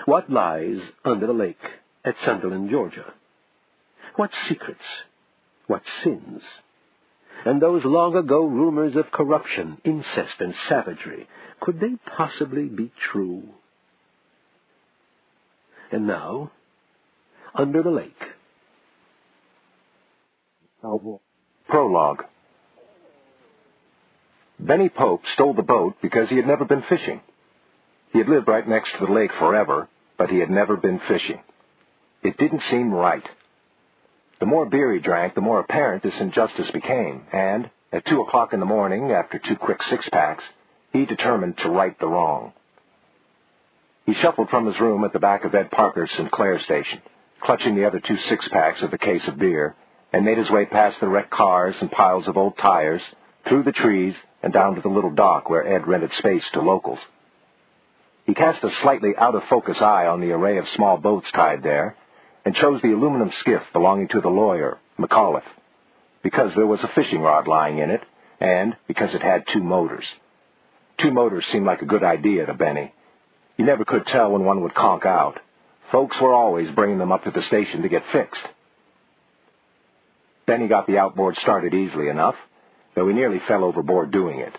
What lies under the lake at Sunderland, Georgia? What secrets? What sins? And those long-ago rumors of corruption, incest, and savagery, could they possibly be true? And now, Under the Lake. Prologue. Benny Pope stole the boat because he had never been fishing. He had lived right next to the lake forever, but he had never been fishing. It didn't seem right. The more beer he drank, the more apparent this injustice became, and, at 2 o'clock in the morning, after 2 quick six-packs, he determined to right the wrong. He shuffled from his room at the back of Ed Parker's Sinclair station, clutching the other 2 six-packs of the case of beer, and made his way past the wrecked cars and piles of old tires, through the trees, and down to the little dock where Ed rented space to locals. He cast a slightly out-of-focus eye on the array of small boats tied there, and chose the aluminum skiff belonging to the lawyer, McAuliffe, because there was a fishing rod lying in it, and because it had 2 motors. 2 motors seemed like a good idea to Benny. You never could tell when one would conk out. Folks were always bringing them up to the station to get fixed. Benny got the outboard started easily enough, though he nearly fell overboard doing it.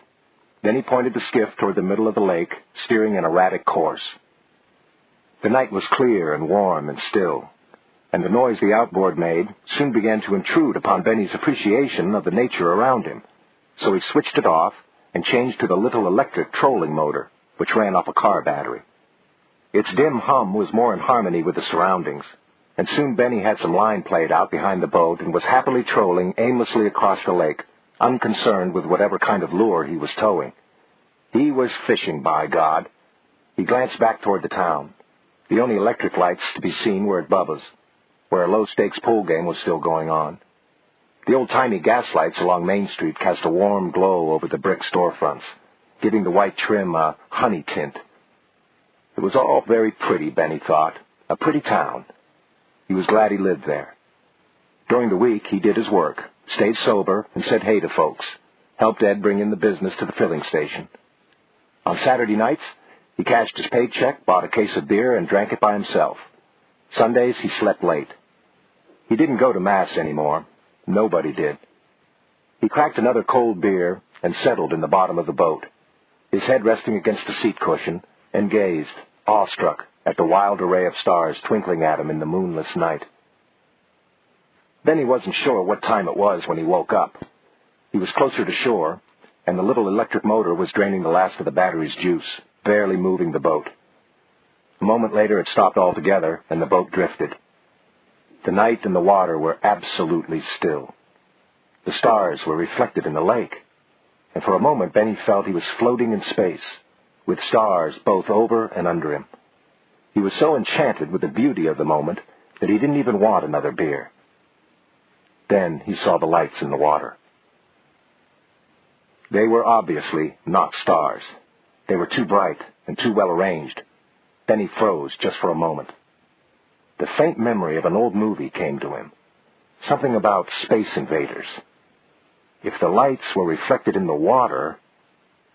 Then he pointed the skiff toward the middle of the lake, steering an erratic course. The night was clear and warm and still, and the noise the outboard made soon began to intrude upon Benny's appreciation of the nature around him, so he switched it off and changed to the little electric trolling motor, which ran off a car battery. Its dim hum was more in harmony with the surroundings, and soon Benny had some line played out behind the boat and was happily trolling aimlessly across the lake, unconcerned with whatever kind of lure he was towing. He was fishing, by God. He glanced back toward the town. The only electric lights to be seen were at Bubba's, where a low-stakes pool game was still going on. The old-timey gas lights along Main Street cast a warm glow over the brick storefronts, giving the white trim a honey tint. It was all very pretty, Benny thought. A pretty town. He was glad he lived there. During the week, he did his work, stayed sober, and said hey to folks, helped Ed bring in the business to the filling station. On Saturday nights, he cashed his paycheck, bought a case of beer, and drank it by himself. Sundays, he slept late. He didn't go to Mass anymore. Nobody did. He cracked another cold beer and settled in the bottom of the boat, his head resting against the seat cushion, and gazed, awestruck, at the wild array of stars twinkling at him in the moonless night. Benny wasn't sure what time it was when he woke up. He was closer to shore, and the little electric motor was draining the last of the battery's juice, barely moving the boat. A moment later it stopped altogether, and the boat drifted. The night and the water were absolutely still. The stars were reflected in the lake, and for a moment Benny felt he was floating in space, with stars both over and under him. He was so enchanted with the beauty of the moment that he didn't even want another beer. Then he saw the lights in the water. They were obviously not stars. They were too bright and too well arranged. Benny froze just for a moment. The faint memory of an old movie came to him. Something about space invaders. If the lights were reflected in the water,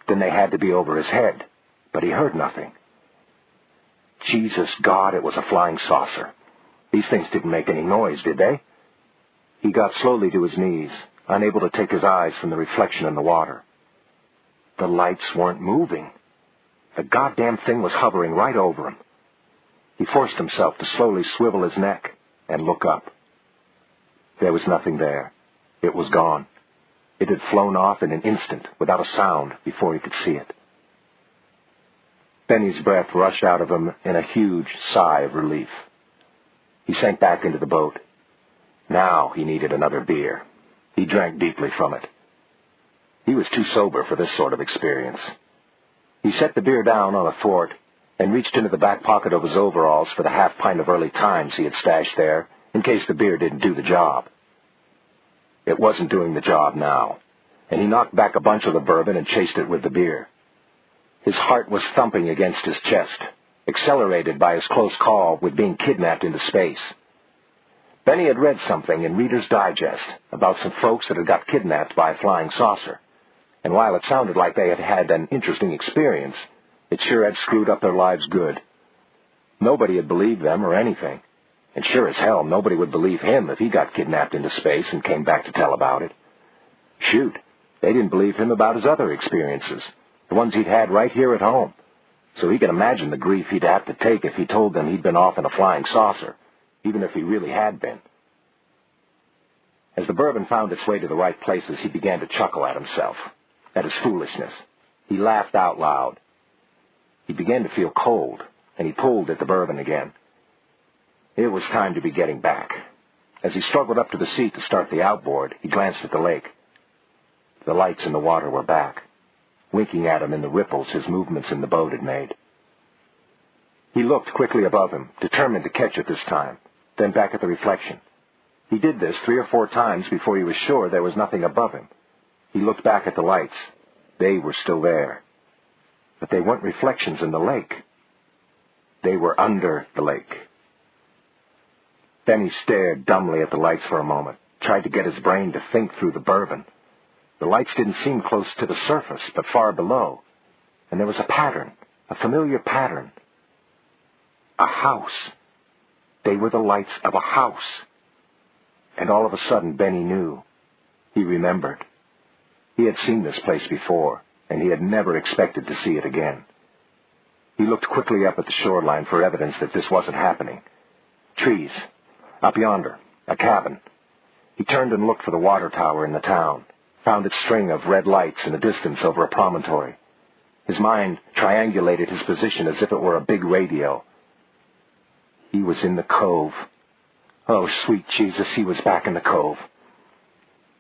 then they had to be over his head, but he heard nothing. Jesus God, it was a flying saucer. These things didn't make any noise, did they? He got slowly to his knees, unable to take his eyes from the reflection in the water. The lights weren't moving. The goddamn thing was hovering right over him. He forced himself to slowly swivel his neck and look up. There was nothing there. It was gone. It had flown off in an instant, without a sound, before he could see it. Benny's breath rushed out of him in a huge sigh of relief. He sank back into the boat. Now he needed another beer. He drank deeply from it. He was too sober for this sort of experience. He set the beer down on a thwart and reached into the back pocket of his overalls for the half pint of early times he had stashed there, in case the beer didn't do the job. It wasn't doing the job now, and he knocked back a bunch of the bourbon and chased it with the beer. His heart was thumping against his chest, accelerated by his close call with being kidnapped into space. Benny had read something in Reader's Digest about some folks that had got kidnapped by a flying saucer, and while it sounded like they had had an interesting experience, it sure had screwed up their lives good. Nobody had believed them or anything. And sure as hell, nobody would believe him if he got kidnapped into space and came back to tell about it. Shoot, they didn't believe him about his other experiences, the ones he'd had right here at home. So he could imagine the grief he'd have to take if he told them he'd been off in a flying saucer, even if he really had been. As the bourbon found its way to the right places, he began to chuckle at himself, at his foolishness. He laughed out loud. He began to feel cold, and he pulled at the bourbon again. It was time to be getting back. As he struggled up to the seat to start the outboard, he glanced at the lake. The lights in the water were back, winking at him in the ripples his movements in the boat had made. He looked quickly above him, determined to catch it this time, then back at the reflection. He did this 3 or 4 times before he was sure there was nothing above him. He looked back at the lights. They were still there. But they weren't reflections in the lake. They were under the lake. Then he stared dumbly at the lights for a moment, tried to get his brain to think through the bourbon. The lights didn't seem close to the surface, but far below. And there was a pattern, a familiar pattern. A house. They were the lights of a house. And all of a sudden, Benny knew. He remembered. He had seen this place before, and he had never expected to see it again. He looked quickly up at the shoreline for evidence that this wasn't happening. Trees. Up yonder. A cabin. He turned and looked for the water tower in the town, found its string of red lights in the distance over a promontory. His mind triangulated his position as if it were a big radio. He was in the cove. Oh, sweet Jesus, he was back in the cove.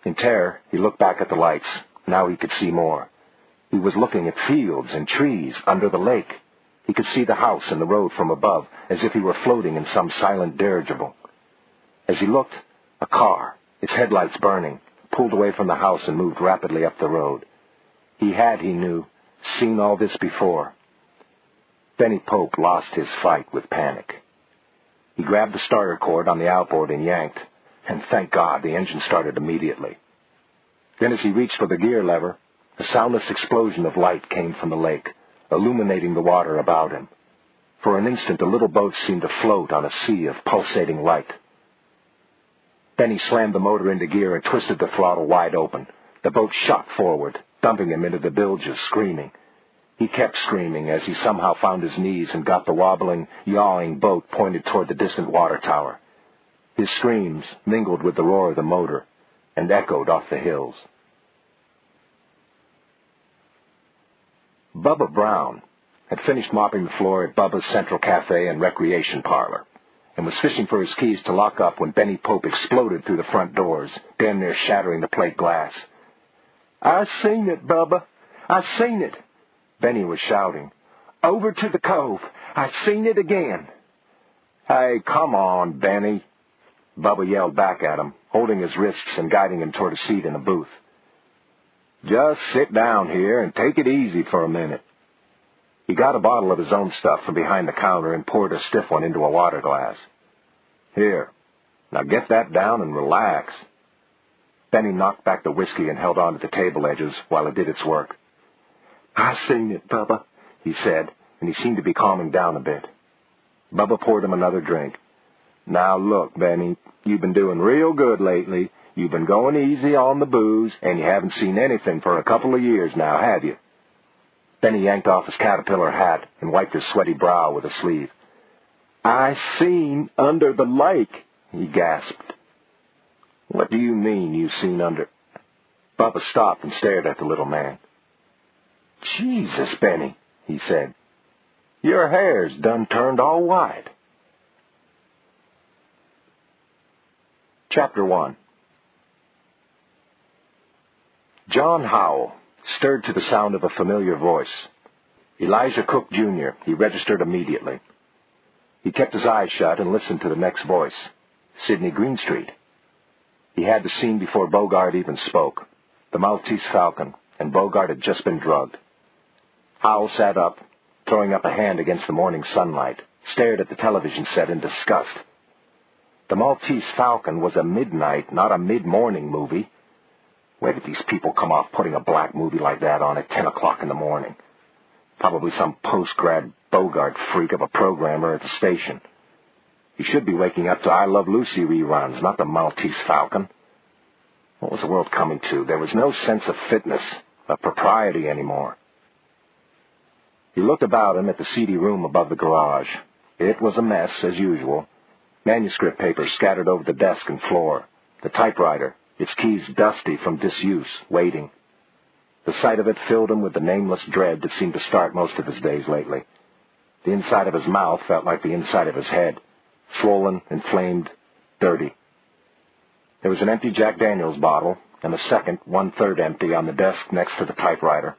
In terror, he looked back at the lights. Now he could see more. He was looking at fields and trees under the lake. He could see the house and the road from above, as if he were floating in some silent dirigible. As he looked, a car, its headlights burning, pulled away from the house and moved rapidly up the road. He had, he knew, seen all this before. Benny Pope lost his fight with panic. He grabbed the starter cord on the outboard and yanked, and thank God the engine started immediately. Then as he reached for the gear lever, a soundless explosion of light came from the lake, illuminating the water about him. For an instant the little boat seemed to float on a sea of pulsating light. Then he slammed the motor into gear and twisted the throttle wide open. The boat shot forward, dumping him into the bilges, screaming. He kept screaming as he somehow found his knees and got the wobbling, yawing boat pointed toward the distant water tower. His screams mingled with the roar of the motor and echoed off the hills. Bubba Brown had finished mopping the floor at Bubba's Central Cafe and Recreation Parlor, and was fishing for his keys to lock up when Benny Pope exploded through the front doors, damn near shattering the plate glass. "I seen it, Bubba. I seen it," Benny was shouting. "Over to the cove. I seen it again." "Hey, come on, Benny," Bubba yelled back at him, holding his wrists and guiding him toward a seat in a booth. "Just sit down here and take it easy for a minute." He got a bottle of his own stuff from behind the counter and poured a stiff one into a water glass. "Here, now get that down and relax." Benny knocked back the whiskey and held on to the table edges while it did its work. "I seen it, Bubba," he said, and he seemed to be calming down a bit. Bubba poured him another drink. "Now look, Benny, you've been doing real good lately. You've been going easy on the booze, and you haven't seen anything for a couple of years now, have you?" Benny yanked off his caterpillar hat and wiped his sweaty brow with a sleeve. "I seen under the lake," he gasped. "What do you mean you seen under—" Bubba stopped and stared at the little man. "Jesus, Benny," he said, "your hair's done turned all white." Chapter 1. John Howell stirred to the sound of a familiar voice. Elijah Cook, Jr., he registered immediately. He kept his eyes shut and listened to the next voice, Sidney Greenstreet. He had the scene before Bogart even spoke, the Maltese Falcon, and Bogart had just been drugged. Howell sat up, throwing up a hand against the morning sunlight, stared at the television set in disgust. The Maltese Falcon was a midnight, not a mid-morning movie. Where did these people come off putting a black movie like that on at 10 o'clock in the morning? Probably some post-grad Bogart freak of a programmer at the station. He should be waking up to I Love Lucy reruns, not the Maltese Falcon. What was the world coming to? There was no sense of fitness, of propriety anymore. He looked about him at the seedy room above the garage. It was a mess, as usual. Manuscript papers scattered over the desk and floor. The typewriter, its keys dusty from disuse, waiting. The sight of it filled him with the nameless dread that seemed to start most of his days lately. The inside of his mouth felt like the inside of his head, swollen, inflamed, dirty. There was an empty Jack Daniels bottle, and a second, 1/3 empty, on the desk next to the typewriter,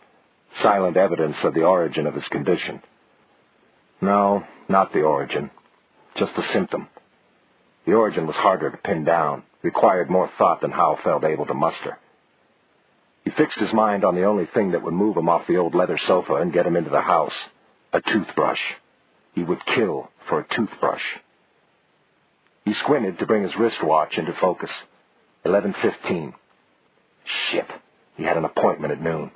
silent evidence of the origin of his condition. No, not the origin, just a symptom. The origin was harder to pin down, required more thought than Howell felt able to muster. He fixed his mind on the only thing that would move him off the old leather sofa and get him into the house, a toothbrush. He would kill for a toothbrush. He squinted to bring his wristwatch into focus. 11:15. Shit, he had an appointment at noon.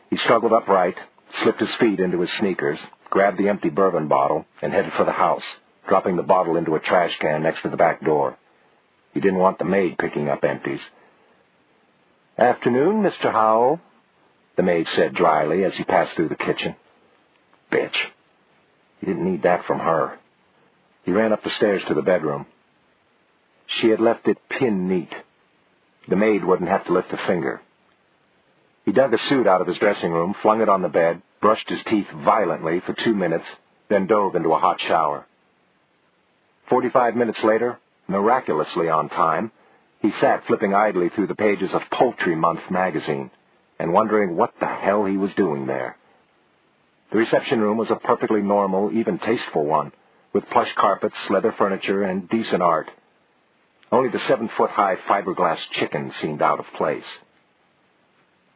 He struggled upright, slipped his feet into his sneakers, grabbed the empty bourbon bottle, and headed for the house, dropping the bottle into a trash can next to the back door. He didn't want the maid picking up empties. "Afternoon, Mr. Howell," the maid said dryly as he passed through the kitchen. Bitch. He didn't need that from her. He ran up the stairs to the bedroom. She had left it pin neat. The maid wouldn't have to lift a finger. He dug a suit out of his dressing room, flung it on the bed, brushed his teeth violently for 2 minutes, then dove into a hot shower. 45 minutes later, miraculously on time, he sat flipping idly through the pages of Poultry Month magazine and wondering what the hell he was doing there. The reception room was a perfectly normal, even tasteful one, with plush carpets, leather furniture, and decent art. Only the 7-foot-high fiberglass chicken seemed out of place.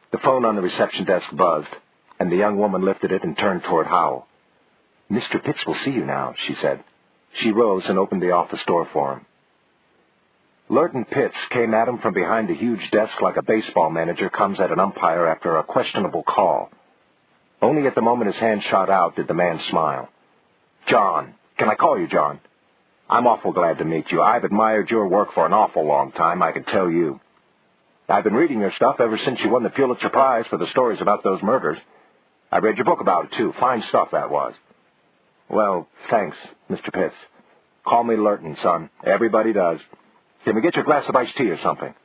The phone on the reception desk buzzed, and the young woman lifted it and turned toward Howell. "Mr. Pitts will see you now," she said. She rose and opened the office door for him. Lurton Pitts came at him from behind the huge desk like a baseball manager comes at an umpire after a questionable call. Only at the moment his hand shot out did the man smile. "John. Can I call you John? I'm awful glad to meet you. I've admired your work for an awful long time, I can tell you. I've been reading your stuff ever since you won the Pulitzer Prize for the stories about those murders. I read your book about it, too. Fine stuff, that was." "Well, thanks, Mr. Pitts. Call me Lurton, son. Everybody does. Can we get you a glass of iced tea or something?"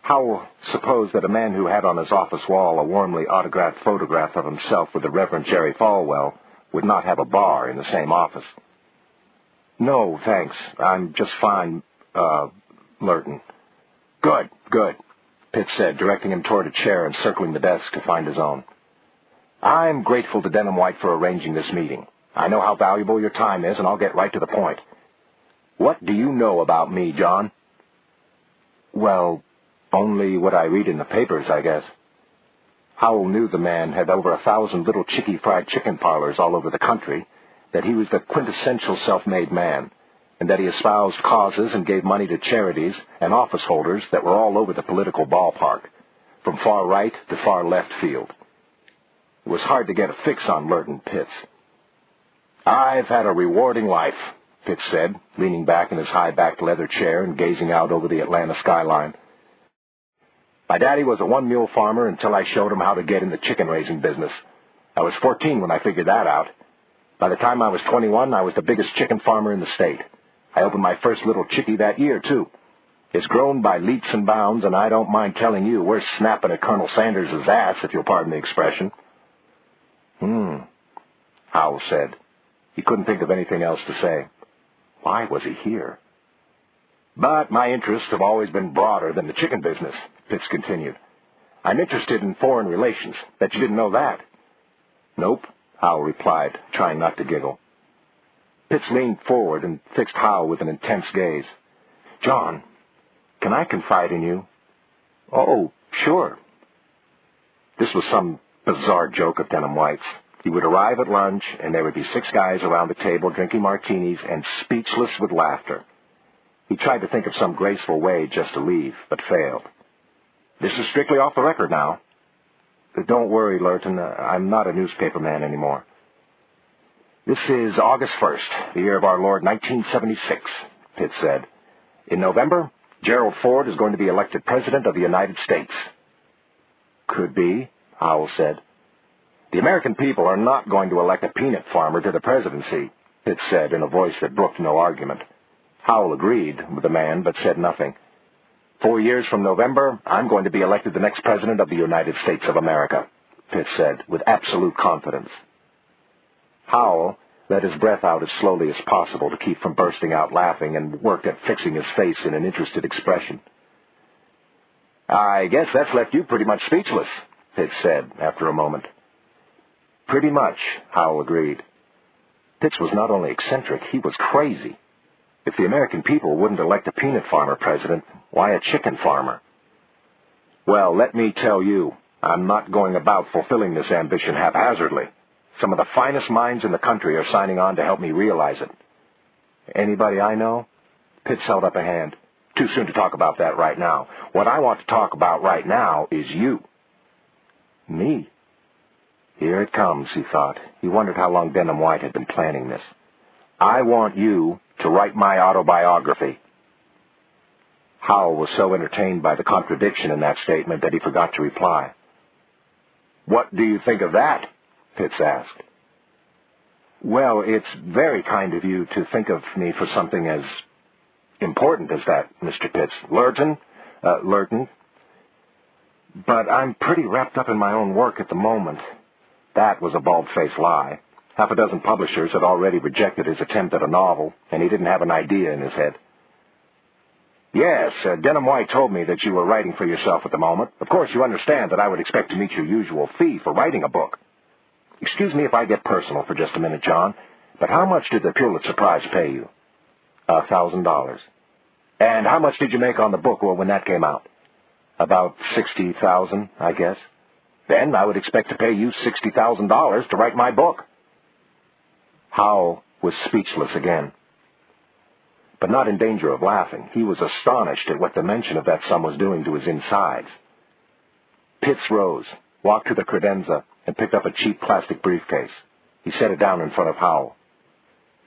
Howell supposed that a man who had on his office wall a warmly autographed photograph of himself with the Reverend Jerry Falwell would not have a bar in the same office. "No, thanks. I'm just fine, Lurton." Good, Pitts said, directing him toward a chair and circling the desk to find his own. "I'm grateful to Denham White for arranging this meeting. I know how valuable your time is, and I'll get right to the point. What do you know about me, John?" "Well, only what I read in the papers, I guess." Howell knew the man had over 1,000 little chickie fried chicken parlors all over the country, that he was the quintessential self-made man, and that he espoused causes and gave money to charities and office holders that were all over the political ballpark, from far right to far left field. It was hard to get a fix on Lurton Pitts. "I've had a rewarding life," Pitts said, leaning back in his high-backed leather chair and gazing out over the Atlanta skyline. "My daddy was a one-mule farmer until I showed him how to get in the chicken-raising business. I was 14 when I figured that out. By the time I was 21, I was the biggest chicken farmer in the state. I opened my first little chickie that year, too. It's grown by leaps and bounds, and I don't mind telling you we're snapping at Colonel Sanders' ass, if you'll pardon the expression." Howell said. He couldn't think of anything else to say. Why was he here? "But my interests have always been broader than the chicken business," Pitts continued. "I'm interested in foreign relations. Bet you didn't know that." "Nope," Howell replied, trying not to giggle. Pitts leaned forward and fixed Howell with an intense gaze. "John, can I confide in you?" "Oh, sure." This was some bizarre joke of Denham White's. He would arrive at lunch, and there would be 6 guys around the table drinking martinis and speechless with laughter. He tried to think of some graceful way just to leave, but failed. "This is strictly off the record now." "Don't worry, Lurton. I'm not a newspaper man anymore." "This is August 1st, the year of our Lord 1976, Pitts said. "In November, Gerald Ford is going to be elected President of the United States." "Could be," Howell said. "The American people are not going to elect a peanut farmer to the presidency," Pitts said in a voice that brooked no argument. Howell agreed with the man, but said nothing. "4 years from November, I'm going to be elected the next President of the United States of America," Pitts said, with absolute confidence. Howell let his breath out as slowly as possible to keep from bursting out laughing and worked at fixing his face in an interested expression. "I guess that's left you pretty much speechless," Pitts said after a moment. "Pretty much," Howell agreed. Pitts was not only eccentric, he was crazy. If the American people wouldn't elect a peanut farmer president, why a chicken farmer? "Well, let me tell you, I'm not going about fulfilling this ambition haphazardly. Some of the finest minds in the country are signing on to help me realize it." "Anybody I know?" Pitts held up a hand. "Too soon to talk about that right now. What I want to talk about right now is you." "Me?" Here it comes, he thought. He wondered how long Denham White had been planning this. "I want you to write my autobiography." Howell was so entertained by the contradiction in that statement that he forgot to reply. "What do you think of that?" Pitts asked. "Well, it's very kind of you to think of me for something as important as that, Mr. Pitts. Lurton. But I'm pretty wrapped up in my own work at the moment." That was a bald-faced lie. Half a dozen publishers had already rejected his attempt at a novel, and he didn't have an idea in his head. "Yes, Denham White told me that you were writing for yourself at the moment. Of course, you understand that I would expect to meet your usual fee for writing a book. Excuse me if I get personal for just a minute, John, but how much did the Pulitzer Prize pay you?" $1,000. "And how much did you make on the book when that came out?" "About $60,000, I guess." "Then I would expect to pay you $60,000 to write my book." Howell was speechless again, but not in danger of laughing. He was astonished at what the mention of that sum was doing to his insides. Pitts rose, walked to the credenza, and picked up a cheap plastic briefcase. He set it down in front of Howell.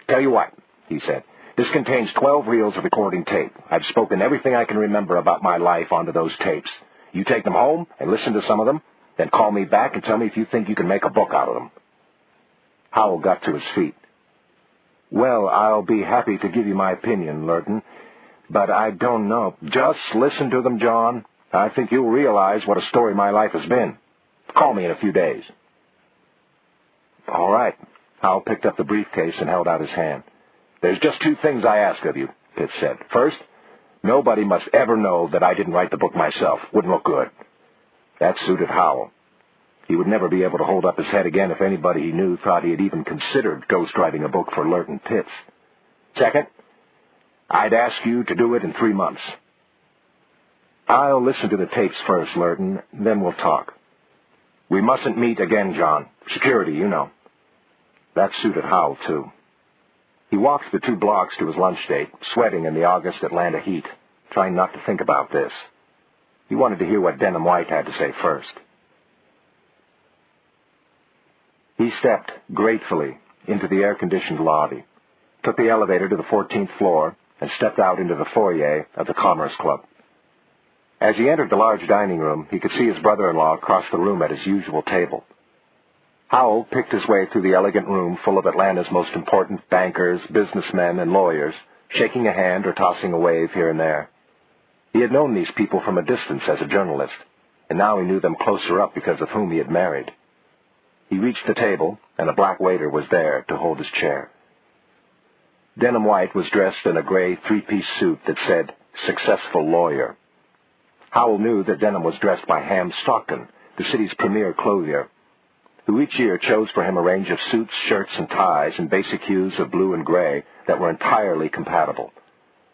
"Tell you what," he said, "this contains 12 reels of recording tape. I've spoken everything I can remember about my life onto those tapes. You take them home and listen to some of them, then call me back and tell me if you think you can make a book out of them." Howell got to his feet. "Well, I'll be happy to give you my opinion, Lurton, but I don't know." "Just listen to them, John. I think you'll realize what a story my life has been. Call me in a few days." "All right." Howell picked up the briefcase and held out his hand. "There's just 2 things I ask of you," Pitts said. "First, nobody must ever know that I didn't write the book myself. Wouldn't look good." That suited Howell. He would never be able to hold up his head again if anybody he knew thought he had even considered ghostwriting a book for Lurton Pitts. "Second, I'd ask you to do it in 3 months." "I'll listen to the tapes first, Lurton, then we'll talk." "We mustn't meet again, John. Security, you know." That suited Howell, too. He walked the 2 blocks to his lunch date, sweating in the August Atlanta heat, trying not to think about this. He wanted to hear what Denham White had to say first. He stepped gratefully into the air-conditioned lobby, took the elevator to the 14th floor, and stepped out into the foyer of the Commerce Club. As he entered the large dining room, he could see his brother-in-law across the room at his usual table. Howell picked his way through the elegant room full of Atlanta's most important bankers, businessmen, and lawyers, shaking a hand or tossing a wave here and there. He had known these people from a distance as a journalist, and now he knew them closer up because of whom he had married. He reached the table, and a black waiter was there to hold his chair. Denham White was dressed in a gray 3-piece suit that said, "Successful Lawyer." Howell knew that Denham was dressed by Ham Stockton, the city's premier clothier, who each year chose for him a range of suits, shirts, and ties in basic hues of blue and gray that were entirely compatible.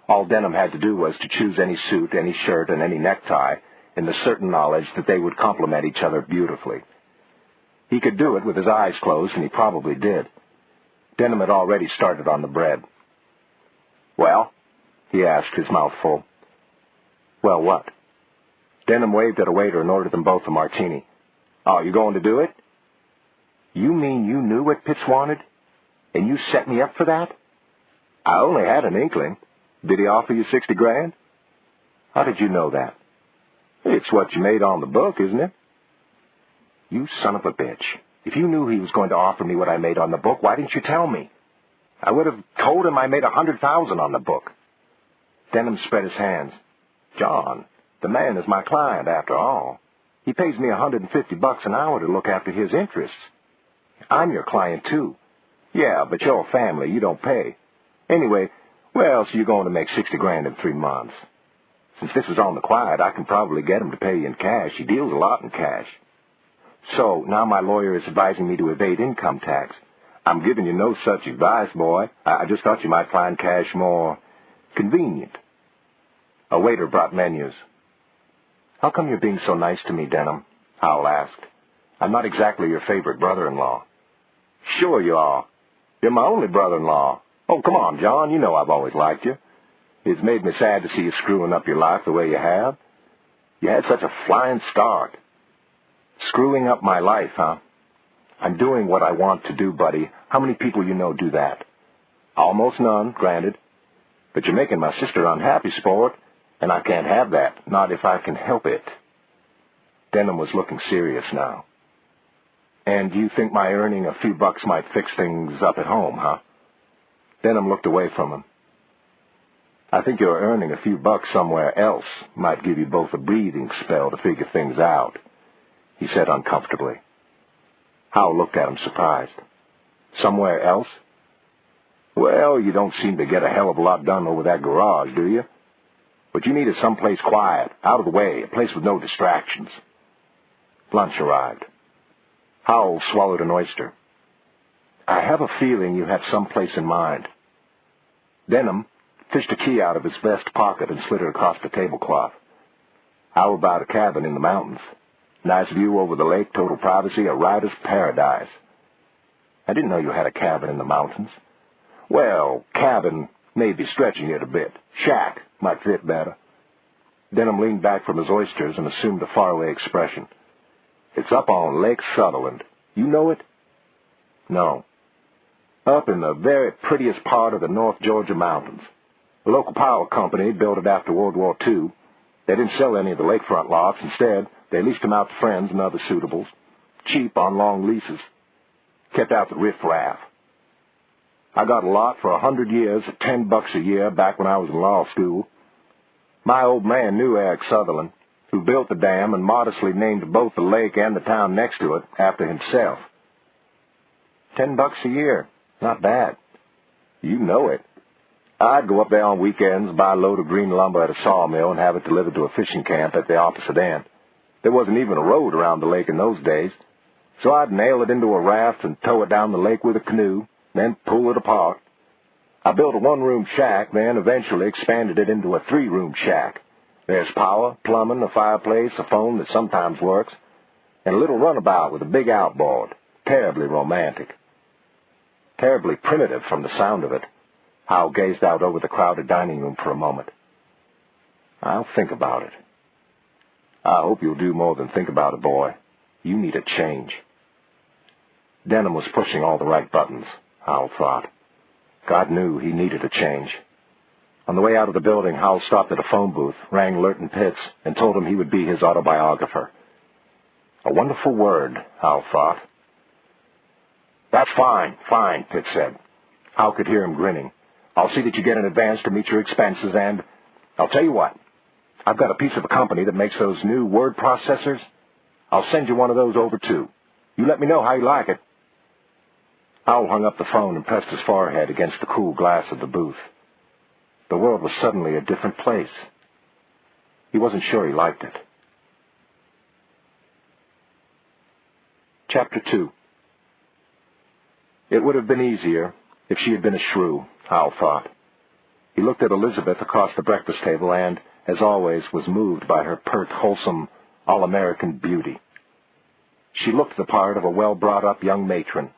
All Denham had to do was to choose any suit, any shirt, and any necktie, in the certain knowledge that they would complement each other beautifully. He could do it with his eyes closed, and he probably did. Denham had already started on the bread. "Well?" he asked, his mouth full. "Well, what?" Denham waved at a waiter and ordered them both a martini. "Oh, you going to do it?" "You mean you knew what Pitts wanted?" And you set me up for that? I only had an inkling. Did he offer you 60 grand? How did you know that? It's what you made on the book, isn't it? You son of a bitch. If you knew he was going to offer me what I made on the book, why didn't you tell me? I would have told him I made $100,000 on the book. Denham spread his hands. John, the man is my client after all. He pays me $150 an hour to look after his interests. I'm your client, too. Yeah, but you're family. You don't pay. Anyway, where else are you going to make 60 grand in 3 months? Since this is on the quiet, I can probably get him to pay you in cash. He deals a lot in cash. So, now my lawyer is advising me to evade income tax. I'm giving you no such advice, boy. I just thought you might find cash more convenient. A waiter brought menus. How come you're being so nice to me, Denham? Howell asked. I'm not exactly your favorite brother-in-law. Sure you are. You're my only brother-in-law. Oh, come on, John. You know I've always liked you. It's made me sad to see you screwing up your life the way you have. You had such a flying start. Screwing up my life, huh? I'm doing what I want to do, buddy. How many people you know do that? Almost none, granted. But you're making my sister unhappy, sport, and I can't have that, not if I can help it. Denham was looking serious now. And you think my earning a few bucks might fix things up at home, huh? Denham looked away from him. I think your earning a few bucks somewhere else might give you both a breathing spell to figure things out, he said uncomfortably. Howell looked at him surprised. Somewhere else? Well, you don't seem to get a hell of a lot done over that garage, do you? What you need is someplace quiet, out of the way, a place with no distractions. Lunch arrived. Howell swallowed an oyster. I have a feeling you have someplace in mind. Denham fished a key out of his vest pocket and slid it across the tablecloth. How about a cabin in the mountains? Nice view over the lake, total privacy, a rider's paradise. I didn't know you had a cabin in the mountains. Well, cabin may be stretching it a bit. Shack might fit better. Denham leaned back from his oysters and assumed a faraway expression. It's up on Lake Sutherland. You know it? No. Up in the very prettiest part of the North Georgia mountains. The local power company built it after World War II. They didn't sell any of the lakefront lots. Instead, they leased them out to friends and other suitables. Cheap on long leases. Kept out the riffraff. I got a lot for 100 years at $10 a year back when I was in law school. My old man knew Eric Sutherland, who built the dam and modestly named both the lake and the town next to it after himself. $10 a year. Not bad. You know it. I'd go up there on weekends, buy a load of green lumber at a sawmill, and have it delivered to a fishing camp at the opposite end. There wasn't even a road around the lake in those days, so I'd nail it into a raft and tow it down the lake with a canoe, then pull it apart. I built a one-room shack, then eventually expanded it into a 3-room shack. There's power, plumbing, a fireplace, a phone that sometimes works, and a little runabout with a big outboard. Terribly romantic. Terribly primitive from the sound of it. Howell gazed out over the crowded dining room for a moment. I'll think about it. I hope you'll do more than think about it, boy. You need a change. Denham was pushing all the right buttons, Howell thought. God knew he needed a change. On the way out of the building, Howell stopped at a phone booth, rang Lurton Pitts, and told him he would be his autobiographer. A wonderful word, Howell thought. That's fine, Pitts said. Howell could hear him grinning. I'll see that you get an advance to meet your expenses, and I'll tell you what. I've got a piece of a company that makes those new word processors. I'll send you one of those over, too. You let me know how you like it. Howell hung up the phone and pressed his forehead against the cool glass of the booth. The world was suddenly a different place. He wasn't sure he liked it. Chapter 2. It would have been easier if she had been a shrew, Howell thought. He looked at Elizabeth across the breakfast table and, as always, was moved by her pert, wholesome, all-American beauty. She looked the part of a well-brought-up young matron,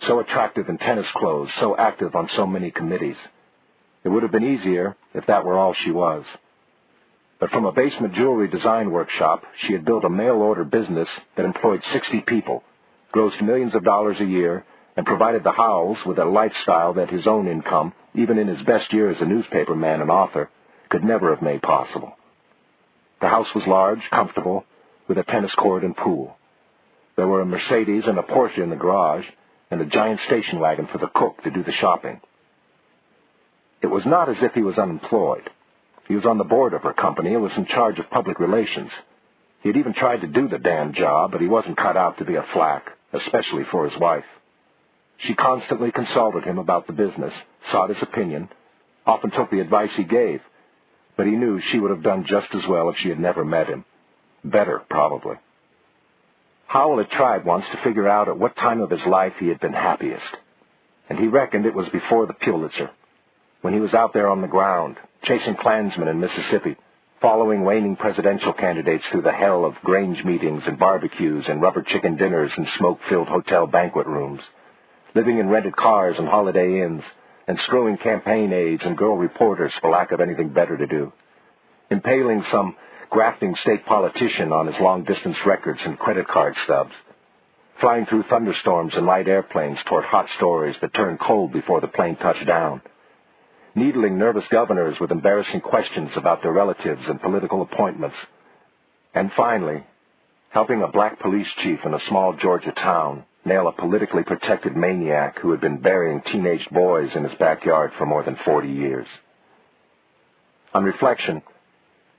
so attractive in tennis clothes, so active on so many committees. It would have been easier if that were all she was. But from a basement jewelry design workshop, she had built a mail-order business that employed 60 people, grossed millions of dollars a year, and provided the Howells with a lifestyle that his own income, even in his best year as a newspaperman and author, could never have made possible. The house was large, comfortable, with a tennis court and pool. There were a Mercedes and a Porsche in the garage, and a giant station wagon for the cook to do the shopping. It was not as if he was unemployed. He was on the board of her company and was in charge of public relations. He had even tried to do the damn job, but he wasn't cut out to be a flack, especially for his wife. She constantly consulted him about the business, sought his opinion, often took the advice he gave, but he knew she would have done just as well if she had never met him. Better, probably. Howell had tried once to figure out at what time of his life he had been happiest, and he reckoned it was before the Pulitzer, when he was out there on the ground, chasing Klansmen in Mississippi, following waning presidential candidates through the hell of Grange meetings and barbecues and rubber chicken dinners and smoke-filled hotel banquet rooms, living in rented cars and holiday inns, and screwing campaign aides and girl reporters for lack of anything better to do, impaling some grafting state politician on his long-distance records and credit card stubs, flying through thunderstorms in light airplanes toward hot stories that turned cold before the plane touched down, needling nervous governors with embarrassing questions about their relatives and political appointments, and finally, helping a black police chief in a small Georgia town nail a politically protected maniac who had been burying teenage boys in his backyard for more than 40 years. On reflection,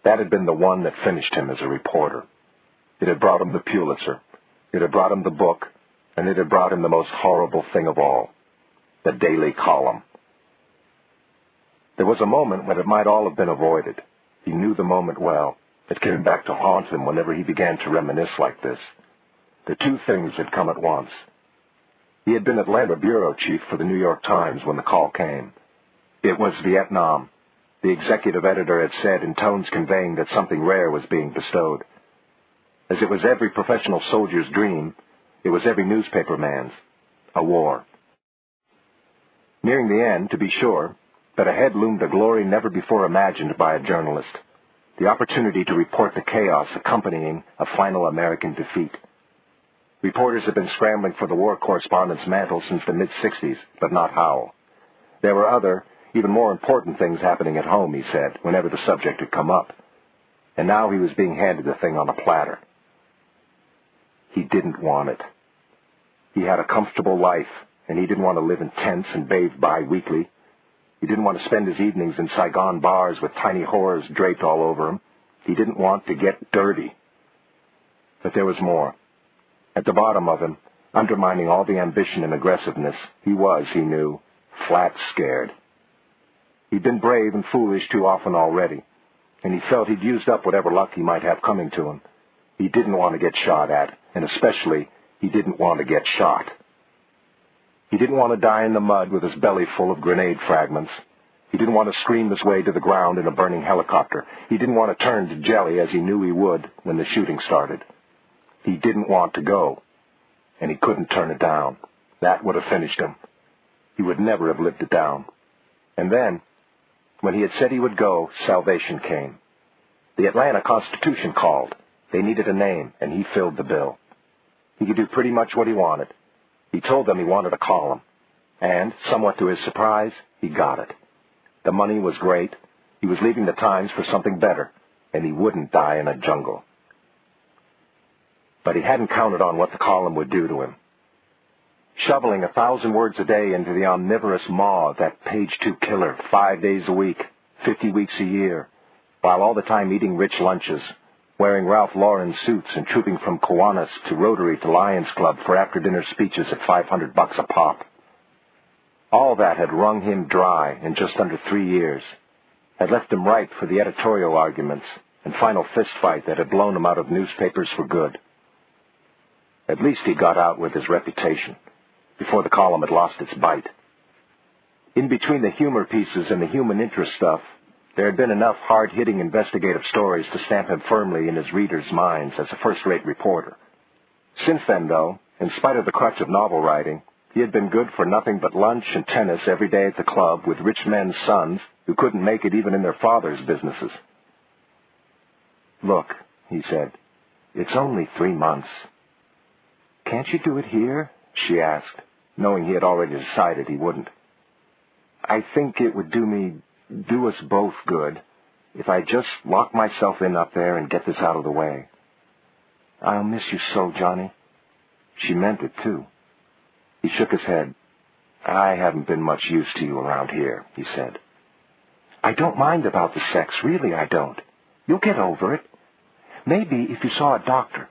that had been the one that finished him as a reporter. It had brought him the Pulitzer, it had brought him the book, and it had brought him the most horrible thing of all, the daily column. There was a moment when it might all have been avoided. He knew the moment well. It came back to haunt him whenever he began to reminisce like this. The two things had come at once. He had been Atlanta bureau chief for the New York Times when the call came. It was Vietnam. The executive editor had said in tones conveying that something rare was being bestowed. As it was every professional soldier's dream, it was every newspaperman's. A war. Nearing the end, to be sure, but ahead loomed a glory never before imagined by a journalist, the opportunity to report the chaos accompanying a final American defeat. Reporters had been scrambling for the war correspondent's mantle since the mid-'60s, but not Howell. There were other, even more important things happening at home, he said, whenever the subject had come up. And now he was being handed the thing on a platter. He didn't want it. He had a comfortable life, and he didn't want to live in tents and bathe bi-weekly. He didn't want to spend his evenings in Saigon bars with tiny whores draped all over him. He didn't want to get dirty. But there was more. At the bottom of him, undermining all the ambition and aggressiveness, he was, he knew, flat scared. He'd been brave and foolish too often already, and he felt he'd used up whatever luck he might have coming to him. He didn't want to get shot at, and especially, he didn't want to get shot. He didn't want to die in the mud with his belly full of grenade fragments. He didn't want to scream his way to the ground in a burning helicopter. He didn't want to turn to jelly as he knew he would when the shooting started. He didn't want to go, and he couldn't turn it down. That would have finished him. He would never have lived it down. And then, when he had said he would go, salvation came. The Atlanta Constitution called. They needed a name, and he filled the bill. He could do pretty much what he wanted. He told them he wanted a column, and, somewhat to his surprise, he got it. The money was great. He was leaving the Times for something better, and he wouldn't die in a jungle. But he hadn't counted on what the column would do to him. Shoveling 1,000 words a day into the omnivorous maw of that page-2 killer 5 days a week, 50 weeks a year, while all the time eating rich lunches, wearing Ralph Lauren suits and trooping from Kiwanis to Rotary to Lions Club for after-dinner speeches at $500 a pop. All that had wrung him dry in just under 3 years, had left him ripe for the editorial arguments and final fistfight that had blown him out of newspapers for good. At least he got out with his reputation, before the column had lost its bite. In between the humor pieces and the human interest stuff, there had been enough hard-hitting investigative stories to stamp him firmly in his readers' minds as a first-rate reporter. Since then, though, in spite of the crutch of novel writing, he had been good for nothing but lunch and tennis every day at the club with rich men's sons who couldn't make it even in their fathers' businesses. "Look," he said, "it's only 3 months." "Can't you do it here?" she asked. knowing he had already decided he wouldn't. "I think it would do us both good if I just lock myself in up there and get this out of the way." "I'll miss you so, Johnny." She meant it, too. He shook his head. "I haven't been much use to you around here," he said. "I don't mind about the sex, really I don't. You'll get over it. Maybe if you saw a doctor."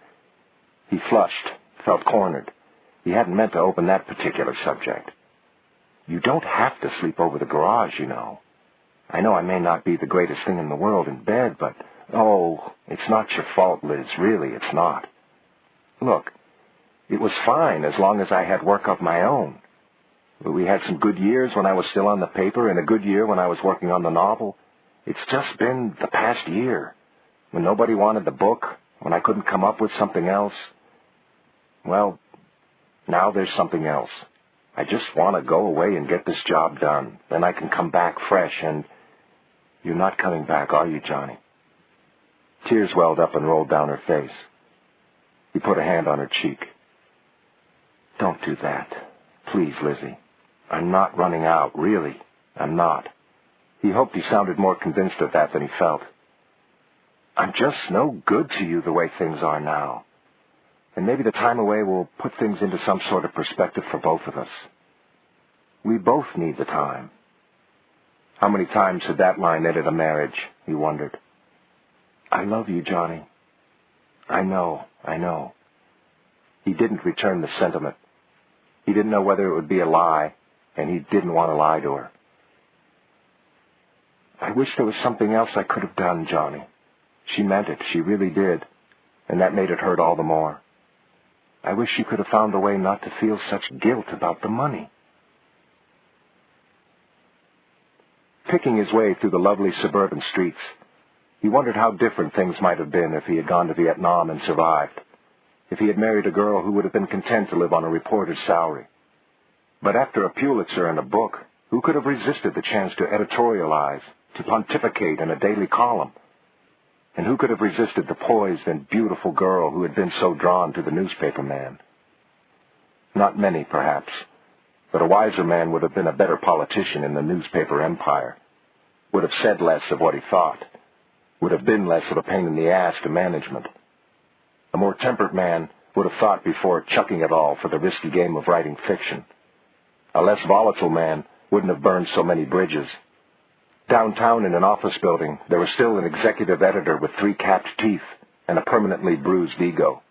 He flushed, felt cornered. He hadn't meant to open that particular subject. "You don't have to sleep over the garage, you know. I know I may not be the greatest thing in the world in bed, but, oh, it's not your fault, Liz, really, it's not. Look, it was fine as long as I had work of my own. We had some good years when I was still on the paper and a good year when I was working on the novel. It's just been the past year, when nobody wanted the book, when I couldn't come up with something else. Well, now there's something else. I just want to go away and get this job done. Then I can come back fresh and... You're not coming back, are you, Johnny?" Tears welled up and rolled down her face. He put a hand on her cheek. "Don't do that. Please, Lizzie. I'm not running out, really. I'm not." He hoped he sounded more convinced of that than he felt. "I'm just no good to you the way things are now. And maybe the time away will put things into some sort of perspective for both of us. We both need the time." How many times had that line ended a marriage, he wondered. "I love you, Johnny." I know. He didn't return the sentiment. He didn't know whether it would be a lie, and he didn't want to lie to her. "I wish there was something else I could have done, Johnny." She meant it, she really did, and that made it hurt all the more. "I wish you could have found a way not to feel such guilt about the money." Picking his way through the lovely suburban streets, he wondered how different things might have been if he had gone to Vietnam and survived, if he had married a girl who would have been content to live on a reporter's salary. But after a Pulitzer and a book, who could have resisted the chance to editorialize, to pontificate in a daily column? And who could have resisted the poised and beautiful girl who had been so drawn to the newspaper man? Not many, perhaps, but a wiser man would have been a better politician in the newspaper empire, would have said less of what he thought, would have been less of a pain in the ass to management. A more temperate man would have thought before chucking it all for the risky game of writing fiction. A less volatile man wouldn't have burned so many bridges. Downtown in an office building, there was still an executive editor with 3 capped teeth and a permanently bruised ego.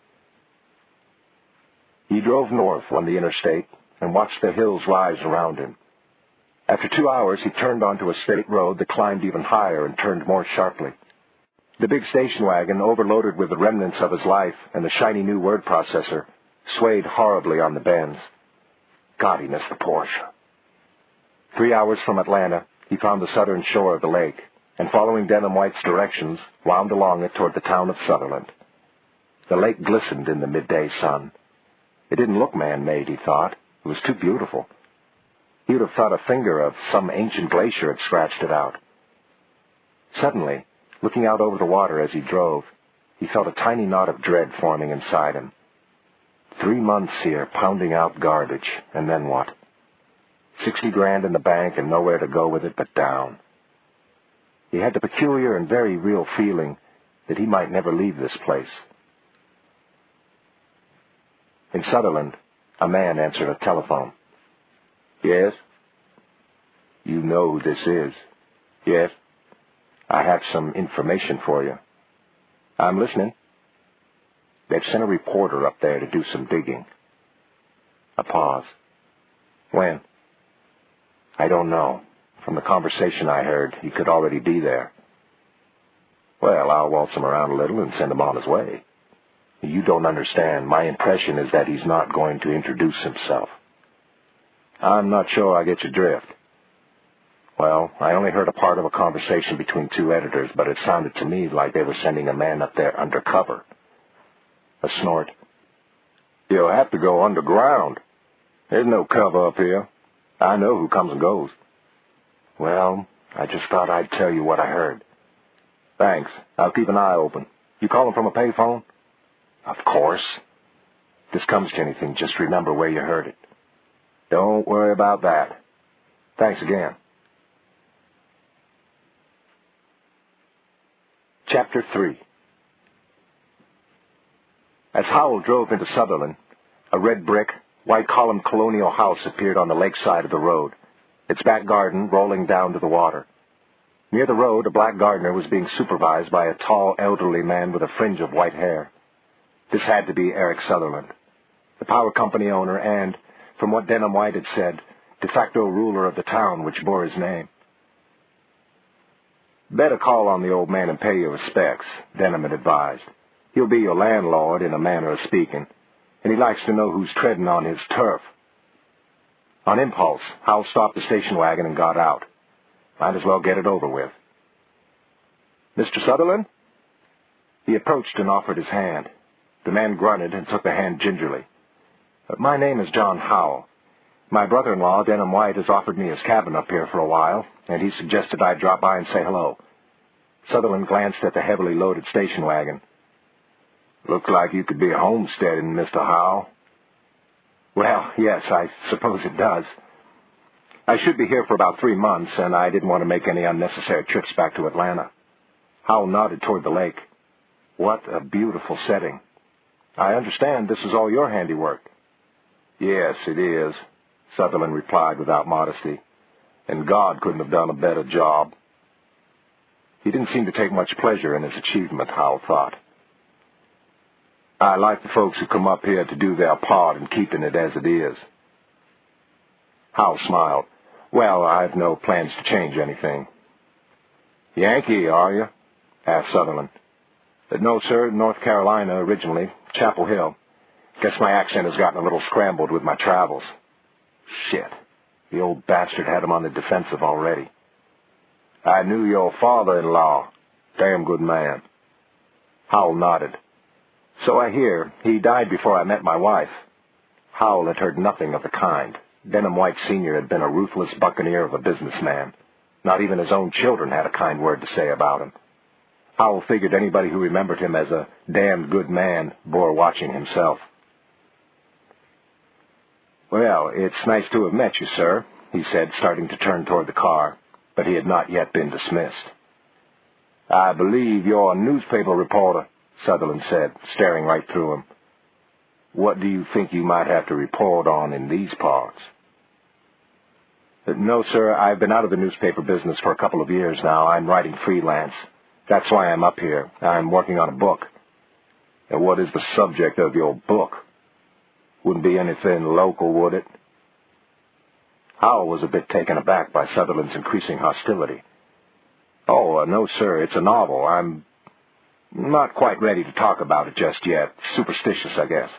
He drove north on the interstate and watched the hills rise around him. After 2 hours, he turned onto a state road that climbed even higher and turned more sharply. The big station wagon, overloaded with the remnants of his life and the shiny new word processor, swayed horribly on the bends. God, he missed the Porsche. 3 hours from Atlanta, he found the southern shore of the lake, and following Denham White's directions, wound along it toward the town of Sutherland. The lake glistened in the midday sun. It didn't look man-made, he thought. It was too beautiful. He would have thought a finger of some ancient glacier had scratched it out. Suddenly, looking out over the water as he drove, he felt a tiny knot of dread forming inside him. 3 months here, pounding out garbage, and then what? 60 grand in the bank and nowhere to go with it but down. He had the peculiar and very real feeling that he might never leave this place. In Sutherland, a man answered a telephone. "Yes?" "You know who this is?" "Yes." "I have some information for you." "I'm listening." "They've sent a reporter up there to do some digging." A pause. "When?" "I don't know. From the conversation I heard, he could already be there." "Well, I'll waltz him around a little and send him on his way." "You don't understand. My impression is that he's not going to introduce himself." "I'm not sure I get your drift." "Well, I only heard a part of a conversation between 2 editors, but it sounded to me like they were sending a man up there undercover." A snort. "You'll have to go underground. There's no cover up here. I know who comes and goes." "Well, I just thought I'd tell you what I heard." "Thanks. I'll keep an eye open. You calling from a payphone?" "Of course. If this comes to anything, just remember where you heard it." Don't worry about that. Thanks again. Chapter 3. As Howell drove into Sutherland, a red brick, white-columned colonial house appeared on the lakeside of the road, its back garden rolling down to the water. Near the road, a black gardener was being supervised by a tall, elderly man with a fringe of white hair. This had to be Eric Sutherland, the power company owner and, from what Denham White had said, de facto ruler of the town which bore his name. Better call on the old man and pay your respects, Denham had advised. He'll be your landlord, in a manner of speaking, and he likes to know who's treading on his turf. On impulse, Howell stopped the station wagon and got out. Might as well get it over with. Mr. Sutherland? He approached and offered his hand. The man grunted and took the hand gingerly. My name is John Howell. My brother-in-law, Denham White, has offered me his cabin up here for a while, and he suggested I drop by and say hello. Sutherland glanced at the heavily loaded station wagon. Looks like you could be homesteading, Mr. Howell. Well, yes, I suppose it does. I should be here for about 3 months, and I didn't want to make any unnecessary trips back to Atlanta. Howell nodded toward the lake. What a beautiful setting. I understand this is all your handiwork. Yes, it is, Sutherland replied without modesty, and God couldn't have done a better job. He didn't seem to take much pleasure in his achievement, Howell thought. I like the folks who come up here to do their part in keeping it as it is. Howell smiled. Well, I've no plans to change anything. Yankee, are you? Asked Sutherland. No, sir, North Carolina originally, Chapel Hill. Guess my accent has gotten a little scrambled with my travels. Shit. The old bastard had him on the defensive already. I knew your father-in-law. Damn good man. Howell nodded. So I hear. He died before I met my wife. Howell had heard nothing of the kind. Denham White Sr. had been a ruthless buccaneer of a businessman. Not even his own children had a kind word to say about him. Howell figured anybody who remembered him as a damned good man bore watching himself. Well, it's nice to have met you, sir, he said, starting to turn toward the car, but he had not yet been dismissed. I believe you're a newspaper reporter, Sutherland said, staring right through him. What do you think you might have to report on in these parts? No, sir, I've been out of the newspaper business for a couple of years now. I'm writing freelance. That's why I'm up here. I'm working on a book. And what is the subject of your book? Wouldn't be anything local, would it? Howell was a bit taken aback by Sutherland's increasing hostility. Oh, no, sir, it's a novel. I'm not quite ready to talk about it just yet. Superstitious, I guess.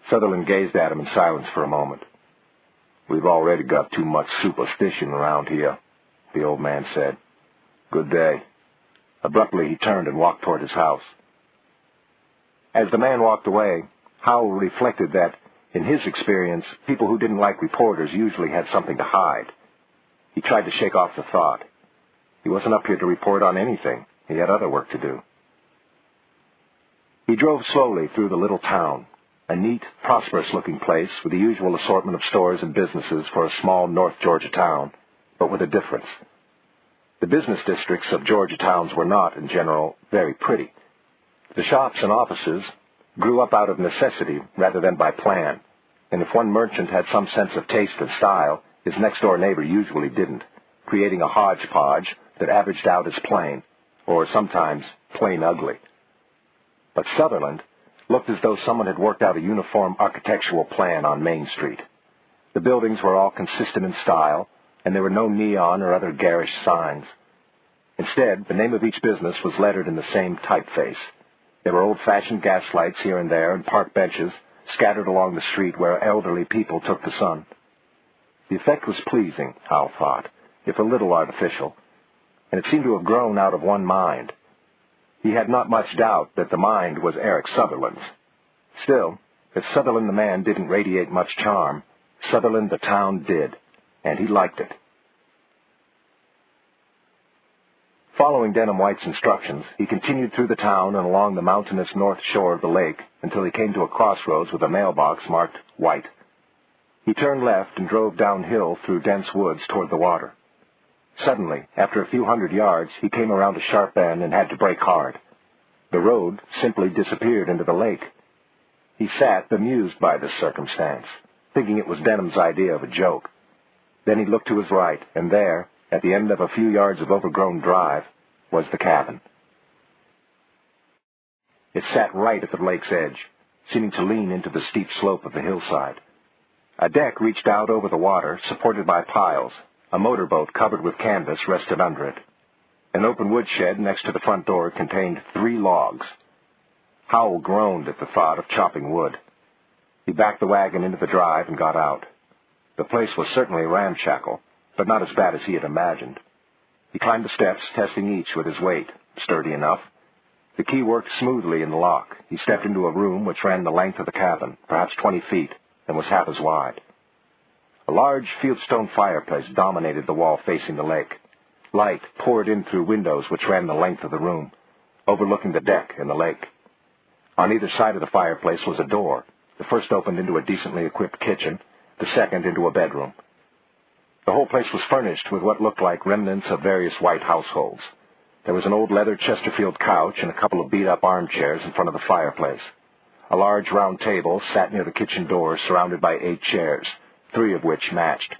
Sutherland gazed at him in silence for a moment. We've already got too much superstition around here, the old man said. Good day. Abruptly, he turned and walked toward his house. As the man walked away, Howell reflected that, in his experience, people who didn't like reporters usually had something to hide. He tried to shake off the thought. He wasn't up here to report on anything. He had other work to do. He drove slowly through the little town, a neat, prosperous-looking place with the usual assortment of stores and businesses for a small North Georgia town, but with a difference. The business districts of Georgia towns were not, in general, very pretty. The shops and offices grew up out of necessity rather than by plan, and if one merchant had some sense of taste and style, his next-door neighbor usually didn't, creating a hodgepodge that averaged out as plain, or sometimes plain ugly. But Sutherland looked as though someone had worked out a uniform architectural plan on Main Street. The buildings were all consistent in style, and there were no neon or other garish signs. Instead, the name of each business was lettered in the same typeface. There were old-fashioned gas lights here and there and park benches scattered along the street where elderly people took the sun. The effect was pleasing, Howell thought, if a little artificial, and it seemed to have grown out of one mind. He had not much doubt that the mind was Eric Sutherland's. Still, if Sutherland the man didn't radiate much charm, Sutherland the town did, and he liked it. Following Denham White's instructions, he continued through the town and along the mountainous north shore of the lake until he came to a crossroads with a mailbox marked White. He turned left and drove downhill through dense woods toward the water. Suddenly, after a few hundred yards, he came around a sharp bend and had to brake hard. The road simply disappeared into the lake. He sat bemused by this circumstance, thinking it was Denham's idea of a joke. Then he looked to his right, and there, at the end of a few yards of overgrown drive, was the cabin. It sat right at the lake's edge, seeming to lean into the steep slope of the hillside. A deck reached out over the water, supported by piles. A motorboat covered with canvas rested under it. An open woodshed next to the front door contained 3 logs. Howell groaned at the thought of chopping wood. He backed the wagon into the drive and got out. The place was certainly ramshackle, but not as bad as he had imagined. He climbed the steps, testing each with his weight, sturdy enough. The key worked smoothly in the lock. He stepped into a room which ran the length of the cabin, perhaps 20 feet, and was half as wide. A large fieldstone fireplace dominated the wall facing the lake. Light poured in through windows which ran the length of the room, overlooking the deck and the lake. On either side of the fireplace was a door. The first opened into a decently equipped kitchen, the second into a bedroom. The whole place was furnished with what looked like remnants of various white households. There was an old leather Chesterfield couch and a couple of beat-up armchairs in front of the fireplace. A large round table sat near the kitchen door, surrounded by 8 chairs, 3 of which matched.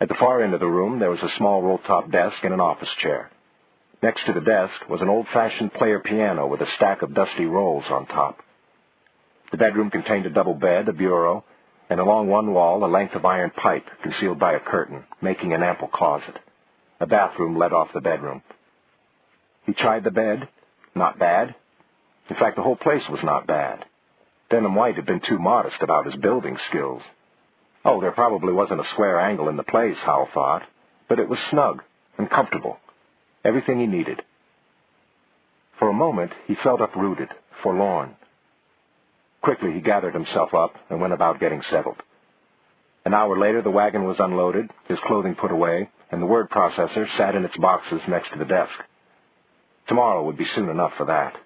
At the far end of the room, there was a small roll-top desk and an office chair. Next to the desk was an old-fashioned player piano with a stack of dusty rolls on top. The bedroom contained a double bed, a bureau, and along one wall a length of iron pipe concealed by a curtain, making an ample closet. A bathroom led off the bedroom. He tried the bed. Not bad. In fact, the whole place was not bad. Denham White had been too modest about his building skills. Oh, there probably wasn't a square angle in the place, Howell thought, but it was snug and comfortable. Everything he needed. For a moment, he felt uprooted, forlorn. Quickly, he gathered himself up and went about getting settled. An hour later, the wagon was unloaded, his clothing put away, and the word processor sat in its boxes next to the desk. Tomorrow would be soon enough for that.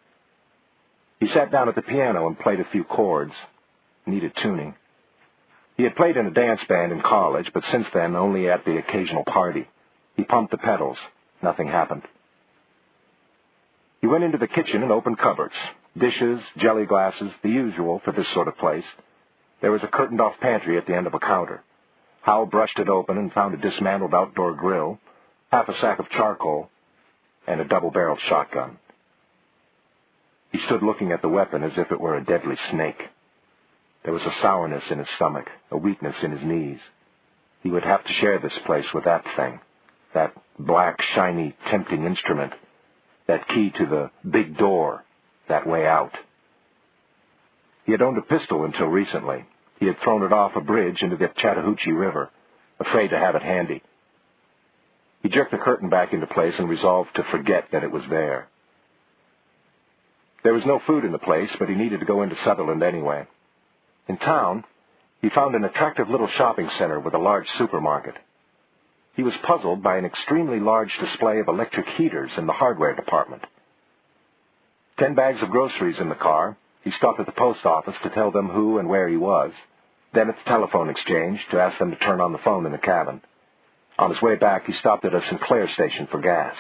He sat down at the piano and played a few chords. Needed tuning. He had played in a dance band in college, but since then only at the occasional party. He pumped the pedals. Nothing happened. He went into the kitchen and opened cupboards. Dishes, jelly glasses, the usual for this sort of place. There was a curtained-off pantry at the end of a counter. Howell brushed it open and found a dismantled outdoor grill, half a sack of charcoal, and a double-barreled shotgun. He stood looking at the weapon as if it were a deadly snake. There was a sourness in his stomach, a weakness in his knees. He would have to share this place with that thing, that black, shiny, tempting instrument, that key to the big door, that way out. He had owned a pistol until recently. He had thrown it off a bridge into the Chattahoochee River, afraid to have it handy. He jerked the curtain back into place and resolved to forget that it was there. There was no food in the place, but he needed to go into Sutherland anyway. In town, he found an attractive little shopping center with a large supermarket. He was puzzled by an extremely large display of electric heaters in the hardware department. 10 bags of groceries in the car. He stopped at the post office to tell them who and where he was, then at the telephone exchange to ask them to turn on the phone in the cabin. On his way back, he stopped at a Sinclair station for gas.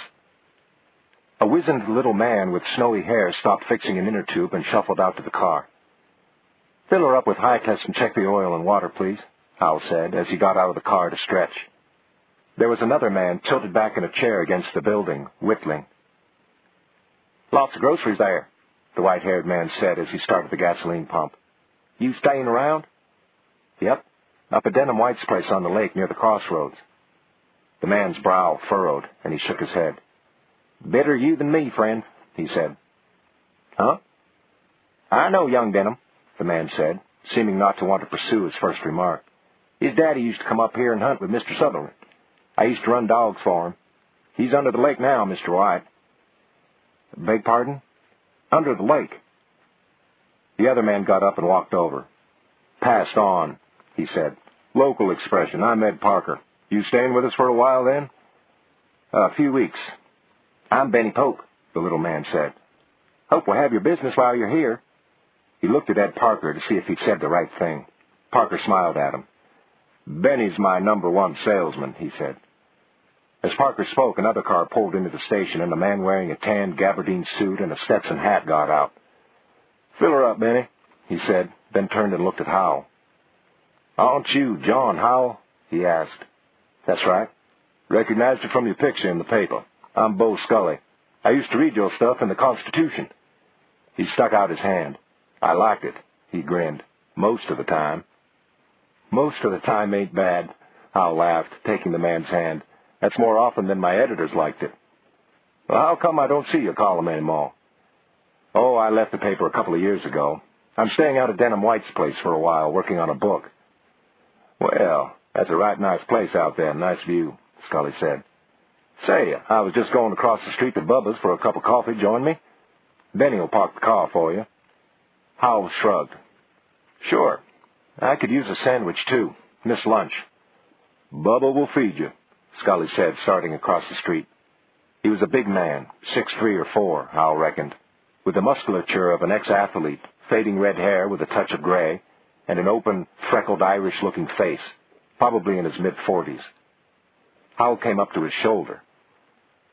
A wizened little man with snowy hair stopped fixing an inner tube and shuffled out to the car. "Fill her up with high-test and check the oil and water, please," Howell said as he got out of the car to stretch. There was another man tilted back in a chair against the building, whittling. "Lots of groceries there," the white-haired man said as he started the gasoline pump. "You staying around?" "Yep, up at Denham White's place on the lake near the crossroads." The man's brow furrowed, and he shook his head. "Better you than me, friend," he said. "Huh?" "I know young Denham," the man said, seeming not to want to pursue his first remark. "His daddy used to come up here and hunt with Mr. Sutherland. I used to run dogs for him. He's under the lake now, Mr. White." "Beg pardon?" "Under the lake." The other man got up and walked over. "Passed on," he said. "Local expression. I'm Ed Parker. You staying with us for a while, then?" "A few weeks." "I'm Benny Pope," the little man said. "Hope we'll have your business while you're here." He looked at Ed Parker to see if he'd said the right thing. Parker smiled at him. "Benny's my #1 salesman," he said. As Parker spoke, another car pulled into the station, and a man wearing a tan gabardine suit and a Stetson hat got out. "Fill her up, Benny," he said, then turned and looked at Howell. "Aren't you John Howell?" he asked. "That's right. Recognized you from your picture in the paper. I'm Bo Scully. I used to read your stuff in the Constitution." He stuck out his hand. "I liked it," he grinned. "Most of the time." "Most of the time ain't bad," Howell laughed, taking the man's hand. "That's more often than my editors liked it." "Well, how come I don't see your column anymore?" "Oh, I left the paper a couple of years ago. I'm staying out at Denham White's place for a while, working on a book." "Well, that's a right nice place out there, nice view," Scully said. "Say, I was just going across the street to Bubba's for a cup of coffee. Join me? Benny will park the car for you." Howell shrugged. "Sure. I could use a sandwich, too. Miss lunch." "Bubba will feed you," Scully said, starting across the street. He was a big man, 6'3" or 4", Howell reckoned, with the musculature of an ex-athlete, fading red hair with a touch of gray, and an open, freckled Irish-looking face, probably in his mid-40s. Howell came up to his shoulder.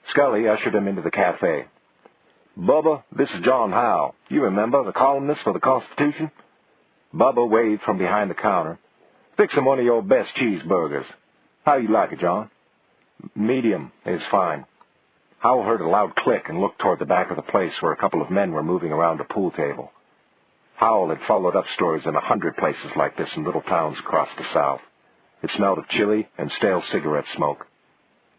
Scully ushered him into the cafe. "Bubba, this is John Howell. You remember, the columnist for the Constitution?" Bubba waved from behind the counter. "Fix him one of your best cheeseburgers. How you like it, John?" "Medium is fine." Howell heard a loud click and looked toward the back of the place where a couple of men were moving around a pool table. Howell had followed up stories in 100 places like this in little towns across the South. It smelled of chili and stale cigarette smoke.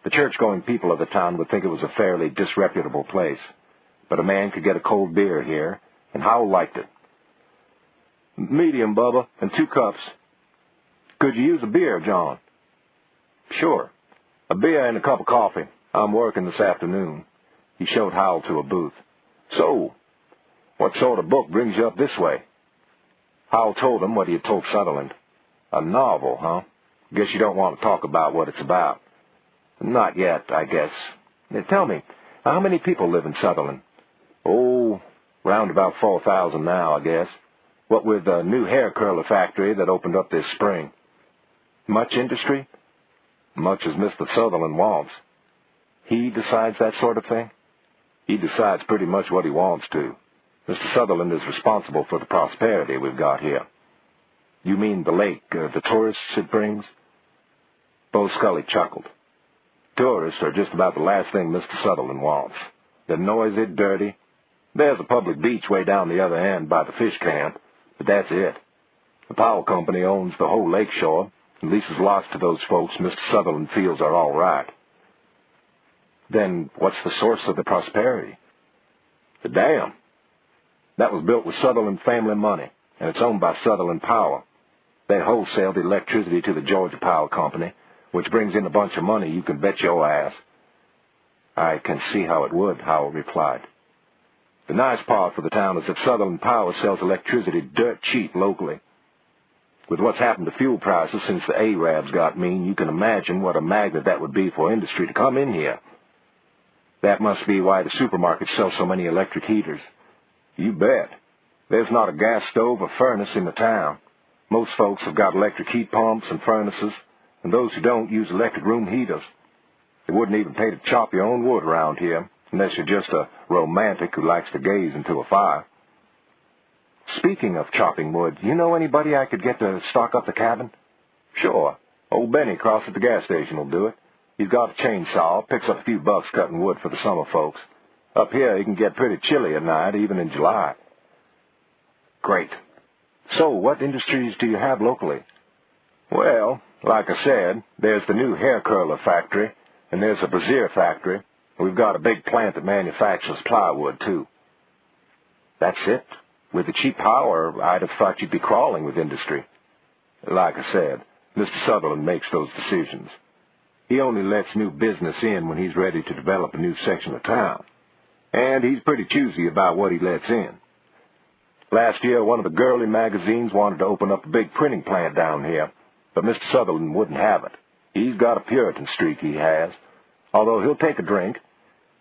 The church-going people of the town would think it was a fairly disreputable place, but a man could get a cold beer here, and Howell liked it. "Medium, Bubba, and 2 cups. Could you use a beer, John?" "Sure. A beer and a cup of coffee. I'm working this afternoon." He showed Howell to a booth. "So, what sort of book brings you up this way?" Howell told him what he had told Sutherland. "A novel, huh? Guess you don't want to talk about what it's about." "Not yet, I guess. Tell me, how many people live in Sutherland?" "Oh, round about 4,000 now, I guess. What with the new hair curler factory that opened up this spring." "Much industry?" "Much as Mr. Sutherland wants." "He decides that sort of thing?" "He decides pretty much what he wants to. Mr. Sutherland is responsible for the prosperity we've got here." "You mean the lake, the tourists it brings?" Bo Scully chuckled. "Tourists are just about the last thing Mr. Sutherland wants. They're noisy, dirty. There's a public beach way down the other end by the fish camp, but that's it. The power company owns the whole lake shore and leases lots to those folks Mr. Sutherland feels are all right." "Then what's the source of the prosperity?" "The dam. That was built with Sutherland family money, and it's owned by Sutherland Power. They wholesale the electricity to the Georgia Power Company, which brings in a bunch of money you can bet your ass." "I can see how it would," Howell replied. "The nice part for the town is that Sutherland Power sells electricity dirt cheap locally. With what's happened to fuel prices since the Arabs got mean, you can imagine what a magnet that would be for industry to come in here." "That must be why the supermarkets sell so many electric heaters." "You bet. There's not a gas stove or furnace in the town. Most folks have got electric heat pumps and furnaces, and those who don't use electric room heaters. They wouldn't even pay to chop your own wood around here, unless you're just a romantic who likes to gaze into a fire." "Speaking of chopping wood, you know anybody I could get to stock up the cabin?" "Sure. Old Benny across at the gas station will do it. He's got a chainsaw, picks up a few bucks cutting wood for the summer folks. Up here it can get pretty chilly at night, even in July." "Great. So what industries do you have locally?" "Well, like I said, there's the new hair curler factory, and there's a brazier factory. We've got a big plant that manufactures plywood, too." "That's it? With the cheap power, I'd have thought you'd be crawling with industry." "Like I said, Mr. Sutherland makes those decisions. He only lets new business in when he's ready to develop a new section of town. And he's pretty choosy about what he lets in. Last year, one of the girly magazines wanted to open up a big printing plant down here, but Mr. Sutherland wouldn't have it. He's got a Puritan streak, he has. Although he'll take a drink.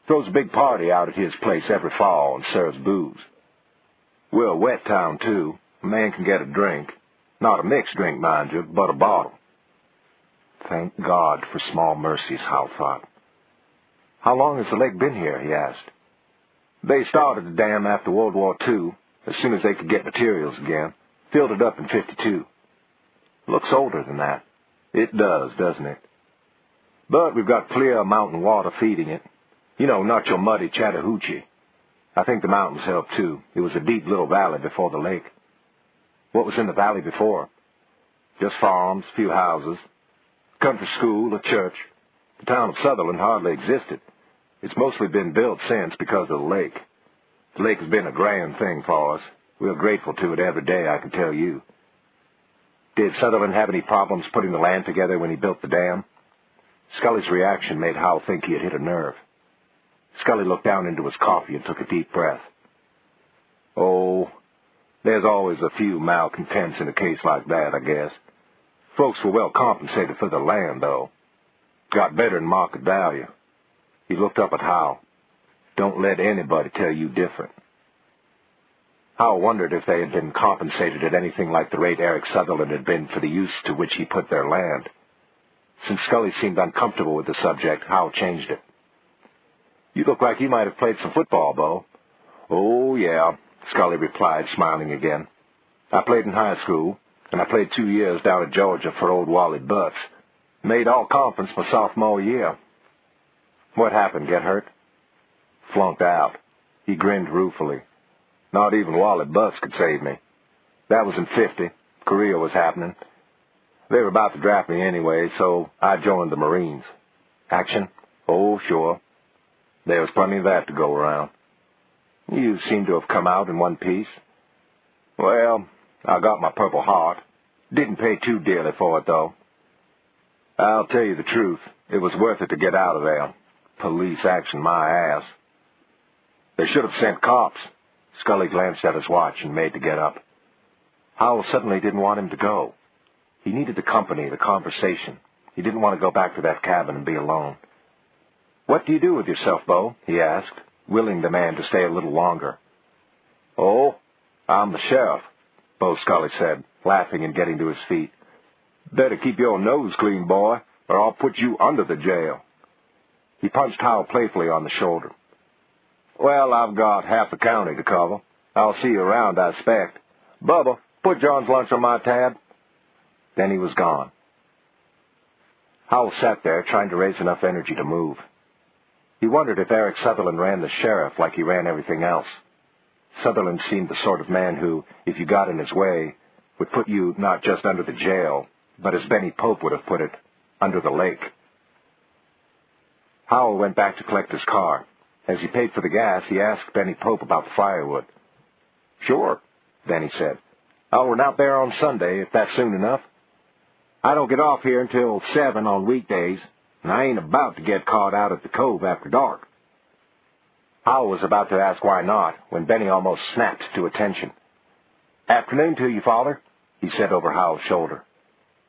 Throws a big party out at his place every fall and serves booze. We're a wet town, too. A man can get a drink. Not a mixed drink, mind you, but a bottle. Thank God for small mercies, Howell thought. How long has the lake been here, he asked. They started the dam after World War II, as soon as they could get materials again. Filled it up in '52. Looks older than that. It does, doesn't it? But we've got clear mountain water feeding it. You know, not your muddy Chattahoochee. I think the mountains helped, too. It was a deep little valley before the lake. What was in the valley before? Just farms, few houses, country school, a church. The town of Sutherland hardly existed. It's mostly been built since because of the lake. The lake has been a grand thing for us. We're grateful to it every day, I can tell you. Did Sutherland have any problems putting the land together when he built the dam? Scully's reaction made Howell think he had hit a nerve. Scully looked down into his coffee and took a deep breath. Oh, there's always a few malcontents in a case like that, I guess. Folks were well compensated for the land, though. Got better than market value. He looked up at Howell. Don't let anybody tell you different. Howell wondered if they had been compensated at anything like the rate Eric Sutherland had been for the use to which he put their land. Since Scully seemed uncomfortable with the subject, Howell changed it. You look like you might have played some football, Bo. Oh, yeah, Scully replied, smiling again. I played in high school, and I played 2 years down at Georgia for old Wally Butts. Made all-conference my sophomore year. What happened, get hurt? Flunked out. He grinned ruefully. Not even Wally Butts could save me. That was in '50. Korea was happening. They were about to draft me anyway, so I joined the Marines. Action? Oh, sure. There was plenty of that to go around. You seem to have come out in one piece. Well, I got my Purple Heart. Didn't pay too dearly for it, though. I'll tell you the truth. It was worth it to get out of there. Police action, my ass. They should have sent cops. Scully glanced at his watch and made to get up. Howell suddenly didn't want him to go. He needed the company, the conversation. He didn't want to go back to that cabin and be alone. What do you do with yourself, Bo? He asked, willing the man to stay a little longer. Oh, I'm the sheriff, Bo Scully said, laughing and getting to his feet. Better keep your nose clean, boy, or I'll put you under the jail. He punched Howell playfully on the shoulder. Well, I've got half the county to cover. I'll see you around, I expect. Bubba, put John's lunch on my tab. Then he was gone. Howell sat there trying to raise enough energy to move. He wondered if Eric Sutherland ran the sheriff like he ran everything else. Sutherland seemed the sort of man who, if you got in his way, would put you not just under the jail, but as Benny Pope would have put it, under the lake. Howell went back to collect his car. As he paid for the gas, he asked Benny Pope about the firewood. Sure, Benny said. I'll run out there on Sunday, if that's soon enough. I don't get off here until 7 on weekdays, and I ain't about to get caught out at the cove after dark. Howell was about to ask why not, when Benny almost snapped to attention. Afternoon to you, Father, he said over Howell's shoulder.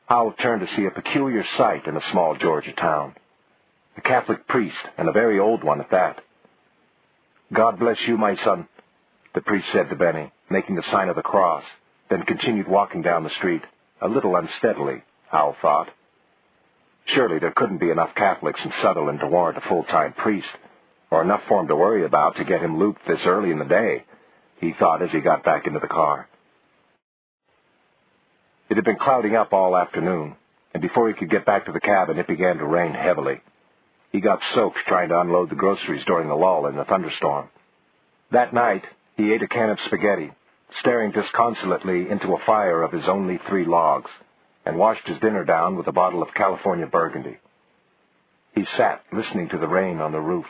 Howell turned to see a peculiar sight in a small Georgia town. A Catholic priest, and a very old one at that. God bless you, my son, the priest said to Benny, making the sign of the cross, then continued walking down the street, a little unsteadily, Howell thought. Surely there couldn't be enough Catholics in Sutherland to warrant a full-time priest, or enough for him to worry about to get him looped this early in the day, he thought as he got back into the car. It had been clouding up all afternoon, and before he could get back to the cabin, it began to rain heavily. He got soaked trying to unload the groceries during the lull in the thunderstorm. That night, he ate a can of spaghetti, staring disconsolately into a fire of his only 3 logs, and washed his dinner down with a bottle of California Burgundy. He sat, listening to the rain on the roof.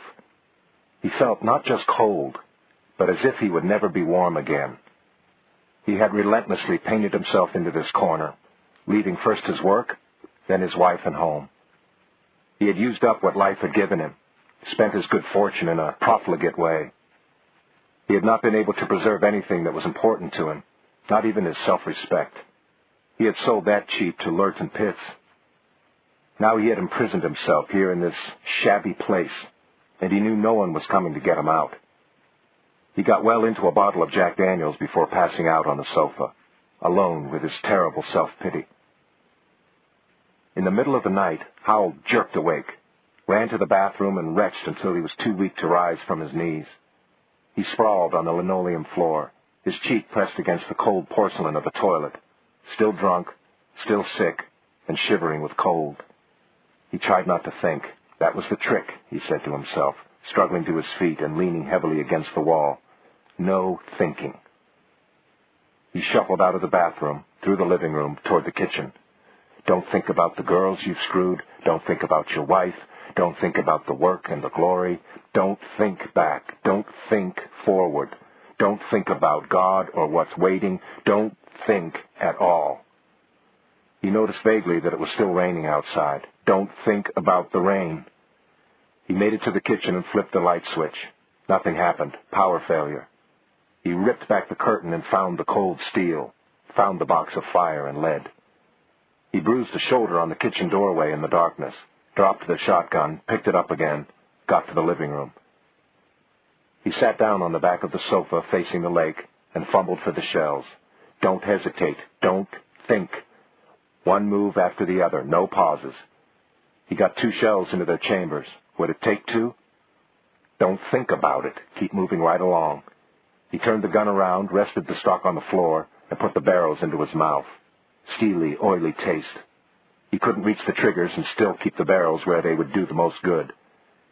He felt not just cold, but as if he would never be warm again. He had relentlessly painted himself into this corner, leaving first his work, then his wife and home. He had used up what life had given him, spent his good fortune in a profligate way. He had not been able to preserve anything that was important to him, not even his self-respect. He had sold that cheap to Lurton Pitts. Now he had imprisoned himself here in this shabby place, and he knew no one was coming to get him out. He got well into a bottle of Jack Daniels before passing out on the sofa, alone with his terrible self-pity. In the middle of the night, Howell jerked awake, ran to the bathroom and retched until he was too weak to rise from his knees. He sprawled on the linoleum floor, his cheek pressed against the cold porcelain of the toilet, still drunk, still sick, and shivering with cold. He tried not to think. That was the trick, he said to himself, struggling to his feet and leaning heavily against the wall. No thinking. He shuffled out of the bathroom, through the living room, toward the kitchen. Don't think about the girls you've screwed. Don't think about your wife. Don't think about the work and the glory. Don't think back. Don't think forward. Don't think about God or what's waiting. Don't think at all. He noticed vaguely that it was still raining outside. Don't think about the rain. He made it to the kitchen and flipped the light switch. Nothing happened. Power failure. He ripped back the curtain and found the cold steel, found the box of fire and lead. He bruised a shoulder on the kitchen doorway in the darkness, dropped the shotgun, picked it up again, got to the living room. He sat down on the back of the sofa facing the lake and fumbled for the shells. Don't hesitate. Don't think. One move after the other, no pauses. He got 2 shells into their chambers. Would it take 2? Don't think about it. Keep moving right along. He turned the gun around, rested the stock on the floor, and put the barrels into his mouth. Steely, oily taste. He couldn't reach the triggers and still keep the barrels where they would do the most good.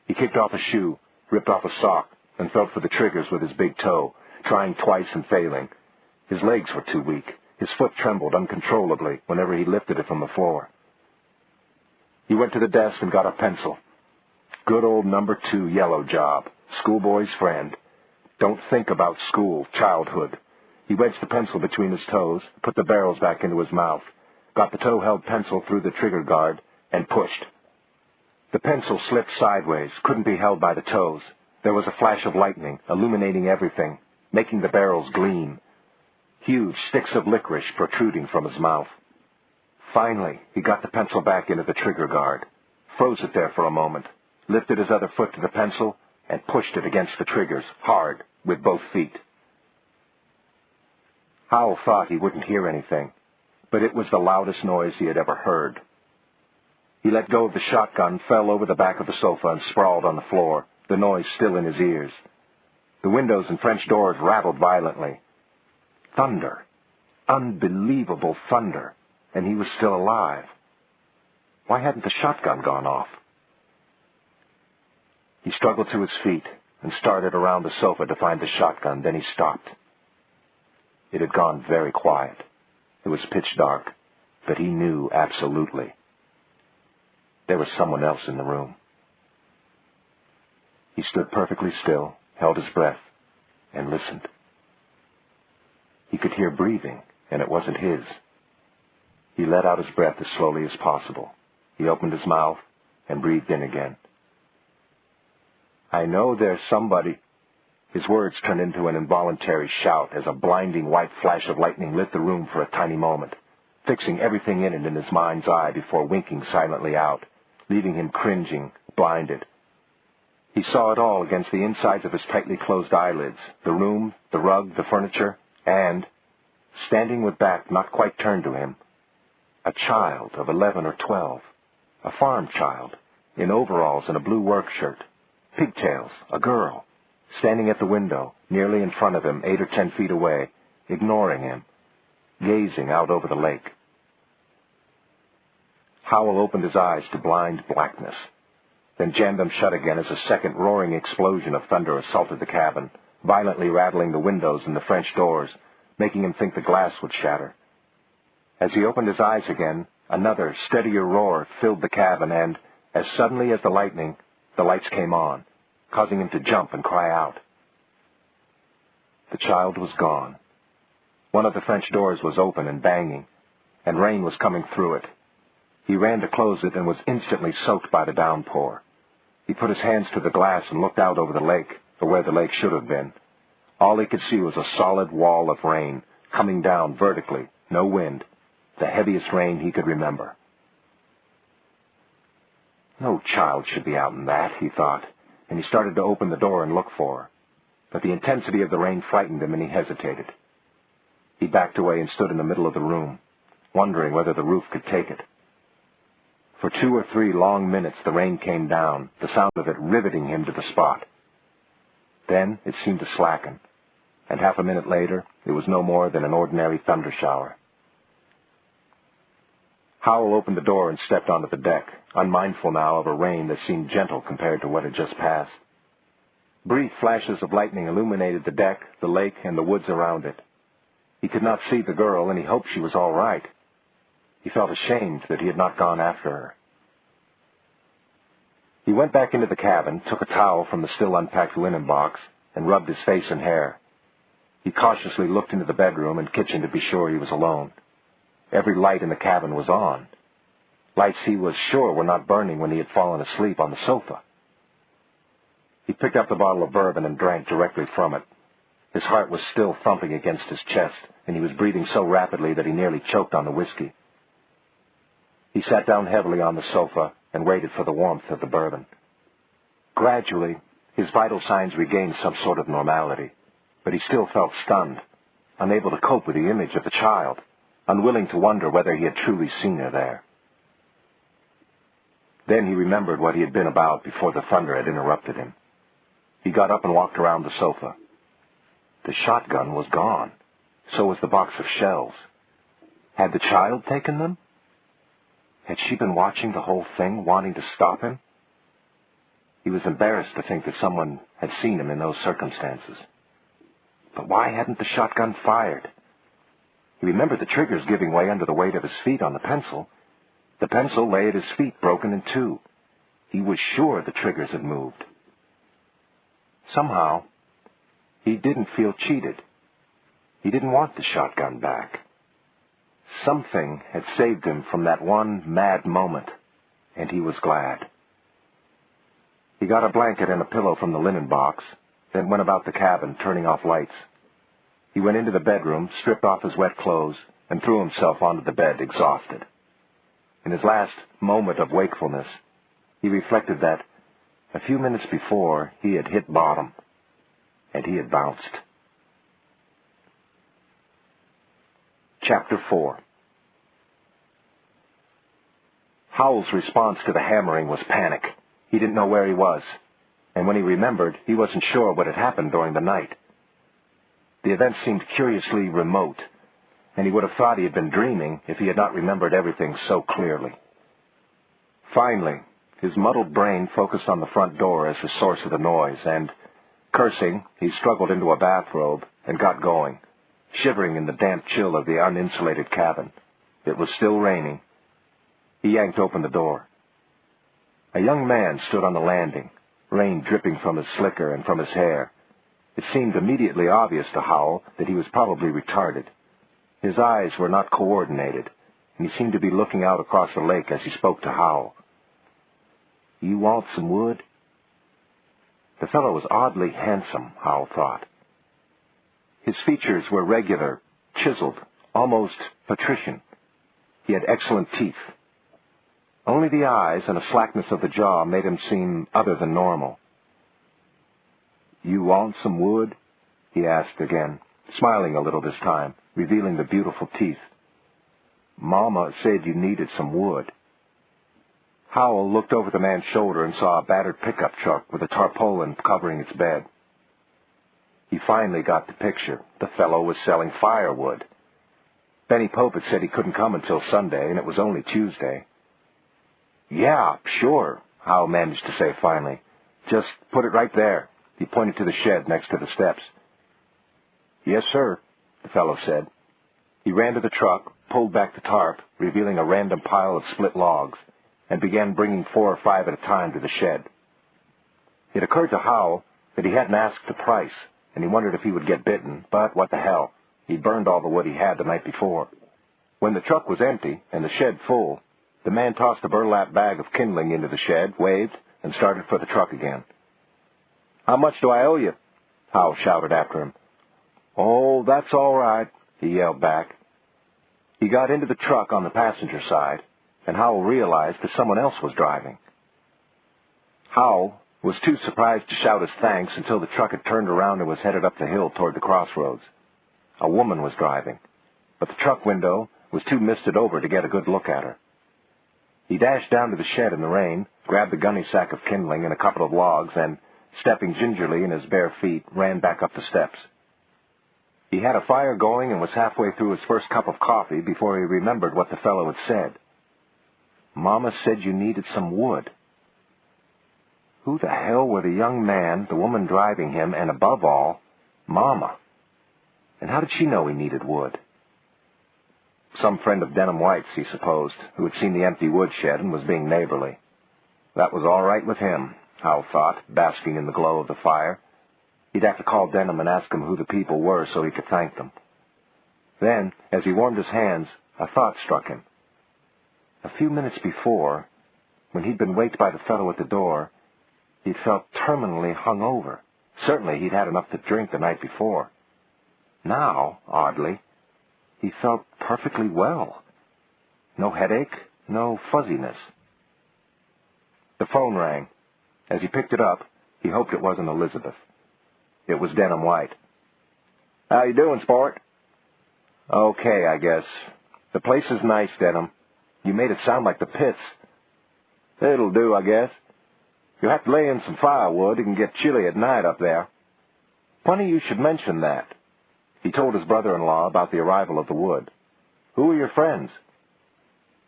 He kicked off a shoe, ripped off a sock, and felt for the triggers with his big toe, trying twice and failing. His legs were too weak. His foot trembled uncontrollably whenever he lifted it from the floor. He went to the desk and got a pencil. Good old number 2 yellow job, schoolboy's friend. Don't think about school, childhood. He wedged the pencil between his toes, put the barrels back into his mouth, got the toe-held pencil through the trigger guard, and pushed. The pencil slipped sideways, couldn't be held by the toes. There was a flash of lightning, illuminating everything, making the barrels gleam. Huge sticks of licorice protruding from his mouth. Finally, he got the pencil back into the trigger guard, froze it there for a moment, lifted his other foot to the pencil, and pushed it against the triggers, hard, with both feet. Howell thought he wouldn't hear anything, but it was the loudest noise he had ever heard. He let go of the shotgun, fell over the back of the sofa, and sprawled on the floor, the noise still in his ears. The windows and French doors rattled violently. Thunder. Unbelievable thunder. And he was still alive. Why hadn't the shotgun gone off? He struggled to his feet and started around the sofa to find the shotgun. Then he stopped. It had gone very quiet. It was pitch dark, but he knew absolutely. There was someone else in the room. He stood perfectly still, held his breath, and listened. He could hear breathing, and it wasn't his. He let out his breath as slowly as possible. He opened his mouth and breathed in again. I know there's somebody. His words turned into an involuntary shout as a blinding white flash of lightning lit the room for a tiny moment, fixing everything in it in his mind's eye before winking silently out, leaving him cringing, blinded. He saw it all against the insides of his tightly closed eyelids, the room, the rug, the furniture, and, standing with back not quite turned to him, a child of 11 or 12, a farm child, in overalls and a blue work shirt, pigtails, a girl, standing at the window, nearly in front of him, 8 or 10 feet away, ignoring him, gazing out over the lake. Howell opened his eyes to blind blackness, then jammed them shut again as a second roaring explosion of thunder assaulted the cabin, violently rattling the windows and the French doors, making him think the glass would shatter. As he opened his eyes again, another, steadier roar filled the cabin, and, as suddenly as the lightning, the lights came on, causing him to jump and cry out. The child was gone. One of the French doors was open and banging, and rain was coming through it. He ran to close it and was instantly soaked by the downpour. He put his hands to the glass and looked out over the lake, or where the lake should have been. All he could see was a solid wall of rain, coming down vertically, no wind, the heaviest rain he could remember. No child should be out in that, he thought, and he started to open the door and look for her. But the intensity of the rain frightened him, and he hesitated. He backed away and stood in the middle of the room, wondering whether the roof could take it. For 2 or 3 long minutes the rain came down, the sound of it riveting him to the spot. Then it seemed to slacken, and half a minute later it was no more than an ordinary thunder shower. Howell opened the door and stepped onto the deck, unmindful now of a rain that seemed gentle compared to what had just passed. Brief flashes of lightning illuminated the deck, the lake, and the woods around it. He could not see the girl, and he hoped she was all right. He felt ashamed that he had not gone after her. He went back into the cabin, took a towel from the still unpacked linen box, and rubbed his face and hair. He cautiously looked into the bedroom and kitchen to be sure he was alone. Every light in the cabin was on. Lights he was sure were not burning when he had fallen asleep on the sofa. He picked up the bottle of bourbon and drank directly from it. His heart was still thumping against his chest, and he was breathing so rapidly that he nearly choked on the whiskey. He sat down heavily on the sofa and waited for the warmth of the bourbon. Gradually, his vital signs regained some sort of normality, but he still felt stunned, unable to cope with the image of the child, unwilling to wonder whether he had truly seen her there. Then he remembered what he had been about before the thunder had interrupted him. He got up and walked around the sofa. The shotgun was gone. So was the box of shells. Had the child taken them? Had she been watching the whole thing, wanting to stop him? He was embarrassed to think that someone had seen him in those circumstances. But why hadn't the shotgun fired? He remembered the triggers giving way under the weight of his feet on the pencil. The pencil lay at his feet, broken in two. He was sure the triggers had moved. Somehow, he didn't feel cheated. He didn't want the shotgun back. Something had saved him from that one mad moment, and he was glad. He got a blanket and a pillow from the linen box, then went about the cabin, turning off lights. He went into the bedroom, stripped off his wet clothes, and threw himself onto the bed, exhausted. In his last moment of wakefulness, he reflected that a few minutes before he had hit bottom, and he had bounced. Chapter 4. Howell's response to the hammering was panic. He didn't know where he was, and when he remembered, he wasn't sure what had happened during the night. The event seemed curiously remote, and he would have thought he had been dreaming if he had not remembered everything so clearly. Finally, his muddled brain focused on the front door as the source of the noise, and, cursing, he struggled into a bathrobe and got going, shivering in the damp chill of the uninsulated cabin. It was still raining. He yanked open the door. A young man stood on the landing, rain dripping from his slicker and from his hair. It seemed immediately obvious to Howell that he was probably retarded. His eyes were not coordinated, and he seemed to be looking out across the lake as he spoke to Howell. "You want some wood?" The fellow was oddly handsome, Howell thought. His features were regular, chiseled, almost patrician. He had excellent teeth. Only the eyes and a slackness of the jaw made him seem other than normal. "You want some wood?" he asked again, smiling a little this time, revealing the beautiful teeth. "Mama said you needed some wood." Howell looked over the man's shoulder and saw a battered pickup truck with a tarpaulin covering its bed. He finally got the picture. The fellow was selling firewood. Benny Pope had said he couldn't come until Sunday, and it was only Tuesday. "Yeah, sure," Howell managed to say finally. "Just put it right there." He pointed to the shed next to the steps. "Yes, sir," the fellow said. He ran to the truck, pulled back the tarp, revealing a random pile of split logs, and began bringing 4 or 5 at a time to the shed. It occurred to Howell that he hadn't asked the price, and he wondered if he would get bitten, but what the hell, he'd burned all the wood he had the night before. When the truck was empty and the shed full, the man tossed a burlap bag of kindling into the shed, waved, and started for the truck again. "How much do I owe you?" Howell shouted after him. "Oh, that's all right," he yelled back. He got into the truck on the passenger side, and Howell realized that someone else was driving. Howell was too surprised to shout his thanks until the truck had turned around and was headed up the hill toward the crossroads. A woman was driving, but the truck window was too misted over to get a good look at her. He dashed down to the shed in the rain, grabbed the gunny sack of kindling and a couple of logs, and, stepping gingerly in his bare feet, ran back up the steps. He had a fire going and was halfway through his first cup of coffee before he remembered what the fellow had said. Mama said you needed some wood. Who the hell were the young man, the woman driving him, and above all, Mama? And how did she know he needed wood? Some friend of Denham White's, he supposed, who had seen the empty woodshed and was being neighborly. That was all right with him, Howell thought, basking in the glow of the fire. He'd have to call Denham and ask him who the people were so he could thank them. Then, as he warmed his hands, a thought struck him. A few minutes before, when he'd been waked by the fellow at the door, he'd felt terminally hungover. Certainly he'd had enough to drink the night before. Now, oddly, he felt perfectly well. No headache, no fuzziness. The phone rang. As he picked it up, he hoped it wasn't Elizabeth. It was Denham White. "How you doing, sport?" "Okay, I guess. The place is nice, Denham. You made it sound like the pits." "It'll do, I guess. You'll have to lay in some firewood. It can get chilly at night up there." "Funny you should mention that." He told his brother-in-law about the arrival of the wood. "Who are your friends?"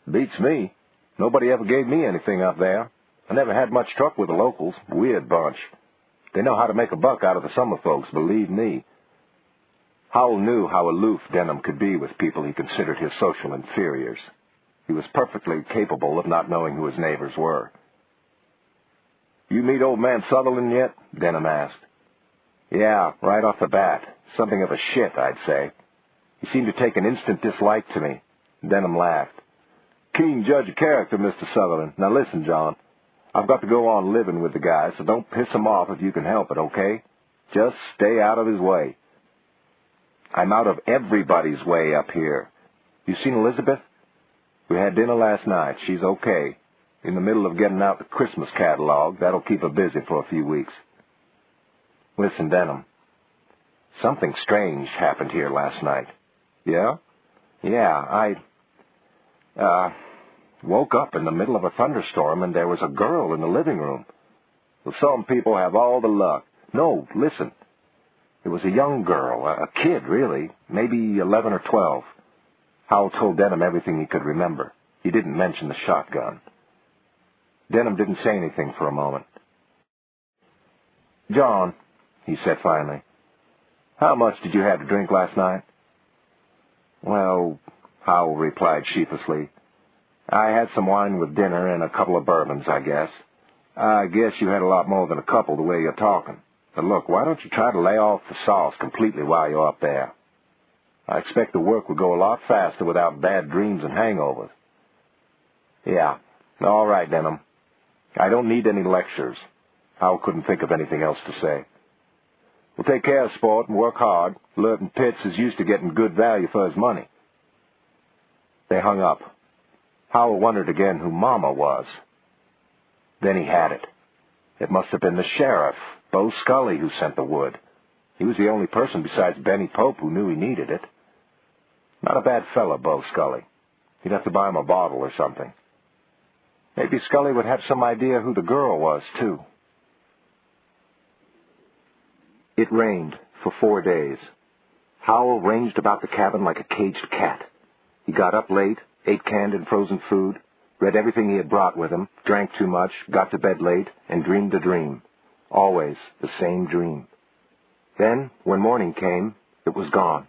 "Beats me. Nobody ever gave me anything up there. I never had much truck with the locals. Weird bunch. They know how to make a buck out of the summer folks, believe me." Howell knew how aloof Denham could be with people he considered his social inferiors. He was perfectly capable of not knowing who his neighbors were. "You meet old man Sutherland yet?" Denham asked. "Yeah, right off the bat. Something of a shit, I'd say. He seemed to take an instant dislike to me." Denham laughed. "Keen judge of character, Mr. Sutherland. Now listen, John. I've got to go on living with the guy, so don't piss him off if you can help it, okay? Just stay out of his way." "I'm out of everybody's way up here. You seen Elizabeth?" "We had dinner last night. She's okay. In the middle of getting out the Christmas catalog. That'll keep her busy for a few weeks." "Listen, Denham. Something strange happened here last night." "Yeah?" "Yeah, I woke up in the middle of a thunderstorm and there was a girl in the living room." "Well, some people have all the luck." "No, listen. It was a young girl, a kid, really, maybe 11 or 12. Howell told Denham everything he could remember. He didn't mention the shotgun. Denham didn't say anything for a moment. "John," he said finally, "how much did you have to drink last night?" "Well," Howell replied sheepishly, "I had some wine with dinner and a couple of bourbons, I guess." "I guess you had a lot more than a couple the way you're talking. But look, why don't you try to lay off the sauce completely while you're up there? I expect the work would go a lot faster without bad dreams and hangovers." "Yeah, all right, Denham. I don't need any lectures." Howell couldn't think of anything else to say. "Well, take care of sport and work hard. Lurton Pitts is used to getting good value for his money." They hung up. Howell wondered again who Mama was. Then he had it. It must have been the sheriff, Bo Scully, who sent the wood. He was the only person besides Benny Pope who knew he needed it. Not a bad fellow, Bo Scully. He'd have to buy him a bottle or something. Maybe Scully would have some idea who the girl was, too. It rained for 4 days. Howell ranged about the cabin like a caged cat. He got up late, ate canned and frozen food, read everything he had brought with him, drank too much, got to bed late, and dreamed a dream. Always the same dream. Then, when morning came, it was gone.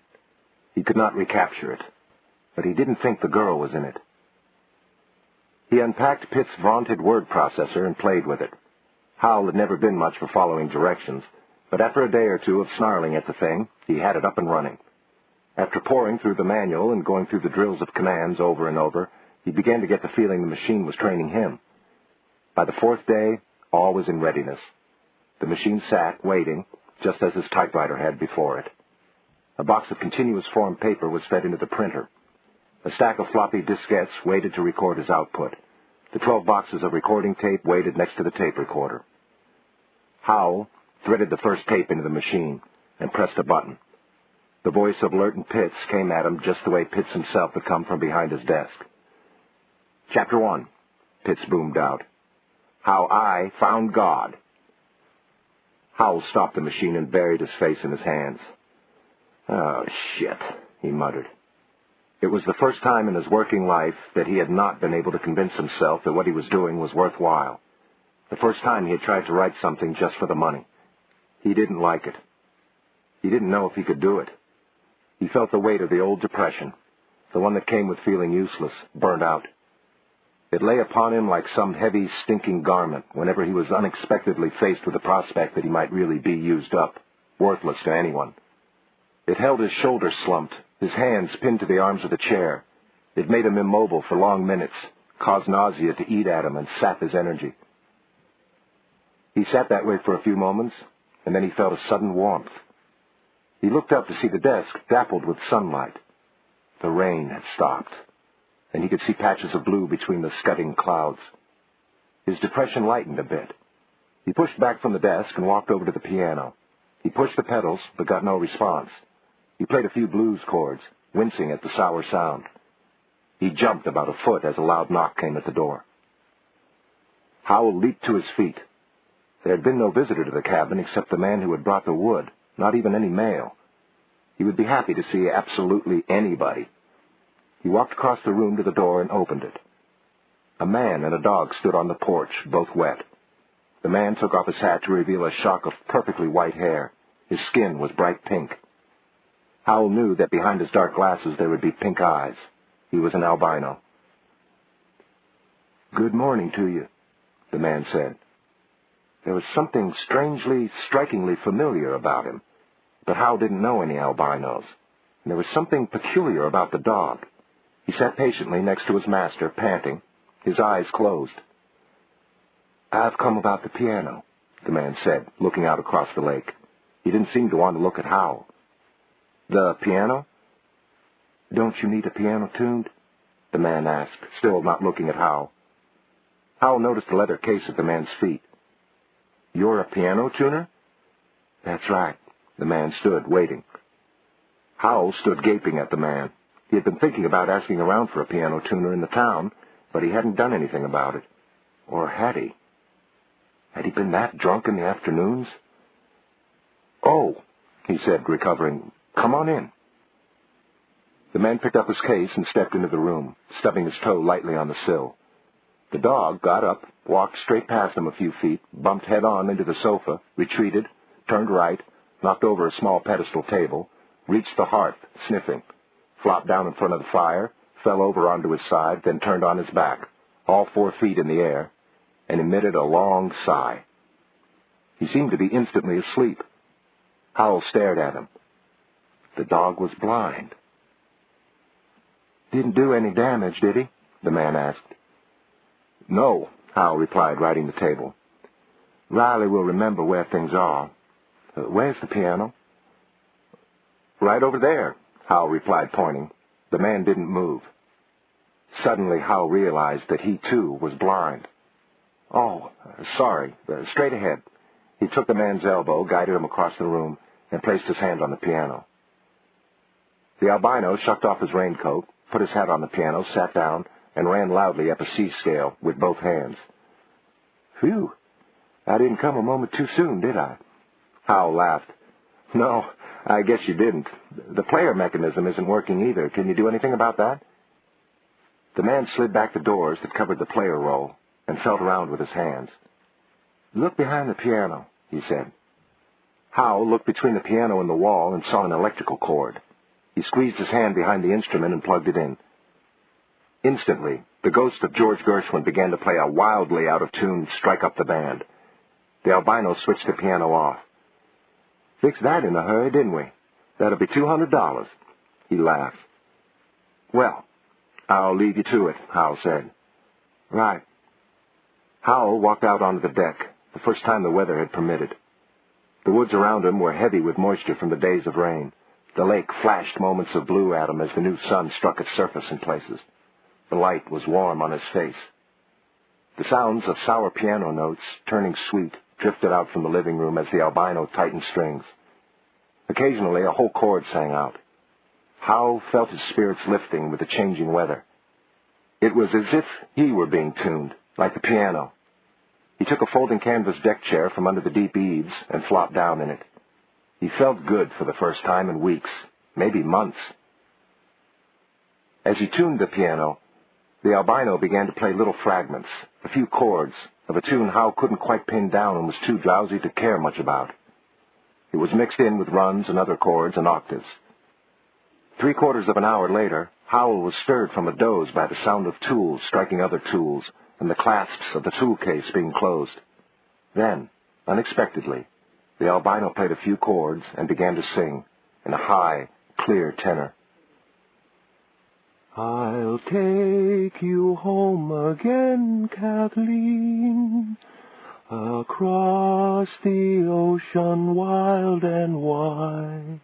He could not recapture it, but he didn't think the girl was in it. He unpacked Pitt's vaunted word processor and played with it. Howell had never been much for following directions, but after a day or two of snarling at the thing, he had it up and running. After poring through the manual and going through the drills of commands over and over, he began to get the feeling the machine was training him. By the 4th day, all was in readiness. The machine sat, waiting, just as his typewriter had before it. A box of continuous form paper was fed into the printer. A stack of floppy diskettes waited to record his output. The 12 boxes of recording tape waited next to the tape recorder. Howell threaded the first tape into the machine and pressed a button. The voice of Lurton Pitts came at him just the way Pitts himself had come from behind his desk. Chapter 1. Pitts boomed out. "How I found God." Howell stopped the machine and buried his face in his hands. "Oh, shit," he muttered. It was the first time in his working life that he had not been able to convince himself that what he was doing was worthwhile. The first time he had tried to write something just for the money. He didn't like it. He didn't know if he could do it. He felt the weight of the old depression, the one that came with feeling useless, burnt out. It lay upon him like some heavy, stinking garment whenever he was unexpectedly faced with the prospect that he might really be used up, worthless to anyone. It held his shoulders slumped, his hands pinned to the arms of the chair. It made him immobile for long minutes, caused nausea to eat at him and sap his energy. He sat that way for a few moments, and then he felt a sudden warmth. He looked up to see the desk dappled with sunlight. The rain had stopped, and he could see patches of blue between the scudding clouds. His depression lightened a bit. He pushed back from the desk and walked over to the piano. He pushed the pedals, but got no response. He played a few blues chords, wincing at the sour sound. He jumped about a foot as a loud knock came at the door. Howell leaped to his feet. There had been no visitor to the cabin except the man who had brought the wood, not even any mail. He would be happy to see absolutely anybody. He walked across the room to the door and opened it. A man and a dog stood on the porch, both wet. The man took off his hat to reveal a shock of perfectly white hair. His skin was bright pink. Howell knew that behind his dark glasses there would be pink eyes. He was an albino. "Good morning to you," the man said. There was something strangely, strikingly familiar about him, but Howell didn't know any albinos, and there was something peculiar about the dog. He sat patiently next to his master, panting, his eyes closed. "I've come about the piano," the man said, looking out across the lake. He didn't seem to want to look at Howell. "The piano?" "Don't you need a piano tuned?" the man asked, still not looking at Howell. Howell noticed the leather case at the man's feet. "You're a piano tuner?" "That's right." The man stood, waiting. Howell stood gaping at the man. He had been thinking about asking around for a piano tuner in the town, but he hadn't done anything about it. Or had he? Had he been that drunk in the afternoons? "Oh," he said, recovering. "Come on in." The man picked up his case and stepped into the room, stubbing his toe lightly on the sill. The dog got up, walked straight past him a few feet, bumped head-on into the sofa, retreated, turned right, knocked over a small pedestal table, reached the hearth, sniffing, flopped down in front of the fire, fell over onto his side, then turned on his back, all 4 feet in the air, and emitted a long sigh. He seemed to be instantly asleep. Howell stared at him. The dog was blind. "Didn't do any damage, did he?" the man asked. "No," Howell replied, righting the table. "Riley will remember where things are. Where's the piano?" "Right over there," Howell replied, pointing. The man didn't move. Suddenly, Howell realized that he, too, was blind. "Oh, sorry. Straight ahead." He took the man's elbow, guided him across the room, and placed his hand on the piano. The albino shucked off his raincoat, put his hat on the piano, sat down, and ran loudly up a C scale with both hands. "Phew, I didn't come a moment too soon, did I?" Howell laughed. "No, I guess you didn't. The player mechanism isn't working either. Can you do anything about that?" The man slid back the doors that covered the player roll and felt around with his hands. "Look behind the piano," he said. Howell looked between the piano and the wall and saw an electrical cord. He squeezed his hand behind the instrument and plugged it in. Instantly, the ghost of George Gershwin began to play a wildly out-of-tune Strike Up the Band. The albino switched the piano off. "Fixed that in a hurry, didn't we? That'll be $200. He laughed. "Well, I'll leave you to it," Howell said. "Right." Howell walked out onto the deck, the first time the weather had permitted. The woods around him were heavy with moisture from the days of rain. The lake flashed moments of blue at him as the new sun struck its surface in places. The light was warm on his face. The sounds of sour piano notes, turning sweet, drifted out from the living room as the albino tightened strings. Occasionally, a whole chord sang out. Howell felt his spirits lifting with the changing weather. It was as if he were being tuned, like the piano. He took a folding canvas deck chair from under the deep eaves and flopped down in it. He felt good for the first time in weeks, maybe months. As he tuned the piano, the albino began to play little fragments, a few chords, of a tune Howell couldn't quite pin down and was too drowsy to care much about. It was mixed in with runs and other chords and octaves. 3/4 of an hour later, Howell was stirred from a doze by the sound of tools striking other tools and the clasps of the tool case being closed. Then, unexpectedly, the albino played a few chords and began to sing in a high, clear tenor. I'll take you home again, Kathleen, across the ocean wild and wide,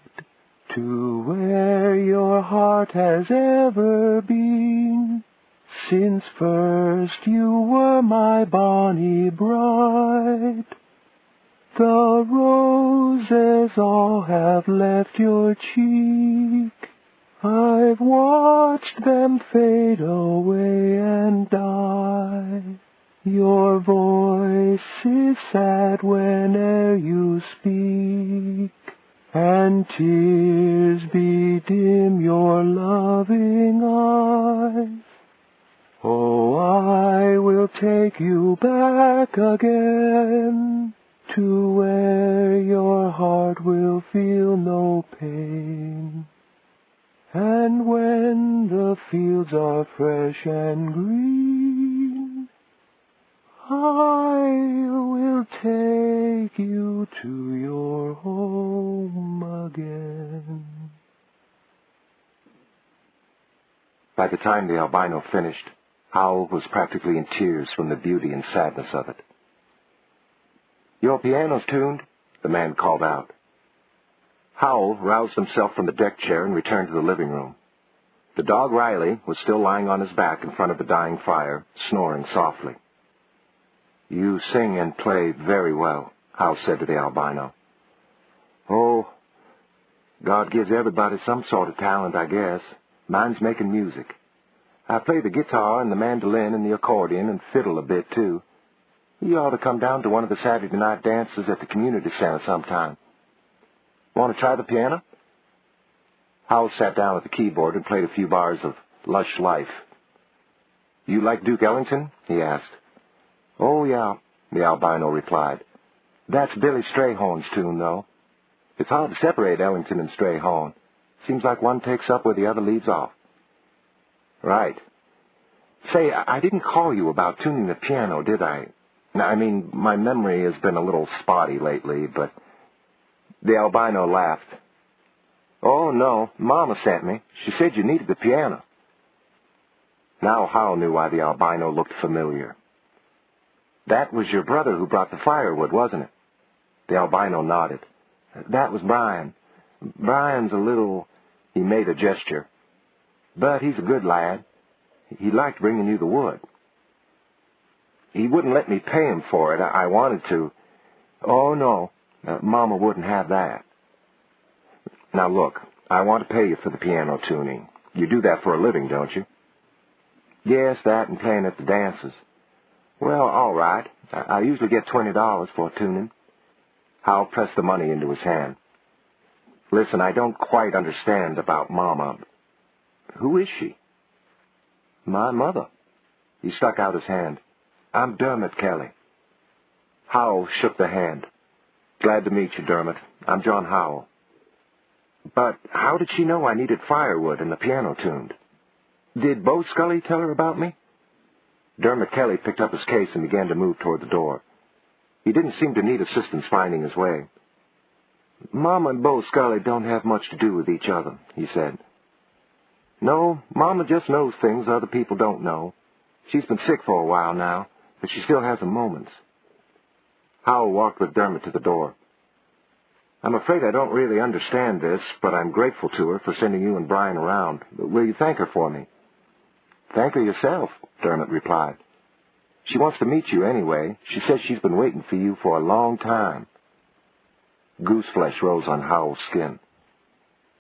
to where your heart has ever been, since first you were my bonny bride. The roses all have left your cheek, I've watched them fade away and die. Your voice is sad whene'er you speak, and tears bedim your loving eyes. Oh, I will take you back again, to where your heart will feel no pain. And when the fields are fresh and green, I will take you to your home again. By the time the albino finished, Howell was practically in tears from the beauty and sadness of it. "Your piano's tuned," the man called out. Howell roused himself from the deck chair and returned to the living room. The dog Riley was still lying on his back in front of the dying fire, snoring softly. "You sing and play very well," Howell said to the albino. "Oh, God gives everybody some sort of talent, I guess. Mine's making music. I play the guitar and the mandolin and the accordion and fiddle a bit, too. You ought to come down to one of the Saturday night dances at the community center sometime. Want to try the piano?" Howell sat down at the keyboard and played a few bars of Lush Life. "You like Duke Ellington?" he asked. "Oh, yeah," the albino replied. "That's Billy Strayhorn's tune, though. It's hard to separate Ellington and Strayhorn. Seems like one takes up where the other leaves off." "Right. Say, I didn't call you about tuning the piano, did I? I mean, my memory has been a little spotty lately, but..." The albino laughed. "Oh, no, Mama sent me. She said you needed the piano." Now Howell knew why the albino looked familiar. "That was your brother who brought the firewood, wasn't it?" The albino nodded. "That was Brian. Brian's a little..." He made a gesture. "But he's a good lad. He liked bringing you the wood." "He wouldn't let me pay him for it. I wanted to." "Oh, no. Mama wouldn't have that." "Now, look, I want to pay you for the piano tuning. You do that for a living, don't you?" "Yes, that and playing at the dances." "Well, all right. I usually get $20 for tuning." Howell pressed the money into his hand. "Listen, I don't quite understand about Mama. Who is she?" "My mother." He stuck out his hand. "I'm Dermot Kelly." Howell shook the hand. "Glad to meet you, Dermot. I'm John Howell." "But how did she know I needed firewood and the piano tuned? Did Bo Scully tell her about me?" Dermot Kelly picked up his case and began to move toward the door. He didn't seem to need assistance finding his way. "Mama and Bo Scully don't have much to do with each other," he said. "No, Mama just knows things other people don't know. She's been sick for a while now, but she still has her moments." Howell walked with Dermot to the door. "I'm afraid I don't really understand this, but I'm grateful to her for sending you and Brian around. Will you thank her for me?" "Thank her yourself," Dermot replied. "She wants to meet you anyway. She says she's been waiting for you for a long time." Gooseflesh rose on Howell's skin.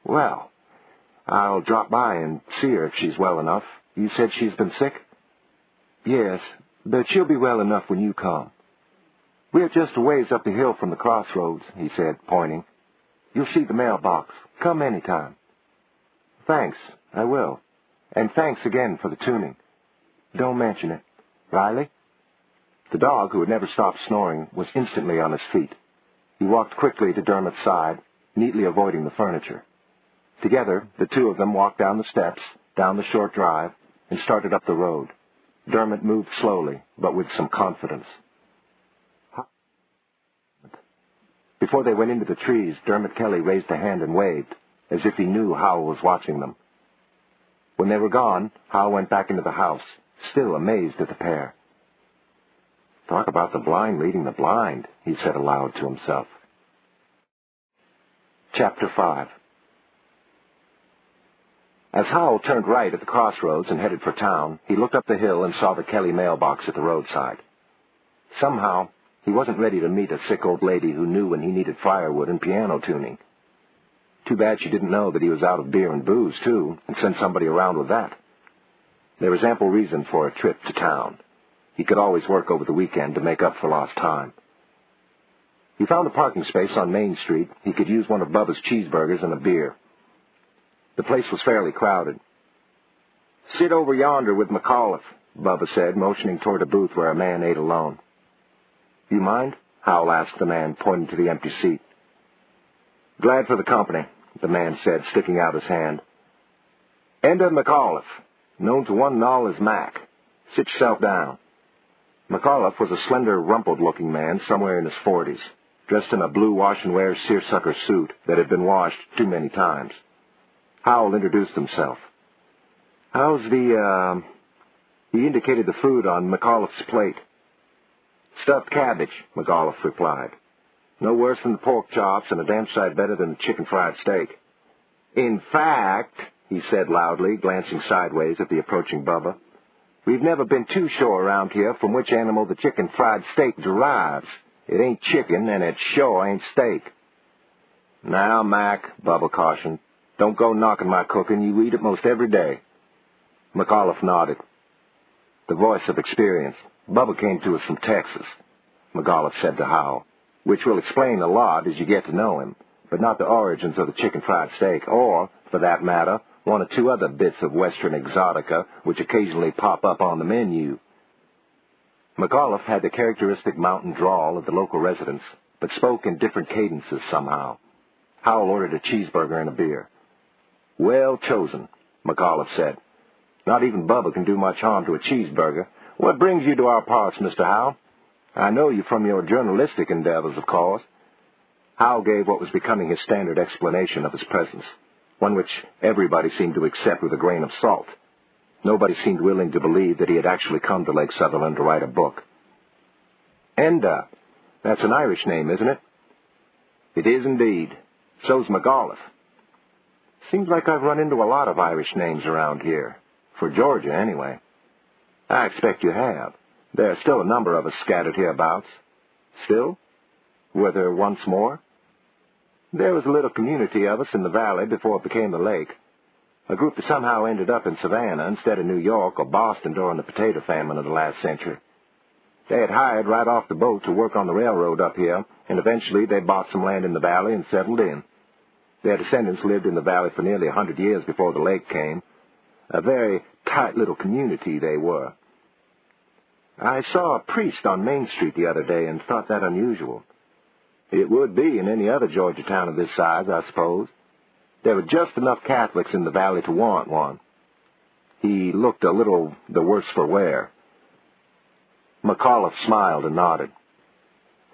"Well, I'll drop by and see her if she's well enough. You said she's been sick?" "Yes, but she'll be well enough when you come. We're just a ways up the hill from the crossroads, he said, pointing. You'll see the mailbox. Come any time. Thanks, I will. And thanks again for the tuning. Don't mention it. Riley? The dog, who had never stopped snoring, was instantly on his feet. He walked quickly to Dermot's side, neatly avoiding the furniture. Together, the two of them walked down the steps, down the short drive, and started up the road. Dermot moved slowly, but with some confidence. Before they went into the trees, Dermot Kelly raised a hand and waved, as if he knew Howell was watching them. When they were gone, Howell went back into the house, still amazed at the pair. Talk about the blind leading the blind, he said aloud to himself. Chapter 5. As Howell turned right at the crossroads and headed for town, he looked up the hill and saw the Kelly mailbox at the roadside. Somehow, he wasn't ready to meet a sick old lady who knew when he needed firewood and piano tuning. Too bad she didn't know that he was out of beer and booze, too, and send somebody around with that. There was ample reason for a trip to town. He could always work over the weekend to make up for lost time. He found a parking space on Main Street. He could use one of Bubba's cheeseburgers and a beer. The place was fairly crowded. Sit over yonder with McAuliffe, Bubba said, motioning toward a booth where a man ate alone. You mind? Howell asked the man, pointing to the empty seat. Glad for the company, the man said, sticking out his hand. Enda McAuliffe, known to one and all as Mac. Sit yourself down. McAuliffe was a slender, rumpled-looking man somewhere in his 40s, dressed in a blue wash-and-wear seersucker suit that had been washed too many times. Howell introduced himself. How's the, He indicated the food on McAuliffe's plate. Stuffed cabbage, McAuliffe replied. No worse than the pork chops and a damn sight better than the chicken fried steak. In fact, he said loudly, glancing sideways at the approaching Bubba, we've never been too sure around here from which animal the chicken fried steak derives. It ain't chicken, and it sure ain't steak. Now, Mac, Bubba cautioned, don't go knocking my cooking. You eat it most every day. McAuliffe nodded. The voice of experience. Bubba came to us from Texas, McAuliffe said to Howell, which will explain a lot as you get to know him, but not the origins of the chicken fried steak, or, for that matter, one or two other bits of Western exotica which occasionally pop up on the menu. McAuliffe had the characteristic mountain drawl of the local residents, but spoke in different cadences somehow. Howell ordered a cheeseburger and a beer. Well chosen, McAuliffe said. Not even Bubba can do much harm to a cheeseburger. What brings you to our parts, Mr. Howell? I know you from your journalistic endeavors, of course. Howell gave what was becoming his standard explanation of his presence, one which everybody seemed to accept with a grain of salt. Nobody seemed willing to believe that he had actually come to Lake Sutherland to write a book. Enda, that's an Irish name, isn't it? It is indeed. So's McAuliffe. Seems like I've run into a lot of Irish names around here. For Georgia, anyway. I expect you have. There are still a number of us scattered hereabouts. Still? Were there once more? There was a little community of us in the valley before it became the lake. A group that somehow ended up in Savannah instead of New York or Boston during the potato famine of the last century. They had hired right off the boat to work on the railroad up here, and eventually they bought some land in the valley and settled in. Their descendants lived in the valley for nearly 100 years before the lake came. A very tight little community they were. I saw a priest on Main Street the other day and thought that unusual. It would be in any other Georgia town of this size, I suppose. There were just enough Catholics in the valley to warrant one. He looked a little the worse for wear. McAuliffe smiled and nodded.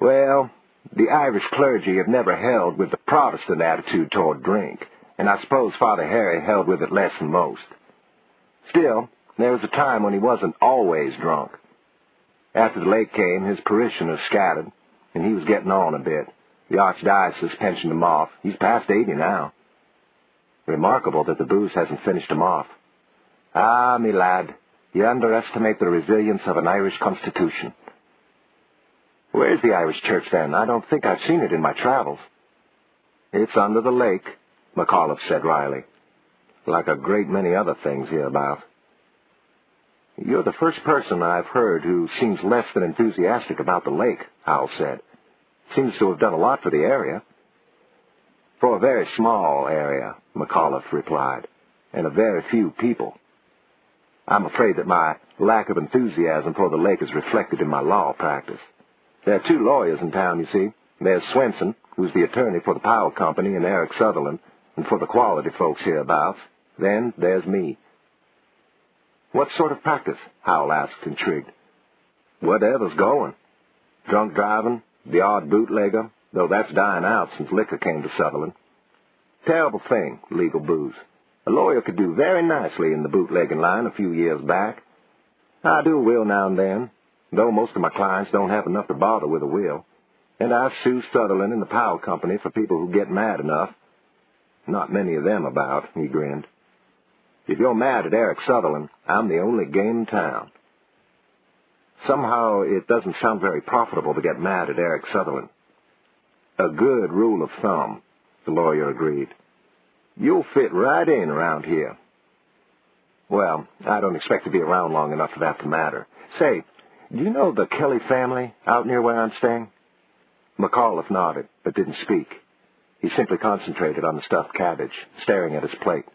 Well, the Irish clergy have never held with the Protestant attitude toward drink, and I suppose Father Harry held with it less than most. Still, there was a time when he wasn't always drunk. After the lake came, his parishioners scattered, and he was getting on a bit. The archdiocese pensioned him off. He's past 80 now. Remarkable that the booze hasn't finished him off. Ah, me lad, you underestimate the resilience of an Irish constitution. Where's the Irish church, then? I don't think I've seen it in my travels. It's under the lake, McAuliffe said wryly, like a great many other things hereabout. You're the first person I've heard who seems less than enthusiastic about the lake, Howell said. Seems to have done a lot for the area. For a very small area, McAuliffe replied, and a very few people. I'm afraid that my lack of enthusiasm for the lake is reflected in my law practice. There are 2 lawyers in town, you see. There's Swenson, who's the attorney for the Powell Company, and Eric Sutherland, and for the quality folks hereabouts. Then there's me. What sort of practice? Howell asked, intrigued. Whatever's going. Drunk driving, the odd bootlegger, though that's dying out since liquor came to Sutherland. Terrible thing, legal booze. A lawyer could do very nicely in the bootlegging line a few years back. I do a will now and then, though most of my clients don't have enough to bother with a will. And I sue Sutherland and the Powell Company for people who get mad enough. Not many of them about, he grinned. If you're mad at Eric Sutherland, I'm the only game in town. Somehow it doesn't sound very profitable to get mad at Eric Sutherland. A good rule of thumb, the lawyer agreed. You'll fit right in around here. Well, I don't expect to be around long enough for that to matter. Say, do you know the Kelly family out near where I'm staying? McAuliffe nodded, but didn't speak. He simply concentrated on the stuffed cabbage, staring at his plate.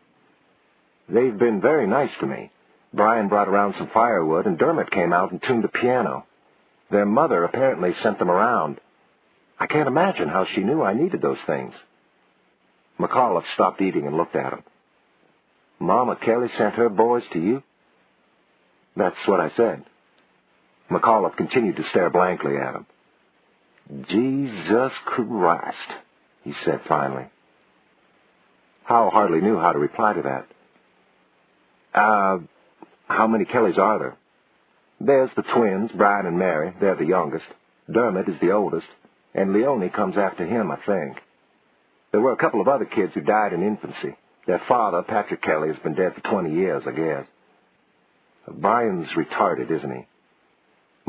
They've been very nice to me. Brian brought around some firewood, and Dermot came out and tuned the piano. Their mother apparently sent them around. I can't imagine how she knew I needed those things. McAuliffe stopped eating and looked at him. Mama Kelly sent her boys to you? That's what I said. McAuliffe continued to stare blankly at him. Jesus Christ, he said finally. Howell hardly knew how to reply to that. How many Kellys are there? There's the twins, Brian and Mary. They're the youngest. Dermot is the oldest, and Leone comes after him, I think. There were a couple of other kids who died in infancy. Their father, Patrick Kelly, has been dead for 20 years, I guess. Brian's retarded, isn't he?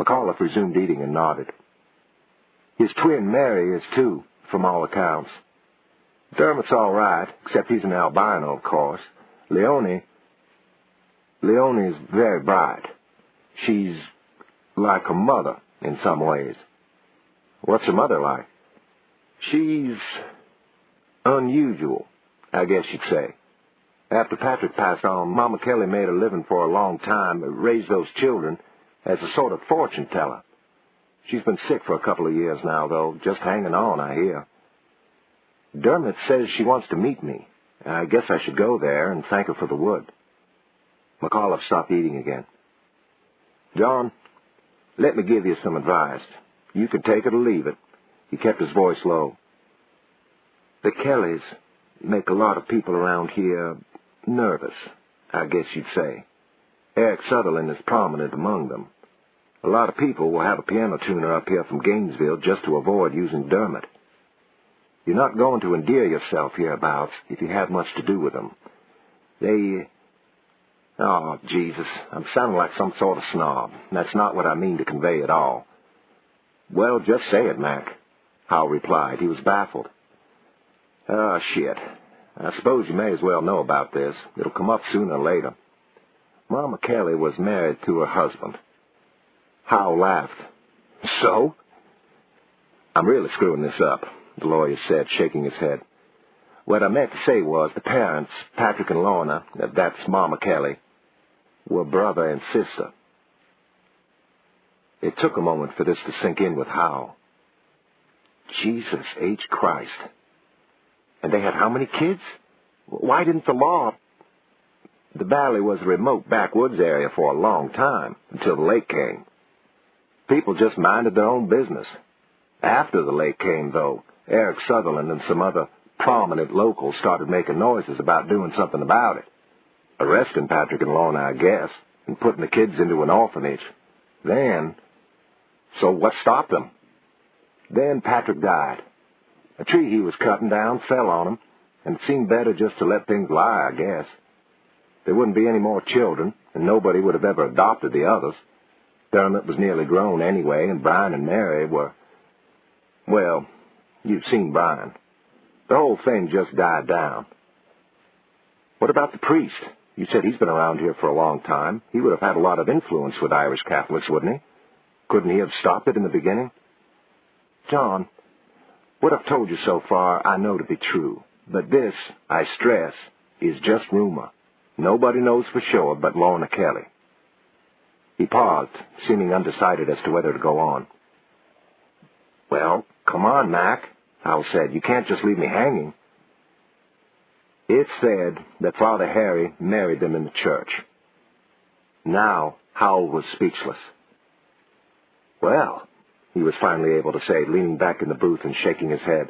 McAuliffe resumed eating and nodded. His twin Mary is too, from all accounts. Dermot's all right, except he's an albino, of course. Leone is very bright. She's like her mother in some ways. What's her mother like? She's unusual, I guess you'd say. After Patrick passed on, Mama Kelly made a living for a long time, raised those children as a sort of fortune teller. She's been sick for a couple of years now, though, just hanging on, I hear. Dermot says she wants to meet me. I guess I should go there and thank her for the wood. McAuliffe stopped eating again. John, let me give you some advice. You can take it or leave it. He kept his voice low. The Kellys make a lot of people around here nervous, I guess you'd say. Eric Sutherland is prominent among them. A lot of people will have a piano tuner up here from Gainesville just to avoid using Dermot. You're not going to endear yourself hereabouts if you have much to do with them. Oh, Jesus, I'm sounding like some sort of snob. That's not what I mean to convey at all. Well, just say it, Mac, Howell replied. He was baffled. Oh, shit. I suppose you may as well know about this. It'll come up sooner or later. Mama Kelly was married to her husband. Howell laughed. So? I'm really screwing this up, the lawyer said, shaking his head. What I meant to say was the parents, Patrick and Lorna, that's Mama Kelly, were brother and sister. It took a moment for this to sink in with Howell. Jesus H. Christ. And they had how many kids? Why didn't the law... The valley was a remote backwoods area for a long time, until the lake came. People just minded their own business. After the lake came, though, Eric Sutherland and some other prominent locals started making noises about doing something about it. Arresting Patrick and Lorna, I guess, and putting the kids into an orphanage. So what stopped them? Then Patrick died. A tree he was cutting down fell on him, and it seemed better just to let things lie, I guess. There wouldn't be any more children, and nobody would have ever adopted the others. Dermot was nearly grown anyway, and Brian and Mary were... Well, you've seen Brian. The whole thing just died down. What about the priest? You said he's been around here for a long time. He would have had a lot of influence with Irish Catholics, wouldn't he? Couldn't he have stopped it in the beginning? John, what I've told you so far I know to be true, but this, I stress, is just rumor. Nobody knows for sure but Lorna Kelly. He paused, seeming undecided as to whether to go on. Well, come on, Mac, Howell said. You can't just leave me hanging. It's said that Father Harry married them in the church. Now, Howell was speechless. Well, he was finally able to say, leaning back in the booth and shaking his head.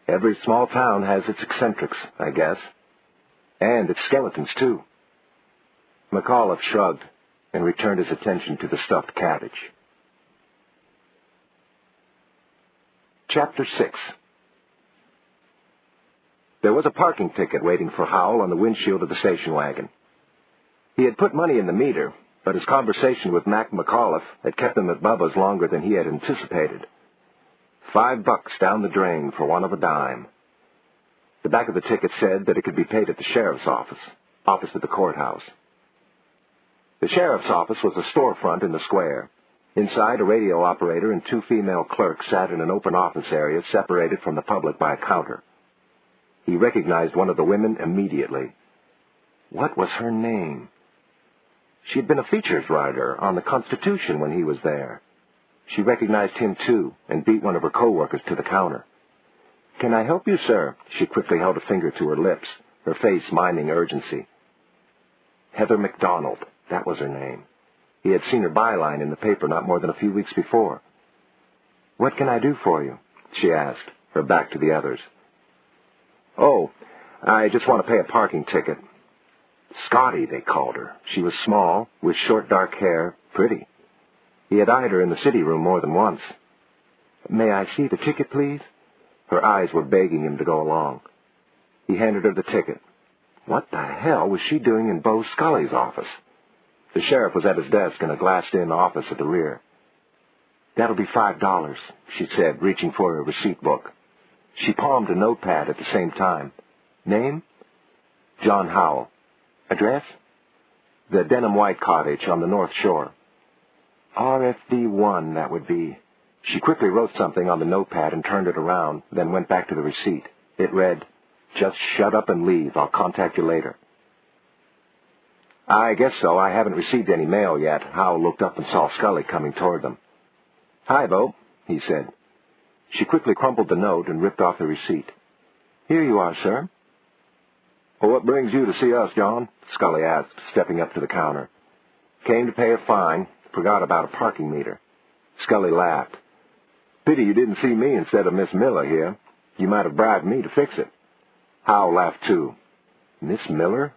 Every small town has its eccentrics, I guess. And its skeletons, too. McAuliffe shrugged and returned his attention to the stuffed cabbage. Chapter 6. There was a parking ticket waiting for Howell on the windshield of the station wagon. He had put money in the meter, but his conversation with Mac McAuliffe had kept him at Bubba's longer than he had anticipated. $5 down the drain for want of a dime. The back of the ticket said that it could be paid at the sheriff's office, opposite the courthouse. The sheriff's office was a storefront in the square. Inside, a radio operator and 2 female clerks sat in an open office area separated from the public by a counter. He recognized one of the women immediately. What was her name? She had been a features writer on the Constitution when he was there. She recognized him, too, and beat one of her co-workers to the counter. "Can I help you, sir?" She quickly held a finger to her lips, her face miming urgency. Heather MacDonald, that was her name. He had seen her byline in the paper not more than a few weeks before. "What can I do for you?" she asked, her back to the others. "Oh, I just want to pay a parking ticket." Scotty, they called her. She was small, with short dark hair, pretty. He had eyed her in the city room more than once. "May I see the ticket, please?" Her eyes were begging him to go along. He handed her the ticket. What the hell was she doing in Bo Scully's office? The sheriff was at his desk in a glassed-in office at the rear. "That'll be $5, she said, reaching for her receipt book. She palmed a notepad at the same time. "Name?" "John Howell." "Address?" "The Denham White Cottage on the North Shore." "RFD1, that would be." She quickly wrote something on the notepad and turned it around, then went back to the receipt. It read, "Just shut up and leave. I'll contact you later." "I guess so. I haven't received any mail yet." Howell looked up and saw Scully coming toward them. "Hi, Bo," he said. She quickly crumpled the note and ripped off the receipt. "Here you are, sir." "Well, what brings you to see us, John?" Scully asked, stepping up to the counter. "Came to pay a fine. Forgot about a parking meter." Scully laughed. "Pity you didn't see me instead of Miss Miller here. You might have bribed me to fix it." Howell laughed, too. Miss Miller?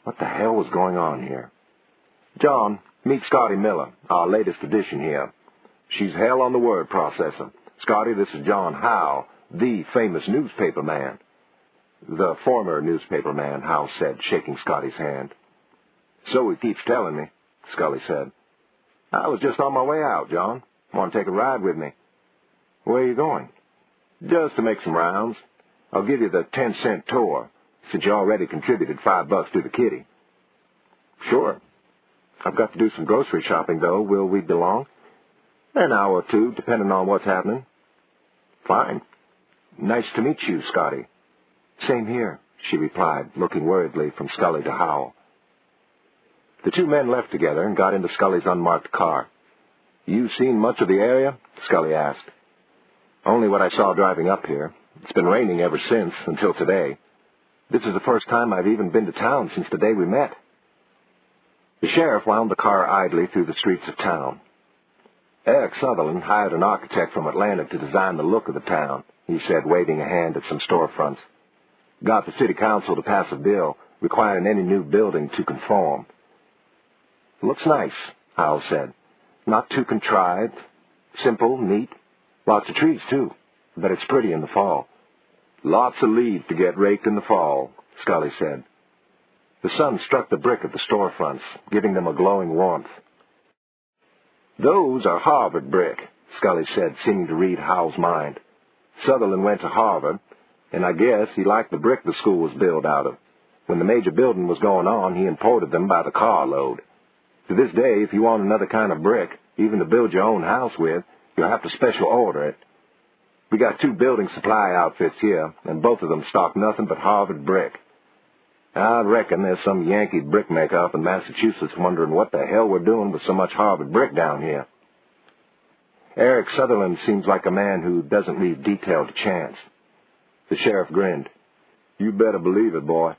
What the hell was going on here? "John, meet Scotty Miller, our latest addition here. She's hell on the word processor. Scotty, this is John Howell, the famous newspaper man." "The former newspaper man," Howell said, shaking Scotty's hand. "So he keeps telling me," Scully said. "I was just on my way out, John. Want to take a ride with me?" "Where are you going?" "Just to make some rounds. I'll give you the 10-cent tour, since you already contributed $5 to the kitty." "Sure. I've got to do some grocery shopping, though. Will we be long?" "An hour or two, depending on what's happening." "Fine. Nice to meet you, Scotty." "Same here," she replied, looking worriedly from Scully to Howell. The 2 men left together and got into Scully's unmarked car. "You seen much of the area?" Scully asked. "Only what I saw driving up here. It's been raining ever since, until today. This is the first time I've even been to town since the day we met." The sheriff wound the car idly through the streets of town. "Eric Sutherland hired an architect from Atlanta to design the look of the town," he said, waving a hand at some storefronts. "Got the city council to pass a bill requiring any new building to conform." "Looks nice," Howell said. "Not too contrived. Simple, neat. Lots of trees, too. But it's pretty in the fall." "Lots of leaves to get raked in the fall," Scully said. The sun struck the brick of the storefronts, giving them a glowing warmth. "Those are Harvard brick," Scully said, seeming to read Howell's mind. "Sutherland went to Harvard, and I guess he liked the brick the school was built out of. When the major building was going on, he imported them by the carload. To this day, if you want another kind of brick, even to build your own house with, you'll have to special order it. We got 2 building supply outfits here, and both of them stock nothing but Harvard brick. I reckon there's some Yankee brickmaker up in Massachusetts wondering what the hell we're doing with so much Harvard brick down here. Eric Sutherland seems like a man who doesn't leave detail to chance. The sheriff grinned. You better believe it, boy.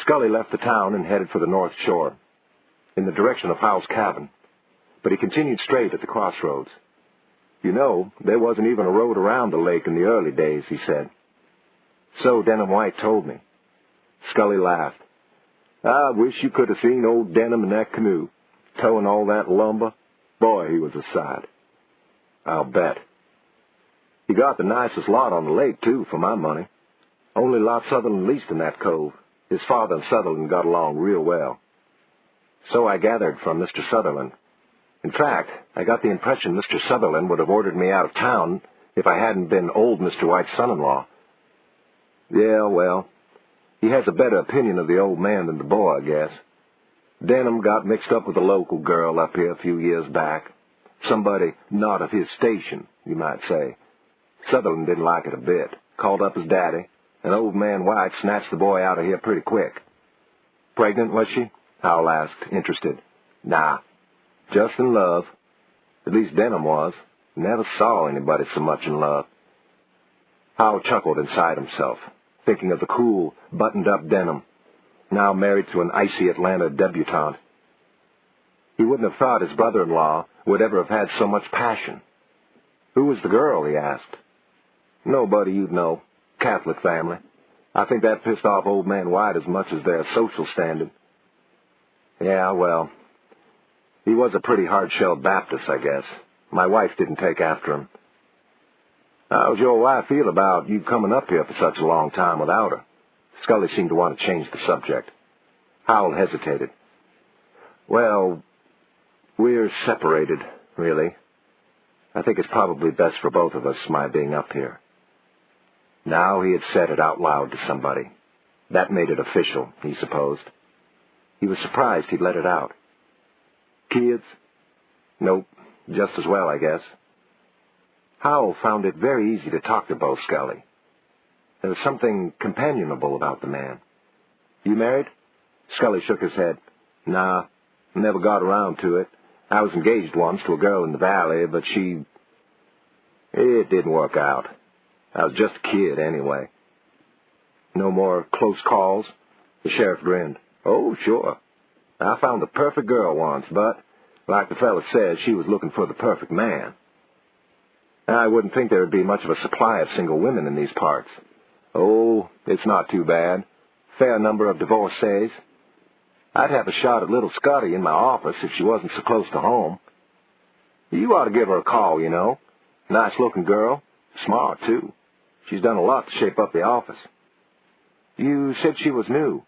Scully left the town and headed for the North Shore, in the direction of Howell's cabin, but he continued straight at the crossroads. You know, there wasn't even a road around the lake in the early days, he said. So Denham White told me. Scully laughed. I wish you could have seen old Denham in that canoe, towing all that lumber. Boy, he was a sight. I'll bet. He got the nicest lot on the lake, too, for my money. Only lot Sutherland leased in that cove. His father and Sutherland got along real well. So I gathered from Mr. Sutherland. In fact, I got the impression Mr. Sutherland would have ordered me out of town if I hadn't been old Mr. White's son-in-law. Yeah, well, he has a better opinion of the old man than the boy, I guess. Denham got mixed up with a local girl up here a few years back. Somebody not of his station, you might say. Sutherland didn't like it a bit. Called up his daddy, and old man White snatched the boy out of here pretty quick. Pregnant, was she? Howell asked, interested. Nah, just in love. At least Denham was. Never saw anybody so much in love. Howell chuckled inside himself, thinking of the cool, buttoned-up Denham, now married to an icy Atlanta debutante. He wouldn't have thought his brother-in-law would ever have had so much passion. Who was the girl, he asked. Nobody you'd know. Catholic family. I think that pissed off old man White as much as their social standing. Yeah, well, he was a pretty hard-shelled Baptist, I guess. My wife didn't take after him. How's your wife feel about you coming up here for such a long time without her? Scully seemed to want to change the subject. Howell hesitated. Well, we're separated, really. I think it's probably best for both of us, my being up here. Now he had said it out loud to somebody. That made it official, he supposed. He was surprised he'd let it out. Kids? Nope, just as well, I guess. Howell found it very easy to talk to Bo Scully. There was something companionable about the man. You married? Scully shook his head. Nah, never got around to it. I was engaged once to a girl in the valley, but it didn't work out. I was just a kid anyway. No more close calls? The sheriff grinned. Oh, sure. I found the perfect girl once, but, like the fella says, she was looking for the perfect man. I wouldn't think there would be much of a supply of single women in these parts. Oh, it's not too bad. Fair number of divorcees. I'd have a shot at little Scotty in my office if she wasn't so close to home. You ought to give her a call, you know. Nice-looking girl. Smart, too. She's done a lot to shape up the office. You said she was new.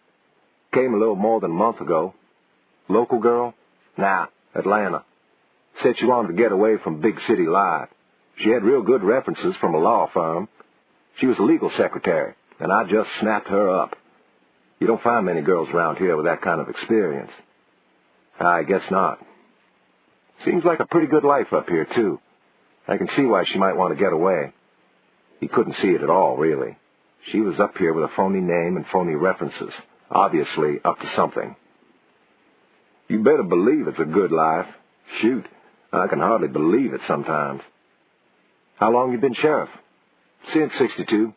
Came a little more than a month ago. Local girl? Nah, Atlanta. Said she wanted to get away from big city life. She had real good references from a law firm. She was a legal secretary, and I just snapped her up. You don't find many girls around here with that kind of experience. I guess not. Seems like a pretty good life up here, too. I can see why she might want to get away. He couldn't see it at all, really. She was up here with a phony name and phony references, obviously up to something. You better believe it's a good life. Shoot, I can hardly believe it sometimes. How long you been sheriff? Since '62.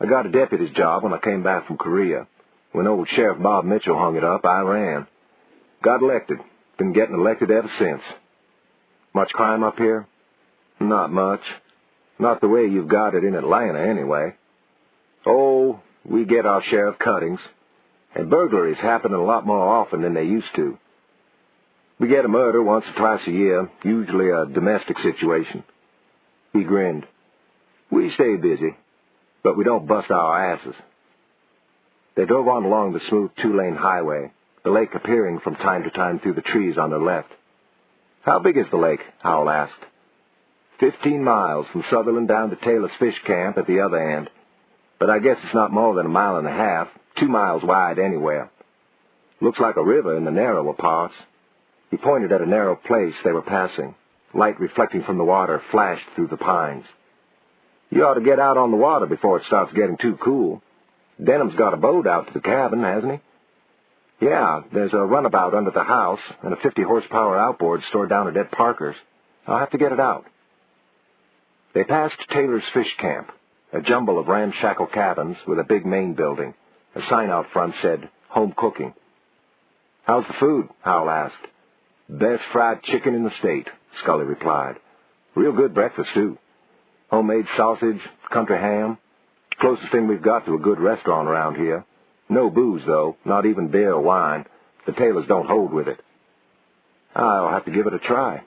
I got a deputy's job when I came back from Korea. When old Sheriff Bob Mitchell hung it up, I ran. Got elected. Been getting elected ever since. Much crime up here? Not much. Not the way you've got it in Atlanta, anyway. Oh, we get our share of cuttings. And burglaries happen a lot more often than they used to. We get a murder once or twice a year, usually a domestic situation. He grinned. We stay busy, but we don't bust our asses. They drove on along the smooth 2-lane highway, the lake appearing from time to time through the trees on their left. How big is the lake? Howell asked. 15 miles from Sutherland down to Taylor's Fish Camp at the other end, but I guess it's not more than 1.5 miles, 2 miles wide anywhere. Looks like a river in the narrower parts. He pointed at a narrow place they were passing. Light reflecting from the water flashed through the pines. You ought to get out on the water before it starts getting too cool. Denham's got a boat out to the cabin, hasn't he? Yeah, there's a runabout under the house and a 50-horsepower outboard stored down at Ed Parker's. I'll have to get it out. They passed Taylor's Fish Camp, a jumble of ramshackle cabins with a big main building. A sign out front said, "Home Cooking." "How's the food?" Howell asked. "Best fried chicken in the state," Scully replied. "Real good breakfast, too. Homemade sausage, country ham. Closest thing we've got to a good restaurant around here. No booze, though, not even beer or wine. The Taylors don't hold with it." "I'll have to give it a try."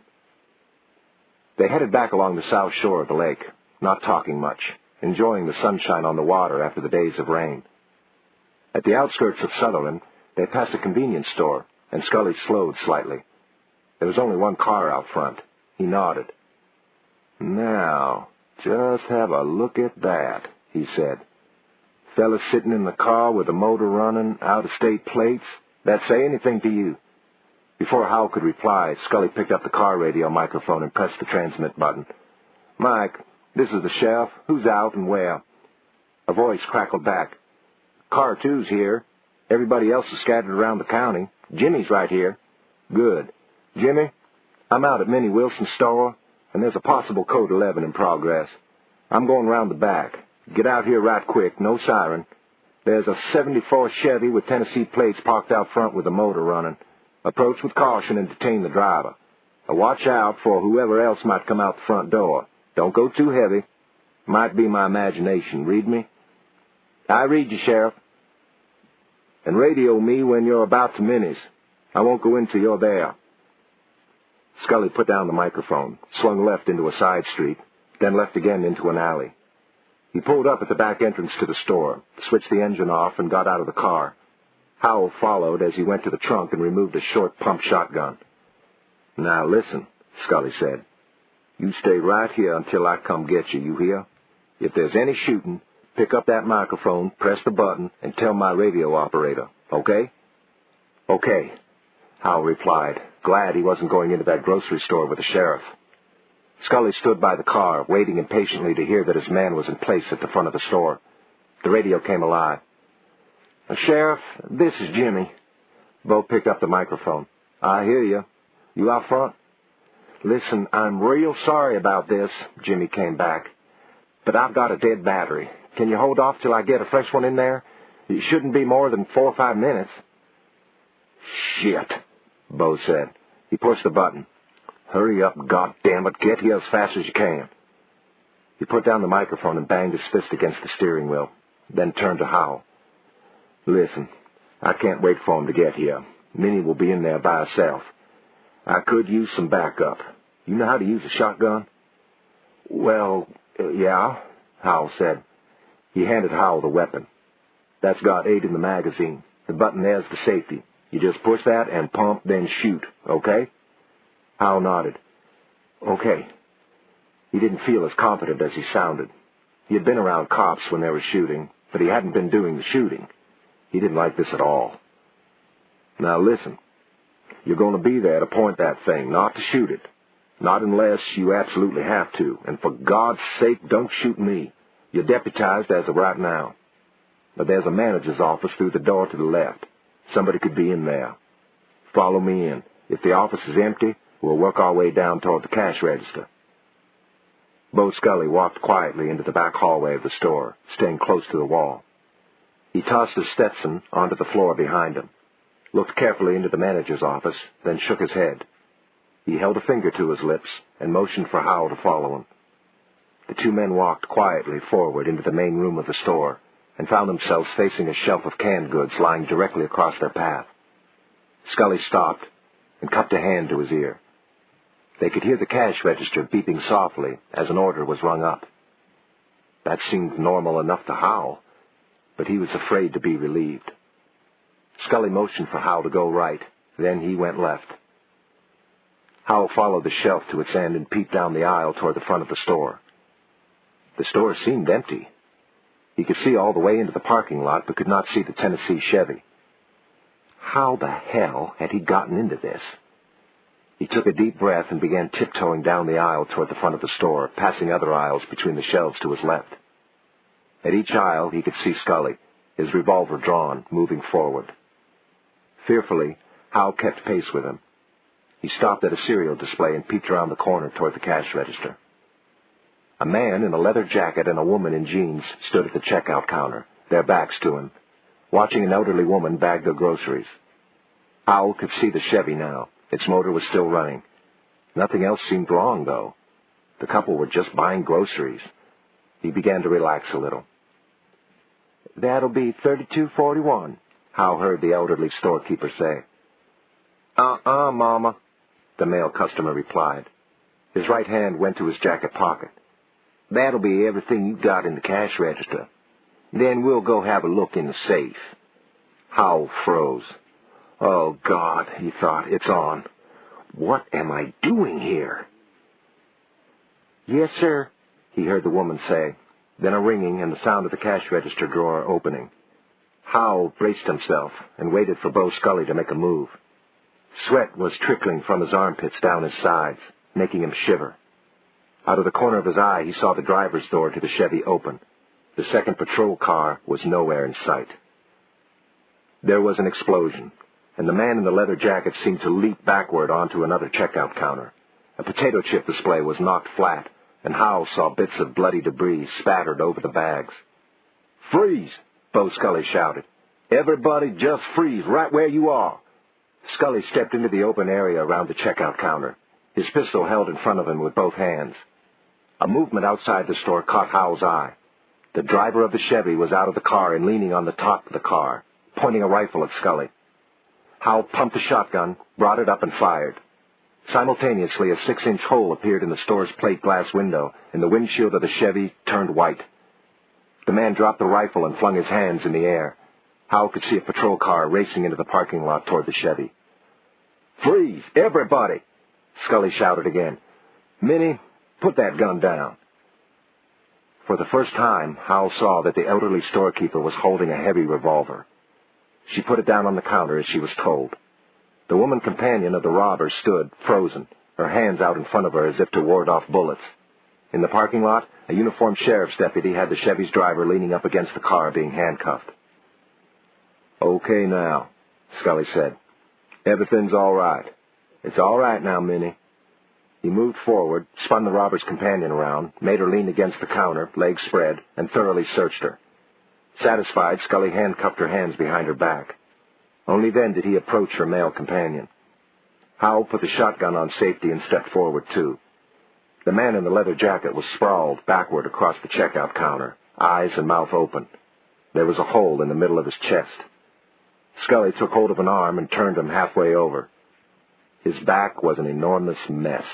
They headed back along the south shore of the lake, not talking much, enjoying the sunshine on the water after the days of rain. At the outskirts of Sutherland, they passed a convenience store, and Scully slowed slightly. There was only one car out front. He nodded. "Now, just have a look at that," he said. "Fella sitting in the car with the motor running, out-of-state plates. That say anything to you?" Before Howell could reply, Scully picked up the car radio microphone and pressed the transmit button. "Mike, this is the sheriff. Who's out and where?" A voice crackled back. "Car 2's here. Everybody else is scattered around the county. Jimmy's right here." "Good. Jimmy, I'm out at Minnie Wilson's store, and there's a possible Code 11 in progress. I'm going round the back. Get out here right quick, no siren. There's a 74 Chevy with Tennessee plates parked out front with the motor running. Approach with caution and detain the driver. Watch out for whoever else might come out the front door. Don't go too heavy. Might be my imagination. Read me?" "I read you, Sheriff." "And radio me when you're about to Minnie's. I won't go in till you're there." Scully put down the microphone, swung left into a side street, then left again into an alley. He pulled up at the back entrance to the store, switched the engine off, and got out of the car. Howell followed as he went to the trunk and removed a short pump shotgun. "Now listen," Scully said. "You stay right here until I come get you, you hear? If there's any shooting, pick up that microphone, press the button, and tell my radio operator, okay?" "Okay," Howell replied, glad he wasn't going into that grocery store with the sheriff. Scully stood by the car, waiting impatiently to hear that his man was in place at the front of the store. The radio came alive. "Sheriff, this is Jimmy." Bo picked up the microphone. "I hear you. You out front?" "Listen, I'm real sorry about this," Jimmy came back. "But I've got a dead battery. Can you hold off till I get a fresh one in there? It shouldn't be more than 4 or 5 minutes. "Shit," Bo said. He pushed the button. "Hurry up, goddammit. Get here as fast as you can." He put down the microphone and banged his fist against the steering wheel, then turned to Howell. "Listen, I can't wait for him to get here. Minnie will be in there by herself. I could use some backup. You know how to use a shotgun?" "Well, yeah," Howell said. He handed Howell the weapon. "That's got 8 in the magazine. The button there's the safety. You just push that and pump, then shoot, okay?" Howell nodded. "Okay." He didn't feel as confident as he sounded. He had been around cops when they were shooting, but he hadn't been doing the shooting. He didn't like this at all. "Now listen, you're going to be there to point that thing, not to shoot it. Not unless you absolutely have to, and for God's sake, don't shoot me. You're deputized as of right now. But there's a manager's office through the door to the left. Somebody could be in there. Follow me in. If the office is empty, we'll work our way down toward the cash register." Bo Scully walked quietly into the back hallway of the store, staying close to the wall. He tossed his Stetson onto the floor behind him, looked carefully into the manager's office, then shook his head. He held a finger to his lips and motioned for Howell to follow him. The 2 men walked quietly forward into the main room of the store and found themselves facing a shelf of canned goods lying directly across their path. Scully stopped and cupped a hand to his ear. They could hear the cash register beeping softly as an order was rung up. That seemed normal enough to Howell, but he was afraid to be relieved. Scully motioned for Howell to go right, then he went left. Howell followed the shelf to its end and peeped down the aisle toward the front of the store. The store seemed empty. He could see all the way into the parking lot, but could not see the Tennessee Chevy. How the hell had he gotten into this? He took a deep breath and began tiptoeing down the aisle toward the front of the store, passing other aisles between the shelves to his left. At each aisle, he could see Scully, his revolver drawn, moving forward. Fearfully, Howell kept pace with him. He stopped at a cereal display and peeked around the corner toward the cash register. A man in a leather jacket and a woman in jeans stood at the checkout counter, their backs to him, watching an elderly woman bag their groceries. Howell could see the Chevy now. Its motor was still running. Nothing else seemed wrong, though. The couple were just buying groceries. He began to relax a little. "That'll be $32.41, Howell heard the elderly storekeeper say. Mama, the male customer replied. His right hand went to his jacket pocket. "That'll be everything you got in the cash register. Then we'll go have a look in the safe." Howell froze. Oh, God, he thought, it's on. What am I doing here? "Yes, sir," he heard the woman say, then a ringing and the sound of the cash register drawer opening. Howell braced himself and waited for Bo Scully to make a move. Sweat was trickling from his armpits down his sides, making him shiver. Out of the corner of his eye, he saw the driver's door to the Chevy open. The second patrol car was nowhere in sight. There was an explosion, and the man in the leather jacket seemed to leap backward onto another checkout counter. A potato chip display was knocked flat, and Howell saw bits of bloody debris spattered over the bags. "Freeze!" Bo Scully shouted. "Everybody just freeze right where you are." Scully stepped into the open area around the checkout counter, his pistol held in front of him with both hands. A movement outside the store caught Howell's eye. The driver of the Chevy was out of the car and leaning on the top of the car, pointing a rifle at Scully. Howell pumped the shotgun, brought it up, and fired. Simultaneously, a 6-inch hole appeared in the store's plate glass window, and the windshield of the Chevy turned white. The man dropped the rifle and flung his hands in the air. Howell could see a patrol car racing into the parking lot toward the Chevy. "Freeze, everybody!" Scully shouted again. "Minnie, put that gun down." For the first time, Howell saw that the elderly storekeeper was holding a heavy revolver. She put it down on the counter as she was told. The woman companion of the robber stood, frozen, her hands out in front of her as if to ward off bullets. In the parking lot, a uniformed sheriff's deputy had the Chevy's driver leaning up against the car being handcuffed. "Okay now," Scully said. "Everything's all right. It's all right now, Minnie." He moved forward, spun the robber's companion around, made her lean against the counter, legs spread, and thoroughly searched her. Satisfied, Scully handcuffed her hands behind her back. Only then did he approach her male companion. Howell put the shotgun on safety and stepped forward, too. The man in the leather jacket was sprawled backward across the checkout counter, eyes and mouth open. There was a hole in the middle of his chest. Scully took hold of an arm and turned him halfway over. His back was an enormous mess.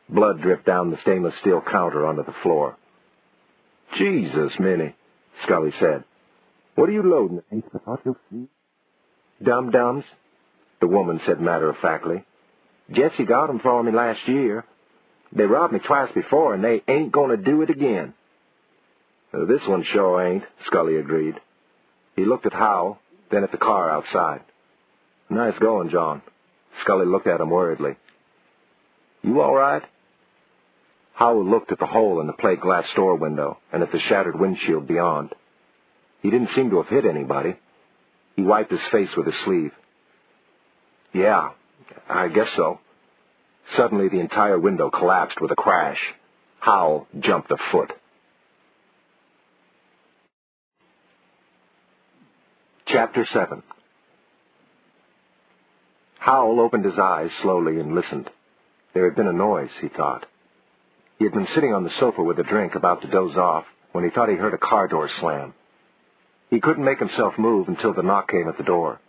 Blood dripped down the stainless steel counter onto the floor. "Jesus, Minnie," Scully said. "What are you loading?" "I thought you'll see." "Dum-dums," the woman said matter-of-factly. "Jesse got 'em for me last year. They robbed me twice before, and they ain't going to do it again." "This one sure ain't," Scully agreed. He looked at Howell, then at the car outside. "Nice going, John." Scully looked at him worriedly. "You all right?" Howell looked at the hole in the plate glass store window and at the shattered windshield beyond. He didn't seem to have hit anybody. He wiped his face with his sleeve. "Yeah, I guess so." Suddenly, the entire window collapsed with a crash. Howell jumped a foot. Chapter 7. Howell opened his eyes slowly and listened. There had been a noise, he thought. He had been sitting on the sofa with a drink, about to doze off, when he thought he heard a car door slam. He couldn't make himself move until the knock came at the door.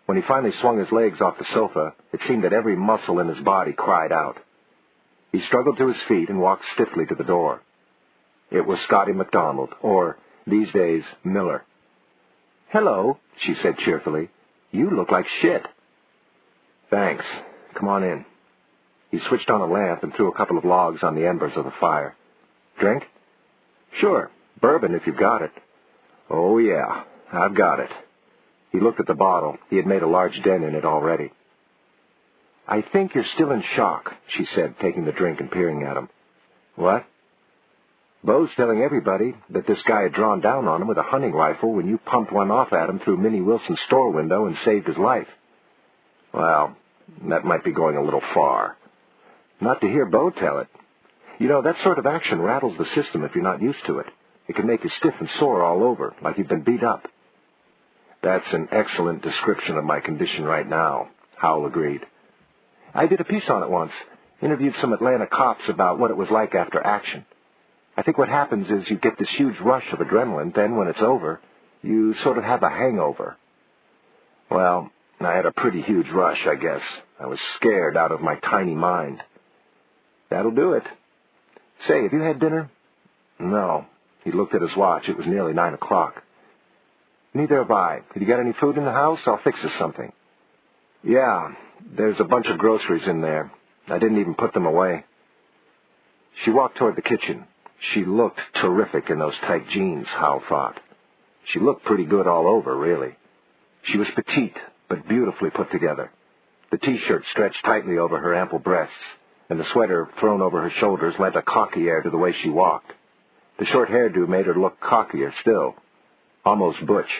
When he finally swung his legs off the sofa, it seemed that every muscle in his body cried out. He struggled to his feet and walked stiffly to the door. It was Scotty MacDonald, or, these days, Miller. "Hello," she said cheerfully. "You look like shit." "Thanks. Come on in." He switched on a lamp and threw a couple of logs on the embers of the fire. "Drink?" "Sure. Bourbon, if you've got it. Oh, yeah, I've got it. He looked at the bottle. He had made a large dent in it already. I think you're still in shock, she said, taking the drink and peering at him. What? Bo's telling everybody that this guy had drawn down on him with a hunting rifle when you pumped one off at him through Minnie Wilson's store window and saved his life. Well, that might be going a little far. Not to hear Bo tell it. You know, that sort of action rattles the system if you're not used to it. It can make you stiff and sore all over, like you've been beat up. That's an excellent description of my condition right now, Howell agreed. I did a piece on it once, interviewed some Atlanta cops about what it was like after action. I think what happens is you get this huge rush of adrenaline, then when it's over, you sort of have a hangover. Well, I had a pretty huge rush, I guess. I was scared out of my tiny mind. That'll do it. Say, have you had dinner? No. He looked at his watch. It was nearly 9 o'clock. Neither have I. Have you got any food in the house? I'll fix us something. Yeah, there's a bunch of groceries in there. I didn't even put them away. She walked toward the kitchen. She looked terrific in those tight jeans, Hal thought. She looked pretty good all over, really. She was petite, but beautifully put together. The T-shirt stretched tightly over her ample breasts, and the sweater thrown over her shoulders lent a cocky air to the way she walked. The short hairdo made her look cockier still, almost butch.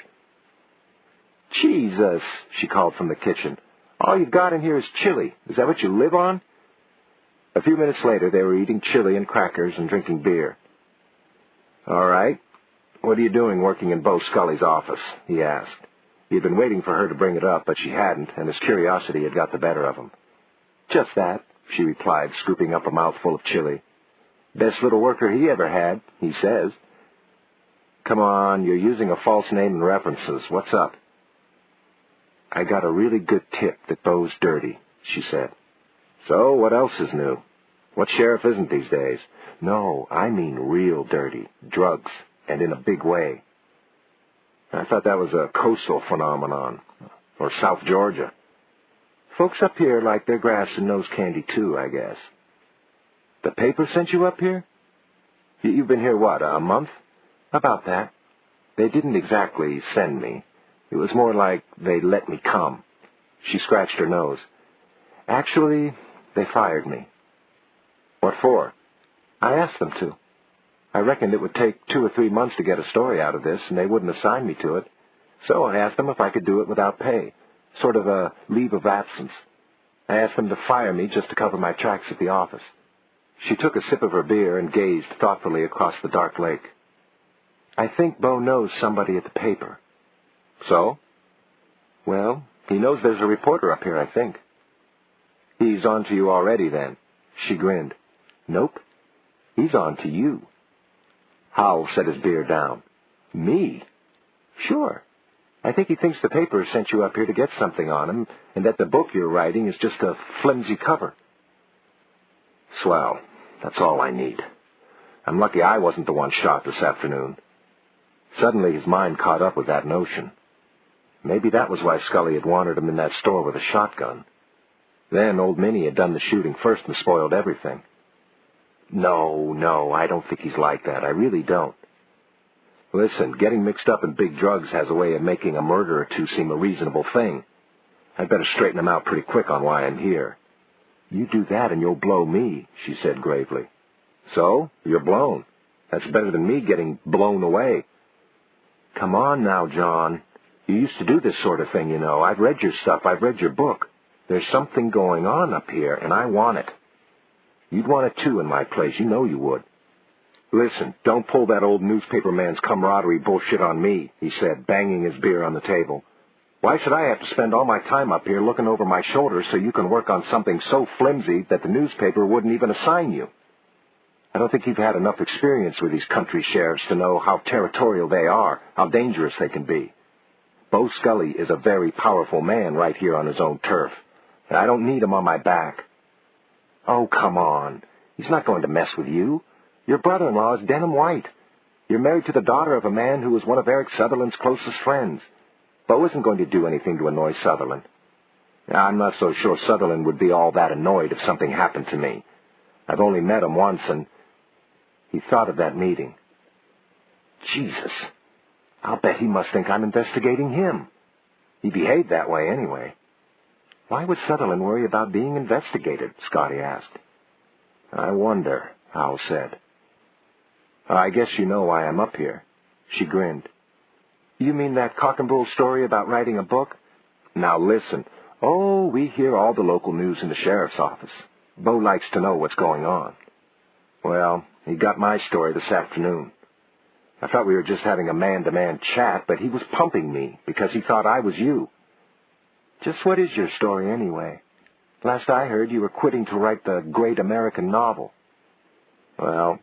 Jesus, she called from the kitchen. All you've got in here is chili. Is that what you live on? A few minutes later, they were eating chili and crackers and drinking beer. All right. What are you doing working in Bo Scully's office? He asked. He had been waiting for her to bring it up, but she hadn't, and his curiosity had got the better of him. Just that, she replied, scooping up a mouthful of chili. Best little worker he ever had, he says. Come on, you're using a false name and references. What's up? I got a really good tip that Bo's dirty, she said. So, what else is new? What sheriff isn't these days? No, I mean real dirty. Drugs, and in a big way. I thought that was a coastal phenomenon, or South Georgia. Folks up here like their grass and nose candy too, I guess. The paper sent you up here? You've been here, what, a month? About that. They didn't exactly send me. It was more like they let me come. She scratched her nose. Actually, they fired me. What for? I asked them to. I reckoned it would take 2 or 3 months to get a story out of this, and they wouldn't assign me to it. So I asked them if I could do it without pay, sort of a leave of absence. I asked them to fire me just to cover my tracks at the office. She took a sip of her beer and gazed thoughtfully across the dark lake. I think Bo knows somebody at the paper. So? Well, he knows there's a reporter up here, I think. He's on to you already, then. She grinned. Nope. He's on to you. Howell set his beer down. Me? Sure. I think he thinks the paper sent you up here to get something on him, and that the book you're writing is just a flimsy cover. Swell. That's all I need. I'm lucky I wasn't the one shot this afternoon. Suddenly his mind caught up with that notion. Maybe that was why Scully had wanted him in that store with a shotgun. Then old Minnie had done the shooting first and spoiled everything. No, I don't think he's like that. I really don't. Listen, getting mixed up in big drugs has a way of making a murder or two seem a reasonable thing. I'd better straighten him out pretty quick on why I'm here. You do that and you'll blow me, she said gravely. So, you're blown. That's better than me getting blown away. Come on now, John. You used to do this sort of thing, you know. I've read your stuff. I've read your book. There's something going on up here, and I want it. You'd want it, too, in my place. You know you would. Listen, don't pull that old newspaper man's camaraderie bullshit on me, he said, banging his beer on the table. Why should I have to spend all my time up here looking over my shoulder so you can work on something so flimsy that the newspaper wouldn't even assign you? I don't think you've had enough experience with these country sheriffs to know how territorial they are, how dangerous they can be. Bo Scully is a very powerful man right here on his own turf, and I don't need him on my back. Oh, come on. He's not going to mess with you. Your brother-in-law is Denham White. You're married to the daughter of a man who was one of Eric Sutherland's closest friends. Bo isn't going to do anything to annoy Sutherland. I'm not so sure Sutherland would be all that annoyed if something happened to me. I've only met him once, and he thought of that meeting. Jesus. I'll bet he must think I'm investigating him. He behaved that way anyway. Why would Sutherland worry about being investigated? Scotty asked. I wonder, Howell said. I guess you know why I'm up here. She grinned. You mean that cock and bull story about writing a book? Now listen. Oh, we hear all the local news in the sheriff's office. Bo likes to know what's going on. Well, he got my story this afternoon. I thought we were just having a man-to-man chat, but he was pumping me because he thought I was you. Just what is your story anyway? Last I heard, you were quitting to write the great American novel. Well,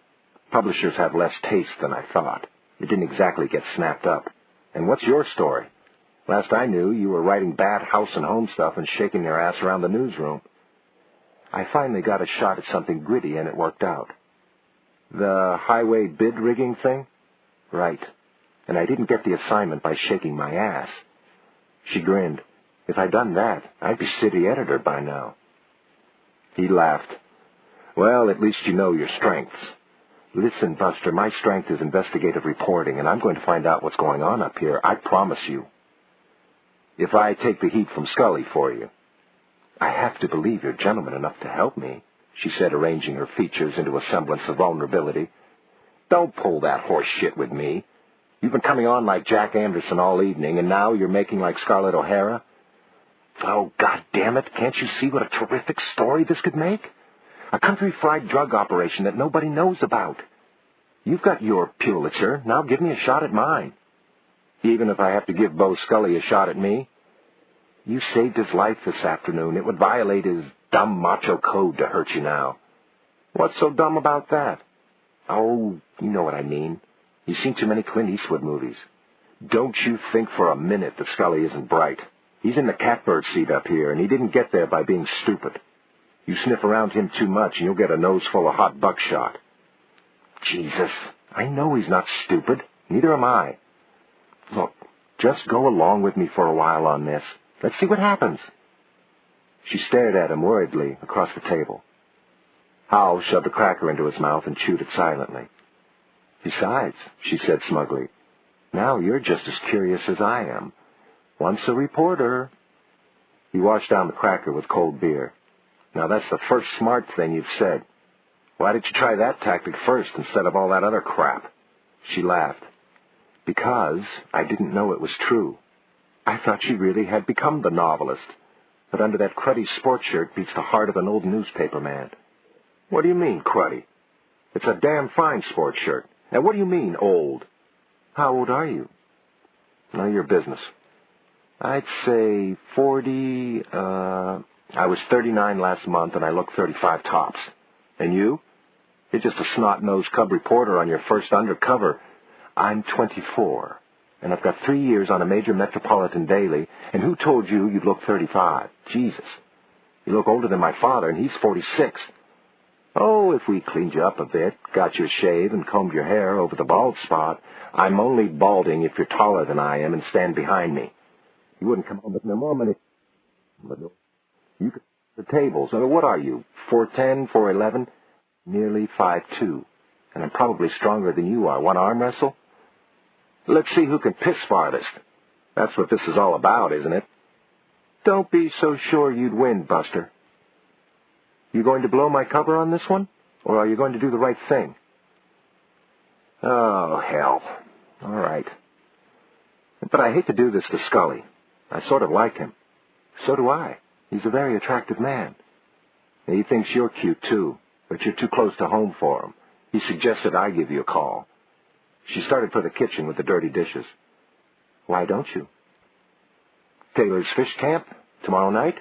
publishers have less taste than I thought. It didn't exactly get snapped up. And what's your story? Last I knew, you were writing bad house and home stuff and shaking your ass around the newsroom. I finally got a shot at something gritty, and it worked out. The highway bid rigging thing? Right. And I didn't get the assignment by shaking my ass. She grinned. If I'd done that, I'd be city editor by now. He laughed. Well, at least you know your strengths. Listen, Buster, my strength is investigative reporting, and I'm going to find out what's going on up here, I promise you. If I take the heat from Scully for you. I have to believe you're gentleman enough to help me, she said, arranging her features into a semblance of vulnerability. Don't pull that horse shit with me. You've been coming on like Jack Anderson all evening, and now you're making like Scarlett O'Hara? Oh, God damn it, can't you see what a terrific story this could make? A country-fried drug operation that nobody knows about. You've got your Pulitzer, now give me a shot at mine. Even if I have to give Bo Scully a shot at me? You saved his life this afternoon. It would violate his dumb macho code to hurt you now. What's so dumb about that? Oh, you know what I mean. You've seen too many Clint Eastwood movies. Don't you think for a minute that Scully isn't bright. He's in the catbird seat up here, and he didn't get there by being stupid. You sniff around him too much, and you'll get a nose full of hot buckshot. Jesus, I know he's not stupid. Neither am I. Look, just go along with me for a while on this. Let's see what happens. She stared at him worriedly across the table. Howell shoved a cracker into his mouth and chewed it silently. Besides, she said smugly, now you're just as curious as I am. Once a reporter. He washed down the cracker with cold beer. Now that's the first smart thing you've said. Why did you try that tactic first instead of all that other crap? She laughed. Because I didn't know it was true. I thought she really had become the novelist, but under that cruddy sports shirt beats the heart of an old newspaper man. What do you mean, cruddy? It's a damn fine sports shirt. Now, what do you mean, old? How old are you? None of your business. I'd say 40, I was 39 last month, and I look 35 tops. And you? You're just a snot-nosed cub reporter on your first undercover. I'm 24, and I've got 3 years on a major metropolitan daily, and who told you you'd look 35? Jesus. You look older than my father, and he's 46. Oh, if we cleaned you up a bit, got you a shave, and combed your hair over the bald spot, I'm only balding if you're taller than I am and stand behind me. You wouldn't come home with no more money. But you could the tables. I mean, what are you, 4'10", 4'11"? Nearly 5'2". And I'm probably stronger than you are. Want to arm wrestle? Let's see who can piss farthest. That's what this is all about, isn't it? Don't be so sure you'd win, Buster. You going to blow my cover on this one? Or are you going to do the right thing? Oh, hell. All right. But I hate to do this to Scully. I sort of like him. So do I. He's a very attractive man. He thinks you're cute, too, but you're too close to home for him. He suggested I give you a call. She started for the kitchen with the dirty dishes. Why don't you? Taylor's fish camp? Tomorrow night?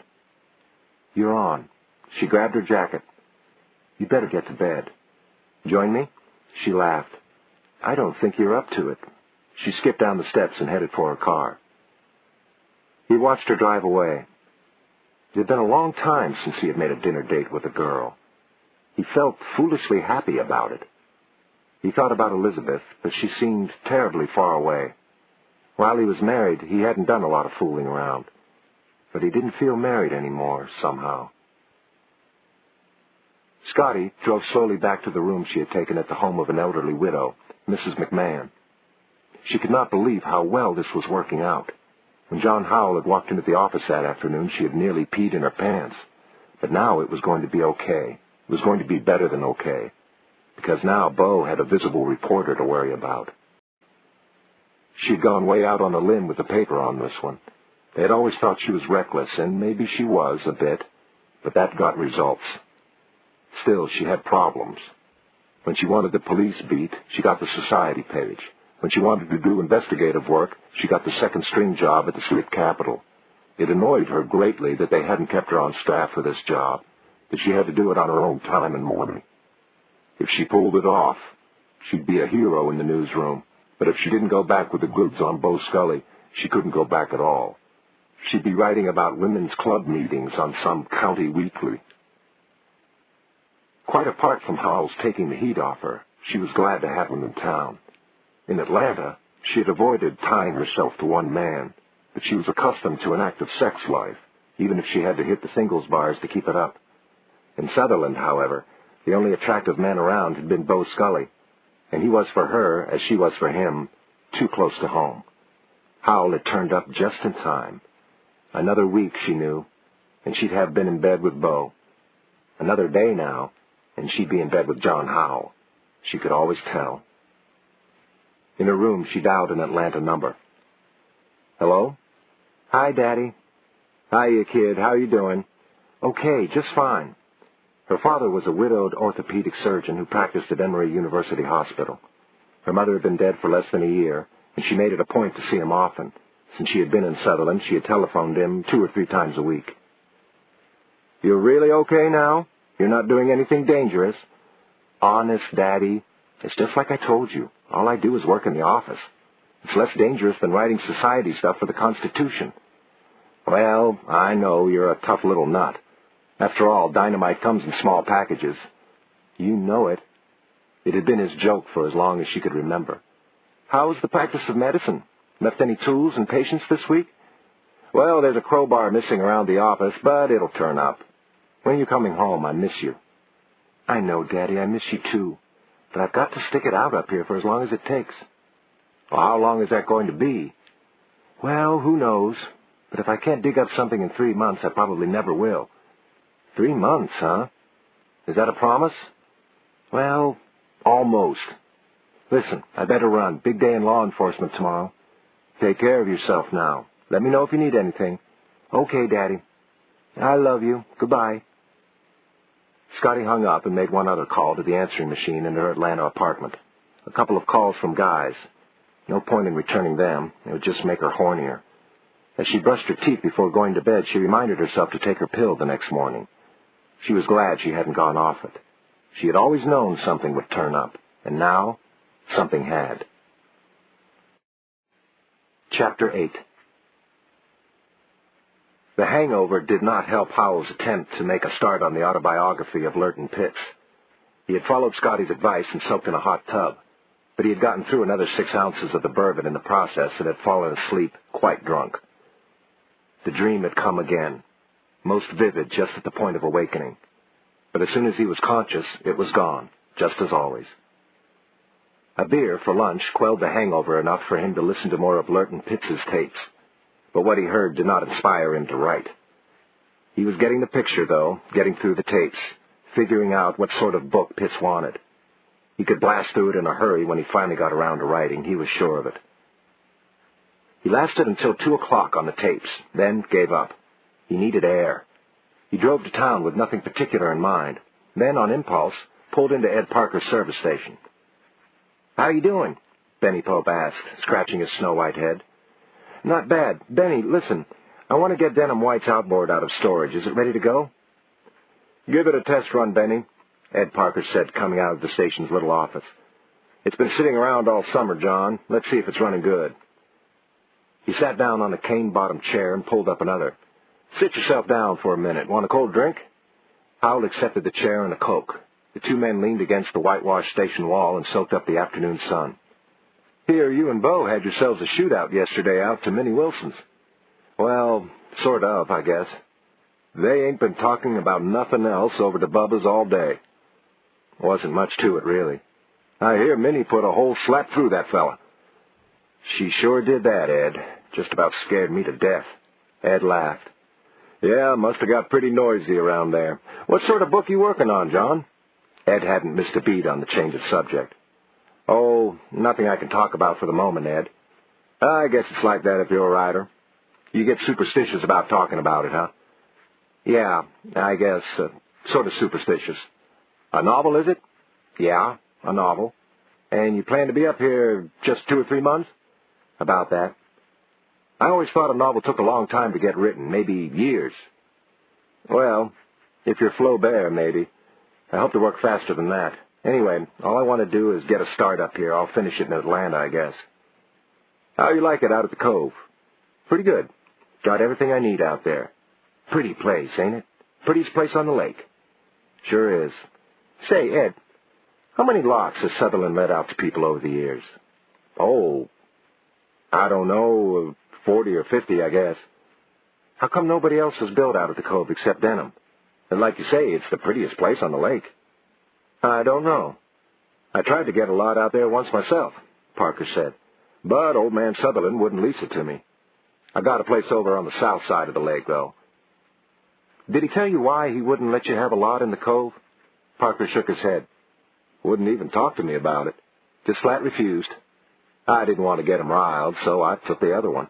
You're on. She grabbed her jacket. You better get to bed. Join me? She laughed. I don't think you're up to it. She skipped down the steps and headed for her car. He watched her drive away. It had been a long time since he had made a dinner date with a girl. He felt foolishly happy about it. He thought about Elizabeth, but she seemed terribly far away. While he was married, he hadn't done a lot of fooling around. But he didn't feel married anymore, somehow. Scotty drove slowly back to the room she had taken at the home of an elderly widow, Mrs. McMahon. She could not believe how well this was working out. When John Howell had walked into the office that afternoon, she had nearly peed in her pants. But now it was going to be okay. It was going to be better than okay. Because now Bo had a visible reporter to worry about. She'd gone way out on a limb with the paper on this one. They had always thought she was reckless, and maybe she was a bit, but that got results. Still, she had problems. When she wanted the police beat, she got the society page. When she wanted to do investigative work, she got the second-string job at the state capitol. It annoyed her greatly that they hadn't kept her on staff for this job, that she had to do it on her own time and money. If she pulled it off, she'd be a hero in the newsroom. But if she didn't go back with the goods on Bo Scully, she couldn't go back at all. She'd be writing about women's club meetings on some county weekly. Quite apart from Howell's taking the heat off her, she was glad to have him in town. In Atlanta, she had avoided tying herself to one man, but she was accustomed to an active sex life, even if she had to hit the singles bars to keep it up. In Sutherland, however, the only attractive man around had been Bo Scully, and he was for her, as she was for him, too close to home. Howell had turned up just in time. Another week, she knew, and she'd have been in bed with Bo. Another day now, and she'd be in bed with John Howell. She could always tell. In her room, she dialed an Atlanta number. Hello? Hi, Daddy. Hiya, kid. How are you doing? Okay, just fine. Her father was a widowed orthopedic surgeon who practiced at Emory University Hospital. Her mother had been dead for less than a year, and she made it a point to see him often. Since she had been in Sutherland, she had telephoned him 2 or 3 times a week. You're really okay now? You're not doing anything dangerous? Honest, Daddy. It's just like I told you. All I do is work in the office. It's less dangerous than writing society stuff for the Constitution. Well, I know you're a tough little nut. After all, dynamite comes in small packages. You know it. It had been his joke for as long as she could remember. How's the practice of medicine? Left any tools and patients this week? Well, there's a crowbar missing around the office, but it'll turn up. When are you coming home? I miss you. I know, Daddy, I miss you too. But I've got to stick it out up here for as long as it takes. Well, how long is that going to be? Well, who knows? But if I can't dig up something in 3 months, I probably never will. 3 months, huh? Is that a promise? Well, almost. Listen, I better run. Big day in law enforcement tomorrow. Take care of yourself now. Let me know if you need anything. Okay, Daddy. I love you. Goodbye. Scotty hung up and made one other call to the answering machine in her Atlanta apartment. A couple of calls from guys. No point in returning them. It would just make her hornier. As she brushed her teeth before going to bed, she reminded herself to take her pill the next morning. She was glad she hadn't gone off it. She had always known something would turn up, and now something had. Chapter 8. The hangover did not help Howell's attempt to make a start on the autobiography of Lurton Pitts. He had followed Scotty's advice and soaked in a hot tub, but he had gotten through another 6 ounces of the bourbon in the process and had fallen asleep quite drunk. The dream had come again, most vivid just at the point of awakening. But as soon as he was conscious, it was gone, just as always. A beer for lunch quelled the hangover enough for him to listen to more of Lurton Pitts's tapes, but what he heard did not inspire him to write. He was getting the picture, though, getting through the tapes, figuring out what sort of book Pitts wanted. He could blast through it in a hurry when he finally got around to writing, he was sure of it. He lasted until 2 o'clock on the tapes, then gave up. He needed air. He drove to town with nothing particular in mind, then, on impulse, pulled into Ed Parker's service station. "How you doing?" Benny Pope asked, scratching his snow-white head. "Not bad. Benny, listen, I want to get Denham White's outboard out of storage. Is it ready to go?" "Give it a test run, Benny," Ed Parker said, coming out of the station's little office. "It's been sitting around all summer, John. Let's see if it's running good." He sat down on a cane-bottomed chair and pulled up another. "Sit yourself down for a minute. Want a cold drink?" Howell accepted the chair and a Coke. The 2 men leaned against the whitewashed station wall and soaked up the afternoon sun. "Here, you and Bo had yourselves a shootout yesterday out to Minnie Wilson's." "Well, sort of, I guess. They ain't been talking about nothing else over to Bubba's all day." "Wasn't much to it, really. I hear Minnie put a whole slap through that fella." She sure did that, Ed. Just about scared me to death. Ed laughed. Yeah, must have got pretty noisy around there. What sort of book you working on, John? Ed hadn't missed a beat on the change of subject. Oh, nothing I can talk about for the moment, Ed. I guess it's like that if you're a writer. You get superstitious about talking about it, huh? Yeah, I guess, sort of superstitious. A novel, is it? Yeah, a novel. And you plan to be up here just 2 or 3 months? About that. I always thought a novel took a long time to get written, maybe years. Well, if you're Flaubert, maybe. I hope to work faster than that. Anyway, all I want to do is get a start up here. I'll finish it in Atlanta, I guess. How you like it out at the Cove? Pretty good. Got everything I need out there. Pretty place, ain't it? Prettiest place on the lake. Sure is. Say, Ed, how many lots has Sutherland let out to people over the years? Oh, I don't know, 40 or 50, I guess. How come nobody else has built out at the Cove except Denham? And like you say, it's the prettiest place on the lake. I don't know. I tried to get a lot out there once myself, Parker said. But old man Sutherland wouldn't lease it to me. I got a place over on the south side of the lake, though. Did he tell you why he wouldn't let you have a lot in the Cove? Parker shook his head. Wouldn't even talk to me about it. Just flat refused. I didn't want to get him riled, so I took the other one.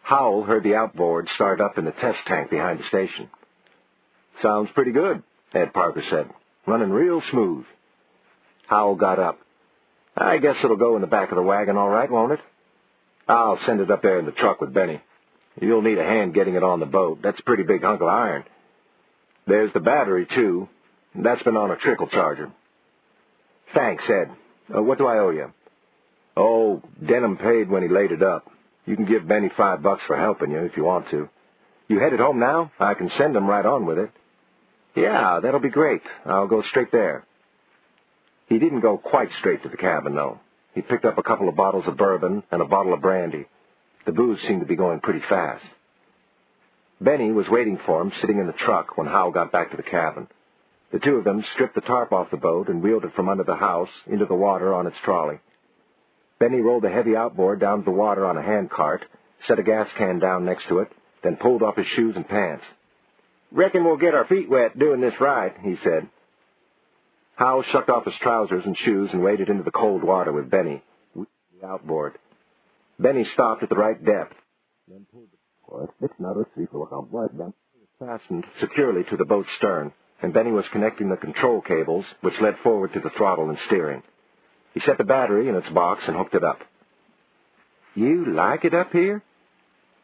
Howell heard the outboard start up in the test tank behind the station. Sounds pretty good, Ed Parker said. Running real smooth. Howell got up. I guess it'll go in the back of the wagon all right, won't it? I'll send it up there in the truck with Benny. You'll need a hand getting it on the boat. That's a pretty big hunk of iron. There's the battery, too. That's been on a trickle charger. Thanks, Ed. What do I owe you? Oh, Denham paid when he laid it up. You can give Benny $5 for helping you if you want to. You headed home now? I can send him right on with it. Yeah, that'll be great. I'll go straight there. He didn't go quite straight to the cabin, though. He picked up a couple of bottles of bourbon and a bottle of brandy. The booze seemed to be going pretty fast. Benny was waiting for him, sitting in the truck, when Howell got back to the cabin. The two of them stripped the tarp off the boat and wheeled it from under the house into the water on its trolley. Benny rolled the heavy outboard down to the water on a hand cart, set a gas can down next to it, then pulled off his shoes and pants. Reckon we'll get our feet wet doing this right, he said. Howell shucked off his trousers and shoes and waded into the cold water with Benny, with the outboard. Benny stopped at the right depth, then pulled the fastened securely to the boat's stern, and Benny was connecting the control cables, which led forward to the throttle and steering. He set the battery in its box and hooked it up. You like it up here?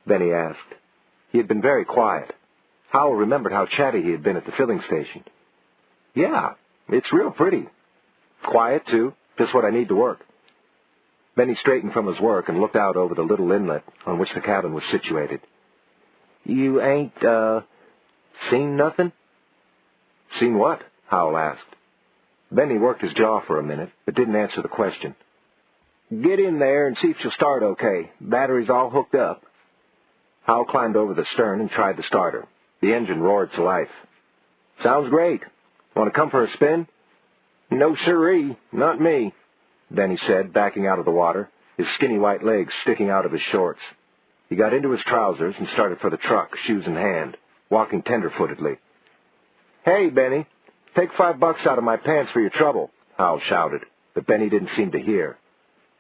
Benny asked. He had been very quiet. Howell remembered how chatty he had been at the filling station. Yeah, it's real pretty. Quiet, too. Just what I need to work. Benny straightened from his work and looked out over the little inlet on which the cabin was situated. You ain't, seen nothing? Seen what? Howell asked. Benny worked his jaw for a minute, but didn't answer the question. Get in there and see if she'll start okay. Battery's all hooked up. Howell climbed over the stern and tried the starter. The engine roared to life. Sounds great. Want to come for a spin? No siree, not me, Benny said, backing out of the water, his skinny white legs sticking out of his shorts. He got into his trousers and started for the truck, shoes in hand, walking tenderfootedly. Hey, Benny, take $5 out of my pants for your trouble, Howell shouted, but Benny didn't seem to hear.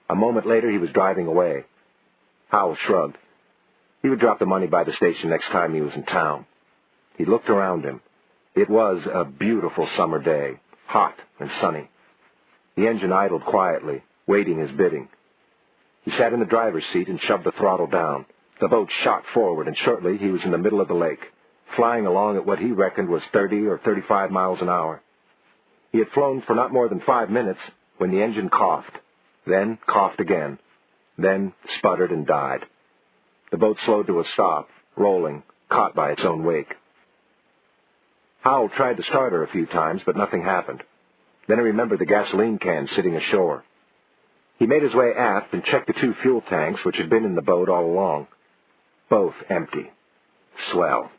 A moment later, he was driving away. Howell shrugged. He would drop the money by the station next time he was in town. He looked around him. It was a beautiful summer day, hot and sunny. The engine idled quietly, waiting his bidding. He sat in the driver's seat and shoved the throttle down. The boat shot forward, and shortly he was in the middle of the lake, flying along at what he reckoned was 30 or 35 miles an hour. He had flown for not more than 5 minutes when the engine coughed, then coughed again, then sputtered and died. The boat slowed to a stop, rolling, caught by its own wake. Howell tried to start her a few times, but nothing happened. Then he remembered the gasoline can sitting ashore. He made his way aft and checked the 2 fuel tanks which had been in the boat all along. Both empty. Swell.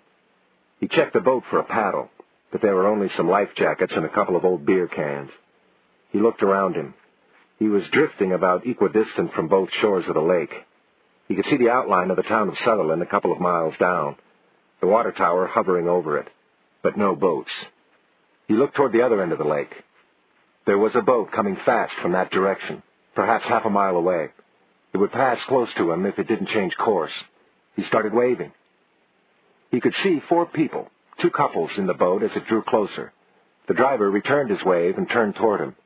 He checked the boat for a paddle, but there were only some life jackets and a couple of old beer cans. He looked around him. He was drifting about equidistant from both shores of the lake. He could see the outline of the town of Sutherland a couple of miles down, the water tower hovering over it, but no boats. He looked toward the other end of the lake. There was a boat coming fast from that direction, perhaps half a mile away. It would pass close to him if it didn't change course. He started waving. He could see 4 people, 2 couples in the boat as it drew closer. The driver returned his wave and turned toward him.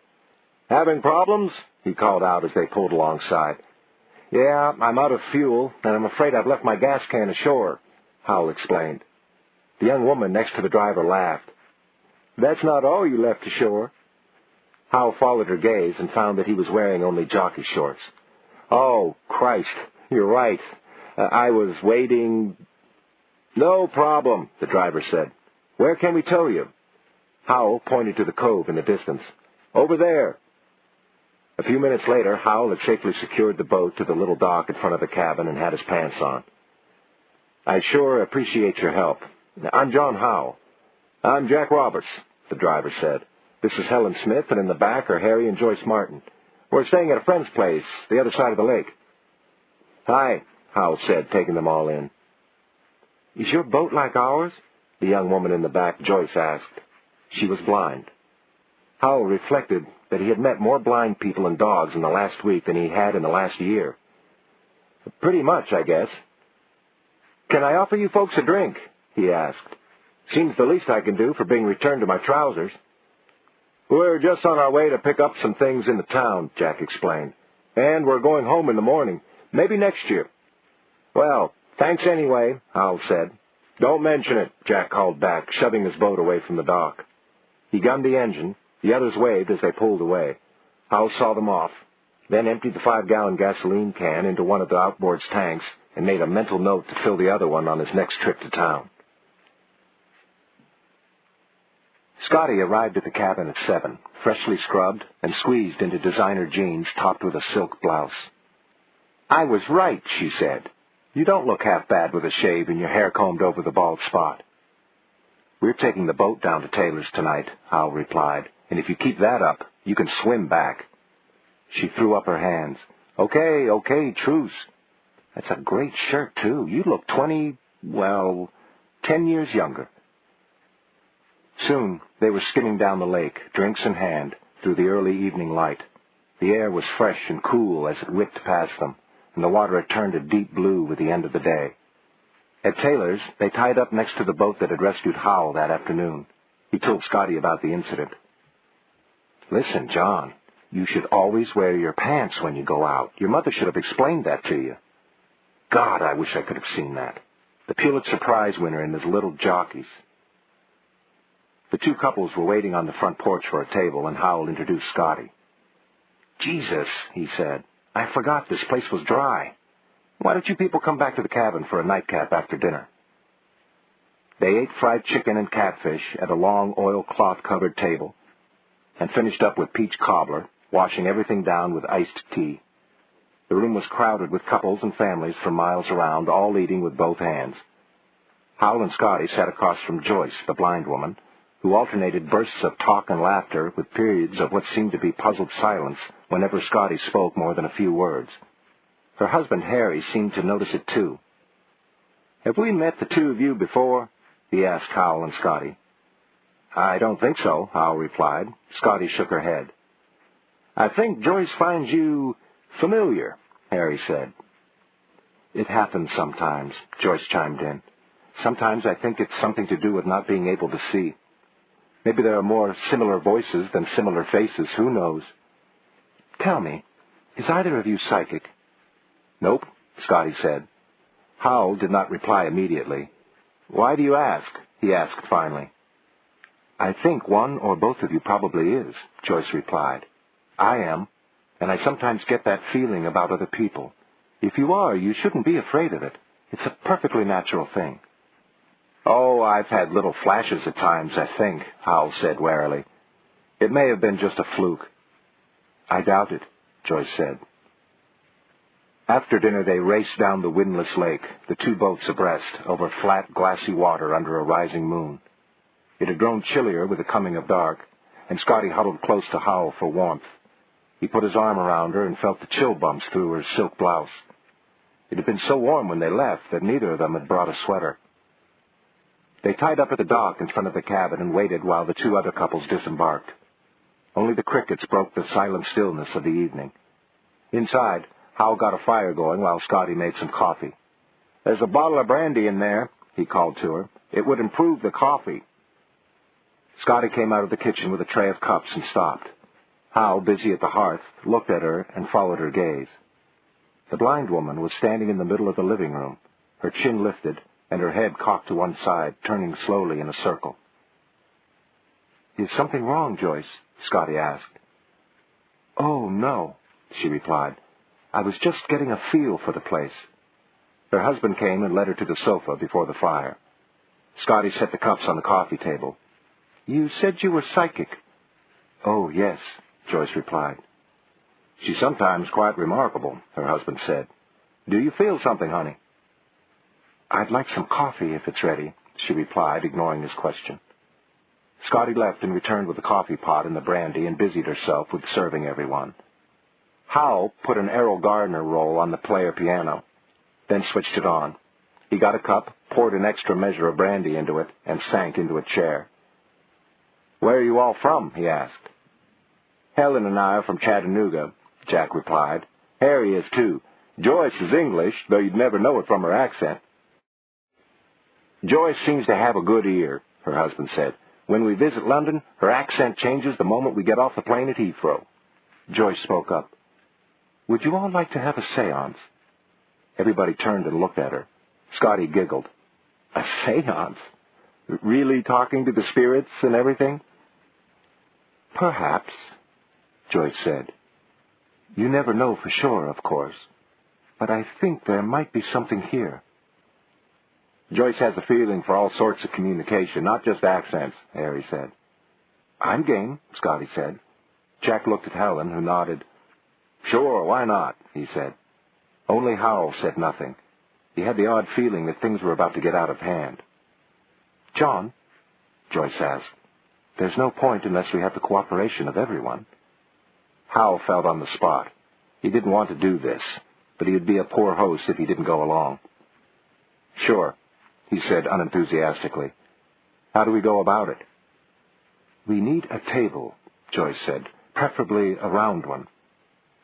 "Having problems?" he called out as they pulled alongside. "Yeah, I'm out of fuel, and I'm afraid I've left my gas can ashore," Howell explained. The young woman next to the driver laughed. "That's not all you left ashore." Howell followed her gaze and found that he was wearing only jockey shorts. "Oh, Christ, you're right. I was waiting—" "No problem," the driver said. "Where can we tow you?" Howell pointed to the cove in the distance. "Over there." A few minutes later, Howell had safely secured the boat to the little dock in front of the cabin and had his pants on. "I sure appreciate your help. I'm John Howell." "I'm Jack Roberts," the driver said. "This is Helen Smith, and in the back are Harry and Joyce Martin. We're staying at a friend's place, the other side of the lake." "Hi," Howell said, taking them all in. "Is your boat like ours?" the young woman in the back, Joyce, asked. She was blind. Howell reflected that he had met more blind people and dogs in the last week than he had in the last year. "Pretty much, I guess." "Can I offer you folks a drink?" he asked. "Seems the least I can do for being returned to my trousers." "We're just on our way to pick up some things in the town," Jack explained. "And we're going home in the morning, maybe next year." "Well, thanks anyway," Howell said. "Don't mention it," Jack called back, shoving his boat away from the dock. He gunned the engine. The others waved as they pulled away. Howell saw them off, then emptied the 5-gallon gasoline can into one of the outboard's tanks and made a mental note to fill the other one on his next trip to town. Scotty arrived at the cabin at 7, freshly scrubbed and squeezed into designer jeans topped with a silk blouse. "I was right," she said. "You don't look half bad with a shave and your hair combed over the bald spot." "We're taking the boat down to Taylor's tonight," Howell replied, "and if you keep that up, you can swim back." She threw up her hands. Okay, truce. That's a great shirt, too. You look 10 years younger." Soon they were skimming down the lake, drinks in hand, through the early evening light. The air was fresh and cool as it whipped past them, and the water had turned a deep blue with the end of the day. At Taylor's, they tied up next to the boat that had rescued Howell that afternoon. He told Scotty about the incident. "Listen, John, you should always wear your pants when you go out. Your mother should have explained that to you." God, I wish I could have seen that. The Pulitzer Prize winner and his little jockeys. The 2 couples were waiting on the front porch for a table, and Howell introduced Scotty. "Jesus," he said, "I forgot this place was dry. Why don't you people come back to the cabin for a nightcap after dinner?" They ate fried chicken and catfish at a long oilcloth-covered table, and finished up with peach cobbler, washing everything down with iced tea. The room was crowded with couples and families from miles around, all eating with both hands. Howell and Scotty sat across from Joyce, the blind woman, who alternated bursts of talk and laughter with periods of what seemed to be puzzled silence whenever Scotty spoke more than a few words. Her husband, Harry, seemed to notice it, too. "Have we met the 2 of you before?" he asked Howell and Scotty. "I don't think so," Howell replied. Scotty shook her head. "I think Joyce finds you familiar," Harry said. "It happens sometimes," Joyce chimed in. "Sometimes I think it's something to do with not being able to see. Maybe there are more similar voices than similar faces, who knows? Tell me, is either of you psychic?" "Nope," Scotty said. Howell did not reply immediately. "Why do you ask?" he asked finally. "I think one or both of you probably is," Joyce replied. "I am, and I sometimes get that feeling about other people. If you are, you shouldn't be afraid of it. It's a perfectly natural thing." "Oh, I've had little flashes at times, I think," Howell said warily. "It may have been just a fluke." "I doubt it," Joyce said. After dinner, they raced down the windless lake, the 2 boats abreast, over flat, glassy water under a rising moon. It had grown chillier with the coming of dark, and Scotty huddled close to Howell for warmth. He put his arm around her and felt the chill bumps through her silk blouse. It had been so warm when they left that neither of them had brought a sweater. They tied up at the dock in front of the cabin and waited while the two other couples disembarked. Only the crickets broke the silent stillness of the evening. Inside, Howell got a fire going while Scotty made some coffee. "There's a bottle of brandy in there," he called to her. "It would improve the coffee." Scotty came out of the kitchen with a tray of cups and stopped. Howell, busy at the hearth, looked at her and followed her gaze. The blind woman was standing in the middle of the living room, her chin lifted and her head cocked to one side, turning slowly in a circle. "Is something wrong, Joyce?" Scotty asked. "Oh, no," she replied. "I was just getting a feel for the place." Her husband came and led her to the sofa before the fire. Scotty set the cups on the coffee table. "You said you were psychic." "Oh, yes," Joyce replied. "She's sometimes quite remarkable," her husband said. "Do you feel something, honey?" "I'd like some coffee if it's ready," she replied, ignoring his question. Scotty left and returned with the coffee pot and the brandy and busied herself with serving everyone. Howell put an Errol Gardner roll on the player piano, then switched it on. He got a cup, poured an extra measure of brandy into it, and sank into a chair. "Where are you all from?" he asked. "Helen and I are from Chattanooga," Jack replied. "Harry is too. Joyce is English, though you'd never know it from her accent." "Joyce seems to have a good ear," her husband said. "When we visit London, her accent changes the moment we get off the plane at Heathrow." Joyce spoke up. "Would you all like to have a séance?" Everybody turned and looked at her. Scotty giggled. "A séance? Really talking to the spirits and everything?" "Perhaps," Joyce said. "You never know for sure, of course, but I think there might be something here." "Joyce has a feeling for all sorts of communication, not just accents," Harry said. "I'm game," Scotty said. Jack looked at Helen, who nodded. "Sure, why not?" he said. Only Howell said nothing. He had the odd feeling that things were about to get out of hand. "John," Joyce asked, "there's no point unless we have the cooperation of everyone." Howell felt on the spot. He didn't want to do this, but he would be a poor host if he didn't go along. "Sure," he said unenthusiastically. "How do we go about it?" "We need a table," Joyce said, "preferably a round one."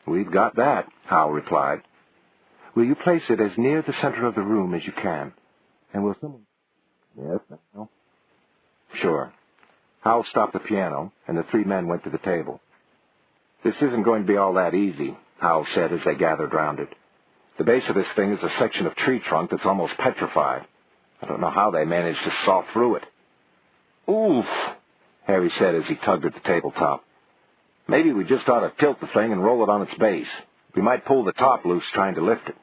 "We've got that," Howell replied. "Will you place it as near the center of the room as you can? And will someone—" "Yes, no." "Sure." Howell stopped the piano, and the three men went to the table. "This isn't going to be all that easy," Howell said as they gathered round it. "The base of this thing is a section of tree trunk that's almost petrified. I don't know how they managed to saw through it." "Oof," Harry said as he tugged at the tabletop. "Maybe we just ought to tilt the thing and roll it on its base. We might pull the top loose trying to lift it."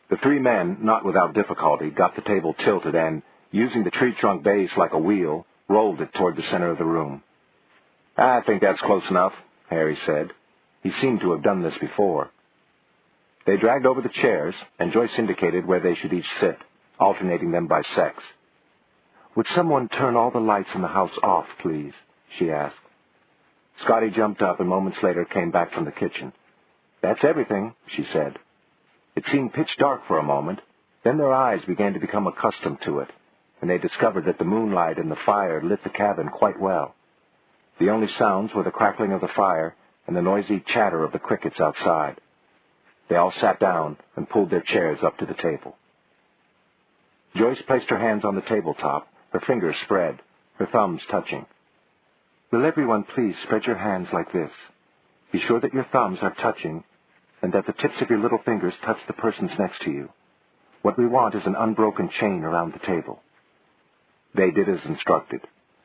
The three men, not without difficulty, got the table tilted and, using the tree trunk base like a wheel, rolled it toward the center of the room. "I think that's close enough," Harry said. He seemed to have done this before. They dragged over the chairs, and Joyce indicated where they should each sit, alternating them by sex. "Would someone turn all the lights in the house off, please?" she asked. Scotty jumped up and moments later came back from the kitchen. "That's everything," she said. It seemed pitch dark for a moment. Then their eyes began to become accustomed to it, and they discovered that the moonlight and the fire lit the cabin quite well. The only sounds were the crackling of the fire and the noisy chatter of the crickets outside. They all sat down and pulled their chairs up to the table. Joyce placed her hands on the tabletop, her fingers spread, her thumbs touching. "Will everyone please spread your hands like this? Be sure that your thumbs are touching and that the tips of your little fingers touch the persons next to you. What we want is an unbroken chain around the table." They did as instructed.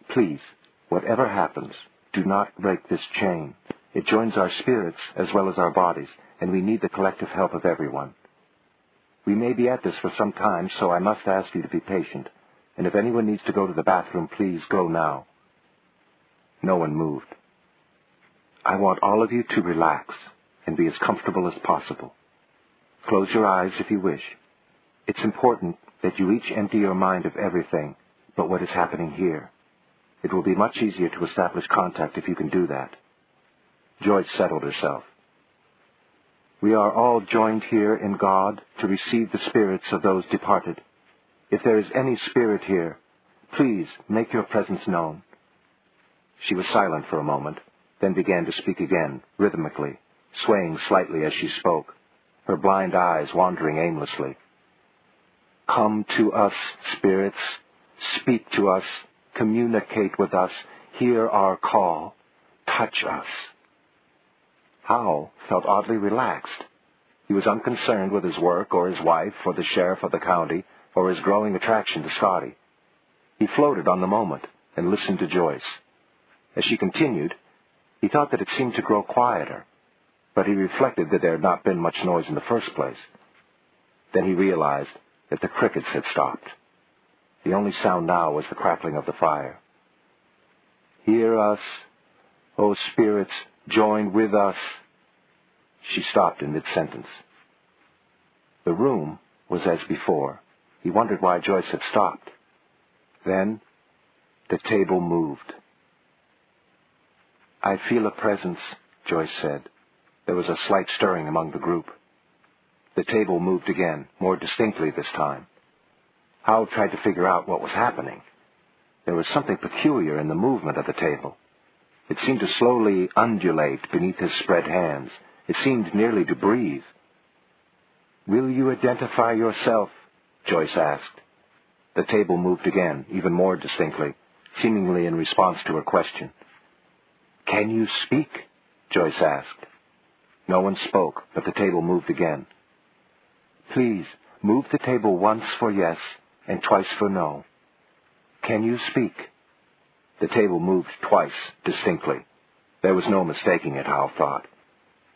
"Please, whatever happens, do not break this chain. It joins our spirits as well as our bodies, and we need the collective help of everyone. We may be at this for some time, so I must ask you to be patient, and if anyone needs to go to the bathroom, please go now." No one moved. "I want all of you to relax and be as comfortable as possible. Close your eyes if you wish. It's important that you each empty your mind of everything but what is happening here. It will be much easier to establish contact if you can do that." Joyce settled herself. We are all joined here in God to receive the spirits of those departed. If there is any spirit here, please make your presence known. She was silent for a moment, then began to speak again, rhythmically, swaying slightly as she spoke, her blind eyes wandering aimlessly. Come to us, spirits. Speak to us. Communicate with us. Hear our call. Touch us. Howell felt oddly relaxed. He was unconcerned with his work or his wife or the sheriff of the county or his growing attraction to Scotty. He floated on the moment and listened to Joyce. As she continued, he thought that it seemed to grow quieter, but he reflected that there had not been much noise in the first place. Then he realized that the crickets had stopped. The only sound now was the crackling of the fire. Hear us, O spirits, join with us. She stopped in mid-sentence. The room was as before. He wondered why Joyce had stopped. Then the table moved. I feel a presence, Joyce said. There was a slight stirring among the group. The table moved again, more distinctly this time. Howell tried to figure out what was happening. There was something peculiar in the movement of the table. It seemed to slowly undulate beneath his spread hands. It seemed nearly to breathe. Will you identify yourself? Joyce asked. The table moved again, even more distinctly, seemingly in response to her question. Can you speak? Joyce asked. No one spoke, but the table moved again. Please, move the table once for yes and twice for no. Can you speak? The table moved twice, distinctly. There was no mistaking it, Howell thought.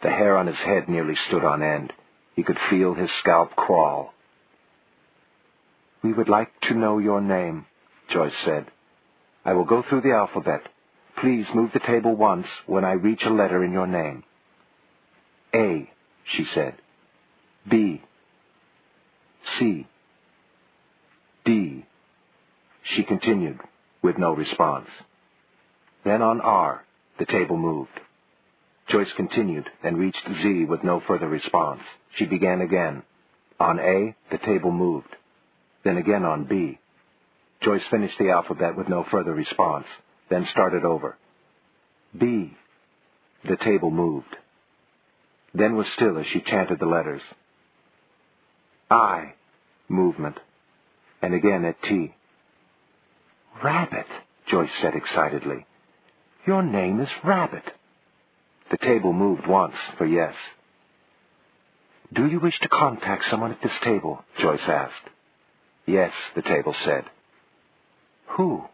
The hair on his head nearly stood on end. He could feel his scalp crawl. We would like to know your name, Joyce said. I will go through the alphabet. Please move the table once when I reach a letter in your name. A, she said. B. C. D. She continued, with no response. Then on R, the table moved. Joyce continued and reached Z with no further response. She began again. On A, the table moved. Then again on B. Joyce finished the alphabet with no further response, then started over. B. The table moved. Then was still as she chanted the letters. I. Movement. And again at T. Rabbit, Joyce said excitedly. Your name is Rabbit. The table moved once for yes. Do you wish to contact someone at this table? Joyce asked. Yes, the table said. Who?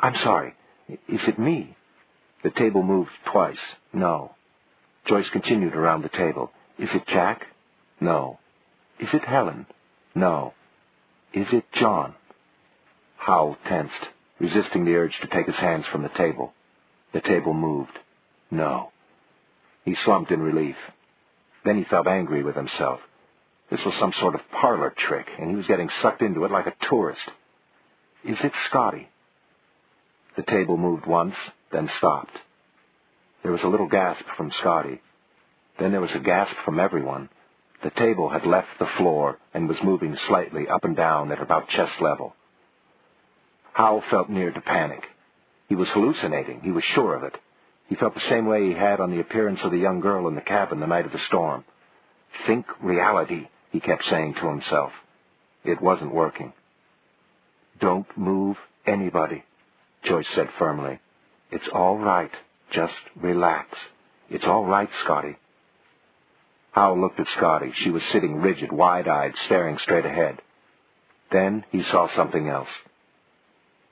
I'm sorry. Is it me? The table moved twice. No. Joyce continued around the table. Is it Jack? No. Is it Helen? No. Is it John? Howell tensed, resisting the urge to take his hands from the table. The table moved. No. He slumped in relief. Then he felt angry with himself. This was some sort of parlor trick, and he was getting sucked into it like a tourist. Is it Scotty? The table moved once, then stopped. There was a little gasp from Scotty. Then there was a gasp from everyone. The table had left the floor and was moving slightly up and down at about chest level. Howell felt near to panic. He was hallucinating. He was sure of it. He felt the same way he had on the appearance of the young girl in the cabin the night of the storm. Think reality, he kept saying to himself. It wasn't working. Don't move anybody, Joyce said firmly. It's all right. Just relax. It's all right, Scotty. Howell looked at Scotty. She was sitting rigid, wide-eyed, staring straight ahead. Then he saw something else.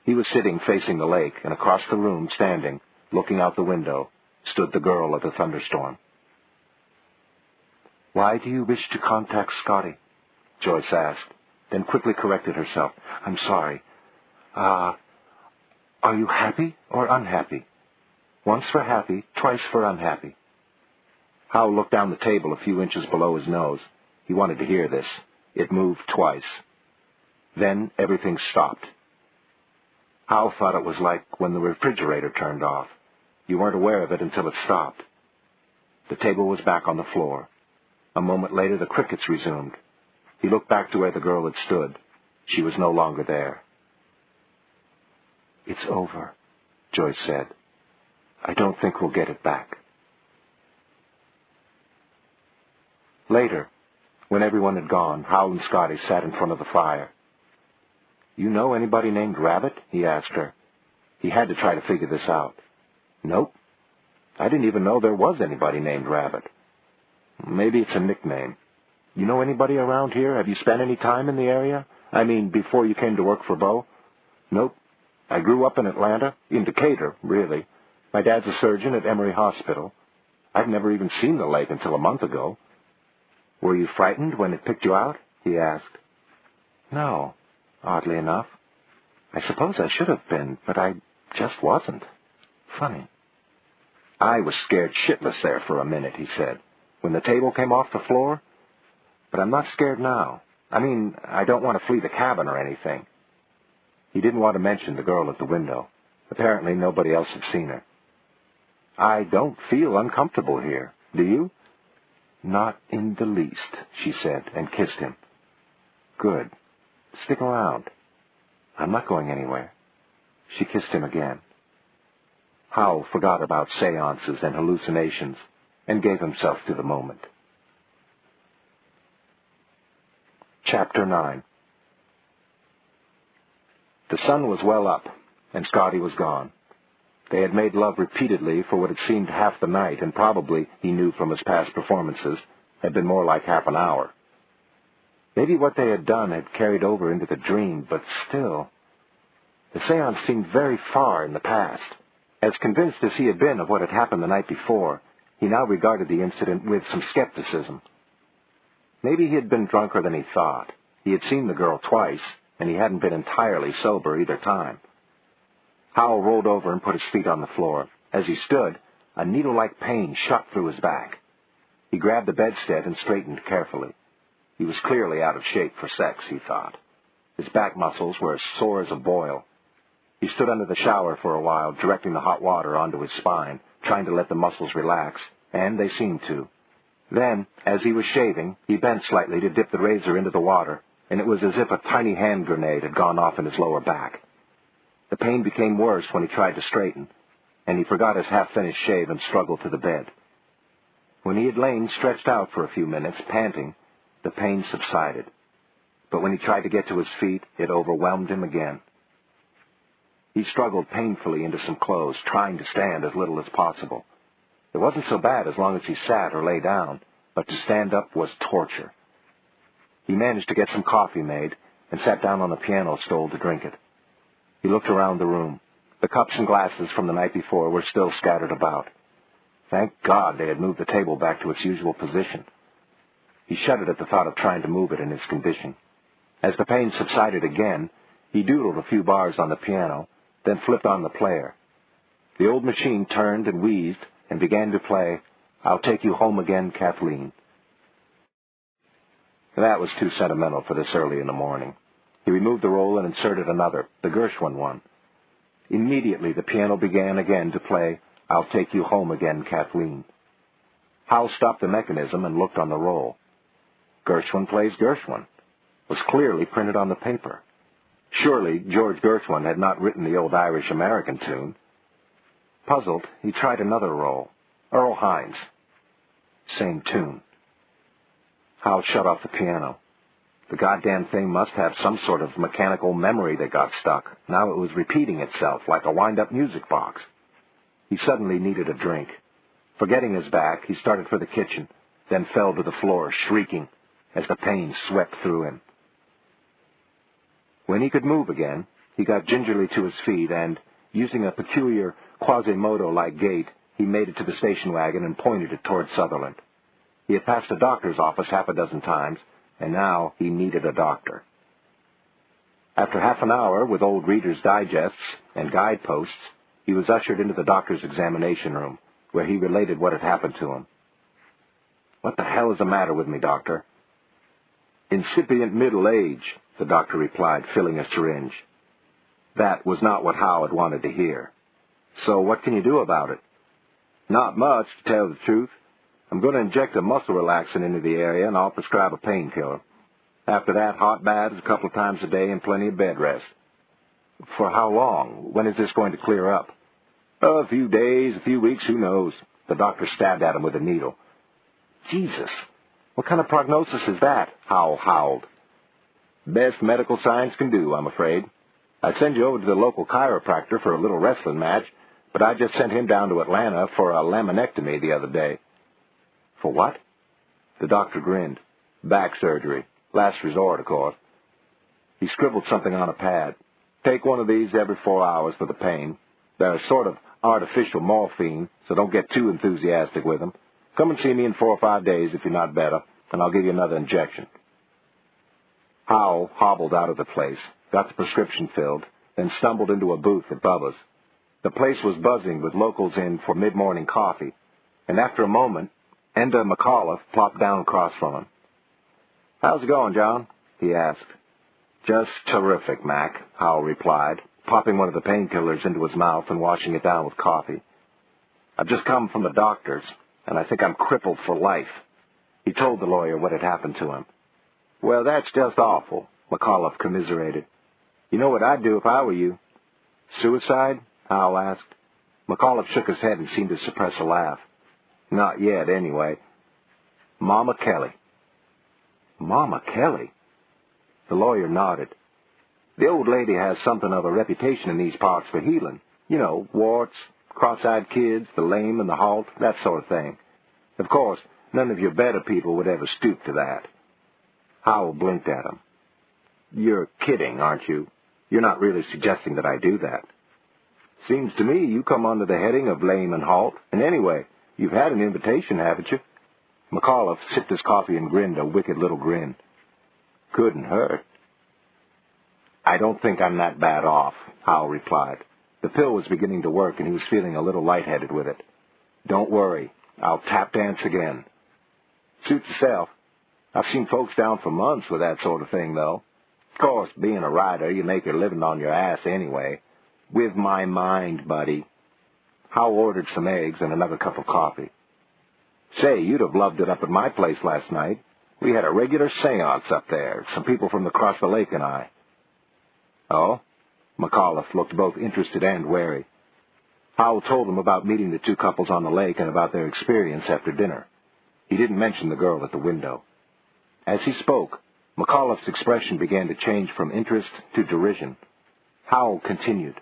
He was sitting facing the lake, and across the room, standing, looking out the window, stood the girl of the thunderstorm. Why do you wish to contact Scotty? Joyce asked, then quickly corrected herself. I'm sorry. Are you happy or unhappy? Once for happy, twice for unhappy. Howell looked down the table a few inches below his nose. He wanted to hear this. It moved twice. Then everything stopped. Howell thought it was like when the refrigerator turned off. You weren't aware of it until it stopped. The table was back on the floor. A moment later, the crickets resumed. He looked back to where the girl had stood. She was no longer there. "It's over," Joyce said. "I don't think we'll get it back." Later, when everyone had gone, Howell and Scotty sat in front of the fire. "You know anybody named Rabbit?" he asked her. He had to try to figure this out. "Nope. I didn't even know there was anybody named Rabbit." "Maybe it's a nickname. You know anybody around here? Have you spent any time in the area? I mean, before you came to work for Bo?" "Nope. I grew up in Atlanta, in Decatur, really. My dad's a surgeon at Emory Hospital. I've never even seen the lake until a month ago." "Were you frightened when it picked you out?" he asked. "No, oddly enough. I suppose I should have been, but I just wasn't. Funny." "I was scared shitless there for a minute," he said, "when the table came off the floor. But I'm not scared now. I mean, I don't want to flee the cabin or anything." He didn't want to mention the girl at the window. Apparently nobody else had seen her. "I don't feel uncomfortable here. Do you?" "Not in the least," she said, and kissed him. "Good. Stick around." "I'm not going anywhere." She kissed him again. Howell forgot about seances and hallucinations and gave himself to the moment. Chapter 9. The sun was well up, and Scotty was gone. They had made love repeatedly for what had seemed half the night, and probably, he knew from his past performances, had been more like half an hour. Maybe what they had done had carried over into the dream, but still. The seance seemed very far in the past. As convinced as he had been of what had happened the night before, he now regarded the incident with some skepticism. Maybe he had been drunker than he thought. He had seen the girl twice, and he hadn't been entirely sober either time. Howell rolled over and put his feet on the floor. As he stood, a needle-like pain shot through his back. He grabbed the bedstead and straightened carefully. He was clearly out of shape for sex, he thought. His back muscles were as sore as a boil. He stood under the shower for a while, directing the hot water onto his spine, trying to let the muscles relax, and they seemed to. Then, as he was shaving, he bent slightly to dip the razor into the water, and it was as if a tiny hand grenade had gone off in his lower back. The pain became worse when he tried to straighten, and he forgot his half-finished shave and struggled to the bed. When he had lain stretched out for a few minutes, panting, the pain subsided. But when he tried to get to his feet, it overwhelmed him again. He struggled painfully into some clothes, trying to stand as little as possible. It wasn't so bad as long as he sat or lay down, but to stand up was torture. He managed to get some coffee made and sat down on the piano stool to drink it. He looked around the room. The cups and glasses from the night before were still scattered about. Thank God they had moved the table back to its usual position. He shuddered at the thought of trying to move it in his condition. As the pain subsided again, he doodled a few bars on the piano, then flipped on the player. The old machine turned and wheezed and began to play, "I'll Take You Home Again, Kathleen." That was too sentimental for this early in the morning. He removed the roll and inserted another, the Gershwin one. Immediately the piano began again to play, "I'll Take You Home Again, Kathleen." Howell stopped the mechanism and looked on the roll. Gershwin plays Gershwin was clearly printed on the paper. Surely George Gershwin had not written the old Irish-American tune. Puzzled, he tried another roll. Earl Hines. Same tune. Howell shut off the piano. The goddamn thing must have some sort of mechanical memory that got stuck. Now it was repeating itself like a wind-up music box. He suddenly needed a drink. Forgetting his back, he started for the kitchen, then fell to the floor, shrieking, as the pain swept through him. When he could move again, he got gingerly to his feet and, using a peculiar Quasimodo-like gait, he made it to the station wagon and pointed it toward Sutherland. He had passed a doctor's office half a dozen times, and now he needed a doctor. After half an hour, with old Reader's Digests and guideposts, he was ushered into the doctor's examination room, where he related what had happened to him. "What the hell is the matter with me, doctor?" "Incipient middle age," the doctor replied, filling a syringe. That was not what Howe had wanted to hear. "So what can you do about it?" "Not much, to tell the truth. I'm going to inject a muscle relaxant into the area, and I'll prescribe a painkiller. After that, hot baths a couple of times a day and plenty of bed rest. For how long? When is this going to clear up? A few days, a few weeks, who knows? The doctor stabbed at him with a needle. Jesus! What kind of prognosis is that? Howell howled. Best medical science can do, I'm afraid. I'd send you over to the local chiropractor for a little wrestling match, but I just sent him down to Atlanta for a laminectomy the other day. For what? The doctor grinned. Back surgery. Last resort, of course. He scribbled something on a pad. Take one of these every 4 hours for the pain. They're a sort of artificial morphine, so don't get too enthusiastic with them. Come and see me in 4 or 5 days if you're not better, and I'll give you another injection. Howell hobbled out of the place, got the prescription filled, then stumbled into a booth at Bubba's. The place was buzzing with locals in for mid-morning coffee, and after a moment, Enda McAuliffe plopped down across from him. "How's it going, John?" he asked. "Just terrific, Mac," Howell replied, popping one of the painkillers into his mouth and washing it down with coffee. "I've just come from the doctor's, and I think I'm crippled for life." He told the lawyer what had happened to him. "Well, that's just awful," McAuliffe commiserated. "You know what I'd do if I were you?" "Suicide?" Howell asked. McAuliffe shook his head and seemed to suppress a laugh. "Not yet, anyway. Mama Kelly." "Mama Kelly?" The lawyer nodded. "The old lady has something of a reputation in these parts for healing. You know, warts, cross-eyed kids, the lame and the halt, that sort of thing. Of course, none of your better people would ever stoop to that." Howell blinked at him. "You're kidding, aren't you? You're not really suggesting that I do that." "Seems to me you come under the heading of lame and halt, and anyway, you've had an invitation, haven't you?" McAuliffe sipped his coffee and grinned a wicked little grin. "Couldn't hurt." "I don't think I'm that bad off," Howell replied. The pill was beginning to work, and he was feeling a little lightheaded with it. "Don't worry. I'll tap dance again." "Suit yourself. I've seen folks down for months with that sort of thing, though. Of course, being a writer, you make your living on your ass anyway. With my mind, buddy." Howell ordered some eggs and another cup of coffee. "Say, you'd have loved it up at my place last night. We had a regular seance up there, some people from across the lake and I." "Oh?" McAuliffe looked both interested and wary. Howell told him about meeting the two couples on the lake and about their experience after dinner. He didn't mention the girl at the window. As he spoke, McAuliffe's expression began to change from interest to derision. Howell continued.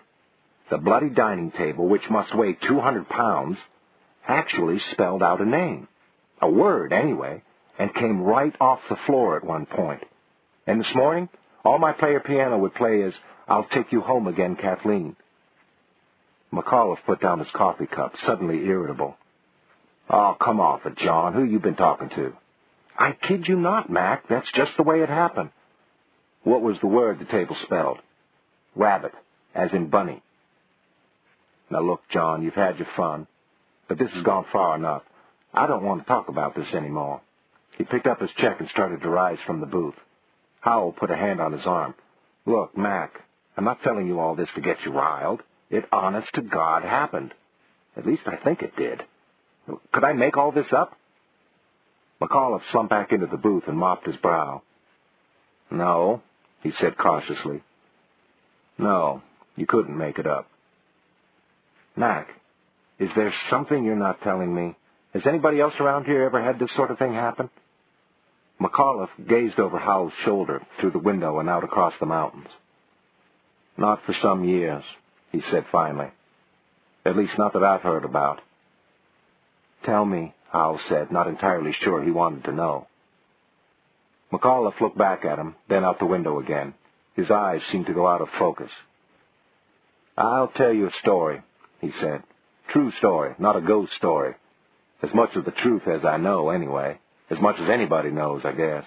The bloody dining table, which must weigh 200 pounds, actually spelled out a name. A word, anyway, and came right off the floor at one point. And this morning, all my player piano would play is, "I'll Take You Home Again, Kathleen." McAuliffe put down his coffee cup, suddenly irritable. "Oh, come off it, John. Who you been talking to?" "I kid you not, Mac. That's just the way it happened." "What was the word the table spelled?" "Rabbit, as in bunny." "Now look, John, you've had your fun, but this has gone far enough. I don't want to talk about this anymore." He picked up his check and started to rise from the booth. Howell put a hand on his arm. "Look, Mac, I'm not telling you all this to get you riled. It honest to God happened. At least I think it did. Could I make all this up?" McAuliffe slumped back into the booth and mopped his brow. "No," he said cautiously. "No, you couldn't make it up." "Mac, is there something you're not telling me? Has anybody else around here ever had this sort of thing happen?" McAuliffe gazed over Howell's shoulder through the window and out across the mountains. "Not for some years," he said finally. "At least not that I've heard about." "Tell me," Howell said, not entirely sure he wanted to know. McAuliffe looked back at him, then out the window again. His eyes seemed to go out of focus. "I'll tell you a story," he said. "True story, not a ghost story. As much of the truth as I know, anyway. As much as anybody knows, I guess."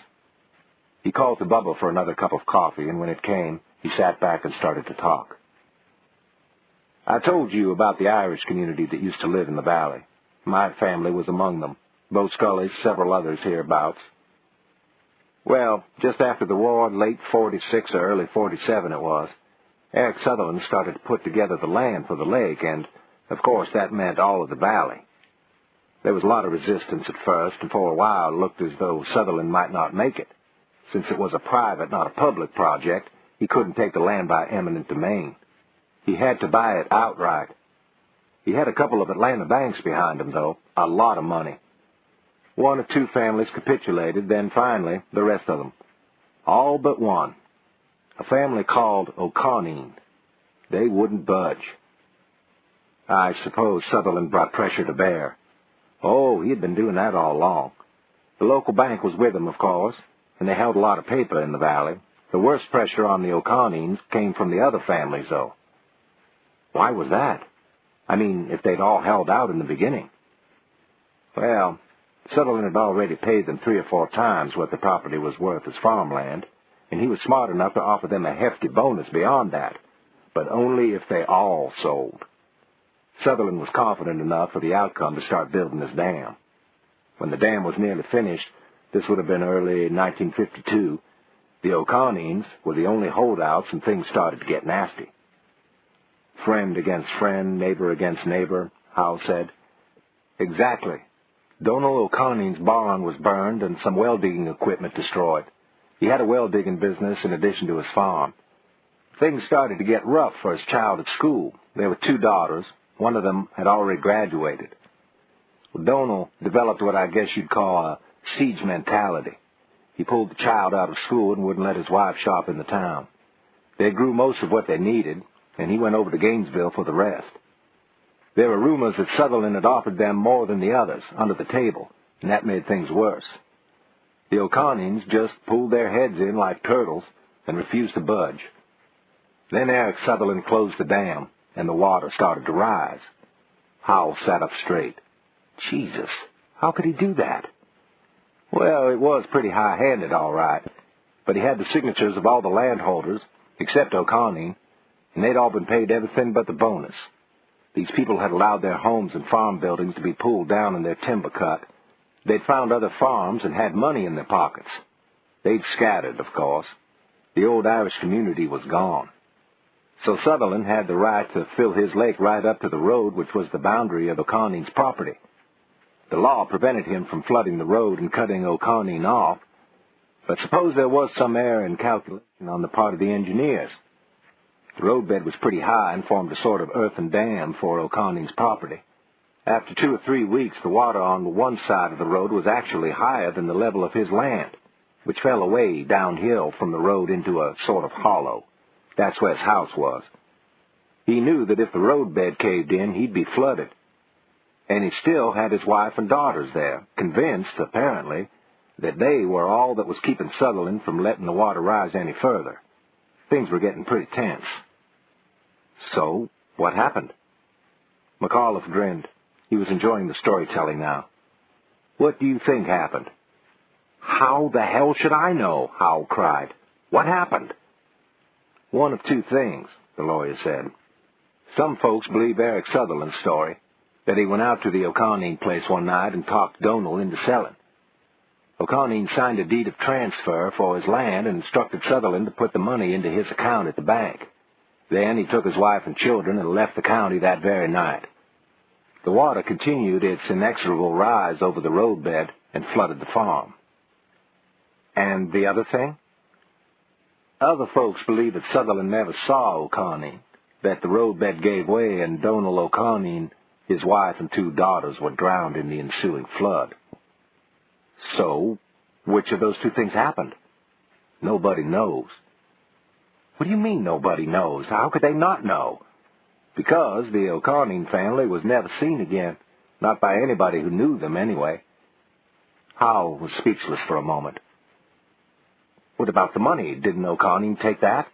He called to Bubba for another cup of coffee, and when it came, he sat back and started to talk. "I told you about the Irish community that used to live in the valley. My family was among them. Bo Scully's, several others hereabouts. Well, just after the war, late 46 or early 47 it was, Eric Sutherland started to put together the land for the lake, and, of course, that meant all of the valley. There was a lot of resistance at first, and for a while it looked as though Sutherland might not make it. Since it was a private, not a public project, he couldn't take the land by eminent domain. He had to buy it outright. He had a couple of Atlanta banks behind him, though, a lot of money. One or two families capitulated, then finally the rest of them. All but one. A family called O'Conine. They wouldn't budge. I suppose Sutherland brought pressure to bear. Oh, he had been doing that all along. The local bank was with him, of course, and they held a lot of paper in the valley. The worst pressure on the O'Conines came from the other families, though. Why was that? I mean, if they'd all held out in the beginning. Well, Sutherland had already paid them 3 or 4 times what the property was worth as farmland, and he was smart enough to offer them a hefty bonus beyond that, but only if they all sold. Sutherland was confident enough of the outcome to start building his dam. When the dam was nearly finished, this would have been early 1952, the O'Conines were the only holdouts and things started to get nasty. Friend against friend, neighbor against neighbor, Howell said. Exactly. Donald O'Conine's barn was burned and some well-digging equipment destroyed. He had a well-digging business in addition to his farm. Things started to get rough for his child at school. There were 2 daughters. One of them had already graduated. Donald developed what I guess you'd call a siege mentality. He pulled the child out of school and wouldn't let his wife shop in the town. They grew most of what they needed, and he went over to Gainesville for the rest. There were rumors that Sutherland had offered them more than the others, under the table, and that made things worse. The O'Conines just pulled their heads in like turtles and refused to budge. Then Eric Sutherland closed the dam, and the water started to rise. Howell sat up straight. Jesus, how could he do that? Well, it was pretty high-handed, all right, but he had the signatures of all the landholders, except O'Conine, and they'd all been paid everything but the bonus. These people had allowed their homes and farm buildings to be pulled down and their timber cut. They'd found other farms and had money in their pockets. They'd scattered, of course. The old Irish community was gone. So Sutherland had the right to fill his lake right up to the road, which was the boundary of O'Conine's property. The law prevented him from flooding the road and cutting O'Conine off, but suppose there was some error in calculation on the part of the engineers. The roadbed was pretty high and formed a sort of earthen dam for O'Conine's property. After 2 or 3 weeks, the water on one side of the road was actually higher than the level of his land, which fell away downhill from the road into a sort of hollow. That's where his house was. He knew that if the roadbed caved in, he'd be flooded. And he still had his wife and daughters there, convinced, apparently, that they were all that was keeping Sutherland from letting the water rise any further. Things were getting pretty tense. So, what happened? McAuliffe grinned. He was enjoying the storytelling now. What do you think happened? How the hell should I know? Howell cried. What happened? One of 2 things, the lawyer said. Some folks believe Eric Sutherland's story, that he went out to the O'Conine place one night and talked Donald into selling. O'Conine signed a deed of transfer for his land and instructed Sutherland to put the money into his account at the bank. Then he took his wife and children and left the county that very night. The water continued its inexorable rise over the roadbed and flooded the farm. And the other thing? Other folks believe that Sutherland never saw O'Conine, that the roadbed gave way and Donald O'Conine, his wife and 2 daughters, were drowned in the ensuing flood. So, which of those 2 things happened? Nobody knows. What do you mean nobody knows? How could they not know? Because the O'Conine family was never seen again, not by anybody who knew them anyway. Howell was speechless for a moment. What about the money? Didn't O'Conine take that?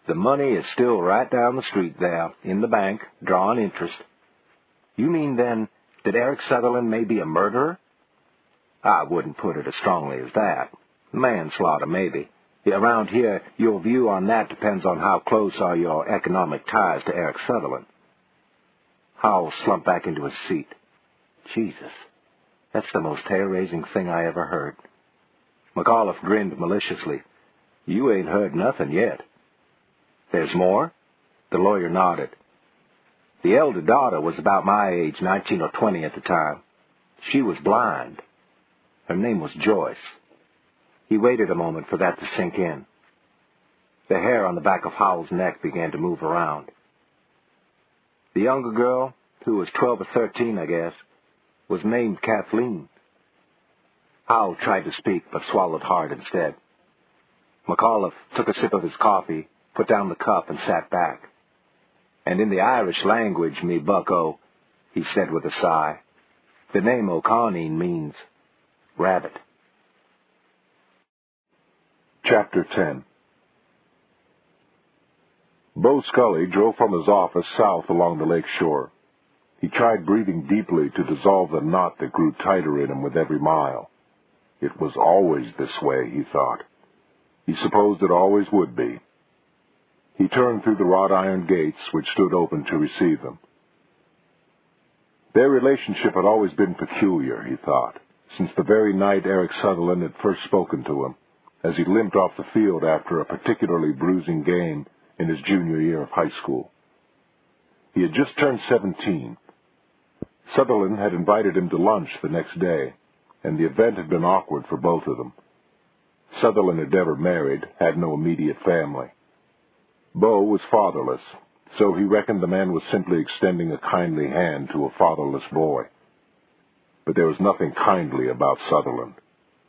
The money is still right down the street there, in the bank, drawing interest. You mean, then, that Eric Sutherland may be a murderer? I wouldn't put it as strongly as that. Manslaughter, maybe. Around here, your view on that depends on how close are your economic ties to Eric Sutherland. Howell slumped back into his seat. Jesus, that's the most hair-raising thing I ever heard. McAuliffe grinned maliciously. You ain't heard nothing yet. There's more? The lawyer nodded. The elder daughter was about my age, 19 or 20 at the time. She was blind. Her name was Joyce. He waited a moment for that to sink in. The hair on the back of Howell's neck began to move around. The younger girl, who was 12 or 13, I guess, was named Kathleen. Howell tried to speak, but swallowed hard instead. McAuliffe took a sip of his coffee, put down the cup, and sat back. And in the Irish language, me bucko, he said with a sigh, the name O'Coneen means rabbit. Chapter 10. Bo Scully drove from his office south along the lake shore. He tried breathing deeply to dissolve the knot that grew tighter in him with every mile. It was always this way, he thought. He supposed it always would be. He turned through the wrought iron gates which stood open to receive them. Their relationship had always been peculiar, he thought, since the very night Eric Sutherland had first spoken to him, as he limped off the field after a particularly bruising game in his junior year of high school. He had just turned 17. Sutherland had invited him to lunch the next day, and the event had been awkward for both of them. Sutherland had never married, had no immediate family. Bo was fatherless, so he reckoned the man was simply extending a kindly hand to a fatherless boy. But there was nothing kindly about Sutherland,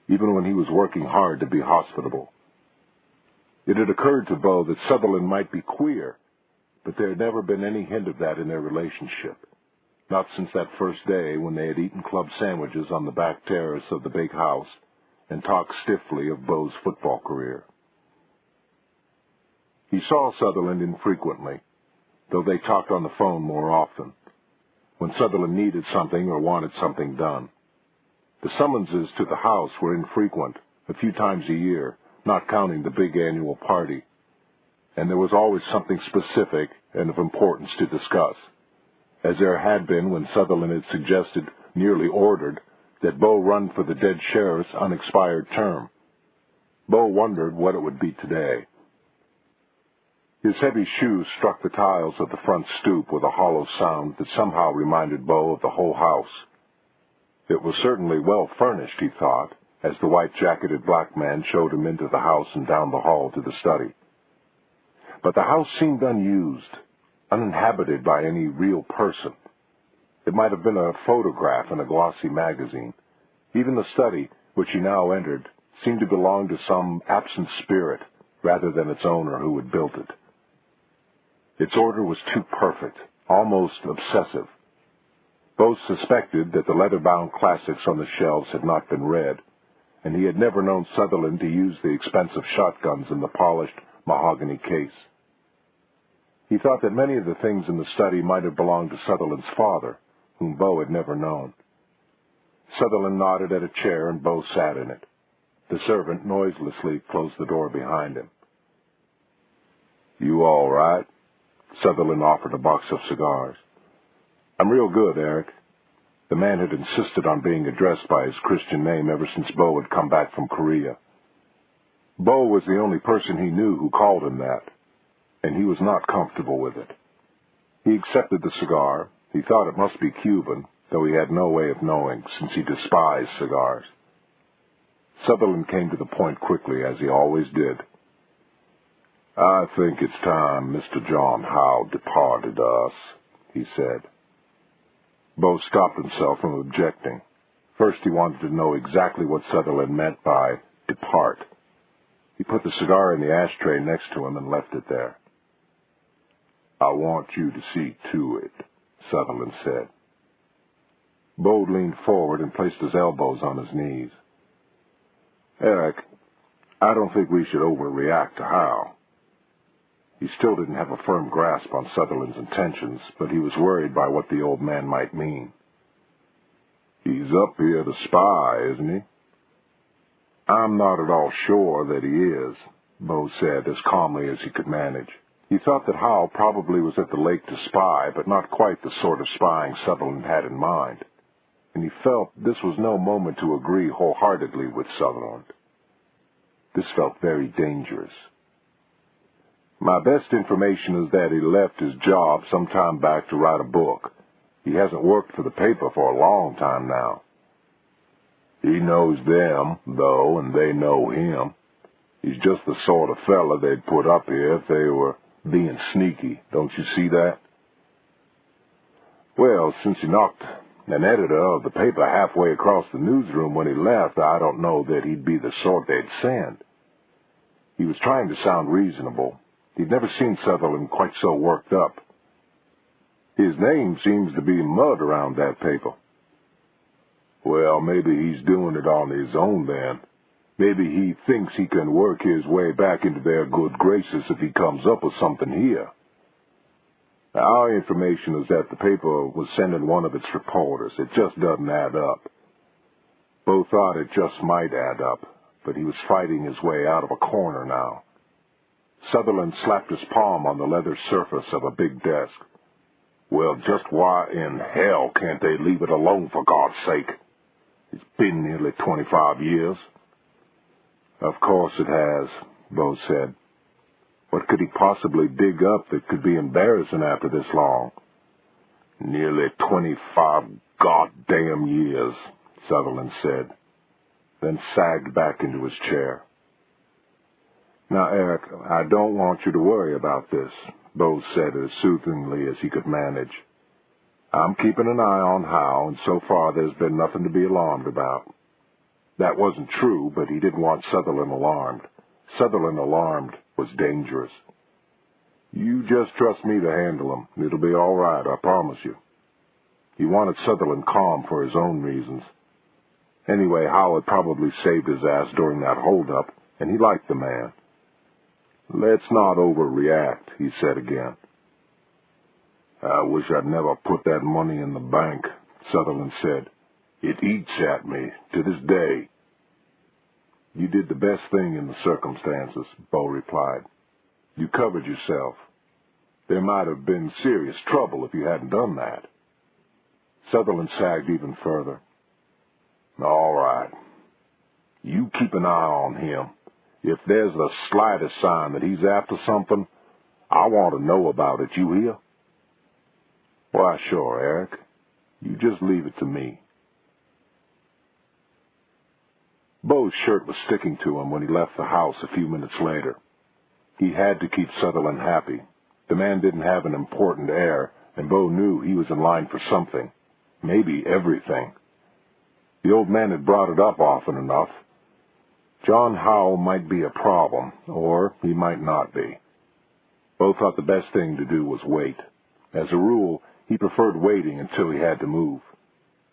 even when he was working hard to be hospitable. It had occurred to Bo that Sutherland might be queer, but there had never been any hint of that in their relationship, not since that first day when they had eaten club sandwiches on the back terrace of the big house and talked stiffly of Bo's football career. He saw Sutherland infrequently, though they talked on the phone more often, when Sutherland needed something or wanted something done. The summonses to the house were infrequent, a few times a year, not counting the big annual party, and there was always something specific and of importance to discuss, as there had been when Sutherland had suggested, nearly ordered, that Bo run for the dead sheriff's unexpired term. Bo wondered what it would be today. His heavy shoes struck the tiles of the front stoop with a hollow sound that somehow reminded Bo of the whole house. It was certainly well furnished, he thought, as the white-jacketed black man showed him into the house and down the hall to the study. But the house seemed unused, uninhabited by any real person. It might have been a photograph in a glossy magazine. Even the study, which he now entered, seemed to belong to some absent spirit rather than its owner who had built it. Its order was too perfect, almost obsessive. Both suspected that the leather-bound classics on the shelves had not been read, and he had never known Sutherland to use the expensive shotguns in the polished mahogany case. He thought that many of the things in the study might have belonged to Sutherland's father, whom Bo had never known. Sutherland nodded at a chair, and Bo sat in it. The servant noiselessly closed the door behind him. "You all right?" Sutherland offered a box of cigars. "I'm real good, Eric." The man had insisted on being addressed by his Christian name ever since Bo had come back from Korea. Bo was the only person he knew who called him that, and he was not comfortable with it. He accepted the cigar. He thought it must be Cuban, though he had no way of knowing, since he despised cigars. Sutherland came to the point quickly, as he always did. "I think it's time Mr. John Howell departed us," he said. Bo stopped himself from objecting. First he wanted to know exactly what Sutherland meant by depart. He put the cigar in the ashtray next to him and left it there. "I want you to see to it," Sutherland said. Bo leaned forward and placed his elbows on his knees. "Eric, I don't think we should overreact to Howell." He still didn't have a firm grasp on Sutherland's intentions, but he was worried by what the old man might mean. "He's up here to spy, isn't he?" "I'm not at all sure that he is," Bo said, as calmly as he could manage. He thought that Howell probably was at the lake to spy, but not quite the sort of spying Sutherland had in mind, and he felt this was no moment to agree wholeheartedly with Sutherland. This felt very dangerous. "My best information is that he left his job some time back to write a book. He hasn't worked for the paper for a long time now. He knows them, though, and they know him. He's just the sort of fella they'd put up here if they were being sneaky. Don't you see that? Well, since he knocked an editor of the paper halfway across the newsroom when he left, I don't know that he'd be the sort they'd send. He was trying to sound reasonable. He'd never seen Sutherland quite so worked up. His name seems to be mud around that paper. Well, maybe he's doing it on his own then. Maybe he thinks he can work his way back into their good graces if he comes up with something here. Our information is that the paper was sending one of its reporters. It just doesn't add up. Bo thought it just might add up, but he was fighting his way out of a corner now. Sutherland slapped his palm on the leather surface of a big desk. Well, just why in hell can't they leave it alone, for God's sake? It's been nearly 25 years. Of course it has, Bo said. What could he possibly dig up that could be embarrassing after this long? Nearly 25 goddamn years, Sutherland said, then sagged back into his chair. Now, Eric, I don't want you to worry about this, Bo said as soothingly as he could manage. I'm keeping an eye on Howell, and so far there's been nothing to be alarmed about. That wasn't true, but he didn't want Sutherland alarmed. Sutherland alarmed was dangerous. You just trust me to handle him. It'll be all right, I promise you. He wanted Sutherland calm for his own reasons. Anyway, Howell had probably saved his ass during that holdup, and he liked the man. Let's not overreact, he said again. I wish I'd never put that money in the bank, Sutherland said. It eats at me to this day. You did the best thing in the circumstances, Bo replied. You covered yourself. There might have been serious trouble if you hadn't done that. Sutherland sagged even further. All right. You keep an eye on him. If there's the slightest sign that he's after something, I want to know about it, you hear? Why, sure, Eric. You just leave it to me. Bo's shirt was sticking to him when he left the house a few minutes later. He had to keep Sutherland happy. The man didn't have an important air, and Bo knew he was in line for something, maybe everything. The old man had brought it up often enough. John Howell might be a problem, or he might not be. Bo thought the best thing to do was wait. As a rule, he preferred waiting until he had to move.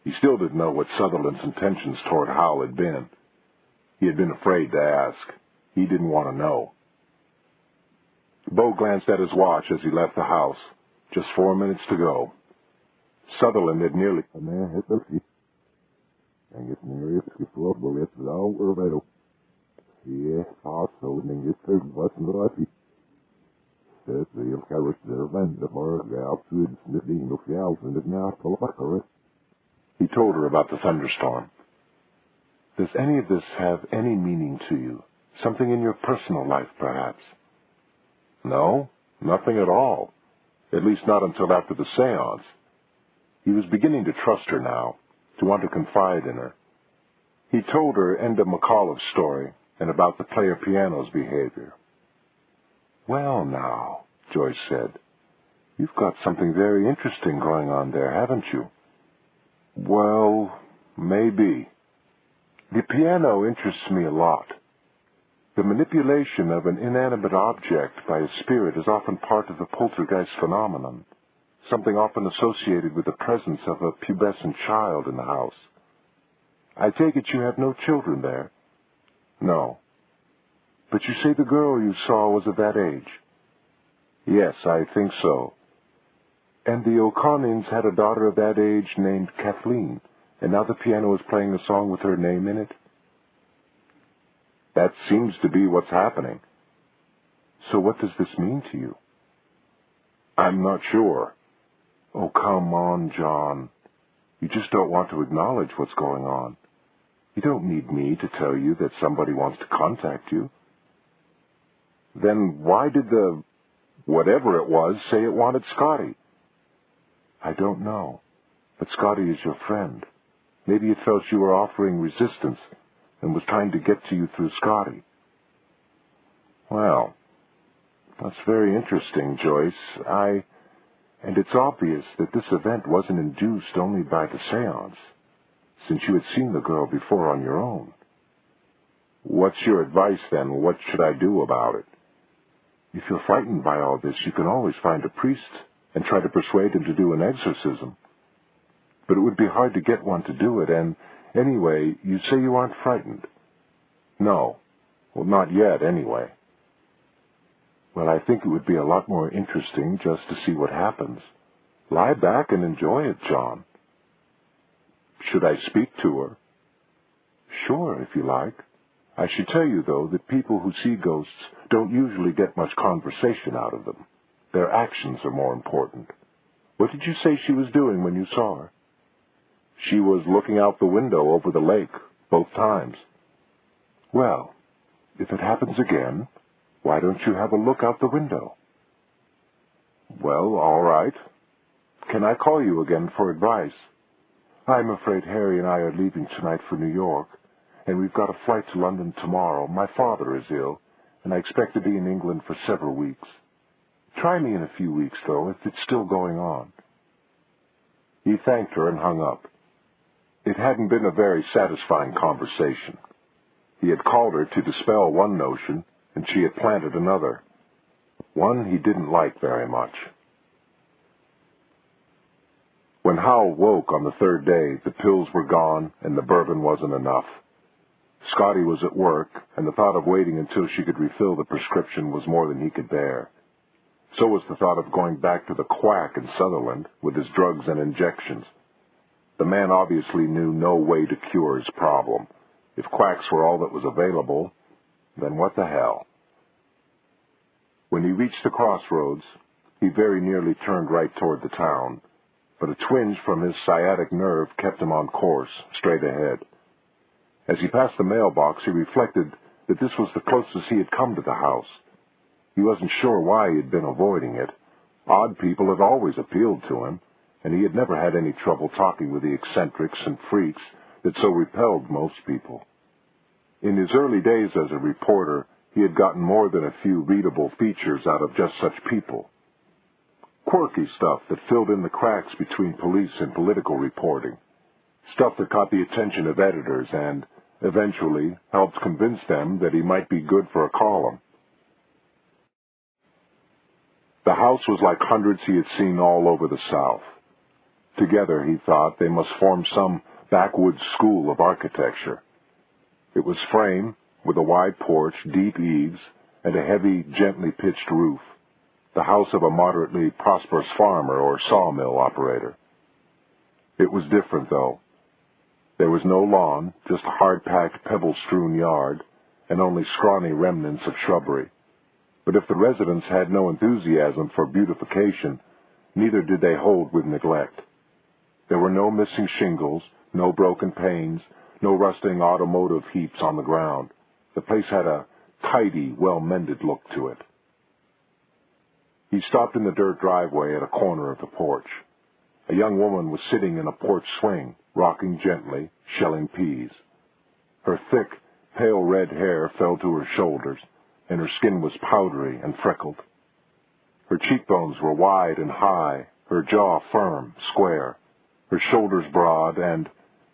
He still didn't know what Sutherland's intentions toward Howell had been. He had been afraid to ask. He didn't want to know. Bo glanced at his watch as he left the house. Just 4 minutes to go. Sutherland had nearly... He told her about the thunderstorm. Does any of this have any meaning to you? Something in your personal life, perhaps? No, nothing at all. At least not until after the séance. He was beginning to trust her now, to want to confide in her. He told her Enda McCullough's story and about the player piano's behavior. Well, now, Joyce said, you've got something very interesting going on there, haven't you? Well, maybe. The piano interests me a lot. The manipulation of an inanimate object by a spirit is often part of the poltergeist phenomenon, something often associated with the presence of a pubescent child in the house. I take it you have no children there? No. But you say the girl you saw was of that age? Yes, I think so. And the O'Connings had a daughter of that age named Kathleen, and now the piano is playing a song with her name in it? That seems to be what's happening. So what does this mean to you? I'm not sure. Oh, come on, John. You just don't want to acknowledge what's going on. You don't need me to tell you that somebody wants to contact you. Then why did the whatever it was say it wanted Scotty? I don't know, but Scotty is your friend. Maybe it felt you were offering resistance and was trying to get to you through Scotty. Well, that's very interesting, Joyce. And it's obvious that this event wasn't induced only by the seance, since you had seen the girl before on your own. What's your advice, then? What should I do about it? If you're frightened by all this, you can always find a priest and try to persuade him to do an exorcism. But it would be hard to get one to do it, and anyway, you say you aren't frightened. No. Well, not yet, anyway. Well, I think it would be a lot more interesting just to see what happens. Lie back and enjoy it, John. Should I speak to her? Sure, if you like. I should tell you, though, that people who see ghosts don't usually get much conversation out of them. Their actions are more important. What did you say she was doing when you saw her? She was looking out the window over the lake, both times. Well, if it happens again, why don't you have a look out the window? Well, all right. Can I call you again for advice? I'm afraid Harry and I are leaving tonight for New York, and we've got a flight to London tomorrow. My father is ill, and I expect to be in England for several weeks. Try me in a few weeks, though, if it's still going on. He thanked her and hung up. It hadn't been a very satisfying conversation. He had called her to dispel one notion, and she had planted another, one he didn't like very much. When Howell woke on the third day, the pills were gone and the bourbon wasn't enough. Scotty was at work, and the thought of waiting until she could refill the prescription was more than he could bear. So was the thought of going back to the quack in Sutherland with his drugs and injections. The man obviously knew no way to cure his problem. If quacks were all that was available, then what the hell? When he reached the crossroads, he very nearly turned right toward the town, but a twinge from his sciatic nerve kept him on course, straight ahead. As he passed the mailbox, he reflected that this was the closest he had come to the house. He wasn't sure why he had been avoiding it. Odd people had always appealed to him, and he had never had any trouble talking with the eccentrics and freaks that so repelled most people. In his early days as a reporter, he had gotten more than a few readable features out of just such people. Quirky stuff that filled in the cracks between police and political reporting. Stuff that caught the attention of editors and, eventually, helped convince them that he might be good for a column. The house was like hundreds he had seen all over the South. Together, he thought, they must form some backwoods school of architecture. It was frame, with a wide porch, deep eaves, and a heavy, gently pitched roof, the house of a moderately prosperous farmer or sawmill operator. It was different, though. There was no lawn, just a hard-packed, pebble-strewn yard, and only scrawny remnants of shrubbery. But if the residents had no enthusiasm for beautification, neither did they hold with neglect. There were no missing shingles, no broken panes, no rusting automotive heaps on the ground. The place had a tidy, well-mended look to it. He stopped in the dirt driveway at a corner of the porch. A young woman was sitting in a porch swing, rocking gently, shelling peas. Her thick, pale red hair fell to her shoulders, and her skin was powdery and freckled. Her cheekbones were wide and high, her jaw firm, square, her shoulders broad, and,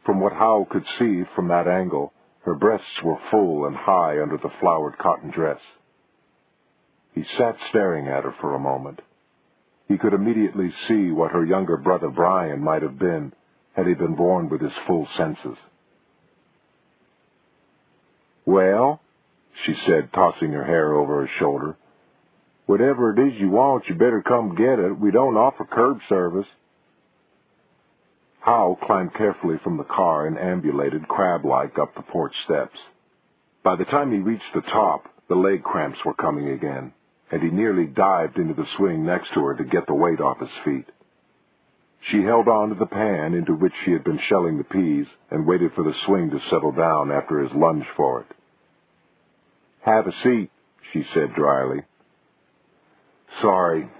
from what Howell could see from that angle, her breasts were full and high under the flowered cotton dress. He sat staring at her for a moment. He could immediately see what her younger brother Brian might have been had he been born with his full senses. "Well," she said, tossing her hair over her shoulder, "whatever it is you want, you better come get it. We don't offer curb service." Howell climbed carefully from the car and ambulated crab-like up the porch steps. By the time he reached the top, the leg cramps were coming again, and he nearly dived into the swing next to her to get the weight off his feet. She held on to the pan into which she had been shelling the peas and waited for the swing to settle down after his lunge for it. "Have a seat," she said dryly. "Sorry,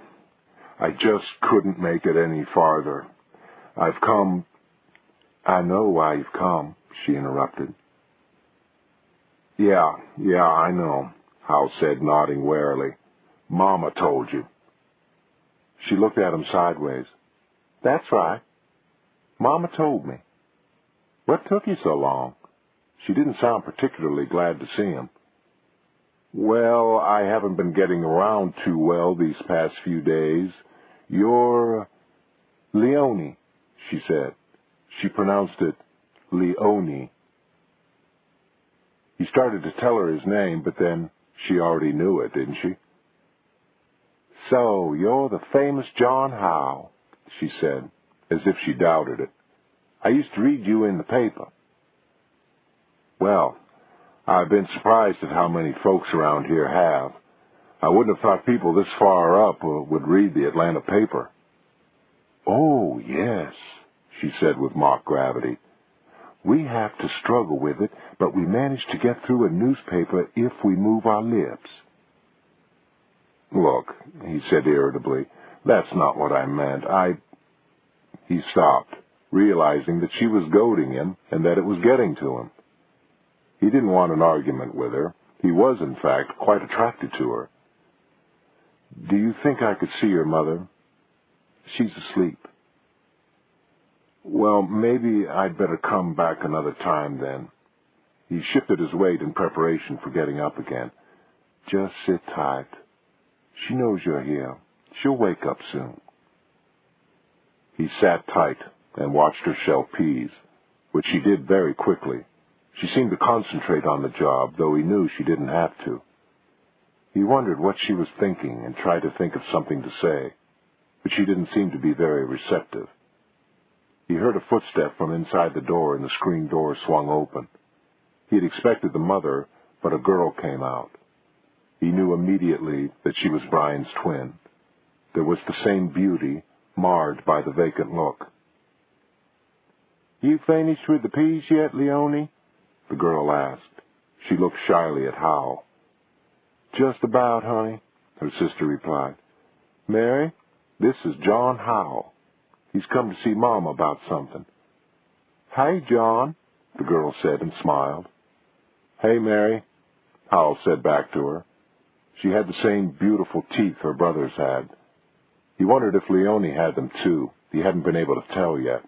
I just couldn't make it any farther. I've come..." I know why you've come, she interrupted. Yeah, I know, Howell said, nodding warily. Mama told you. She looked at him sideways. That's right. Mama told me. What took you so long? She didn't sound particularly glad to see him. Well, I haven't been getting around too well these past few days. You're Leone, she said. She pronounced it Leone. He started to tell her his name, but then she already knew it, didn't she? So, you're the famous John Howell, she said, as if she doubted it. I used to read you in the paper. Well, I've been surprised at how many folks around here have. I wouldn't have thought people this far up would read the Atlanta paper. Oh, yes, she said with mock gravity. We have to struggle with it, but we manage to get through a newspaper if we move our lips. Look, he said irritably, that's not what I meant. He stopped, realizing that she was goading him and that it was getting to him. He didn't want an argument with her. He was, in fact, quite attracted to her. Do you think I could see your mother? She's asleep. Well, maybe I'd better come back another time then. He shifted his weight in preparation for getting up again. Just sit tight. She knows you're here. She'll wake up soon. He sat tight and watched her shell peas, which she did very quickly. She seemed to concentrate on the job, though he knew she didn't have to. He wondered what she was thinking and tried to think of something to say, but she didn't seem to be very receptive. He heard a footstep from inside the door, and the screen door swung open. He had expected the mother, but a girl came out. He knew immediately that she was Brian's twin. There was the same beauty, marred by the vacant look. You finished with the peas yet, Leone? The girl asked. She looked shyly at Howell. Just about, honey, her sister replied. Mary, this is John Howell. He's come to see Mom about something. Hey, John, the girl said and smiled. Hey, Mary, Howell said back to her. She had the same beautiful teeth her brothers had. He wondered if Leone had them too. He hadn't been able to tell yet.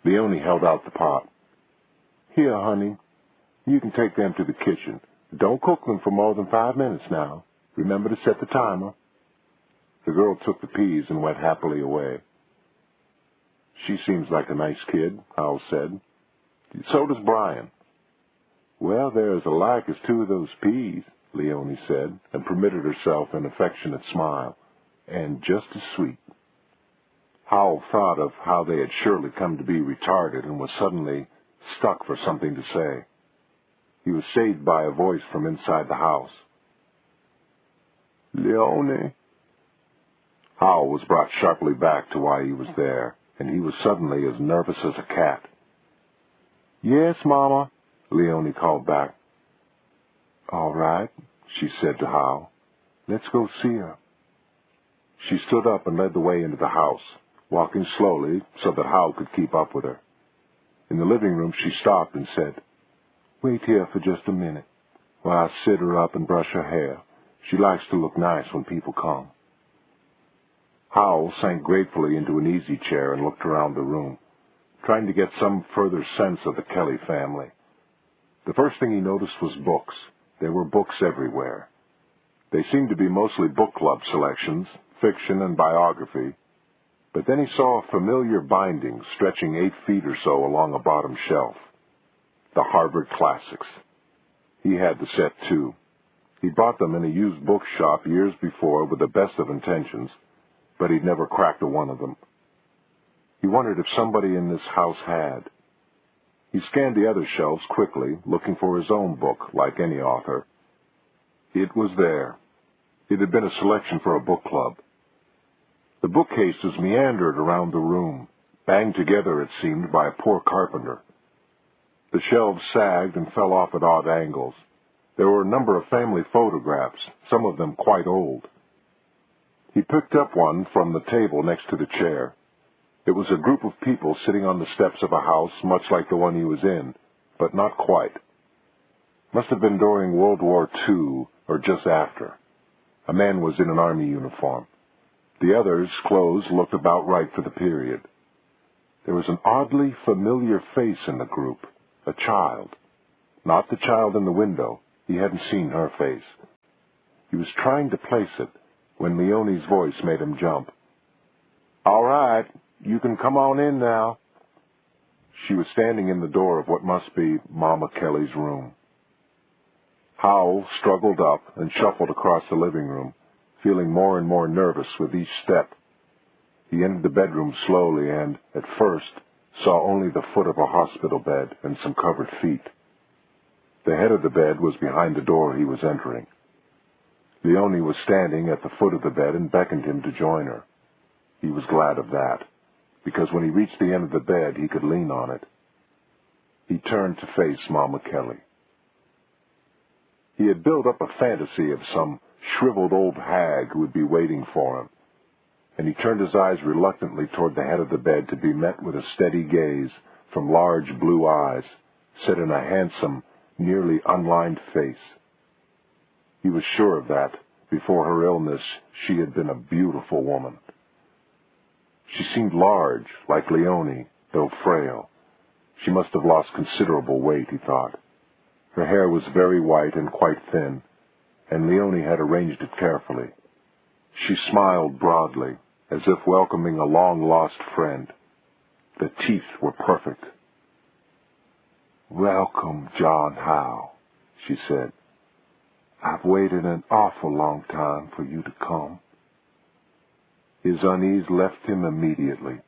Leone held out the pot. Here, honey, you can take them to the kitchen. Don't cook them for more than 5 minutes now. Remember to set the timer. The girl took the peas and went happily away. She seems like a nice kid, Howell said. So does Brian. Well, they're as alike as two of those peas, Leone said, and permitted herself an affectionate smile. And just as sweet. Howell thought of how they had surely come to be retarded and was suddenly stuck for something to say. He was saved by a voice from inside the house. Leone. Howell was brought sharply back to why he was there, and he was suddenly as nervous as a cat. Yes, Mama, Leone called back. All right, she said to Howell. Let's go see her. She stood up and led the way into the house, walking slowly so that Howell could keep up with her. In the living room, she stopped and said, Wait here for just a minute, while I sit her up and brush her hair. She likes to look nice when people come. Howell sank gratefully into an easy chair and looked around the room, trying to get some further sense of the Kelly family. The first thing he noticed was books. There were books everywhere. They seemed to be mostly book club selections, fiction and biography, but then he saw a familiar binding stretching 8 feet or so along a bottom shelf. The Harvard Classics. He had the set, too. He bought them in a used bookshop years before with the best of intentions, but he'd never cracked one of them. He wondered if somebody in this house had. He scanned the other shelves quickly, looking for his own book, like any author. It was there. It had been a selection for a book club. The bookcases meandered around the room, banged together, it seemed, by a poor carpenter. The shelves sagged and fell off at odd angles. There were a number of family photographs, some of them quite old. He picked up one from the table next to the chair. It was a group of people sitting on the steps of a house much like the one he was in, but not quite. Must have been during World War II or just after. A man was in an army uniform. The others' clothes looked about right for the period. There was an oddly familiar face in the group, a child. Not the child in the window. He hadn't seen her face. He was trying to place it when Leonie's voice made him jump. "All right, you can come on in now." She was standing in the door of what must be Mama Kelly's room. Howell struggled up and shuffled across the living room, feeling more and more nervous with each step. He entered the bedroom slowly and, at first, saw only the foot of a hospital bed and some covered feet. The head of the bed was behind the door he was entering. Leonie was standing at the foot of the bed and beckoned him to join her. He was glad of that, because when he reached the end of the bed, he could lean on it. He turned to face Mama Kelly. He had built up a fantasy of some shriveled old hag who would be waiting for him, and he turned his eyes reluctantly toward the head of the bed to be met with a steady gaze from large blue eyes set in a handsome, nearly unlined face. He was sure of that. Before her illness, she had been a beautiful woman. She seemed large, like Leonie, though frail. She must have lost considerable weight, he thought. Her hair was very white and quite thin, and Leonie had arranged it carefully. She smiled broadly, as if welcoming a long-lost friend. The teeth were perfect. "Welcome, John Howell," she said. "I've waited an awful long time for you to come." His unease left him immediately.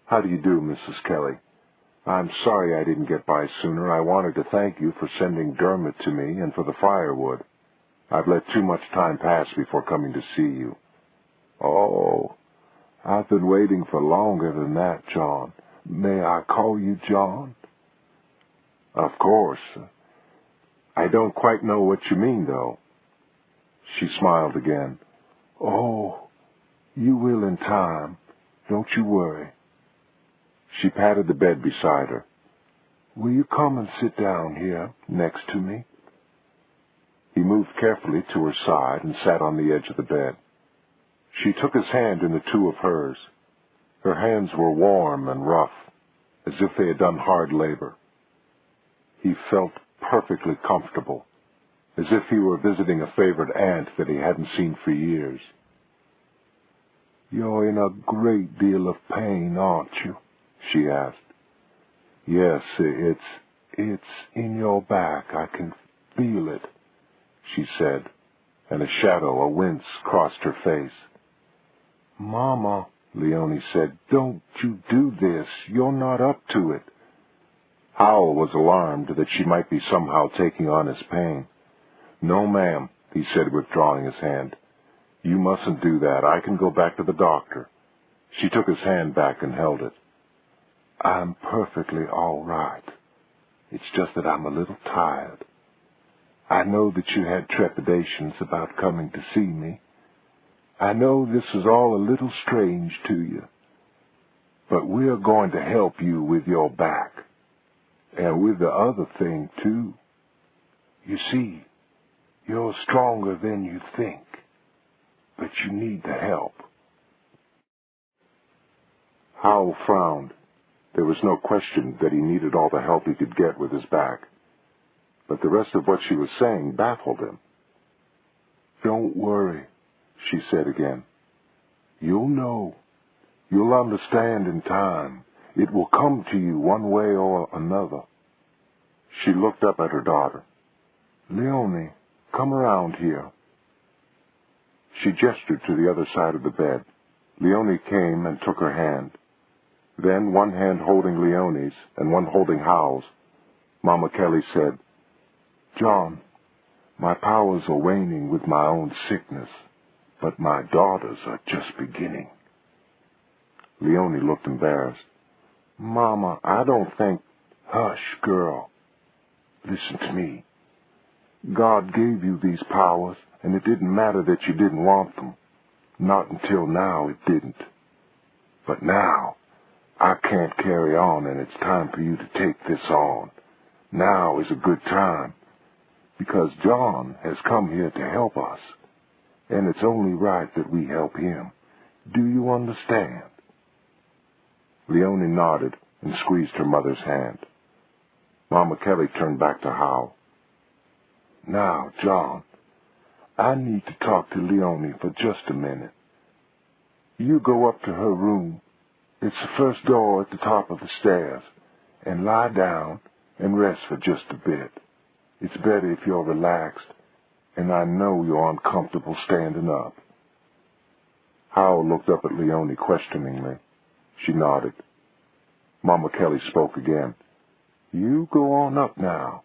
"How do you do, Mrs. Kelly? I'm sorry I didn't get by sooner. I wanted to thank you for sending Dermot to me and for the firewood. I've let too much time pass before coming to see you." "Oh, I've been waiting for longer than that, John. May I call you John?" "Of course. I don't quite know what you mean, though." She smiled again. "Oh, you will in time. Don't you worry." She patted the bed beside her. "Will you come and sit down here next to me?" He moved carefully to her side and sat on the edge of the bed. She took his hand in the two of hers. Her hands were warm and rough, as if they had done hard labor. He felt perfectly comfortable, as if he were visiting a favorite aunt that he hadn't seen for years. "You're in a great deal of pain, aren't you?" she asked. "Yes, it's in your back. I can feel it," she said, and a shadow, a wince, crossed her face. "Mama," Leonie said, "don't you do this. You're not up to it." Howell was alarmed that she might be somehow taking on his pain. "No, ma'am," he said, withdrawing his hand. "You mustn't do that. I can go back to the doctor." She took his hand back and held it. "I'm perfectly all right. It's just that I'm a little tired. I know that you had trepidations about coming to see me. I know this is all a little strange to you. But we're going to help you with your back. And with the other thing, too. You see, you're stronger than you think. But you need the help." Howell frowned. There was no question that he needed all the help he could get with his back. But the rest of what she was saying baffled him. "Don't worry," she said again. "You'll know. You'll understand in time. It will come to you one way or another." She looked up at her daughter. "Leonie, come around here." She gestured to the other side of the bed. Leonie came and took her hand. Then, one hand holding Leonie's and one holding Howell's, Mama Kelly said, "John, my powers are waning with my own sickness, but my daughters are just beginning." Leonie looked embarrassed. "Mama, I don't think—" "Hush, girl. Listen to me. God gave you these powers, and it didn't matter that you didn't want them. Not until now it didn't. But now, I can't carry on, and it's time for you to take this on. Now is a good time, because John has come here to help us, and it's only right that we help him. Do you understand?" Leonie nodded and squeezed her mother's hand. Mama Kelly turned back to Howell. "Now, John, I need to talk to Leonie for just a minute. You go up to her room. It's the first door at the top of the stairs, and lie down and rest for just a bit. It's better if you're relaxed, and I know you're uncomfortable standing up." Howell looked up at Leonie questioningly. She nodded. Mama Kelly spoke again. "You go on up now,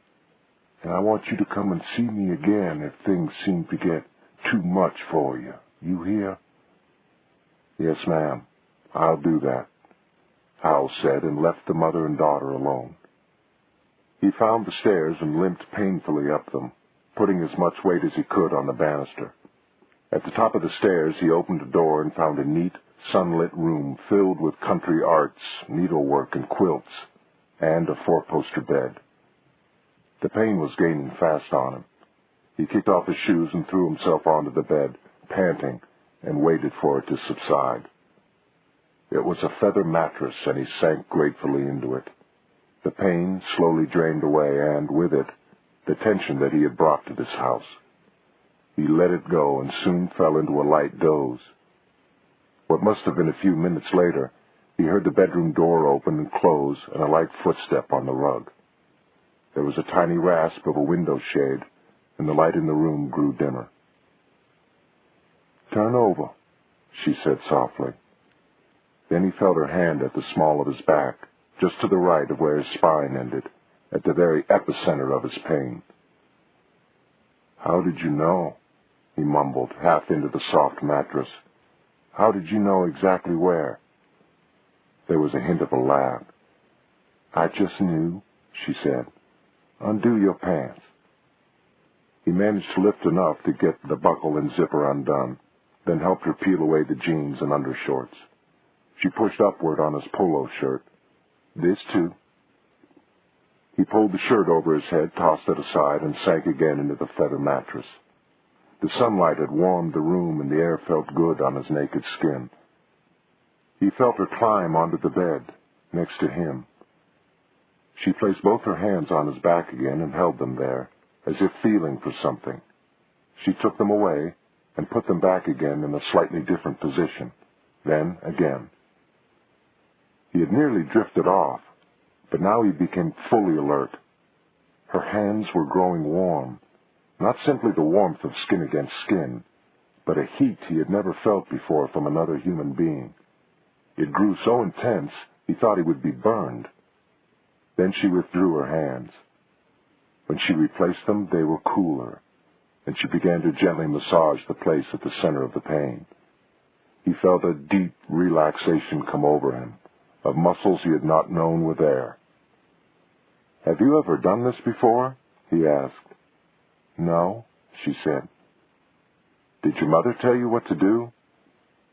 and I want you to come and see me again if things seem to get too much for you. You hear?" "Yes, ma'am. I'll do that," Howell said, and left the mother and daughter alone. He found the stairs and limped painfully up them, putting as much weight as he could on the banister. At the top of the stairs, he opened a door and found a neat, sunlit room filled with country arts, needlework, and quilts, and a four-poster bed. The pain was gaining fast on him. He kicked off his shoes and threw himself onto the bed, panting, and waited for it to subside. It was a feather mattress, and he sank gratefully into it. The pain slowly drained away, and with it, the tension that he had brought to this house. He let it go and soon fell into a light doze. What must have been a few minutes later, he heard the bedroom door open and close and a light footstep on the rug. There was a tiny rasp of a window shade, and the light in the room grew dimmer. "Turn over," she said softly. Then he felt her hand at the small of his back, just to the right of where his spine ended, at the very epicenter of his pain. "How did you know?" he mumbled, half into the soft mattress. "How did you know exactly where?" There was a hint of a laugh. "I just knew," she said. "Undo your pants." He managed to lift enough to get the buckle and zipper undone, then helped her peel away the jeans and undershorts. She pushed upward on his polo shirt. "This too." He pulled the shirt over his head, tossed it aside, and sank again into the feather mattress. The sunlight had warmed the room, and the air felt good on his naked skin. He felt her climb onto the bed, next to him. She placed both her hands on his back again and held them there, as if feeling for something. She took them away and put them back again in a slightly different position, then again. He had nearly drifted off, but now he became fully alert. Her hands were growing warm, not simply the warmth of skin against skin, but a heat he had never felt before from another human being. It grew so intense he thought he would be burned. Then she withdrew her hands. When she replaced them, they were cooler, and she began to gently massage the place at the center of the pain. He felt a deep relaxation come over him, of muscles he had not known were there. "Have you ever done this before?" he asked. "No," she said. "Did your mother tell you what to do?"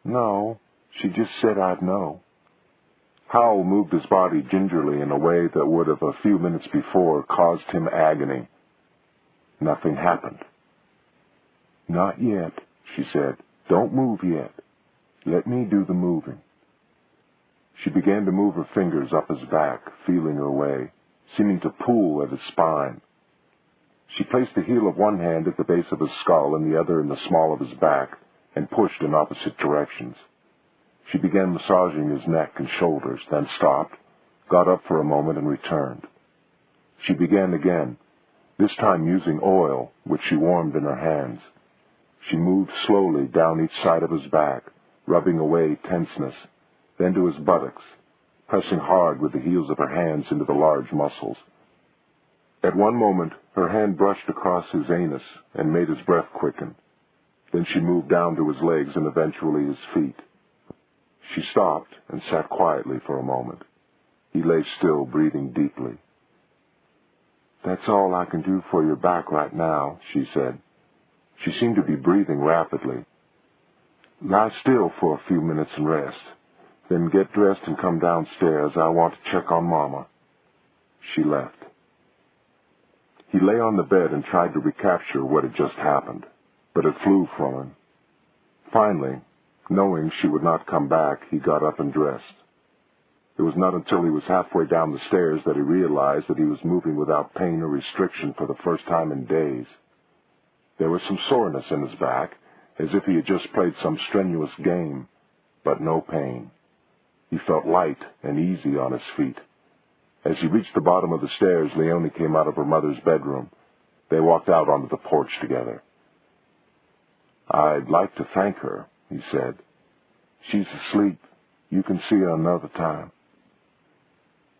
"No, she just said I'd know." Howell moved his body gingerly in a way that would have a few minutes before caused him agony. Nothing happened. "Not yet," she said. "Don't move yet. Let me do the moving." She began to move her fingers up his back, feeling her way, seeming to pull at his spine. She placed the heel of one hand at the base of his skull and the other in the small of his back, and pushed in opposite directions. She began massaging his neck and shoulders, then stopped, got up for a moment, and returned. She began again, this time using oil, which she warmed in her hands. She moved slowly down each side of his back, rubbing away tenseness, then to his buttocks, pressing hard with the heels of her hands into the large muscles. At one moment, her hand brushed across his anus and made his breath quicken. Then she moved down to his legs and eventually his feet. She stopped and sat quietly for a moment. He lay still, breathing deeply. "That's all I can do for your back right now," she said. She seemed to be breathing rapidly. "Lie still for a few minutes and rest. Then get dressed and come downstairs. I want to check on Mama." She left. He lay on the bed and tried to recapture what had just happened, but it flew from him. Finally, knowing she would not come back, he got up and dressed. It was not until he was halfway down the stairs that he realized that he was moving without pain or restriction for the first time in days. There was some soreness in his back, as if he had just played some strenuous game, but no pain. He felt light and easy on his feet. As he reached the bottom of the stairs, Leonie came out of her mother's bedroom. They walked out onto the porch together. "I'd like to thank her," he said. "She's asleep. You can see her another time."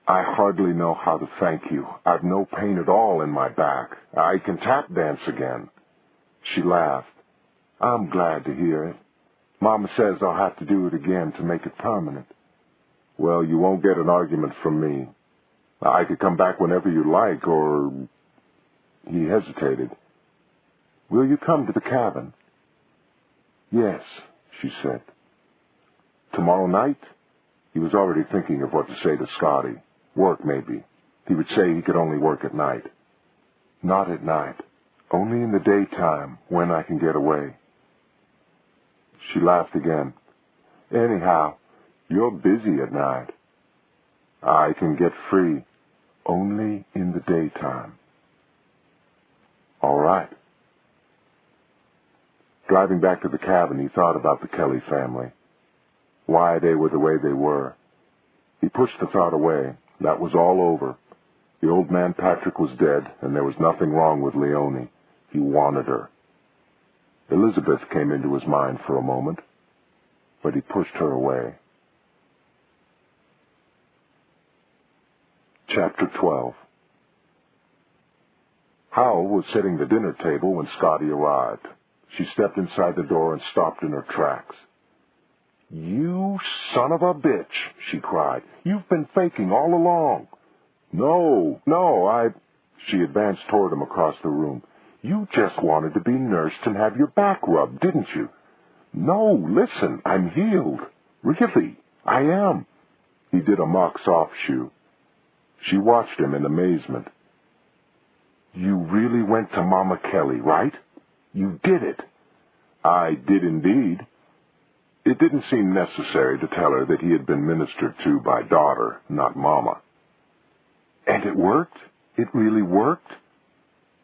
"I hardly know how to thank you. I've no pain at all in my back. I can tap dance again." She laughed. "I'm glad to hear it. Mama says I'll have to do it again to make it permanent." "Well, you won't get an argument from me. I could come back whenever you like, or—" He hesitated. "Will you come to the cabin?" "Yes," she said. "Tomorrow night?" He was already thinking of what to say to Scotty. Work, maybe. He would say he could only work at night. "Not at night. Only in the daytime, when I can get away." She laughed again. "Anyhow, you're busy at night." "I can get free. Only in the daytime." "All right." Driving back to the cabin, he thought about the Kelly family. Why they were the way they were. He pushed the thought away. That was all over. The old man Patrick was dead, and there was nothing wrong with Leonie. He wanted her. Elizabeth came into his mind for a moment, but he pushed her away. Chapter 12. Howell was setting the dinner table when Scotty arrived. She stepped inside the door and stopped in her tracks. "You son of a bitch," she cried. "You've been faking all along." No, She advanced toward him across the room. "You just wanted to be nursed and have your back rubbed, didn't you?" "No, listen, I'm healed. Really, I am." He did a mock soft shoe. She watched him in amazement. "You really went to Mama Kelly, right? You did it." "I did indeed." It didn't seem necessary to tell her that he had been ministered to by daughter, not Mama. "And it worked? It really worked?"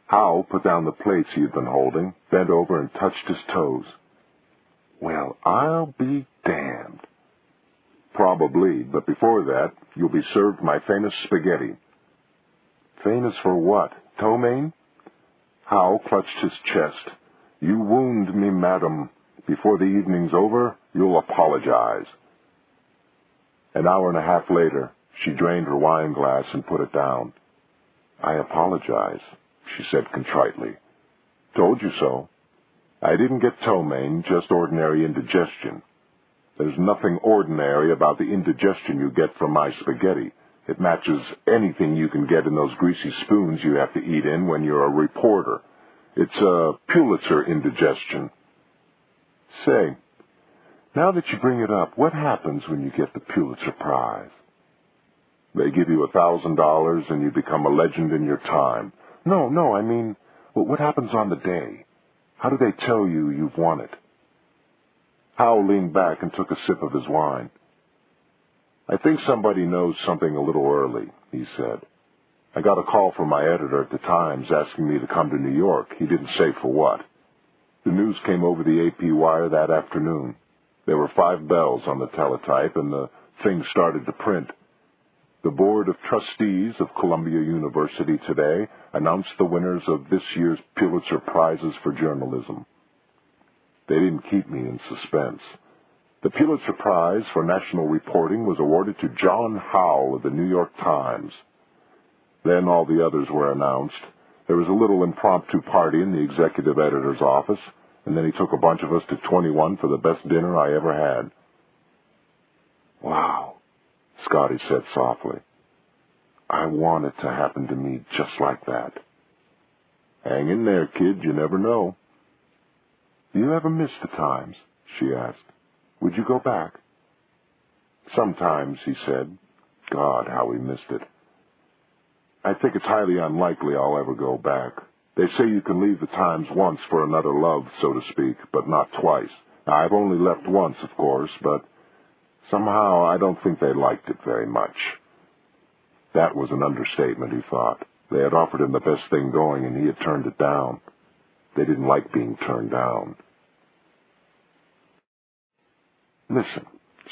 Howell put down the plates he had been holding, bent over and touched his toes. "Well, I'll be damned." "Probably, but before that, you'll be served my famous spaghetti." "Famous for what? Ptomaine?" Howell clutched his chest. "You wound me, madam. Before the evening's over, you'll apologize." An hour and a half later, she drained her wine glass and put it down. "I apologize," she said contritely. "Told you so. I didn't get ptomaine, just ordinary indigestion. There's nothing ordinary about the indigestion you get from my spaghetti. It matches anything you can get in those greasy spoons you have to eat in when you're a reporter. It's a Pulitzer indigestion." "Say, now that you bring it up, what happens when you get the Pulitzer Prize?" "They give you $1,000 and you become a legend in your time." No, I mean, what happens on the day? How do they tell you you've won it?" Howell leaned back and took a sip of his wine. "I think somebody knows something a little early," he said. "I got a call from my editor at the Times asking me to come to New York. He didn't say for what. The news came over the AP wire that afternoon. There were 5 bells on the teletype, and the thing started to print. The Board of Trustees of Columbia University today announced the winners of this year's Pulitzer Prizes for Journalism." They didn't keep me in suspense. The Pulitzer Prize for National Reporting was awarded to John Howell of the New York Times. Then all the others were announced. There was a little impromptu party in the executive editor's office, and then he took a bunch of us to 21 for the best dinner I ever had. "Wow," Scotty said softly. "I want it to happen to me just like that." "Hang in there, kid. You never know." "Do you ever miss the Times?" she asked. "Would you go back?" Sometimes, he said. God, how he missed it. I think it's highly unlikely I'll ever go back. They say you can leave the Times once for another love, so to speak, but not twice. Now, I've only left once, of course, but somehow I don't think they liked it very much. That was an understatement, he thought. They had offered him the best thing going, and he had turned it down. They didn't like being turned down. Listen,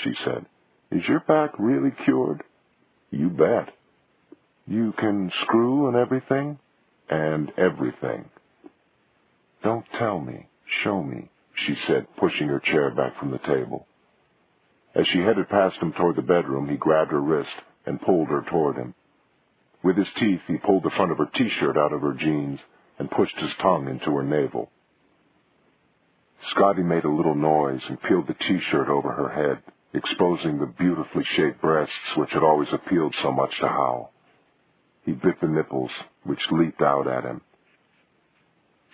she said, is your back really cured? You bet. You can screw and everything? And everything. Don't tell me. Show me, she said, pushing her chair back from the table. As she headed past him toward the bedroom, he grabbed her wrist and pulled her toward him. With his teeth, he pulled the front of her T-shirt out of her jeans and pushed his tongue into her navel. Scotty made a little noise and peeled the T-shirt over her head, exposing the beautifully shaped breasts which had always appealed so much to Howell. He bit the nipples, which leaped out at him.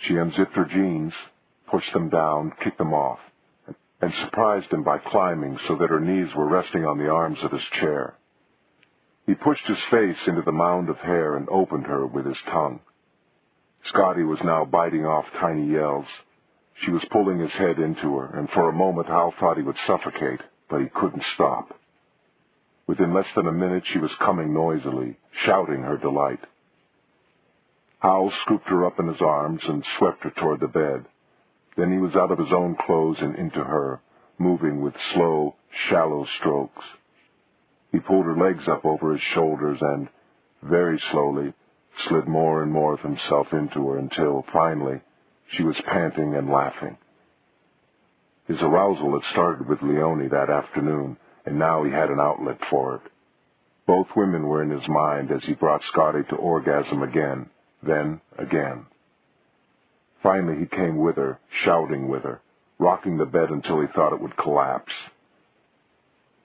She unzipped her jeans, pushed them down, kicked them off, and surprised him by climbing so that her knees were resting on the arms of his chair. He pushed his face into the mound of hair and opened her with his tongue. Scotty was now biting off tiny yells. She was pulling his head into her, and for a moment Hal thought he would suffocate, but he couldn't stop. Within less than a minute she was coming noisily, shouting her delight. Hal scooped her up in his arms and swept her toward the bed. Then he was out of his own clothes and into her, moving with slow, shallow strokes. He pulled her legs up over his shoulders and, very slowly, slid more and more of himself into her until, finally, she was panting and laughing. His arousal had started with Leonie that afternoon, and now he had an outlet for it. Both women were in his mind as he brought Scotty to orgasm again, then again. Finally he came with her, shouting with her, rocking the bed until he thought it would collapse.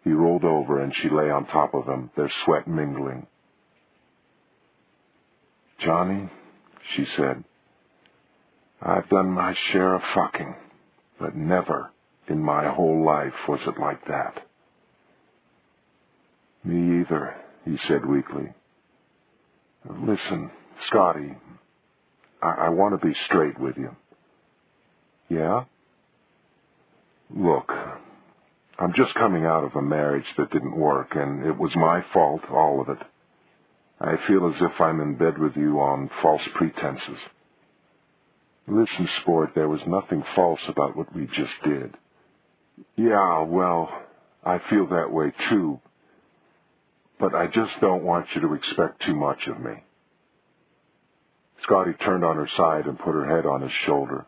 He rolled over and she lay on top of him, their sweat mingling. Johnny, she said, I've done my share of fucking, but never in my whole life was it like that. Me either, he said weakly. Listen, Scotty, I want to be straight with you. Yeah? Look, I'm just coming out of a marriage that didn't work, and it was my fault, all of it. I feel as if I'm in bed with you on false pretenses. Listen, sport, there was nothing false about what we just did. Yeah, well, I feel that way too, but I just don't want you to expect too much of me. Scotty turned on her side and put her head on his shoulder.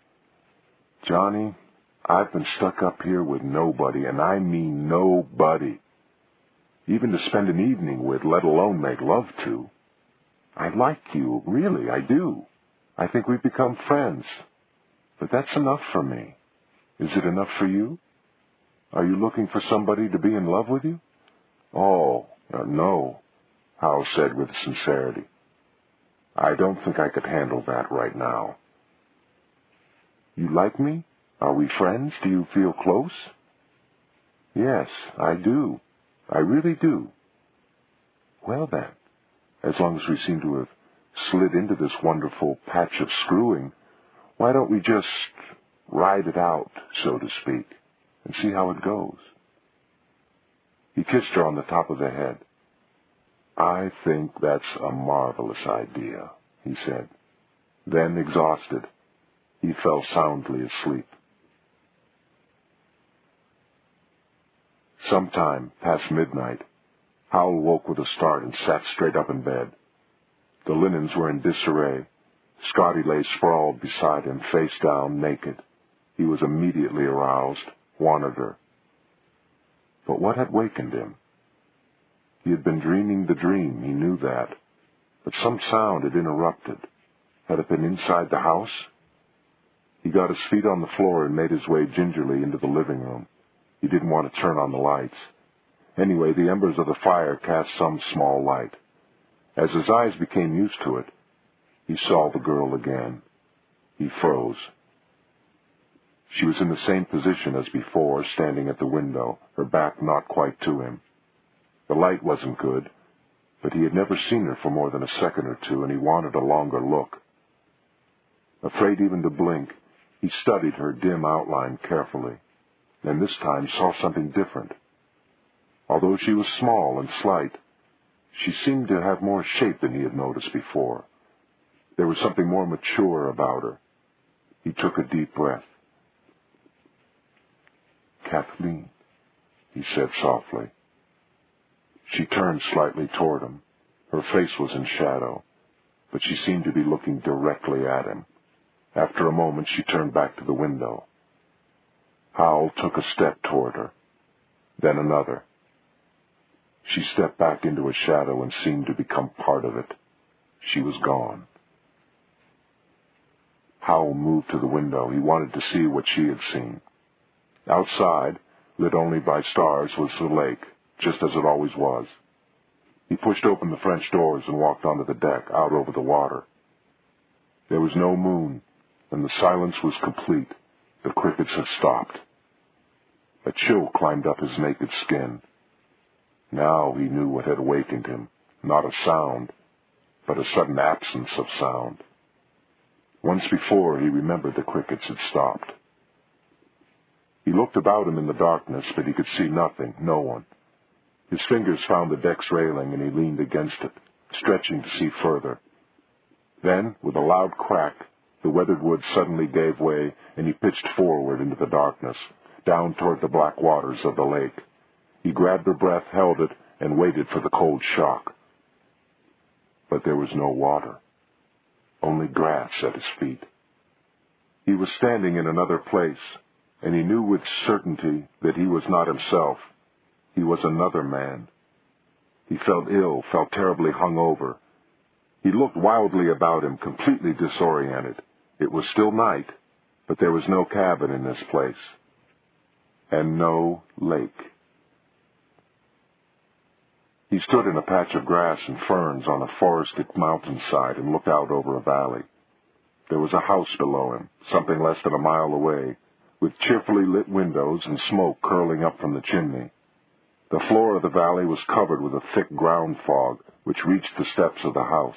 Johnny, I've been stuck up here with nobody, and I mean nobody. Even to spend an evening with, let alone make love to. I like you, really, I do. I think we've become friends. But that's enough for me. Is it enough for you? Are you looking for somebody to be in love with you? Oh, no, Howell said with sincerity. I don't think I could handle that right now. You like me? Are we friends? Do you feel close? Yes, I do. I really do. Well then, as long as we seem to have slid into this wonderful patch of screwing, why don't we just ride it out, so to speak, and see how it goes? He kissed her on the top of the head. I think that's a marvelous idea, he said. Then, exhausted, he fell soundly asleep. Sometime past midnight, Howell woke with a start and sat straight up in bed. The linens were in disarray. Scotty lay sprawled beside him, face down, naked. He was immediately aroused, wanted her. But what had wakened him? He had been dreaming the dream, he knew that. But some sound had interrupted. Had it been inside the house? He got his feet on the floor and made his way gingerly into the living room. He didn't want to turn on the lights. Anyway, the embers of the fire cast some small light. As his eyes became used to it, he saw the girl again. He froze. She was in the same position as before, standing at the window, her back not quite to him. The light wasn't good, but he had never seen her for more than a second or two, and he wanted a longer look. Afraid even to blink, he studied her dim outline carefully, and this time saw something different. Although she was small and slight, she seemed to have more shape than he had noticed before. There was something more mature about her. He took a deep breath. "Kathleen," he said softly. She turned slightly toward him. Her face was in shadow, but she seemed to be looking directly at him. After a moment, she turned back to the window. Howell took a step toward her, then another. She stepped back into a shadow and seemed to become part of it. She was gone. Howell moved to the window. He wanted to see what she had seen. Outside, lit only by stars, was the lake, just as it always was. He pushed open the French doors and walked onto the deck, out over the water. There was no moon, and the silence was complete. The crickets had stopped. A chill climbed up his naked skin. Now he knew what had awakened him, not a sound, but a sudden absence of sound. Once before he remembered the crickets had stopped. He looked about him in the darkness, but he could see nothing, no one. His fingers found the deck's railing, and he leaned against it, stretching to see further. Then, with a loud crack, the weathered wood suddenly gave way, and he pitched forward into the darkness, down toward the black waters of the lake. He grabbed her breath, held it, and waited for the cold shock. But there was no water, only grass at his feet. He was standing in another place, and he knew with certainty that he was not himself. He was another man. He felt ill, felt terribly hungover. He looked wildly about him, completely disoriented. It was still night, but there was no cabin in this place, and no lake. He stood in a patch of grass and ferns on a forested mountainside and looked out over a valley. There was a house below him, something less than a mile away, with cheerfully lit windows and smoke curling up from the chimney. The floor of the valley was covered with a thick ground fog which reached the steps of the house.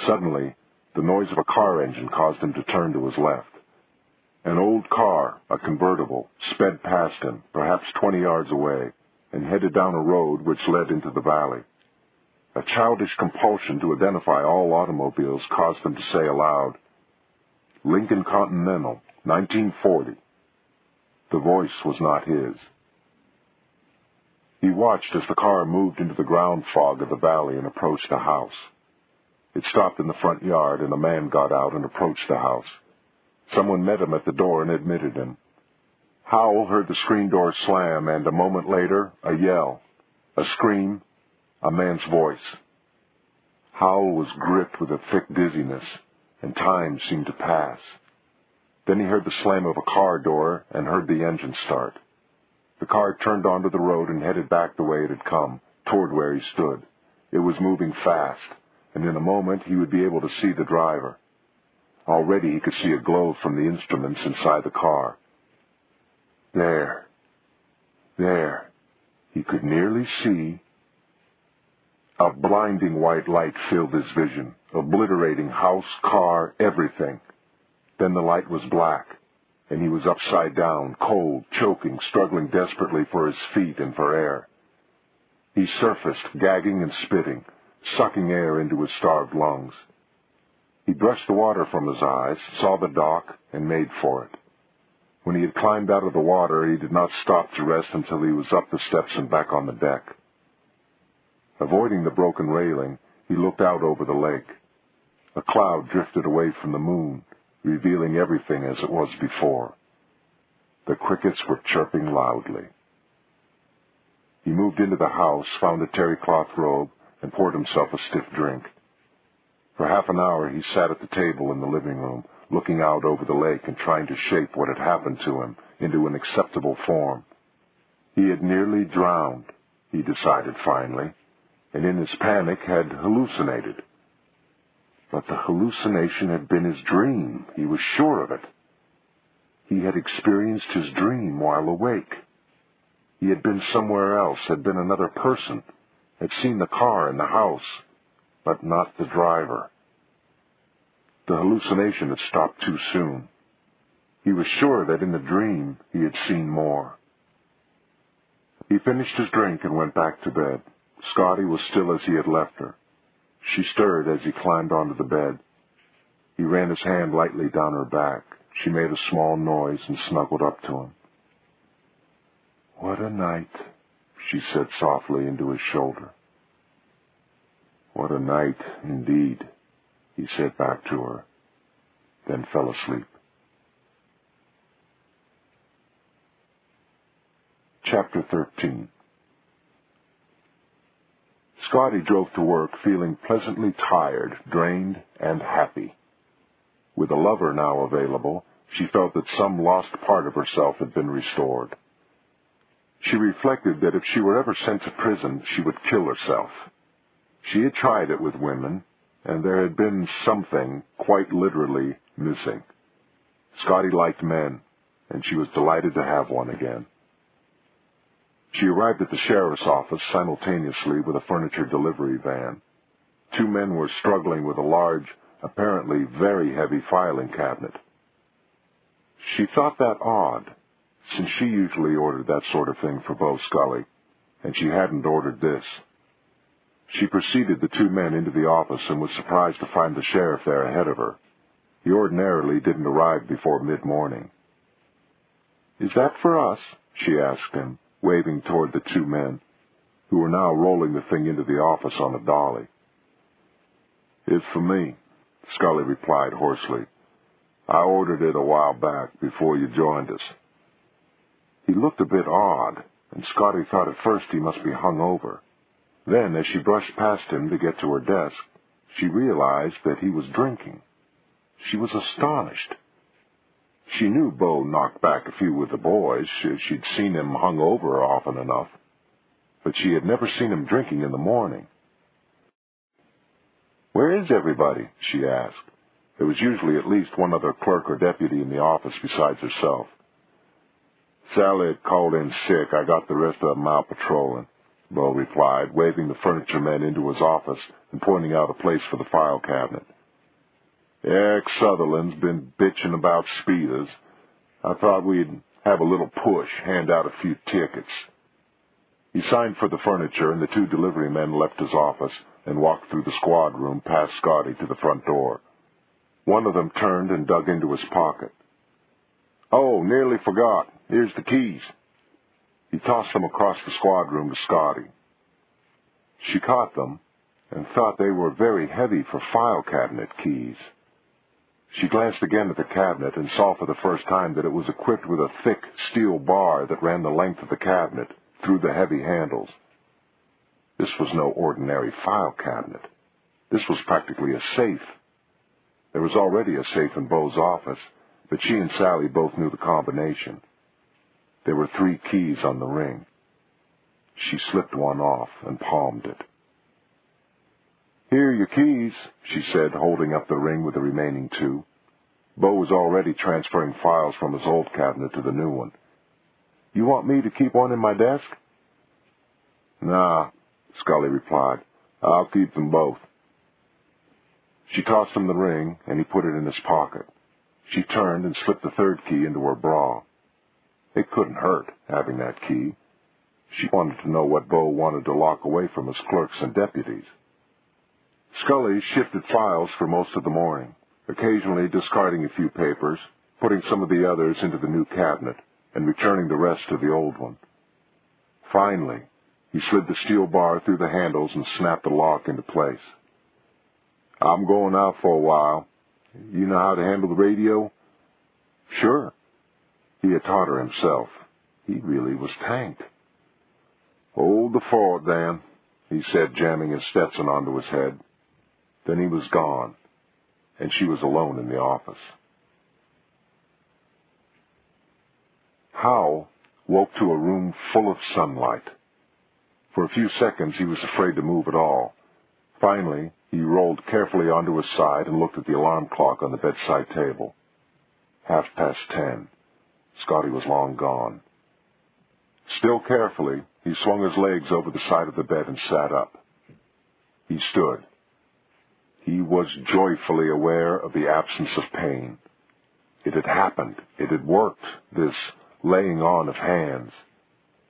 Suddenly, the noise of a car engine caused him to turn to his left. An old car, a convertible, sped past him, perhaps 20 yards away, and headed down a road which led into the valley. A childish compulsion to identify all automobiles caused him to say aloud, "Lincoln Continental, 1940. The voice was not his. He watched as the car moved into the ground fog of the valley and approached a house. It stopped in the front yard, and a man got out and approached the house. Someone met him at the door and admitted him. Howell heard the screen door slam, and a moment later, a yell, a scream, a man's voice. Howell was gripped with a thick dizziness, and time seemed to pass. Then he heard the slam of a car door and heard the engine start. The car turned onto the road and headed back the way it had come, toward where he stood. It was moving fast, and in a moment he would be able to see the driver. Already he could see a glow from the instruments inside the car. There. He could nearly see. A blinding white light filled his vision, obliterating house, car, everything. Then the light was black, and he was upside down, cold, choking, struggling desperately for his feet and for air. He surfaced, gagging and spitting, sucking air into his starved lungs. He brushed the water from his eyes, saw the dock, and made for it. When he had climbed out of the water, he did not stop to rest until he was up the steps and back on the deck. Avoiding the broken railing, he looked out over the lake. A cloud drifted away from the moon, revealing everything as it was before. The crickets were chirping loudly. He moved into the house, found a terry cloth robe, and poured himself a stiff drink. For half an hour he sat at the table in the living room, looking out over the lake and trying to shape what had happened to him into an acceptable form. He had nearly drowned, he decided finally, and in his panic had hallucinated. But the hallucination had been his dream. He was sure of it. He had experienced his dream while awake. He had been somewhere else, had been another person, had seen the car in the house, but not the driver. The hallucination had stopped too soon. He was sure that in the dream he had seen more. He finished his drink and went back to bed. Scotty was still as he had left her. She stirred as he climbed onto the bed. He ran his hand lightly down her back. She made a small noise and snuggled up to him. "What a night," she said softly into his shoulder. "What a night, indeed," he said back to her, then fell asleep. Chapter 13. Scotty drove to work feeling pleasantly tired, drained, and happy. With a lover now available, she felt that some lost part of herself had been restored. She reflected that if she were ever sent to prison, she would kill herself. She had tried it with women, and there had been something, quite literally, missing. Scotty liked men, and she was delighted to have one again. She arrived at the sheriff's office simultaneously with a furniture delivery van. Two men were struggling with a large, apparently very heavy filing cabinet. She thought that odd, since she usually ordered that sort of thing for Bo Scully, and she hadn't ordered this. She preceded the two men into the office and was surprised to find the sheriff there ahead of her. He ordinarily didn't arrive before mid-morning. "Is that for us?" she asked him, waving toward the two men, who were now rolling the thing into the office on a dolly. "It's for me," Scully replied hoarsely. "I ordered it a while back, before you joined us." He looked a bit odd, and Scotty thought at first he must be hung over. Then, as she brushed past him to get to her desk, she realized that he was drinking. She was astonished. She knew Bo knocked back a few with the boys. She'd seen him hung over often enough, but she had never seen him drinking in the morning. "Where is everybody?" she asked. There was usually at least one other clerk or deputy in the office besides herself. "Sally had called in sick. I got the rest of them out patrolling," Bo replied, waving the furniture men into his office and pointing out a place for the file cabinet. "Sutherland's been bitching about speeders. I thought we'd have a little push, hand out a few tickets." He signed for the furniture, and the two delivery men left his office and walked through the squad room past Scotty to the front door. One of them turned and dug into his pocket. "Oh, nearly forgot. Here's the keys." He tossed them across the squad room to Scotty. She caught them and thought they were very heavy for file cabinet keys. She glanced again at the cabinet and saw for the first time that it was equipped with a thick steel bar that ran the length of the cabinet through the heavy handles. This was no ordinary file cabinet. This was practically a safe. There was already a safe in Bo's office, but she and Sally both knew the combination. There were 3 keys on the ring. She slipped one off and palmed it. "Here are your keys," she said, holding up the ring with the remaining 2. Bo was already transferring files from his old cabinet to the new one. "You want me to keep one in my desk?" "Nah," Scully replied. "I'll keep them both." She tossed him the ring, and he put it in his pocket. She turned and slipped the 3rd key into her bra. It couldn't hurt, having that key. She wanted to know what Bo wanted to lock away from his clerks and deputies. Scully shifted files for most of the morning, occasionally discarding a few papers, putting some of the others into the new cabinet, and returning the rest to the old one. Finally, he slid the steel bar through the handles and snapped the lock into place. "I'm going out for a while. You know how to handle the radio?" "Sure." He had taught her himself. He really was tanked. "Hold the fort, then," he said, jamming his Stetson onto his head. Then he was gone, and she was alone in the office. Howell woke to a room full of sunlight. For a few seconds he was afraid to move at all. Finally, he rolled carefully onto his side and looked at the alarm clock on the bedside table. 10:30. Scotty was long gone. Still carefully, he swung his legs over the side of the bed and sat up. He stood. He was joyfully aware of the absence of pain. It had happened. It had worked, this laying on of hands.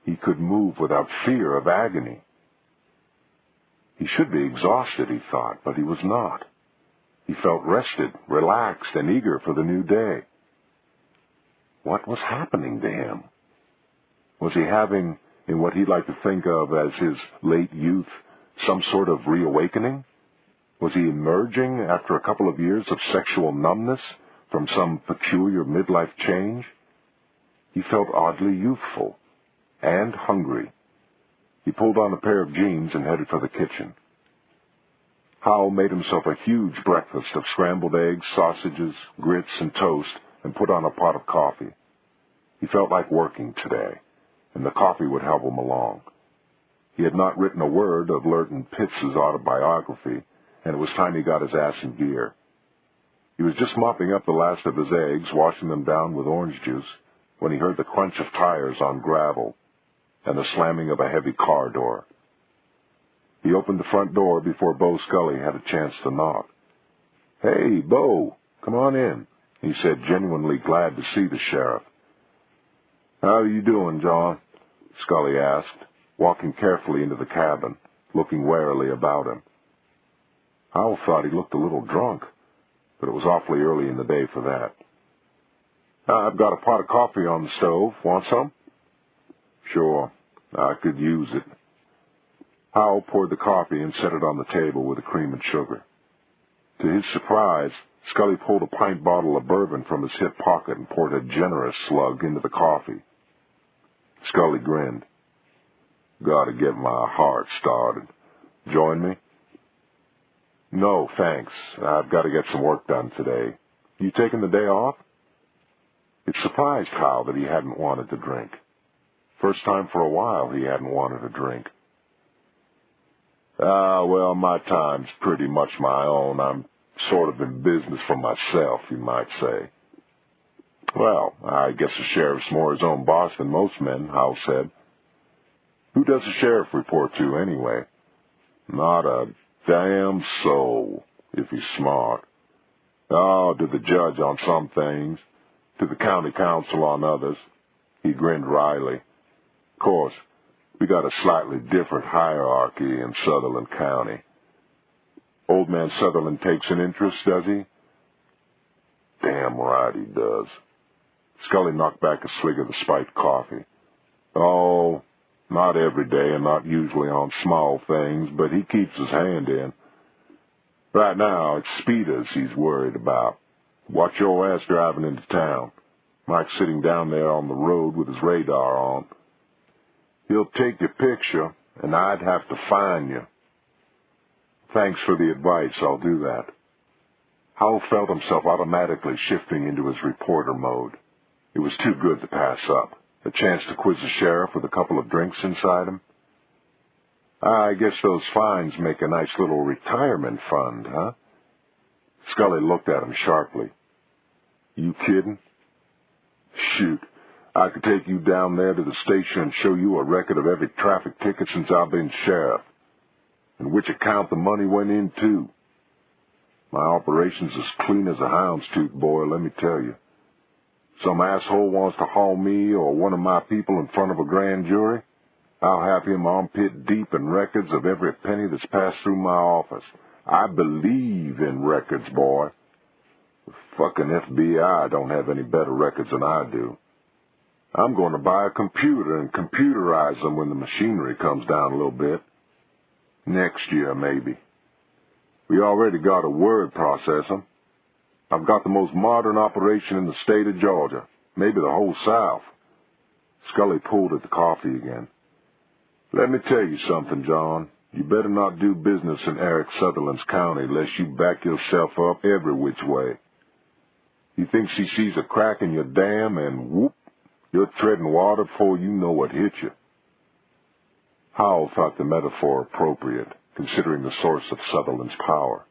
He could move without fear of agony. He should be exhausted, he thought, but he was not. He felt rested, relaxed, and eager for the new day. What was happening to him? Was he having, in what he'd like to think of as his late youth, some sort of reawakening? Was he emerging after a couple of years of sexual numbness from some peculiar midlife change? He felt oddly youthful and hungry. He pulled on a pair of jeans and headed for the kitchen. Howell made himself a huge breakfast of scrambled eggs, sausages, grits, and toast, and put on a pot of coffee. He felt like working today, and the coffee would help him along. He had not written a word of Lurton Pitts' autobiography, and it was time he got his ass in gear. He was just mopping up the last of his eggs, washing them down with orange juice, when he heard the crunch of tires on gravel and the slamming of a heavy car door. He opened the front door before Bo Scully had a chance to knock. "Hey, Bo, come on in," he said, genuinely glad to see the sheriff. "How are you doing, John?" Scully asked, walking carefully into the cabin, looking warily about him. Howell thought he looked a little drunk, but it was awfully early in the day for that. "I've got a pot of coffee on the stove. Want some?" "Sure, I could use it." Howell poured the coffee and set it on the table with the cream and sugar. To his surprise, Scully pulled a pint bottle of bourbon from his hip pocket and poured a generous slug into the coffee. Scully grinned. "Gotta get my heart started. Join me?" "No, thanks. I've got to get some work done today. You taking the day off?" It surprised Howell that he hadn't wanted to drink. First time for a while he hadn't wanted a drink. Well, my time's pretty much my own. I'm sort of in business for myself, you might say." "Well, I guess the sheriff's more his own boss than most men," Howell said. "Who does the sheriff report to, anyway?" "Not a damn soul, if he's smart. Oh, to the judge on some things, to the county council on others." He grinned wryly. "Of course, we got a slightly different hierarchy in Sutherland County." "Old man Sutherland takes an interest, does he?" "Damn right he does." Scully knocked back a swig of the spiked coffee. "Oh, not every day and not usually on small things, but he keeps his hand in. Right now, it's speeders he's worried about. Watch your ass driving into town. Mike's sitting down there on the road with his radar on. He'll take your picture, and I'd have to fine you." "Thanks for the advice. I'll do that." Howell felt himself automatically shifting into his reporter mode. It was too good to pass up. A chance to quiz the sheriff with a couple of drinks inside him. "I guess those fines make a nice little retirement fund, huh?" Scully looked at him sharply. "You kidding? Shoot, I could take you down there to the station and show you a record of every traffic ticket since I've been sheriff, and which account the money went in, too. My operation's as clean as a hound's tooth, boy, let me tell you. Some asshole wants to haul me or one of my people in front of a grand jury, I'll have him armpit deep in records of every penny that's passed through my office. I believe in records, boy. The fucking FBI don't have any better records than I do. I'm going to buy a computer and computerize them when the machinery comes down a little bit. Next year, maybe. We already got a word processor. I've got the most modern operation in the state of Georgia, maybe the whole South." Scully pulled at the coffee again. "Let me tell you something, John. You better not do business in Eric Sutherland's county unless you back yourself up every which way. He thinks he sees a crack in your dam, and whoop, you're treading water before you know what hit you." Howell thought the metaphor appropriate, considering the source of Sutherland's power.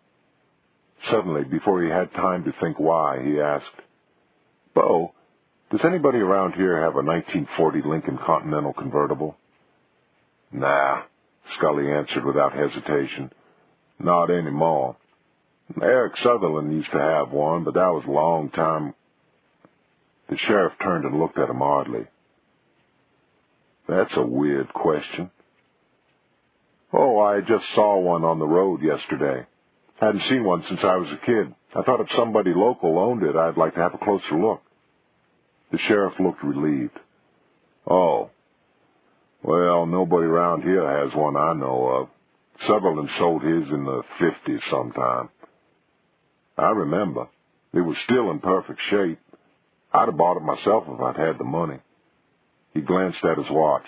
Suddenly, before he had time to think why, he asked, "Bo, Does anybody around here have a 1940 Lincoln Continental convertible? Nah, Scully answered without hesitation. Not anymore. Eric Sutherland used to have one, but that was a long time. The sheriff turned and looked at him oddly. That's a weird question. Oh, I just saw one on the road yesterday. Hadn't seen one since I was a kid. I thought if somebody local owned it, I'd like to have a closer look. The sheriff looked relieved. Oh, well, nobody around here has one I know of. Sutherland sold his in the 50s sometime. I remember. It was still in perfect shape. I'd have bought it myself if I'd had the money. He glanced at his watch.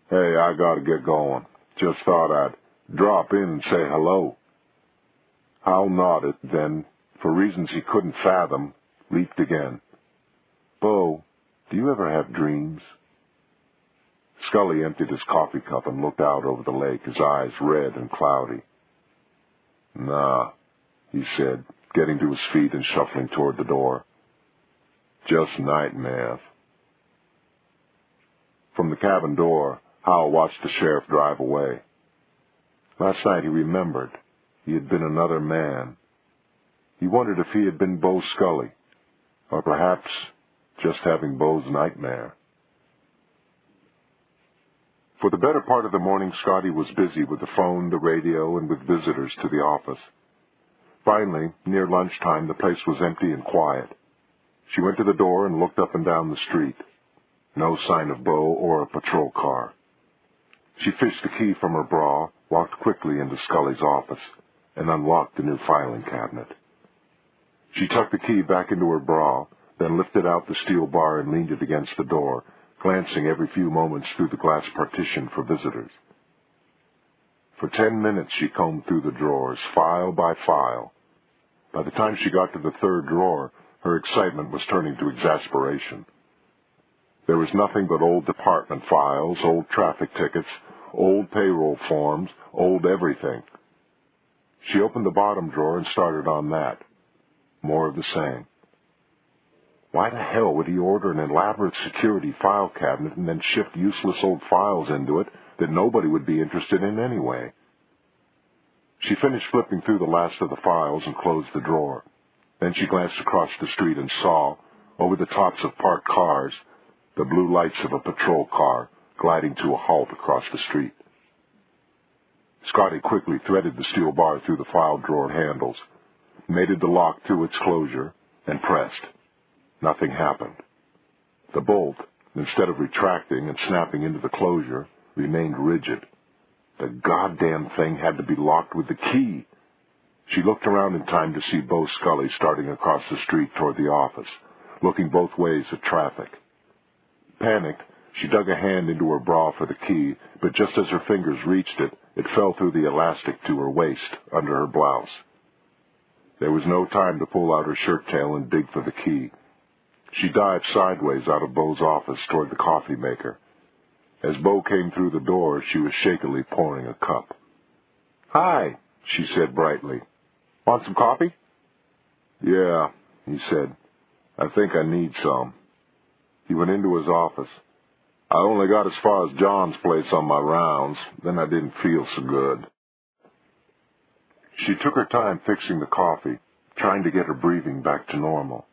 Hey, I gotta get going. Just thought I'd drop in and say hello. Howell nodded, then, for reasons he couldn't fathom, leaped again. Bo, do you ever have dreams? Scully emptied his coffee cup and looked out over the lake, his eyes red and cloudy. Nah, he said, getting to his feet and shuffling toward the door. Just nightmares. From the cabin door, Howell watched the sheriff drive away. Last night he remembered he had been another man. He wondered if he had been Bo Scully, or perhaps just having Bo's nightmare. For the better part of the morning, Scotty was busy with the phone, the radio, and with visitors to the office. Finally, near lunchtime, the place was empty and quiet. She went to the door and looked up and down the street. No sign of Bo or a patrol car. She fished the key from her bra, walked quickly into Scully's office, and unlocked the new filing cabinet. She tucked the key back into her bra, then lifted out the steel bar and leaned it against the door, glancing every few moments through the glass partition for visitors. For 10 minutes she combed through the drawers, file by file. By the time she got to the third drawer, her excitement was turning to exasperation. There was nothing but old department files, old traffic tickets, old payroll forms, old everything. She opened the bottom drawer and started on that. More of the same. Why the hell would he order an elaborate security file cabinet and then shift useless old files into it that nobody would be interested in anyway? She finished flipping through the last of the files and closed the drawer. Then she glanced across the street and saw, over the tops of parked cars, the blue lights of a patrol car gliding to a halt across the street. Scotty quickly threaded the steel bar through the file drawer handles, mated the lock to its closure, and pressed. Nothing happened. The bolt, instead of retracting and snapping into the closure, remained rigid. The goddamn thing had to be locked with the key. She looked around in time to see Bo Scully starting across the street toward the office, looking both ways at traffic. Panicked, she dug a hand into her bra for the key, but just as her fingers reached it, it fell through the elastic to her waist, under her blouse. There was no time to pull out her shirt tail and dig for the key. She dived sideways out of Bo's office toward the coffee maker. As Bo came through the door, she was shakily pouring a cup. "Hi," she said brightly. "Want some coffee?" "Yeah," he said. "I think I need some." He went into his office. "I only got as far as John's place on my rounds, then I didn't feel so good." She took her time fixing the coffee, trying to get her breathing back to normal.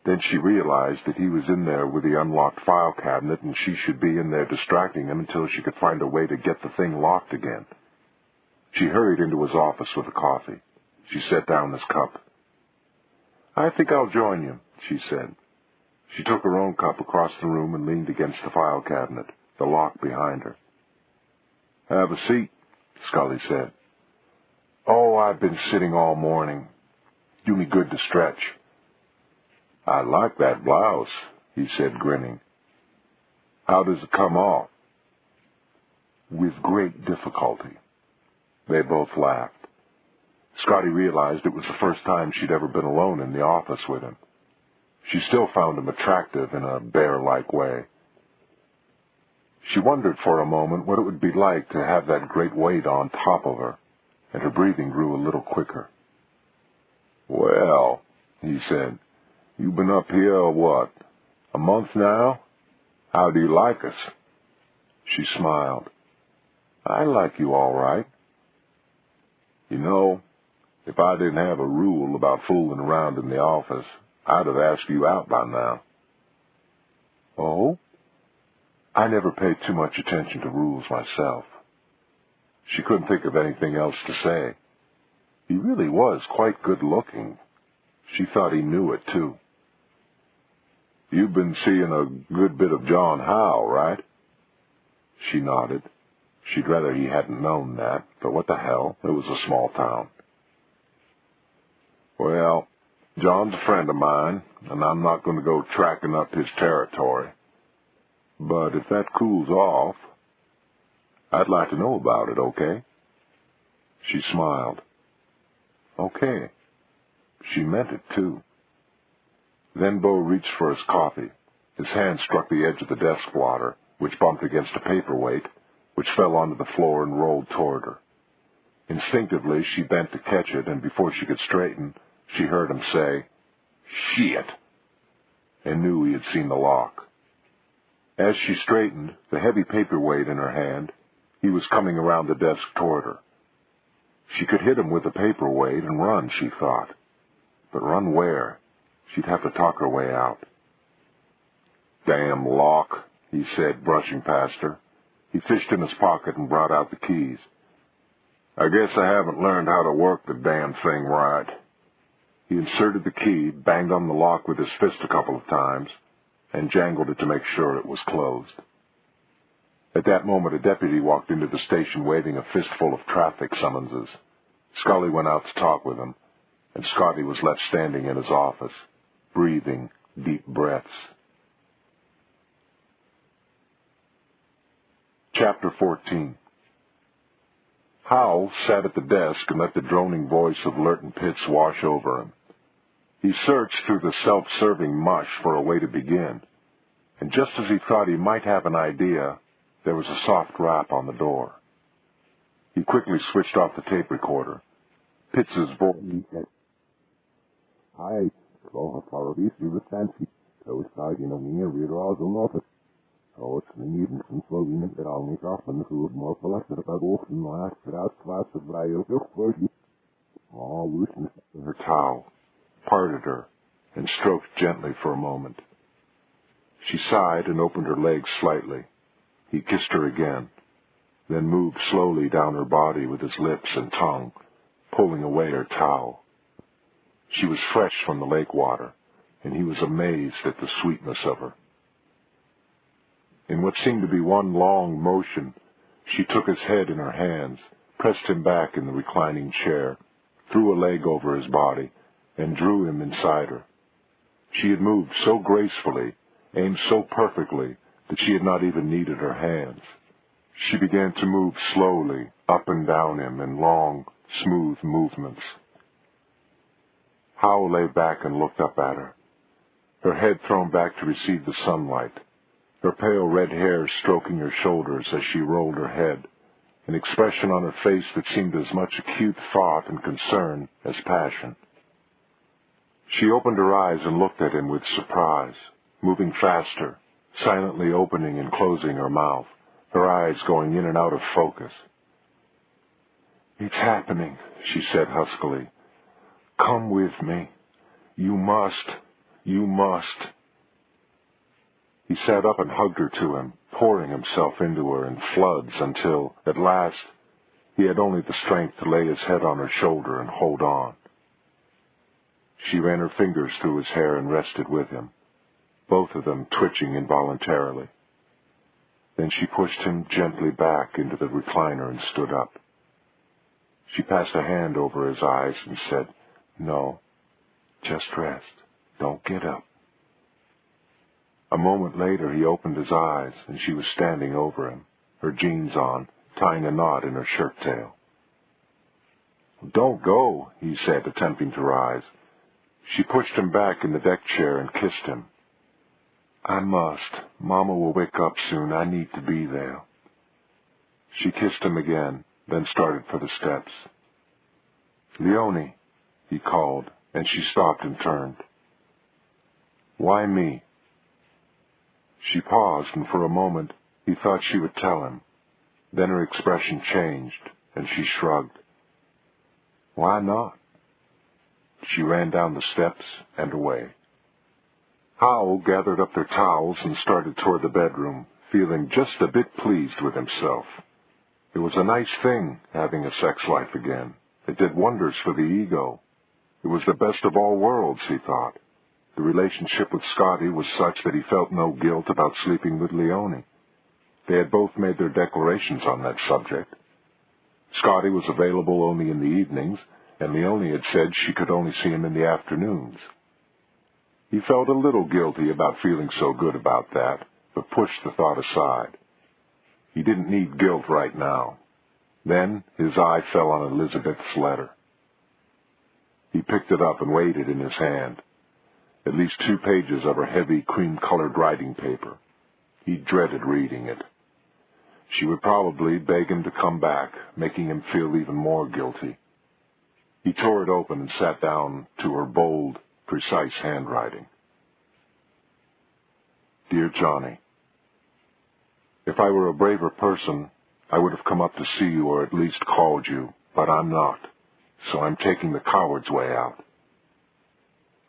Then she realized that he was in there with the unlocked file cabinet, and she should be in there distracting him until she could find a way to get the thing locked again. She hurried into his office with the coffee. She set down his cup. "I think I'll join you," she said. She took her own cup across the room and leaned against the file cabinet, the lock behind her. "Have a seat," Scully said. "Oh, I've been sitting all morning. Do me good to stretch." "I like that blouse," he said, grinning. "How does it come off?" "With great difficulty." They both laughed. Scotty realized it was the first time she'd ever been alone in the office with him. She still found him attractive in a bear-like way. She wondered for a moment what it would be like to have that great weight on top of her, and her breathing grew a little quicker. "Well," he said, You've been up here, what, a month now? How do you like us? She smiled. I like you all right. You know, if I didn't have a rule about fooling around in the office, I'd have asked you out by now. Oh? I never paid too much attention to rules myself. She couldn't think of anything else to say. He really was quite good-looking. She thought he knew it, too. You've been seeing a good bit of John Howell, right? She nodded. She'd rather he hadn't known that, but what the hell? It was a small town. Well, John's a friend of mine, and I'm not going to go tracking up his territory. But if that cools off, I'd like to know about it, okay? She smiled. Okay. She meant it, too. Then Bo reached for his coffee. His hand struck the edge of the desk blotter, which bumped against a paperweight, which fell onto the floor and rolled toward her. Instinctively, she bent to catch it, and before she could straighten, she heard him say, "Shit," and knew he had seen the lock. As she straightened, the heavy paperweight in her hand, he was coming around the desk toward her. She could hit him with the paperweight and run, she thought. But run where? She'd have to talk her way out. "Damn lock," he said, brushing past her. He fished in his pocket and brought out the keys. "I guess I haven't learned how to work the damn thing right." He inserted the key, banged on the lock with his fist a couple of times, and jangled it to make sure it was closed. At that moment, a deputy walked into the station waving a fistful of traffic summonses. Scully went out to talk with him, and Scotty was left standing in his office, breathing deep breaths. Chapter 14. Howell sat at the desk and let the droning voice of Lurton Pitts wash over him. He searched through the self-serving mush for a way to begin, and just as he thought he might have an idea, there was a soft rap on the door. He quickly switched off the tape recorder. Pitts's voice said, "Hi, so authorities, you were fancy. So it's starting on the eerie reservoir. So it's the evening since we went it all make off and the food more selected about often last but out class of Rio for you." Oh, loosened her towel, parted her, and stroked gently for a moment. She sighed and opened her legs slightly. He kissed her again, then moved slowly down her body with his lips and tongue, pulling away her towel. She was fresh from the lake water, and he was amazed at the sweetness of her. In what seemed to be one long motion, she took his head in her hands, pressed him back in the reclining chair, threw a leg over his body, and drew him inside her. She had moved so gracefully, aimed so perfectly, that she had not even needed her hands. She began to move slowly up and down him in long, smooth movements. Howell lay back and looked up at her, her head thrown back to receive the sunlight, her pale red hair stroking her shoulders as she rolled her head, an expression on her face that seemed as much acute thought and concern as passion. She opened her eyes and looked at him with surprise, moving faster, silently opening and closing her mouth, her eyes going in and out of focus. "It's happening," she said huskily. "Come with me. You must. You must." He sat up and hugged her to him, pouring himself into her in floods until, at last, he had only the strength to lay his head on her shoulder and hold on. She ran her fingers through his hair and rested with him, both of them twitching involuntarily. Then she pushed him gently back into the recliner and stood up. She passed a hand over his eyes and said, "No, just rest. Don't get up." A moment later he opened his eyes, and she was standing over him, her jeans on, tying a knot in her shirt tail. "Don't go," he said, attempting to rise. She pushed him back in the deck chair and kissed him. "I must. Mama will wake up soon. I need to be there." She kissed him again, then started for the steps. "Leonie," he called, and she stopped and turned. Why me? She paused, and for a moment he thought she would tell him. Then her expression changed, and she shrugged. Why not? She ran down the steps and away. Howell gathered up their towels and started toward the bedroom, feeling just a bit pleased with himself. It was a nice thing, having a sex life again. It did wonders for the ego. It was the best of all worlds, he thought. The relationship with Scotty was such that he felt no guilt about sleeping with Leonie. They had both made their declarations on that subject. Scotty was available only in the evenings, and Leonie had said she could only see him in the afternoons. He felt a little guilty about feeling so good about that, but pushed the thought aside. He didn't need guilt right now. Then his eye fell on Elizabeth's letter. He picked it up and weighed it in his hand. At least 2 pages of her heavy, cream-colored writing paper. He dreaded reading it. She would probably beg him to come back, making him feel even more guilty. He tore it open and sat down to her bold, precise handwriting. Dear Johnny, if I were a braver person, I would have come up to see you or at least called you, but I'm not, so I'm taking the coward's way out.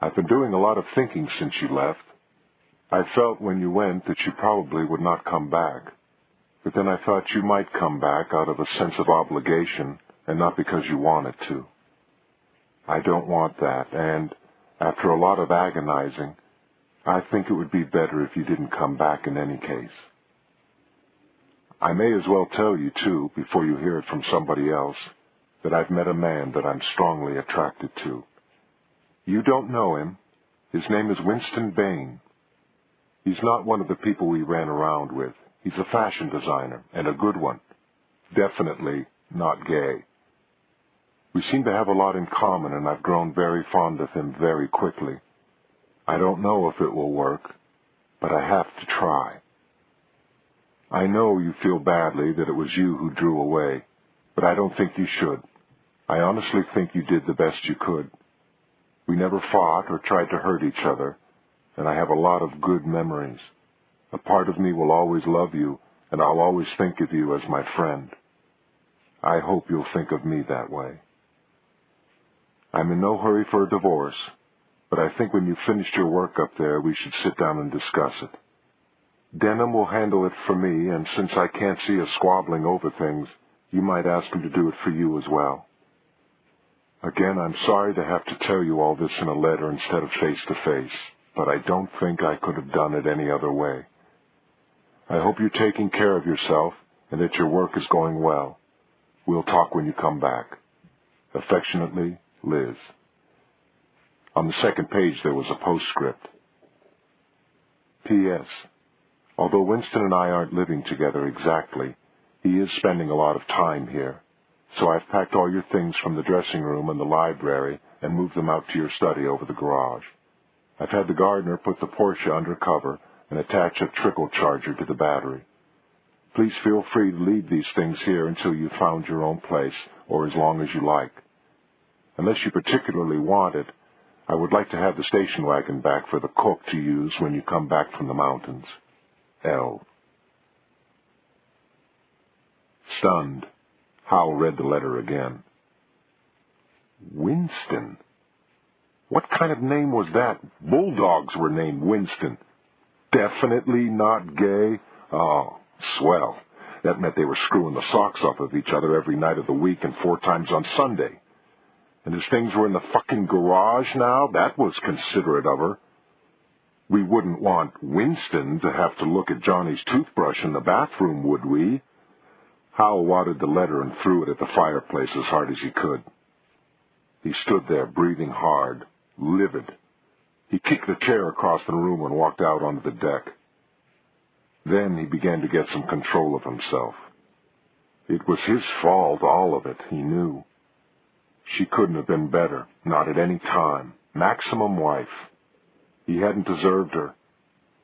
I've been doing a lot of thinking since you left. I felt when you went that you probably would not come back, but then I thought you might come back out of a sense of obligation and not because you wanted to. I don't want that, and after a lot of agonizing, I think it would be better if you didn't come back in any case. I may as well tell you, too, before you hear it from somebody else, that I've met a man that I'm strongly attracted to. You don't know him. His name is Winston Bain. He's not one of the people we ran around with. He's a fashion designer, and a good one. Definitely not gay. We seem to have a lot in common, and I've grown very fond of him very quickly. I don't know if it will work, but I have to try. I know you feel badly that it was you who drew away, but I don't think you should. I honestly think you did the best you could. We never fought or tried to hurt each other, and I have a lot of good memories. A part of me will always love you, and I'll always think of you as my friend. I hope you'll think of me that way. I'm in no hurry for a divorce, but I think when you've finished your work up there, we should sit down and discuss it. Denham will handle it for me, and since I can't see us squabbling over things, you might ask him to do it for you as well. Again, I'm sorry to have to tell you all this in a letter instead of face-to-face, but I don't think I could have done it any other way. I hope you're taking care of yourself and that your work is going well. We'll talk when you come back. Affectionately, Liz. On the second page there was a postscript. P.S. Although Winston and I aren't living together exactly, he is spending a lot of time here, so I've packed all your things from the dressing room and the library and moved them out to your study over the garage. I've had the gardener put the Porsche under cover and attach a trickle charger to the battery. Please feel free to leave these things here until you've found your own place, or as long as you like. Unless you particularly want it, I would like to have the station wagon back for the cook to use when you come back from the mountains. L. Stunned, Howell read the letter again. Winston? What kind of name was that? Bulldogs were named Winston. Definitely not gay? Oh, swell. That meant they were screwing the socks off of each other every night of the week and 4 times on Sunday. And his things were in the fucking garage now? That was considerate of her. We wouldn't want Winston to have to look at Johnny's toothbrush in the bathroom, would we? Howell wadded the letter and threw it at the fireplace as hard as he could. He stood there, breathing hard, livid. He kicked the chair across the room and walked out onto the deck. Then he began to get some control of himself. It was his fault, all of it, he knew. She couldn't have been better, not at any time. Maximum wife. He hadn't deserved her.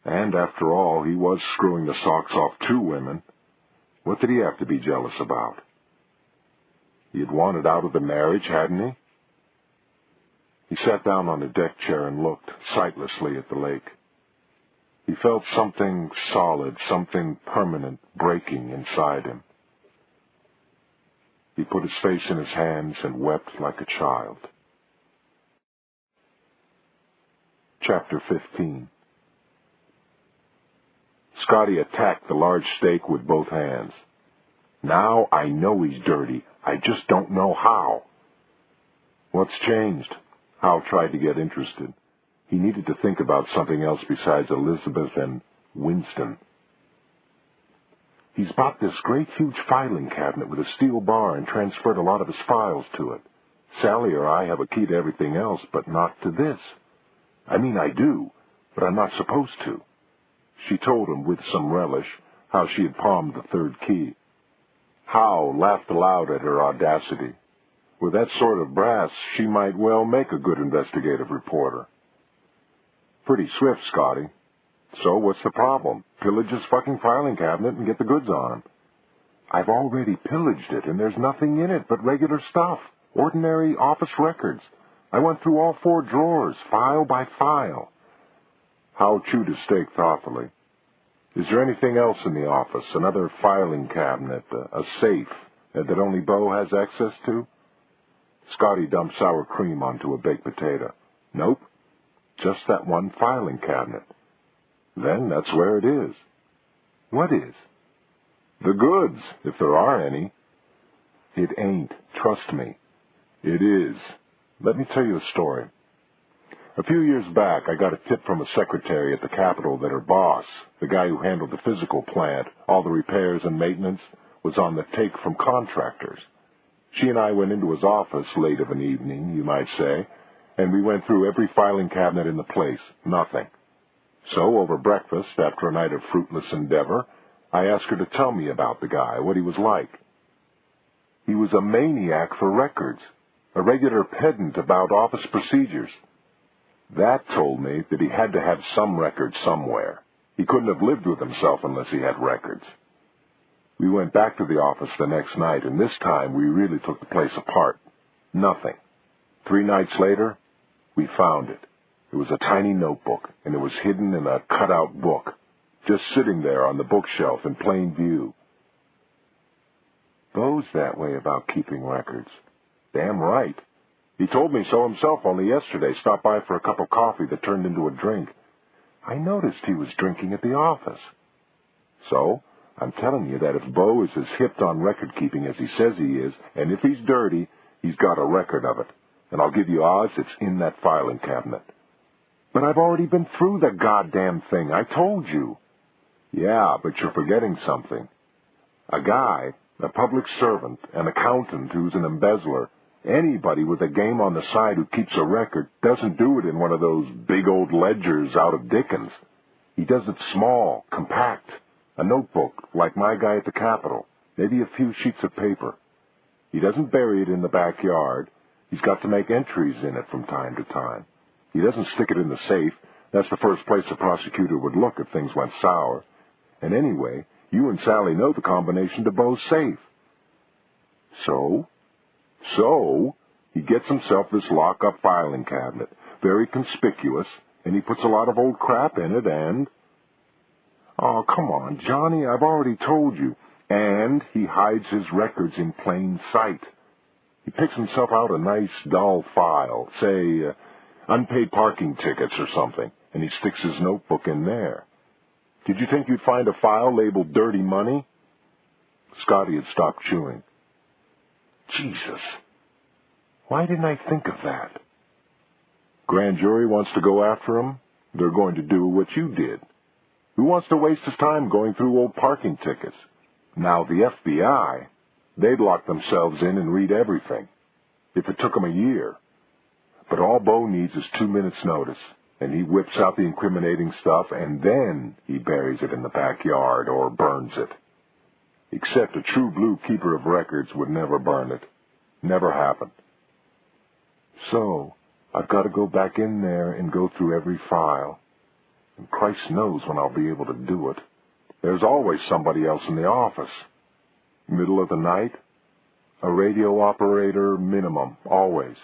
And after all, he was screwing the socks off 2 women. What did he have to be jealous about? He had wanted out of the marriage, hadn't he? He sat down on a deck chair and looked sightlessly at the lake. He felt something solid, something permanent breaking inside him. He put his face in his hands and wept like a child. Chapter 15. Scotty attacked the large stake with both hands. Now I know he's dirty. I just don't know how. What's changed? Hal tried to get interested. He needed to think about something else besides Elizabeth and Winston. He's bought this great huge filing cabinet with a steel bar and transferred a lot of his files to it. Sally or I have a key to everything else, but not to this. I mean, I do, but I'm not supposed to. She told him with some relish how she had palmed the third key. Hal laughed aloud at her audacity. With that sort of brass, she might well make a good investigative reporter. Pretty swift, Scotty. So what's the problem? Pillage his fucking filing cabinet and get the goods on him. I've already pillaged it, and there's nothing in it but regular stuff, ordinary office records. I went through all 4 drawers, file by file. Hal chewed his steak thoughtfully. Is there anything else in the office? Another filing cabinet, a safe that only Bo has access to? Scotty dumped sour cream onto a baked potato. Nope. Just that one filing cabinet. Then that's where it is. What is? The goods, if there are any. It ain't. Trust me. It is. Let me tell you a story. A few years back, I got a tip from a secretary at the Capitol that her boss, the guy who handled the physical plant, all the repairs and maintenance, was on the take from contractors. She and I went into his office late of an evening, you might say, and we went through every filing cabinet in the place. Nothing. So, over breakfast, after a night of fruitless endeavor, I asked her to tell me about the guy, what he was like. He was a maniac for records, a regular pedant about office procedures. That told me that he had to have some records somewhere. He couldn't have lived with himself unless he had records. We went back to the office the next night, and this time we really took the place apart. Nothing. 3 nights later, we found it. It was a tiny notebook, and it was hidden in a cut-out book, just sitting there on the bookshelf in plain view. Bo's that way about keeping records. Damn right. He told me so himself only yesterday, stopped by for a cup of coffee that turned into a drink. I noticed he was drinking at the office. So, I'm telling you that if Bo is as hipped on record-keeping as he says he is, and if he's dirty, he's got a record of it. And I'll give you odds it's in that filing cabinet. But I've already been through the goddamn thing, I told you. Yeah, but you're forgetting something. A guy, a public servant, an accountant who's an embezzler, anybody with a game on the side who keeps a record doesn't do it in one of those big old ledgers out of Dickens. He does it small, compact, a notebook like my guy at the Capitol, maybe a few sheets of paper. He doesn't bury it in the backyard. He's got to make entries in it from time to time. He doesn't stick it in the safe. That's the first place a prosecutor would look if things went sour. And anyway, you and Sally know the combination to Bo's safe. So, he gets himself this lock-up filing cabinet, very conspicuous, and he puts a lot of old crap in it, and... Oh, come on, Johnny, I've already told you. And he hides his records in plain sight. He picks himself out a nice, dull file, say, unpaid parking tickets or something, and he sticks his notebook in there. Did you think you'd find a file labeled Dirty Money? Scotty had stopped chewing. Jesus. Why didn't I think of that? Grand jury wants to go after him. They're going to do what you did. Who wants to waste his time going through old parking tickets? Now, the FBI, they'd lock themselves in and read everything, if it took them a year. But all Bo needs is 2 minutes' notice, and he whips out the incriminating stuff, and then he buries it in the backyard or burns it. Except a true blue keeper of records would never burn it. Never happened. So, I've got to go back in there and go through every file. And Christ knows when I'll be able to do it. There's always somebody else in the office. Middle of the night, a radio operator minimum, always.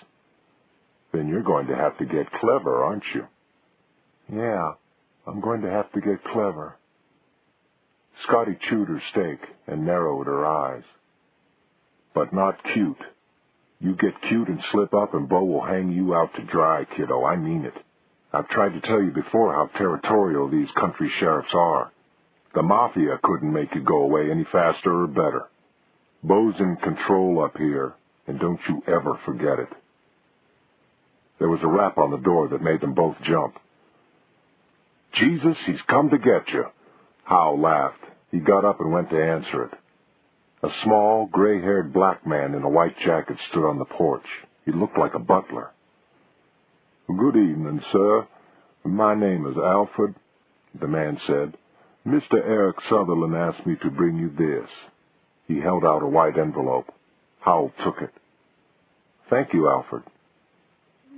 Then you're going to have to get clever, aren't you? Yeah, I'm going to have to get clever. Scotty chewed her steak and narrowed her eyes. But not cute. You get cute and slip up and Bo will hang you out to dry, kiddo. I mean it. I've tried to tell you before how territorial these country sheriffs are. The mafia couldn't make you go away any faster or better. Bo's in control up here, and don't you ever forget it. There was a rap on the door that made them both jump. Jesus, he's come to get you. Howell laughed. He got up and went to answer it. A small, gray-haired black man in a white jacket stood on the porch. He looked like a butler. Good evening, sir. My name is Alfred, the man said. Mr. Eric Sutherland asked me to bring you this. He held out a white envelope. Howell took it. Thank you, Alfred.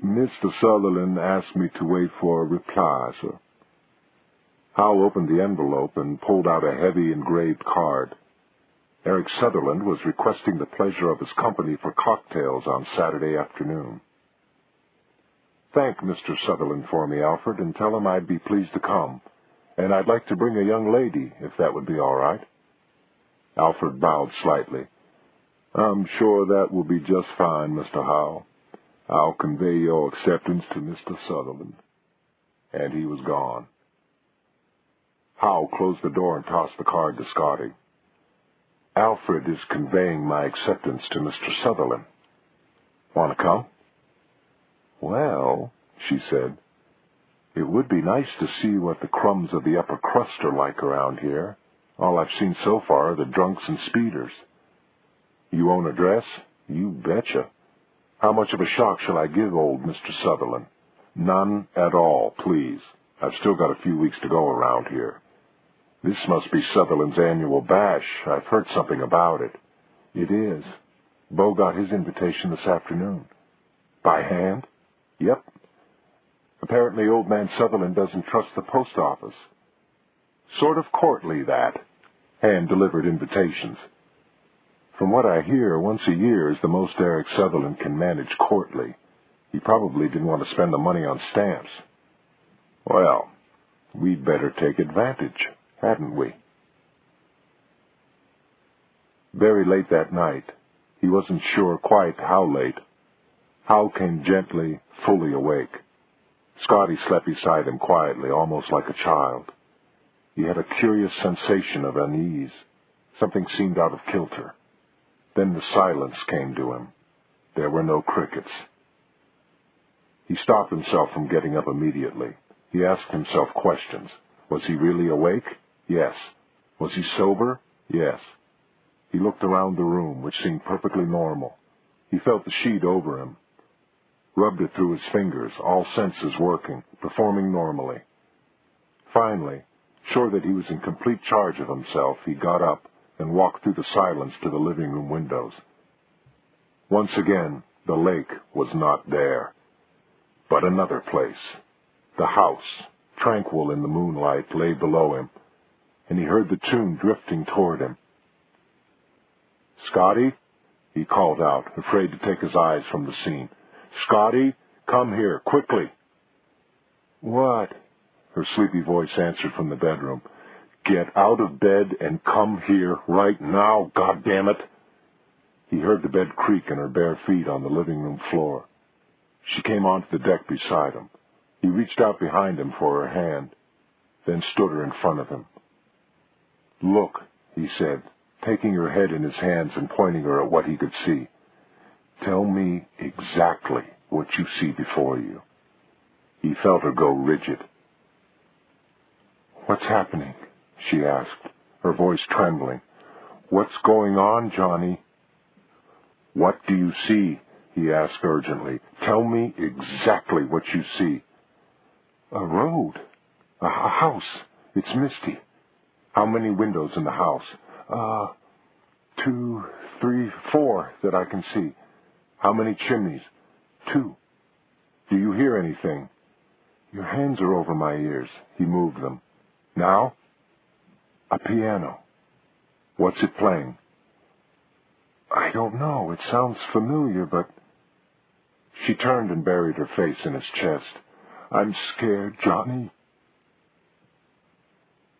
Mr. Sutherland asked me to wait for a reply, sir. Howell opened the envelope and pulled out a heavy engraved card. Eric Sutherland was requesting the pleasure of his company for cocktails on Saturday afternoon. Thank Mr. Sutherland for me, Alfred, and tell him I'd be pleased to come. And I'd like to bring a young lady, if that would be all right. Alfred bowed slightly. I'm sure that will be just fine, Mr. Howell. I'll convey your acceptance to Mr. Sutherland. And he was gone. Howell closed the door and tossed the card to Scotty. Alfred is conveying my acceptance to Mr. Sutherland. Want to come? Well, she said, it would be nice to see what the crumbs of the upper crust are like around here. All I've seen so far are the drunks and speeders. You own a dress? You betcha. How much of a shock shall I give old Mr. Sutherland? None at all, please. I've still got a few weeks to go around here. This must be Sutherland's annual bash. I've heard something about it. It is. Bo got his invitation this afternoon. By hand? Yep. Apparently old man Sutherland doesn't trust the post office. Sort of courtly, that. Hand-delivered invitations. From what I hear, once a year is the most Eric Sutherland can manage courtly. He probably didn't want to spend the money on stamps. Well, we'd better take advantage, hadn't we? Very late that night, he wasn't sure quite how late, Howell came gently, fully awake. Scotty slept beside him quietly, almost like a child. He had a curious sensation of unease. Something seemed out of kilter. Then the silence came to him. There were no crickets. He stopped himself from getting up immediately. He asked himself questions. Was he really awake? Yes. Was he sober? Yes. He looked around the room, which seemed perfectly normal. He felt the sheet over him, rubbed it through his fingers, all senses working, performing normally. Finally, sure that he was in complete charge of himself, he got up and walked through the silence to the living room windows. Once again, the lake was not there, but another place. The house, tranquil in the moonlight, lay below him, and he heard the tune drifting toward him. Scotty, he called out, afraid to take his eyes from the scene. Scotty, come here, quickly. What? Her sleepy voice answered from the bedroom. Get out of bed and come here right now, goddammit. He heard the bed creak and her bare feet on the living room floor. She came onto the deck beside him. He reached out behind him for her hand, then stood her in front of him. Look, he said, taking her head in his hands and pointing her at what he could see. Tell me exactly what you see before you. He felt her go rigid. What's happening? She asked, her voice trembling. What's going on, Johnny? What do you see? He asked urgently. Tell me exactly what you see. A road. A house. It's misty. How many windows in the house? 2, 3, 4 that I can see. How many chimneys? 2. Do you hear anything? Your hands are over my ears. He moved them. Now? A piano. What's it playing? I don't know. It sounds familiar, but... She turned and buried her face in his chest. "I'm scared, Johnny."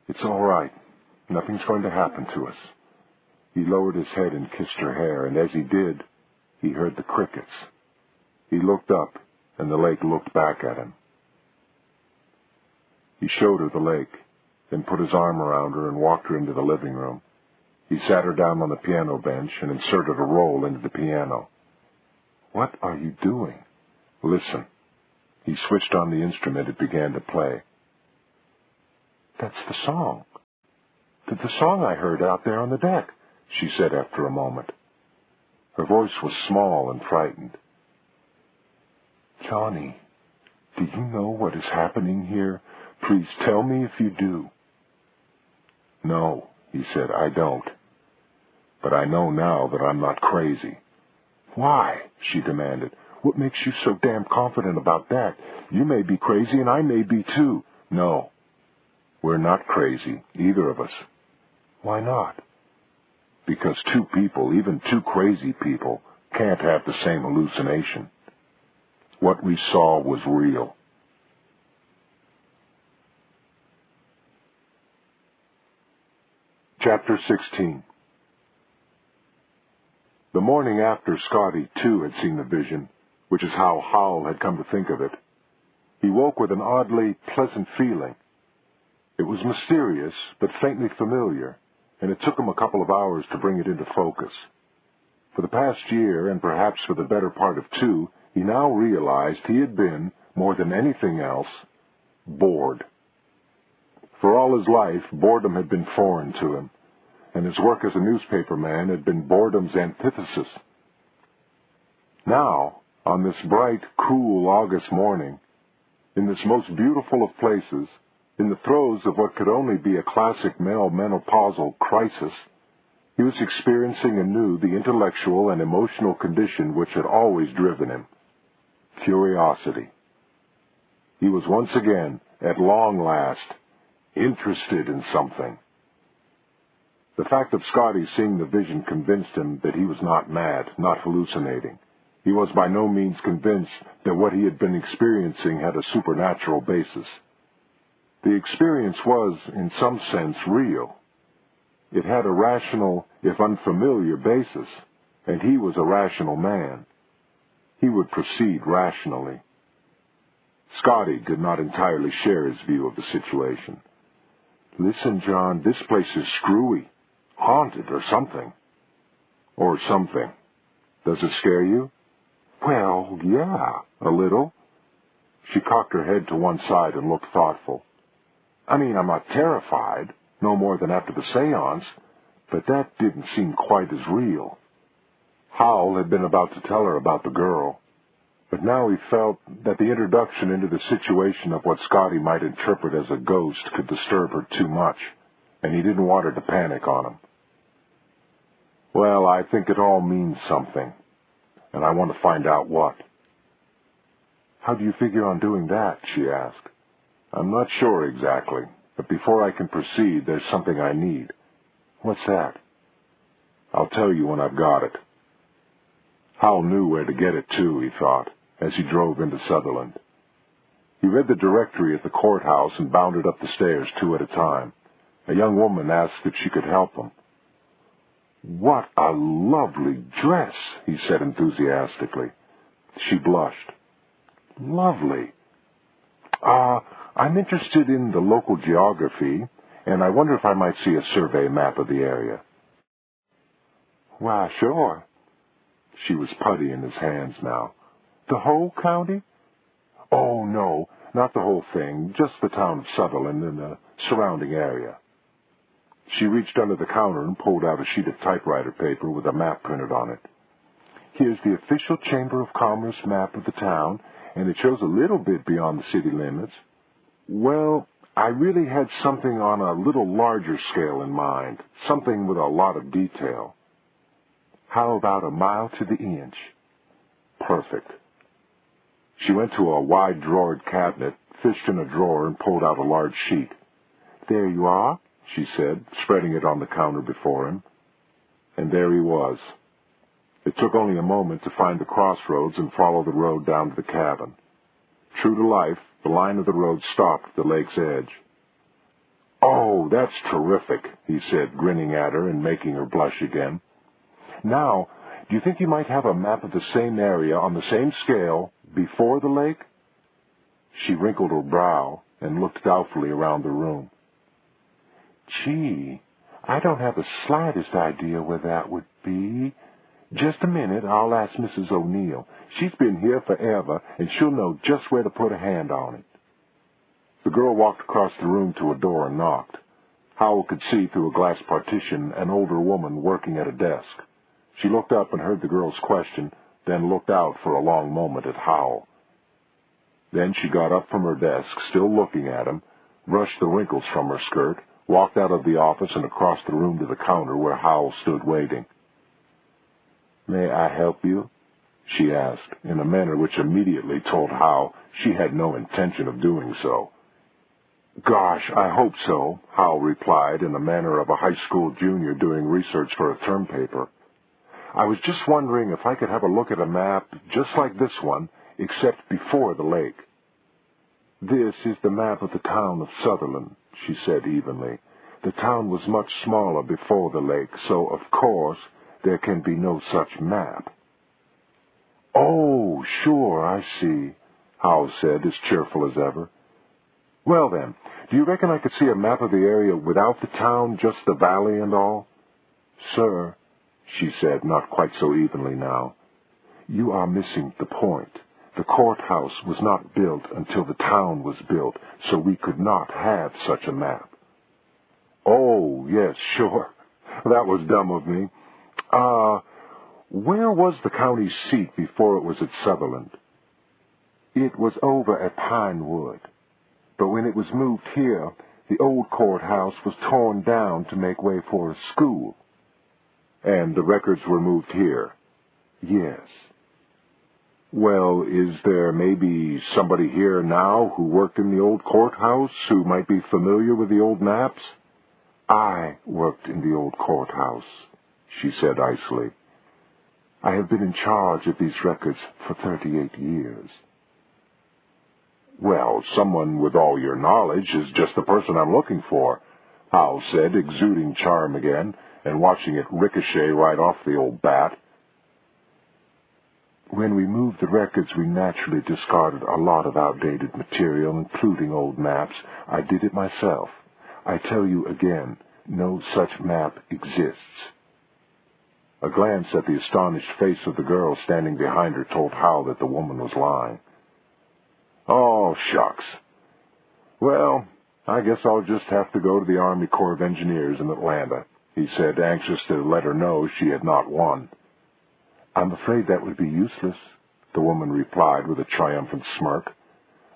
"It's all right. Nothing's going to happen to us." He lowered his head and kissed her hair, and as he did, he heard the crickets. He looked up, and the lake looked back at him. He showed her the lake, then put his arm around her and walked her into the living room. He sat her down on the piano bench and inserted a roll into the piano. "What are you doing?" "Listen." He switched on the instrument. It began to play. "That's the song. The song I heard out there on the deck," she said after a moment. Her voice was small and frightened. "Johnny, do you know what is happening here? Please tell me if you do." "No," he said, "I don't. But I know now that I'm not crazy." "Why?" she demanded. "What makes you so damn confident about that? You may be crazy and I may be too." "No, we're not crazy, either of us." "Why not?" "Because two people, even two crazy people, can't have the same hallucination. What we saw was real." Chapter 16. The morning after Scotty, too, had seen the vision, which is how Howell had come to think of it, he woke with an oddly pleasant feeling. It was mysterious, but faintly familiar, and it took him a couple of hours to bring it into focus. For the past year, and perhaps for the better part of 2, he now realized he had been, more than anything else, bored. For all his life, boredom had been foreign to him, and his work as a newspaperman had been boredom's antithesis. Now, on this bright, cool August morning, in this most beautiful of places, in the throes of what could only be a classic male menopausal crisis, he was experiencing anew the intellectual and emotional condition which had always driven him: curiosity. He was once again, at long last, interested in something. The fact of Scotty seeing the vision convinced him that he was not mad, not hallucinating. He was by no means convinced that what he had been experiencing had a supernatural basis. The experience was, in some sense, real. It had a rational, if unfamiliar, basis, and he was a rational man. He would proceed rationally. Scotty did not entirely share his view of the situation. "Listen, John, this place is screwy, haunted or something." "Or something. Does it scare you?" "Well, yeah, a little." She cocked her head to one side and looked thoughtful. "I mean, I'm not terrified, no more than after the seance, but that didn't seem quite as real." Howell had been about to tell her about the girl, but now he felt that the introduction into the situation of what Scotty might interpret as a ghost could disturb her too much, and he didn't want her to panic on him. "Well, I think it all means something, and I want to find out what." "How do you figure on doing that?" she asked. "I'm not sure exactly, but before I can proceed, there's something I need." "What's that?" "I'll tell you when I've got it." Howell knew where to get it, too, he thought, as he drove into Sutherland. He read the directory at the courthouse and bounded up the stairs 2 at a time. A young woman asked if she could help him. "What a lovely dress," he said enthusiastically. She blushed. "Lovely. I'm interested in the local geography, and I wonder if I might see a survey map of the area." "Why, sure." She was putty in his hands now. "The whole county?" "Oh, no, not the whole thing, just the town of Sutherland and the surrounding area." She reached under the counter and pulled out a sheet of typewriter paper with a map printed on it. "Here's the official Chamber of Commerce map of the town, and it shows a little bit beyond the city limits." "Well, I really had something on a little larger scale in mind, something with a lot of detail." "How about a mile to the inch?" "Perfect." She went to a wide-drawered cabinet, fished in a drawer, and pulled out a large sheet. "There you are," she said, spreading it on the counter before him. And there he was. It took only a moment to find the crossroads and follow the road down to the cabin. True to life, the line of the road stopped at the lake's edge. "Oh, that's terrific," he said, grinning at her and making her blush again. "Now, do you think you might have a map of the same area on the same scale before the lake?" She wrinkled her brow and looked doubtfully around the room. "Gee, I don't have the slightest idea where that would be. Just a minute, I'll ask Mrs. O'Neill. She's been here forever, and she'll know just where to put a hand on it." The girl walked across the room to a door and knocked. Howell could see through a glass partition an older woman working at a desk. She looked up and heard the girl's question, then looked out for a long moment at Howell. Then she got up from her desk, still looking at him, brushed the wrinkles from her skirt, walked out of the office and across the room to the counter where Howell stood waiting. "May I help you?" she asked, in a manner which immediately told Howell she had no intention of doing so. "Gosh, I hope so," Howell replied in the manner of a high school junior doing research for a term paper. "I was just wondering if I could have a look at a map just like this one, except before the lake." "This is the map of the town of Sutherland," she said evenly. "The town was much smaller before the lake, so, of course, there can be no such map." "Oh, sure, I see," Howell said, as cheerful as ever. "Well, then, do you reckon I could see a map of the area without the town, just the valley and all?" "Sir," she said, not quite so evenly now, "you are missing the point. The courthouse was not built until the town was built, so we could not have such a map." "Oh, yes, sure. That was dumb of me. Where was the county seat before it was at Sutherland?" "It was over at Pinewood. But when it was moved here, the old courthouse was torn down to make way for a school." "And the records were moved here?" "Yes." "Well, is there maybe somebody here now who worked in the old courthouse who might be familiar with the old maps?" "I worked in the old courthouse," she said icily. "I have been in charge of these records for 38 years. "Well, someone with all your knowledge is just the person I'm looking for," Howell said, exuding charm again, and watching it ricochet right off the old bat. "When we moved the records, we naturally discarded a lot of outdated material, including old maps. I did it myself. I tell you again, no such map exists." A glance at the astonished face of the girl standing behind her told Howell that the woman was lying. "Oh, shucks. Well, I guess I'll just have to go to the Army Corps of Engineers in Atlanta," he said, anxious to let her know she had not won. "I'm afraid that would be useless," the woman replied with a triumphant smirk.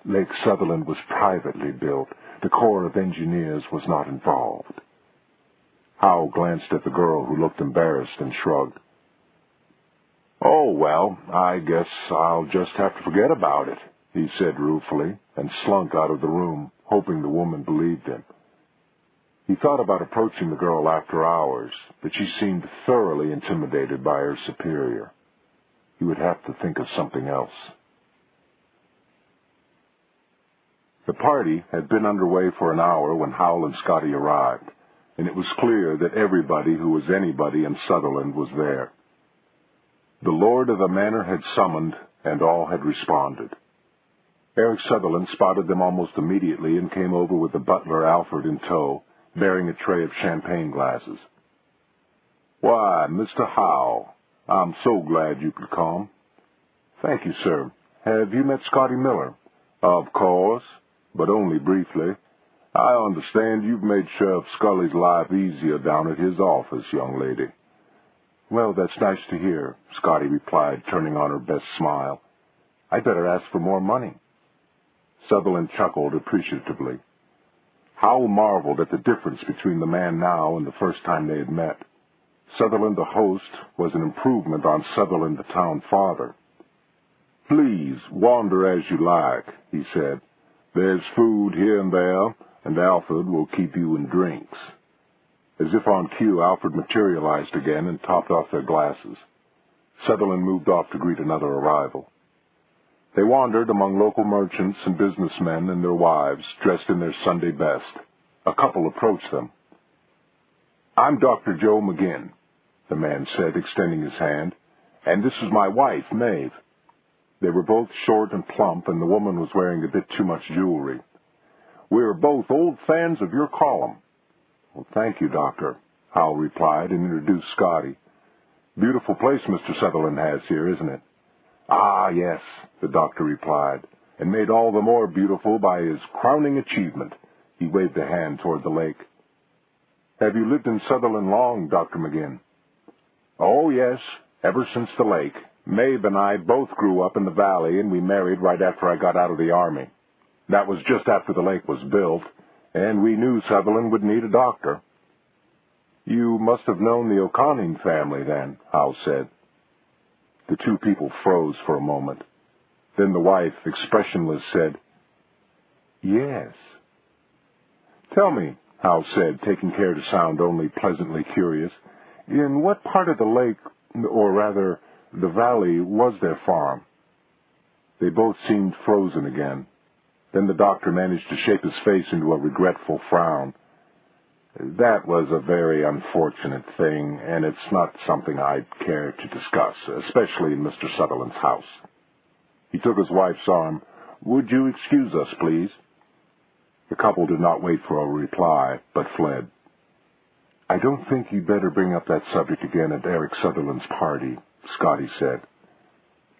"Lake Sutherland was privately built. The Corps of Engineers was not involved." Howell glanced at the girl, who looked embarrassed, and shrugged. "Oh, well, I guess I'll just have to forget about it," he said ruefully, and slunk out of the room, hoping the woman believed him. He thought about approaching the girl after hours, but she seemed thoroughly intimidated by her superior. He would have to think of something else. The party had been underway for an hour when Howell and Scotty arrived, and it was clear that everybody who was anybody in Sutherland was there. The lord of the manor had summoned, and all had responded. Eric Sutherland spotted them almost immediately and came over with the butler Alfred in tow, bearing a tray of champagne glasses. "Why, Mr. Howell, I'm so glad you could come." "Thank you, sir. Have you met Scotty Miller?" "Of course, but only briefly. I understand you've made Sheriff Scully's life easier down at his office, young lady." "Well, that's nice to hear," Scotty replied, turning on her best smile. "I'd better ask for more money." Sutherland chuckled appreciatively. Howell marveled at the difference between the man now and the first time they had met. Sutherland the host was an improvement on Sutherland the town father. "Please, wander as you like," he said. "There's food here and there, and Alfred will keep you in drinks." As if on cue, Alfred materialized again and topped off their glasses. Sutherland moved off to greet another arrival. They wandered among local merchants and businessmen and their wives, dressed in their Sunday best. A couple approached them. "I'm Dr. Joe McGinn," the man said, extending his hand, "and this is my wife, Maeve." They were both short and plump, and the woman was wearing a bit too much jewelry. "We're both old fans of your column." "Well, thank you, Doctor," Howell replied and introduced Scotty. "Beautiful place Mr. Sutherland has here, isn't it?" "Ah, yes," the doctor replied, and made all the more beautiful by his crowning achievement. He waved a hand toward the lake. "Have you lived in Sutherland long, Dr. McGinn?" "Oh, yes, ever since the lake. Maeve and I both grew up in the valley, and we married right after I got out of the Army. That was just after the lake was built, and we knew Sutherland would need a doctor." "You must have known the O'Conning family, then," Howell said. The two people froze for a moment. Then the wife, expressionless, said, "Yes." "Tell me," Howell said, taking care to sound only pleasantly curious, "in what part of the lake, or rather, the valley, was their farm?" They both seemed frozen again. Then the doctor managed to shape his face into a regretful frown. "That was a very unfortunate thing, and it's not something I'd care to discuss, especially in Mr. Sutherland's house." He took his wife's arm. "Would you excuse us, please?" The couple did not wait for a reply, but fled. "I don't think you'd better bring up that subject again at Eric Sutherland's party," Scotty said.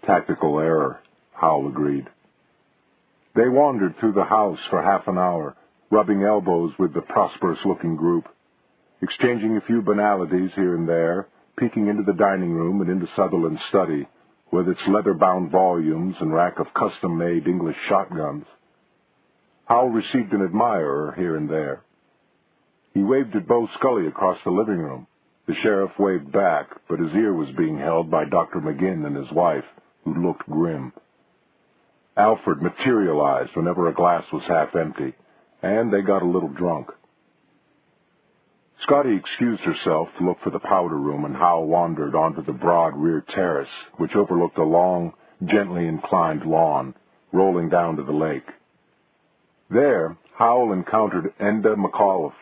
"Tactical error," Howell agreed. They wandered through the house for half an hour, rubbing elbows with the prosperous-looking group, exchanging a few banalities here and there, peeking into the dining room and into Sutherland's study, with its leather-bound volumes and rack of custom-made English shotguns. Howell received an admirer here and there. He waved at Bo Scully across the living room. The sheriff waved back, but his ear was being held by Dr. McGinn and his wife, who looked grim. Alfred materialized whenever a glass was half empty, and they got a little drunk. Scotty excused herself to look for the powder room, and Howell wandered onto the broad rear terrace, which overlooked a long, gently inclined lawn, rolling down to the lake. There, Howell encountered Enda McAuliffe,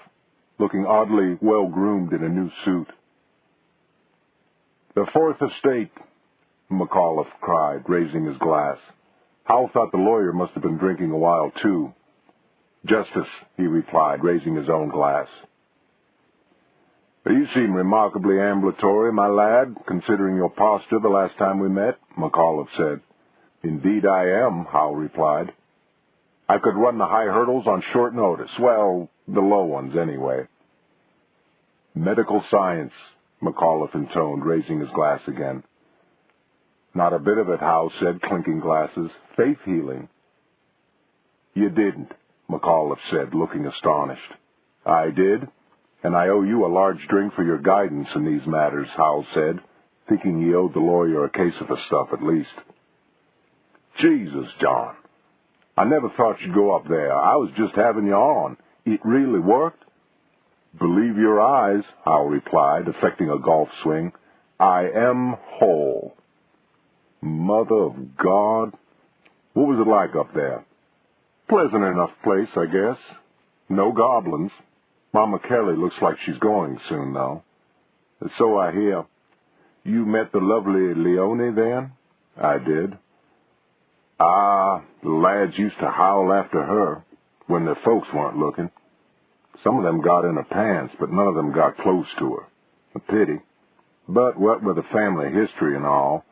looking oddly well-groomed in a new suit. "The Fourth Estate," McAuliffe cried, raising his glass. Howell thought the lawyer must have been drinking a while, too. "Justice," he replied, raising his own glass. "You seem remarkably ambulatory, my lad, considering your posture the last time we met," McAuliffe said. "Indeed I am," Howell replied. "I could run the high hurdles on short notice. Well, the low ones, anyway." "Medical science," McAuliffe intoned, raising his glass again. "Not a bit of it," Howell said, clinking glasses. "Faith healing." "You didn't," McAuliffe said, looking astonished. "I did, and I owe you a large drink for your guidance in these matters," Howell said, thinking he owed the lawyer a case of the stuff at least. "Jesus, John, I never thought you'd go up there. I was just having you on. It really worked?" "Believe your eyes," Howell replied, affecting a golf swing. "I am whole." "Mother of God. What was it like up there?" "Pleasant enough place, I guess. No goblins. Mama Kelly looks like she's going soon, though." "So I hear. You met the lovely Leone, then?" "I did." "Ah, the lads used to howl after her, when their folks weren't looking. Some of them got in her pants, but none of them got close to her. A pity. But what with the family history and all,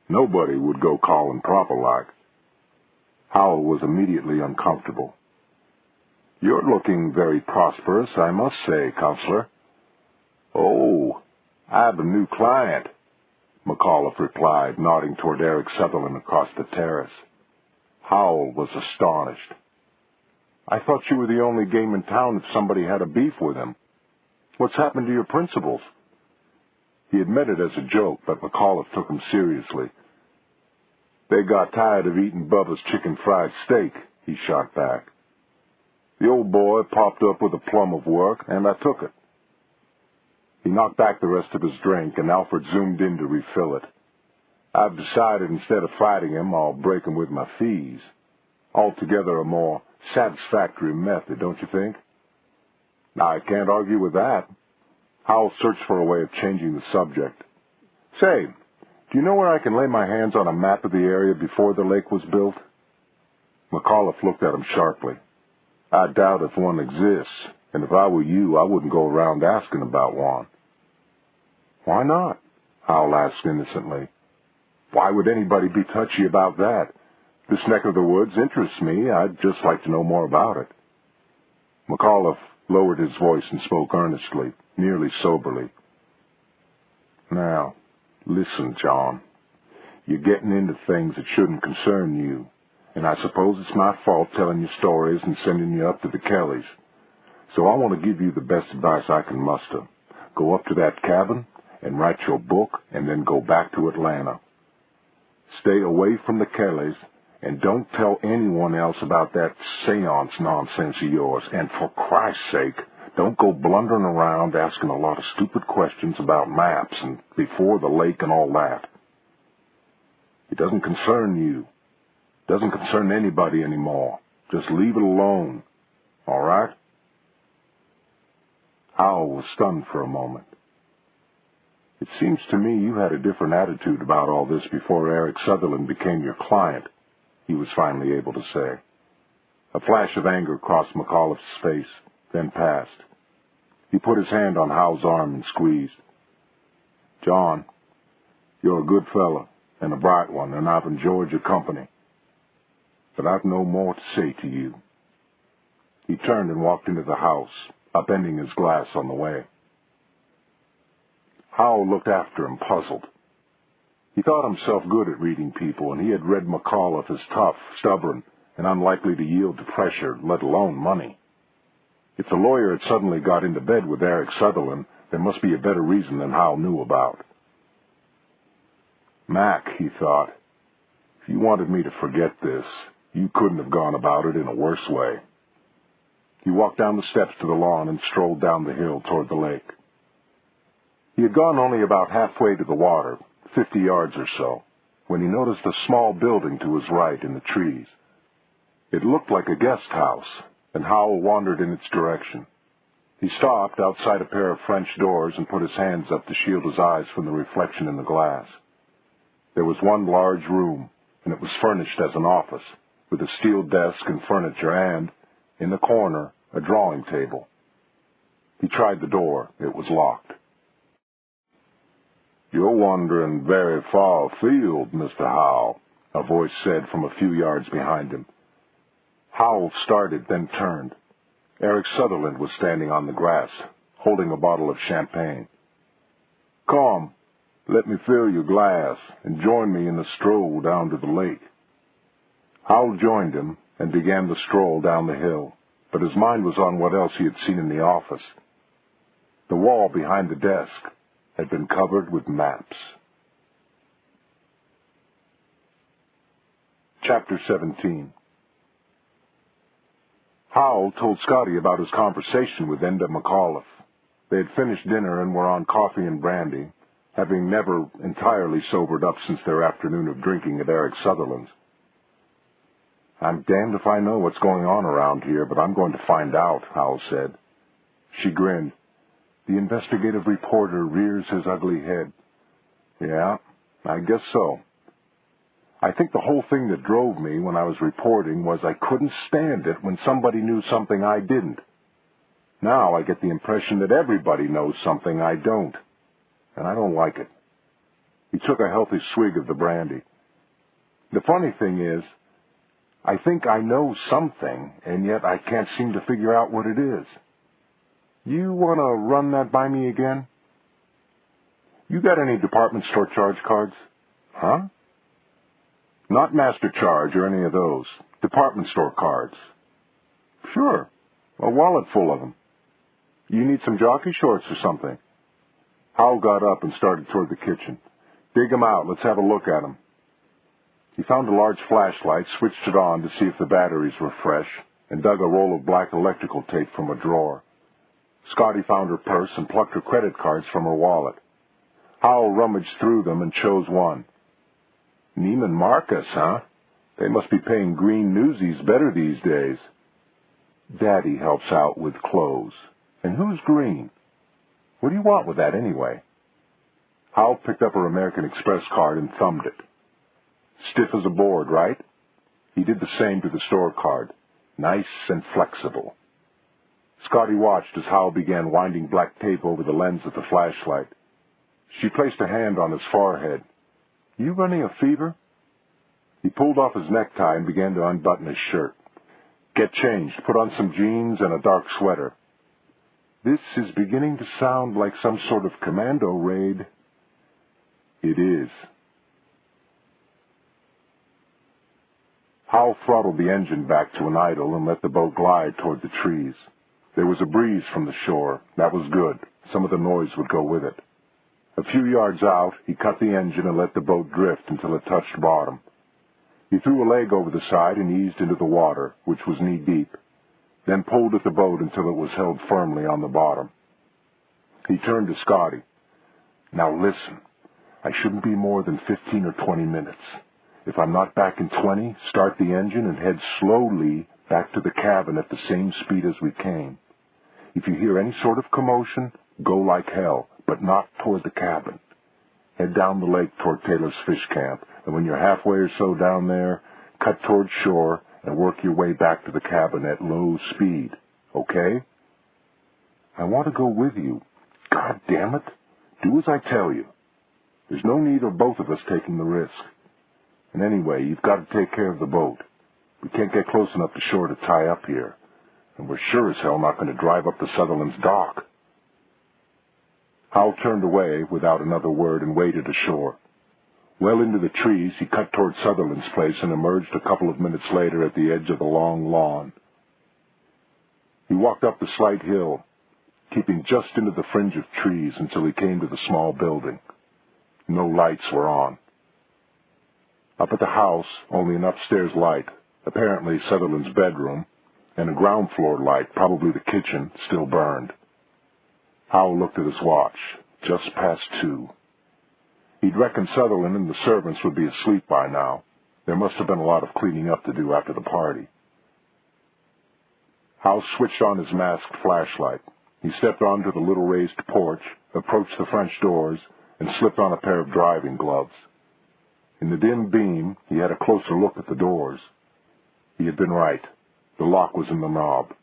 nobody would go calling proper like." Howell was immediately uncomfortable. "You're looking very prosperous, I must say, Counselor." "Oh, I have a new client," McAuliffe replied, nodding toward Eric Sutherland across the terrace. Howell was astonished. "I thought you were the only game in town if somebody had a beef with him. What's happened to your principals?" He had meant it as a joke, but McAuliffe took him seriously. "They got tired of eating Bubba's chicken fried steak," he shot back. "The old boy popped up with a plum of work, and I took it." He knocked back the rest of his drink, and Alfred zoomed in to refill it. I've decided instead of fighting him, I'll break him with my fees. Altogether a more satisfactory method, don't you think? I can't argue with that. Howell searched for a way of changing the subject. Say, do you know where I can lay my hands on a map of the area before the lake was built? McAuliffe looked at him sharply. I doubt if one exists, and if I were you, I wouldn't go around asking about one. Why not? Howell asked innocently. Why would anybody be touchy about that? This neck of the woods interests me. I'd just like to know more about it. McAuliffe lowered his voice and spoke earnestly, nearly soberly. Now, listen, John. You're getting into things that shouldn't concern you, and I suppose it's my fault telling you stories and sending you up to the Kellys. So I want to give you the best advice I can muster. Go up to that cabin and write your book, and then go back to Atlanta. Stay away from the Kellys, and don't tell anyone else about that seance nonsense of yours. And for Christ's sake, don't go blundering around asking a lot of stupid questions about maps and before the lake and all that. It doesn't concern you. It doesn't concern anybody anymore. Just leave it alone. All right? Howell was stunned for a moment. It seems to me you had a different attitude about all this before Eric Sutherland became your client, he was finally able to say. A flash of anger crossed McAuliffe's face, then passed. He put his hand on Howell's arm and squeezed. John, you're a good fellow and a bright one, and I've enjoyed your company. But I've no more to say to you. He turned and walked into the house, upending his glass on the way. Howell looked after him, puzzled. He thought himself good at reading people, and he had read McAuliffe as tough, stubborn, and unlikely to yield to pressure, let alone money. If the lawyer had suddenly got into bed with Eric Sutherland, there must be a better reason than Howell knew about. Mac, he thought, if you wanted me to forget this, you couldn't have gone about it in a worse way. He walked down the steps to the lawn and strolled down the hill toward the lake. He had gone only about halfway to the water, 50 yards or so, when he noticed a small building to his right in the trees. It looked like a guest house, and Howell wandered in its direction. He stopped outside a pair of French doors and put his hands up to shield his eyes from the reflection in the glass. There was one large room, and it was furnished as an office, with a steel desk and furniture and, in the corner, a drawing table. He tried the door. It was locked. You're wandering very far afield, Mr. Howell, a voice said from a few yards behind him. Howell started, then turned. Eric Sutherland was standing on the grass, holding a bottle of champagne. Come, let me fill your glass, and join me in the stroll down to the lake. Howell joined him and began the stroll down the hill, but his mind was on what else he had seen in the office. The wall behind the desk had been covered with maps. Chapter 17. Howell told Scotty about his conversation with Enda McAuliffe. They had finished dinner and were on coffee and brandy, having never entirely sobered up since their afternoon of drinking at Eric Sutherland's. I'm damned if I know what's going on around here, but I'm going to find out, Howell said. She grinned. The investigative reporter rears his ugly head. Yeah, I guess so. I think the whole thing that drove me when I was reporting was I couldn't stand it when somebody knew something I didn't. Now I get the impression that everybody knows something I don't, and I don't like it. He took a healthy swig of the brandy. The funny thing is, I think I know something, and yet I can't seem to figure out what it is. You want to run that by me again? You got any department store charge cards? Huh? Not MasterCharge or any of those. Department store cards. Sure. A wallet full of them. You need some jockey shorts or something? Howell got up and started toward the kitchen. Dig 'em out. Let's have a look at 'em. He found a large flashlight, switched it on to see if the batteries were fresh, and dug a roll of black electrical tape from a drawer. Scotty found her purse and plucked her credit cards from her wallet. Howell rummaged through them and chose one. Neiman Marcus, huh? They must be paying green newsies better these days. Daddy helps out with clothes. And who's green? What do you want with that anyway? Howell picked up her American Express card and thumbed it. Stiff as a board, right? He did the same to the store card. Nice and flexible. Scotty watched as Howell began winding black tape over the lens of the flashlight. She placed a hand on his forehead. You running a fever? He pulled off his necktie and began to unbutton his shirt. Get changed, put on some jeans and a dark sweater. This is beginning to sound like some sort of commando raid. It is. Howell throttled the engine back to an idle and let the boat glide toward the trees. There was a breeze from the shore. That was good. Some of the noise would go with it. A few yards out, he cut the engine and let the boat drift until it touched bottom. He threw a leg over the side and eased into the water, which was knee-deep, then pulled at the boat until it was held firmly on the bottom. He turned to Scotty. Now listen, I shouldn't be more than 15 or 20 minutes. If I'm not back in 20, start the engine and head slowly back to the cabin at the same speed as we came. If you hear any sort of commotion, go like hell, but not toward the cabin. Head down the lake toward Taylor's fish camp, and when you're halfway or so down there, cut toward shore and work your way back to the cabin at low speed, okay? I want to go with you. God damn it. Do as I tell you. There's no need of both of us taking the risk. And anyway, you've got to take care of the boat. We can't get close enough to shore to tie up here. And we're sure as hell not going to drive up to Sutherland's dock. Howell turned away without another word and waded ashore. Well into the trees, he cut toward Sutherland's place and emerged a couple of minutes later at the edge of the long lawn. He walked up the slight hill, keeping just into the fringe of trees until he came to the small building. No lights were on. Up at the house, only an upstairs light, apparently Sutherland's bedroom, and a ground floor light, probably the kitchen, still burned. Howell looked at his watch. Just past 2. He'd reckoned Sutherland and the servants would be asleep by now. There must have been a lot of cleaning up to do after the party. Howell switched on his masked flashlight. He stepped onto the little raised porch, approached the French doors, and slipped on a pair of driving gloves. In the dim beam, he had a closer look at the doors. He had been right. The lock was in the knob.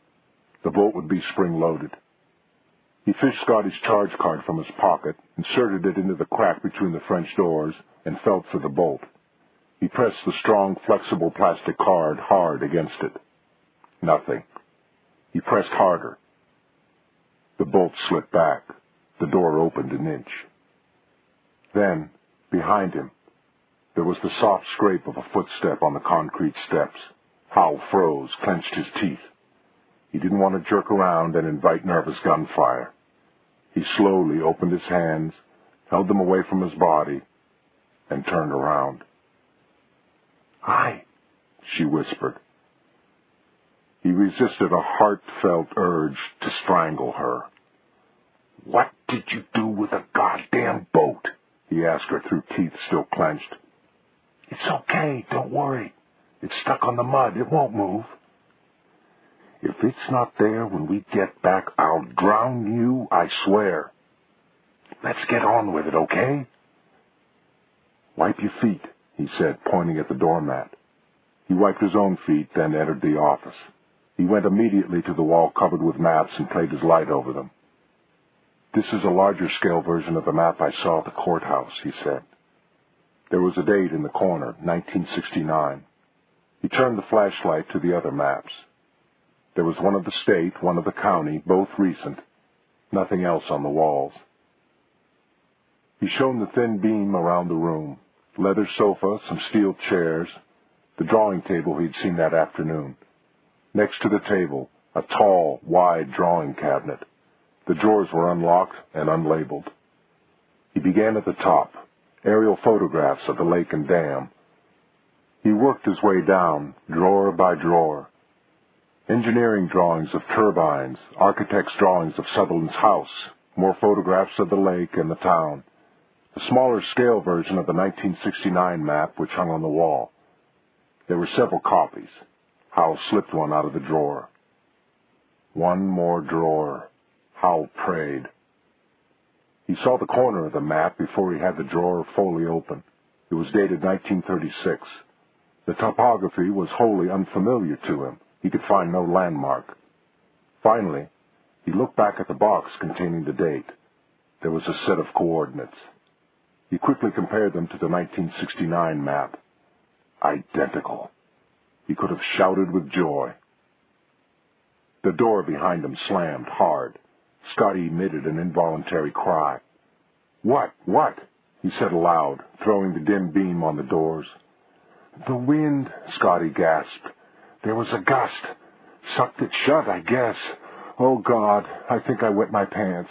The bolt would be spring-loaded. He fished Scotty's charge card from his pocket, inserted it into the crack between the French doors, and felt for the bolt. He pressed the strong, flexible plastic card hard against it. Nothing. He pressed harder. The bolt slipped back. The door opened an inch. Then, behind him, there was the soft scrape of a footstep on the concrete steps. Howell froze, clenched his teeth. He didn't want to jerk around and invite nervous gunfire. He slowly opened his hands, held them away from his body, and turned around. "Hi," she whispered. He resisted a heartfelt urge to strangle her. "What did you do with a goddamn boat?" he asked her through teeth still clenched. "It's okay, don't worry. It's stuck on the mud. It won't move." "If it's not there when we get back, I'll drown you, I swear. Let's get on with it, okay?" "Wipe your feet," he said, pointing at the doormat. He wiped his own feet, then entered the office. He went immediately to the wall covered with maps and played his light over them. "This is a larger-scale version of the map I saw at the courthouse," he said. There was a date in the corner, 1969. He turned the flashlight to the other maps. There was one of the state, one of the county, both recent. Nothing else on the walls. He shone the thin beam around the room. Leather sofa, some steel chairs, the drawing table he'd seen that afternoon. Next to the table, a tall, wide drawing cabinet. The drawers were unlocked and unlabeled. He began at the top, aerial photographs of the lake and dam. He worked his way down, drawer by drawer. Engineering drawings of turbines, architects' drawings of Sutherland's house, more photographs of the lake and the town. a smaller scale version of the 1969 map which hung on the wall. There were several copies. Howell slipped one out of the drawer. One more drawer. Howell prayed. He saw the corner of the map before he had the drawer fully open. It was dated 1936. The topography was wholly unfamiliar to him. He could find no landmark. Finally, he looked back at the box containing the date. There was a set of coordinates. He quickly compared them to the 1969 map. Identical. He could have shouted with joy. The door behind him slammed hard. Scotty emitted an involuntary cry. What? He said aloud, throwing the dim beam on the doors. The wind, Scotty gasped. There was a gust. Sucked it shut, I guess. Oh, God, I think I wet my pants.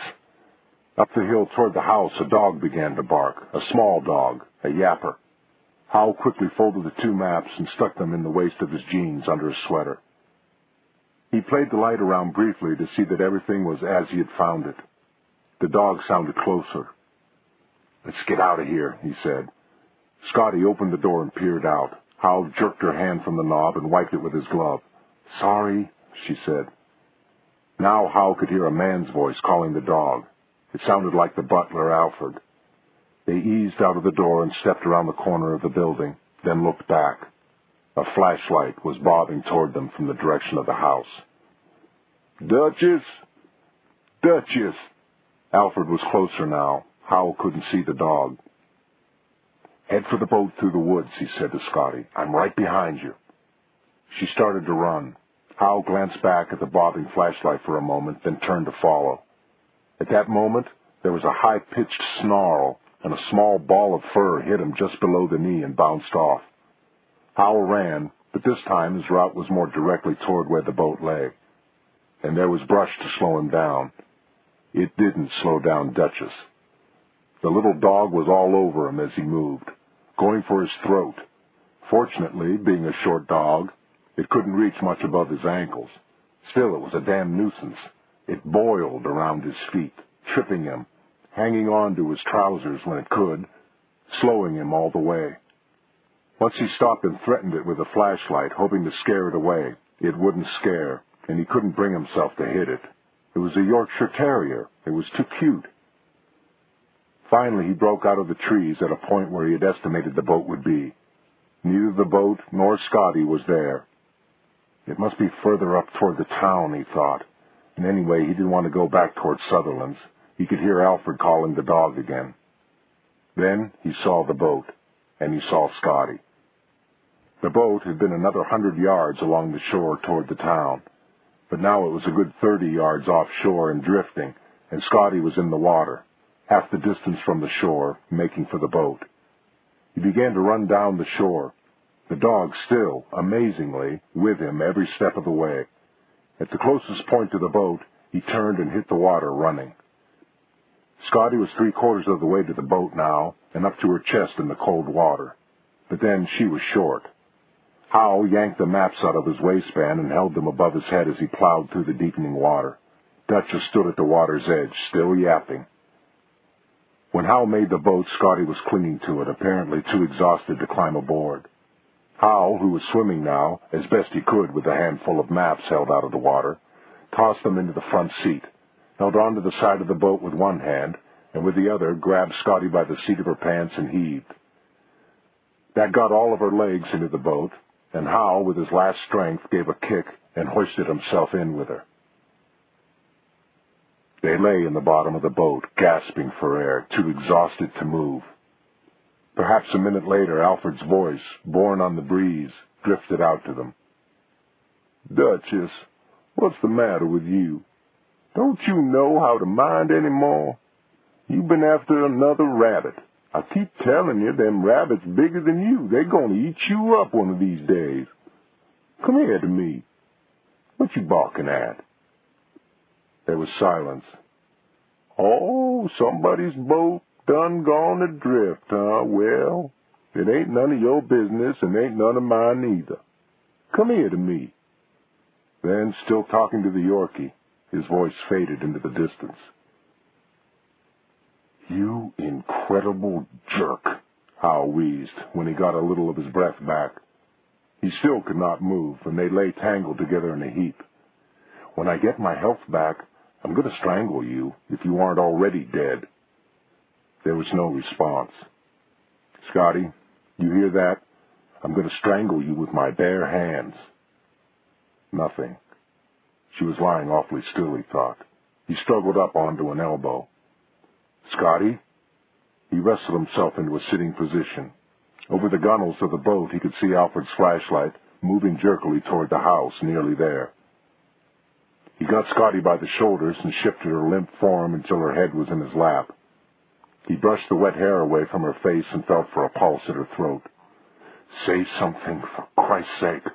Up the hill toward the house, a dog began to bark, a small dog, a yapper. Howell quickly folded the two maps and stuck them in the waist of his jeans under his sweater. He played the light around briefly to see that everything was as he had found it. The dog sounded closer. Let's get out of here, he said. Scotty opened the door and peered out. Howell jerked her hand from the knob and wiped it with his glove. Sorry, she said. Now Howell could hear a man's voice calling the dog. It sounded like the butler, Alfred. They eased out of the door and stepped around the corner of the building, then looked back. A flashlight was bobbing toward them from the direction of the house. Duchess! Duchess! Alfred was closer now. Howell couldn't see the dog. Head for the boat through the woods, he said to Scotty. I'm right behind you. She started to run. Howell glanced back at the bobbing flashlight for a moment, then turned to follow. At that moment, there was a high-pitched snarl, and a small ball of fur hit him just below the knee and bounced off. Howell ran, but this time his route was more directly toward where the boat lay. And there was brush to slow him down. It didn't slow down Duchess. The little dog was all over him as he moved, going for his throat. Fortunately, being a short dog, it couldn't reach much above his ankles. Still, it was a damn nuisance. It boiled around his feet, tripping him, hanging on to his trousers when it could, slowing him all the way. Once he stopped and threatened it with a flashlight, hoping to scare it away. It wouldn't scare, and he couldn't bring himself to hit it. It was a Yorkshire Terrier. It was too cute. Finally, he broke out of the trees at a point where he had estimated the boat would be. Neither the boat nor Scotty was there. It must be further up toward the town, he thought. And anyway, he didn't want to go back toward Sutherland's. He could hear Alfred calling the dog again. Then he saw the boat, and he saw Scotty. The boat had been another 100 yards along the shore toward the town, but now it was a good 30 yards offshore and drifting, and Scotty was in the water, half the distance from the shore, making for the boat. He began to run down the shore, the dog still, amazingly, with him every step of the way. At the closest point to the boat, he turned and hit the water running. Scotty was 3/4 of the way to the boat now, and up to her chest in the cold water. But then she was short. Howell yanked the maps out of his waistband and held them above his head as he plowed through the deepening water. Duchess stood at the water's edge, still yapping. When Howell made the boat, Scotty was clinging to it, apparently too exhausted to climb aboard. Howell, who was swimming now, as best he could with a handful of maps held out of the water, tossed them into the front seat, held on to the side of the boat with one hand, and with the other grabbed Scotty by the seat of her pants and heaved. That got all of her legs into the boat, and Howell, with his last strength, gave a kick and hoisted himself in with her. They lay in the bottom of the boat, gasping for air, too exhausted to move. Perhaps a minute later, Alfred's voice, borne on the breeze, drifted out to them. Duchess, what's the matter with you? Don't you know how to mind any more? You've been after another rabbit. I keep telling you, them rabbits bigger than you. They're gonna eat you up one of these days. Come here to me. What you barking at? There was silence. Oh, somebody's boat done gone adrift, huh? Well, it ain't none of your business and ain't none of mine either. Come here to me. Then, still talking to the Yorkie, his voice faded into the distance. You incredible jerk, Howell wheezed when he got a little of his breath back. He still could not move, and they lay tangled together in a heap. When I get my health back, I'm going to strangle you if you aren't already dead. There was no response. Scotty, you hear that? I'm going to strangle you with my bare hands. Nothing. She was lying awfully still, he thought. He struggled up onto an elbow. Scotty? He wrestled himself into a sitting position. Over the gunwales of the boat, he could see Alfred's flashlight moving jerkily toward the house, nearly there. He got Scotty by the shoulders and shifted her limp form until her head was in his lap. He brushed the wet hair away from her face and felt for a pulse at her throat. Say something, for Christ's sake.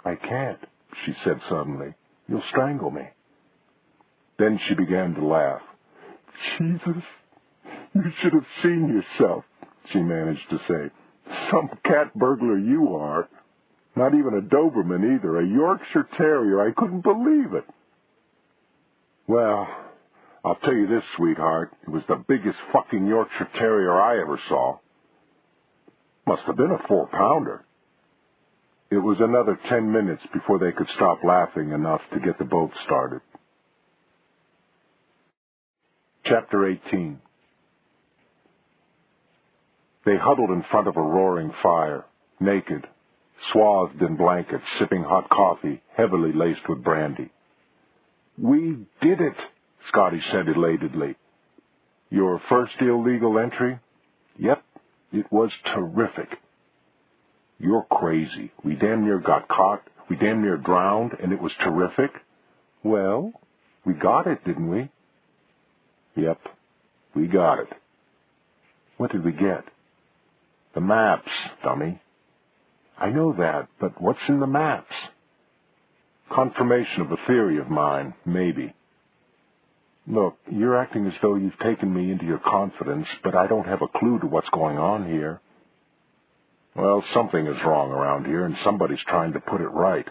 I can't, she said suddenly. You'll strangle me. Then she began to laugh. Jesus, you should have seen yourself, she managed to say. Some cat burglar you are. Not even a Doberman either, a Yorkshire Terrier. I couldn't believe it. Well, I'll tell you this, sweetheart. It was the biggest fucking Yorkshire Terrier I ever saw. Must have been a 4-pounder. It was another 10 minutes before they could stop laughing enough to get the boat started. Chapter 18. They huddled in front of a roaring fire, naked, swathed in blankets, sipping hot coffee, heavily laced with brandy. We did it, Scotty said elatedly. Your first illegal entry? Yep, it was terrific. You're crazy. We damn near got caught, we damn near drowned, and it was terrific? Well, we got it, didn't we? Yep, we got it. What did we get? The maps, dummy. I know that, but what's in the maps? Confirmation of a theory of mine, maybe. Look, you're acting as though you've taken me into your confidence, but I don't have a clue to what's going on here. Well, something is wrong around here, and somebody's trying to put it right.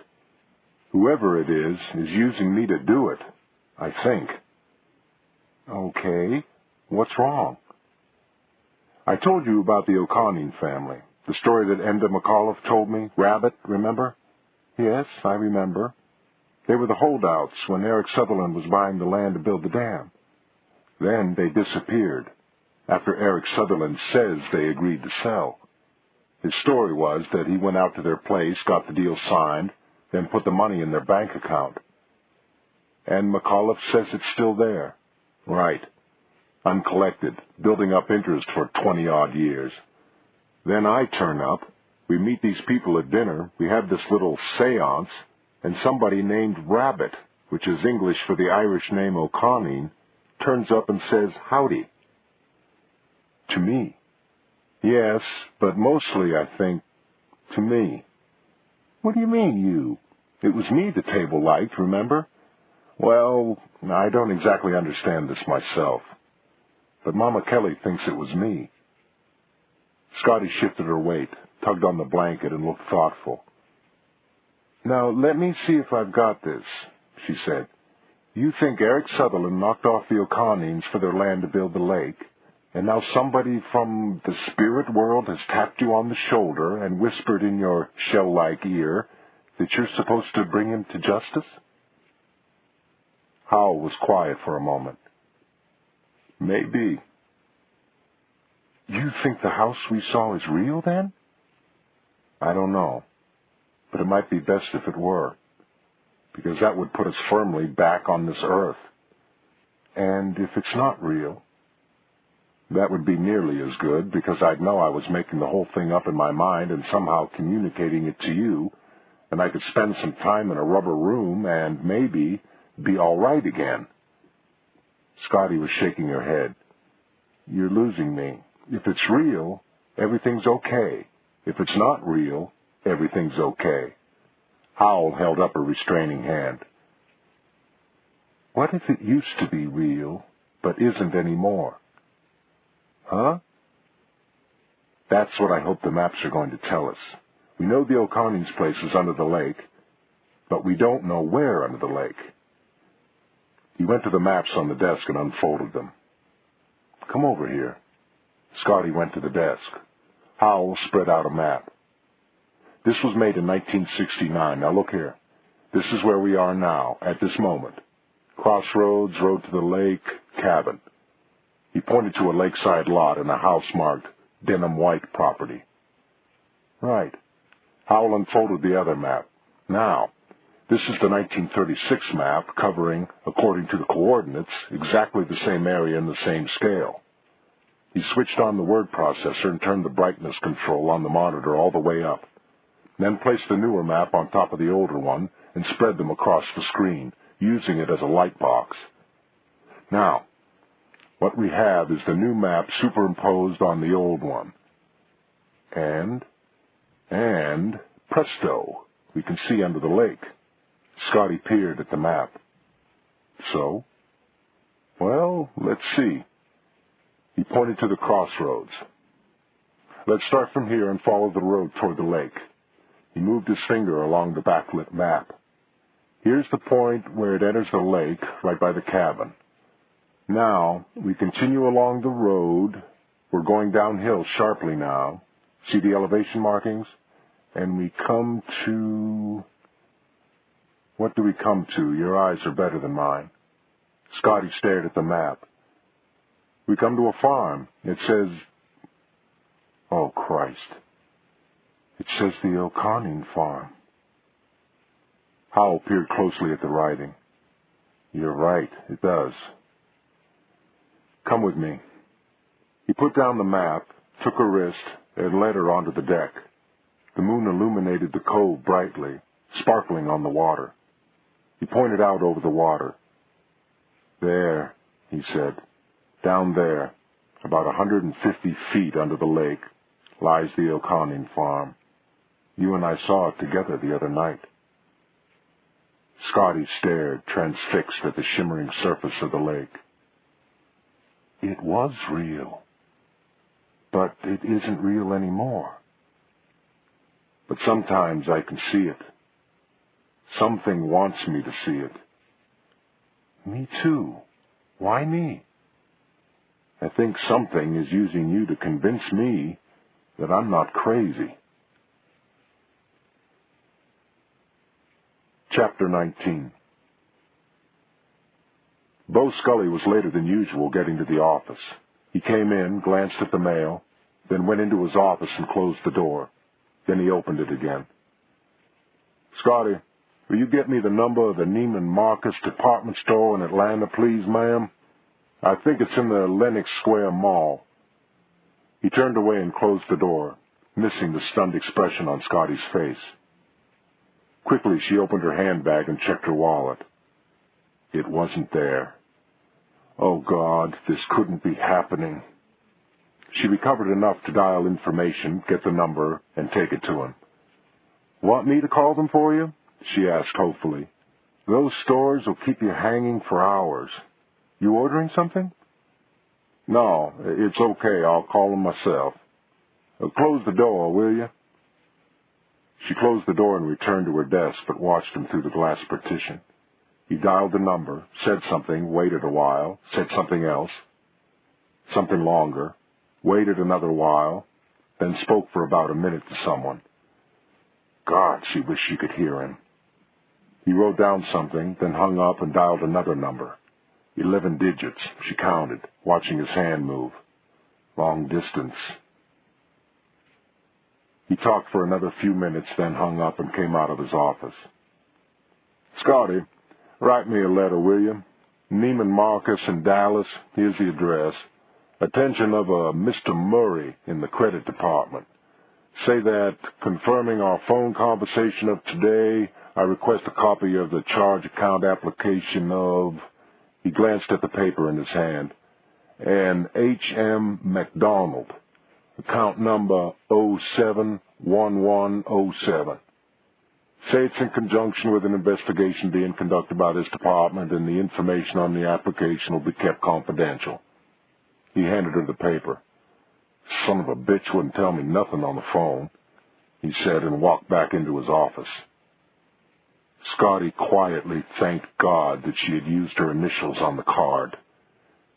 Whoever it is using me to do it, I think. Okay, what's wrong? I told you about the O'Connell family, the story that Enda McAuliffe told me, Rabbit, remember? Yes, I remember. They were the holdouts when Eric Sutherland was buying the land to build the dam. Then they disappeared, after Eric Sutherland says they agreed to sell. His story was that he went out to their place, got the deal signed, then put the money in their bank account. And McAuliffe says it's still there. Right. Uncollected, building up interest for 20-odd years. Then I turn up, we meet these people at dinner, we have this little séance, and somebody named Rabbit, which is English for the Irish name O'Connell, turns up and says, howdy. To me. Yes, but mostly, I think, to me. What do you mean, you? It was me the table liked, remember? Well, I don't exactly understand this myself. But Mama Kelly thinks it was me. Scotty shifted her weight, tugged on the blanket, and looked thoughtful. Now, let me see if I've got this, she said. You think Eric Sutherland knocked off the O'Connells for their land to build the lake, and now somebody from the spirit world has tapped you on the shoulder and whispered in your shell-like ear that you're supposed to bring him to justice? Howell was quiet for a moment. Maybe. You think the house we saw is real, then? I don't know, but it might be best if it were, because that would put us firmly back on this earth. And if it's not real, that would be nearly as good, because I'd know I was making the whole thing up in my mind and somehow communicating it to you, and I could spend some time in a rubber room and maybe be all right again. Scotty was shaking her head. You're losing me. If it's real, everything's okay. If it's not real, everything's okay. Howell held up a restraining hand. What if it used to be real, but isn't anymore? Huh? That's what I hope the maps are going to tell us. We know the O'Connell's place is under the lake, but we don't know where under the lake. He went to the maps on the desk and unfolded them. Come over here. Scotty went to the desk. Howell spread out a map. This was made in 1969. Now look here. This is where we are now, at this moment. Crossroads, road to the lake, cabin. He pointed to a lakeside lot and a house marked Denham White property. Right. Howell unfolded the other map. Now, this is the 1936 map covering, according to the coordinates, exactly the same area and the same scale. He switched on the word processor and turned the brightness control on the monitor all the way up, then placed the newer map on top of the older one and spread them across the screen, using it as a light box. Now, what we have is the new map superimposed on the old one. And presto, we can see under the lake. Scotty peered at the map. So? Well, let's see. He pointed to the crossroads. Let's start from here and follow the road toward the lake. He moved his finger along the backlit map. Here's the point where it enters the lake, right by the cabin. Now, we continue along the road. We're going downhill sharply now. See the elevation markings? And we come to... What do we come to? Your eyes are better than mine. Scotty stared at the map. We come to a farm. It says... Oh, Christ. It says the O'Conning farm. Howell peered closely at the writing. You're right, it does. Come with me. He put down the map, took her wrist, and led her onto the deck. The moon illuminated the cove brightly, sparkling on the water. He pointed out over the water. There, he said, down there, about 150 feet under the lake, lies the O'Conning farm. You and I saw it together the other night. Scotty stared, transfixed at the shimmering surface of the lake. It was real, but it isn't real anymore. But sometimes I can see it. Something wants me to see it. Me too. Why me? I think something is using you to convince me that I'm not crazy. Chapter 19. Bo Scully was later than usual getting to the office. He came in, glanced at the mail, then went into his office and closed the door. Then he opened it again. Scotty, will you get me the number of the Neiman Marcus department store in Atlanta, please, ma'am? I think it's in the Lenox Square Mall. He turned away and closed the door, missing the stunned expression on Scotty's face. Quickly, she opened her handbag and checked her wallet. It wasn't there. Oh, God, this couldn't be happening. She recovered enough to dial information, get the number, and take it to him. Want me to call them for you? She asked hopefully. Those stores will keep you hanging for hours. You ordering something? No, it's okay. I'll call them myself. Close the door, will you? She closed the door and returned to her desk, but watched him through the glass partition. He dialed the number, said something, waited a while, said something else, something longer, waited another while, then spoke for about a minute to someone. God, she wished she could hear him. He wrote down something, then hung up and dialed another number. 11 digits, she counted, watching his hand move. Long distance. He talked for another few minutes, then hung up and came out of his office. Scotty, write me a letter, will you? Neiman Marcus in Dallas. Here's the address. Attention of a Mr. Murray in the credit department. Say that, confirming our phone conversation of today, I request a copy of the charge account application of... He glanced at the paper in his hand. And H.M. McDonald. Account number 071107. Say it's in conjunction with an investigation being conducted by this department, and the information on the application will be kept confidential. He handed her the paper. Son of a bitch wouldn't tell me nothing on the phone, he said, and walked back into his office. Scotty quietly thanked God that she had used her initials on the card.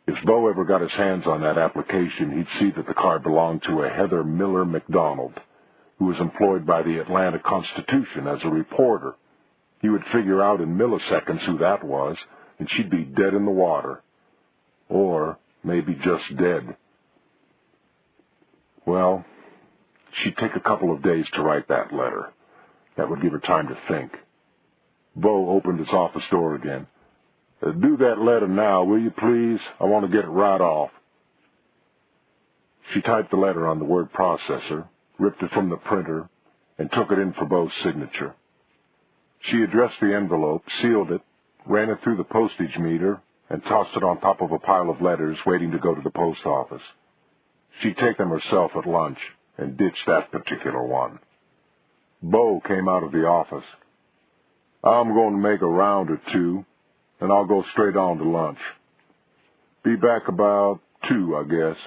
If Bo ever got his hands on that application, he'd see that the car belonged to a Heather Miller McDonald, who was employed by the Atlanta Constitution as a reporter. He would figure out in milliseconds who that was, and she'd be dead in the water. Or maybe just dead. Well, she'd take a couple of days to write that letter. That would give her time to think. Bo opened his office door again. Do that letter now, will you, please? I want to get it right off. She typed the letter on the word processor, ripped it from the printer, and took it in for Bo's signature. She addressed the envelope, sealed it, ran it through the postage meter, and tossed it on top of a pile of letters waiting to go to the post office. She'd take them herself at lunch and ditched that particular one. Bo came out of the office. I'm going to make a round or two, and I'll go straight on to lunch. Be back about 2, I guess.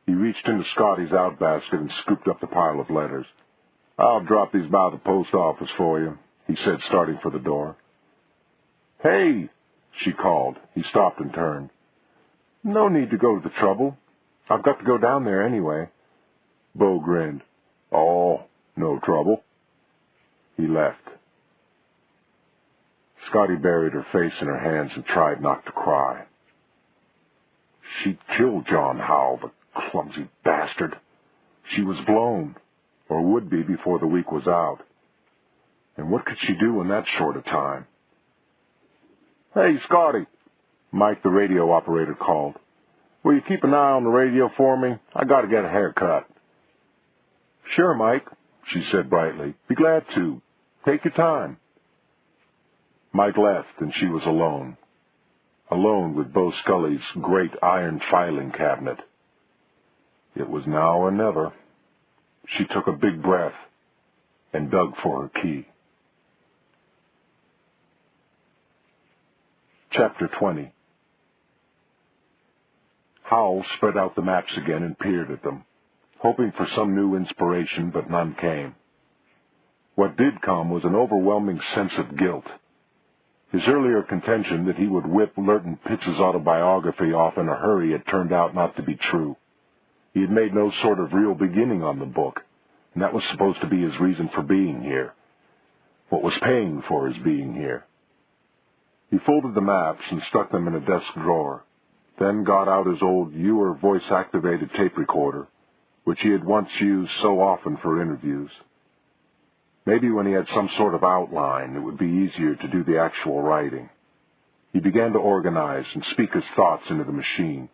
He reached into Scotty's outbasket and scooped up the pile of letters. I'll drop these by the post office for you, he said, starting for the door. Hey, she called. He stopped and turned. No need to go to the trouble. I've got to go down there anyway. Bo grinned. Oh, no trouble. He left. Scotty buried her face in her hands and tried not to cry. She'd killed John Howell, the clumsy bastard. She was blown, or would be before the week was out. And what could she do in that short a time? Hey, Scotty, Mike, the radio operator, called. Will you keep an eye on the radio for me? I got to get a haircut. Sure, Mike, she said brightly. Be glad to. Take your time. Mike left, and she was alone. Alone with Bo Scully's great iron filing cabinet. It was now or never. She took a big breath and dug for her key. Chapter 20. Howell spread out the maps again and peered at them, hoping for some new inspiration, but none came. What did come was an overwhelming sense of guilt. His earlier contention that he would whip Lurton Pitts' autobiography off in a hurry had turned out not to be true. He had made no sort of real beginning on the book, and that was supposed to be his reason for being here. What was paying for his being here? He folded the maps and stuck them in a desk drawer, then got out his old Ewer voice-activated tape recorder, which he had once used so often for interviews. Maybe when he had some sort of outline, it would be easier to do the actual writing. He began to organize and speak his thoughts into the machine.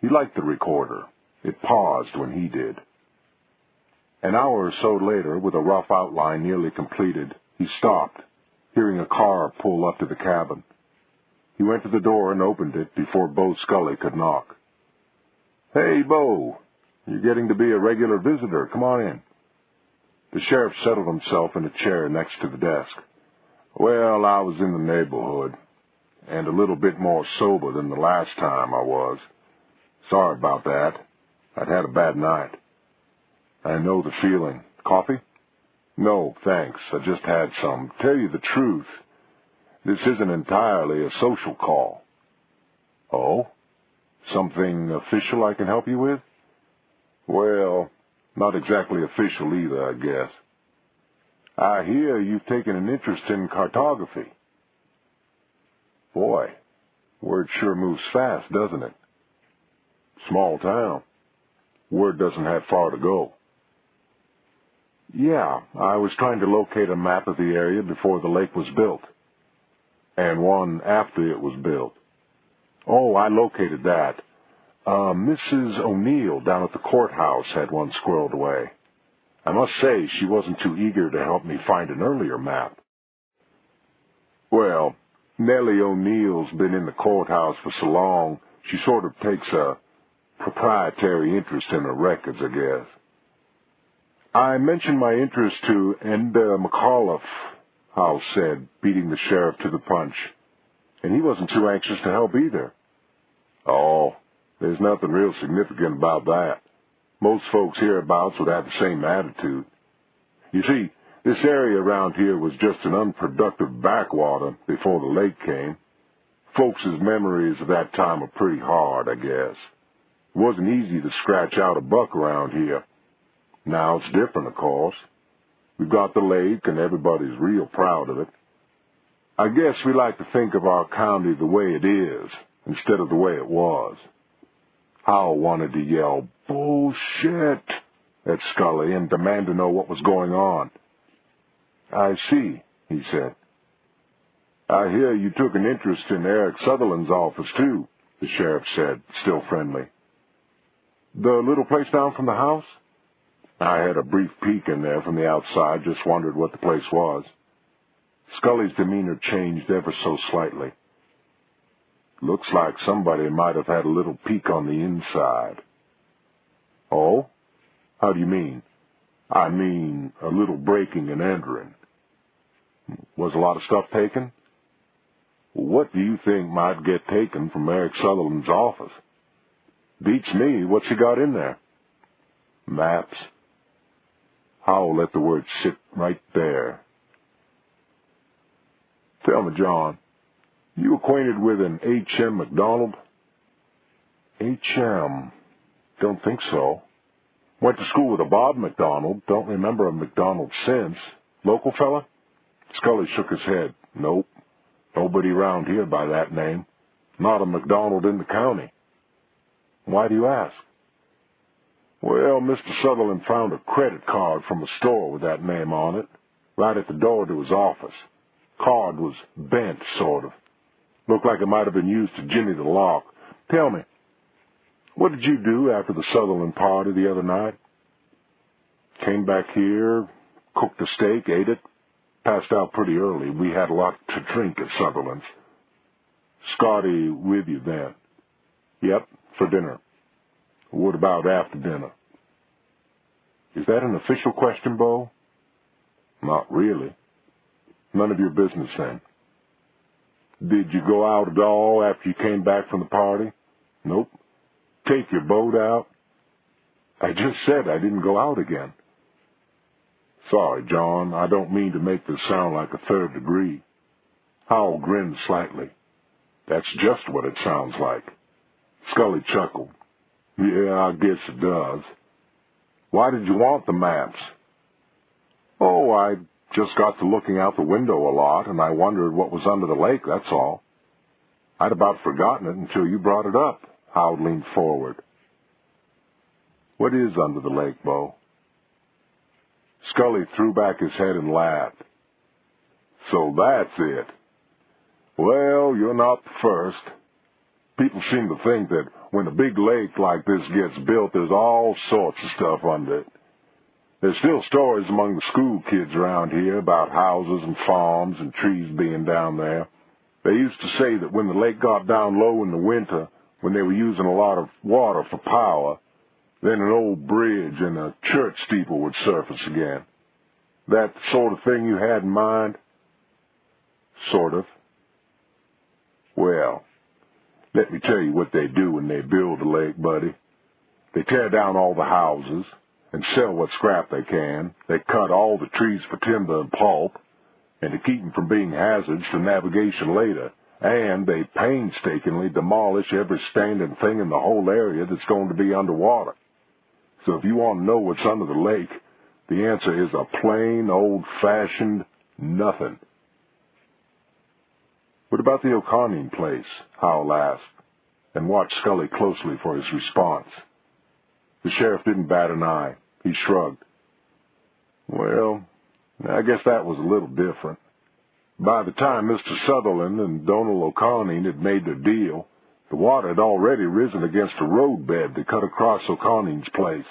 He liked the recorder. It paused when he did. An hour or so later, with a rough outline nearly completed, he stopped, hearing a car pull up to the cabin. He went to the door and opened it before Bo Scully could knock. Hey, Bo, you're getting to be a regular visitor. Come on in. The sheriff settled himself in a chair next to the desk. Well, I was in the neighborhood, and a little bit more sober than the last time I was. Sorry about that. I'd had a bad night. I know the feeling. Coffee? No, thanks. I just had some. Tell you the truth, this isn't entirely a social call. Oh? Something official I can help you with? Well, not exactly official either, I guess. I hear you've taken an interest in cartography. Boy, word sure moves fast, doesn't it? Small town. Word doesn't have far to go. Yeah, I was trying to locate a map of the area before the lake was built. And one after it was built. Oh, I located that. Mrs. O'Neill down at the courthouse had one squirreled away. I must say she wasn't too eager to help me find an earlier map. Well, Nellie O'Neill's been in the courthouse for so long, she sort of takes a proprietary interest in her records, I guess. I mentioned my interest to Enda McAuliffe, Howell said, beating the sheriff to the punch. And he wasn't too anxious to help either. Oh, there's nothing real significant about that. Most folks hereabouts would have the same attitude. You see, this area around here was just an unproductive backwater before the lake came. Folks' memories of that time are pretty hard, I guess. It wasn't easy to scratch out a buck around here. Now it's different, of course. We've got the lake, and everybody's real proud of it. I guess we like to think of our county the way it is, instead of the way it was. Howell wanted to yell, "Bullshit!" at Scully and demand to know what was going on. "I see," he said. "I hear you took an interest in Eric Sutherland's office, too," the sheriff said, still friendly. "The little place down from the house?" "I had a brief peek in there from the outside, just wondered what the place was." Scully's demeanor changed ever so slightly. "Looks like somebody might have had a little peek on the inside." "Oh? How do you mean?" "I mean, a little breaking and entering." "Was a lot of stuff taken?" "What do you think might get taken from Eric Sutherland's office?" "Beats me. What's he got in there?" "Maps." Howell let the word sit right there. "Tell me, John, you acquainted with an H.M. McDonald?" "H.M.? Don't think so." "Went to school with a Bob McDonald. Don't remember a McDonald since. Local fella?" Scully shook his head. "Nope. Nobody around here by that name. Not a McDonald in the county." "Why do you ask?" "Well, Mr. Sutherland found a credit card from a store with that name on it, right at the door to his office. Card was bent, sort of. Looked like it might have been used to jimmy the lock. Tell me, what did you do after the Sutherland party the other night?" "Came back here, cooked a steak, ate it, passed out pretty early. We had a lot to drink at Sutherland's." "Scotty with you then?" "Yep, for dinner." "What about after dinner?" "Is that an official question, Bo?" "Not really." "None of your business, then." "Did you go out at all after you came back from the party?" "Nope." "Take your boat out?" "I just said I didn't go out again." "Sorry, John, I don't mean to make this sound like a third degree." Howell grinned slightly. "That's just what it sounds like." Scully chuckled. "Yeah, I guess it does." "Why did you want the maps?" "Oh, I just got to looking out the window a lot, and I wondered what was under the lake, that's all." "I'd about forgotten it until you brought it up." Howell leaned forward. "What is under the lake, Bo?" Scully threw back his head and laughed. "So that's it. Well, you're not the first. People seem to think that when a big lake like this gets built, there's all sorts of stuff under it. There's still stories among the school kids around here about houses and farms and trees being down there. They used to say that when the lake got down low in the winter, when they were using a lot of water for power, then an old bridge and a church steeple would surface again. That the sort of thing you had in mind?" "Sort of." "Well, let me tell you what they do when they build a lake, buddy. They tear down all the houses and sell what scrap they can. They cut all the trees for timber and pulp, and to keep them from being hazards to navigation later, and they painstakingly demolish every standing thing in the whole area that's going to be underwater. So if you want to know what's under the lake, the answer is a plain, old-fashioned nothing." "What about the O'Connor place?" Howell asked, and watched Scully closely for his response. The sheriff didn't bat an eye. He shrugged. "Well, I guess that was a little different. By the time Mr. Sutherland and Donald O'Connor had made their deal, the water had already risen against a roadbed that cut across O'Connor's place.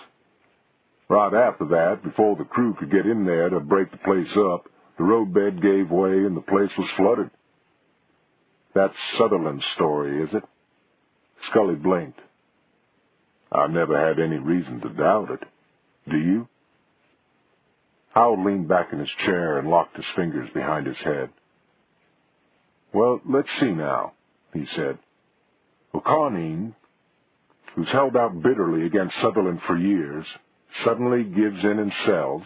Right after that, before the crew could get in there to break the place up, the roadbed gave way and the place was flooded." "That's Sutherland's story, is it?" Scully blinked. "I've never had any reason to doubt it. Do you?" Howell leaned back in his chair and locked his fingers behind his head. "Well, let's see now," he said. "O'Connor, who's held out bitterly against Sutherland for years, suddenly gives in and sells.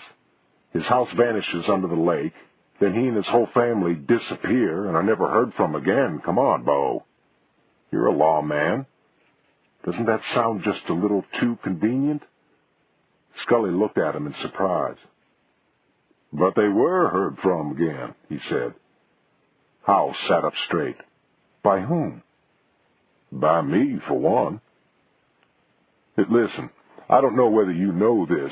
His house vanishes under the lake. Then he and his whole family disappear and are never heard from again. Come on, Bo." You're a lawman. Doesn't that sound just a little too convenient? Scully looked at him in surprise. But they were heard from again, he said. Howell sat up straight. By whom? By me, for one. Listen, I don't know whether you know this,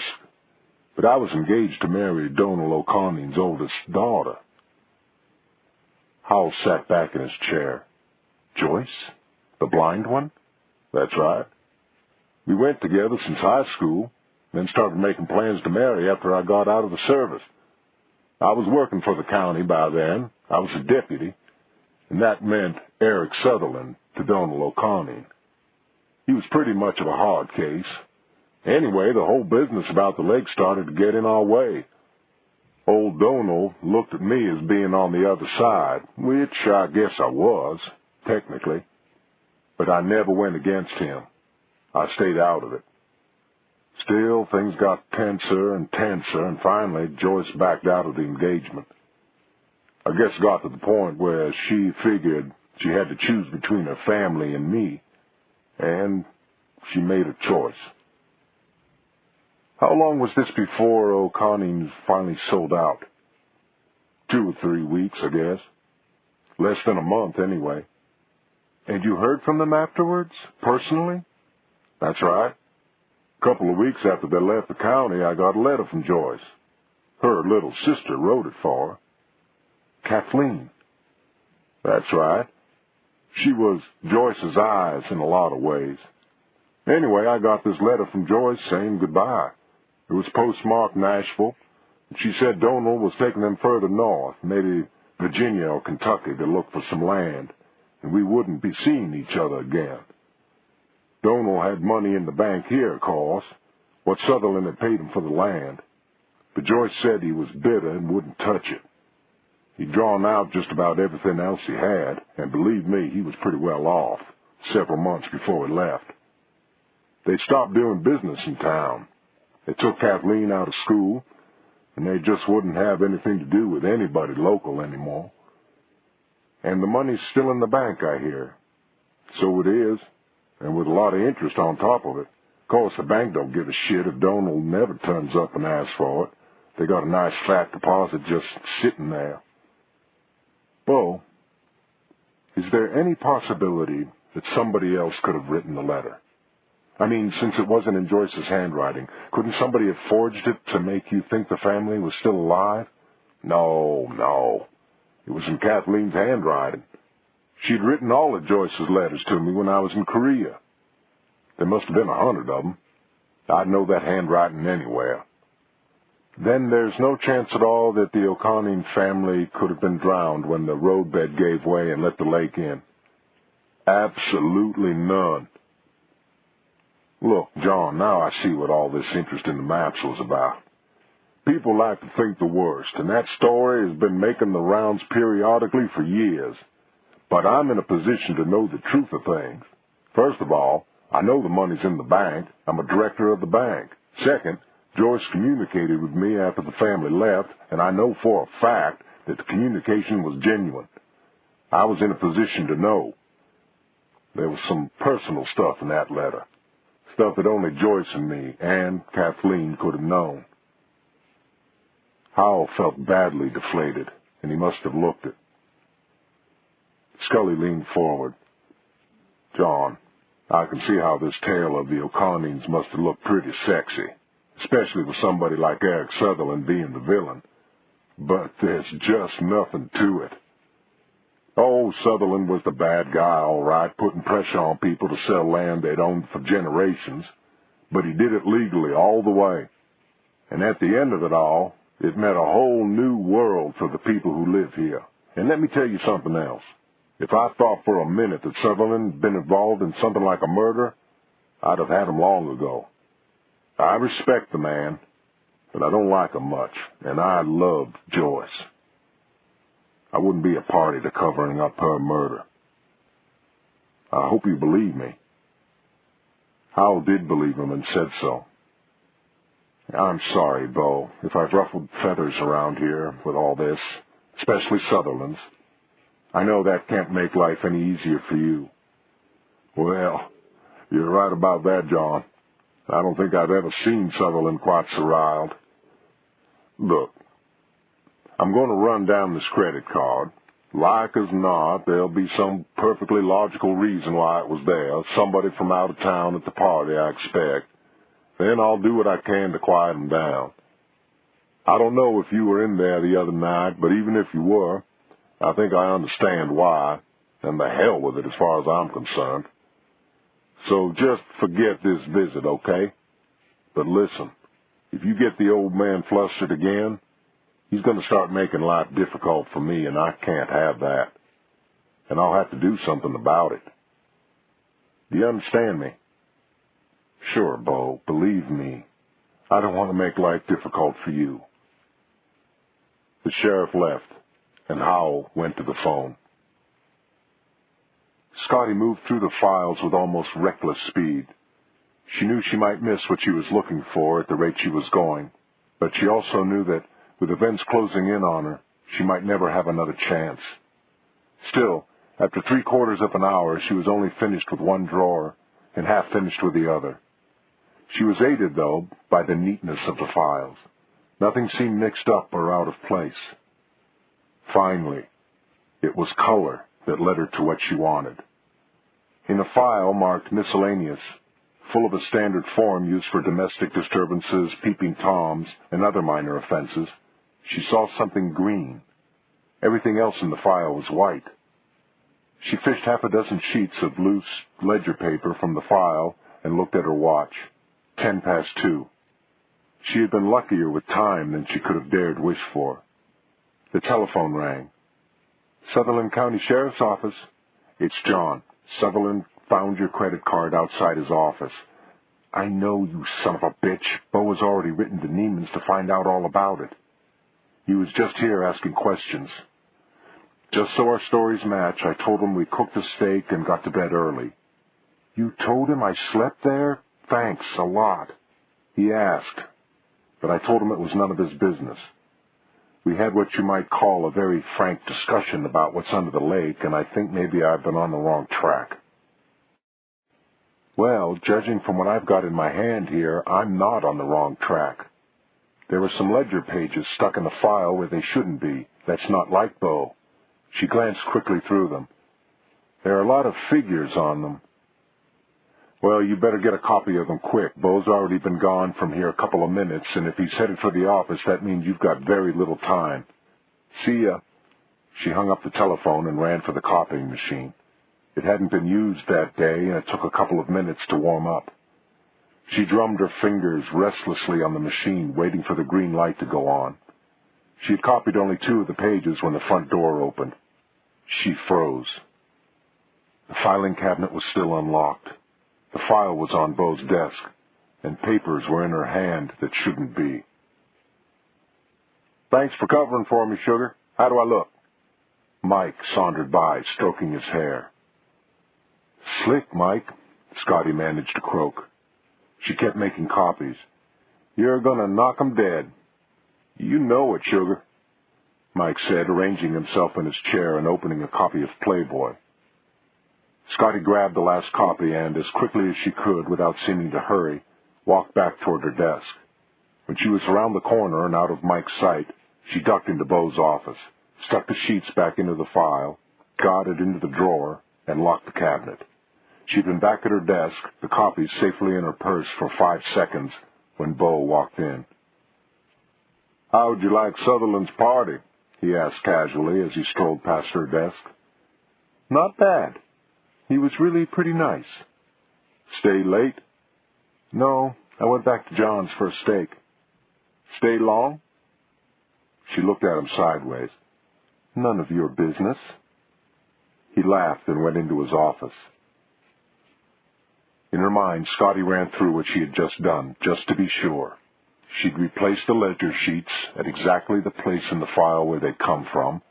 but I was engaged to marry Donal O'Connell's oldest daughter. Howell sat back in his chair. Joyce? The blind one? That's right. We went together since high school, then started making plans to marry after I got out of the service. I was working for the county by then. I was a deputy, and that meant Eric Sutherland to Donal O'Connell. He was pretty much of a hard case. Anyway, the whole business about the lake started to get in our way. Old Donal looked at me as being on the other side, which I guess I was, technically. But I never went against him. I stayed out of it. Still, things got tenser and tenser, and finally Joyce backed out of the engagement. I guess it got to the point where she figured she had to choose between her family and me, and she made a choice. How long was this before O'Connell finally sold out? 2 or 3 weeks, I guess. Less than a month, anyway. And you heard from them afterwards, personally? That's right. A couple of weeks after they left the county, I got a letter from Joyce. Her little sister wrote it for her. Kathleen. That's right. She was Joyce's eyes in a lot of ways. Anyway, I got this letter from Joyce saying goodbye. It was postmarked Nashville. She said Donal was taking them further north, maybe Virginia or Kentucky, to look for some land, and we wouldn't be seeing each other again. Donal had money in the bank here, of course, what Sutherland had paid him for the land, but Joyce said he was bitter and wouldn't touch it. He'd drawn out just about everything else he had, and believe me, he was pretty well off, several months before he left. They stopped doing business in town. They took Kathleen out of school, and they just wouldn't have anything to do with anybody local anymore. And the money's still in the bank, I hear. So it is, and with a lot of interest on top of it. Of course, the bank don't give a shit if Donal never turns up and asks for it. They got a nice fat deposit just sitting there. Bo, is there any possibility that somebody else could have written the letter? I mean, since it wasn't in Joyce's handwriting, couldn't somebody have forged it to make you think the family was still alive? No. It was in Kathleen's handwriting. She'd written all of Joyce's letters to me when I was in Korea. There must have been 100 of them. I'd know that handwriting anywhere. Then there's no chance at all that the O'Connell family could have been drowned when the roadbed gave way and let the lake in? Absolutely none. Look, John, now I see what all this interest in the maps was about. People like to think the worst, and that story has been making the rounds periodically for years. But I'm in a position to know the truth of things. First of all, I know the money's in the bank. I'm a director of the bank. Second, Joyce communicated with me after the family left, and I know for a fact that the communication was genuine. I was in a position to know. There was some personal stuff in that letter. Stuff that only Joyce and me and Kathleen could have known. Howell felt badly deflated, and he must have looked it. Scully leaned forward. John, I can see how this tale of the O'Connells must have looked pretty sexy, especially with somebody like Eric Sutherland being the villain. But there's just nothing to it. Oh, Sutherland was the bad guy, all right, putting pressure on people to sell land they'd owned for generations. But he did it legally all the way. And at the end of it all, it meant a whole new world for the people who live here. And let me tell you something else. If I thought for a minute that Sutherland had been involved in something like a murder, I'd have had him long ago. I respect the man, but I don't like him much, and I loved Joyce. I wouldn't be a party to covering up her murder. I hope you believe me. Howell did believe him and said so. I'm sorry, Bo, if I've ruffled feathers around here with all this, especially Sutherland's. I know that can't make life any easier for you. Well, you're right about that, John. I don't think I've ever seen Sutherland quite so riled. Look, I'm going to run down this credit card. Like as not, there'll be some perfectly logical reason why it was there. Somebody from out of town at the party, I expect. Then I'll do what I can to quiet him down. I don't know if you were in there the other night, but even if you were, I think I understand why, and the hell with it as far as I'm concerned. So just forget this visit, okay? But listen, if you get the old man flustered again, he's going to start making life difficult for me, and I can't have that. And I'll have to do something about it. Do you understand me? Sure, Bo, believe me. I don't want to make life difficult for you. The sheriff left, and Howell went to the phone. Scotty moved through the files with almost reckless speed. She knew she might miss what she was looking for at the rate she was going, but she also knew that with events closing in on her, she might never have another chance. Still, after 3/4 of an hour, she was only finished with one drawer and half finished with the other. She was aided, though, by the neatness of the files. Nothing seemed mixed up or out of place. Finally, it was color that led her to what she wanted. In a file marked miscellaneous, full of a standard form used for domestic disturbances, peeping toms, and other minor offenses, she saw something green. Everything else in the file was white. She fished half a dozen sheets of loose ledger paper from the file and looked at her watch. 2:10. She had been luckier with time than she could have dared wish for. The telephone rang. Sutherland County Sheriff's Office. It's John. Sutherland found your credit card outside his office. I know, you son of a bitch. Bo has already written to Neiman's to find out all about it. He was just here asking questions. Just so our stories match, I told him we cooked a steak and got to bed early. You told him I slept there? Thanks a lot. He asked, but I told him it was none of his business. We had what you might call a very frank discussion about what's under the lake, and I think maybe I've been on the wrong track. Well, judging from what I've got in my hand here, I'm not on the wrong track. There were some ledger pages stuck in the file where they shouldn't be. That's not like Bo. She glanced quickly through them. There are a lot of figures on them. Well, you better get a copy of them quick. Bo's already been gone from here a couple of minutes, and if he's headed for the office, that means you've got very little time. See ya. She hung up the telephone and ran for the copying machine. It hadn't been used that day, and it took a couple of minutes to warm up. She drummed her fingers restlessly on the machine, waiting for the green light to go on. She had copied only 2 of the pages when the front door opened. She froze. The filing cabinet was still unlocked. The file was on Bo's desk, and papers were in her hand that shouldn't be. Thanks for covering for me, sugar. How do I look? Mike sauntered by, stroking his hair. Slick, Mike, Scotty managed to croak. She kept making copies. You're gonna knock 'em dead. You know it, sugar, Mike said, arranging himself in his chair and opening a copy of Playboy. Scotty grabbed the last copy and, as quickly as she could, without seeming to hurry, walked back toward her desk. When she was around the corner and out of Mike's sight, she ducked into Bo's office, stuck the sheets back into the file, got it into the drawer, and locked the cabinet. She'd been back at her desk, the copies safely in her purse, for 5 seconds when Bo walked in. How'd you like Sutherland's party? He asked casually as he strolled past her desk. Not bad. He was really pretty nice. Stay late? No, I went back to John's for a steak. Stay long? She looked at him sideways. None of your business. He laughed and went into his office. In her mind, Scotty ran through what she had just done, just to be sure. She'd replaced the ledger sheets at exactly the place in the file where they'd come from.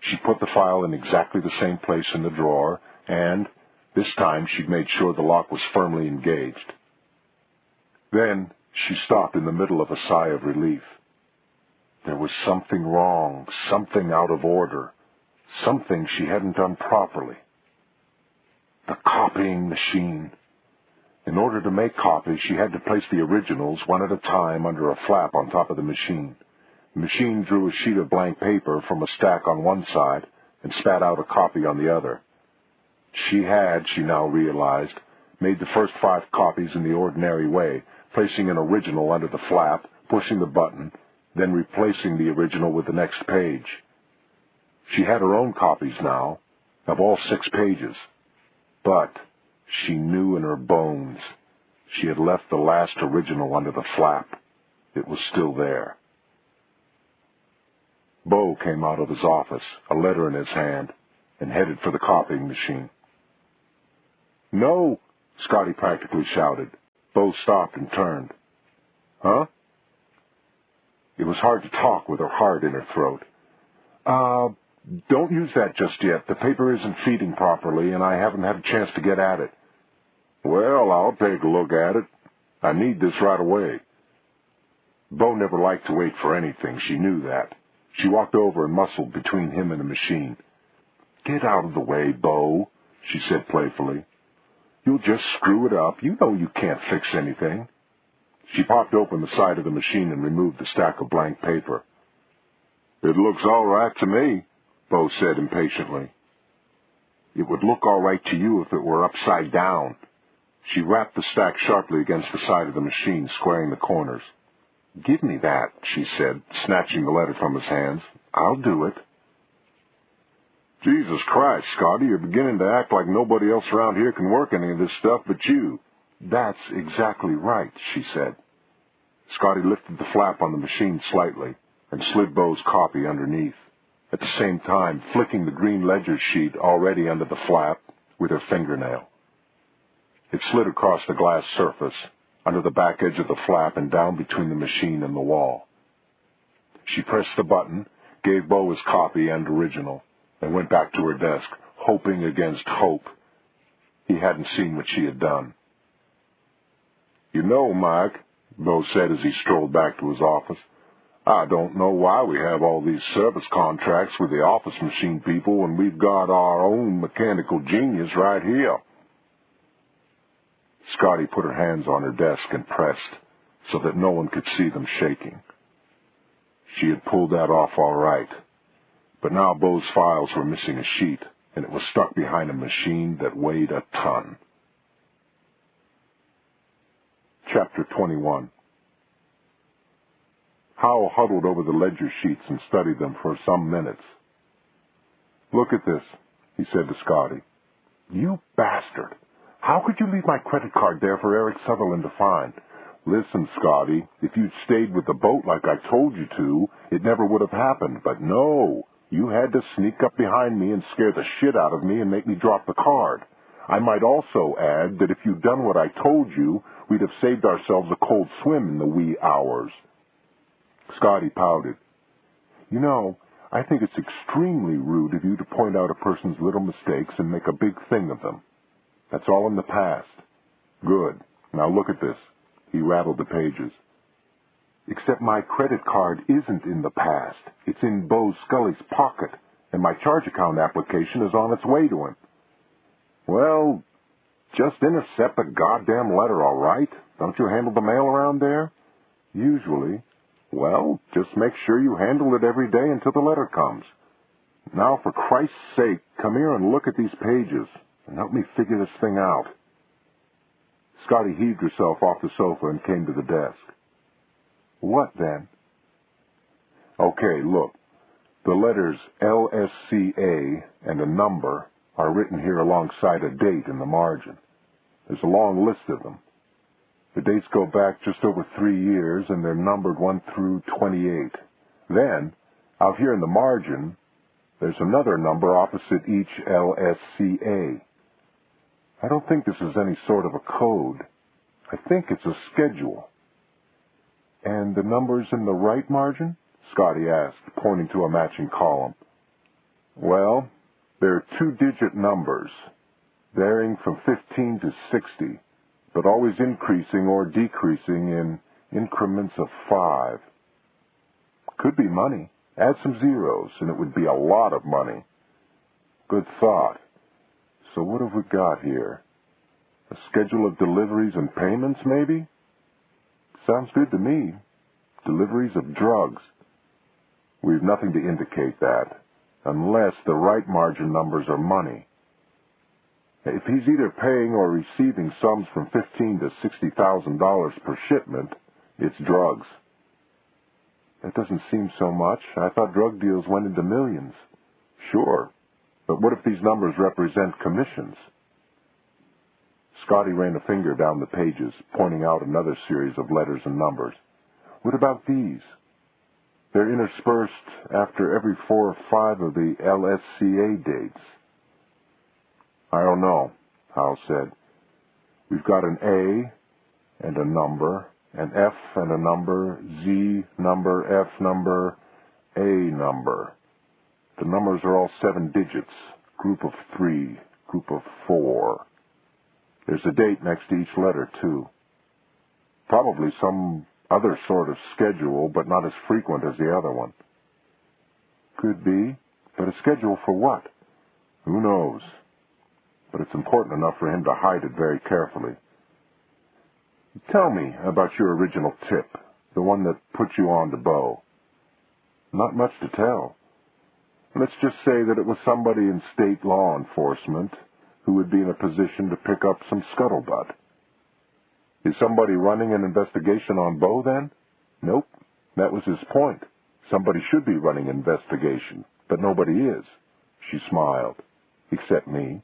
She'd put the file in exactly the same place in the drawer, and this time she'd made sure the lock was firmly engaged. Then she stopped in the middle of a sigh of relief. There was something wrong, something out of order, something she hadn't done properly. The copying machine. In order to make copies, she had to place the originals one at a time under a flap on top of the machine. The machine drew a sheet of blank paper from a stack on one side and spat out a copy on the other. She now realized, made the first 5 copies in the ordinary way, placing an original under the flap, pushing the button, then replacing the original with the next page. She had her own copies now, of all 6 pages. But she knew in her bones she had left the last original under the flap. It was still there. Bo came out of his office, a letter in his hand, and headed for the copying machine. "No!" Scotty practically shouted. Bo stopped and turned. "Huh?" It was hard to talk with her heart in her throat. Don't use that just yet. The paper isn't feeding properly, and I haven't had a chance to get at it." "Well, I'll take a look at it. I need this right away." Bo never liked to wait for anything. She knew that. She walked over and muscled between him and the machine. "Get out of the way, Bo," she said playfully. "You'll just screw it up. You know you can't fix anything." She popped open the side of the machine and removed the stack of blank paper. "It looks all right to me," Bo said impatiently. "It would look all right to you if it were upside down." She rapped the stack sharply against the side of the machine, squaring the corners. "Give me that," she said, snatching the letter from his hands. "I'll do it." "Jesus Christ, Scotty, you're beginning to act like nobody else around here can work any of this stuff but you." "That's exactly right," she said. Scotty lifted the flap on the machine slightly and slid Bo's copy underneath, at the same time flicking the green ledger sheet already under the flap with her fingernail. It slid across the glass surface, under the back edge of the flap and down between the machine and the wall. She pressed the button, gave Bo his copy and original, and went back to her desk, hoping against hope. He hadn't seen what she had done. "You know, Mike," Bo said as he strolled back to his office, "I don't know why we have all these service contracts with the office machine people when we've got our own mechanical genius right here." Scotty put her hands on her desk and pressed, so that no one could see them shaking. She had pulled that off all right, but now Bo's files were missing a sheet, and it was stuck behind a machine that weighed a ton. Chapter 21. Howell huddled over the ledger sheets and studied them for some minutes. "Look at this," he said to Scotty. "You bastard! How could you leave my credit card there for Eric Sutherland to find? Listen, Scotty, if you'd stayed with the boat like I told you to, it never would have happened. But no, you had to sneak up behind me and scare the shit out of me and make me drop the card. I might also add that if you'd done what I told you, we'd have saved ourselves a cold swim in the wee hours." Scotty pouted. "You know, I think it's extremely rude of you to point out a person's little mistakes and make a big thing of them. That's all in the past. Good. Now look at this." He rattled the pages. "Except my credit card isn't in the past. It's in Bo Scully's pocket, and my charge account application is on its way to him." "Well, just intercept the goddamn letter, all right? Don't you handle the mail around there?" "Usually." "Well, just make sure you handle it every day until the letter comes. Now, for Christ's sake, come here and look at these pages, and help me figure this thing out." Scotty heaved herself off the sofa and came to the desk. "What then?" "Okay, look. The letters LSCA and a number are written here alongside a date in the margin. There's a long list of them. The dates go back just over 3 years, and they're numbered 1 through 28. Then, out here in the margin, there's another number opposite each LSCA. I don't think this is any sort of a code. I think it's a schedule." "And the numbers in the right margin?" Scotty asked, pointing to a matching column. "Well, they're 2-digit numbers, varying from 15 to 60, but always increasing or decreasing in increments of 5. Could be money. Add some zeros, and it would be a lot of money." "Good thought. So what have we got here? A schedule of deliveries and payments, maybe? Sounds good to me. Deliveries of drugs. We've nothing to indicate that, unless the right margin numbers are money. If he's either paying or receiving sums from $15,000 to $60,000 per shipment, it's drugs. That doesn't seem so much. I thought drug deals went into millions. Sure, but what if these numbers represent commissions? Scotty ran a finger down the pages, pointing out another series of letters and numbers. What about these? They're interspersed after every 4 or 5 of the LSCA dates. I don't know, Howell said. We've got an A and a number, an F and a number, Z number, F number, A number. The numbers are all 7 digits, group of 3, group of 4. There's a date next to each letter, too. Probably some other sort of schedule, but not as frequent as the other one. Could be, but a schedule for what? Who knows? But it's important enough for him to hide it very carefully. Tell me about your original tip, the one that put you on to Bo. Not much to tell. Let's just say that it was somebody in state law enforcement who would be in a position to pick up some scuttlebutt. Is somebody running an investigation on Bo, then? Nope. That was his point. Somebody should be running an investigation, but nobody is. She smiled. Except me.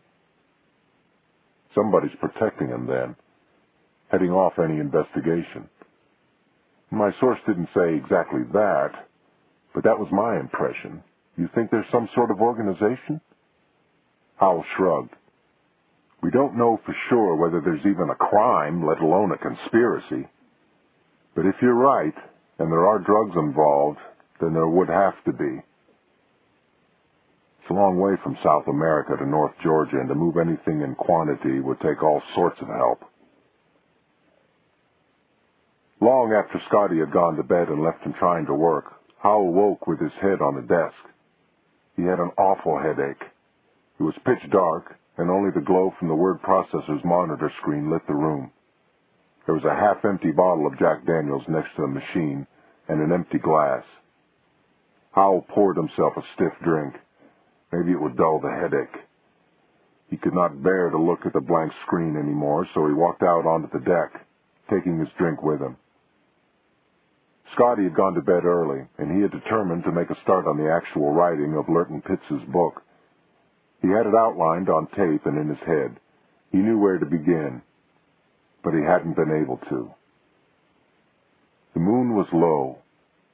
Somebody's protecting him, then, heading off any investigation. My source didn't say exactly that, but that was my impression. You think there's some sort of organization? Howell shrugged. We don't know for sure whether there's even a crime, let alone a conspiracy. But if you're right, and there are drugs involved, then there would have to be. It's a long way from South America to North Georgia, and to move anything in quantity would take all sorts of help. Long after Scotty had gone to bed and left him trying to work, Howell woke with his head on the desk. He had an awful headache. It was pitch dark, and only the glow from the word processor's monitor screen lit the room. There was a half-empty bottle of Jack Daniels next to the machine, and an empty glass. Howell poured himself a stiff drink. Maybe it would dull the headache. He could not bear to look at the blank screen anymore, so he walked out onto the deck, taking his drink with him. Scotty had gone to bed early, and he had determined to make a start on the actual writing of Lurton Pitts's book. He had it outlined on tape and in his head. He knew where to begin, but he hadn't been able to. The moon was low,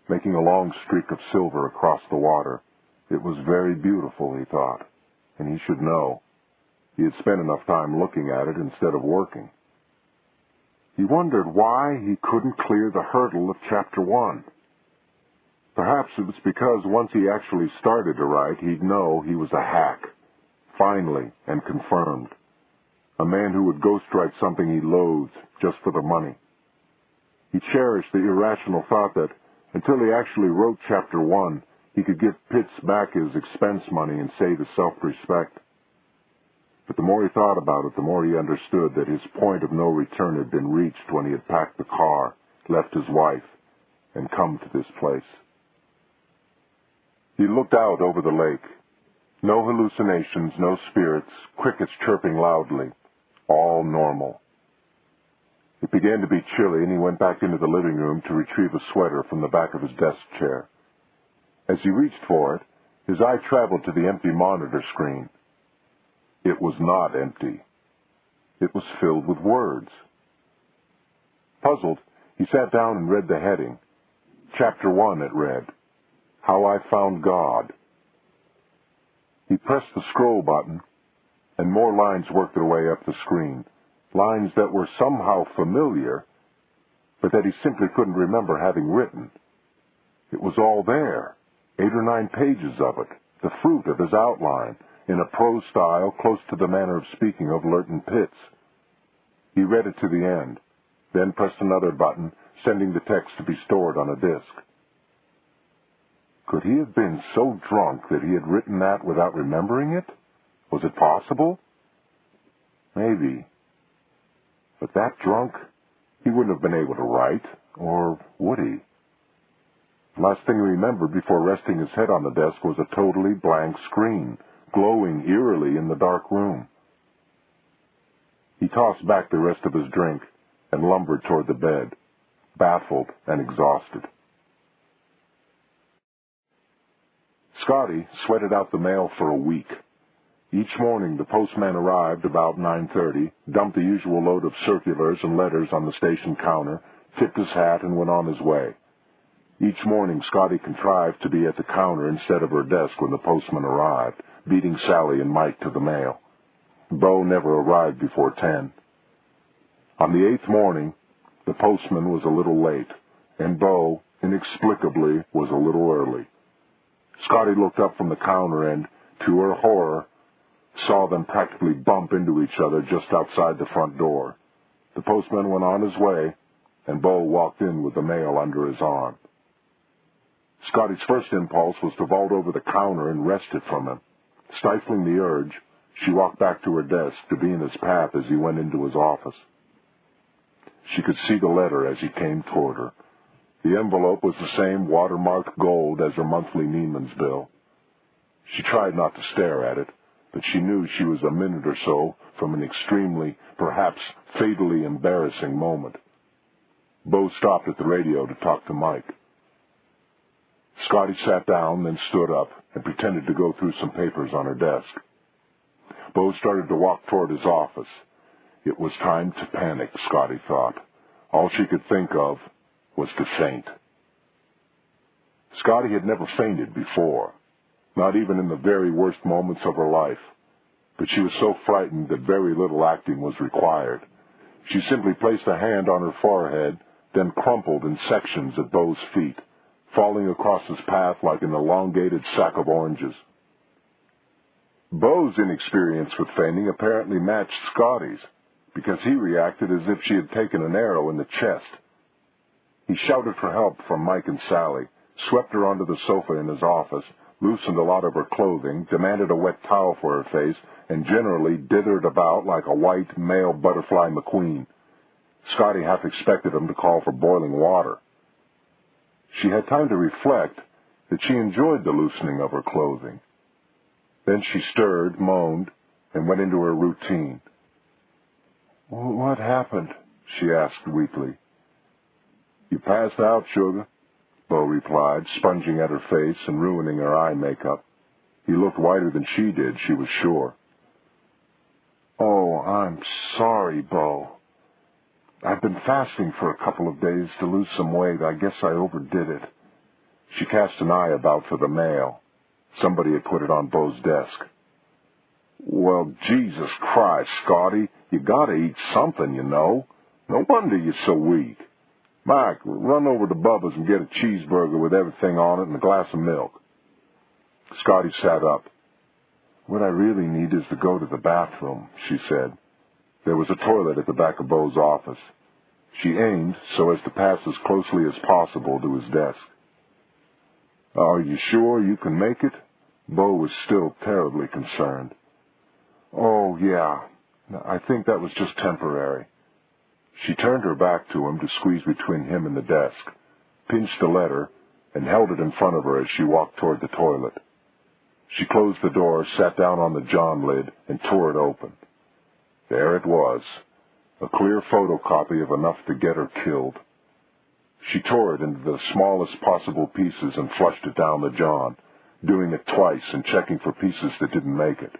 making a long streak of silver across the water. It was very beautiful, he thought, and he should know. He had spent enough time looking at it instead of working. He wondered why he couldn't clear the hurdle of Chapter 1. Perhaps it was because once he actually started to write, he'd know he was a hack, finally and confirmed. A man who would ghostwrite something he loathed just for the money. He cherished the irrational thought that until he actually wrote Chapter 1, he could give Pitts back his expense money and save his self-respect. But the more he thought about it, the more he understood that his point of no return had been reached when he had packed the car, left his wife, and come to this place. He looked out over the lake. No hallucinations, no spirits, crickets chirping loudly. All normal. It began to be chilly, and he went back into the living room to retrieve a sweater from the back of his desk chair. As he reached for it, his eye traveled to the empty monitor screen. It was not empty. It was filled with words. Puzzled, he sat down and read the heading. Chapter 1, it read, How I Found God. He pressed the scroll button, and more lines worked their way up the screen, lines that were somehow familiar, but that he simply couldn't remember having written. It was all there, 8 or 9 pages of it, the fruit of his outline, in a prose style close to the manner of speaking of Lurton Pitts. He read it to the end, then pressed another button, sending the text to be stored on a disk. Could he have been so drunk that he had written that without remembering it? Was it possible? Maybe. But that drunk, he wouldn't have been able to write, or would he? The last thing he remembered before resting his head on the desk was a totally blank screen, glowing eerily in the dark room. He tossed back the rest of his drink and lumbered toward the bed, baffled and exhausted. Scotty sweated out the mail for a week. Each morning the postman arrived about 9:30, dumped the usual load of circulars and letters on the station counter, tipped his hat, and went on his way. Each morning Scotty contrived to be at the counter instead of her desk when the postman arrived, beating Sally and Mike to the mail. Bo never arrived before 10. On the 8th morning, the postman was a little late, and Bo, inexplicably, was a little early. Scotty looked up from the counter and, to her horror, saw them practically bump into each other just outside the front door. The postman went on his way, and Bo walked in with the mail under his arm. Scotty's first impulse was to vault over the counter and wrest it from him. Stifling the urge, she walked back to her desk to be in his path as he went into his office. She could see the letter as he came toward her. The envelope was the same watermarked gold as her monthly Neiman's bill. She tried not to stare at it, but she knew she was a minute or so from an extremely, perhaps fatally embarrassing moment. Bo stopped at the radio to talk to Mike. Scotty sat down, then stood up and pretended to go through some papers on her desk. Bo started to walk toward his office. It was time to panic, Scotty thought. All she could think of was to faint. Scotty had never fainted before, not even in the very worst moments of her life. But she was so frightened that very little acting was required. She simply placed a hand on her forehead, then crumpled in sections at Bo's feet, falling across his path like an elongated sack of oranges. Bo's inexperience with fainting apparently matched Scotty's, because he reacted as if she had taken an arrow in the chest. He shouted for help from Mike and Sally, swept her onto the sofa in his office, loosened a lot of her clothing, demanded a wet towel for her face, and generally dithered about like a white male butterfly McQueen. Scotty half expected him to call for boiling water. She had time to reflect that she enjoyed the loosening of her clothing. Then she stirred, moaned, and went into her routine. "What happened?" she asked weakly. "You passed out, sugar," Bo replied, sponging at her face and ruining her eye makeup. He looked whiter than she did, she was sure. "Oh, I'm sorry, Bo. I've been fasting for a couple of days to lose some weight. I guess I overdid it." She cast an eye about for the mail. Somebody had put it on Bo's desk. "Well, Jesus Christ, Scotty, you gotta eat something, you know. No wonder you're so weak. Mike, run over to Bubba's and get a cheeseburger with everything on it and a glass of milk." Scotty sat up. "What I really need is to go to the bathroom," she said. There was a toilet at the back of Bo's office. She aimed so as to pass as closely as possible to his desk. "Are you sure you can make it?" Bo was still terribly concerned. "Oh, yeah. I think that was just temporary." She turned her back to him to squeeze between him and the desk, pinched the letter, and held it in front of her as she walked toward the toilet. She closed the door, sat down on the John lid, and tore it open. There it was, a clear photocopy of enough to get her killed. She tore it into the smallest possible pieces and flushed it down the John, doing it twice and checking for pieces that didn't make it.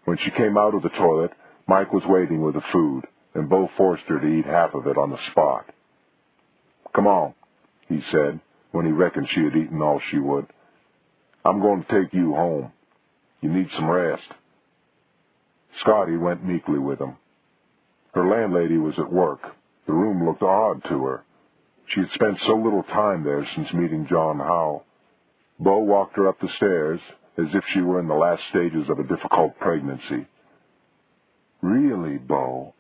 When she came out of the toilet, Mike was waiting with the food, and Bo forced her to eat half of it on the spot. "Come on," he said, when he reckoned she had eaten all she would. "I'm going to take you home. You need some rest." Scotty went meekly with him. Her landlady was at work. The room looked odd to her. She had spent so little time there since meeting John Howell. Bo walked her up the stairs as if she were in the last stages of a difficult pregnancy. "Really, Bo,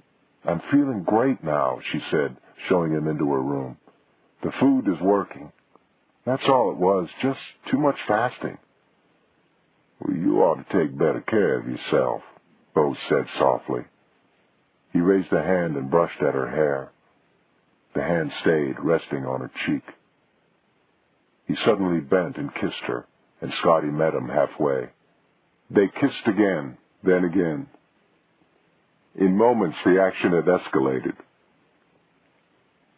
I'm feeling great now," she said, showing him into her room. "The food is working. That's all it was, just too much fasting." "Well, you ought to take better care of yourself." Bo said softly. He raised a hand and brushed at her hair. The hand stayed, resting on her cheek. He suddenly bent and kissed her, and Scotty met him halfway. They kissed again, then again. In moments, the action had escalated.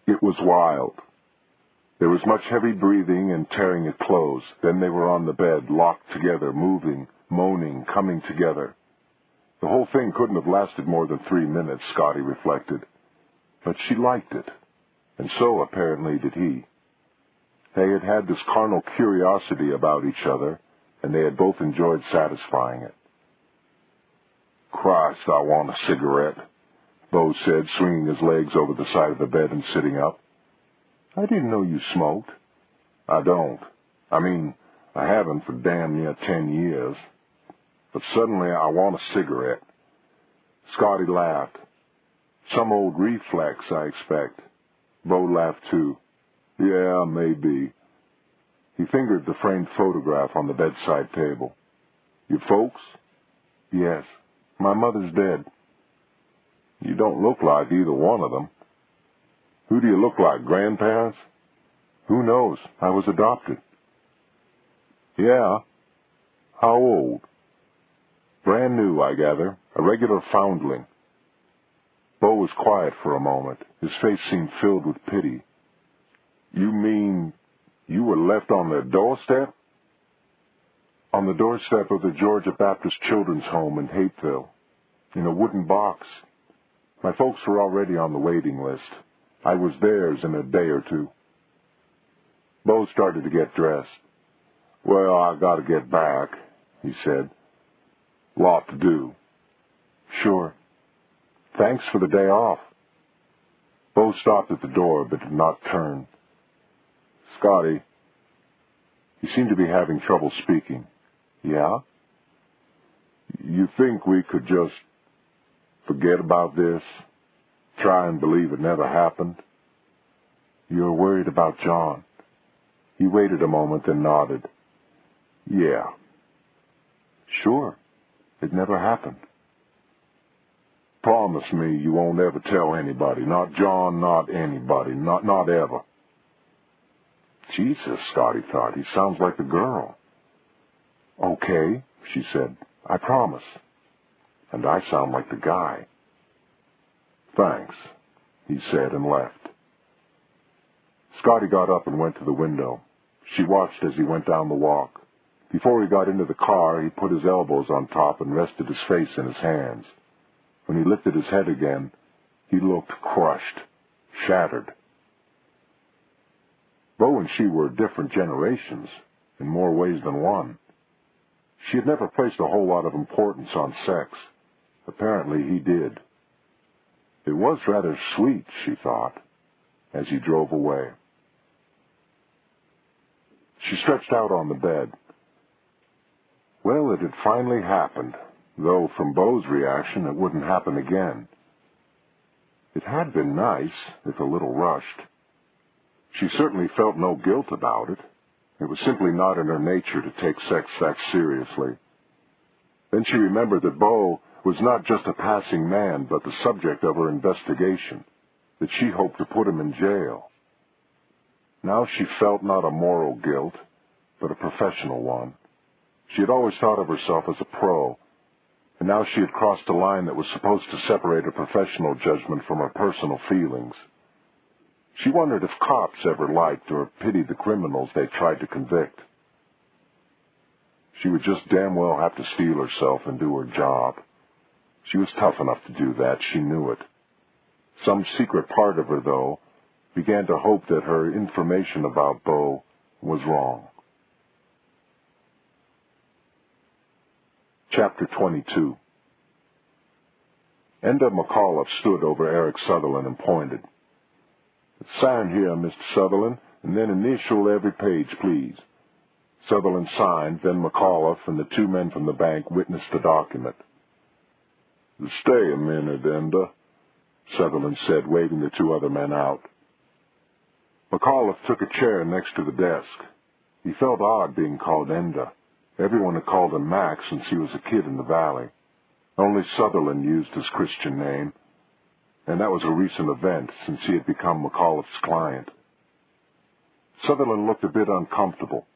It was wild. There was much heavy breathing and tearing at clothes. Then they were on the bed, locked together, moving, moaning, coming together. The whole thing couldn't have lasted more than 3 minutes, Scotty reflected. But she liked it, and so apparently did he. They had had this carnal curiosity about each other, and they had both enjoyed satisfying it. "Christ, I want a cigarette," Bo said, swinging his legs over the side of the bed and sitting up. "I didn't know you smoked." "I don't. I mean, I haven't for damn near 10 years. But suddenly I want a cigarette." Scotty laughed. "Some old reflex, I expect." Bo laughed too. "Yeah, maybe." He fingered the framed photograph on the bedside table. "Your folks?" "Yes. My mother's dead." "You don't look like either one of them." "Who do you look like, grandparents?" "Who knows? I was adopted." "Yeah? How old?" "Brand new, I gather. A regular foundling." Bo was quiet for a moment. His face seemed filled with pity. "You mean you were left on their doorstep?" "On the doorstep of the Georgia Baptist Children's Home in Hapeville, in a wooden box. My folks were already on the waiting list. I was theirs in a day or two." Bo started to get dressed. "Well, I gotta get back," he said. "Lot to do." "Sure. Thanks for the day off." Bo stopped at the door but did not turn. "Scotty." He seemed to be having trouble speaking. "Yeah?" "You think we could just forget about this? Try and believe it never happened?" "You're worried about John." He waited a moment, then nodded. "Yeah." "Sure. It never happened." "Promise me you won't ever tell anybody. Not John, not anybody. Not ever." Jesus, Scotty thought. He sounds like the girl. "Okay," she said. "I promise." "And I sound like the guy." "Thanks," he said and left. Scotty got up and went to the window. She watched as he went down the walk. Before he got into the car, he put his elbows on top and rested his face in his hands. When he lifted his head again, he looked crushed, shattered. Bo and she were different generations, in more ways than one. She had never placed a whole lot of importance on sex. Apparently he did. It was rather sweet, she thought, as he drove away. She stretched out on the bed. Well, it had finally happened, though from Bo's reaction it wouldn't happen again. It had been nice, if a little rushed. She certainly felt no guilt about it. It was simply not in her nature to take sex that seriously. Then she remembered that Bo was not just a passing man, but the subject of her investigation, that she hoped to put him in jail. Now she felt not a moral guilt, but a professional one. She had always thought of herself as a pro, and now she had crossed a line that was supposed to separate her professional judgment from her personal feelings. She wondered if cops ever liked or pitied the criminals they tried to convict. She would just damn well have to steel herself and do her job. She was tough enough to do that, she knew it. Some secret part of her, though, began to hope that her information about Bo was wrong. Chapter 22. Enda McAuliffe stood over Eric Sutherland and pointed. "Sign here, Mr. Sutherland, and then initial every page, please." Sutherland signed, then McAuliffe and the two men from the bank witnessed the document. "Stay a minute, Enda," Sutherland said, waving the two other men out. McAuliffe took a chair next to the desk. He felt odd being called Enda. Everyone had called him Max since he was a kid in the valley. Only Sutherland used his Christian name, and that was a recent event since he had become McAuliffe's client. Sutherland looked a bit uncomfortable.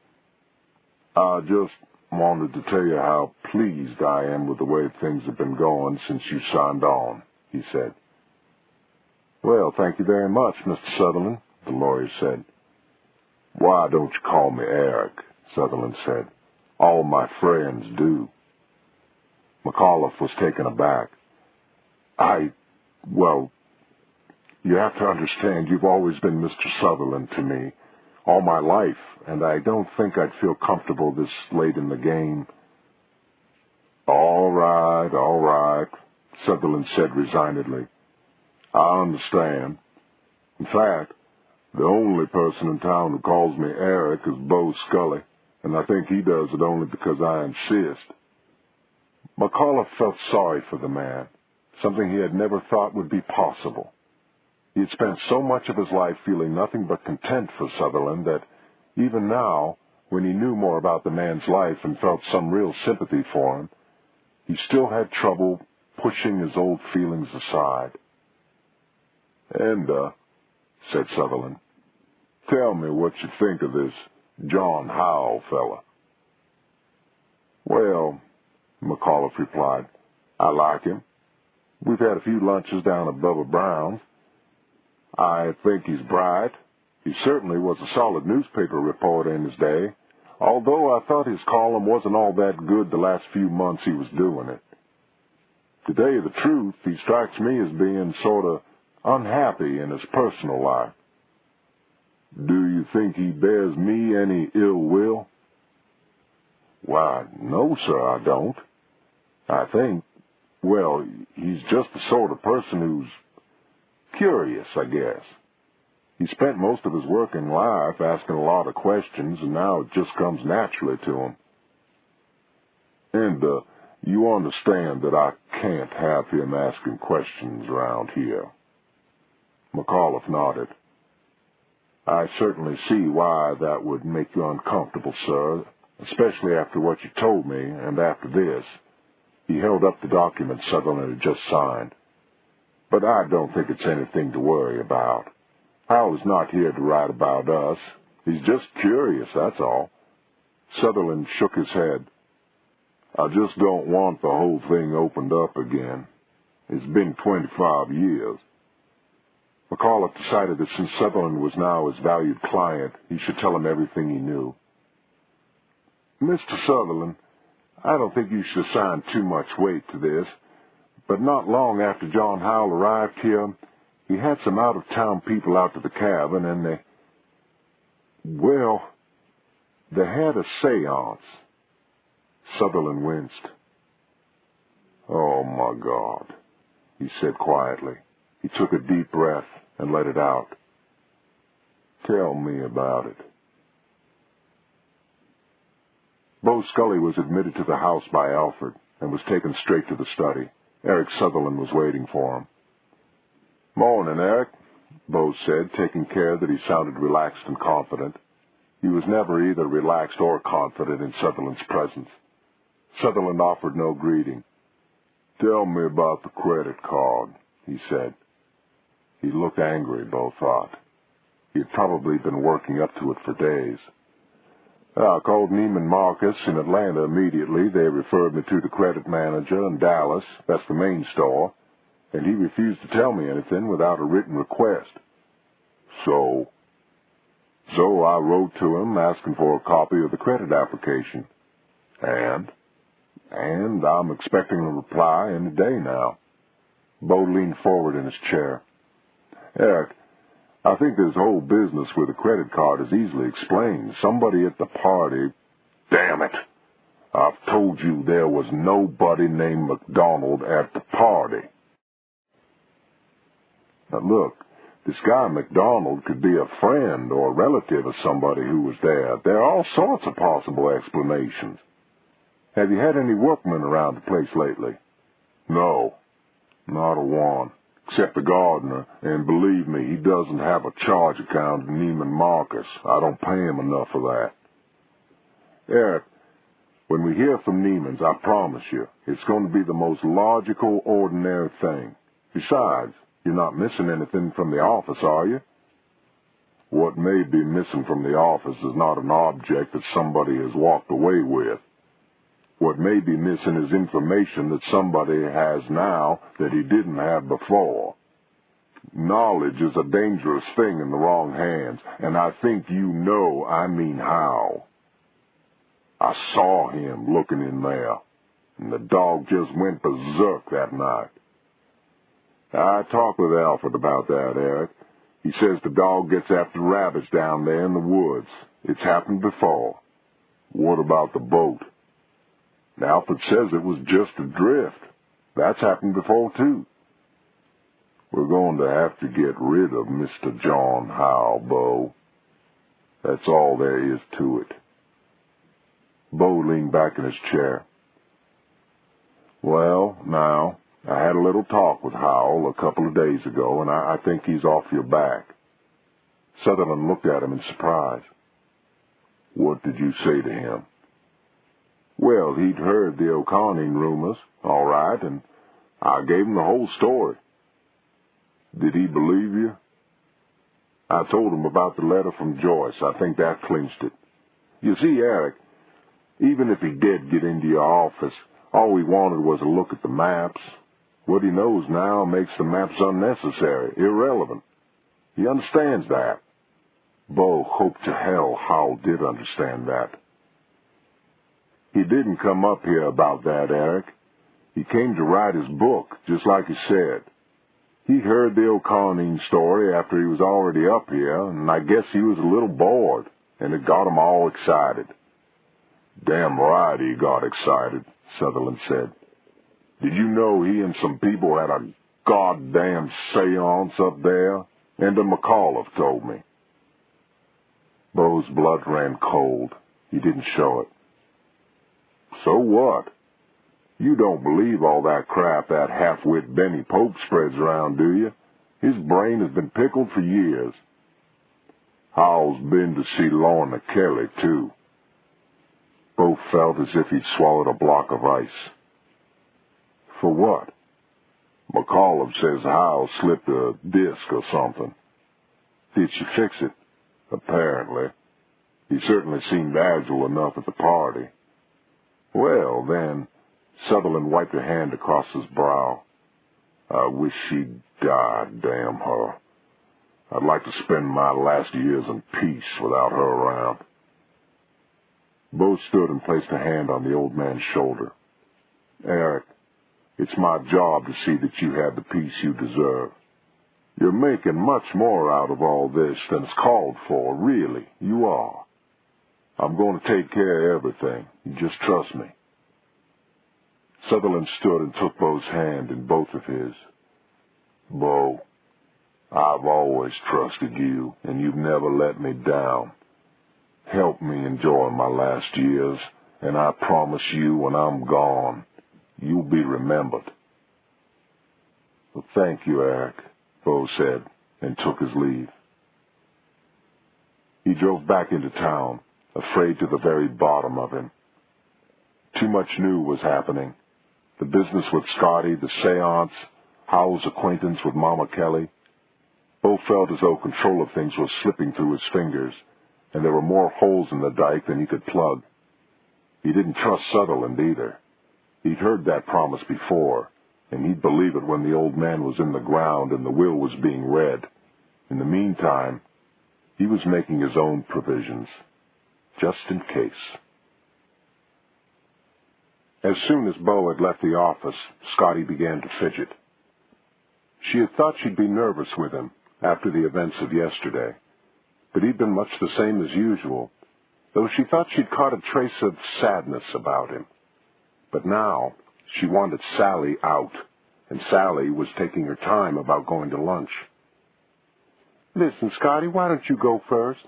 I just wanted to tell you how pleased I am with the way things have been going since you signed on, he said. Well, thank you very much, Mr. Sutherland, the lawyer said. Why don't you call me Eric, Sutherland said. All my friends do. McAuliffe was taken aback. Well, you have to understand you've always been Mr. Sutherland to me, all my life, and I don't think I'd feel comfortable this late in the game. All right, Sutherland said resignedly. I understand. In fact, the only person in town who calls me Eric is Bo Scully, and I think he does it only because I insist. McAuliffe felt sorry for the man, something he had never thought would be possible. He had spent so much of his life feeling nothing but contempt for Sutherland that even now, when he knew more about the man's life and felt some real sympathy for him, he still had trouble pushing his old feelings aside. And, said Sutherland, tell me what you think of this John Howell fella. Well, McAuliffe replied, I like him. We've had a few lunches down at Bubba Brown's. I think he's bright. He certainly was a solid newspaper reporter in his day, although I thought his column wasn't all that good the last few months he was doing it. To tell you the truth, he strikes me as being sort of unhappy in his personal life. Do you think he bears me any ill will? Why, no, sir, I don't. I think, well, he's just the sort of person who's curious, I guess. He spent most of his working life asking a lot of questions, and now it just comes naturally to him. And, you understand that I can't have him asking questions around here. McAuliffe nodded. I certainly see why that would make you uncomfortable, sir, especially after what you told me and after this. He held up the document Sutherland had just signed. But I don't think it's anything to worry about. Howell's not here to write about us. He's just curious, that's all. Sutherland shook his head. I just don't want the whole thing opened up again. It's been 25 years. McAuliffe decided that since Sutherland was now his valued client, he should tell him everything he knew. Mr. Sutherland, I don't think you should assign too much weight to this, but not long after John Howell arrived here, he had some out-of-town people out to the cabin, and they had a seance. Sutherland winced. Oh, my God, he said quietly. He took a deep breath and let it out. Tell me about it. Bo Scully was admitted to the house by Alfred and was taken straight to the study. Eric Sutherland was waiting for him. Morning, Eric, Bo said, taking care that he sounded relaxed and confident. He was never either relaxed or confident in Sutherland's presence. Sutherland offered no greeting. Tell me about the credit card, he said. He looked angry, Bo thought. He had probably been working up to it for days. I called Neiman Marcus in Atlanta immediately. They referred me to the credit manager in Dallas, that's the main store, and he refused to tell me anything without a written request. So I wrote to him asking for a copy of the credit application. And I'm expecting a reply any day now. Bo leaned forward in his chair. Eric, I think this whole business with the credit card is easily explained. Somebody at the party... Damn it! I've told you there was nobody named McDonald at the party. Now look, this guy McDonald could be a friend or a relative of somebody who was there. There are all sorts of possible explanations. Have you had any workmen around the place lately? No, not a one. Except the gardener, and believe me, he doesn't have a charge account in Neiman Marcus. I don't pay him enough for that. Eric, When we hear from Neiman's, I promise you, it's going to be the most logical, ordinary thing. Besides, you're not missing anything from the office, are you? What may be missing from the office is not an object that somebody has walked away with. What may be missing is information that somebody has now that he didn't have before. Knowledge is a dangerous thing in the wrong hands, and I think you know I mean how. I saw him looking in there, and the dog just went berserk that night. I talked with Alfred about that, Eric. He says the dog gets after rabbits down there in the woods. It's happened before. What about the boat? Alfred says it was just adrift. That's happened before, too. We're going to have to get rid of Mr. John Howell, Bo. That's all there is to it. Bo leaned back in his chair. Well, now, I had a little talk with Howell a couple of days ago, and I think he's off your back. Sutherland looked at him in surprise. What did you say to him? Well, he'd heard the O'Conning rumors, all right, and I gave him the whole story. Did he believe you? I told him about the letter from Joyce. I think that clinched it. You see, Eric, even if he did get into your office, all he wanted was a look at the maps. What he knows now makes the maps unnecessary, irrelevant. He understands that. Bo hoped to hell Howell did understand that. He didn't come up here about that, Eric. He came to write his book, just like he said. He heard the O'Conning story after he was already up here, and I guess he was a little bored, and it got him all excited. Damn right he got excited, Sutherland said. Did you know he and some people had a goddamn seance up there? Enda McAuliffe told me. Bo's blood ran cold. He didn't show it. So what? You don't believe all that crap that half-wit Benny Pope spreads around, do you? His brain has been pickled for years. Howell's been to see Lorna Kelly, too. Bo felt as if he'd swallowed a block of ice. For what? McAuliffe says Howell slipped a disc or something. Did she fix it? Apparently. He certainly seemed agile enough at the party. Well, then, Sutherland wiped a hand across his brow. I wish she'd died, damn her. I'd like to spend my last years in peace without her around. Bo stood and placed a hand on the old man's shoulder. Eric, it's my job to see that you have the peace you deserve. You're making much more out of all this than is called for, really. You are. I'm going to take care of everything. You just trust me. Sutherland stood and took Bo's hand in both of his. Bo, I've always trusted you, and you've never let me down. Help me enjoy my last years, and I promise you when I'm gone, you'll be remembered. Well, thank you, Eric, Bo said, and took his leave. He drove back into town, afraid to the very bottom of him. Too much new was happening. The business with Scotty, the seance, Howell's acquaintance with Mama Kelly. Bo felt as though control of things was slipping through his fingers, and there were more holes in the dike than he could plug. He didn't trust Sutherland either. He'd heard that promise before, and he'd believe it when the old man was in the ground and the will was being read. In the meantime, he was making his own provisions, just in case. As soon as Bo had left the office, Scotty began to fidget. She had thought she'd be nervous with him after the events of yesterday, but he'd been much the same as usual, though she thought she'd caught a trace of sadness about him. But now she wanted Sally out, and Sally was taking her time about going to lunch. Listen, Scotty, why don't you go first?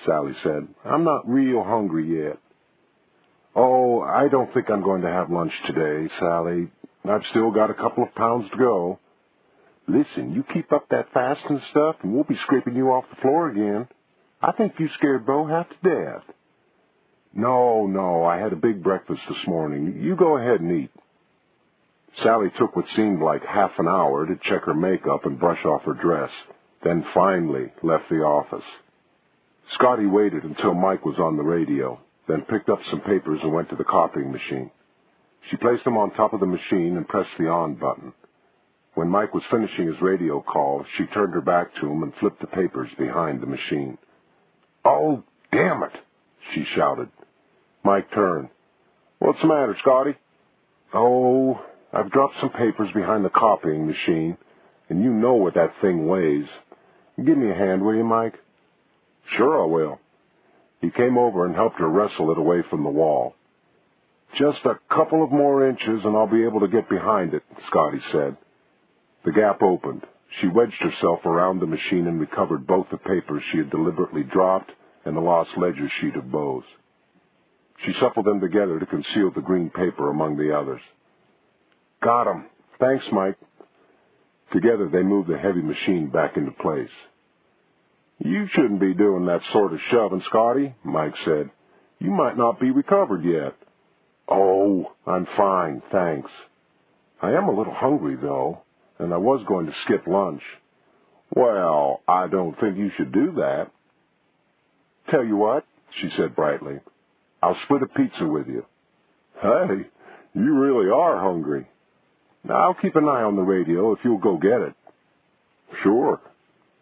Sally said. I'm not real hungry yet. Oh, I don't think I'm going to have lunch today, Sally. I've still got a couple of pounds to go. Listen, you keep up that fasting stuff, and we'll be scraping you off the floor again. I think you scared Bo half to death. No, I had a big breakfast this morning. You go ahead and eat. Sally took what seemed like half an hour to check her makeup and brush off her dress, then finally left the office. Scotty waited until Mike was on the radio, then picked up some papers and went to the copying machine. She placed them on top of the machine and pressed the on button. When Mike was finishing his radio call, she turned her back to him and flipped the papers behind the machine. "Oh, damn it," she shouted. Mike turned. "What's the matter, Scotty?" "Oh, I've dropped some papers behind the copying machine, and you know what that thing weighs. Give me a hand, will you, Mike?" "Sure I will." He came over and helped her wrestle it away from the wall. "Just a couple of more inches and I'll be able to get behind it," Scotty said. The gap opened. She wedged herself around the machine and recovered both the papers she had deliberately dropped and the lost ledger sheet of Beau's. She shuffled them together to conceal the green paper among the others. "Got 'em. Thanks, Mike." Together they moved the heavy machine back into place. "You shouldn't be doing that sort of shoving, Scotty," Mike said. "You might not be recovered yet." "Oh, I'm fine, thanks. I am a little hungry, though, and I was going to skip lunch." "Well, I don't think you should do that." "Tell you what," she said brightly, "I'll split a pizza with you." "Hey, you really are hungry." "Now, I'll keep an eye on the radio if you'll go get it." "Sure."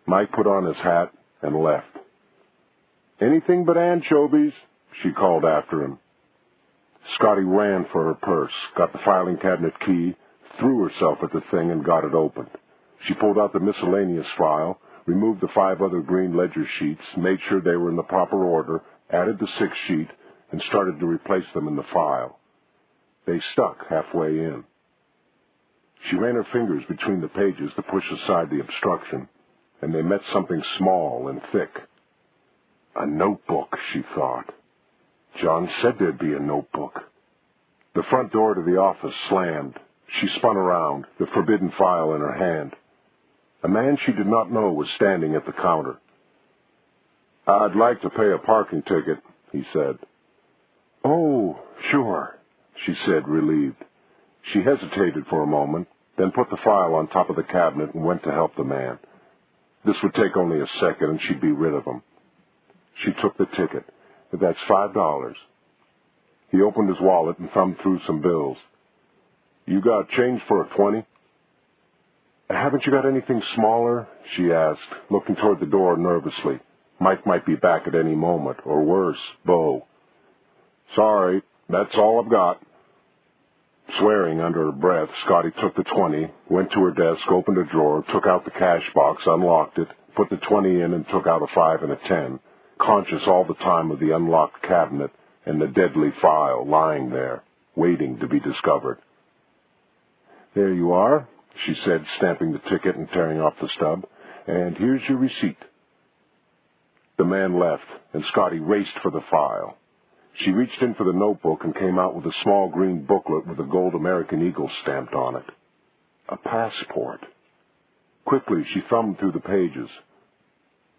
Mike put on his hat and left. "Anything but anchovies," she called after him. Scotty ran for her purse, got the filing cabinet key, threw herself at the thing, and got it opened. She pulled out the miscellaneous file, removed the 5 other green ledger sheets, made sure they were in the proper order, added the 6th sheet, and started to replace them in the file. They stuck halfway in. She ran her fingers between the pages to push aside the obstruction, and they met something small and thick. A notebook, she thought. John said there'd be a notebook. The front door to the office slammed. She spun around, the forbidden file in her hand. A man she did not know was standing at the counter. "I'd like to pay a parking ticket," he said. "Oh, sure," she said, relieved. She hesitated for a moment, then put the file on top of the cabinet and went to help the man. This would take only a second, and she'd be rid of him. She took the ticket. "That's $5. He opened his wallet and thumbed through some bills. "You got change for a 20? "Haven't you got anything smaller?" she asked, looking toward the door nervously. Mike might be back at any moment, or worse, Beau. "Sorry, that's all I've got." Swearing under her breath, Scotty took the 20, went to her desk, opened a drawer, took out the cash box, unlocked it, put the 20 in, and took out a 5 and a 10, conscious all the time of the unlocked cabinet and the deadly file lying there, waiting to be discovered. "There you are," she said, stamping the ticket and tearing off the stub, "and here's your receipt." The man left, and Scotty raced for the file. She reached in for the notebook and came out with a small green booklet with a gold American Eagle stamped on it. A passport. Quickly, she thumbed through the pages.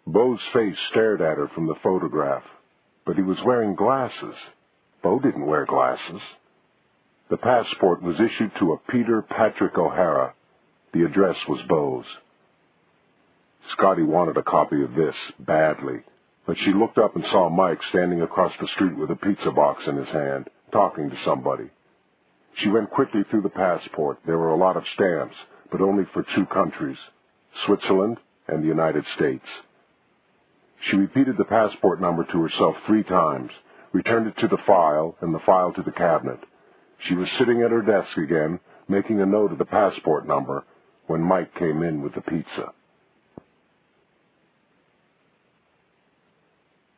Beau's face stared at her from the photograph, but he was wearing glasses. Beau didn't wear glasses. The passport was issued to a Peter Patrick O'Hara. The address was Beau's. Scotty wanted a copy of this badly, but she looked up and saw Mike standing across the street with a pizza box in his hand, talking to somebody. She went quickly through the passport. There were a lot of stamps, but only for 2 countries, Switzerland and the United States. She repeated the passport number to herself 3 times, returned it to the file, and the file to the cabinet. She was sitting at her desk again, making a note of the passport number, when Mike came in with the pizza.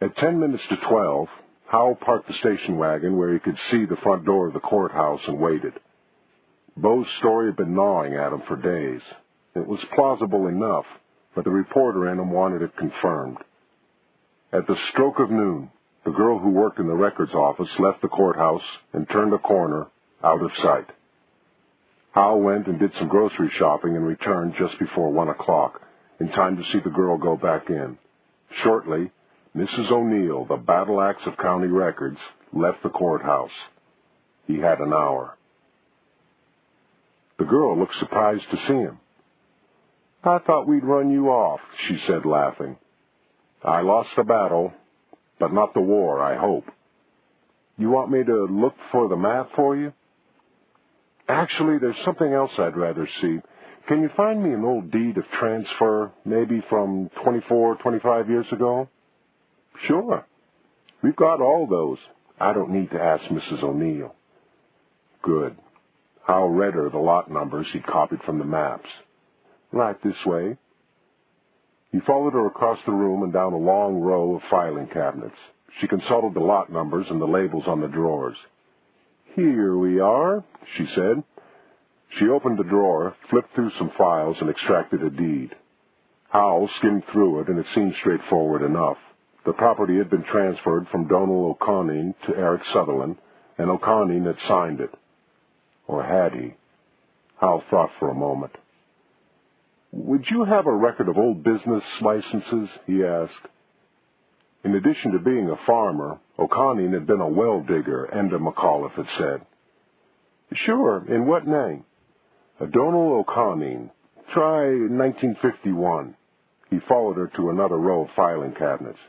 At 10 minutes to 12, Howell parked the station wagon where he could see the front door of the courthouse and waited. Beau's story had been gnawing at him for days. It was plausible enough, but the reporter in him wanted it confirmed. At the stroke of noon, the girl who worked in the records office left the courthouse and turned a corner, out of sight. Howell went and did some grocery shopping and returned just before 1 o'clock, in time to see the girl go back in. Shortly, Mrs. O'Neill, the battle axe of county records, left the courthouse. He had an hour. The girl looked surprised to see him. "I thought we'd run you off," she said, laughing. "I lost the battle, but not the war, I hope. You want me to look for the map for you?" "Actually, there's something else I'd rather see. Can you find me an old deed of transfer, maybe from 25 years ago?" "Sure. We've got all those. I don't need to ask Mrs. O'Neill." Good. Howell read her the lot numbers he'd copied from the maps. "Right this way." He followed her across the room and down a long row of filing cabinets. She consulted the lot numbers and the labels on the drawers. "Here we are," she said. She opened the drawer, flipped through some files, and extracted a deed. Howell skimmed through it, and it seemed straightforward enough. The property had been transferred from Donald O'Connell to Eric Sutherland, and O'Connell had signed it. Or had he? Howell thought for a moment. "Would you have a record of old business licenses?" he asked. In addition to being a farmer, O'Connell had been a well digger, Enda McAuliffe had said. "Sure. In what name?" "Donald O'Connell. Try 1951. He followed her to another row of filing cabinets.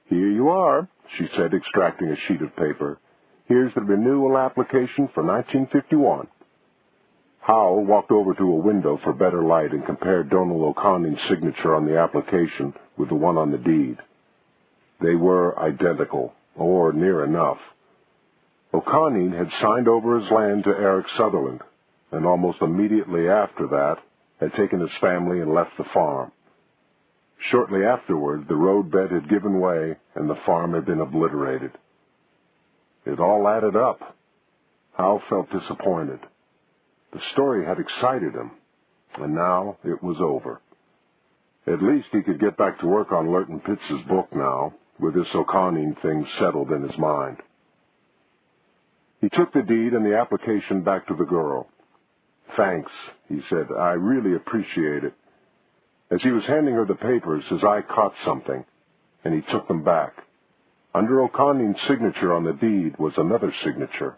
"Here you are," she said, extracting a sheet of paper. "Here's the renewal application for 1951. Howell walked over to a window for better light and compared Donald O'Connell's signature on the application with the one on the deed. They were identical, or near enough. O'Connell had signed over his land to Eric Sutherland, and almost immediately after that had taken his family and left the farm. Shortly afterward, the roadbed had given way, and the farm had been obliterated. It all added up. Howell felt disappointed. The story had excited him, and now it was over. At least he could get back to work on Lurton Pitts' book now, with this O'Connell thing settled in his mind. He took the deed and the application back to the girl. "Thanks," he said. "I really appreciate it." As he was handing her the papers, his eye caught something, and he took them back. Under O'Connell's signature on the deed was another signature.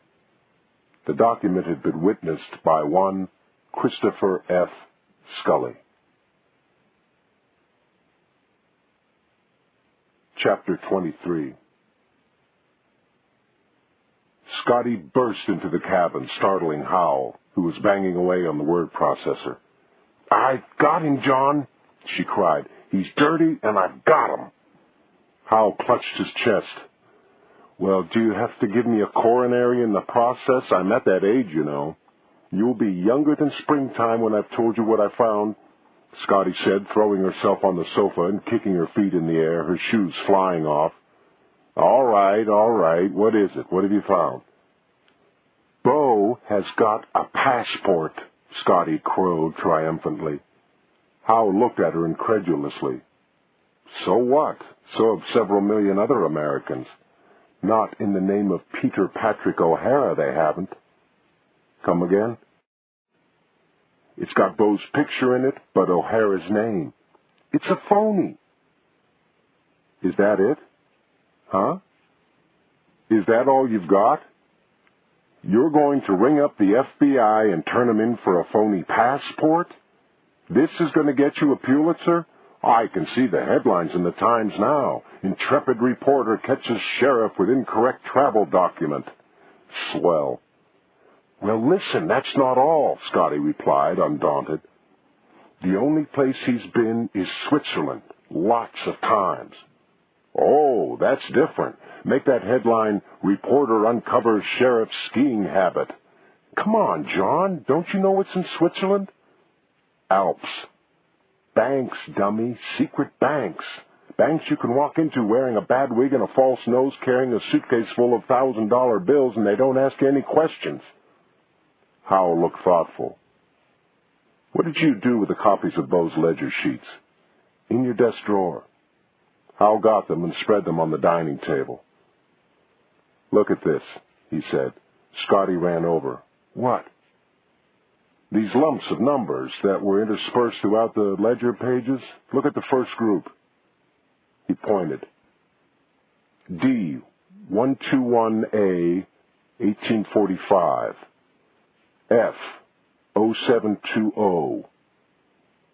The document had been witnessed by one Christopher F. Scully. Chapter 23. Scotty burst into the cabin, startling Howell, who was banging away on the word processor. "I've got him, John," she cried. "He's dirty, and I've got him." Howell clutched his chest. "Well, do you have to give me a coronary in the process? I'm at that age, you know." "You'll be younger than springtime when I've told you what I found," Scotty said, throwing herself on the sofa and kicking her feet in the air, her shoes flying off. All right. What is it? What have you found?" "Bo has got a passport," Scotty crowed triumphantly. Howell looked at her incredulously. "So what? So have several million other Americans. Not in the name of Peter Patrick O'Hara, they haven't." "Come again?" "It's got Bo's picture in it, but O'Hara's name. It's a phony." "Is that it? Huh? Is that all you've got? You're going to ring up the FBI and turn him in for a phony passport? This is going to get you a Pulitzer? I can see the headlines in the Times now. Intrepid reporter catches sheriff with incorrect travel document. Swell. "Well, listen, that's not all," Scotty replied, undaunted. "The only place he's been is Switzerland, lots of times." "Oh, that's different. Make that headline, 'Reporter Uncovers Sheriff's Skiing Habit.' Come on, John, don't you know it's in Switzerland?" "Alps. Banks, dummy, secret banks. Banks you can walk into wearing a bad wig and a false nose, carrying a suitcase full of $1,000 bills, and they don't ask you any questions." Howell looked thoughtful. "What did you do with the copies of Bo's ledger sheets?" "In your desk drawer." Howell got them and spread them on the dining table. "Look at this," he said. Scotty ran over. "What?" "These lumps of numbers that were interspersed throughout the ledger pages. Look at the first group." He pointed. D, 121A, 1845. F, 0720.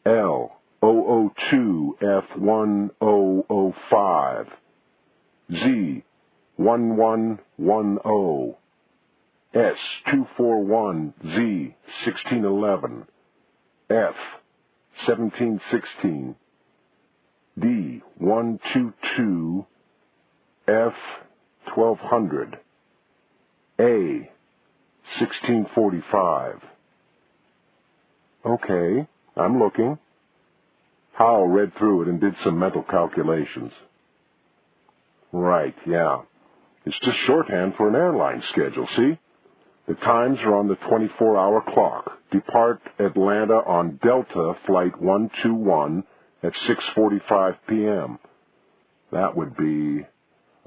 L, 002, F1005. Z, 1110. S, 241, Z, 1611. F, 1716. D, 122, F, 1200. A, 1645. Okay, I'm looking. Howell read through it and did some mental calculations. Right, yeah. It's just shorthand for an airline schedule, see? The times are on the 24-hour clock. Depart Atlanta on Delta Flight 121 at 6:45 p.m. That would be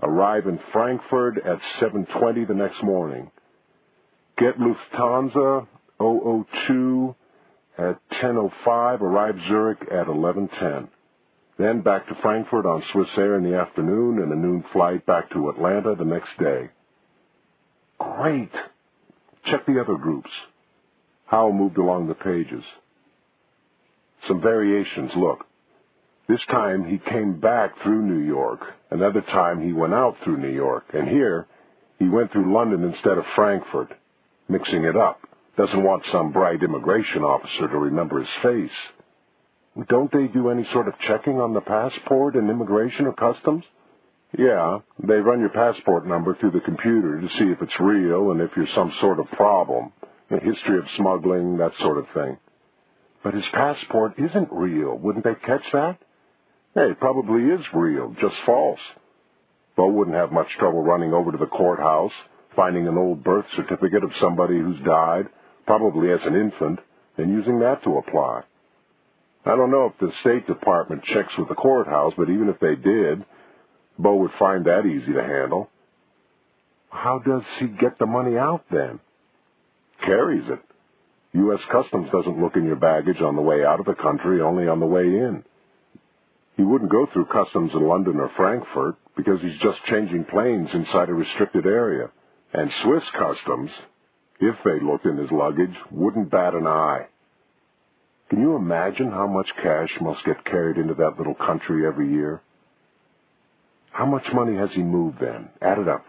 arrive in Frankfurt at 7:20 the next morning. Get Lufthansa 002 at 10:05, arrive Zurich at 11:10. Then back to Frankfurt on Swiss Air in the afternoon and a noon flight back to Atlanta the next day. Great. Check the other groups. Howell moved along the pages. Some variations, look. This time he came back through New York. Another time he went out through New York. And here he went through London instead of Frankfurt. Mixing it up. Doesn't want some bright immigration officer to remember his face. Don't they do any sort of checking on the passport in immigration or customs? Yeah, they run your passport number through the computer to see if it's real and if you're some sort of problem. A history of smuggling, that sort of thing. But his passport isn't real. Wouldn't they catch that? Hey, it probably is real, just false. Bo wouldn't have much trouble running over to the courthouse, finding an old birth certificate of somebody who's died, probably as an infant, and using that to apply. I don't know if the State Department checks with the courthouse, but even if they did, Bo would find that easy to handle. How does he get the money out then? Carries it. U.S. Customs doesn't look in your baggage on the way out of the country, only on the way in. He wouldn't go through customs in London or Frankfurt because he's just changing planes inside a restricted area. And Swiss Customs, if they looked in his luggage, wouldn't bat an eye. Can you imagine how much cash must get carried into that little country every year? How much money has he moved then? Add it up.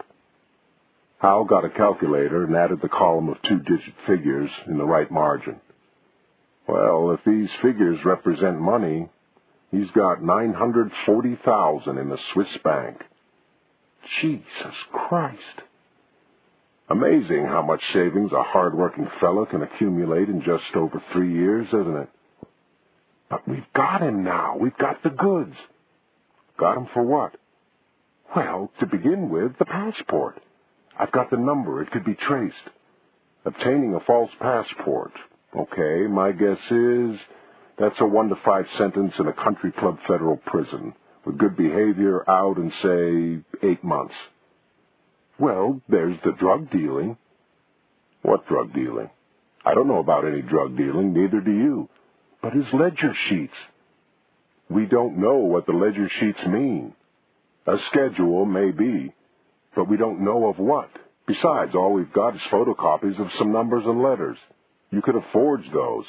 Howell got a calculator and added the column of 2-digit figures in the right margin. Well, if these figures represent money, he's got $940,000 in the Swiss bank. Jesus Christ. Amazing how much savings a hard-working fellow can accumulate in just over 3 years, isn't it? But we've got him now. We've got the goods. Got him for what? Well, to begin with, the passport. I've got the number. It could be traced. Obtaining a false passport. Okay, my guess is that's a 1 to 5 sentence in a country club federal prison, with good behavior out in, say, 8 months. Well, there's the drug dealing. What drug dealing? I don't know about any drug dealing, neither do you. But his ledger sheets. We don't know what the ledger sheets mean. A schedule, maybe, but we don't know of what. Besides, all we've got is photocopies of some numbers and letters. You could have forged those.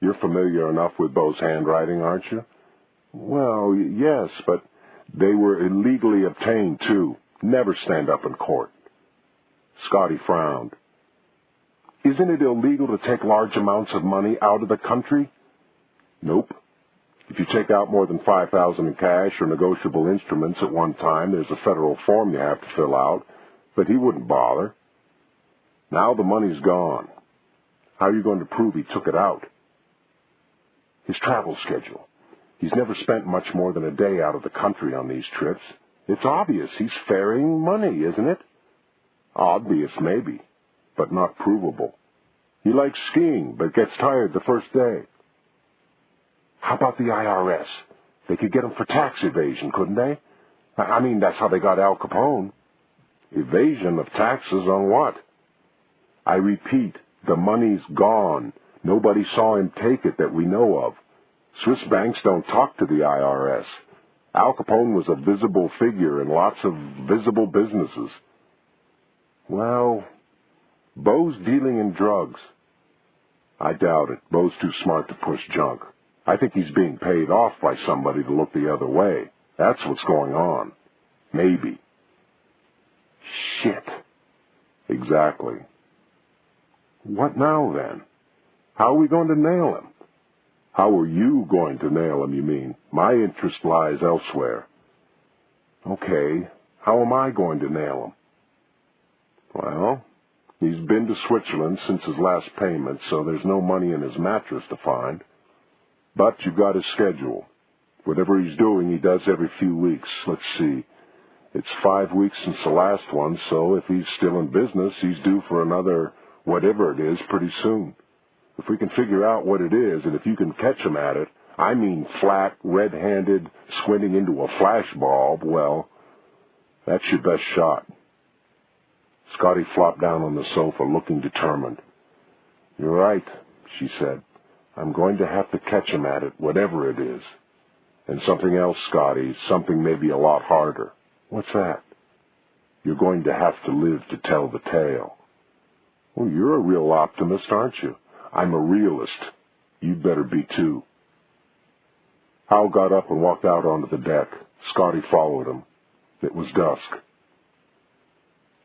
You're familiar enough with Bo's handwriting, aren't you? Well, yes, but they were illegally obtained, too. Never stand up in court. Scotty frowned. Isn't it illegal to take large amounts of money out of the country? Nope. If you take out more than $5,000 in cash or negotiable instruments at one time, there's a federal form you have to fill out, but he wouldn't bother. Now the money's gone. How are you going to prove he took it out? His travel schedule. He's never spent much more than a day out of the country on these trips. It's obvious he's ferrying money, isn't it? Obvious, maybe, but not provable. He likes skiing, but gets tired the first day. How about the IRS? They could get him for tax evasion, couldn't they? I mean, that's how they got Al Capone. Evasion of taxes on what? I repeat, the money's gone. Nobody saw him take it that we know of. Swiss banks don't talk to the IRS. Al Capone was a visible figure in lots of visible businesses. Well, Beau's dealing in drugs. I doubt it. Beau's too smart to push junk. I think he's being paid off by somebody to look the other way. That's what's going on. Maybe. Shit. Exactly. What now, then? How are we going to nail him? How are you going to nail him, you mean? My interest lies elsewhere. Okay, how am I going to nail him? Well, he's been to Switzerland since his last payment, so there's no money in his mattress to find. But you've got his schedule. Whatever he's doing, he does every few weeks. Let's see. It's 5 weeks since the last one, so if he's still in business, he's due for another whatever it is pretty soon. If we can figure out what it is, and if you can catch him at it, I mean flat, red-handed, squinting into a flashbulb, well, that's your best shot. Scotty flopped down on the sofa, looking determined. You're right, she said. I'm going to have to catch him at it, whatever it is. And something else, Scotty, something maybe a lot harder. What's that? You're going to have to live to tell the tale. Well, you're a real optimist, aren't you? I'm a realist. You'd better be, too. Howell got up and walked out onto the deck. Scotty followed him. It was dusk.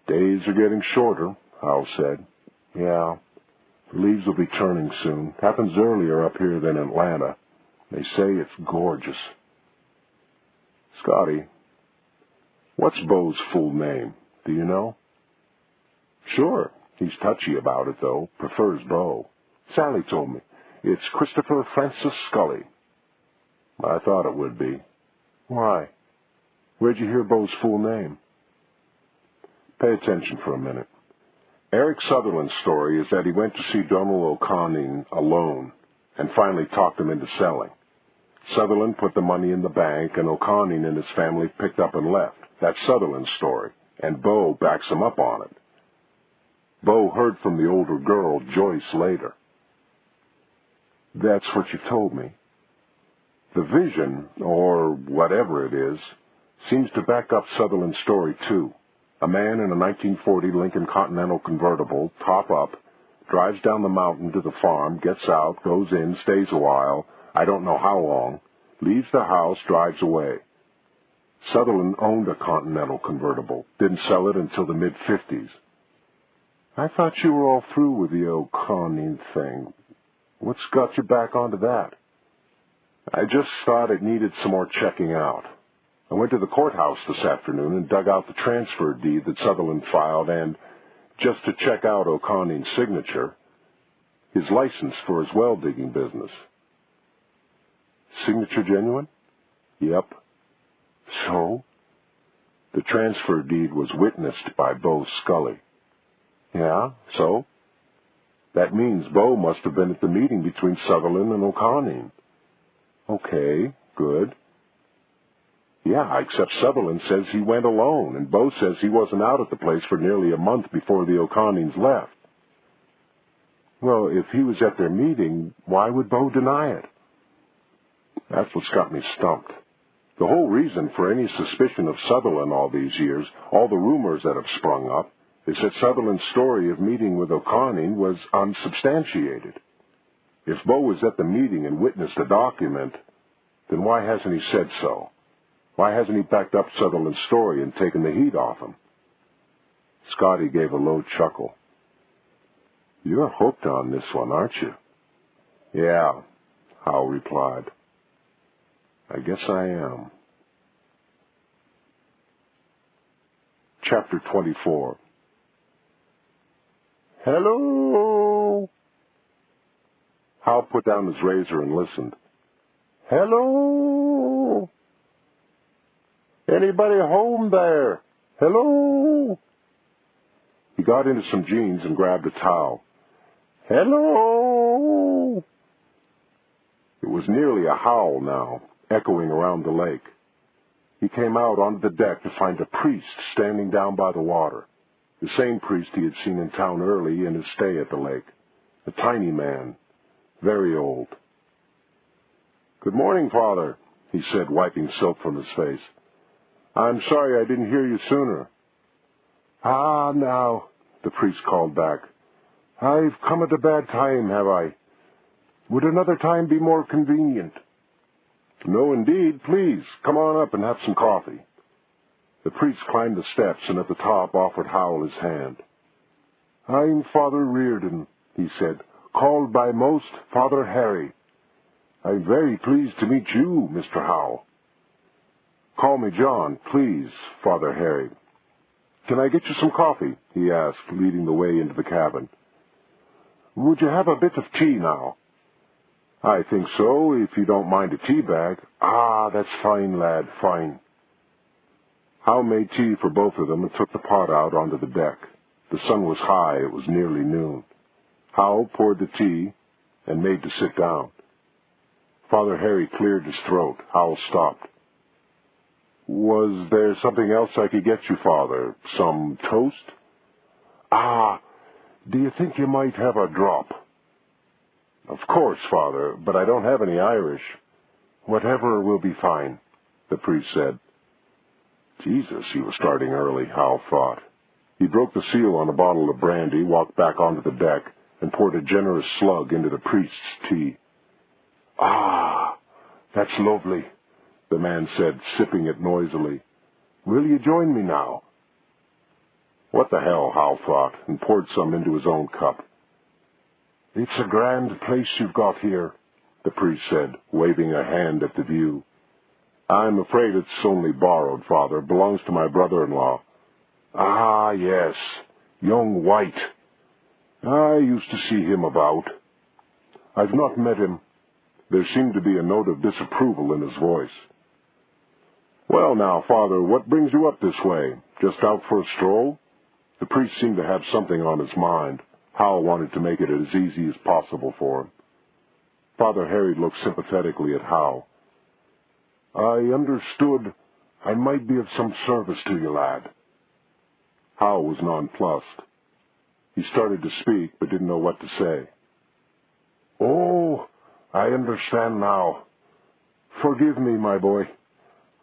Days are getting shorter, Howell said. Yeah, the leaves will be turning soon. Happens earlier up here than Atlanta. They say it's gorgeous. Scotty, what's Beau's full name? Do you know? Sure. He's touchy about it, though. Prefers Beau. Sally told me. It's Christopher Francis Scully. I thought it would be. Why? Where'd you hear Beau's full name? Pay attention for a minute. Eric Sutherland's story is that he went to see Donald O'Connor alone and finally talked him into selling. Sutherland put the money in the bank, and O'Connor and his family picked up and left. That's Sutherland's story, and Beau backs him up on it. Beau heard from the older girl, Joyce, later. That's what you told me. The vision, or whatever it is, seems to back up Sutherland's story, too. A man in a 1940 Lincoln Continental convertible, top up, drives down the mountain to the farm, gets out, goes in, stays a while, I don't know how long, leaves the house, drives away. Sutherland owned a Continental convertible, didn't sell it until the mid-50s. I thought you were all through with the O'Connor thing. What's got you back onto that? I just thought it needed some more checking out. I went to the courthouse this afternoon and dug out the transfer deed that Sutherland filed and, just to check out O'Connor's signature, his license for his well-digging business. Signature genuine? Yep. So? The transfer deed was witnessed by Beau Scully. Yeah, so? That means Beau must have been at the meeting between Sutherland and O'Connor. Okay, good. Yeah, except Sutherland says he went alone, and Beau says he wasn't out at the place for nearly a month before the O'Connors left. Well, if he was at their meeting, why would Beau deny it? That's what's got me stumped. The whole reason for any suspicion of Sutherland all these years, all the rumors that have sprung up, is that Sutherland's story of meeting with O'Connor was unsubstantiated. If Beau was at the meeting and witnessed a document, then why hasn't he said so? Why hasn't he backed up Sutherland's story and taken the heat off him? Scotty gave a low chuckle. You're hooked on this one, aren't you? Yeah, Howell replied. I guess I am. Chapter 24. Hello? Howell put down his razor and listened. Hello? Anybody home there? Hello? He got into some jeans and grabbed a towel. Hello? It was nearly a howl now, echoing around the lake. He came out onto the deck to find a priest standing down by the water, the same priest he had seen in town early in his stay at the lake, a tiny man, very old. Good morning, Father, he said, wiping soap from his face. "I'm sorry I didn't hear you sooner." "Ah, now," the priest called back. "I've come at a bad time, have I? Would another time be more convenient?" "No, indeed. Please, come on up and have some coffee." The priest climbed the steps and at the top offered Howell his hand. "I'm Father Reardon," he said, "called by most Father Harry. I'm very pleased to meet you, Mr. Howell." "Call me John, please, Father Harry." "Can I get you some coffee?" he asked, leading the way into the cabin. "Would you have a bit of tea now?" "I think so, if you don't mind a tea bag." "Ah, that's fine, lad, fine." Hal made tea for both of them and took the pot out onto the deck. The sun was high. It was nearly noon. Hal poured the tea and made to sit down. Father Harry cleared his throat. Hal stopped. "Was there something else I could get you, Father? Some toast?" "Ah, do you think you might have a drop?" "Of course, Father, but I don't have any Irish." "Whatever will be fine," the priest said. Jesus, he was starting early, Hal thought. He broke the seal on a bottle of brandy, walked back onto the deck, and poured a generous slug into the priest's tea. "Ah, that's lovely," the man said, sipping it noisily. "Will you join me now?" What the hell, Hal thought, and poured some into his own cup. "It's a grand place you've got here," the priest said, waving a hand at the view. "I'm afraid it's only borrowed, Father. Belongs to my brother-in-law." "Ah, yes, young White. I used to see him about." "I've not met him." There seemed to be a note of disapproval in his voice. "Well now, Father, what brings you up this way? Just out for a stroll?" The priest seemed to have something on his mind. Hal wanted to make it as easy as possible for him. Father Harry looked sympathetically at Hal. "I understood I might be of some service to you, lad." Hal was nonplussed. He started to speak, but didn't know what to say. "Oh, I understand now. Forgive me, my boy.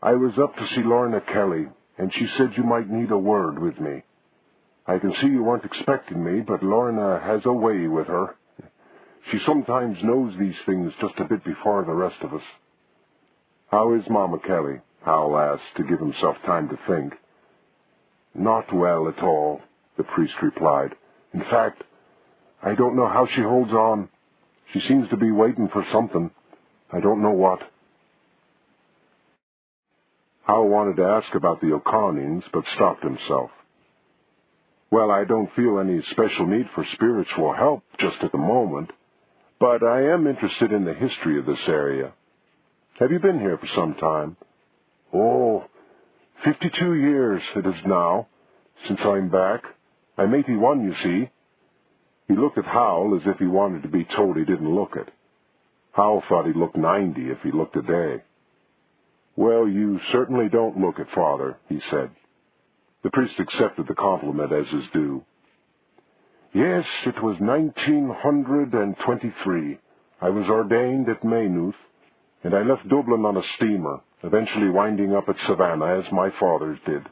I was up to see Lorna Kelly, and she said you might need a word with me. I can see you weren't expecting me, but Lorna has a way with her. She sometimes knows these things just a bit before the rest of us." "How is Mama Kelly?" Hal asked, to give himself time to think. "Not well at all," the priest replied. "In fact, I don't know how she holds on. She seems to be waiting for something. I don't know what." Hal wanted to ask about the O'Connings, but stopped himself. "Well, I don't feel any special need for spiritual help just at the moment, but I am interested in the history of this area. Have you been here for some time?" "Oh, 52 years it is now, since I'm back. I'm 81, you see." He looked at Hal as if he wanted to be told he didn't look it. Hal thought he looked 90 if he looked a day. "Well, you certainly don't look it, Father," he said. The priest accepted the compliment as his due. "Yes, it was 1923. I was ordained at Maynooth, and I left Dublin on a steamer, eventually winding up at Savannah, as my fathers did."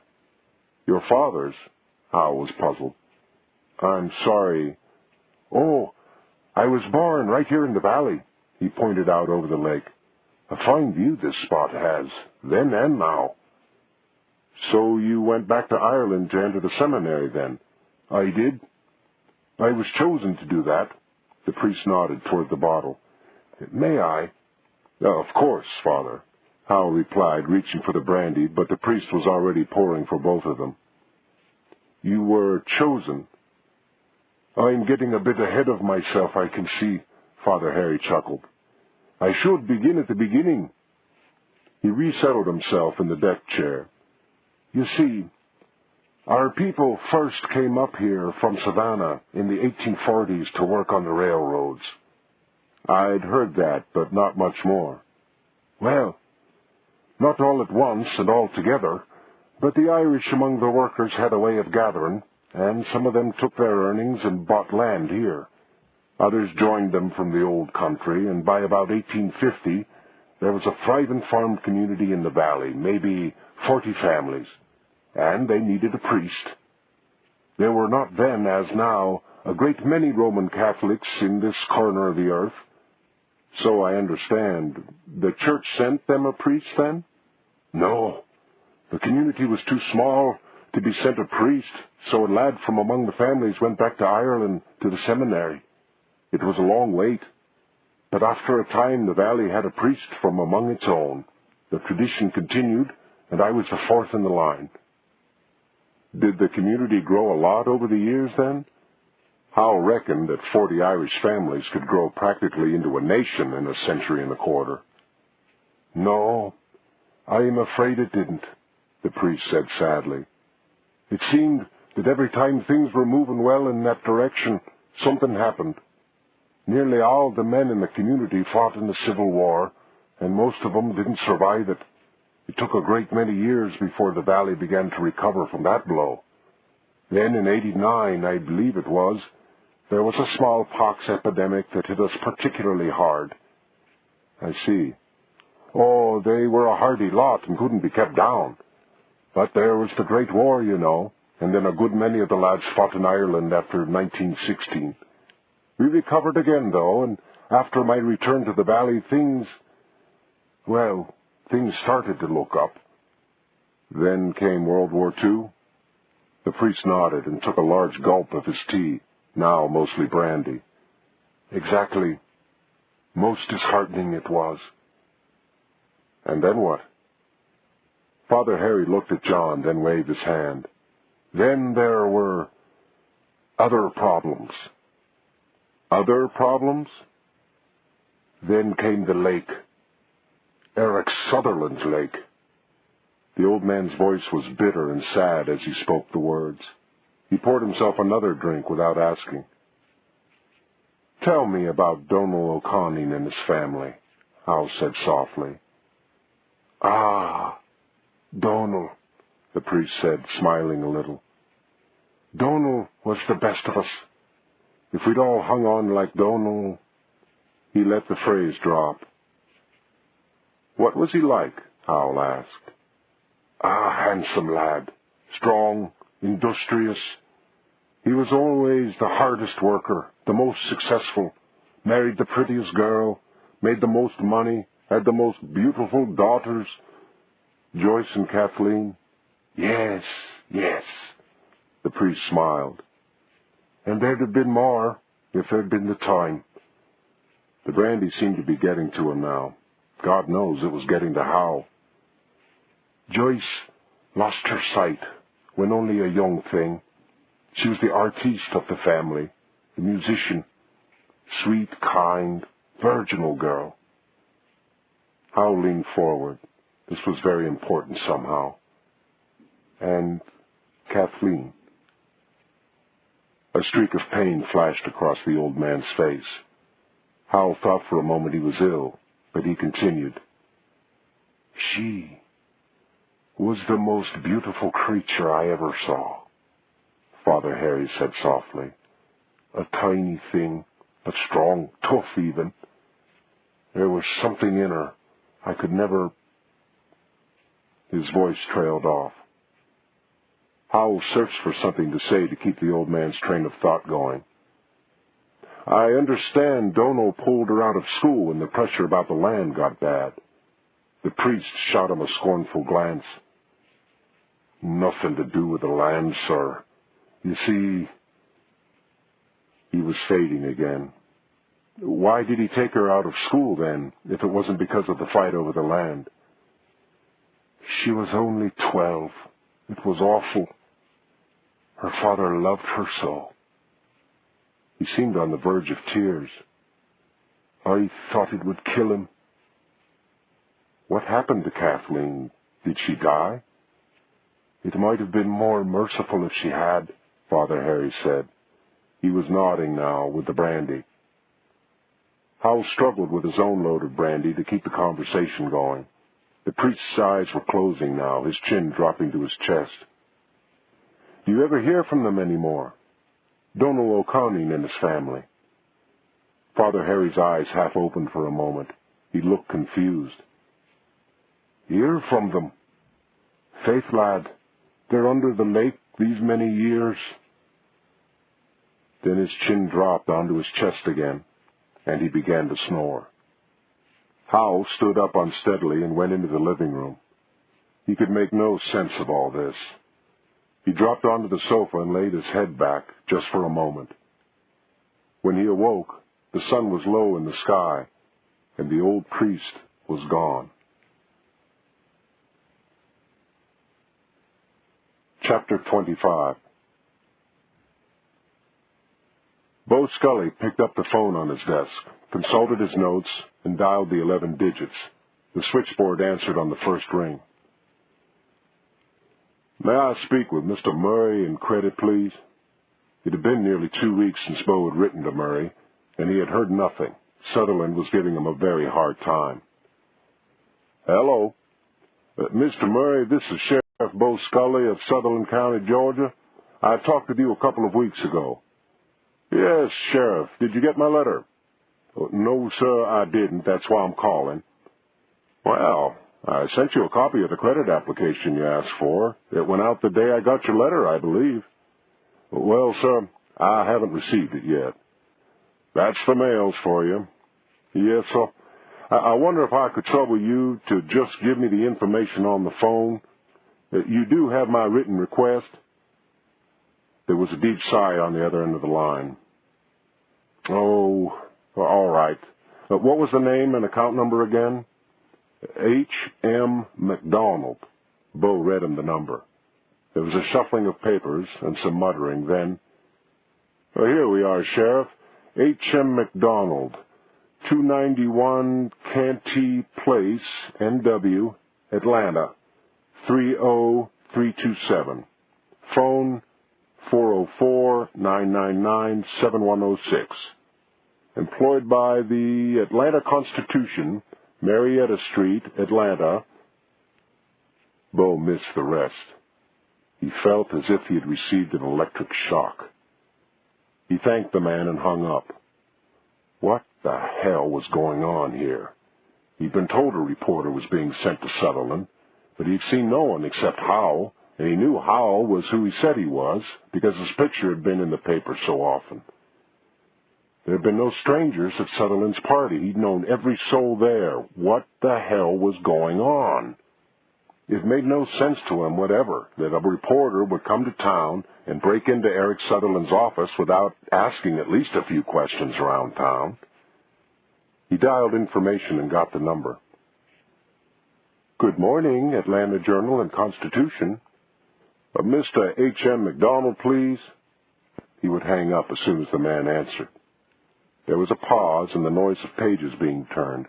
"Your fathers?" Hal was puzzled. "I'm sorry." "Oh, I was born right here in the valley," he pointed out over the lake. "A fine view this spot has, then and now." "So you went back to Ireland to enter the seminary, then?" "I did. I was chosen to do that." The priest nodded toward the bottle. "May I?" "Of course, Father," Hal replied, reaching for the brandy, but the priest was already pouring for both of them. "You were chosen?" "I'm getting a bit ahead of myself, I can see," Father Harry chuckled. "I should begin at the beginning." He resettled himself in the deck chair. "You see, our people first came up here from Savannah in the 1840s to work on the railroads." "I'd heard that, but not much more." "Well, not all at once and all together, but the Irish among the workers had a way of gathering, and some of them took their earnings and bought land here. Others joined them from the old country, and by about 1850, There was a thriving farm community in the valley, maybe 40 families, and they needed a priest. There were not then, as now, a great many Roman Catholics in this corner of the earth. So I understand. The church sent them a priest then? No. The community was too small to be sent a priest, so a lad from among the families went back to Ireland to the seminary. It was a long wait, but after a time the valley had a priest from among its own. The tradition continued, and I was the fourth in the line. Did the community grow a lot over the years then? Howell reckoned that 40 Irish families could grow practically into a nation in a century and a quarter. No, I am afraid it didn't, the priest said sadly. It seemed that every time things were moving well in that direction, something happened. Nearly all the men in the community fought in the Civil War, and most of them didn't survive it. It took a great many years before the valley began to recover from that blow. Then in '89, I believe it was, there was a smallpox epidemic that hit us particularly hard. I see. Oh, they were a hardy lot and couldn't be kept down. But there was the Great War, you know, and then a good many of the lads fought in Ireland after 1916. We recovered again, though, and after my return to the valley, things started to look up. Then came World War II. The priest nodded and took a large gulp of his tea, now mostly brandy. Exactly. Most disheartening it was. And then what? Father Harry looked at John, then waved his hand. Then there were other problems. Other problems? Then came the lake. Eric Sutherland's lake. The old man's voice was bitter and sad as he spoke the words. He poured himself another drink without asking. Tell me about Donal O'Connell and his family, Howell said softly. Ah, Donal, the priest said, smiling a little. Donal was the best of us. If we'd all hung on like Donal... He let the phrase drop. What was he like? Howell asked. A handsome lad, strong, industrious. He was always the hardest worker, the most successful, married the prettiest girl, made the most money, had the most beautiful daughters. Joyce and Kathleen? Yes, yes, the priest smiled. And there'd have been more, if there'd been the time. The brandy seemed to be getting to him now. God knows it was getting to Howell. Joyce lost her sight when only a young thing. She was the artiste of the family, the musician, sweet, kind, virginal girl. Howell leaned forward. This was very important somehow. And Kathleen. A streak of pain flashed across the old man's face. Howell thought for a moment he was ill, but he continued. She was the most beautiful creature I ever saw, Father Harry said softly. A tiny thing, but strong, tough even. There was something in her I could never... His voice trailed off. Howell searched for something to say to keep the old man's train of thought going. I understand Donal pulled her out of school when the pressure about the land got bad. The priest shot him a scornful glance. Nothing to do with the land, sir. You see... He was fading again. Why did he take her out of school, then, if it wasn't because of the fight over the land? She was only 12. It was awful. Her father loved her so. He seemed on the verge of tears. I thought it would kill him. What happened to Kathleen? Did she die? It might have been more merciful if she had, Father Harry said. He was nodding now with the brandy. Howell struggled with his own load of brandy to keep the conversation going. The priest's eyes were closing now, his chin dropping to his chest. Do you ever hear from them any more? Donal O'Connell and his family. Father Harry's eyes half opened for a moment. He looked confused. "Hear from them. Faith, lad, they're under the lake these many years." Then his chin dropped onto his chest again, and he began to snore. Howell stood up unsteadily and went into the living room. He could make no sense of all this. He dropped onto the sofa and laid his head back just for a moment. When he awoke, the sun was low in the sky, and the old priest was gone. Chapter 25. Bo Scully picked up the phone on his desk, consulted his notes, and dialed the 11 digits. The switchboard answered on the first ring. "May I speak with Mr. Murray in credit, please?" It had been nearly 2 weeks since Bo had written to Murray, and he had heard nothing. Sutherland was giving him a very hard time. "Hello. Mr. Murray, this is Sheriff Bo Scully of Sutherland County, Georgia. I talked with you a couple of weeks ago." "Yes, Sheriff. Did you get my letter?" "No, sir, I didn't. That's why I'm calling." "Well, I sent you a copy of the credit application you asked for. It went out the day I got your letter, I believe." "Well, sir, I haven't received it yet." "That's the mails for you." "Yes, sir. I wonder if I could trouble you to just give me the information on the phone. You do have my written request?" There was a deep sigh on the other end of the line. "Oh, all right. What was the name and account number again?" "H.M. McDonald." Bo read him the number. There was a shuffling of papers and some muttering. Then, "Here we are, Sheriff. H.M. McDonald, 291 Canty Place, N.W., Atlanta, 30327. Phone 404-999-7106. Employed by the Atlanta Constitution, Marietta Street, Atlanta." Bo missed the rest. He felt as if he had received an electric shock. He thanked the man and hung up. What the hell was going on here? He'd been told a reporter was being sent to Sutherland, but he'd seen no one except Howell, and he knew Howell was who he said he was because his picture had been in the paper so often. There had been no strangers at Sutherland's party. He'd known every soul there. What the hell was going on? It made no sense to him whatever that a reporter would come to town and break into Eric Sutherland's office without asking at least a few questions around town. He dialed information and got the number. "Good morning, Atlanta Journal and Constitution. Mr. H.M. McDonald, please." He would hang up as soon as the man answered. There was a pause and the noise of pages being turned.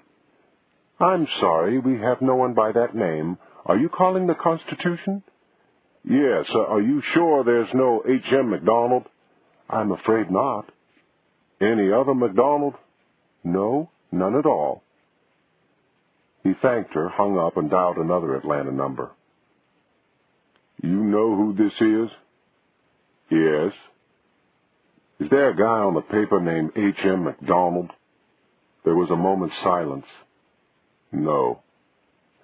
"I'm sorry, we have no one by that name. Are you calling the Constitution?" "Yes. Are you sure there's no H.M. McDonald?" "I'm afraid not." "Any other McDonald?" "No, none at all." He thanked her, hung up, and dialed another Atlanta number. "You know who this is?" "Yes." "Is there a guy on the paper named H.M. McDonald?" There was a moment's silence. "No."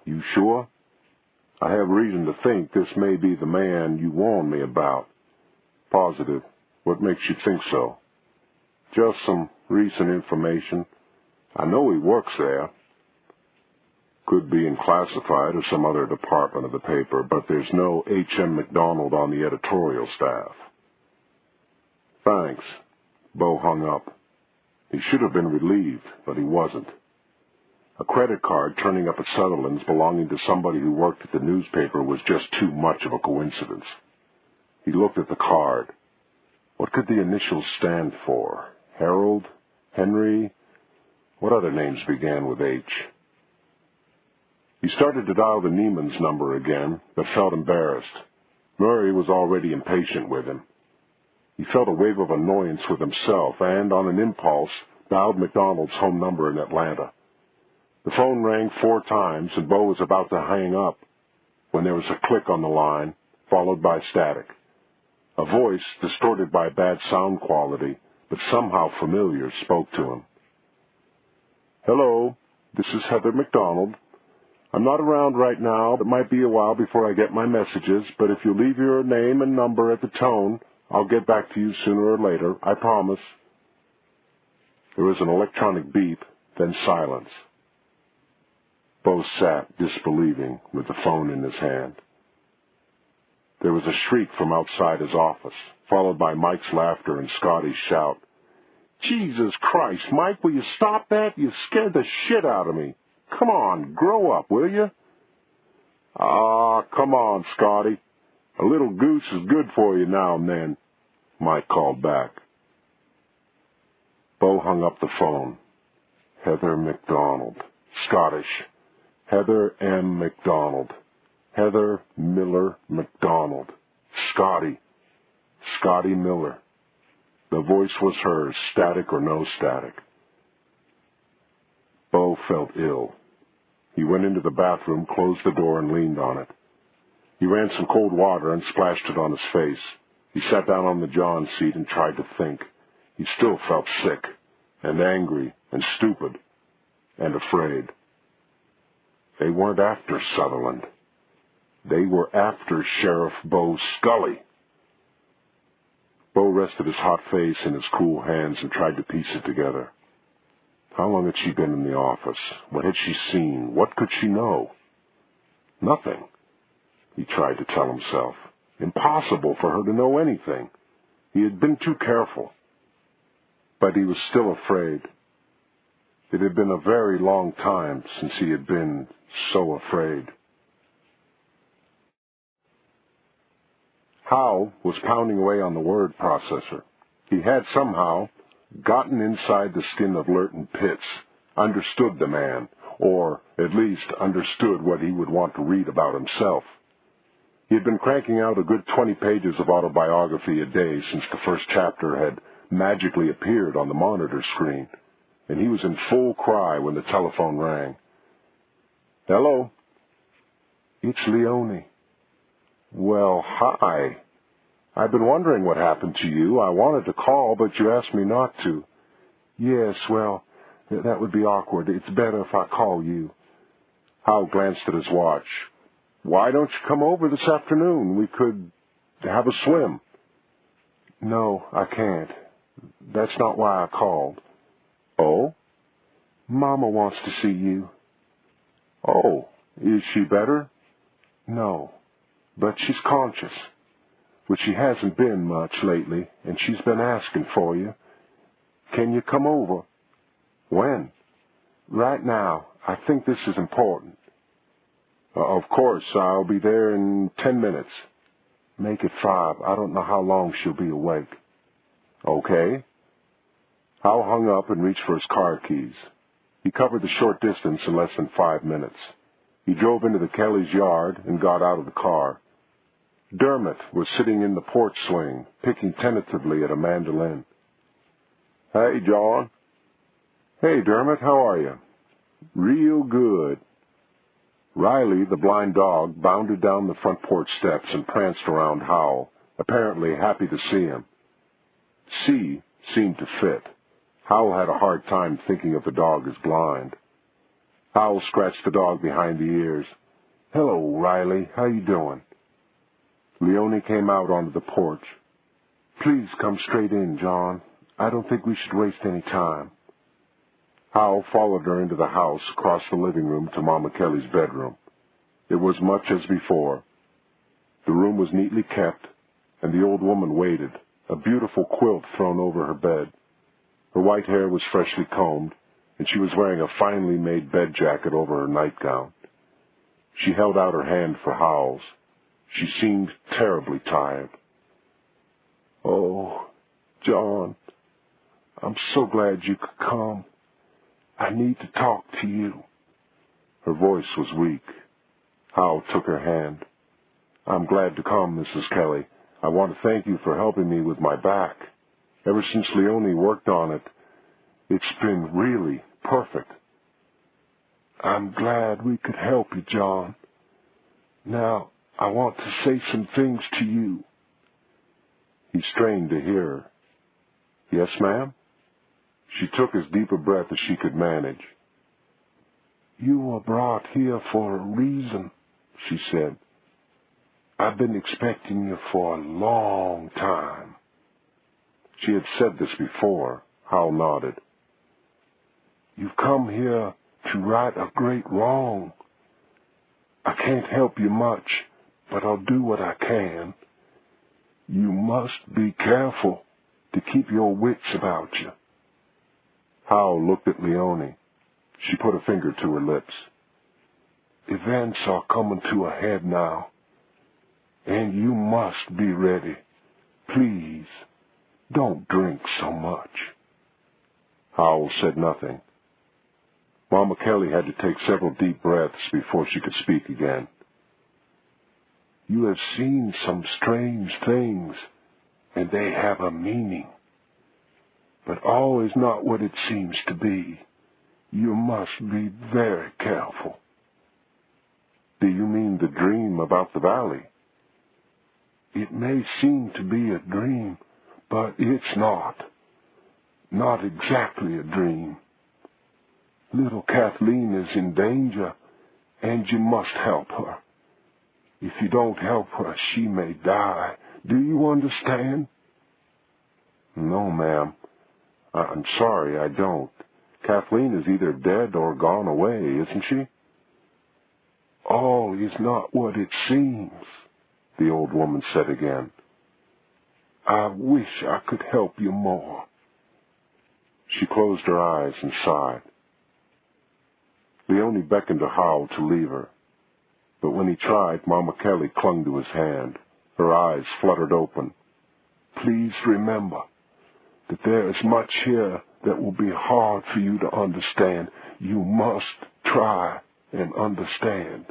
"You sure?" "I have reason to think this may be the man you warned me about." "Positive. What makes you think so?" "Just some recent information. I know he works there." "Could be in classified or some other department of the paper, but there's no H.M. McDonald on the editorial staff." "Thanks." Bo hung up. He should have been relieved, but he wasn't. A credit card turning up at Sutherland's belonging to somebody who worked at the newspaper was just too much of a coincidence. He looked at the card. What could the initials stand for? Harold? Henry? What other names began with H? He started to dial the Neiman's number again, but felt embarrassed. Murray was already impatient with him. He felt a wave of annoyance with himself and, on an impulse, dialed McDonald's home number in Atlanta. The phone rang 4 times, and Bo was about to hang up when there was a click on the line, followed by static. A voice, distorted by bad sound quality, but somehow familiar, spoke to him. "Hello, This is Heather McDonald. I'm not around right now. It might be a while before I get my messages, but if you leave your name and number at the tone, I'll get back to you sooner or later. I promise. There was an electronic beep, then silence. Bo sat, disbelieving, with the phone in his hand. There was a shriek from outside his office, followed by Mike's laughter and Scotty's shout. Jesus Christ, Mike, will you stop that? You scared the shit out of me. Come on, grow up, will you? Come on, Scotty. A little goose is good for you now and then, Mike called back. Bo hung up the phone. Heather McDonald. Scottish. Heather M. McDonald. Heather Miller McDonald. Scotty. Scotty Miller. The voice was hers, static or no static. Bo felt ill. He went into the bathroom, closed the door, and leaned on it. He ran some cold water and splashed it on his face. He sat down on the John seat and tried to think. He still felt sick, and angry, and stupid, and afraid. They weren't after Sutherland. They were after Sheriff Bo Scully. Bo rested his hot face in his cool hands and tried to piece it together. How long had she been in the office? What had she seen? What could she know? Nothing, he tried to tell himself. Impossible for her to know anything. He had been too careful. But he was still afraid. It had been a very long time since he had been so afraid. Howell was pounding away on the word processor. He had somehow gotten inside the skin of Lurton Pitts, understood the man, or at least understood what he would want to read about himself. He had been cranking out a good 20 pages of autobiography a day since the first chapter had magically appeared on the monitor screen, and he was in full cry when the telephone rang. Hello? It's Leone. Well, hi. I've been wondering what happened to you. I wanted to call, but you asked me not to. Yes, well, that would be awkward. It's better if I call you. Hal glanced at his watch. Why don't you come over this afternoon? We could have a swim. No, I can't. That's not why I called. Oh? Mama wants to see you. Oh, is she better? No, but she's conscious, which she hasn't been much lately, and she's been asking for you. Can you come over? When? Right now. I think this is important. Of course, I'll be there in 10 minutes. Make it 5. I don't know how long she'll be awake. Okay. Hal hung up and reached for his car keys. He covered the short distance in less than 5 minutes. He drove into the Kelly's yard and got out of the car. Dermot was sitting in the porch swing, picking tentatively at a mandolin. Hey, John. Hey, Dermot, how are you? Real good. Riley, the blind dog, bounded down the front porch steps and pranced around Howell, apparently happy to see him. C seemed to fit. Howell had a hard time thinking of the dog as blind. Howell scratched the dog behind the ears. Hello, Riley. How you doing? Leone came out onto the porch. Please come straight in, John. I don't think we should waste any time. Howell followed her into the house across the living room to Mama Kelly's bedroom. It was much as before. The room was neatly kept, and the old woman waited, a beautiful quilt thrown over her bed. Her white hair was freshly combed, and she was wearing a finely made bed jacket over her nightgown. She held out her hand for Howell's. She seemed terribly tired. Oh, John, I'm so glad you could come. I need to talk to you. Her voice was weak. Howell took her hand. I'm glad to come, Mrs. Kelly. I want to thank you for helping me with my back. Ever since Leone worked on it, it's been really perfect. I'm glad we could help you, John. Now, I want to say some things to you. He strained to hear her. Yes, ma'am? She took as deep a breath as she could manage. "You were brought here for a reason," she said. "I've been expecting you for a long time." She had said this before. Howell nodded. "You've come here to right a great wrong. I can't help you much, but I'll do what I can. You must be careful to keep your wits about you." Howell looked at Leonie. She put a finger to her lips. "Events are coming to a head now, and you must be ready. Please, don't drink so much." Howell said nothing. Mama Kelly had to take several deep breaths before she could speak again. "You have seen some strange things, and they have a meaning. But all is not what it seems to be. You must be very careful." "Do you mean the dream about the valley?" "It may seem to be a dream, but it's not. Not exactly a dream. Little Kathleen is in danger, and you must help her. If you don't help her, she may die. Do you understand?" "No, ma'am. I'm sorry, I don't. Kathleen is either dead or gone away, isn't she?" "All is not what it seems," the old woman said again. "I wish I could help you more." She closed her eyes and sighed. Leonie beckoned to Howell to leave her. But when he tried, Mama Kelly clung to his hand. Her eyes fluttered open. "Please remember that there is much here that will be hard for you to understand. You must try and understand.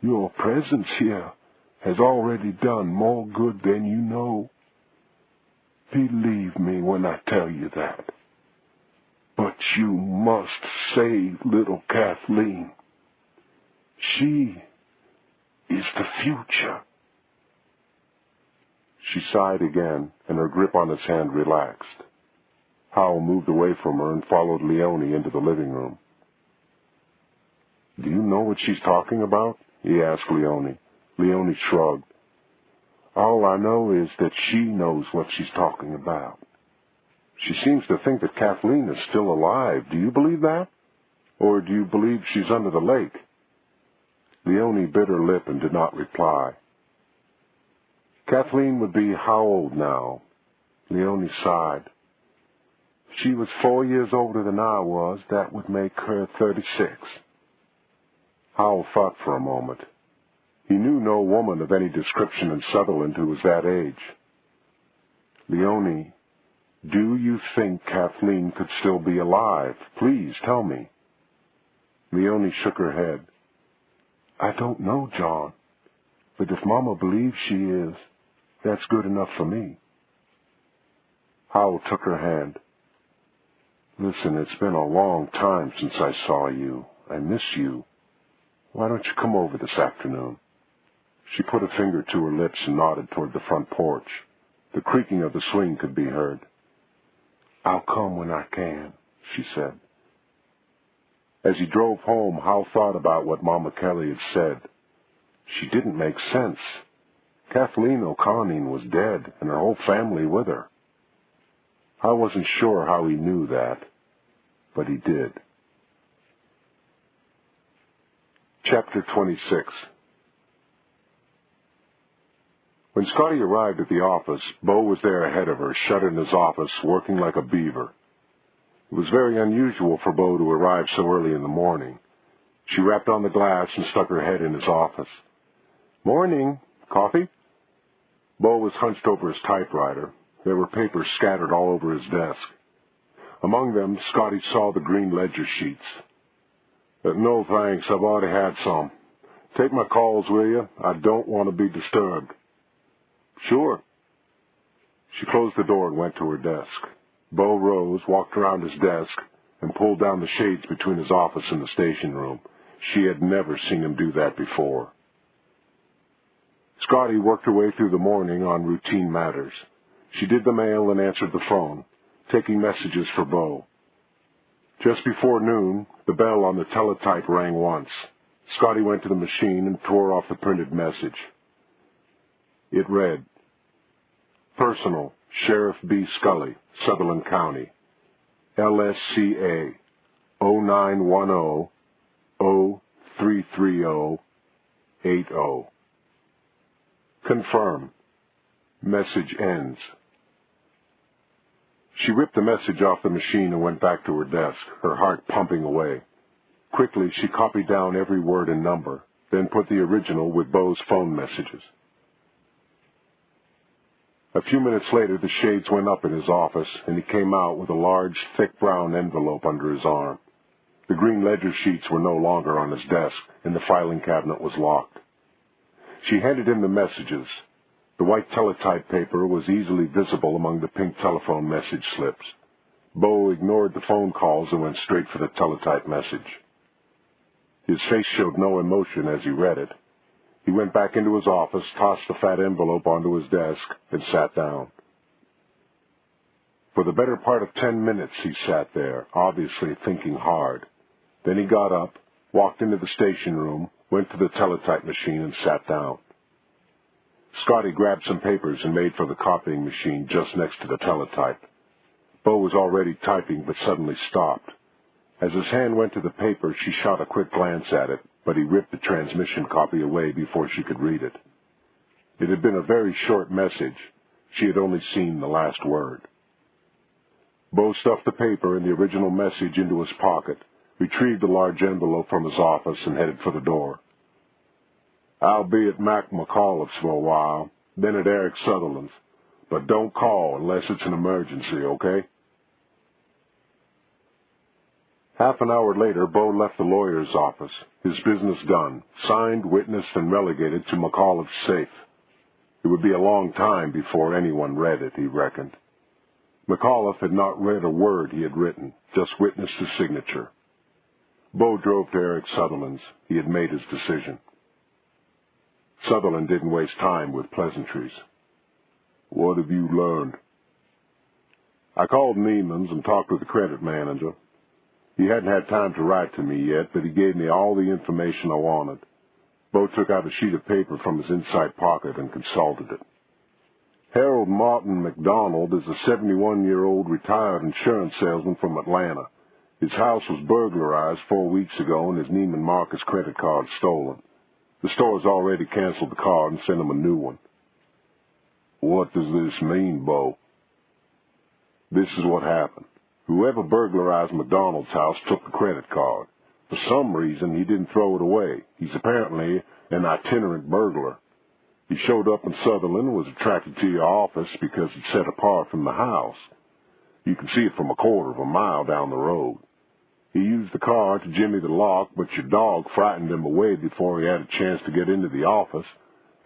Your presence here has already done more good than you know. Believe me when I tell you that. But you must save little Kathleen. She is the future." She sighed again, and her grip on his hand relaxed. Howell moved away from her and followed Leonie into the living room. "Do you know what she's talking about?" he asked Leonie. Leonie shrugged. "All I know is that she knows what she's talking about. She seems to think that Kathleen is still alive. Do you believe that? Or do you believe she's under the lake?" Leonie bit her lip and did not reply. Kathleen would be how old now? Leonie sighed. If she was 4 years older than I was, that would make her 36. Howell thought for a moment. He knew no woman of any description in Sutherland who was that age. "Leonie, do you think Kathleen could still be alive? Please tell me." Leonie shook her head. "I don't know, John. But if Mama believes she is, that's good enough for me." Howell took her hand. "Listen, it's been a long time since I saw you. I miss you. Why don't you come over this afternoon?" She put a finger to her lips and nodded toward the front porch. The creaking of the swing could be heard. "I'll come when I can," she said. As he drove home, Howell thought about what Mama Kelly had said. She didn't make sense. Kathleen O'Connor was dead, and her whole family with her. I wasn't sure how he knew that, but he did. Chapter 26. When Scotty arrived at the office, Bo was there ahead of her, shut in his office, working like a beaver. It was very unusual for Bo to arrive so early in the morning. She rapped on the glass and stuck her head in his office. "Morning. Coffee?" Bo was hunched over his typewriter. There were papers scattered all over his desk. Among them, Scotty saw the green ledger sheets. "No, thanks. I've already had some. Take my calls, will you? I don't want to be disturbed." "Sure." She closed the door and went to her desk. Bo rose, walked around his desk, and pulled down the shades between his office and the station room. She had never seen him do that before. Scotty worked her way through the morning on routine matters. She did the mail and answered the phone, taking messages for Bo. Just before noon, the bell on the teletype rang once. Scotty went to the machine and tore off the printed message. It read, Personal, Sheriff B. Scully, Sutherland County, LSCA 0910-0330-80. Confirm. Message ends. She ripped the message off the machine and went back to her desk, her heart pumping away. Quickly, she copied down every word and number, then put the original with Beau's phone messages. A few minutes later, the shades went up in his office, and he came out with a large, thick brown envelope under his arm. The green ledger sheets were no longer on his desk, and the filing cabinet was locked. She handed him the messages. The white teletype paper was easily visible among the pink telephone message slips. Beau ignored the phone calls and went straight for the teletype message. His face showed no emotion as he read it. He went back into his office, tossed the fat envelope onto his desk, and sat down. For the better part of 10 minutes he sat there, obviously thinking hard. Then he got up, walked into the station room, went to the teletype machine, and sat down. Scotty grabbed some papers and made for the copying machine just next to the teletype. Beau was already typing, but suddenly stopped. As his hand went to the paper, she shot a quick glance at it, but he ripped the transmission copy away before she could read it. It had been a very short message. She had only seen the last word. Beau stuffed the paper and the original message into his pocket, retrieved a large envelope from his office, and headed for the door. I'll be at Mac McAuliffe's for a while, then at Eric Sutherland's, but don't call unless it's an emergency, okay? Half an hour later, Beau left the lawyer's office, his business done, signed, witnessed, and relegated to McAuliffe's safe. It would be a long time before anyone read it, he reckoned. McAuliffe had not read a word he had written, just witnessed his signature. Beau drove to Eric Sutherland's. He had made his decision. Sutherland didn't waste time with pleasantries. What have you learned? I called Neiman's and talked with the credit manager. He hadn't had time to write to me yet, but he gave me all the information I wanted. Beau took out a sheet of paper from his inside pocket and consulted it. Harold Martin McDonald is a 71-year-old retired insurance salesman from Atlanta. His house was burglarized 4 weeks ago and his Neiman Marcus credit card stolen. The store's already canceled the card and sent him a new one. What does this mean, Beau? This is what happened. Whoever burglarized McDonald's house took the credit card. For some reason, he didn't throw it away. He's apparently an itinerant burglar. He showed up in Sutherland and was attracted to your office because it's set apart from the house. You can see it from a quarter of a mile down the road. He used the car to jimmy the lock, but your dog frightened him away before he had a chance to get into the office,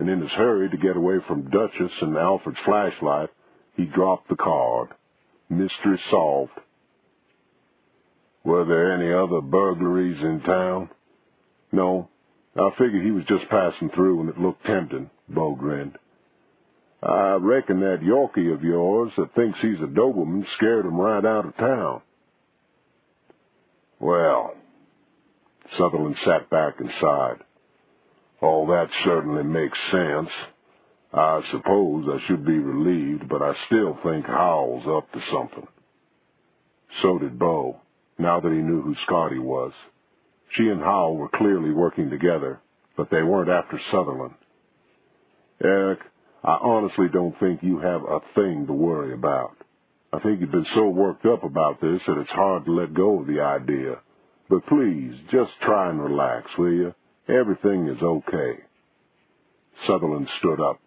and in his hurry to get away from Duchess and Alfred's flashlight, he dropped the card. Mystery solved. Were there any other burglaries in town? No. I figured he was just passing through and it looked tempting, Beau grinned. I reckon that Yorkie of yours that thinks he's a Doberman scared him right out of town. Well, Sutherland sat back and sighed. Oh, that certainly makes sense. I suppose I should be relieved, but I still think Howell's up to something. So did Beau, now that he knew who Scotty was. She and Howell were clearly working together, but they weren't after Sutherland. Eric, I honestly don't think you have a thing to worry about. I think you've been so worked up about this that it's hard to let go of the idea. But please, just try and relax, will you? Everything is okay. Sutherland stood up.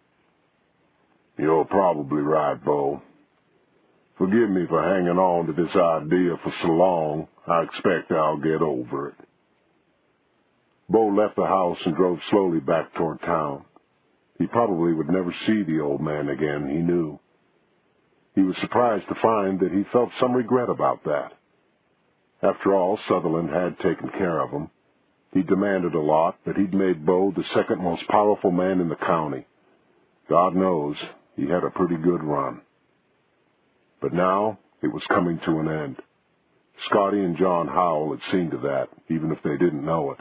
You're probably right, Beau. Forgive me for hanging on to this idea for so long. I expect I'll get over it. Beau left the house and drove slowly back toward town. He probably would never see the old man again, he knew. He was surprised to find that he felt some regret about that. After all, Sutherland had taken care of him. He demanded a lot, but he'd made Beau the second most powerful man in the county. God knows, he had a pretty good run. But now it was coming to an end. Scotty and John Howell had seen to that, even if they didn't know it.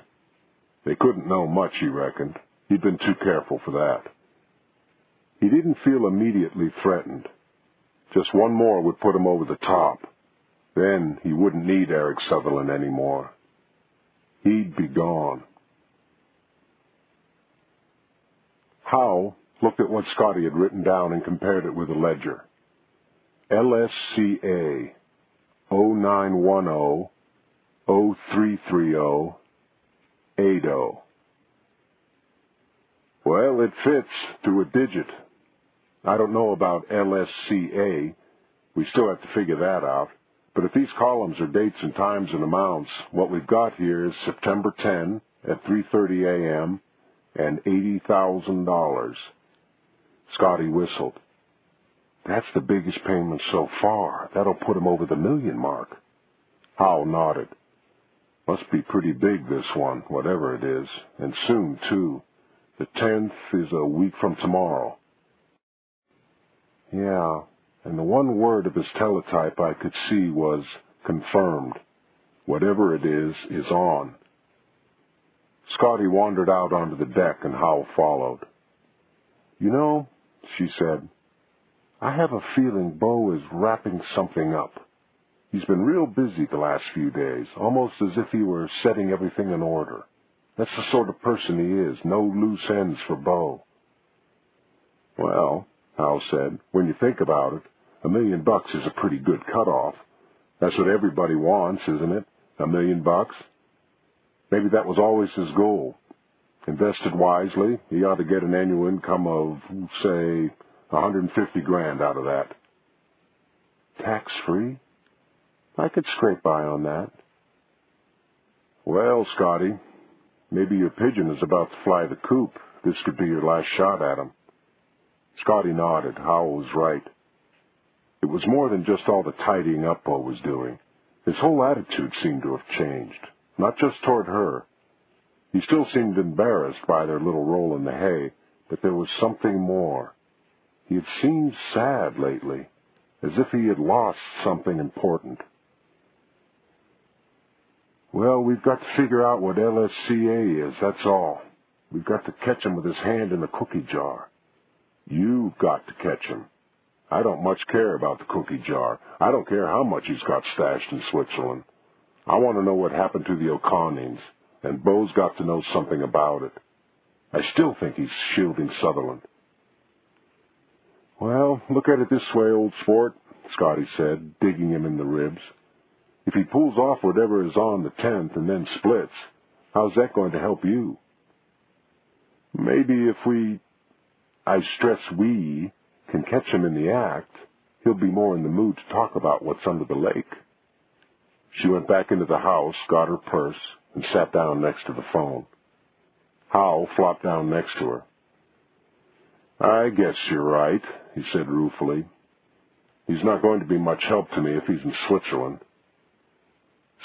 They couldn't know much, he reckoned. He'd been too careful for that. He didn't feel immediately threatened. Just one more would put him over the top. Then he wouldn't need Eric Sutherland anymore. He'd be gone. Howell looked at what Scotty had written down and compared it with a ledger. LSCA 0910 0330 80. Well, it fits to a digit. I don't know about LSCA. We still have to figure that out. But if these columns are dates and times and amounts, what we've got here is September 10 at 3:30 a.m. and $80,000. Scotty whistled. That's the biggest payment so far. That'll put him over the $1 million mark. Howell nodded. Must be pretty big, this one, whatever it is, and soon, too. The 10th is a week from tomorrow. Yeah, and the one word of his teletype I could see was confirmed. Whatever it is on. Scotty wandered out onto the deck and Howell followed. You know, she said, I have a feeling Bo is wrapping something up. He's been real busy the last few days, almost as if he were setting everything in order. That's the sort of person he is, no loose ends for Bo. Well, Hal said, when you think about it, $1 million is a pretty good cutoff. That's what everybody wants, isn't it? $1 million. Maybe that was always his goal. Invested wisely, he ought to get an annual income of, say, $150,000 out of that. Tax-free? I could scrape by on that. Well, Scotty, maybe your pigeon is about to fly the coop. This could be your last shot at him. Scotty nodded. Howell was right. It was more than just all the tidying up Bo was doing. His whole attitude seemed to have changed, not just toward her. He still seemed embarrassed by their little roll in the hay, but there was something more. He had seemed sad lately, as if he had lost something important. Well, we've got to figure out what LSCA is, that's all. We've got to catch him with his hand in the cookie jar. You've got to catch him. I don't much care about the cookie jar. I don't care how much he's got stashed in Switzerland. I want to know what happened to the O'Connings, and Bo's got to know something about it. I still think he's shielding Sutherland. Well, look at it this way, old sport, Scotty said, digging him in the ribs. If he pulls off whatever is on the 10th and then splits, how's that going to help you? Maybe if we, I stress we, can catch him in the act, he'll be more in the mood to talk about what's under the lake. She went back into the house, got her purse, and sat down next to the phone. Howell flopped down next to her. I guess you're right, he said ruefully. He's not going to be much help to me if he's in Switzerland.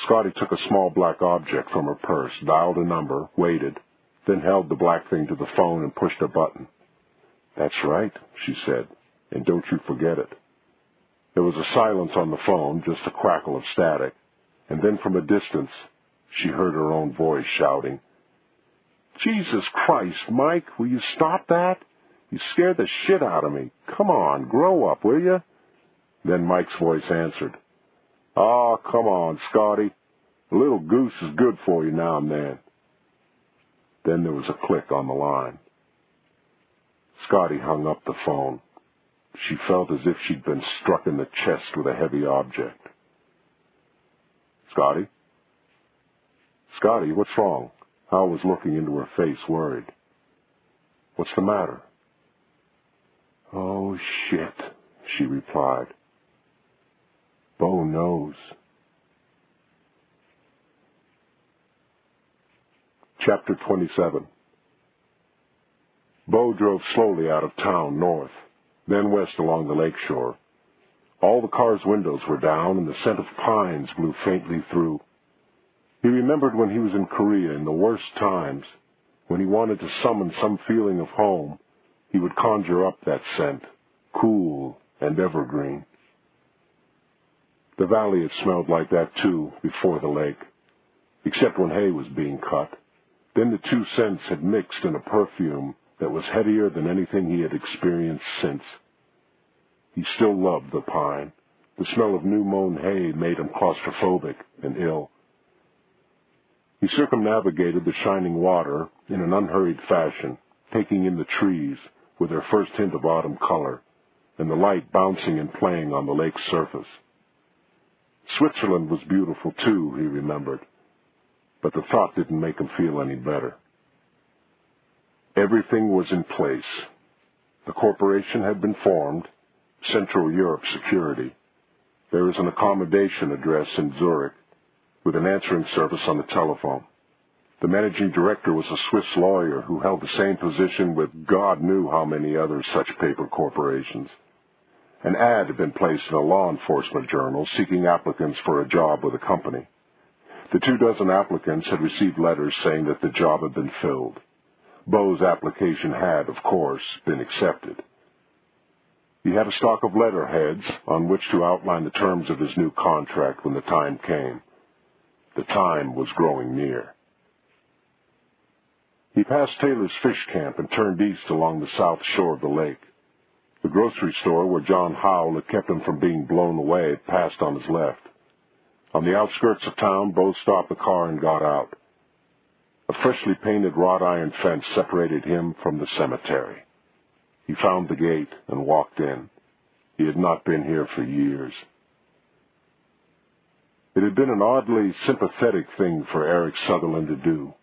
Scotty took a small black object from her purse, dialed a number, waited, then held the black thing to the phone and pushed a button. That's right, she said, and don't you forget it. There was a silence on the phone, just a crackle of static, and then from a distance, she heard her own voice shouting, Jesus Christ, Mike, will you stop that? You scared the shit out of me. Come on, grow up, will you? Then Mike's voice answered, Oh, come on, Scotty. A little goose is good for you now and then. Then there was a click on the line. Scotty hung up the phone. She felt as if she'd been struck in the chest with a heavy object. Scotty? Scotty, what's wrong? Hal was looking into her face, worried. What's the matter? Oh, shit, she replied. Bo knows. Chapter 27. Bo drove slowly out of town north, then west along the lake shore. All the car's windows were down, and the scent of pines blew faintly through. He remembered when he was in Korea in the worst times, when he wanted to summon some feeling of home, he would conjure up that scent, cool and evergreen. The valley had smelled like that, too, before the lake, except when hay was being cut. Then the two scents had mixed in a perfume that was headier than anything he had experienced since. He still loved the pine. The smell of new-mown hay made him claustrophobic and ill. He circumnavigated the shining water in an unhurried fashion, taking in the trees with their first hint of autumn color, and the light bouncing and playing on the lake's surface. Switzerland was beautiful, too, he remembered, but the thought didn't make him feel any better. Everything was in place. The corporation had been formed, Central Europe Security. There was an accommodation address in Zurich, with an answering service on the telephone. The managing director was a Swiss lawyer who held the same position with God knew how many other such paper corporations. An ad had been placed in a law enforcement journal seeking applicants for a job with a company. The 24 applicants had received letters saying that the job had been filled. Beau's application had, of course, been accepted. He had a stock of letterheads on which to outline the terms of his new contract when the time came. The time was growing near. He passed Taylor's fish camp and turned east along the south shore of the lake. The grocery store where John Howell had kept him from being blown away passed on his left. On the outskirts of town, Beau stopped the car and got out. A freshly painted wrought iron fence separated him from the cemetery. He found the gate and walked in. He had not been here for years. It had been an oddly sympathetic thing for Eric Sutherland to do.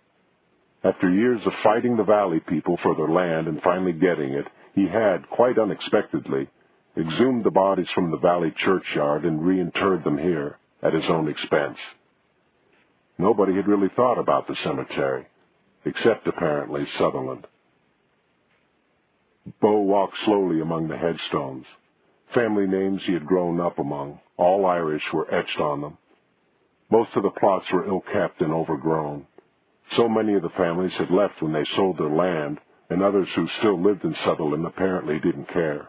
After years of fighting the valley people for their land and finally getting it, he had, quite unexpectedly, exhumed the bodies from the valley churchyard and reinterred them here at his own expense. Nobody had really thought about the cemetery, except apparently Sutherland. Beau walked slowly among the headstones. Family names he had grown up among, all Irish, were etched on them. Most of the plots were ill-kept and overgrown. So many of the families had left when they sold their land, and others who still lived in Sutherland apparently didn't care.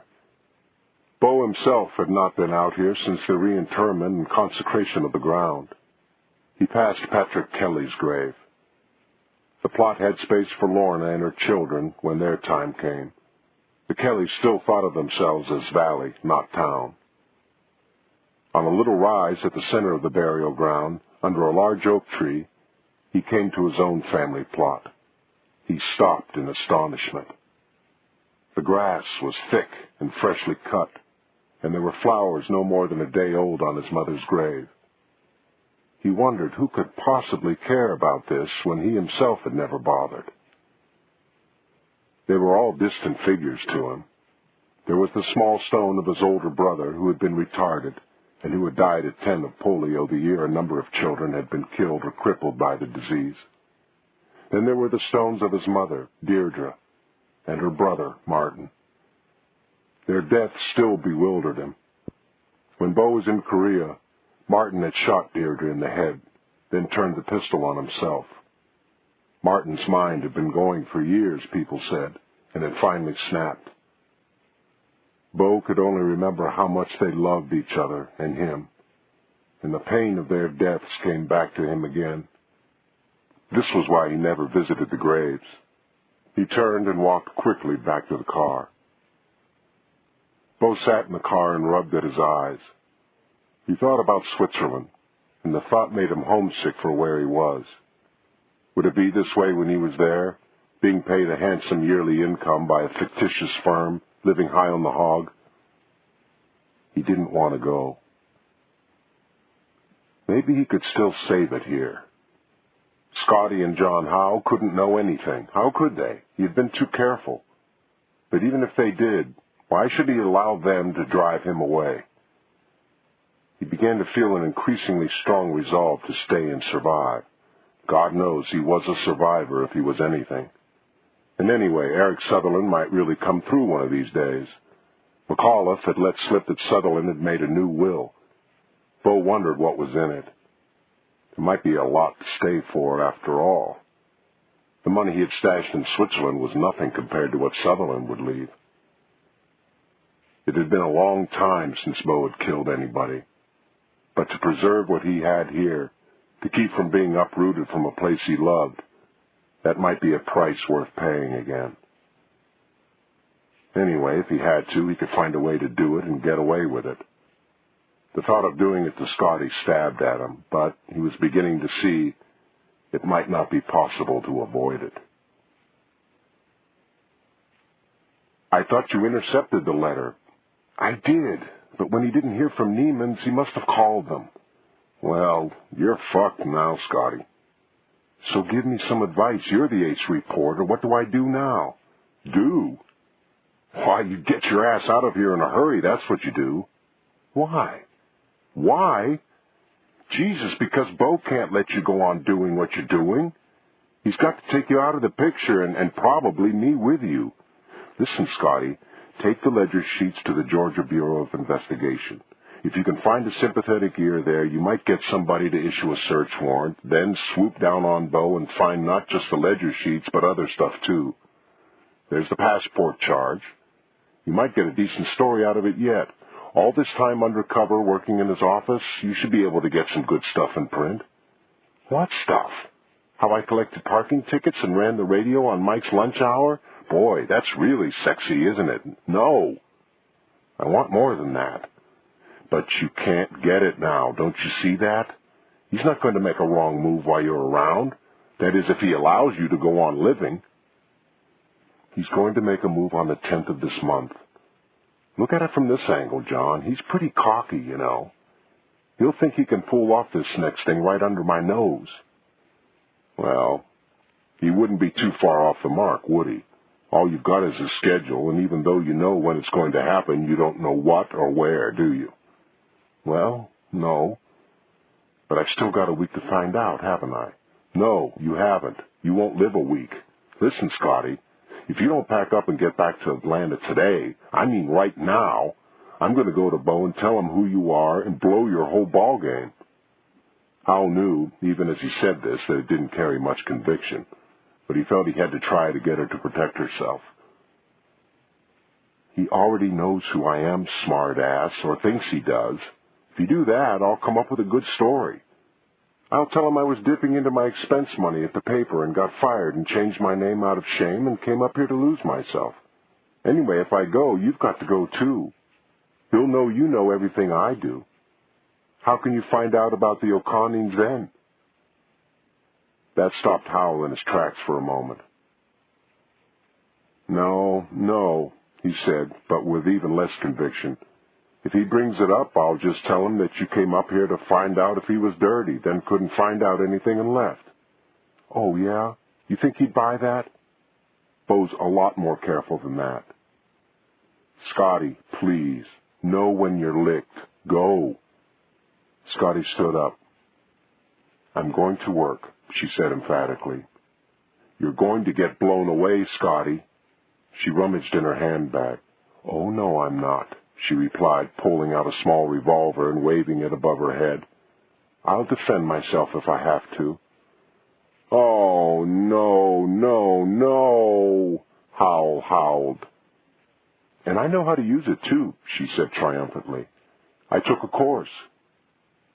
Beau himself had not been out here since the reinterment and consecration of the ground. He passed Patrick Kelly's grave. The plot had space for Lorna and her children when their time came. The Kellys still thought of themselves as valley, not town. On a little rise at the center of the burial ground, under a large oak tree, he came to his own family plot. He stopped in astonishment. The grass was thick and freshly cut, and there were flowers no more than a day old on his mother's grave. He wondered who could possibly care about this when he himself had never bothered. They were all distant figures to him. There was the small stone of his older brother who had been retarded and who had died at 10 of polio the year a number of children had been killed or crippled by the disease. Then there were the stones of his mother, Deirdre, and her brother, Martin. Their death still bewildered him. When Beau was in Korea, Martin had shot Deirdre in the head, then turned the pistol on himself. Martin's mind had been going for years, people said, and had finally snapped. Beau could only remember how much they loved each other and him, and the pain of their deaths came back to him again. This was why he never visited the graves. He turned and walked quickly back to the car. Beau sat in the car and rubbed at his eyes. He thought about Switzerland, and the thought made him homesick for where he was. Would it be this way when he was there, being paid a handsome yearly income by a fictitious firm, living high on the hog? He didn't want to go. Maybe he could still save it here. Scotty and John Howell couldn't know anything. How could they? He had been too careful. But even if they did, why should he allow them to drive him away? He began to feel an increasingly strong resolve to stay and survive. God knows he was a survivor if he was anything. And anyway, Eric Sutherland might really come through one of these days. McAuliffe had let slip that Sutherland had made a new will. Beau wondered what was in it. There might be a lot to stay for after all. The money he had stashed in Switzerland was nothing compared to what Sutherland would leave. It had been a long time since Beau had killed anybody. But to preserve what he had here, to keep from being uprooted from a place he loved, that might be a price worth paying again. Anyway, if he had to, he could find a way to do it and get away with it. The thought of doing it to Scotty stabbed at him, but he was beginning to see it might not be possible to avoid it. I thought you intercepted the letter. I did, but when he didn't hear from Neiman's, he must have called them. Well, you're fucked now, Scotty. So give me some advice. You're the ace reporter. What do I do now? Do? Why, you get your ass out of here in a hurry, that's what you do. Why? Why? Jesus, because Bo can't let you go on doing what you're doing. He's got to take you out of the picture and probably me with you. Listen, Scotty, take the ledger sheets to the Georgia Bureau of Investigation. If you can find a sympathetic ear there, you might get somebody to issue a search warrant, then swoop down on Bo and find not just the ledger sheets, but other stuff too. There's the passport charge. You might get a decent story out of it yet. All this time undercover working in his office, you should be able to get some good stuff in print. What stuff? How I collected parking tickets and ran the radio on Mike's lunch hour? Boy, that's really sexy, isn't it? No. I want more than that. But you can't get it now, don't you see that? He's not going to make a wrong move while you're around. That is, if he allows you to go on living. He's going to make a move on the 10th of this month. Look at it from this angle, John. He's pretty cocky, you know. He'll think he can pull off this next thing right under my nose. Well, he wouldn't be too far off the mark, would he? All you've got is his schedule, and even though you know when it's going to happen, you don't know what or where, do you? Well, no. But I've still got a week to find out, haven't I? No, you haven't. You won't live a week. Listen, Scotty, if you don't pack up and get back to Atlanta today, I mean right now, I'm going to go to Bo and tell him who you are and blow your whole ball game. Howell knew, even as he said this, that it didn't carry much conviction, but he felt he had to try to get her to protect herself. He already knows who I am, smart ass, or thinks he does. If you do that, I'll come up with a good story. I'll tell him I was dipping into my expense money at the paper and got fired and changed my name out of shame and came up here to lose myself. Anyway, if I go, you've got to go too. He'll know you know everything I do. How can you find out about the O'Connings then? That stopped Howell in his tracks for a moment. No, he said, but with even less conviction. If he brings it up, I'll just tell him that you came up here to find out if he was dirty, then couldn't find out anything and left. Oh, yeah? You think he'd buy that? Bo's a lot more careful than that. Scotty, please, know when you're licked. Go. Scotty stood up. I'm going to work, she said emphatically. You're going to get blown away, Scotty. She rummaged in her handbag. Oh, no, I'm not, she replied, pulling out a small revolver and waving it above her head. I'll defend myself if I have to. Oh, no, Howell howled. And I know how to use it, too, she said triumphantly. I took a course.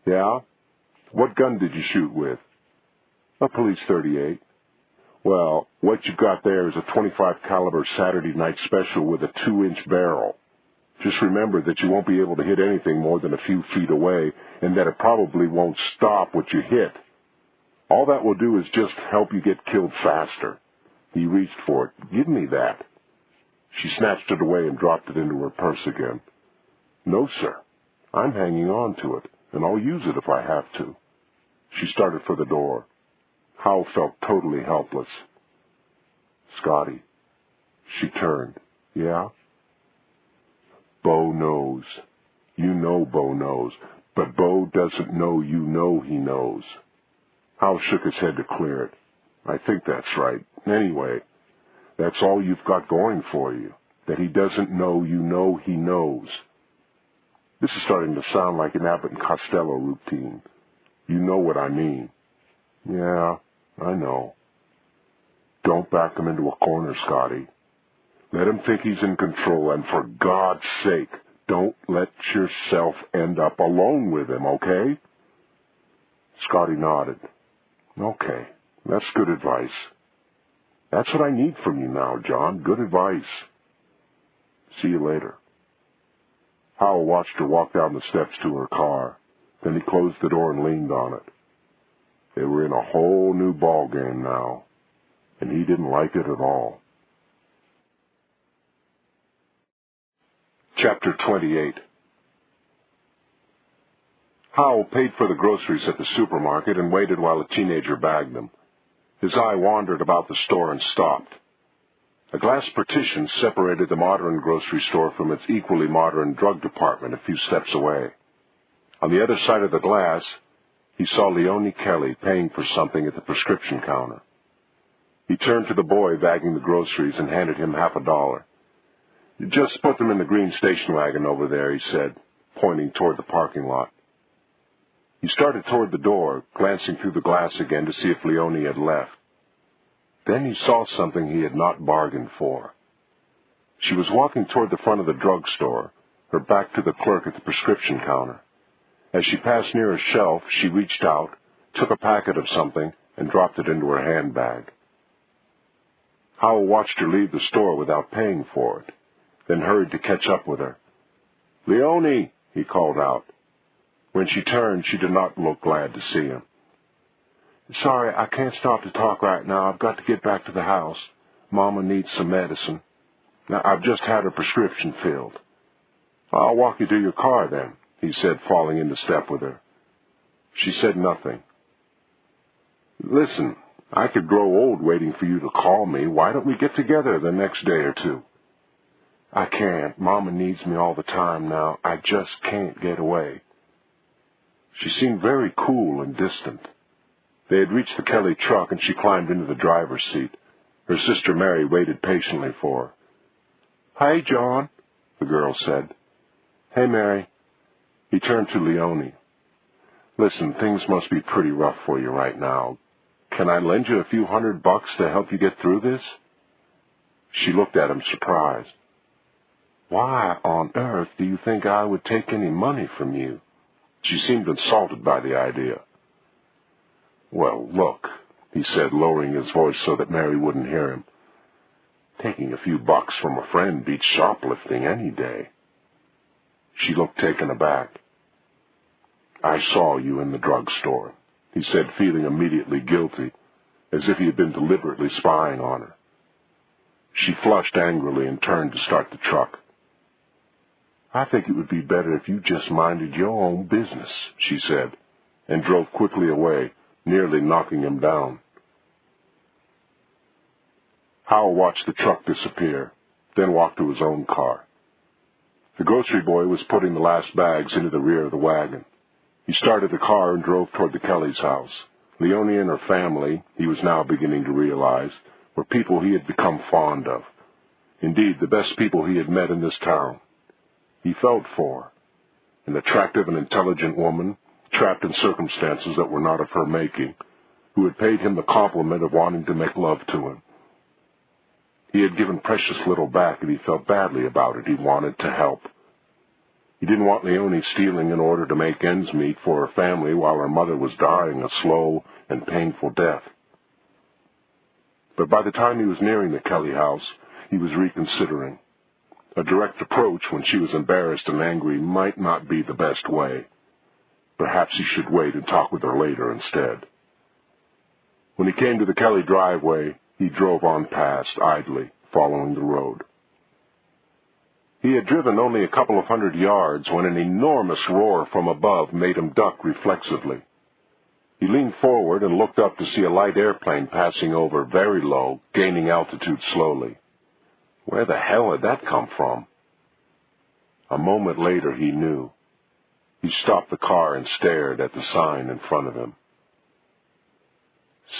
Yeah? What gun did you shoot with? A police .38. Well, what you've got there is a .25 caliber Saturday night special with a 2-inch barrel. Just remember that you won't be able to hit anything more than a few feet away, and that it probably won't stop what you hit. All that will do is just help you get killed faster. He reached for it. Give me that. She snatched it away and dropped it into her purse again. No, sir. I'm hanging on to it, and I'll use it if I have to. She started for the door. Howell felt totally helpless. Scotty. She turned. Yeah? Bo knows. You know Bo knows, but Bo doesn't know you know he knows. Howell shook his head to clear it. I think that's right. Anyway, that's all you've got going for you, that he doesn't know you know he knows. This is starting to sound like an Abbott and Costello routine. You know what I mean. Yeah, I know. Don't back him into a corner, Scotty. Let him think he's in control, and for God's sake, don't let yourself end up alone with him, okay? Scotty nodded. Okay, that's good advice. That's what I need from you now, John. Good advice. See you later. Howell watched her walk down the steps to her car. Then he closed the door and leaned on it. They were in a whole new ball game now, and he didn't like it at all. Chapter 28. Howell paid for the groceries at the supermarket and waited while a teenager bagged them. His eye wandered about the store and stopped. A glass partition separated the modern grocery store from its equally modern drug department a few steps away. On the other side of the glass, he saw Leonie Kelly paying for something at the prescription counter. He turned to the boy bagging the groceries and handed him $50. "You just put them in the green station wagon over there," he said, pointing toward the parking lot. He started toward the door, glancing through the glass again to see if Leonie had left. Then he saw something he had not bargained for. She was walking toward the front of the drugstore, her back to the clerk at the prescription counter. As she passed near a shelf, she reached out, took a packet of something, and dropped it into her handbag. Howell watched her leave the store without paying for it, then hurried to catch up with her. "Leonie," he called out. When she turned, she did not look glad to see him. "Sorry, I can't stop to talk right now. I've got to get back to the house. Mama needs some medicine. Now, I've just had her prescription filled." "I'll walk you to your car, then," he said, falling into step with her. She said nothing. "Listen, I could grow old waiting for you to call me. Why don't we get together the next day or two?" "I can't. Mama needs me all the time now. I just can't get away." She seemed very cool and distant. They had reached the Kelly truck, and she climbed into the driver's seat. Her sister Mary waited patiently for her. "Hey, John," the girl said. "Hey, Mary." He turned to Leonie. "Listen, things must be pretty rough for you right now. Can I lend you a few $100 to help you get through this?" She looked at him surprised. "Why on earth do you think I would take any money from you?" She seemed insulted by the idea. "Well, look," he said, lowering his voice so that Mary wouldn't hear him. "Taking a few bucks from a friend beats shoplifting any day." She looked taken aback. "I saw you in the drugstore," he said, feeling immediately guilty, as if he had been deliberately spying on her. She flushed angrily and turned to start the truck. "I think it would be better if you just minded your own business," she said, and drove quickly away, nearly knocking him down. Howell watched the truck disappear, then walked to his own car. The grocery boy was putting the last bags into the rear of the wagon. He started the car and drove toward the Kelly's house. Leonie and her family, he was now beginning to realize, were people he had become fond of. Indeed, the best people he had met in this town. He felt for her, an attractive and intelligent woman, trapped in circumstances that were not of her making, who had paid him the compliment of wanting to make love to him. He had given precious little back, and he felt badly about it. He wanted to help. He didn't want Leonie stealing in order to make ends meet for her family while her mother was dying a slow and painful death. But by the time he was nearing the Kelly house, he was reconsidering. A direct approach when she was embarrassed and angry might not be the best way. Perhaps he should wait and talk with her later instead. When he came to the Kelly driveway, he drove on past, idly, following the road. He had driven only a couple of 100 yards when an enormous roar from above made him duck reflexively. He leaned forward and looked up to see a light airplane passing over, very low, gaining altitude slowly. Where the hell had that come from? A moment later, he knew. He stopped the car and stared at the sign in front of him.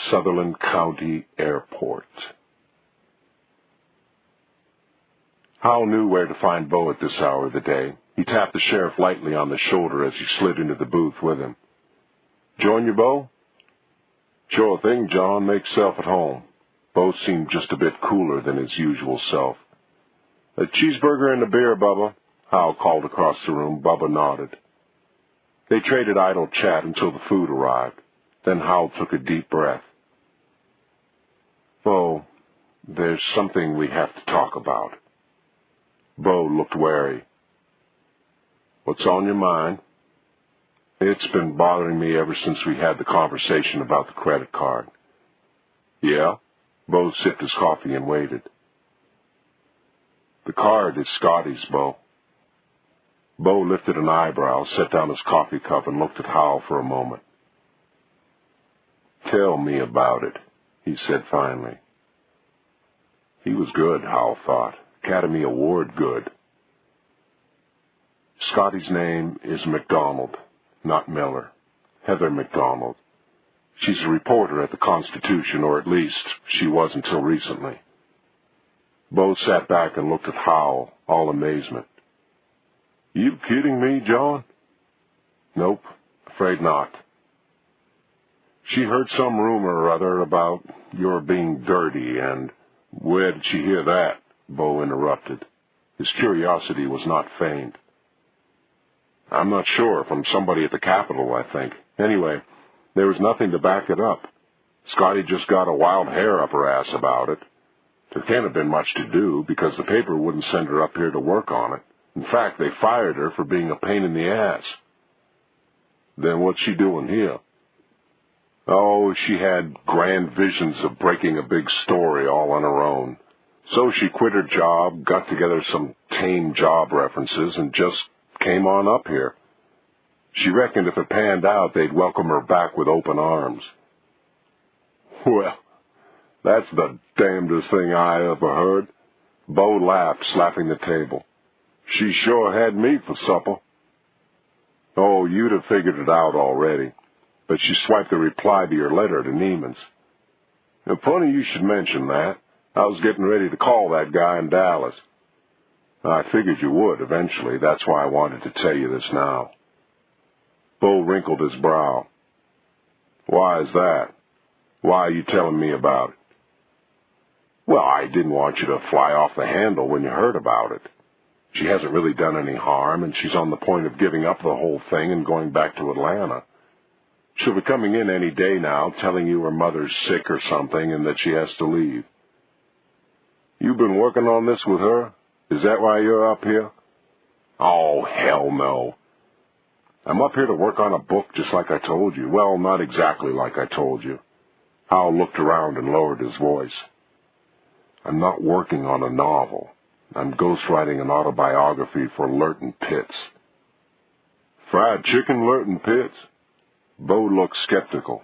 Sutherland County Airport. Howell knew where to find Bo at this hour of the day. He tapped the sheriff lightly on the shoulder as he slid into the booth with him. "Join you, Bo?" "Sure thing, John. Make yourself at home." Bo seemed just a bit cooler than his usual self. "A cheeseburger and a beer, Bubba. Howell called across the room. Bubba nodded. They traded idle chat until the food arrived. Then Howell took a deep breath. Bo, there's something we have to talk about. Bo looked wary. What's on your mind? It's been bothering me ever since we had the conversation about the credit card. Yeah? Bo sipped his coffee and waited. The card is Scotty's, Bo. Bo lifted an eyebrow, set down his coffee cup, and looked at Howell for a moment. Tell me about it, he said finally. He was good, Howell thought. Academy Award good. Scotty's name is McDonald, not Miller. Heather McDonald. She's a reporter at the Constitution, or at least she was until recently. Bo sat back and looked at Howell, all amazement. You kidding me, John? Nope, afraid not. She heard some rumor or other about your being dirty, and where did she hear that? Bo interrupted. His curiosity was not feigned. I'm not sure, from somebody at the Capitol, I think. Anyway, there was nothing to back it up. Scotty just got a wild hair up her ass about it. There can't have been much to do, because the paper wouldn't send her up here to work on it. In fact, they fired her for being a pain in the ass. Then what's she doing here? Oh, she had grand visions of breaking a big story all on her own. So she quit her job, got together some tame job references, and just came on up here. She reckoned if it panned out, they'd welcome her back with open arms. Well, that's the damnedest thing I ever heard. Bo laughed, slapping the table. She sure had me for supper. Oh, you'd have figured it out already. But she swiped the reply to your letter to Neiman's. Funny you should mention that. I was getting ready to call that guy in Dallas. I figured you would eventually. That's why I wanted to tell you this now. Bo wrinkled his brow. Why is that? Why are you telling me about it? Well, I didn't want you to fly off the handle when you heard about it. She hasn't really done any harm, and she's on the point of giving up the whole thing and going back to Atlanta. She'll be coming in any day now, telling you her mother's sick or something and that she has to leave. You've been working on this with her? Is that why you're up here? Oh, hell no. I'm up here to work on a book just like I told you. Well, not exactly like I told you. Howell looked around and lowered his voice. I'm not working on a novel. I'm ghostwriting an autobiography for Lurton Pitts. Fried chicken, Lurton Pitts? Bo looked skeptical.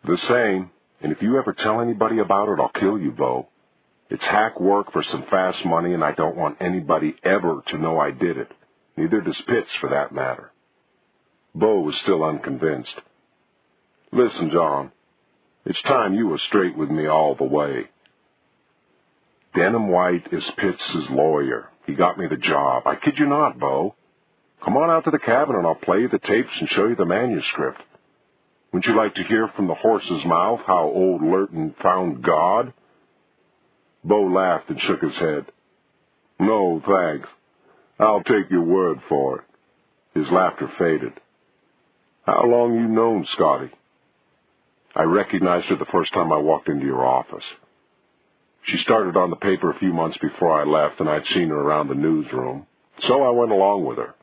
The same, and if you ever tell anybody about it, I'll kill you, Bo. It's hack work for some fast money, and I don't want anybody ever to know I did it. Neither does Pitts, for that matter. Bo was still unconvinced. Listen, John, it's time you were straight with me all the way. Denham White is Pitts's lawyer. He got me the job. I kid you not, Bo. Come on out to the cabin and I'll play you the tapes and show you the manuscript. Wouldn't you like to hear from the horse's mouth how old Lurton found God? Bo laughed and shook his head. No, thanks. I'll take your word for it. His laughter faded. How long you known Scotty? I recognized her the first time I walked into your office. She started on the paper a few months before I left, and I'd seen her around the newsroom, so I went along with her.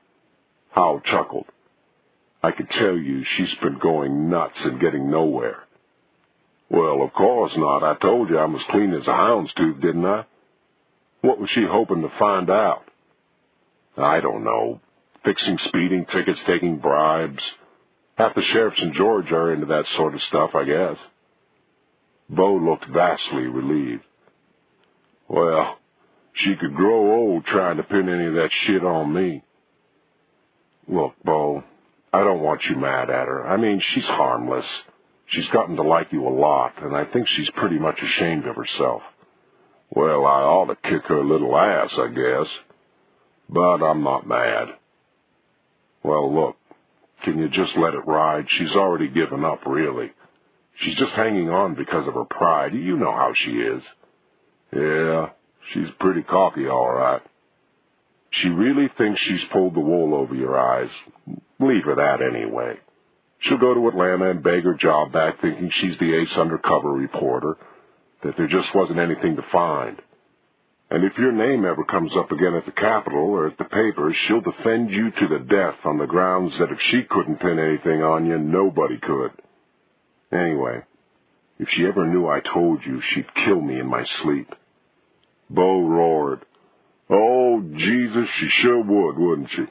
Howell chuckled. I could tell you she's been going nuts and getting nowhere. Well, of course not. I told you I'm as clean as a hound's tooth, didn't I? What was she hoping to find out? I don't know. Fixing speeding tickets, taking bribes. Half the sheriffs in Georgia are into that sort of stuff, I guess. Bo looked vastly relieved. Well, she could grow old trying to pin any of that shit on me. Look, Bo, I don't want you mad at her. I mean, she's harmless. She's gotten to like you a lot, and I think she's pretty much ashamed of herself. Well, I ought to kick her little ass, I guess. But I'm not mad. Well, look, can you just let it ride? She's already given up, really. She's just hanging on because of her pride. You know how she is. Yeah, she's pretty cocky, all right. She really thinks she's pulled the wool over your eyes. Leave her that anyway. She'll go to Atlanta and beg her job back thinking she's the ace undercover reporter, that there just wasn't anything to find. And if your name ever comes up again at the Capitol or at the papers, she'll defend you to the death on the grounds that if she couldn't pin anything on you, nobody could. Anyway, if she ever knew I told you, she'd kill me in my sleep. Bo roared. Oh, Jesus, she sure would, wouldn't she?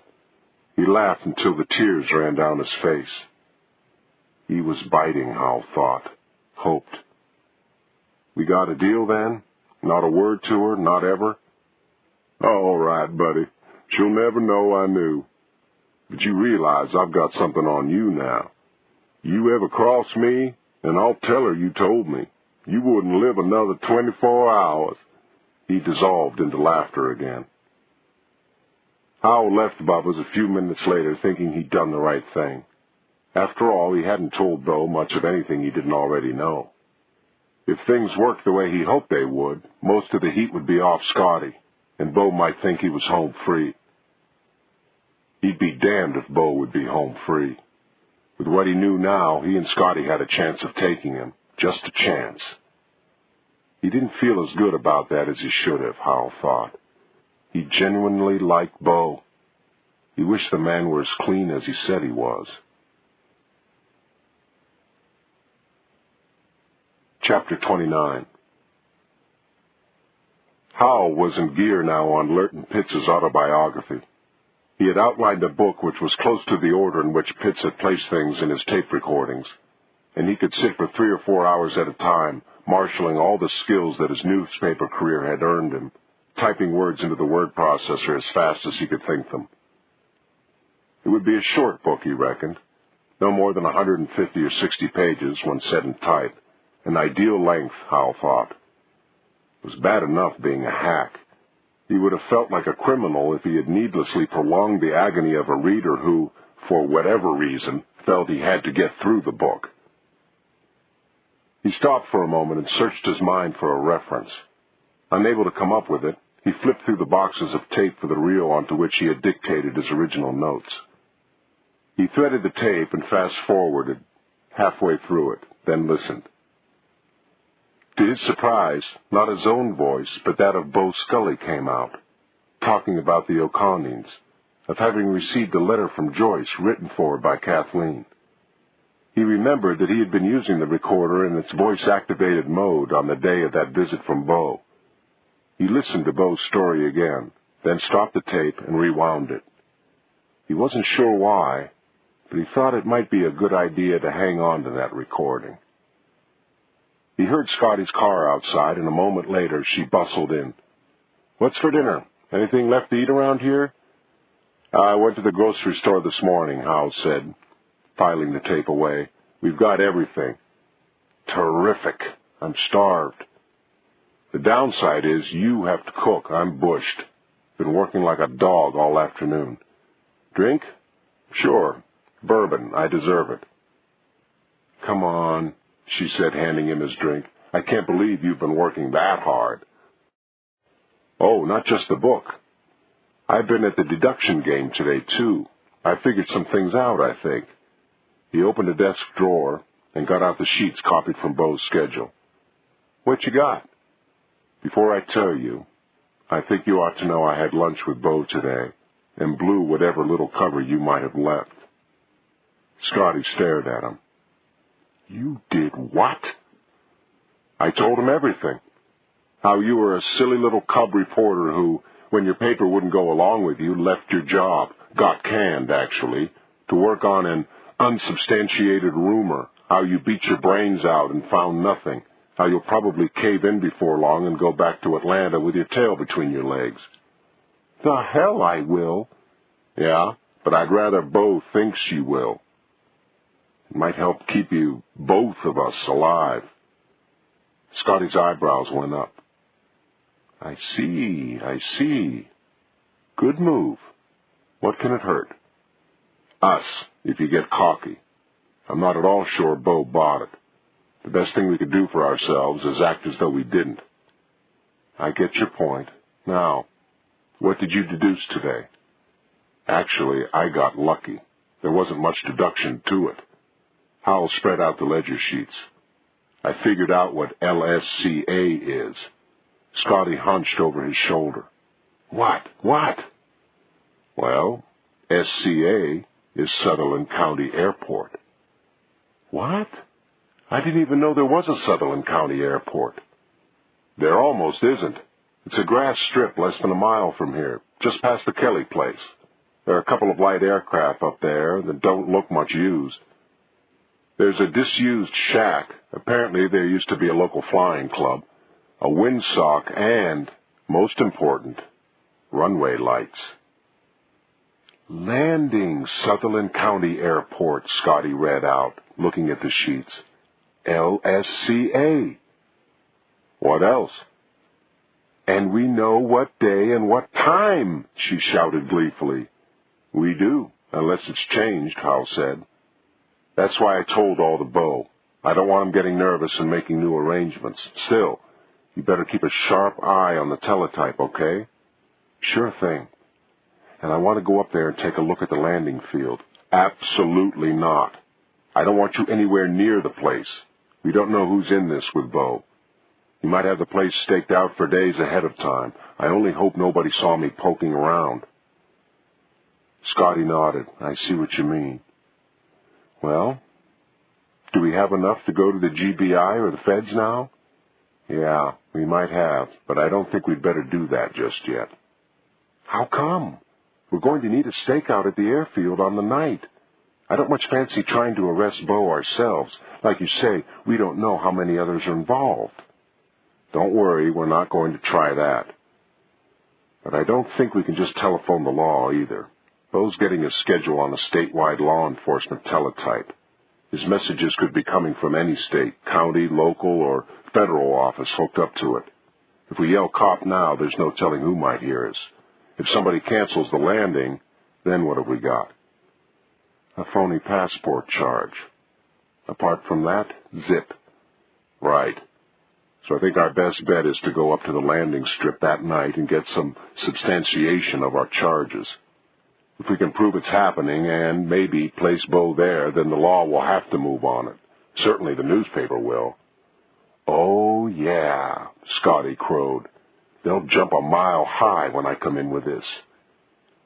He laughed until the tears ran down his face. He was biting, Howell thought, hoped. We got a deal then? Not a word to her, not ever? All right, buddy. She'll never know I knew. But you realize I've got something on you now. You ever cross me, and I'll tell her you told me. You wouldn't live another 24 hours. He dissolved into laughter again. Howell left Bubba's a few minutes later, thinking he'd done the right thing. After all, he hadn't told Bo much of anything he didn't already know. If things worked the way he hoped they would, most of the heat would be off Scotty, and Bo might think he was home free. He'd be damned if Bo would be home free. With what he knew now, he and Scotty had a chance of taking him, just a chance. He didn't feel as good about that as he should have, Howell thought. He genuinely liked Bo. He wished the man were as clean as he said he was. Chapter 29. Howell was in gear now on Lurton Pitts' autobiography. He had outlined a book which was close to the order in which Pitts had placed things in his tape recordings, and he could sit for 3 or 4 hours at a time, marshaling all the skills that his newspaper career had earned him, typing words into the word processor as fast as he could think them. It would be a short book, he reckoned, no more than 150 or 60 pages when set in type. An ideal length, Howell thought. It was bad enough being a hack. He would have felt like a criminal if he had needlessly prolonged the agony of a reader who, for whatever reason, felt he had to get through the book. He stopped for a moment and searched his mind for a reference. Unable to come up with it, he flipped through the boxes of tape for the reel onto which he had dictated his original notes. He threaded the tape and fast-forwarded halfway through it, then listened. To his surprise, not his own voice, but that of Bo Scully came out, talking about the O'Connings, of having received a letter from Joyce written for her by Kathleen. He remembered that he had been using the recorder in its voice-activated mode on the day of that visit from Bo. He listened to Bo's story again, then stopped the tape and rewound it. He wasn't sure why, but he thought it might be a good idea to hang on to that recording. He heard Scotty's car outside, and a moment later she bustled in. "What's for dinner? Anything left to eat around here?" "I went to the grocery store this morning," Howell said, filing the tape away. "We've got everything." "Terrific. I'm starved." "The downside is you have to cook. I'm bushed. Been working like a dog all afternoon." "Drink?" "Sure. Bourbon. I deserve it." "Come on," she said, handing him his drink. "I can't believe you've been working that hard." "Oh, not just the book. I've been at the deduction game today, too. I figured some things out, I think." He opened a desk drawer and got out the sheets copied from Bo's schedule. "What you got?" "Before I tell you, I think you ought to know I had lunch with Bo today and blew whatever little cover you might have left." Scotty stared at him. "You did what?" "I told him everything. How you were a silly little cub reporter who, when your paper wouldn't go along with you, left your job, got canned, actually, to work on an unsubstantiated rumor, how you beat your brains out and found nothing, how you'll probably cave in before long and go back to Atlanta with your tail between your legs." "The hell I will." "Yeah, but I'd rather Bo thinks you will. It might help keep you, both of us, alive." Scotty's eyebrows went up. I see. Good move. What can it hurt?" "Us, if you get cocky. I'm not at all sure Bo bought it. The best thing we could do for ourselves is act as though we didn't." "I get your point. Now, What did you deduce today? Actually, I got lucky. There wasn't much deduction to it. Howell spread out the ledger sheets. I figured out what LSCA is. Scotty hunched over his shoulder. What? Well, SCA is Sutherland County Airport. What? I didn't even know there was a Sutherland County Airport. There almost isn't. It's a grass strip less than a mile from here, just past the Kelly place. There are a couple of light aircraft up there that don't look much used. There's a disused shack. Apparently there used to be a local flying club, a windsock, and, most important, runway lights. Landing Sutherland County Airport, Scotty read out, looking at the sheets. LSCA. What else? And we know what day and what time, she shouted gleefully. We do, unless it's changed, Howell said. That's why I told all the Bo. I don't want him getting nervous and making new arrangements. Still, you better keep a sharp eye on the teletype, okay? Sure thing. And I want to go up there and take a look at the landing field. Absolutely not. I don't want you anywhere near the place. We don't know who's in this with Bo. You might have the place staked out for days ahead of time. I only hope nobody saw me poking around. Scotty nodded. I see what you mean. Well, do we have enough to go to the GBI or the feds now? Yeah, we might have, but I don't think we'd better do that just yet. How come? We're going to need a stakeout at the airfield on the night. I don't much fancy trying to arrest Bo ourselves. Like you say, we don't know how many others are involved. Don't worry, we're not going to try that. But I don't think we can just telephone the law either. Bo's getting a schedule on a statewide law enforcement teletype. His messages could be coming from any state, county, local, or federal office hooked up to it. If we yell cop now, there's no telling who might hear us. If somebody cancels the landing, then what have we got? A phony passport charge. Apart from that, zip. Right. So I think our best bet is to go up to the landing strip that night and get some substantiation of our charges. If we can prove it's happening and maybe place Bo there, then the law will have to move on it. Certainly the newspaper will. Oh, yeah, Scotty crowed. They'll jump a mile high when I come in with this.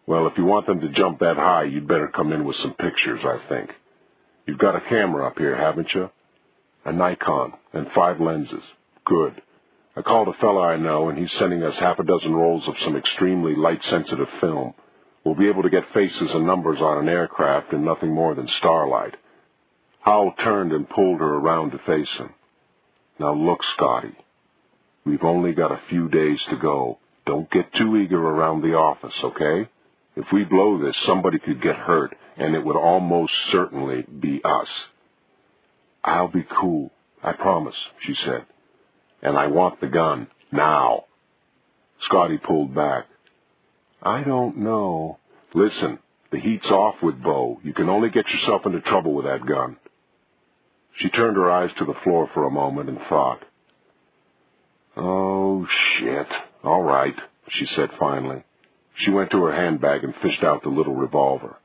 Well, if you want them to jump that high, you'd better come in with some pictures, I think. You've got a camera up here, haven't you? A Nikon and 5 lenses. Good. I called a fella I know, and he's sending us half a dozen rolls of some extremely light-sensitive film. We'll be able to get faces and numbers on an aircraft in nothing more than starlight. Howell turned and pulled her around to face him. Now look, Scotty. We've only got a few days to go. Don't get too eager around the office, okay? If we blow this, somebody could get hurt, and it would almost certainly be us. I'll be cool, I promise, she said. And I want the gun, now. Scotty pulled back. I don't know. Listen, the heat's off with Bo. You can only get yourself into trouble with that gun. She turned her eyes to the floor for a moment and thought. Oh, shit. All right, she said finally. She went to her handbag and fished out the little revolver.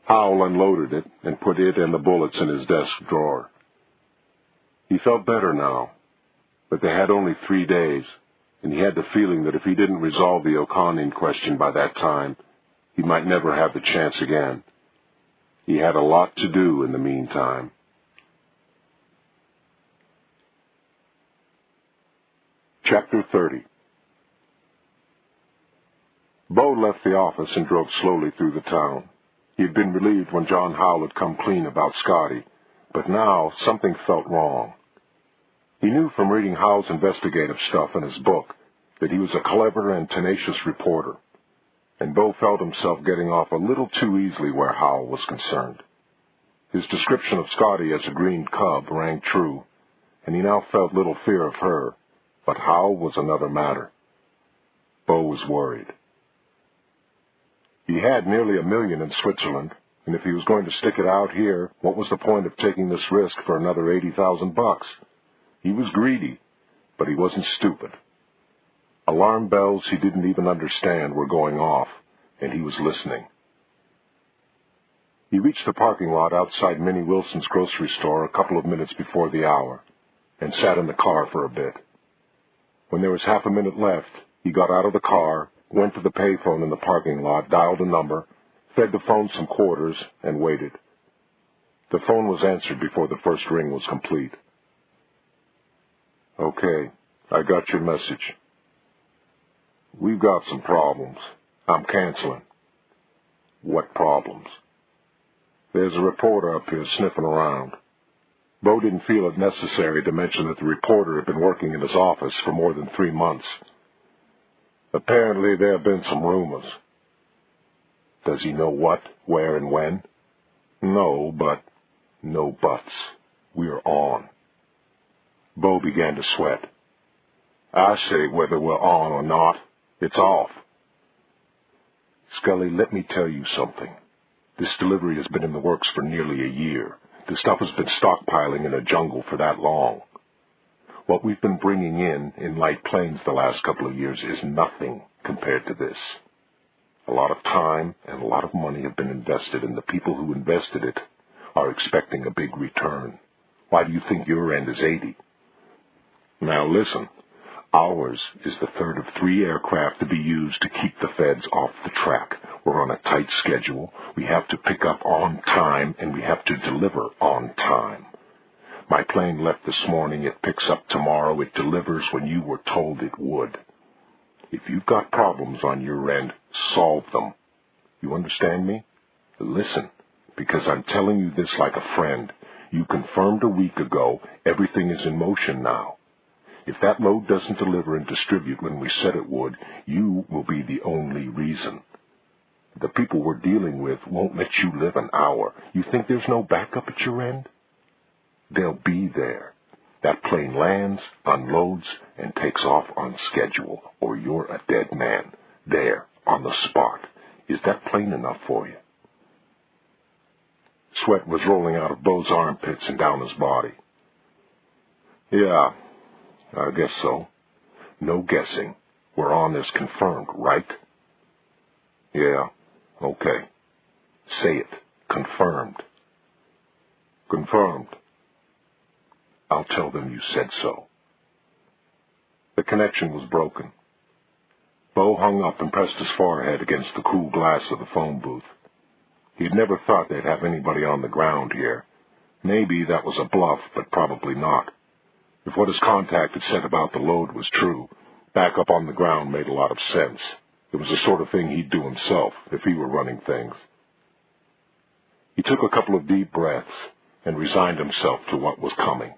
Howell unloaded it and put it and the bullets in his desk drawer. He felt better now, but they had only 3 days, and he had the feeling that if he didn't resolve the O'Conning question by that time, he might never have the chance again. He had a lot to do in the meantime. Chapter 30. Bo left the office and drove slowly through the town. He had been relieved when John Howell had come clean about Scotty, but now something felt wrong. He knew from reading Howell's investigative stuff in his book that he was a clever and tenacious reporter, and Bo felt himself getting off a little too easily where Howell was concerned. His description of Scotty as a green cub rang true, and he now felt little fear of her, but Howell was another matter. Bo was worried. He had nearly $1 million in Switzerland, and if he was going to stick it out here, what was the point of taking this risk for another $80,000? He was greedy, but he wasn't stupid. Alarm bells he didn't even understand were going off, and he was listening. He reached the parking lot outside Minnie Wilson's grocery store a couple of minutes before the hour, and sat in the car for a bit. When there was half a minute left, he got out of the car, went to the payphone in the parking lot, dialed a number, fed the phone some quarters, and waited. The phone was answered before the first ring was complete. "Okay, I got your message. We've got some problems. I'm canceling." "What problems?" "There's a reporter up here sniffing around." Bo didn't feel it necessary to mention that the reporter had been working in his office for more than 3 months. "Apparently there have been some rumors." "Does he know what, where, and when?" "No, but..." "No buts. We're on." Bo began to sweat. "I say whether we're on or not, it's off." "Scully, let me tell you something. This delivery has been in the works for nearly a year. The stuff has been stockpiling in a jungle for that long. What we've been bringing in light planes the last couple of years is nothing compared to this. A lot of time and a lot of money have been invested, and the people who invested it are expecting a big return. Why do you think your end is 80? Now listen, ours is the third of 3 aircraft to be used to keep the feds off the track. We're on a tight schedule. We have to pick up on time, and we have to deliver on time. My plane left this morning. It picks up tomorrow. It delivers when you were told it would. If you've got problems on your end, solve them. You understand me? Listen, because I'm telling you this like a friend. You confirmed a week ago everything is in motion now. If that load doesn't deliver and distribute when we said it would, you will be the only reason. The people we're dealing with won't let you live an hour. You think there's no backup at your end? They'll be there. That plane lands, unloads, and takes off on schedule, or you're a dead man. There, on the spot. Is that plain enough for you?" Sweat was rolling out of Bo's armpits and down his body. "Yeah, I guess so. No guessing. We're on as confirmed, right?" "Yeah, okay. Say it. Confirmed." "Confirmed." "I'll tell them you said so." The connection was broken. Bo hung up and pressed his forehead against the cool glass of the phone booth. He'd never thought they'd have anybody on the ground here. Maybe that was a bluff, but probably not. If what his contact had said about the load was true, back up on the ground made a lot of sense. It was the sort of thing he'd do himself if he were running things. He took a couple of deep breaths and resigned himself to what was coming.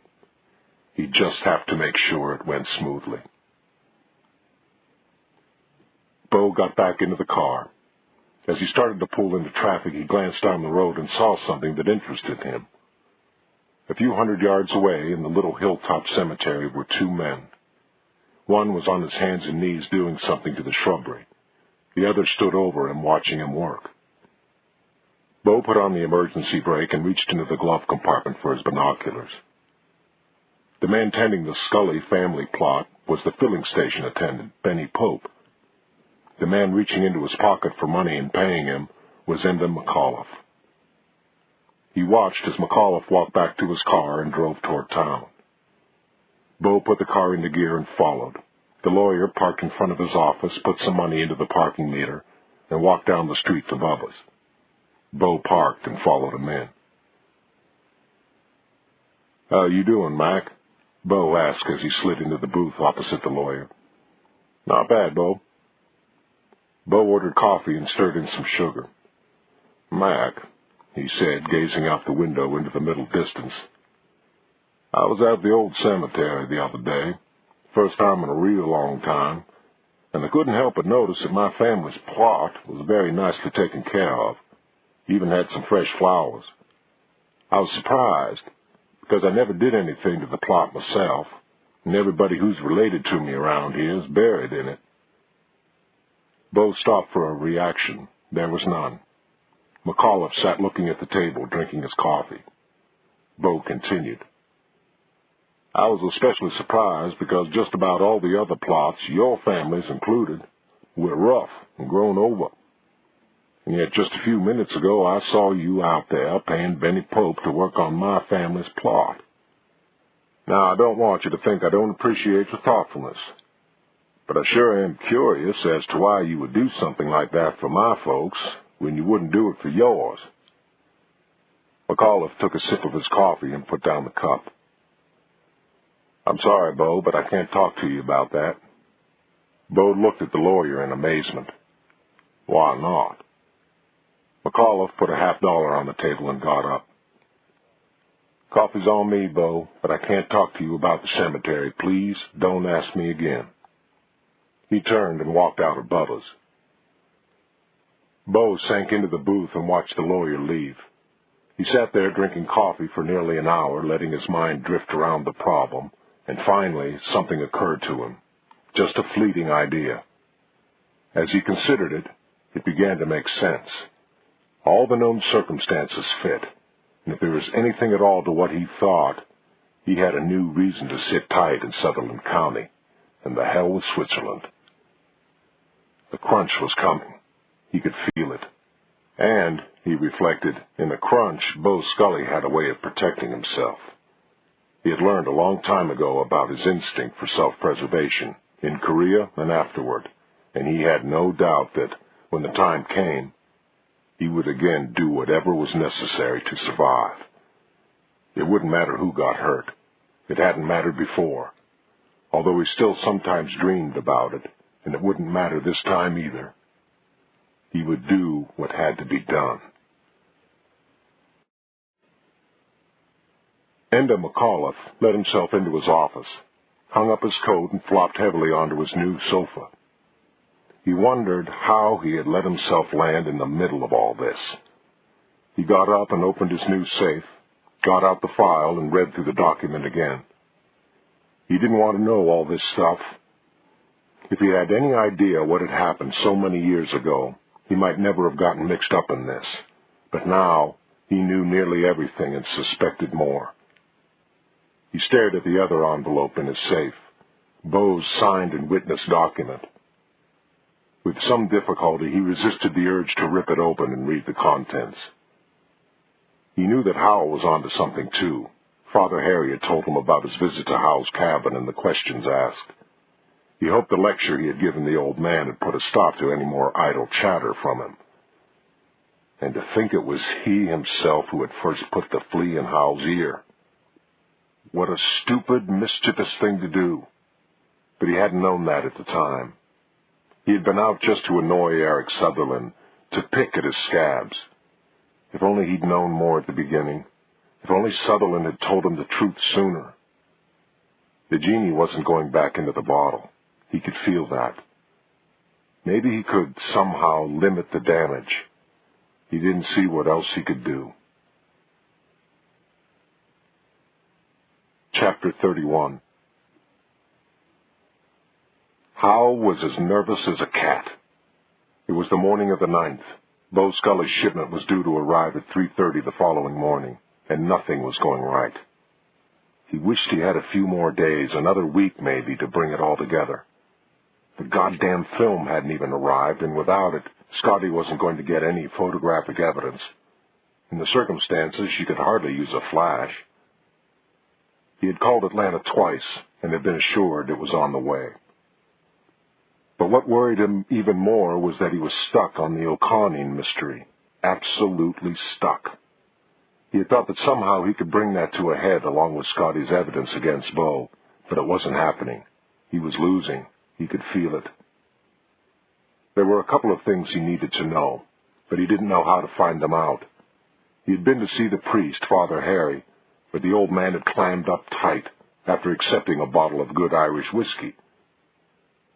He'd just have to make sure it went smoothly. Bo got back into the car. As he started to pull into traffic, he glanced down the road and saw something that interested him. A few 100 yards away in the little hilltop cemetery were 2 men. One was on his hands and knees doing something to the shrubbery. The other stood over him, watching him work. Bo put on the emergency brake and reached into the glove compartment for his binoculars. The man tending the Scully family plot was the filling station attendant, Benny Pope. The man reaching into his pocket for money and paying him was Enda McAuliffe. He watched as McAuliffe walked back to his car and drove toward town. Bo put the car into gear and followed. The lawyer parked in front of his office, put some money into the parking meter, and walked down the street to Bubba's. Bo parked and followed him in. "How you doing, Mac?" Bo asked as he slid into the booth opposite the lawyer. "Not bad, Bo." Bo ordered coffee and stirred in some sugar. "Mac," he said, gazing out the window into the middle distance, "I was at the old cemetery the other day, first time in a real long time, and I couldn't help but notice that my family's plot was very nicely taken care of, even had some fresh flowers. I was surprised, because I never did anything to the plot myself, and everybody who's related to me around here is buried in it." Bo stopped for a reaction. There was none. McAuliffe sat looking at the table, drinking his coffee. Bo continued. I was especially surprised because just about all the other plots, your family's included, were rough and grown over. And yet just a few minutes ago I saw you out there paying Benny Pope to work on my family's plot. Now, I don't want you to think I don't appreciate your thoughtfulness, but I sure am curious as to why you would do something like that for my folks when you wouldn't do it for yours. McAuliffe took a sip of his coffee and put down the cup. I'm sorry, Bo, but I can't talk to you about that. Bo looked at the lawyer in amazement. Why not? McAuliffe put a $50 on the table and got up. Coffee's on me, Bo, but I can't talk to you about the cemetery. Please don't ask me again. He turned and walked out of Bubba's. Bo sank into the booth and watched the lawyer leave. He sat there drinking coffee for nearly an hour, letting his mind drift around the problem, and finally something occurred to him, just a fleeting idea. As he considered it, it began to make sense. All the known circumstances fit, and if there was anything at all to what he thought, he had a new reason to sit tight in Sutherland County, and the hell with Switzerland. The crunch was coming. He could feel it. And, he reflected, in the crunch, Bo Scully had a way of protecting himself. He had learned a long time ago about his instinct for self-preservation, in Korea and afterward, and he had no doubt that, when the time came, he would again do whatever was necessary to survive. It wouldn't matter who got hurt. It hadn't mattered before, although he still sometimes dreamed about it, and it wouldn't matter this time either. He would do what had to be done. Enda McAuliffe let himself into his office, hung up his coat, and flopped heavily onto his new sofa. He wondered how he had let himself land in the middle of all this. He got up and opened his new safe, got out the file, and read through the document again. He didn't want to know all this stuff. If he had any idea what had happened so many years ago, he might never have gotten mixed up in this. But now he knew nearly everything and suspected more. He stared at the other envelope in his safe, Bo's signed and witnessed document. With some difficulty, he resisted the urge to rip it open and read the contents. He knew that Howell was onto something, too. Father Harry had told him about his visit to Howell's cabin and the questions asked. He hoped the lecture he had given the old man had put a stop to any more idle chatter from him. And to think it was he himself who had first put the flea in Howell's ear. What a stupid, mischievous thing to do. But he hadn't known that at the time. He had been out just to annoy Eric Sutherland, to pick at his scabs. If only he'd known more at the beginning. If only Sutherland had told him the truth sooner. The genie wasn't going back into the bottle. He could feel that. Maybe he could somehow limit the damage. He didn't see what else he could do. Chapter 31. Howell was as nervous as a cat. It was the morning of the 9th. Bo Scully's shipment was due to arrive at 3:30 the following morning, and nothing was going right. He wished he had a few more days, another week maybe, to bring it all together. The goddamn film hadn't even arrived, and without it, Scotty wasn't going to get any photographic evidence. In the circumstances, she could hardly use a flash. He had called Atlanta twice, and had been assured it was on the way. But what worried him even more was that he was stuck on the O'Conning mystery. Absolutely stuck. He had thought that somehow he could bring that to a head along with Scotty's evidence against Bo, but it wasn't happening. He was losing. He could feel it. There were a couple of things he needed to know, but he didn't know how to find them out. He had been to see the priest, Father Harry, but the old man had clammed up tight after accepting a bottle of good Irish whiskey.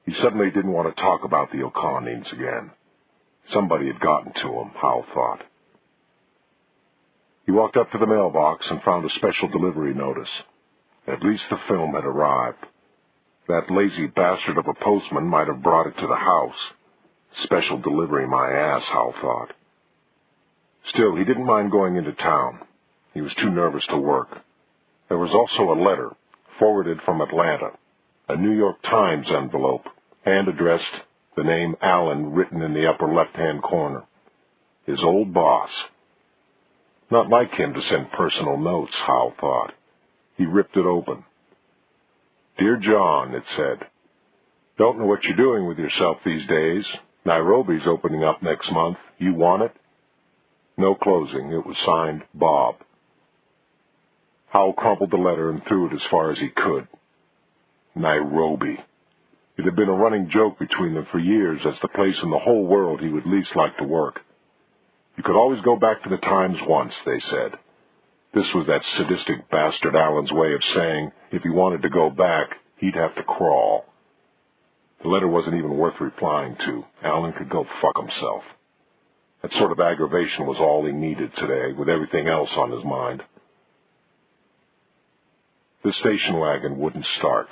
He suddenly didn't want to talk about the O'Connings again. Somebody had gotten to him, Howell thought. He walked up to the mailbox and found a special delivery notice. At least the film had arrived. That lazy bastard of a postman might have brought it to the house. Special delivery my ass, Howell thought. Still, he didn't mind going into town. He was too nervous to work. There was also a letter, forwarded from Atlanta, a New York Times envelope, hand addressed, the name Allen written in the upper left-hand corner. His old boss. Not like him to send personal notes, Howell thought. He ripped it open. Dear John, it said, don't know what you're doing with yourself these days. Nairobi's opening up next month. You want it? No closing. It was signed Bob. Howell crumpled the letter and threw it as far as he could. Nairobi. It had been a running joke between them for years as the place in the whole world he would least like to work. You could always go back to the Times once, they said. This was that sadistic bastard Allen's way of saying if he wanted to go back, he'd have to crawl. The letter wasn't even worth replying to. Allen could go fuck himself. That sort of aggravation was all he needed today, with everything else on his mind. The station wagon wouldn't start.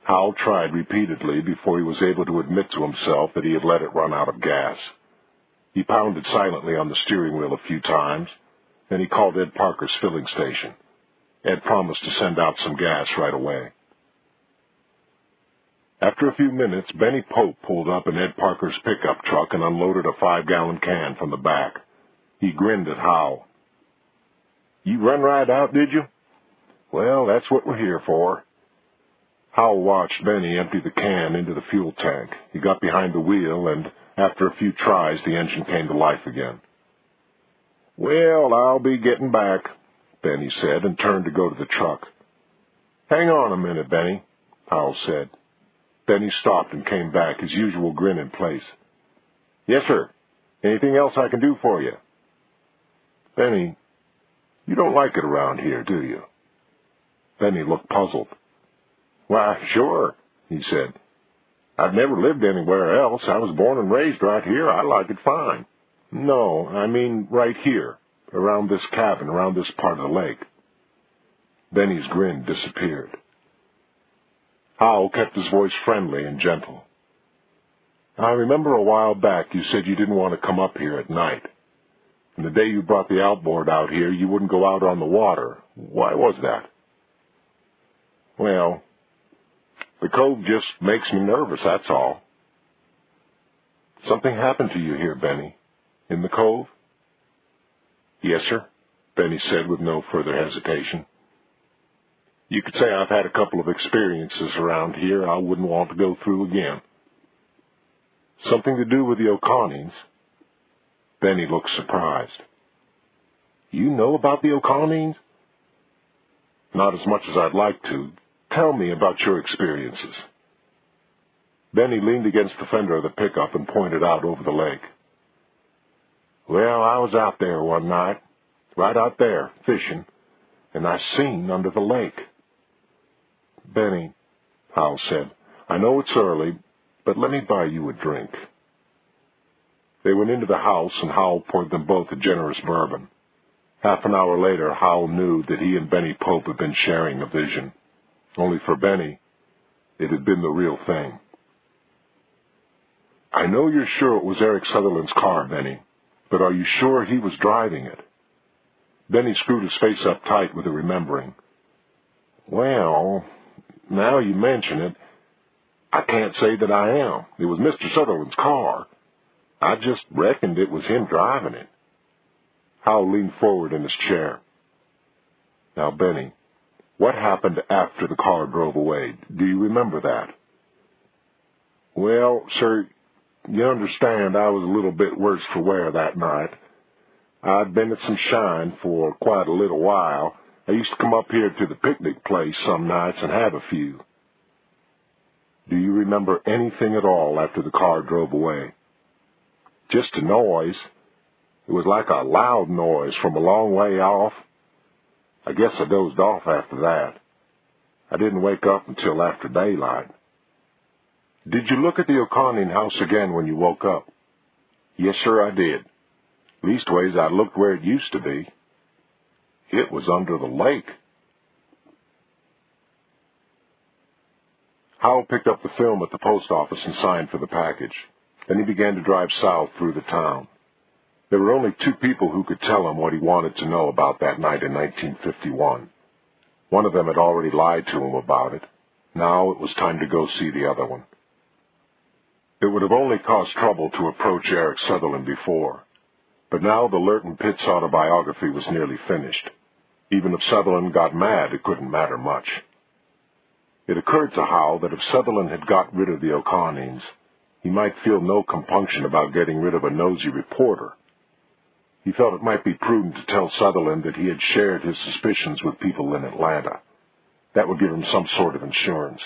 Howell tried repeatedly before he was able to admit to himself that he had let it run out of gas. He pounded silently on the steering wheel a few times, then he called Ed Parker's filling station. Ed promised to send out some gas right away. After a few minutes, Benny Pope pulled up in Ed Parker's pickup truck and unloaded a 5-gallon can from the back. He grinned at Howell. You run right out, did you? Well, that's what we're here for. Howell watched Benny empty the can into the fuel tank. He got behind the wheel, and after a few tries, the engine came to life again. Well, I'll be getting back, Benny said, and turned to go to the truck. Hang on a minute, Benny, Howell said. Benny stopped and came back, his usual grin in place. Yes, sir. Anything else I can do for you? Benny, you don't like it around here, do you? Benny looked puzzled. Why, sure, he said. I've never lived anywhere else. I was born and raised right here. I like it fine. No, I mean right here, around this cabin, around this part of the lake. Benny's grin disappeared. Howell kept his voice friendly and gentle. I remember a while back you said you didn't want to come up here at night. And the day you brought the outboard out here, you wouldn't go out on the water. Why was that? Well, the cove just makes me nervous, that's all. Something happened to you here, Benny, in the cove? Yes, sir, Benny said with no further hesitation. You could say I've had a couple of experiences around here I wouldn't want to go through again. Something to do with the O'Connings? Benny looked surprised. You know about the O'Connings? Not as much as I'd like to. Tell me about your experiences. Benny leaned against the fender of the pickup and pointed out over the lake. Well, I was out there one night, right out there, fishing, and I seen under the lake. Benny, Howell said, I know it's early, but let me buy you a drink. They went into the house, and Howell poured them both a generous bourbon. Half an hour later, Howell knew that he and Benny Pope had been sharing a vision. Only for Benny, it had been the real thing. I know you're sure it was Eric Sutherland's car, Benny, but are you sure he was driving it? Benny screwed his face up tight with a remembering. Well, now you mention it, I can't say that I am. It was Mr. Sutherland's car. I just reckoned it was him driving it. Howell leaned forward in his chair. Now, Benny, what happened after the car drove away? Do you remember that? Well, sir, you understand I was a little bit worse for wear that night. I'd been at some shine for quite a little while. I used to come up here to the picnic place some nights and have a few. Do you remember anything at all after the car drove away? Just a noise. It was like a loud noise from a long way off. I guess I dozed off after that. I didn't wake up until after daylight. Did you look at the O'Conning house again when you woke up? Yes, sir, I did. Leastways, I looked where it used to be. It was under the lake. Howell picked up the film at the post office and signed for the package. Then he began to drive south through the town. There were only two people who could tell him what he wanted to know about that night in 1951. One of them had already lied to him about it. Now it was time to go see the other one. It would have only caused trouble to approach Eric Sutherland before, but now the Lurton Pitts autobiography was nearly finished. Even if Sutherland got mad, it couldn't matter much. It occurred to Howell that if Sutherland had got rid of the O'Conneens, he might feel no compunction about getting rid of a nosy reporter. He felt it might be prudent to tell Sutherland that he had shared his suspicions with people in Atlanta. That would give him some sort of insurance.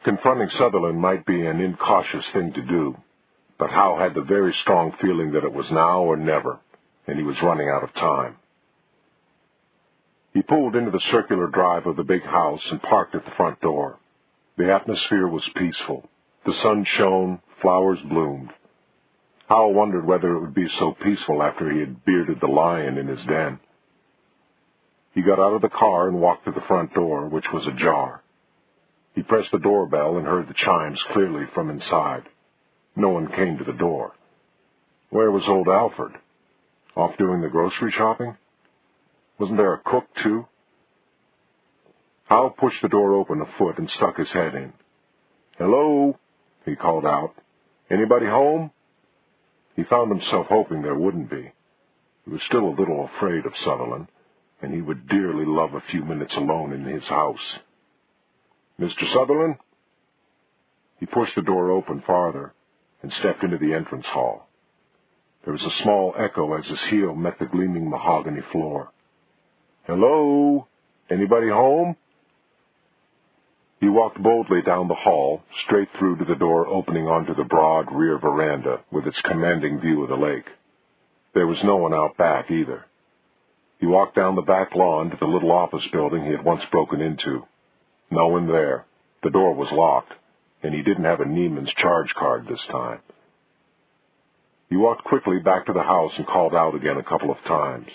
Confronting Sutherland might be an incautious thing to do, but Howell had the very strong feeling that it was now or never, and he was running out of time. He pulled into the circular drive of the big house and parked at the front door. The atmosphere was peaceful. The sun shone, flowers bloomed. Howell wondered whether it would be so peaceful after he had bearded the lion in his den. He got out of the car and walked to the front door, which was ajar. He pressed the doorbell and heard the chimes clearly from inside. No one came to the door. Where was old Alfred? Off doing the grocery shopping? Wasn't there a cook, too? Howell pushed the door open a foot and stuck his head in. "Hello," he called out. "Anybody home?" He found himself hoping there wouldn't be. He was still a little afraid of Sutherland, and he would dearly love a few minutes alone in his house. "Mr. Sutherland?" He pushed the door open farther and stepped into the entrance hall. There was a small echo as his heel met the gleaming mahogany floor. "Hello? Anybody home?" He walked boldly down the hall, straight through to the door opening onto the broad rear veranda with its commanding view of the lake. There was no one out back either. He walked down the back lawn to the little office building he had once broken into. No one there. The door was locked, and he didn't have a Neiman's charge card this time. He walked quickly back to the house and called out again a couple of times.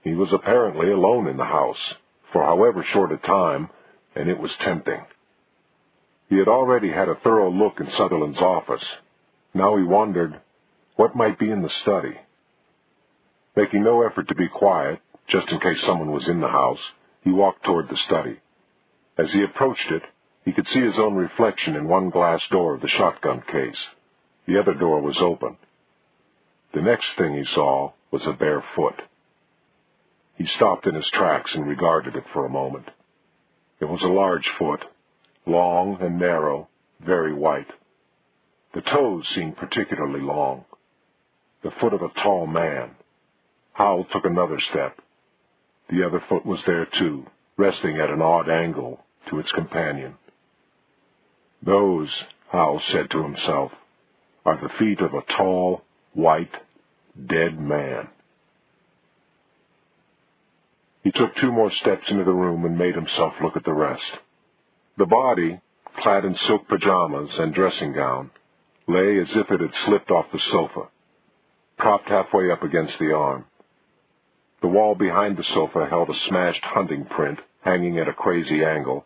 He was apparently alone in the house, for however short a time, and it was tempting. He had already had a thorough look in Sutherland's office. Now he wondered what might be in the study. Making no effort to be quiet, just in case someone was in the house, he walked toward the study. As he approached it, he could see his own reflection in one glass door of the shotgun case. The other door was open. The next thing he saw was a bare foot. He stopped in his tracks and regarded it for a moment. It was a large foot, long and narrow, very white. The toes seemed particularly long. The foot of a tall man. Howell took another step. The other foot was there too, resting at an odd angle to its companion. "Those," Howell said to himself, "are the feet of a tall, white, dead man." He took 2 more steps into the room and made himself look at the rest. The body, clad in silk pajamas and dressing gown, lay as if it had slipped off the sofa, propped halfway up against the arm. The wall behind the sofa held a smashed hunting print hanging at a crazy angle,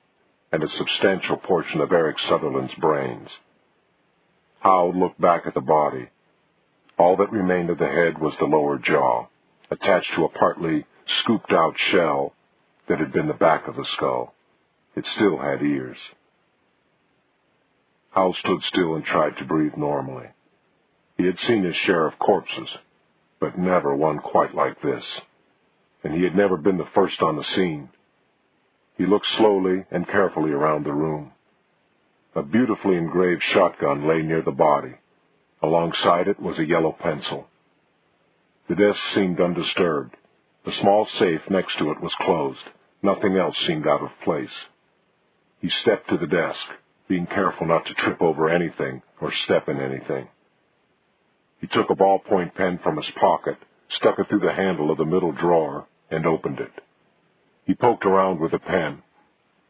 and a substantial portion of Eric Sutherland's brains. Howell looked back at the body. All that remained of the head was the lower jaw, attached to a partly scooped-out shell that had been the back of the skull. It still had ears. Howell stood still and tried to breathe normally. He had seen his share of corpses, but never one quite like this, and he had never been the first on the scene. He looked slowly and carefully around the room. A beautifully engraved shotgun lay near the body. Alongside it was a yellow pencil. The desk seemed undisturbed. The small safe next to it was closed. Nothing else seemed out of place. He stepped to the desk, being careful not to trip over anything or step in anything. He took a ballpoint pen from his pocket, stuck it through the handle of the middle drawer, and opened it. He poked around with the pen.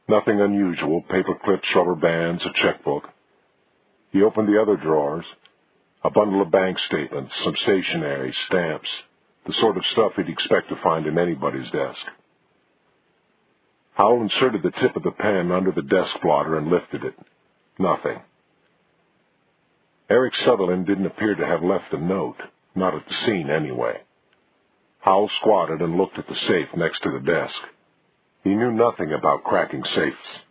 Nothing unusual, paper clips, rubber bands, a checkbook. He opened the other drawers. A bundle of bank statements, some stationery, stamps, the sort of stuff he'd expect to find in anybody's desk. Howell inserted the tip of the pen under the desk blotter and lifted it. Nothing. Eric Sutherland didn't appear to have left a note, not at the scene anyway. Howell squatted and looked at the safe next to the desk. He knew nothing about cracking safes,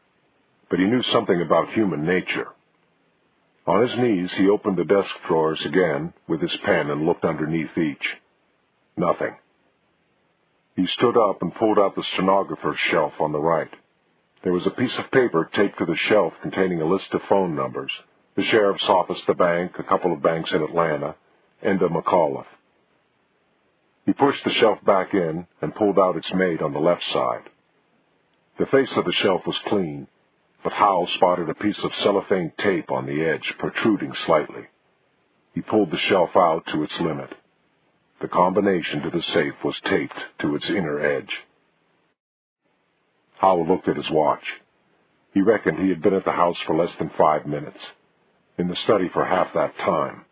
but he knew something about human nature. On his knees, he opened the desk drawers again with his pen and looked underneath each. Nothing. He stood up and pulled out the stenographer's shelf on the right. There was a piece of paper taped to the shelf containing a list of phone numbers: the sheriff's office, the bank, a couple of banks in Atlanta, and a McAuliffe. He pushed the shelf back in and pulled out its mate on the left side. The face of the shelf was clean, but Howell spotted a piece of cellophane tape on the edge, protruding slightly. He pulled the shelf out to its limit. The combination to the safe was taped to its inner edge. Howell looked at his watch. He reckoned he had been at the house for less than 5 minutes, in the study for half that time.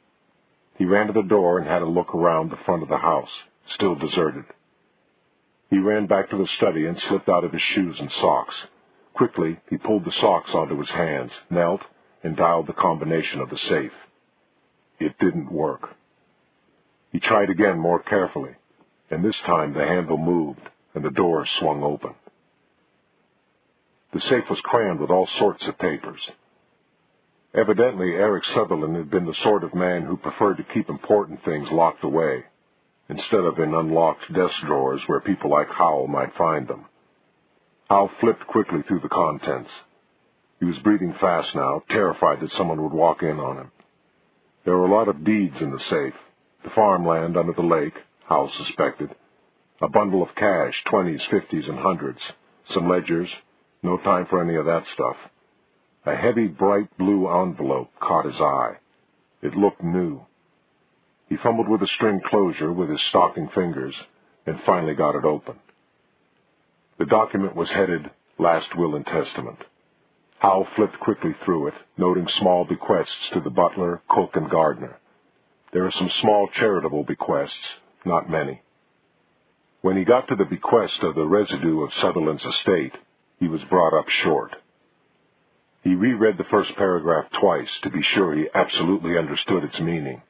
He ran to the door and had a look around the front of the house, still deserted. He ran back to the study and slipped out of his shoes and socks. Quickly, he pulled the socks onto his hands, knelt, and dialed the combination of the safe. It didn't work. He tried again more carefully, and this time the handle moved and the door swung open. The safe was crammed with all sorts of papers. Evidently, Eric Sutherland had been the sort of man who preferred to keep important things locked away, instead of in unlocked desk drawers where people like Howell might find them. Howell flipped quickly through the contents. He was breathing fast now, terrified that someone would walk in on him. There were a lot of deeds in the safe: the farmland under the lake, Howell suspected, a bundle of cash, 20s, 50s, and 100s, some ledgers, no time for any of that stuff. A heavy, bright blue envelope caught his eye. It looked new. He fumbled with the string closure with his stocking fingers and finally got it open. The document was headed Last Will and Testament. Howell flipped quickly through it, noting small bequests to the butler, cook, and gardener. There were some small charitable bequests, not many. When he got to the bequest of the residue of Sutherland's estate, he was brought up short. He reread the first paragraph twice to be sure he absolutely understood its meaning.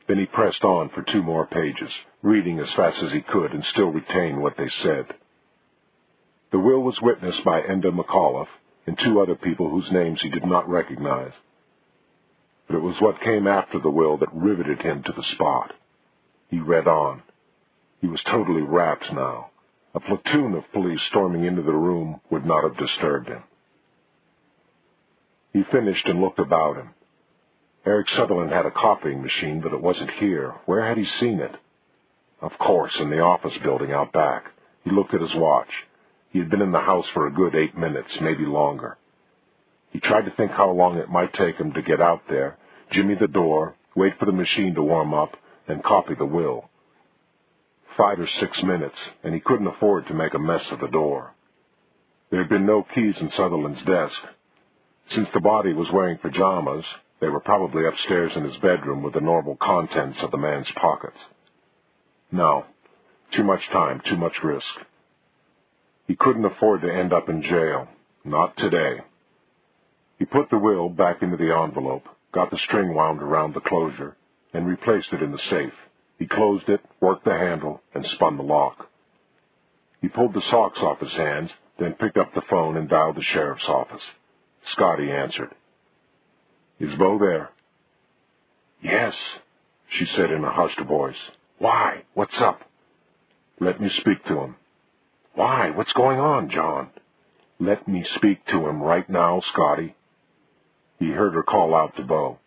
Then he pressed on for 2 more pages, reading as fast as he could and still retain what they said. The will was witnessed by Enda McAuliffe and 2 other people whose names he did not recognize. But it was what came after the will that riveted him to the spot. He read on. He was totally rapt now. A platoon of police storming into the room would not have disturbed him. He finished and looked about him. Eric Sutherland had a copying machine, but it wasn't here. Where had he seen it? Of course, in the office building out back. He looked at his watch. He had been in the house for a good 8 minutes, maybe longer. He tried to think how long it might take him to get out there, jimmy the door, wait for the machine to warm up, and copy the will. 5 or 6 minutes, and he couldn't afford to make a mess of the door. There had been no keys in Sutherland's desk. Since the body was wearing pajamas, they were probably upstairs in his bedroom with the normal contents of the man's pockets. No, too much time, too much risk. He couldn't afford to end up in jail, not today. He put the will back into the envelope, got the string wound around the closure, and replaced it in the safe. He closed it, worked the handle, and spun the lock. He pulled the socks off his hands, then picked up the phone and dialed the sheriff's office. Scotty answered. "Is Bo there?" "Yes," she said in a hushed voice. "Why? What's up?" "Let me speak to him." "Why? What's going on, John?" "Let me speak to him right now, Scotty." He heard her call out to Bo.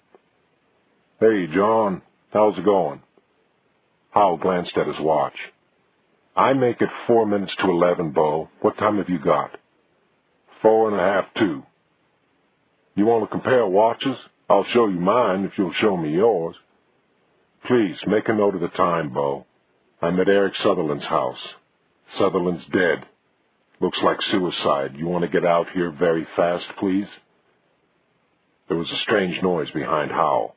"Hey, John, how's it going?" Howell glanced at his watch. "I make it 4 minutes to 11, Bo. What time have you got?" 4:30 to. "You want to compare watches? I'll show you mine if you'll show me yours." "Please, make a note of the time, Bo. I'm at Eric Sutherland's house. Sutherland's dead. Looks like suicide. You want to get out here very fast, please?" There was a strange noise behind Howell.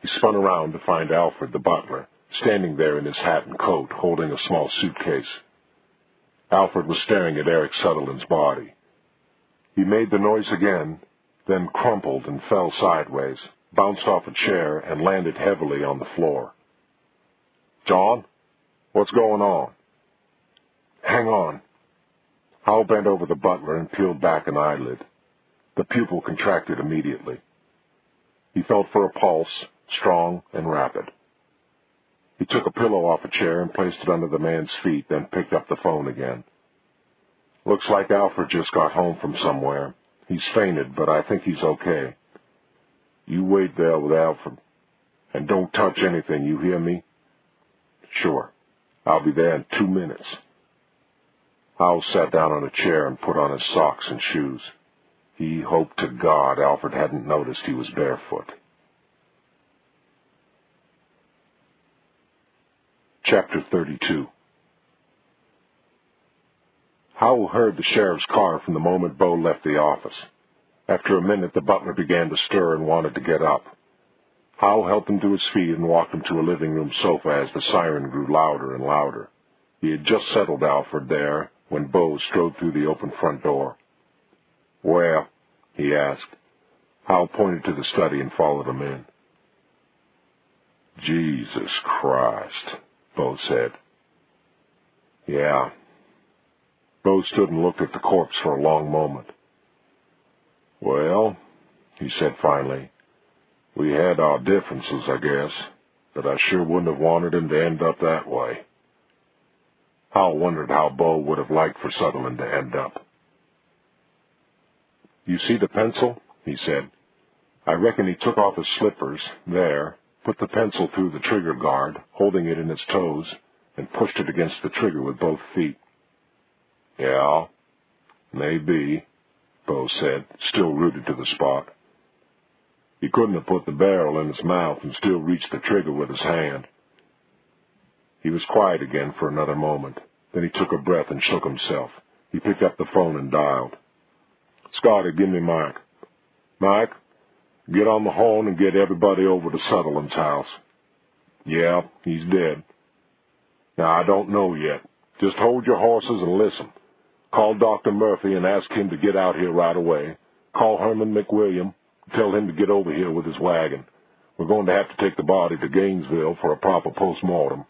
He spun around to find Alfred, the butler, standing there in his hat and coat, holding a small suitcase. Alfred was staring at Eric Sutherland's body. He made the noise again, then crumpled and fell sideways, bounced off a chair, and landed heavily on the floor. "John, what's going on?" "Hang on." Howell bent over the butler and peeled back an eyelid. The pupil contracted immediately. He felt for a pulse, strong and rapid. He took a pillow off a chair and placed it under the man's feet, then picked up the phone again. Looks like Alfred just got home from somewhere. He's fainted, but I think he's okay. You wait there with Alfred. And don't touch anything, you hear me? Sure. I'll be there in 2 minutes. Howell sat down on a chair and put on his socks and shoes. He hoped to God Alfred hadn't noticed he was barefoot. Chapter 32. Howell heard the sheriff's car from the moment Bo left the office. After a minute, the butler began to stir and wanted to get up. Howell helped him to his feet and walked him to a living room sofa as the siren grew louder and louder. He had just settled Alfred there when Bo strode through the open front door. "Where?" he asked. Howell pointed to the study and followed him in. "Jesus Christ," Bo said. "Yeah." Bo stood and looked at the corpse for a long moment. "Well," he said finally, "we had our differences, I guess, but I sure wouldn't have wanted him to end up that way." Howell wondered how Bo would have liked for Sutherland to end up. "You see the pencil?" he said. "I reckon he took off his slippers, there, put the pencil through the trigger guard, holding it in his toes, and pushed it against the trigger with both feet." "Yeah, maybe," Bo said, still rooted to the spot. "He couldn't have put the barrel in his mouth and still reached the trigger with his hand." He was quiet again for another moment. Then he took a breath and shook himself. He picked up the phone and dialed. "Scotty, give me Mike. Mike, get on the horn and get everybody over to Sutherland's house." "Yeah, he's dead." "Now, I don't know yet. Just hold your horses and listen. Call Dr. Murphy and ask him to get out here right away. Call Herman McWilliam. Tell him to get over here with his wagon. We're going to have to take the body to Gainesville for a proper post-mortem.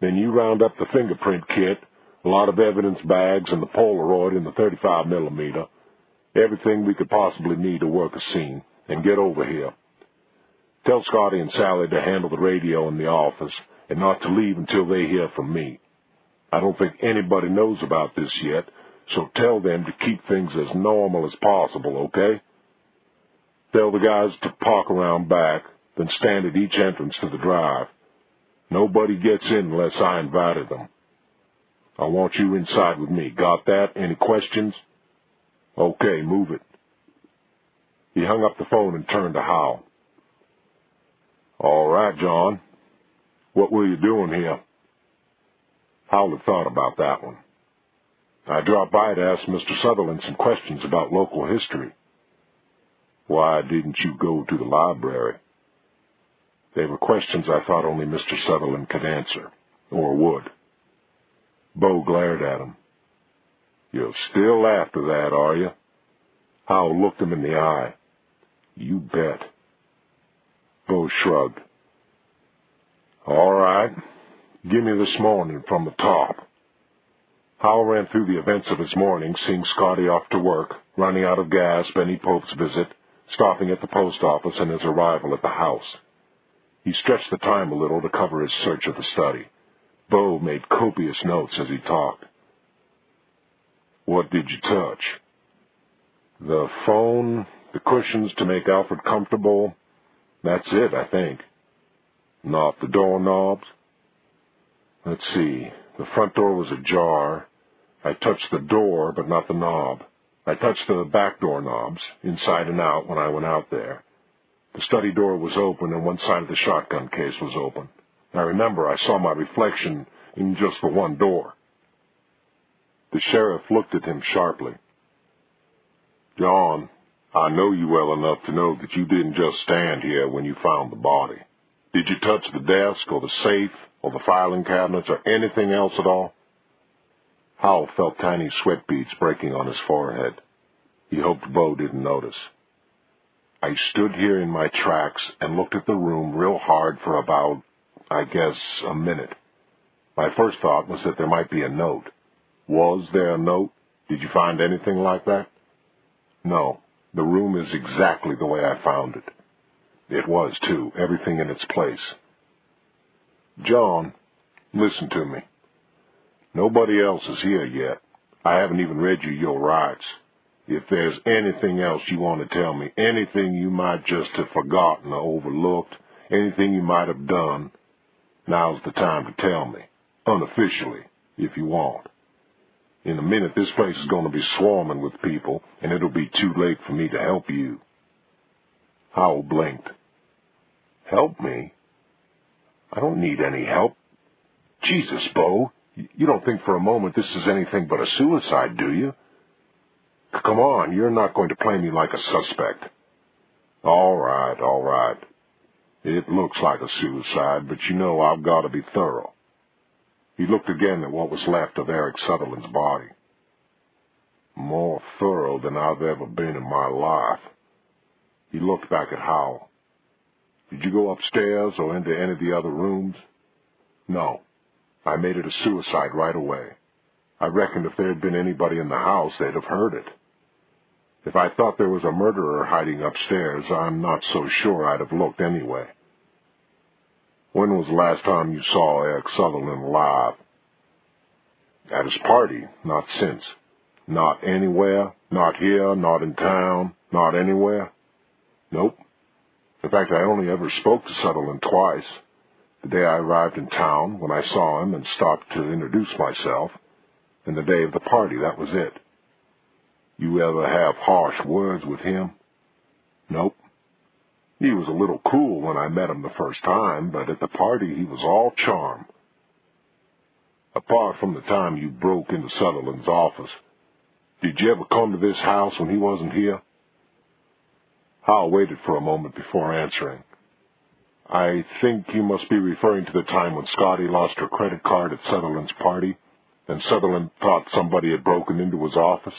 Then you round up the fingerprint kit, a lot of evidence bags, and the Polaroid in the 35 millimeter, everything we could possibly need to work a scene, and get over here. Tell Scotty and Sally to handle the radio in the office and not to leave until they hear from me. I don't think anybody knows about this yet, so tell them to keep things as normal as possible, okay? Tell the guys to park around back, then stand at each entrance to the drive. Nobody gets in unless I invited them. I want you inside with me. Got that? Any questions? Okay, move it." He hung up the phone and turned to Howell. "All right, John. What were you doing here?" Howell had thought about that one. "I dropped by to ask Mr. Sutherland some questions about local history." "Why didn't you go to the library?" "They were questions I thought only Mr. Sutherland could answer, or would." Bo glared at him. "You're still after that, are you?" Howell looked him in the eye. "You bet." Bo shrugged. "All right. Give me this morning from the top." Howell ran through the events of his morning, seeing Scotty off to work, running out of gas, Benny Pope's visit, stopping at the post office, and his arrival at the house. He stretched the time a little to cover his search of the study. Bo made copious notes as he talked. "What did you touch?" "The phone, the cushions to make Alfred comfortable. That's it, I think." "Not the doorknobs?" "Let's see. The front door was ajar. I touched the door, but not the knob. I touched the back door knobs, inside and out, when I went out there. The study door was open, and one side of the shotgun case was open. I remember I saw my reflection in just the one door." The sheriff looked at him sharply. "John, I know you well enough to know that you didn't just stand here when you found the body. Did you touch the desk or the safe or the filing cabinets or anything else at all?" Howell felt tiny sweat beads breaking on his forehead. He hoped Bo didn't notice. "I stood here in my tracks and looked at the room real hard for about, I guess, a minute. My first thought was that there might be a note. Was there a note? Did you find anything like that? No. The room is exactly the way I found it. It was, too. Everything in its place. John, listen to me. Nobody else is here yet. I haven't even read you your rights. If there's anything else you want to tell me, anything you might just have forgotten or overlooked, anything you might have done, now's the time to tell me, unofficially, if you want. In a minute, this place is going to be swarming with people, and it'll be too late for me to help you. Howell blinked. Help me? I don't need any help. Jesus, Bo, you don't think for a moment this is anything but a suicide, do you? Come on, you're not going to play me like a suspect. All right. It looks like a suicide, but you know I've got to be thorough. He looked again at what was left of Eric Sutherland's body. More thorough than I've ever been in my life. He looked back at Howell. Did you go upstairs or into any of the other rooms? No. I made it a suicide right away. I reckoned if there had been anybody in the house, they'd have heard it. If I thought there was a murderer hiding upstairs, I'm not so sure I'd have looked anyway. When was the last time you saw Eric Sutherland alive? At his party, not since. Not anywhere, not here, not in town, not anywhere? Nope. In fact, I only ever spoke to Sutherland twice. The day I arrived in town, when I saw him and stopped to introduce myself, and the day of the party, that was it. You ever have harsh words with him? Nope. He was a little cool when I met him the first time, but at the party he was all charm. Apart from the time you broke into Sutherland's office, did you ever come to this house when he wasn't here? Howell waited for a moment before answering. I think you must be referring to the time when Scotty lost her credit card at Sutherland's party, and Sutherland thought somebody had broken into his office.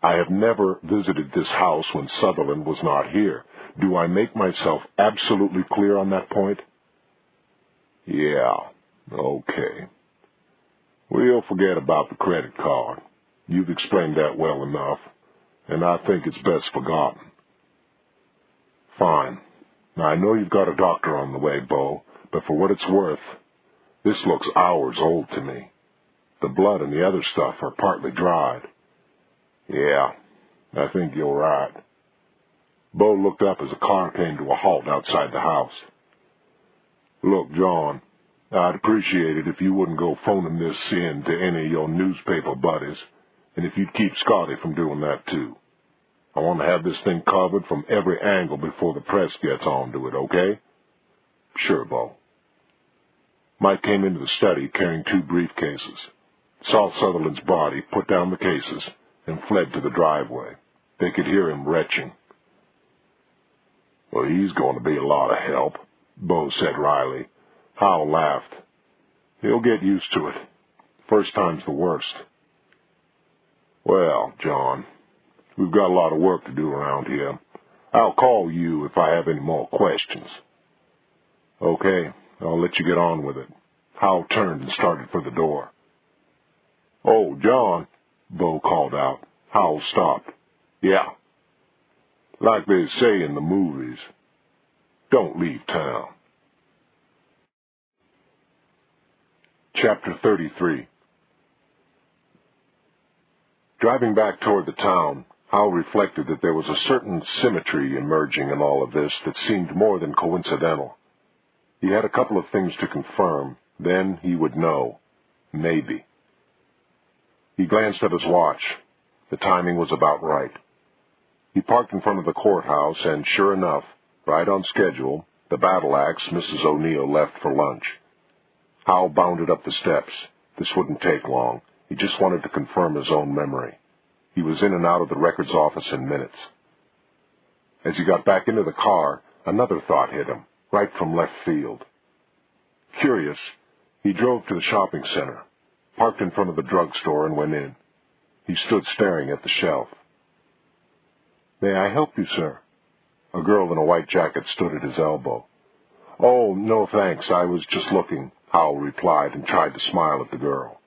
I have never visited this house when Sutherland was not here. Do I make myself absolutely clear on that point? Yeah, okay. We'll forget about the credit card. You've explained that well enough, and I think it's best forgotten. Fine. Now, I know you've got a doctor on the way, Bo, but for what it's worth, this looks hours old to me. The blood and the other stuff are partly dried. Yeah, I think you're right. Bo looked up as a car came to a halt outside the house. Look, John, I'd appreciate it if you wouldn't go phoning this in to any of your newspaper buddies, and if you'd keep Scotty from doing that too. I want to have this thing covered from every angle before the press gets onto it, okay? Sure, Bo. Mike came into the study carrying 2 briefcases, saw Sutherland's body, put down the cases, and fled to the driveway. They could hear him retching. Well, he's going to be a lot of help, Bo said wryly. Howell laughed. He'll get used to it. First time's the worst. Well, John, we've got a lot of work to do around here. I'll call you if I have any more questions. Okay, I'll let you get on with it. Howell turned and started for the door. Oh, John, Bo called out. Howell stopped. Yeah. Like they say in the movies, don't leave town. Chapter 33. Driving back toward the town, Howell reflected that there was a certain symmetry emerging in all of this that seemed more than coincidental. He had a couple of things to confirm, then he would know. Maybe. He glanced at his watch. The timing was about right. He parked in front of the courthouse, and sure enough, right on schedule, the battle axe Mrs. O'Neill left for lunch. Howell bounded up the steps. This wouldn't take long. He just wanted to confirm his own memory. He was in and out of the records office in minutes. As he got back into the car, another thought hit him, right from left field. Curious, he drove to the shopping center, parked in front of the drugstore, and went in. He stood staring at the shelf. May I help you, sir? A girl in a white jacket stood at his elbow. Oh, no thanks, I was just looking, Howell replied and tried to smile at the girl.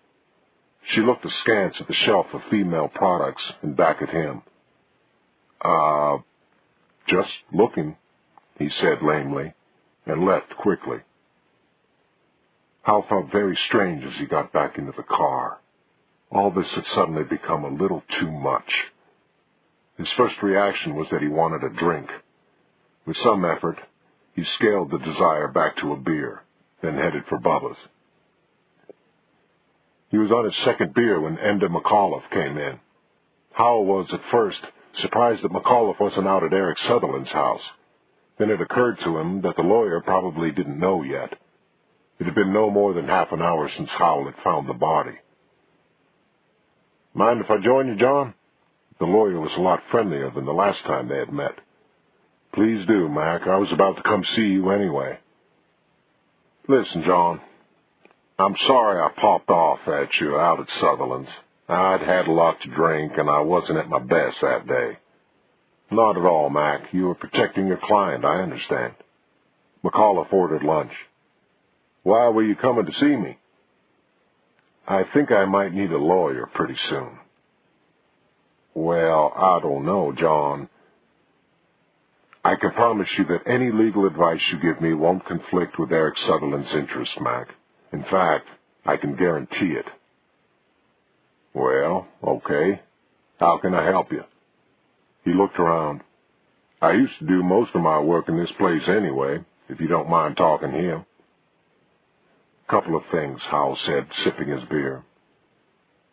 She looked askance at the shelf of female products and back at him. Just looking, he said lamely, and left quickly. Hal felt very strange as he got back into the car. All this had suddenly become a little too much. His first reaction was that he wanted a drink. With some effort, he scaled the desire back to a beer, then headed for Bubba's. He was on his second beer when Enda McAuliffe came in. Howell was, at first, surprised that McAuliffe wasn't out at Eric Sutherland's house. Then it occurred to him that the lawyer probably didn't know yet. It had been no more than half an hour since Howell had found the body. "Mind if I join you, John?" The lawyer was a lot friendlier than the last time they had met. "Please do, Mac. I was about to come see you anyway." "Listen, John, I'm sorry I popped off at you out at Sutherland's. I'd had a lot to drink, and I wasn't at my best that day." "Not at all, Mac. You were protecting your client, I understand." McAuliffe ordered lunch. "Why were you coming to see me?" "I think I might need a lawyer pretty soon." "Well, I don't know, John. I can promise you that any legal advice you give me won't conflict with Eric Sutherland's interests, Mac. In fact, I can guarantee it." "Well, okay. How can I help you?" He looked around. "I used to do most of my work in this place anyway, if you don't mind talking here." "Couple of things," Howell said, sipping his beer.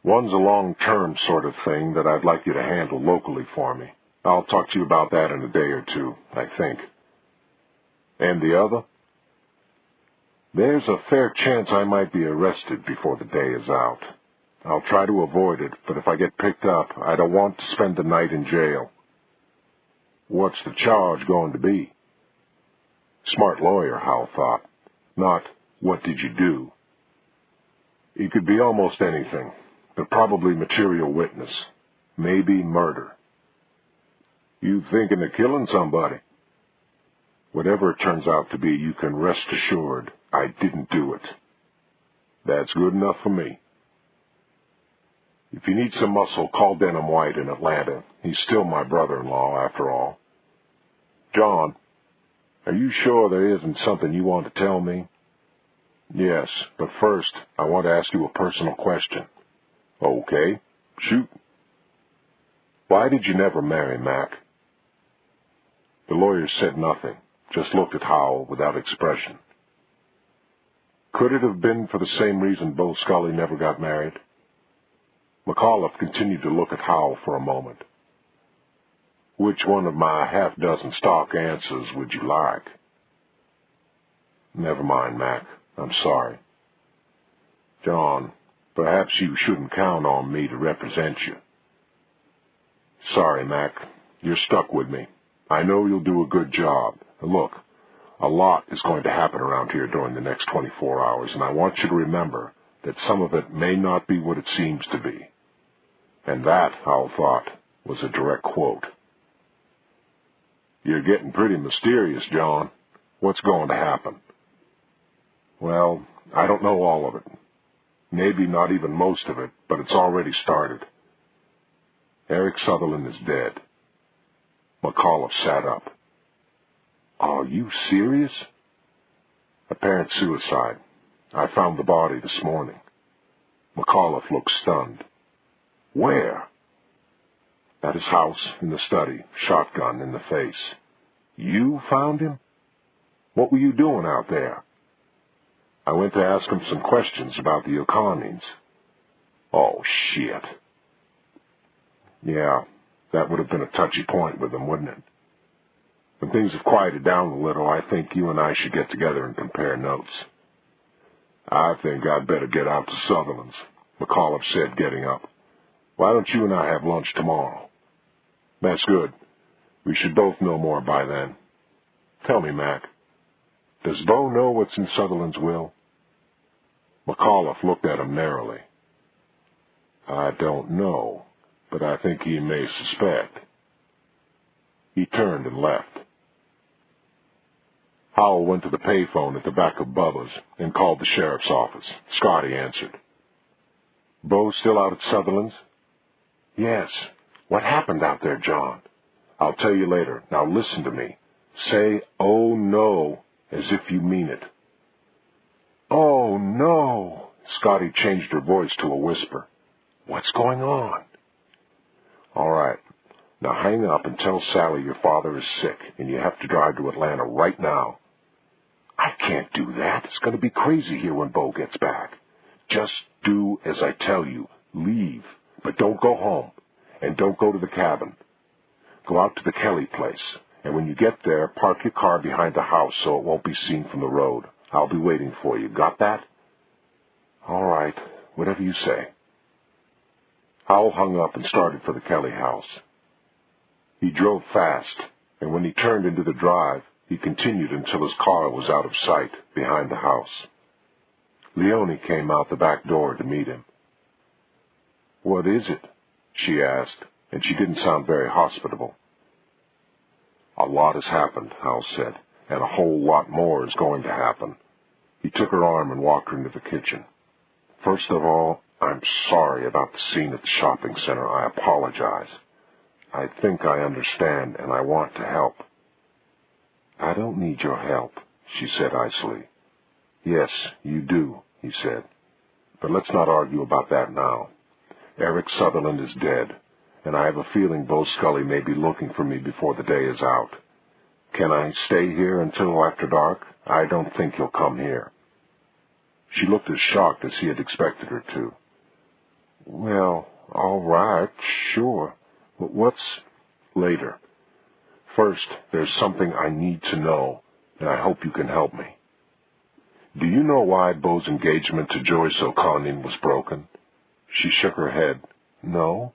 "One's a long-term sort of thing that I'd like you to handle locally for me. I'll talk to you about that in a day or two, I think." "And the other?" "There's a fair chance I might be arrested before the day is out. I'll try to avoid it, but if I get picked up, I don't want to spend the night in jail." "What's the charge going to be?" Smart lawyer, Howell thought. Not, "What did you do?" It could be almost anything, but probably material witness. Maybe murder. "You thinking of killing somebody?" "Whatever it turns out to be, you can rest assured I didn't do it." "That's good enough for me." "If you need some muscle, call Denham White in Atlanta. He's still my brother-in-law, after all." "John, are you sure there isn't something you want to tell me?" "Yes, but first, I want to ask you a personal question." "Okay, shoot." "Why did you never marry, Mac?" The lawyer said nothing, just looked at Howell without expression. Could it have been for the same reason Bo Scully never got married? McAuliffe continued to look at Howell for a moment. "Which one of my half-dozen stock answers would you like?" "Never mind, Mac. I'm sorry." "John, perhaps you shouldn't count on me to represent you." "Sorry, Mac. You're stuck with me. I know you'll do a good job. Look, a lot is going to happen around here during the next 24 hours, and I want you to remember that some of it may not be what it seems to be." And that, Howell thought, was a direct quote. "You're getting pretty mysterious, John. What's going to happen?" "Well, I don't know all of it. Maybe not even most of it, but it's already started. Eric Sutherland is dead." McAuliffe sat up. "Are you serious?" "Apparent suicide. I found the body this morning." McAuliffe looked stunned. "Where?" "At his house, in the study, shotgun in the face." "You found him? What were you doing out there?" "I went to ask him some questions about the O'Connings." "Oh, shit." "Yeah, that would have been a touchy point with him, wouldn't it? When things have quieted down a little, I think you and I should get together and compare notes." "I think I'd better get out to Sutherland's," McAuliffe said, getting up. "Why don't you and I have lunch tomorrow?" "That's good. We should both know more by then. Tell me, Mac, does Bo know what's in Sutherland's will?" McAuliffe looked at him narrowly. "I don't know, but I think he may suspect." He turned and left. Howell went to the payphone at the back of Bubba's and called the sheriff's office. Scotty answered. Bo still out at Sutherland's? Yes. What happened out there, John? I'll tell you later. Now listen to me. Say, oh no, as if you mean it. Oh no. Scotty changed her voice to a whisper. What's going on? All right. Now hang up and tell Sally your father is sick and you have to drive to Atlanta right now. I can't do that. It's going to be crazy here when Bo gets back. Just do as I tell you. Leave. But don't go home. And don't go to the cabin. Go out to the Kelly place. And when you get there, park your car behind the house so it won't be seen from the road. I'll be waiting for you. Got that? All right. Whatever you say. Howell hung up and started for the Kelly house. He drove fast, and when he turned into the drive, he continued until his car was out of sight behind the house. Leonie came out the back door to meet him. What is it? She asked, and she didn't sound very hospitable. A lot has happened, Howell said, and a whole lot more is going to happen. He took her arm and walked her into the kitchen. First of all, I'm sorry about the scene at the shopping center. I apologize. I think I understand, and I want to help. I don't need your help, she said icily. Yes, you do, he said. But let's not argue about that now. Eric Sutherland is dead, and I have a feeling Bo Scully may be looking for me before the day is out. Can I stay here until after dark? I don't think he'll come here. She looked as shocked as he had expected her to. Well, all right, sure. But what's later? First, there's something I need to know, and I hope you can help me. Do you know why Bo's engagement to Joyce O'Connon was broken? She shook her head. No.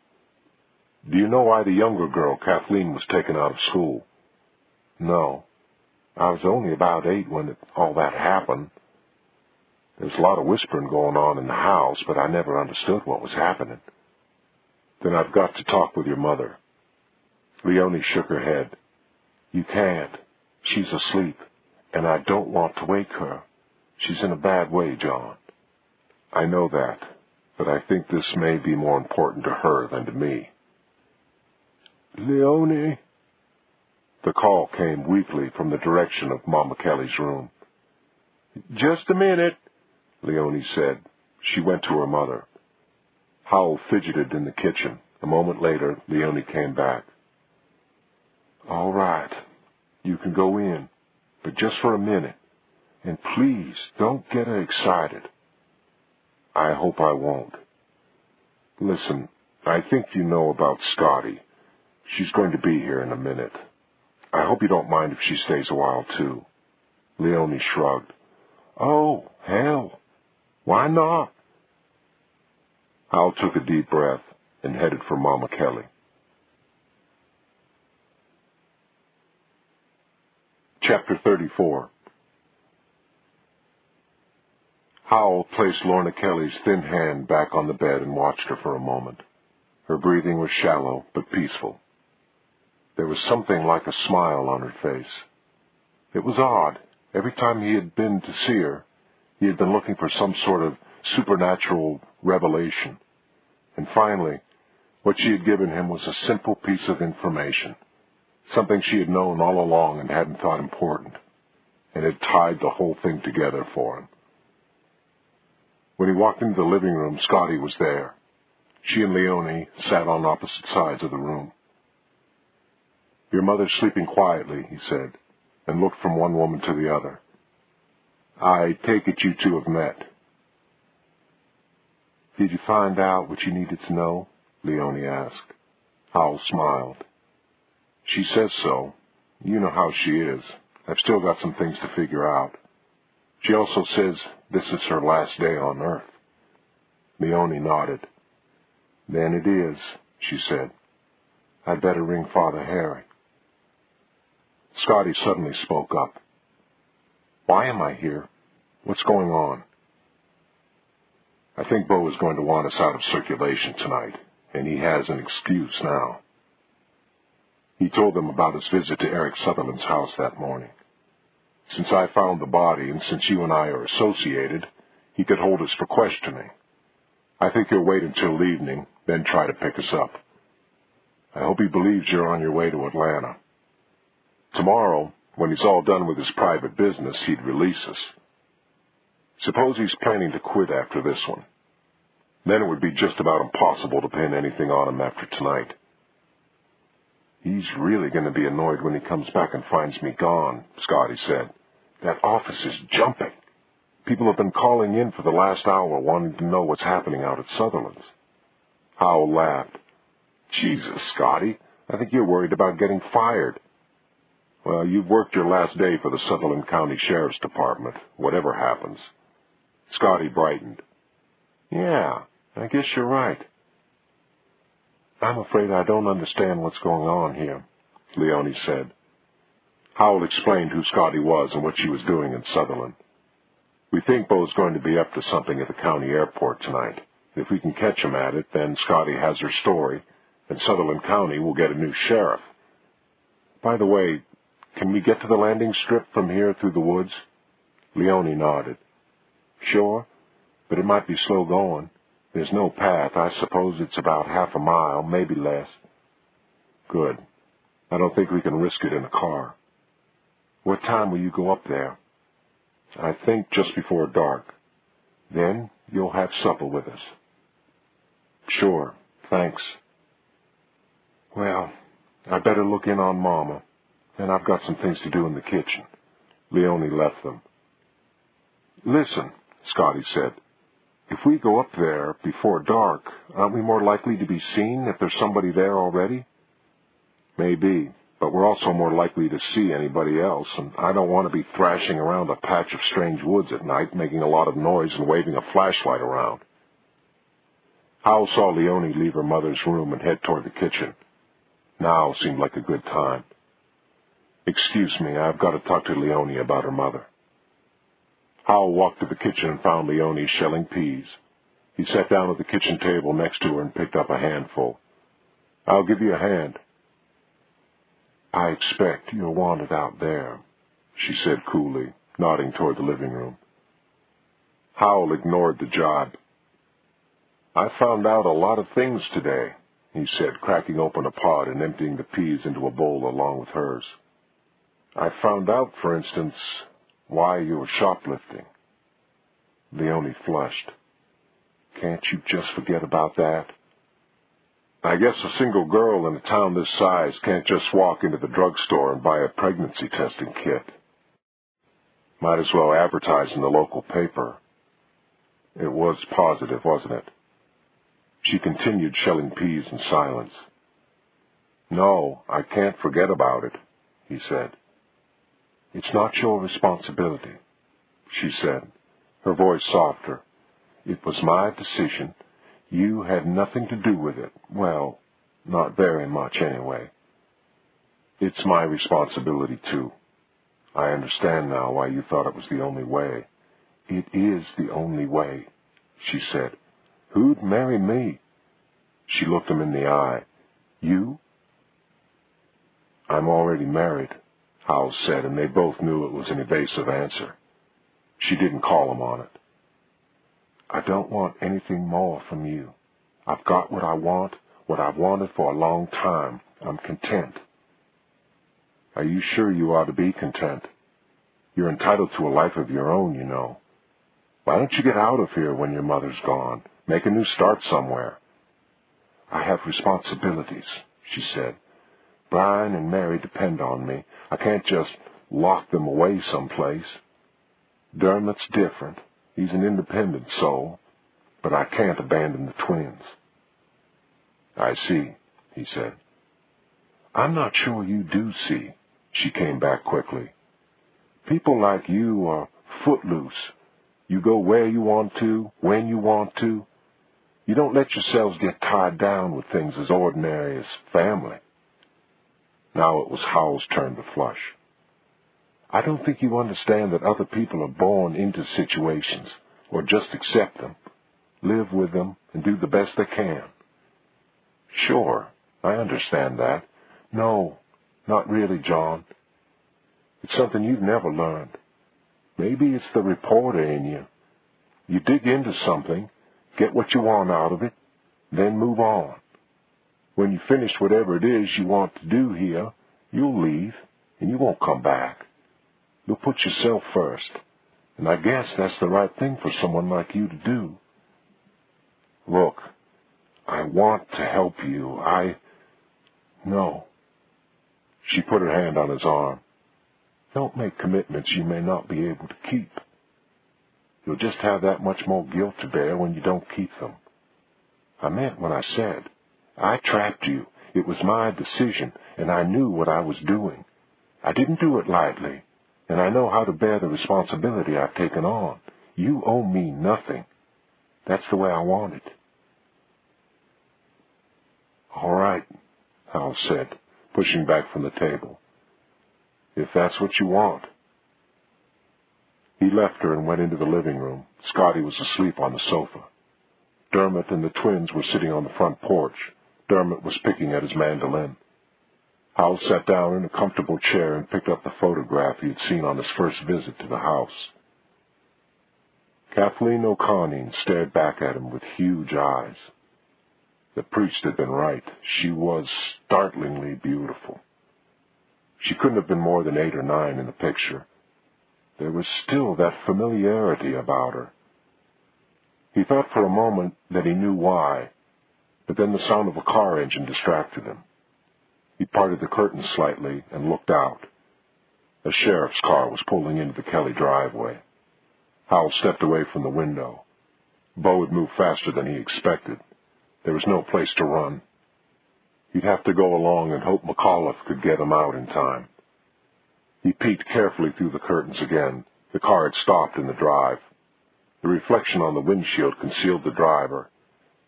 Do you know why the younger girl, Kathleen, was taken out of school? No. I was only about 8 when all that happened. There's a lot of whispering going on in the house, but I never understood what was happening. Then I've got to talk with your mother. Leonie shook her head. You can't. She's asleep, and I don't want to wake her. She's in a bad way, John. I know that, but I think this may be more important to her than to me. Leonie? The call came weakly from the direction of Mama Kelly's room. Just a minute, Leonie said. She went to her mother. Howell fidgeted in the kitchen. A moment later, Leonie came back. All right, you can go in, but just for a minute. And please, don't get her excited. I hope I won't. Listen, I think you know about Scotty. She's going to be here in a minute. I hope you don't mind if she stays a while, too. Leonie shrugged. Oh, hell. Why not? Hal took a deep breath and headed for Mama Kelly. Chapter 34. Howell placed Lorna Kelly's thin hand back on the bed and watched her for a moment. Her breathing was shallow but peaceful. There was something like a smile on her face. It was odd. Every time he had been to see her, he had been looking for some sort of supernatural revelation. And finally, what she had given him was a simple piece of information, something she had known all along and hadn't thought important, and had tied the whole thing together for him. When he walked into the living room, Scotty was there. She and Leonie sat on opposite sides of the room. Your mother's sleeping quietly, he said, and looked from one woman to the other. I take it you two have met. Did you find out what you needed to know? Leonie asked. Howell smiled. She says so. You know how she is. I've still got some things to figure out. She also says this is her last day on Earth. Leonie nodded. Then it is, she said. I'd better ring Father Harry. Scotty suddenly spoke up. Why am I here? What's going on? I think Bo is going to want us out of circulation tonight, and he has an excuse now. He told them about his visit to Eric Sutherland's house that morning. Since I found the body, and since you and I are associated, he could hold us for questioning. I think he'll wait until evening, then try to pick us up. I hope he believes you're on your way to Atlanta. Tomorrow, when he's all done with his private business, he'd release us. Suppose he's planning to quit after this one. Then it would be just about impossible to pin anything on him after tonight. He's really going to be annoyed when he comes back and finds me gone, Scotty said. That office is jumping. People have been calling in for the last hour wanting to know what's happening out at Sutherland's. Howell laughed. Jesus, Scotty, I think you're worried about getting fired. Well, you've worked your last day for the Sutherland County Sheriff's Department, whatever happens. Scotty brightened. Yeah, I guess you're right. I'm afraid I don't understand what's going on here, Leone said. Howell explained who Scotty was and what she was doing in Sutherland. We think Bo's going to be up to something at the county airport tonight. If we can catch him at it, then Scotty has her story, and Sutherland County will get a new sheriff. By the way, can we get to the landing strip from here through the woods? Leone nodded. Sure, but it might be slow going. There's no path. I suppose it's about half a mile, maybe less. Good. I don't think we can risk it in a car. What time will you go up there? I think just before dark. Then you'll have supper with us. Sure, thanks. Well, I better look in on Mama. Then I've got some things to do in the kitchen. Leone left them. Listen, Scotty said. If we go up there before dark, aren't we more likely to be seen if there's somebody there already? Maybe, but we're also more likely to see anybody else, and I don't want to be thrashing around a patch of strange woods at night, making a lot of noise and waving a flashlight around. Howell saw Leone leave her mother's room and head toward the kitchen. Now seemed like a good time. Excuse me, I've got to talk to Leone about her mother. Howell walked to the kitchen and found Leone shelling peas. He sat down at the kitchen table next to her and picked up a handful. I'll give you a hand. I expect you're wanted out there, she said coolly, nodding toward the living room. Howell ignored the job. I found out a lot of things today, he said, cracking open a pod and emptying the peas into a bowl along with hers. I found out, for instance, why you were shoplifting. Leone flushed. Can't you just forget about that? I guess a single girl in a town this size can't just walk into the drugstore and buy a pregnancy testing kit. Might as well advertise in the local paper. It was positive, wasn't it? She continued shelling peas in silence. No, I can't forget about it, he said. It's not your responsibility, she said, her voice softer. It was my decision. You had nothing to do with it. Well, not very much anyway. It's my responsibility, too. I understand now why you thought it was the only way. It is the only way, she said. Who'd marry me? She looked him in the eye. You? I'm already married, Howell said, and they both knew it was an evasive answer. She didn't call him on it. I don't want anything more from you. I've got what I want, what I've wanted for a long time. I'm content. Are you sure you ought to be content? You're entitled to a life of your own, you know. Why don't you get out of here when your mother's gone? Make a new start somewhere. I have responsibilities, she said. Brian and Mary depend on me. I can't just lock them away someplace. Dermot's different. He's an independent soul, but I can't abandon the twins. I see, he said. I'm not sure you do see, she came back quickly. People like you are footloose. You go where you want to, when you want to. You don't let yourselves get tied down with things as ordinary as family. Now it was Howell's turn to flush. I don't think you understand that other people are born into situations, or just accept them, live with them, and do the best they can. Sure, I understand that. No, not really, John. It's something you've never learned. Maybe it's the reporter in you. You dig into something, get what you want out of it, then move on. When you finish whatever it is you want to do here, you'll leave, and you won't come back. You'll put yourself first, and I guess that's the right thing for someone like you to do. Look, I want to help you. No. She put her hand on his arm. Don't make commitments you may not be able to keep. You'll just have that much more guilt to bear when you don't keep them. I meant what I said. I trapped you. It was my decision, and I knew what I was doing. I didn't do it lightly, and I know how to bear the responsibility I've taken on. You owe me nothing. That's the way I want it. All right, Howell said, pushing back from the table. If that's what you want. He left her and went into the living room. Scotty was asleep on the sofa. Dermot and the twins were sitting on the front porch. Dermot was picking at his mandolin. Howell sat down in a comfortable chair and picked up the photograph he had seen on his first visit to the house. Kathleen O'Conning stared back at him with huge eyes. The priest had been right. She was startlingly beautiful. She couldn't have been more than 8 or 9 in the picture. There was still that familiarity about her. He thought for a moment that he knew why, but then the sound of a car engine distracted him. He parted the curtains slightly and looked out. A sheriff's car was pulling into the Kelly driveway. Howell stepped away from the window. Bo had moved faster than he expected. There was no place to run. He'd have to go along and hope McAuliffe could get him out in time. He peeked carefully through the curtains again. The car had stopped in the drive. The reflection on the windshield concealed the driver.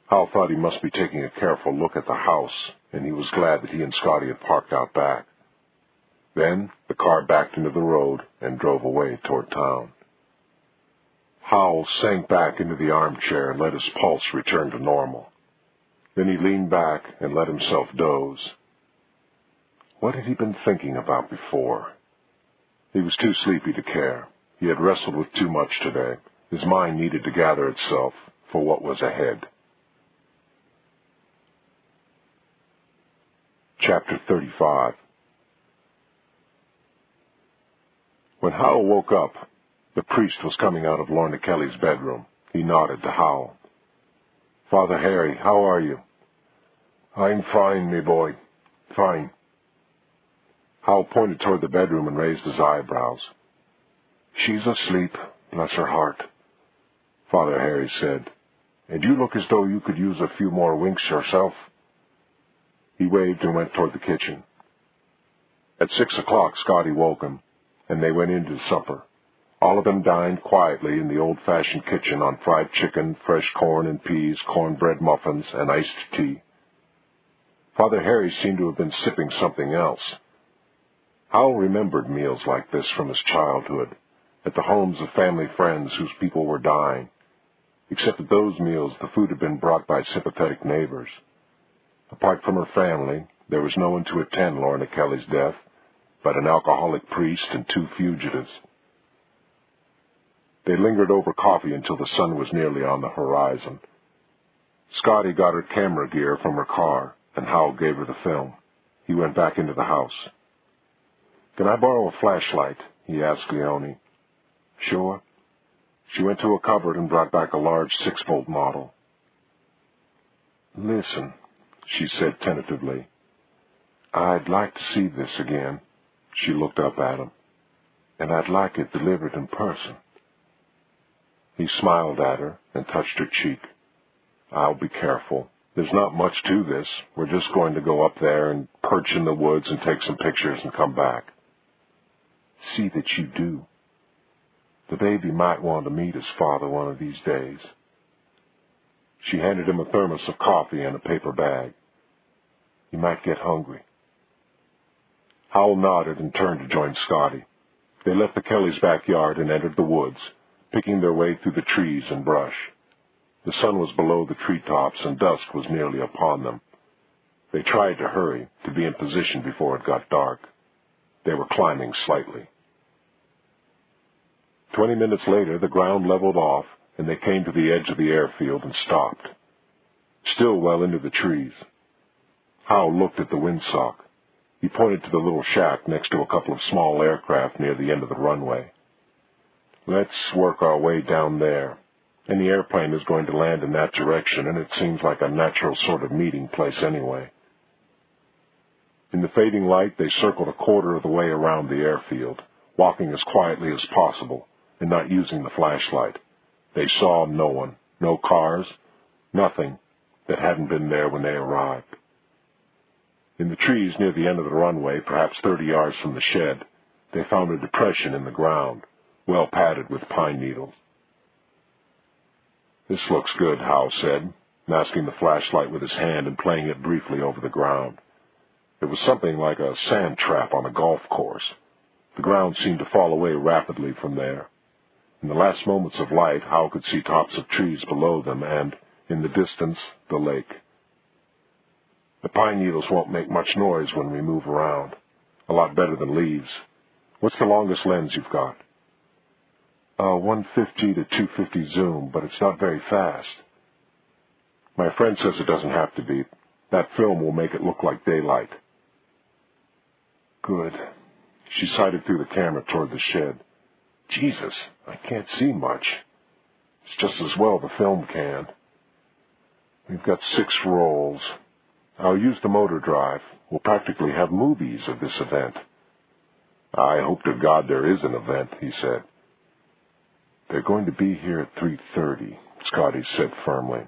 Hal thought he must be taking a careful look at the house, and he was glad that he and Scotty had parked out back. Then the car backed into the road and drove away toward town. Howell sank back into the armchair and let his pulse return to normal. Then he leaned back and let himself doze. What had he been thinking about before? He was too sleepy to care. He had wrestled with too much today. His mind needed to gather itself for what was ahead. Chapter 35. When Howell woke up, the priest was coming out of Lorna Kelly's bedroom. He nodded to Howell. "Father Harry, how are you?" "I'm fine, me boy. Fine." Howell pointed toward the bedroom and raised his eyebrows. "She's asleep, bless her heart," Father Harry said. "And you look as though you could use a few more winks yourself." He waved and went toward the kitchen. At 6 o'clock, Scotty woke him, and they went into supper. All of them dined quietly in the old-fashioned kitchen on fried chicken, fresh corn and peas, cornbread muffins, and iced tea. Father Harry seemed to have been sipping something else. Howell remembered meals like this from his childhood, at the homes of family friends whose people were dying. Except at those meals, the food had been brought by sympathetic neighbors. Apart from her family, there was no one to attend Lorna Kelly's death but an alcoholic priest and 2 fugitives. They lingered over coffee until the sun was nearly on the horizon. Scotty got her camera gear from her car, and Howell gave her the film. He went back into the house. "Can I borrow a flashlight?" he asked Leonie. "Sure." She went to a cupboard and brought back a large 6-volt model. "Listen," she said tentatively. "I'd like to see this again." She looked up at him. "And I'd like it delivered in person." He smiled at her and touched her cheek. "I'll be careful. There's not much to this. We're just going to go up there and perch in the woods and take some pictures and come back." "See that you do. The baby might want to meet his father one of these days." She handed him a thermos of coffee and a paper bag. "You might get hungry." Howell nodded and turned to join Scotty. They left the Kellys' backyard and entered the woods, picking their way through the trees and brush. The sun was below the treetops and dusk was nearly upon them. They tried to hurry, to be in position before it got dark. They were climbing slightly. 20 minutes later, the ground leveled off, and they came to the edge of the airfield and stopped, still well into the trees. Howell looked at the windsock. He pointed to the little shack next to a couple of small aircraft near the end of the runway. "Let's work our way down there. Any airplane is going to land in that direction, and it seems like a natural sort of meeting place anyway." In the fading light, they circled a quarter of the way around the airfield, walking as quietly as possible and not using the flashlight. They saw no one, no cars, nothing that hadn't been there when they arrived. In the trees near the end of the runway, perhaps 30 yards from the shed, they found a depression in the ground, well padded with pine needles. "This looks good," Howell said, masking the flashlight with his hand and playing it briefly over the ground. It was something like a sand trap on a golf course. The ground seemed to fall away rapidly from there. In the last moments of light, Howell could see tops of trees below them and, in the distance, the lake. "The pine needles won't make much noise when we move around. A lot better than leaves. What's the longest lens you've got?" 150 to 250 zoom, but it's not very fast." "My friend says it doesn't have to be. That film will make it look like daylight." "Good." She sighted through the camera toward the shed. "Jesus, I can't see much. It's just as well the film can. We've got 6 rolls. I'll use the motor drive. We'll practically have movies of this event." "I hope to God there is an event," he said. "They're going to be here at 3:30, Scotty said firmly.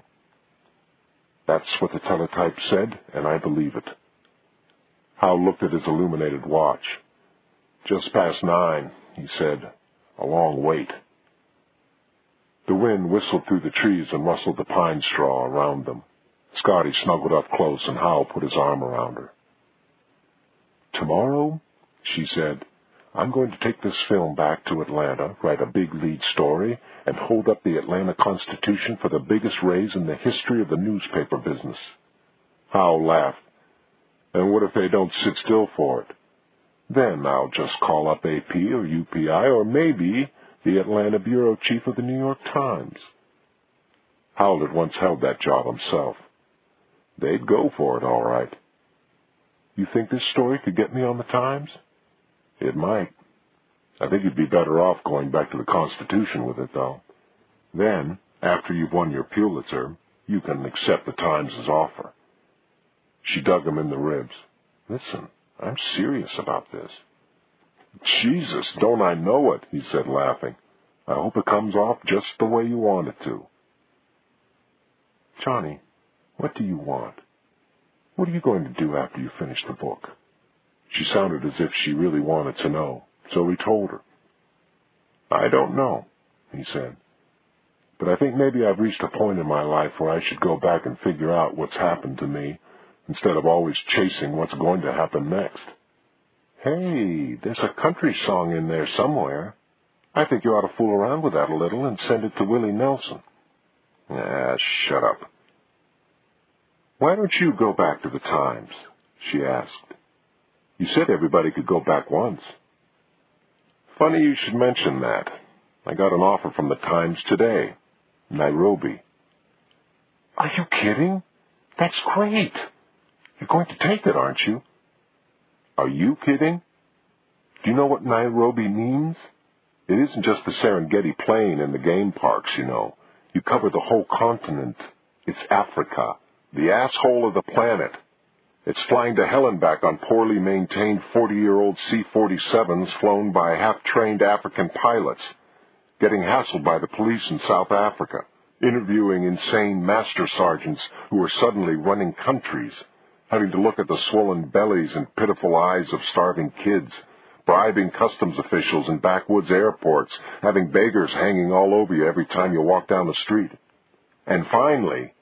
"That's what the teletype said, and I believe it." Howell looked at his illuminated watch. "Just past 9, he said. "A long wait." The wind whistled through the trees and rustled the pine straw around them. Scotty snuggled up close, and Howell put his arm around her. "Tomorrow," she said, "I'm going to take this film back to Atlanta, write a big lead story, and hold up the Atlanta Constitution for the biggest raise in the history of the newspaper business." Howell laughed. "And what if they don't sit still for it? Then I'll just call up AP or UPI or maybe the Atlanta bureau chief of the New York Times." Howell had once held that job himself. They'd go for it, all right. "You think this story could get me on the Times?" "It might. I think you'd be better off going back to the Constitution with it, though. Then, after you've won your Pulitzer, you can accept the Times' offer." She dug him in the ribs. "Listen, I'm serious about this." "Jesus, don't I know it," he said, laughing. "I hope it comes off just the way you want it to." "Johnny, what do you want? What are you going to do after you finish the book?" She sounded as if she really wanted to know, so he told her. "I don't know," he said. "But I think maybe I've reached a point in my life where I should go back and figure out what's happened to me, instead of always chasing what's going to happen next." "Hey, there's a country song in there somewhere. I think you ought to fool around with that a little and send it to Willie Nelson." "Ah, shut up." "Why don't you go back to the Times?" she asked. "You said everybody could go back once." "Funny you should mention that. I got an offer from the Times today. Nairobi." "Are you kidding? That's great. You're going to take it, aren't you?" "Are you kidding? Do you know what Nairobi means? It isn't just the Serengeti Plain and the game parks, you know. You cover the whole continent. It's Africa, the asshole of the planet. It's flying to hell and back on poorly maintained 40-year-old C-47s flown by half-trained African pilots, getting hassled by the police in South Africa, interviewing insane master sergeants who are suddenly running countries, having to look at the swollen bellies and pitiful eyes of starving kids, bribing customs officials in backwoods airports, having beggars hanging all over you every time you walk down the street. And finally,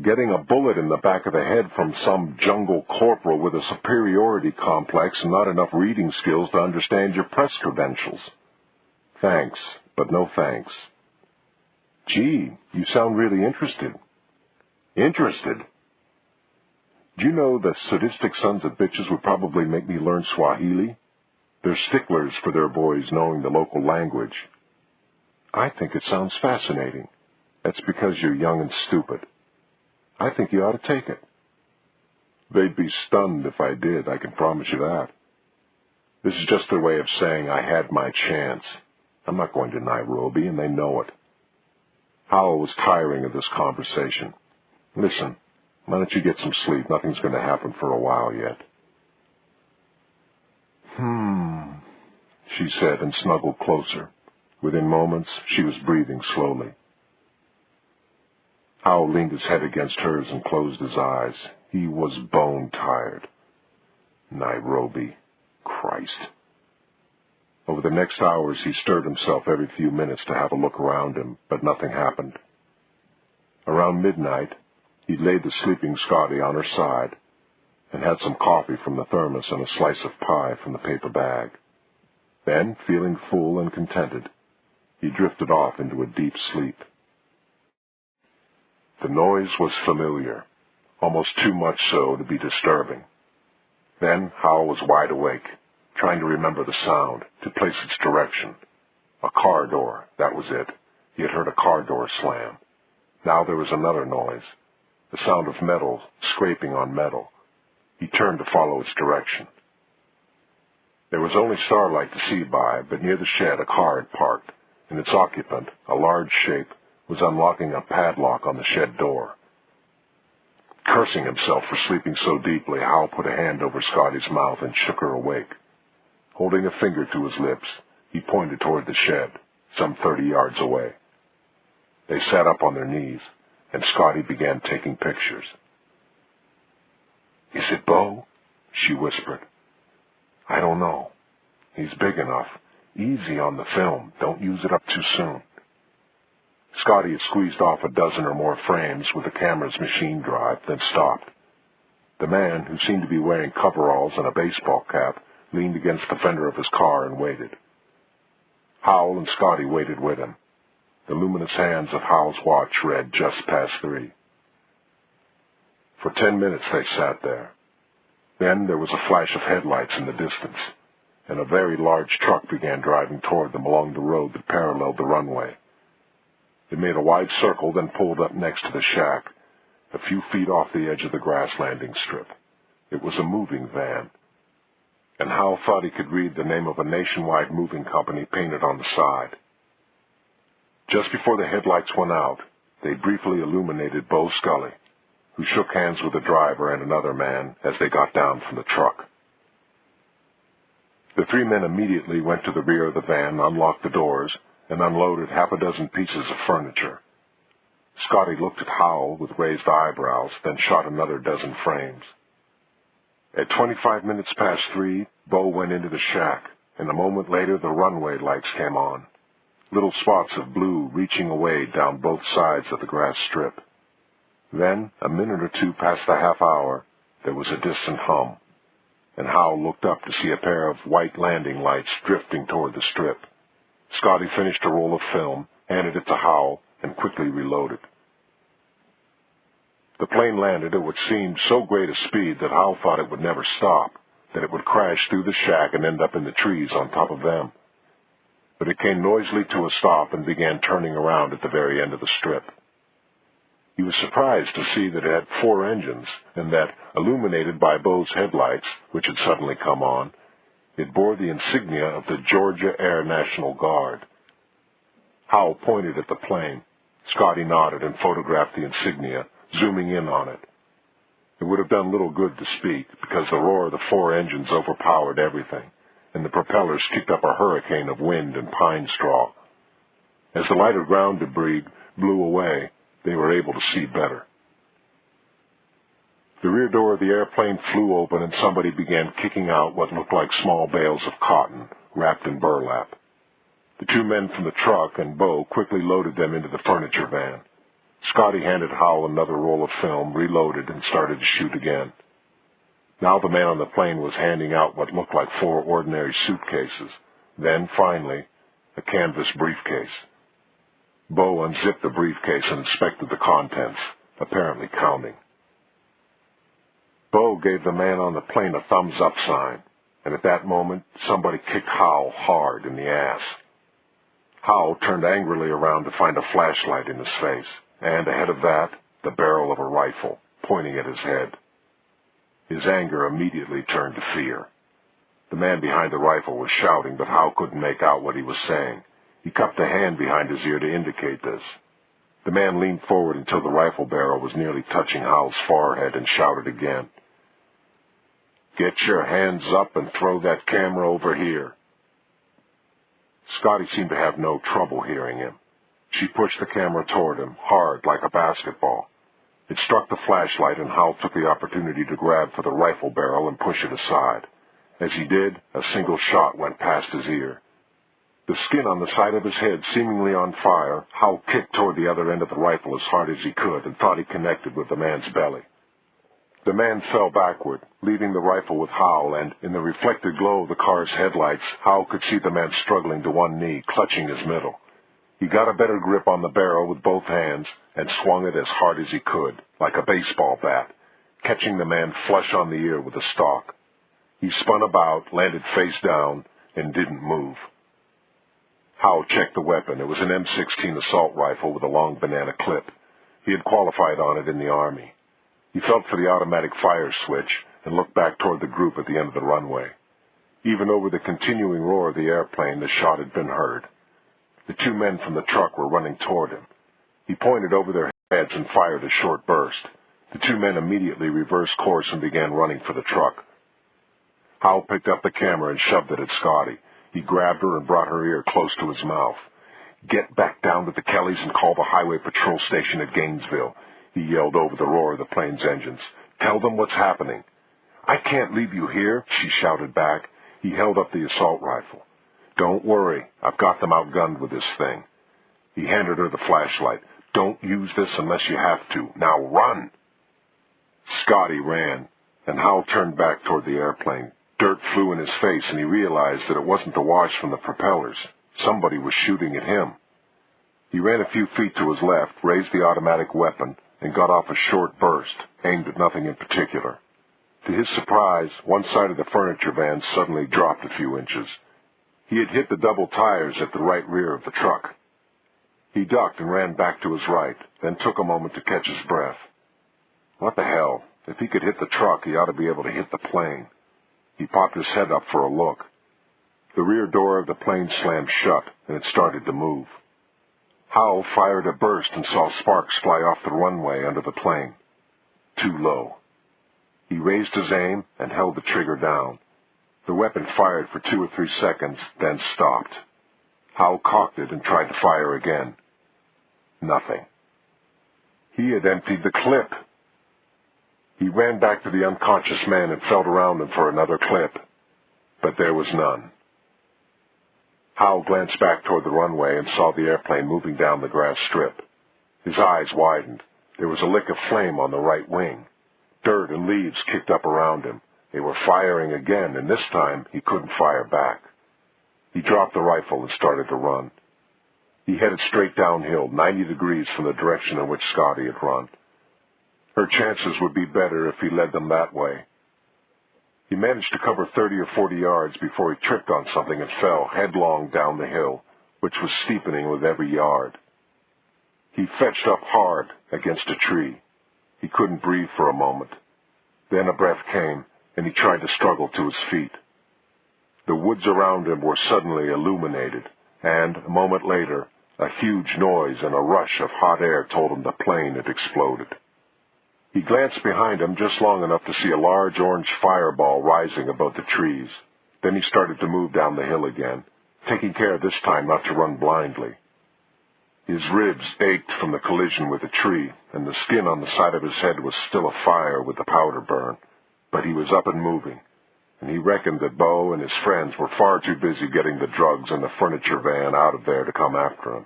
getting a bullet in the back of the head from some jungle corporal with a superiority complex and not enough reading skills to understand your press credentials. Thanks, but no thanks." "Gee, you sound really interested." "Interested? Do you know the sadistic sons of bitches would probably make me learn Swahili? They're sticklers for their boys knowing the local language." "I think it sounds fascinating. That's because you're young and stupid. I think you ought to take it. They'd be stunned if I did, I can promise you that. This is just their way of saying I had my chance. I'm not going to Nairobi, and they know it. Howell was tiring of this conversation. Listen, why don't you get some sleep? Nothing's going to happen for a while yet. She said and snuggled closer. Within moments, she was breathing slowly. Howell leaned his head against hers and closed his eyes. He was bone-tired. Nairobi. Christ. Over the next hours, he stirred himself every few minutes to have a look around him, but nothing happened. Around midnight, he laid the sleeping Scotty on her side and had some coffee from the thermos and a slice of pie from the paper bag. Then, feeling full and contented, he drifted off into a deep sleep. The noise was familiar, almost too much so to be disturbing. Then Howell was wide awake, trying to remember the sound, to place its direction. A car door, that was it. He had heard a car door slam. Now there was another noise, the sound of metal scraping on metal. He turned to follow its direction. There was only starlight to see by, but near the shed a car had parked, and its occupant, a large shape, was unlocking a padlock on the shed door. Cursing himself for sleeping so deeply, Howell put a hand over Scotty's mouth and shook her awake. Holding a finger to his lips, he pointed toward the shed, some 30 yards away. They sat up on their knees, and Scotty began taking pictures. "Is it Bo?" she whispered. "I don't know. He's big enough. Easy on the film. Don't use it up too soon." Scotty had squeezed off a dozen or more frames with the camera's machine drive, then stopped. The man, who seemed to be wearing coveralls and a baseball cap, leaned against the fender of his car and waited. Howell and Scotty waited with him. The luminous hands of Howell's watch read just past 3. For 10 minutes they sat there. Then there was a flash of headlights in the distance, and a very large truck began driving toward them along the road that paralleled the runway. It made a wide circle, then pulled up next to the shack, a few feet off the edge of the grass landing strip. It was a moving van, and Howell thought he could read the name of a nationwide moving company painted on the side. Just before the headlights went out, they briefly illuminated Bo Scully, who shook hands with the driver and another man as they got down from the truck. The 3 men immediately went to the rear of the van, unlocked the doors, and unloaded half a dozen pieces of furniture. Scotty looked at Howell with raised eyebrows, then shot another dozen frames. At 25 minutes past 3, Bo went into the shack, and a moment later the runway lights came on, little spots of blue reaching away down both sides of the grass strip. Then, a minute or two past the half hour, there was a distant hum, and Howell looked up to see a pair of white landing lights drifting toward the strip. Scotty finished a roll of film, handed it to Howell, and quickly reloaded. The plane landed at what seemed so great a speed that Howell thought it would never stop, that it would crash through the shack and end up in the trees on top of them. But it came noisily to a stop and began turning around at the very end of the strip. He was surprised to see that it had 4 engines, and that, illuminated by Bo's headlights, which had suddenly come on, it bore the insignia of the Georgia Air National Guard. Howell pointed at the plane. Scotty nodded and photographed the insignia, zooming in on it. It would have done little good to speak, because the roar of the 4 engines overpowered everything, and the propellers kicked up a hurricane of wind and pine straw. As the lighter ground debris blew away, they were able to see better. The rear door of the airplane flew open, and somebody began kicking out what looked like small bales of cotton, wrapped in burlap. The 2 men from the truck and Bo quickly loaded them into the furniture van. Scotty handed Howell another roll of film, reloaded, and started to shoot again. Now the man on the plane was handing out what looked like 4 ordinary suitcases. Then, finally, a canvas briefcase. Bo unzipped the briefcase and inspected the contents, apparently counting. Bo gave the man on the plane a thumbs-up sign, and at that moment somebody kicked Howell hard in the ass. Howell turned angrily around to find a flashlight in his face, and ahead of that, the barrel of a rifle, pointing at his head. His anger immediately turned to fear. The man behind the rifle was shouting, but Howell couldn't make out what he was saying. He cupped a hand behind his ear to indicate this. The man leaned forward until the rifle barrel was nearly touching Howell's forehead and shouted again. "Get your hands up and throw that camera over here." Scotty seemed to have no trouble hearing him. She pushed the camera toward him, hard like a basketball. It struck the flashlight, and Howell took the opportunity to grab for the rifle barrel and push it aside. As he did, a single shot went past his ear. The skin on the side of his head seemingly on fire, Howell kicked toward the other end of the rifle as hard as he could and thought he connected with the man's belly. The man fell backward, leaving the rifle with Howell, and in the reflected glow of the car's headlights, Howell could see the man struggling to one knee, clutching his middle. He got a better grip on the barrel with both hands and swung it as hard as he could, like a baseball bat, catching the man flush on the ear with a stalk. He spun about, landed face down, and didn't move. Howell checked the weapon. It was an M16 assault rifle with a long banana clip. He had qualified on it in the Army. He felt for the automatic fire switch and looked back toward the group at the end of the runway. Even over the continuing roar of the airplane, the shot had been heard. The two men from the truck were running toward him. He pointed over their heads and fired a short burst. The two men immediately reversed course and began running for the truck. Howell picked up the camera and shoved it at Scotty. He grabbed her and brought her ear close to his mouth. "Get back down to the Kellys and call the highway patrol station at Gainesville," he yelled over the roar of the plane's engines. "Tell them what's happening." "I can't leave you here," she shouted back. He held up the assault rifle. "Don't worry, I've got them outgunned with this thing." He handed her the flashlight. "Don't use this unless you have to. Now run!" Scotty ran, and Howell turned back toward the airplane. Dirt flew in his face, and he realized that it wasn't the wash from the propellers. Somebody was shooting at him. He ran a few feet to his left, raised the automatic weapon, and got off a short burst, aimed at nothing in particular. To his surprise, one side of the furniture van suddenly dropped a few inches. He had hit the double tires at the right rear of the truck. He ducked and ran back to his right, then took a moment to catch his breath. What the hell? If he could hit the truck, he ought to be able to hit the plane. He popped his head up for a look. The rear door of the plane slammed shut, and it started to move. Howell fired a burst and saw sparks fly off the runway under the plane. Too low. He raised his aim and held the trigger down. The weapon fired for 2 or 3 seconds, then stopped. Howell cocked it and tried to fire again. Nothing. He had emptied the clip. He ran back to the unconscious man and felt around him for another clip, but there was none. Howell glanced back toward the runway and saw the airplane moving down the grass strip. His eyes widened. There was a lick of flame on the right wing. Dirt and leaves kicked up around him. They were firing again, and this time he couldn't fire back. He dropped the rifle and started to run. He headed straight downhill, 90 degrees from the direction in which Scotty had run. Her chances would be better if he led them that way. He managed to cover 30 or 40 yards before he tripped on something and fell headlong down the hill, which was steepening with every yard. He fetched up hard against a tree. He couldn't breathe for a moment. Then a breath came, and he tried to struggle to his feet. The woods around him were suddenly illuminated, and, a moment later, a huge noise and a rush of hot air told him the plane had exploded. He glanced behind him just long enough to see a large orange fireball rising above the trees. Then he started to move down the hill again, taking care this time not to run blindly. His ribs ached from the collision with the tree, and the skin on the side of his head was still afire with the powder burn. But he was up and moving, and he reckoned that Bo and his friends were far too busy getting the drugs and the furniture van out of there to come after him.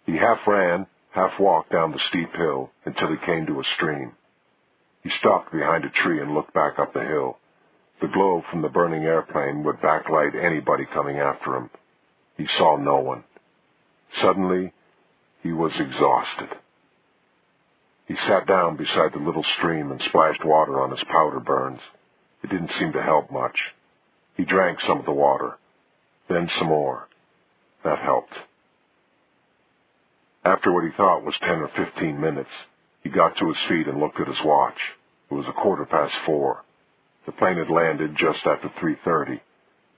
He half ran, half walked down the steep hill until he came to a stream. He stopped behind a tree and looked back up the hill. The glow from the burning airplane would backlight anybody coming after him. He saw no one. Suddenly, he was exhausted. He sat down beside the little stream and splashed water on his powder burns. It didn't seem to help much. He drank some of the water, then some more. That helped. After what he thought was 10 or 15 minutes, he got to his feet and looked at his watch. It was 4:15. The plane had landed just after 3:30.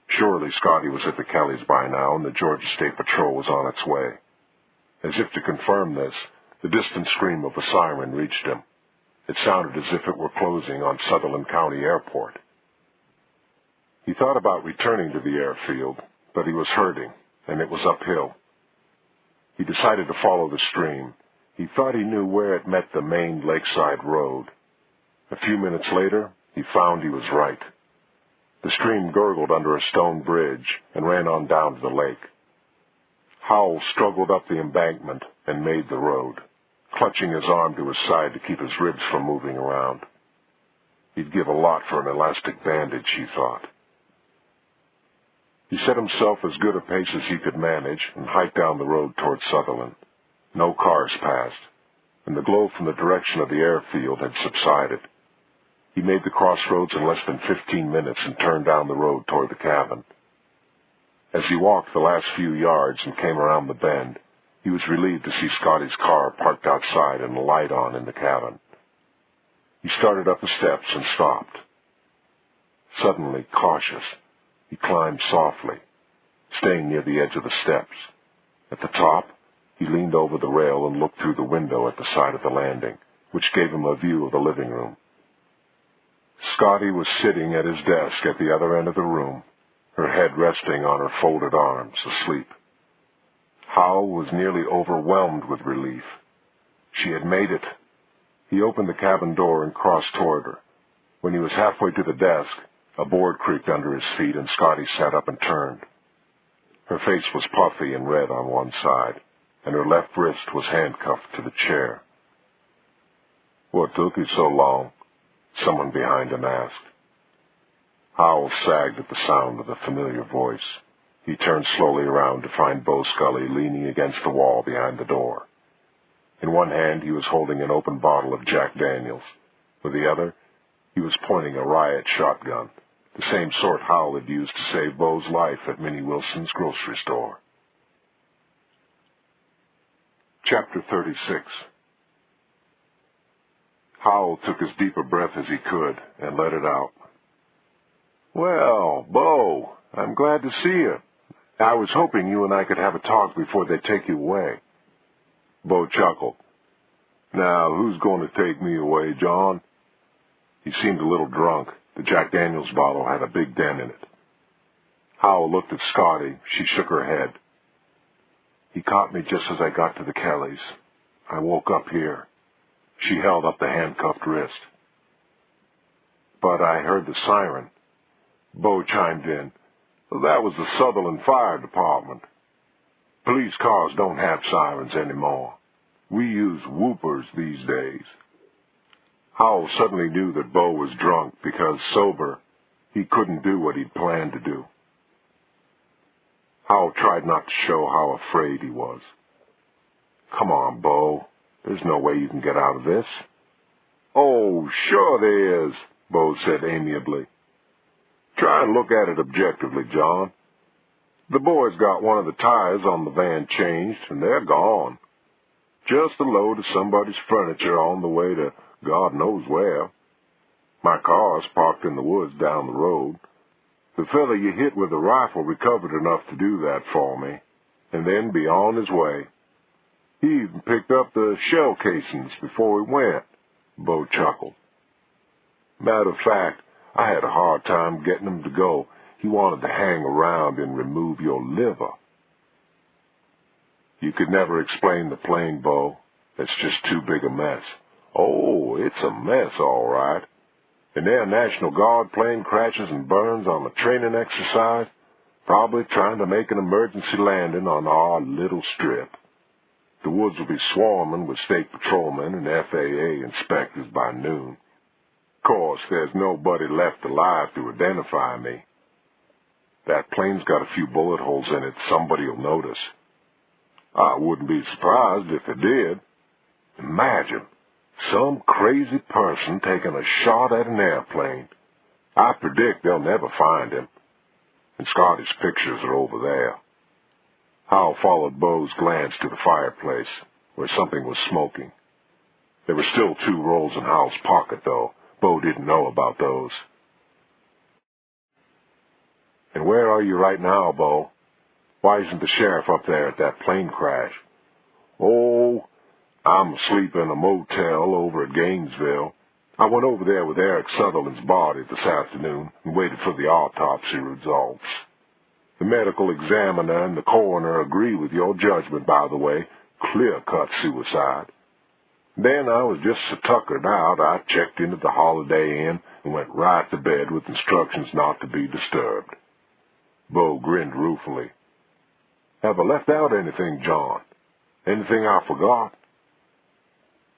Surely Scotty was at the Kellys by now, and the Georgia State Patrol was on its way. As if to confirm this, the distant scream of a siren reached him. It sounded as if it were closing on Sutherland County Airport. He thought about returning to the airfield, but he was hurting, and it was uphill. He decided to follow the stream. He thought he knew where it met the main lakeside road. A few minutes later, he found he was right. The stream gurgled under a stone bridge and ran on down to the lake. Howell struggled up the embankment and made the road, clutching his arm to his side to keep his ribs from moving around. He'd give a lot for an elastic bandage, he thought. He set himself as good a pace as he could manage and hiked down the road toward Sutherland. No cars passed, and the glow from the direction of the airfield had subsided. He made the crossroads in less than 15 minutes and turned down the road toward the cabin. As he walked the last few yards and came around the bend, he was relieved to see Scotty's car parked outside and a light on in the cabin. He started up the steps and stopped. Suddenly cautious, he climbed softly, staying near the edge of the steps. At the top, he leaned over the rail and looked through the window at the side of the landing, which gave him a view of the living room. Scotty was sitting at his desk at the other end of the room, her head resting on her folded arms, asleep. Howell was nearly overwhelmed with relief. She had made it. He opened the cabin door and crossed toward her. When he was halfway to the desk, a board creaked under his feet and Scotty sat up and turned. Her face was puffy and red on one side, and her left wrist was handcuffed to the chair. "What took you so long?" someone behind him asked. Howell sagged at the sound of the familiar voice. He turned slowly around to find Bo Scully leaning against the wall behind the door. In one hand, he was holding an open bottle of Jack Daniels. With the other, he was pointing a riot shotgun, the same sort Howell had used to save Bo's life at Minnie Wilson's grocery store. Chapter 36. Howell took as deep a breath as he could and let it out. "Well, Bo, I'm glad to see you. I was hoping you and I could have a talk before they take you away." Bo chuckled. "Now, who's going to take me away, John?" He seemed a little drunk. The Jack Daniels bottle had a big dent in it. Howell looked at Scotty. She shook her head. "He caught me just as I got to the Kellys. I woke up here." She held up the handcuffed wrist. "But I heard the siren." Bo chimed in. "That was the Sutherland Fire Department. Police cars don't have sirens anymore. We use whoopers these days." Howell suddenly knew that Bo was drunk because, sober, he couldn't do what he'd planned to do. Howell tried not to show how afraid he was. "Come on, Bo. There's no way you can get out of this." "Oh, sure there is," Bo said amiably. "Try and look at it objectively, John. The boys got one of the tires on the van changed, and they're gone. Just a load of somebody's furniture on the way to God knows where. My car's parked in the woods down the road. The fella you hit with the rifle recovered enough to do that for me, and then be on his way. He even picked up the shell casings before he went," Bo chuckled. "Matter of fact, I had a hard time getting him to go. He wanted to hang around and remove your liver." "You could never explain the plane, Bo. It's just too big a mess." "Oh, it's a mess, all right. An Air National Guard plane crashes and burns on a training exercise, probably trying to make an emergency landing on our little strip. The woods will be swarming with state patrolmen and FAA inspectors by noon. Of course, there's nobody left alive to identify me. That plane's got a few bullet holes in it somebody'll notice. I wouldn't be surprised if it did. Imagine some crazy person taking a shot at an airplane. I predict they'll never find him. And Scotty's pictures are over there." Howell followed Beau's glance to the fireplace, where something was smoking. There were still 2 rolls in Howell's pocket, though. Beau didn't know about those. "And where are you right now, Beau? Why isn't the sheriff up there at that plane crash?" "Oh, I'm asleep in a motel over at Gainesville. I went over there with Eric Sutherland's body this afternoon and waited for the autopsy results. The medical examiner and the coroner agree with your judgment, by the way, clear-cut suicide. Then I was just so tuckered out, I checked into the Holiday Inn and went right to bed with instructions not to be disturbed." Beau grinned ruefully. "Have I left out anything, John? Anything I forgot?"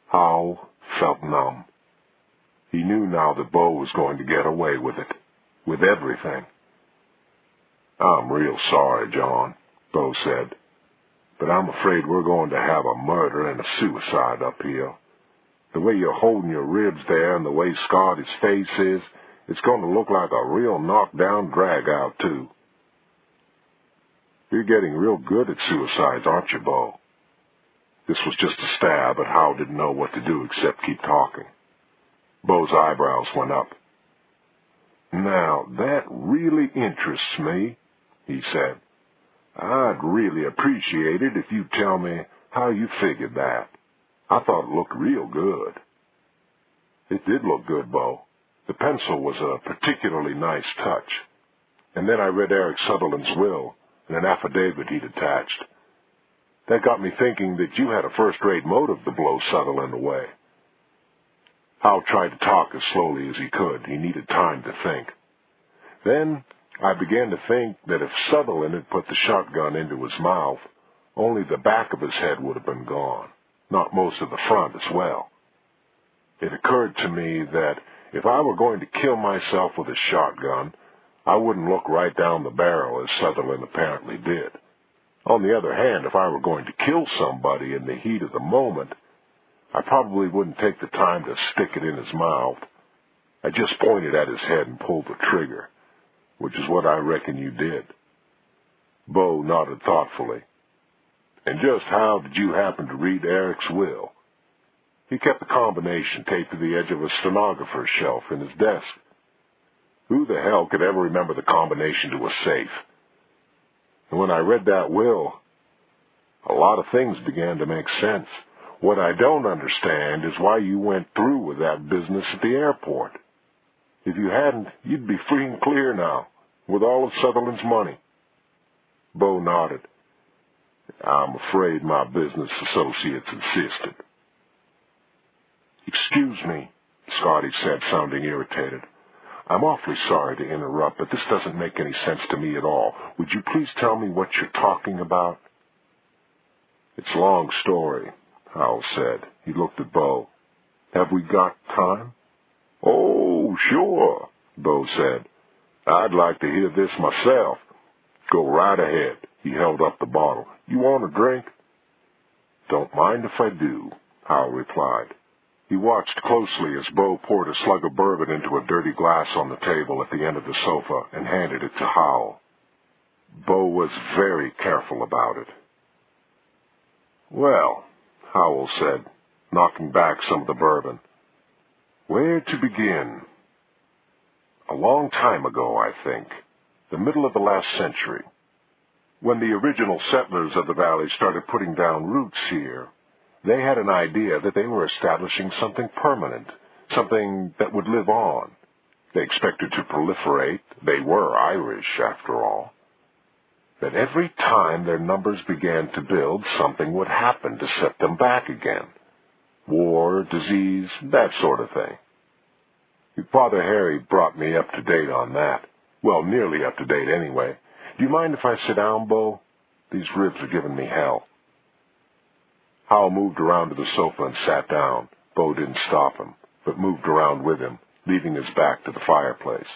Howell felt numb. He knew now that Beau was going to get away with it, with everything. "I'm real sorry, John," Beau said, "but I'm afraid we're going to have a murder and a suicide up here. The way you're holding your ribs there and the way Scotty's face is, it's going to look like a real knockdown drag-out, too." "You're getting real good at suicides, aren't you, Beau?" This was just a stab, but Howell didn't know what to do except keep talking. Beau's eyebrows went up. "Now, that really interests me," he said. "I'd really appreciate it if you'd tell me how you figured that. I thought it looked real good." "It did look good, Beau. The pencil was a particularly nice touch. And then I read Eric Sutherland's will and an affidavit he'd attached. That got me thinking that you had a first-rate motive to blow Sutherland away." Howell tried to talk as slowly as he could. He needed time to think. "Then I began to think that if Sutherland had put the shotgun into his mouth, only the back of his head would have been gone, not most of the front as well. It occurred to me that if I were going to kill myself with a shotgun, I wouldn't look right down the barrel as Sutherland apparently did. On the other hand, if I were going to kill somebody in the heat of the moment, I probably wouldn't take the time to stick it in his mouth. I just pointed at his head and pulled the trigger, which is what I reckon you did." Beau nodded thoughtfully. "And just how did you happen to read Eric's will?" "He kept the combination taped to the edge of a stenographer's shelf in his desk. Who the hell could ever remember the combination to a safe? And when I read that will, a lot of things began to make sense. What I don't understand is why you went through with that business at the airport. If you hadn't, you'd be free and clear now, with all of Sutherland's money." Beau nodded. "I'm afraid my business associates insisted." "Excuse me," Scotty said, sounding irritated. "I'm awfully sorry to interrupt, but this doesn't make any sense to me at all. Would you please tell me what you're talking about?" "It's a long story," Howell said. He looked at Beau. "Have we got time?" "Oh, sure," Beau said. "I'd like to hear this myself. Go right ahead." He held up the bottle. "You want a drink?" "Don't mind if I do," Howell replied. He watched closely as Beau poured a slug of bourbon into a dirty glass on the table at the end of the sofa and handed it to Howell. Beau was very careful about it. "Well," Howell said, knocking back some of the bourbon, "where to begin? A long time ago, I think, the middle of the last century, when the original settlers of the valley started putting down roots here, they had an idea that they were establishing something permanent, something that would live on. They expected to proliferate. They were Irish, after all. That every time their numbers began to build, something would happen to set them back again. War, disease, that sort of thing. Father Harry brought me up to date on that. Well, nearly up to date anyway. Do you mind if I sit down, Beau? These ribs are giving me hell." Howell moved around to the sofa and sat down. Beau didn't stop him, but moved around with him, leaving his back to the fireplace.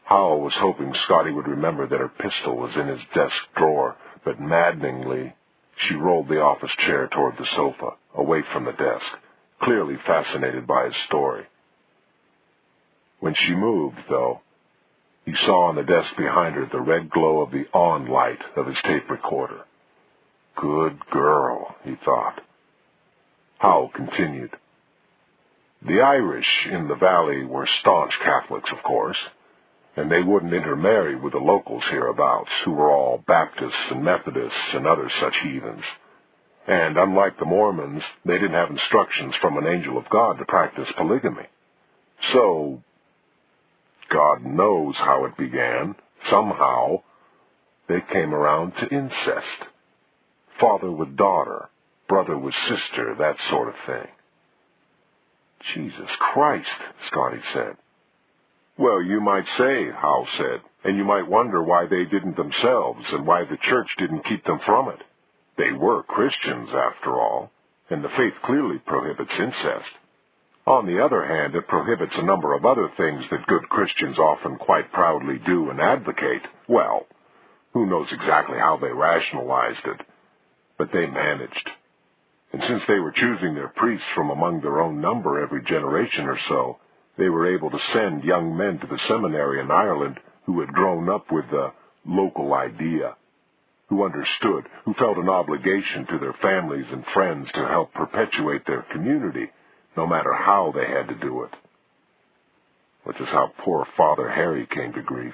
Howell was hoping Scotty would remember that her pistol was in his desk drawer, but maddeningly, she rolled the office chair toward the sofa, away from the desk, clearly fascinated by his story. When she moved, though, He saw on the desk behind her the red glow of the on light of his tape recorder. Good girl, he thought. Howell continued. The Irish in the valley were staunch Catholics, of course, and they wouldn't intermarry with the locals hereabouts, who were all Baptists and Methodists and other such heathens. And unlike the Mormons, they didn't have instructions from an angel of God to practice polygamy. So, God knows how it began. Somehow, they came around to incest. Father with daughter, brother with sister, that sort of thing. Jesus Christ, Scotty said. Well, you might say, Howell said, and you might wonder why they didn't themselves and why the church didn't keep them from it. They were Christians, after all, and the faith clearly prohibits incest. On the other hand, it prohibits a number of other things that good Christians often quite proudly do and advocate. Well, who knows exactly how they rationalized it, but they managed. And since they were choosing their priests from among their own number every generation or so, they were able to send young men to the seminary in Ireland who had grown up with the local idea, who understood, who felt an obligation to their families and friends to help perpetuate their community, no matter how they had to do it. Which is how poor Father Harry came to grief.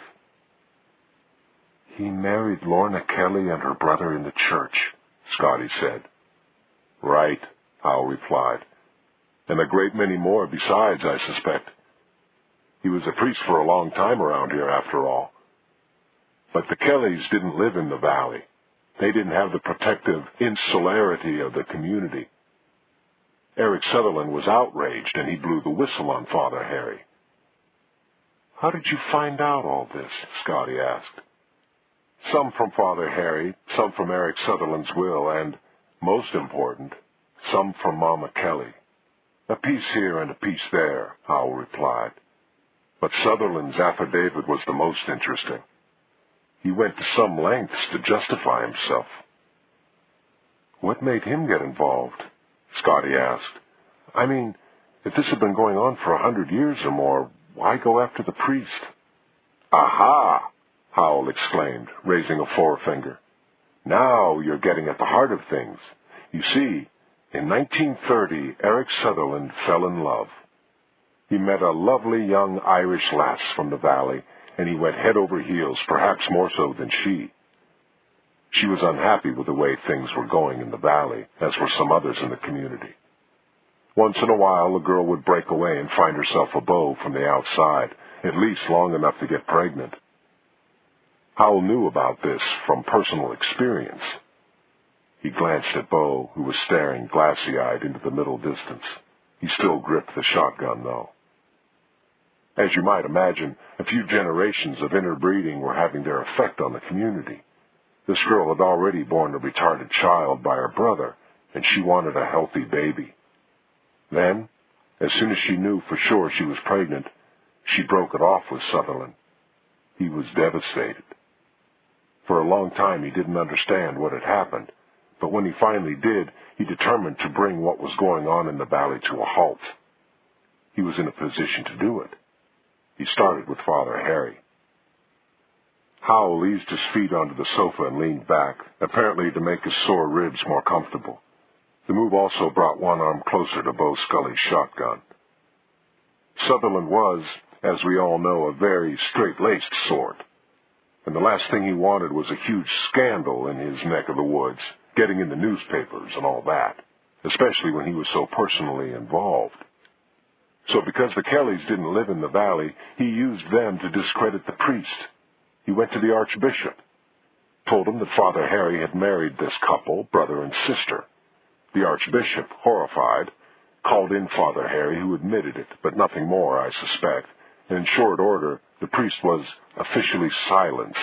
He married Lorna Kelly and her brother in the church, Scotty said. Right, Howell replied, and a great many more besides, I suspect. He was a priest for a long time around here, after all. But the Kellys didn't live in the valley. They didn't have the protective insularity of the community. Eric Sutherland was outraged, and he blew the whistle on Father Harry. How did you find out all this? Scotty asked. Some from Father Harry, some from Eric Sutherland's will, and, most important, some from Mama Kelly. A piece here and a piece there, Howell replied. But Sutherland's affidavit was the most interesting. He went to some lengths to justify himself. What made him get involved? Scotty asked. I mean, if this had been going on for 100 years or more, why go after the priest? Aha! Howell exclaimed, raising a forefinger. Now you're getting at the heart of things. You see, in 1930, Eric Sutherland fell in love. He met a lovely young Irish lass from the valley, and he went head over heels, perhaps more so than she. She was unhappy with the way things were going in the valley, as were some others in the community. Once in a while, the girl would break away and find herself a beau from the outside, at least long enough to get pregnant. Howell knew about this from personal experience. He glanced at Beau, who was staring glassy-eyed into the middle distance. He still gripped the shotgun, though. As you might imagine, a few generations of interbreeding were having their effect on the community. This girl had already borne a retarded child by her brother, and she wanted a healthy baby. Then, as soon as she knew for sure she was pregnant, she broke it off with Sutherland. He was devastated. For a long time he didn't understand what had happened, but when he finally did, he determined to bring what was going on in the valley to a halt. He was in a position to do it. He started with Father Harry. Howell eased his feet onto the sofa and leaned back, apparently to make his sore ribs more comfortable. The move also brought one arm closer to Beau Scully's shotgun. Sutherland was, as we all know, a very straight-laced sort, and the last thing he wanted was a huge scandal in his neck of the woods, getting in the newspapers and all that, especially when he was so personally involved. So because the Kellys didn't live in the valley, he used them to discredit the priest. He went to the archbishop, told him that Father Harry had married this couple, brother and sister. The archbishop, horrified, called in Father Harry, who admitted it, but nothing more, I suspect, and in short order, the priest was officially silenced.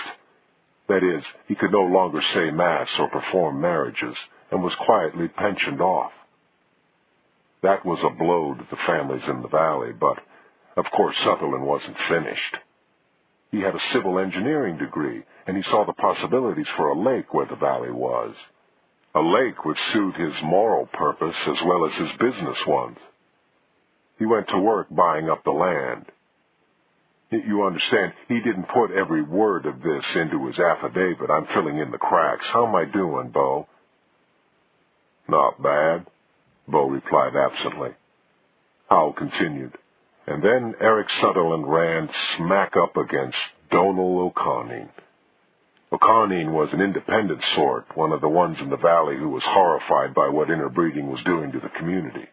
That is, he could no longer say Mass or perform marriages, and was quietly pensioned off. That was a blow to the families in the valley, but, of course, Sutherland wasn't finished. He had a civil engineering degree, and he saw the possibilities for a lake where the valley was. A lake would suit his moral purpose as well as his business ones. He went to work buying up the land. You understand, he didn't put every word of this into his affidavit. I'm filling in the cracks. How am I doing, Bo? Not bad, Bo replied absently. Howell continued, and then Eric Sutherland ran smack up against Donal O'Conning. O'Conning was an independent sort, one of the ones in the valley who was horrified by what interbreeding was doing to the community.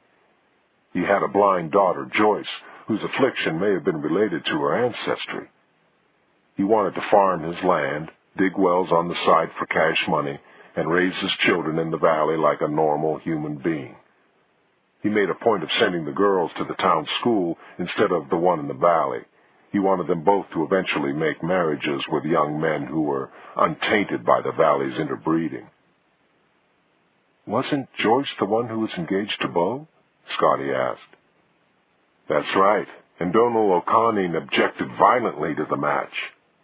He had a blind daughter, Joyce, whose affliction may have been related to her ancestry. He wanted to farm his land, dig wells on the side for cash money, and raise his children in the valley like a normal human being. He made a point of sending the girls to the town school instead of the one in the valley. He wanted them both to eventually make marriages with young men who were untainted by the valley's interbreeding. Wasn't Joyce the one who was engaged to Bo? Scotty asked. That's right, and Donal O'Conning objected violently to the match.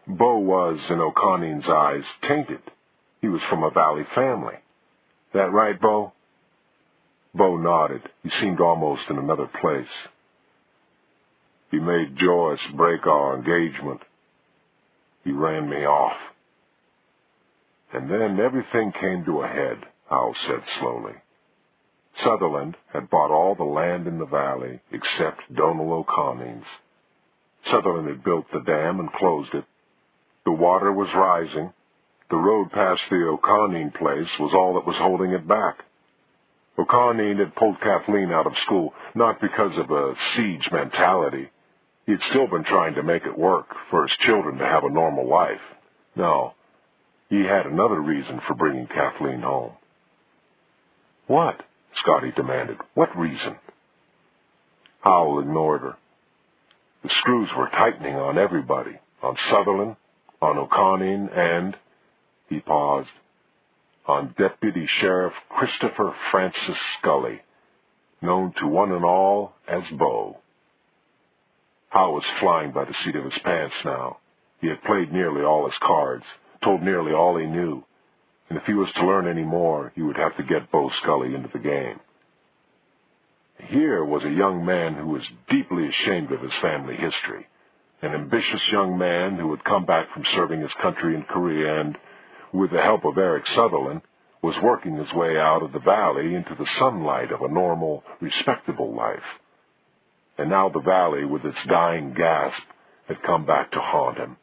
Bo was, in O'Conning's eyes, tainted. He was from a valley family. That right, Bo? Bo nodded. He seemed almost in another place. He made Joyce break our engagement. He ran me off. And then everything came to a head, Howell said slowly. Sutherland had bought all the land in the valley except Donal O'Conning's. Sutherland had built the dam and closed it. The water was rising. The road past the O'Conning place was all that was holding it back. O'Conning had pulled Kathleen out of school, not because of a siege mentality. He had still been trying to make it work for his children to have a normal life. No, he had another reason for bringing Kathleen home. What? Scotty demanded. What reason? Howell ignored her. The screws were tightening on everybody, on Sutherland, on O'Conning, and, he paused, on Deputy Sheriff Christopher Francis Scully, known to one and all as Bo. Howell was flying by the seat of his pants now. He had played nearly all his cards, told nearly all he knew, and if he was to learn any more, he would have to get Bo Scully into the game. Here was a young man who was deeply ashamed of his family history, an ambitious young man who had come back from serving his country in Korea and, with the help of Eric Sutherland, was working his way out of the valley into the sunlight of a normal, respectable life. And now the valley, with its dying gasp, had come back to haunt him.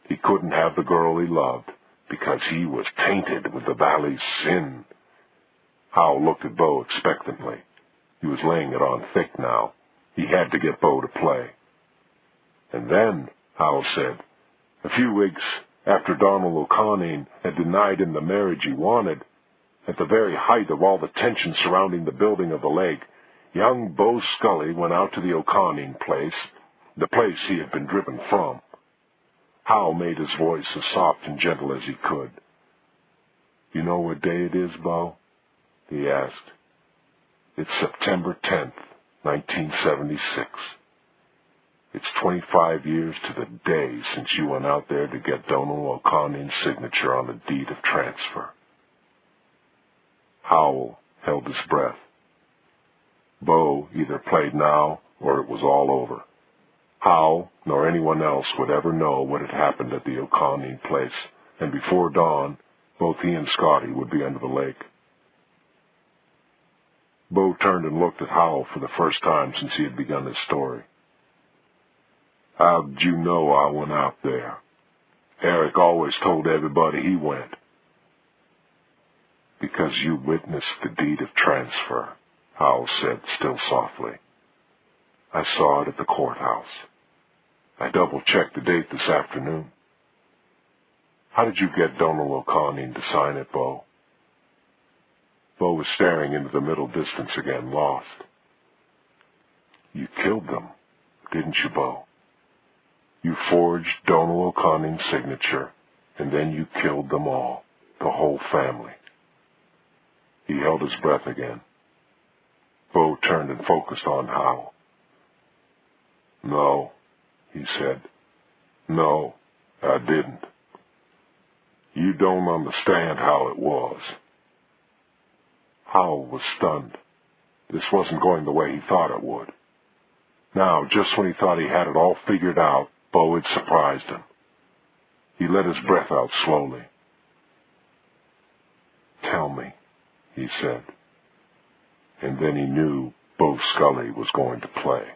He couldn't have the girl he loved because he was tainted with the valley's sin. Howell looked at Bo expectantly. He was laying it on thick now. He had to get Bo to play. And then, Howell said, a few weeks after Donal O'Conning had denied him the marriage he wanted, at the very height of all the tension surrounding the building of the lake, young Bo Scully went out to the O'Conning place, the place he had been driven from. Howell made his voice as soft and gentle as he could. You know what day it is, Bo? He asked. It's September 10th, 1976. It's 25 years to the day since you went out there to get Donal O'Conning's signature on the deed of transfer. Howell held his breath. Bo either played now or it was all over. Howell nor anyone else would ever know what had happened at the O'Conning place, and before dawn, both he and Scotty would be under the lake. Bo turned and looked at Howell for the first time since he had begun his story. How'd you know I went out there? Eric always told everybody he went. Because you witnessed the deed of transfer, Howell said, still softly. I saw it at the courthouse. I double-checked the date this afternoon. How did you get Donal O'Conning to sign it, Bo? Bo was staring into the middle distance again, lost. You killed them, didn't you, Bo? You forged Donal O'Conning's signature, and then you killed them all, the whole family. He held his breath again. Bo turned and focused on Howell. No, he said. No, I didn't. You don't understand how it was. Howell was stunned. This wasn't going the way he thought it would. Now, just when he thought he had it all figured out, Bo had surprised him. He let his breath out slowly. "Tell me," he said. And then he knew Bo Scully was going to play.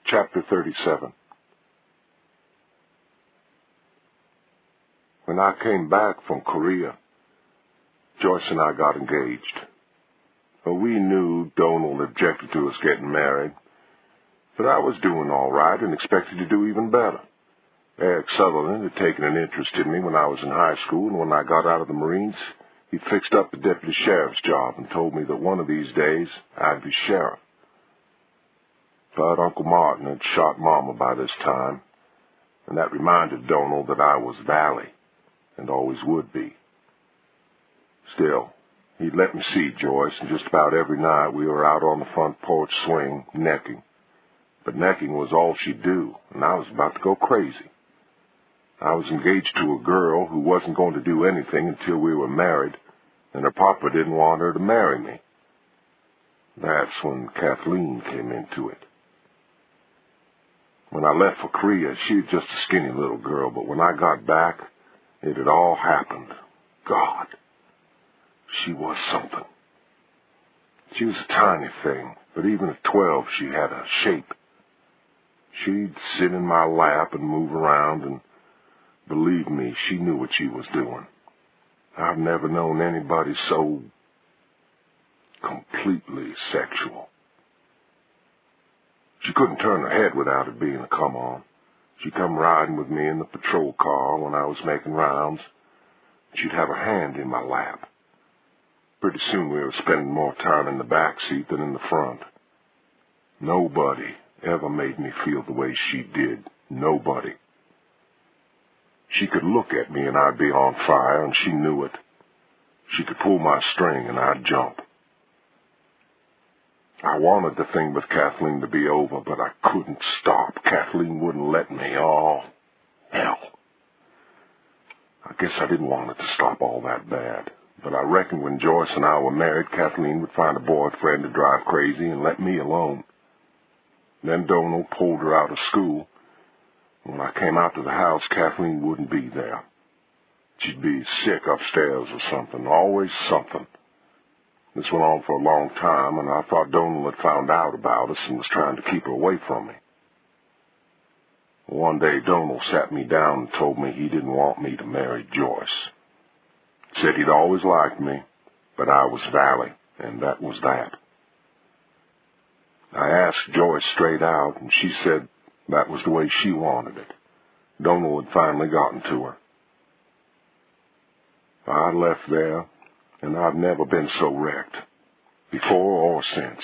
Chapter 37. When I came back from Korea, Joyce and I got engaged. Well, we knew Donald objected to us getting married, but I was doing all right and expected to do even better. Eric Sutherland had taken an interest in me when I was in high school, and when I got out of the Marines, he fixed up the deputy sheriff's job and told me that one of these days I'd be sheriff. But Uncle Martin had shot Mama by this time, and that reminded Donald that I was Valley, and always would be. Still, he'd let me see Joyce, and just about every night we were out on the front porch swing, necking. But necking was all she'd do, and I was about to go crazy. I was engaged to a girl who wasn't going to do anything until we were married, and her papa didn't want her to marry me. That's when Kathleen came into it. When I left for Korea, she was just a skinny little girl, but when I got back, it had all happened. God, she was something. She was a tiny thing, but even at 12, she had a shape. She'd sit in my lap and move around, and believe me, she knew what she was doing. I've never known anybody so completely sexual. She couldn't turn her head without it being a come-on. She'd come riding with me in the patrol car when I was making rounds. She'd have her hand in my lap. Pretty soon we were spending more time in the back seat than in the front. Nobody ever made me feel the way she did. Nobody. She could look at me and I'd be on fire, and she knew it. She could pull my string and I'd jump. I wanted the thing with Kathleen to be over, but I couldn't stop. Kathleen wouldn't let me. Oh, hell. I guess I didn't want it to stop all that bad. But I reckoned when Joyce and I were married, Kathleen would find a boyfriend to drive crazy and let me alone. Then Donald pulled her out of school. When I came out to the house, Kathleen wouldn't be there. She'd be sick upstairs or something, always something. This went on for a long time, and I thought Donald had found out about us and was trying to keep her away from me. One day, Donald sat me down and told me he didn't want me to marry Joyce. Said he'd always liked me, but I was Valley, and that was that. I asked Joyce straight out, and she said that was the way she wanted it. Donald had finally gotten to her. I left there, and I've never been so wrecked, before or since.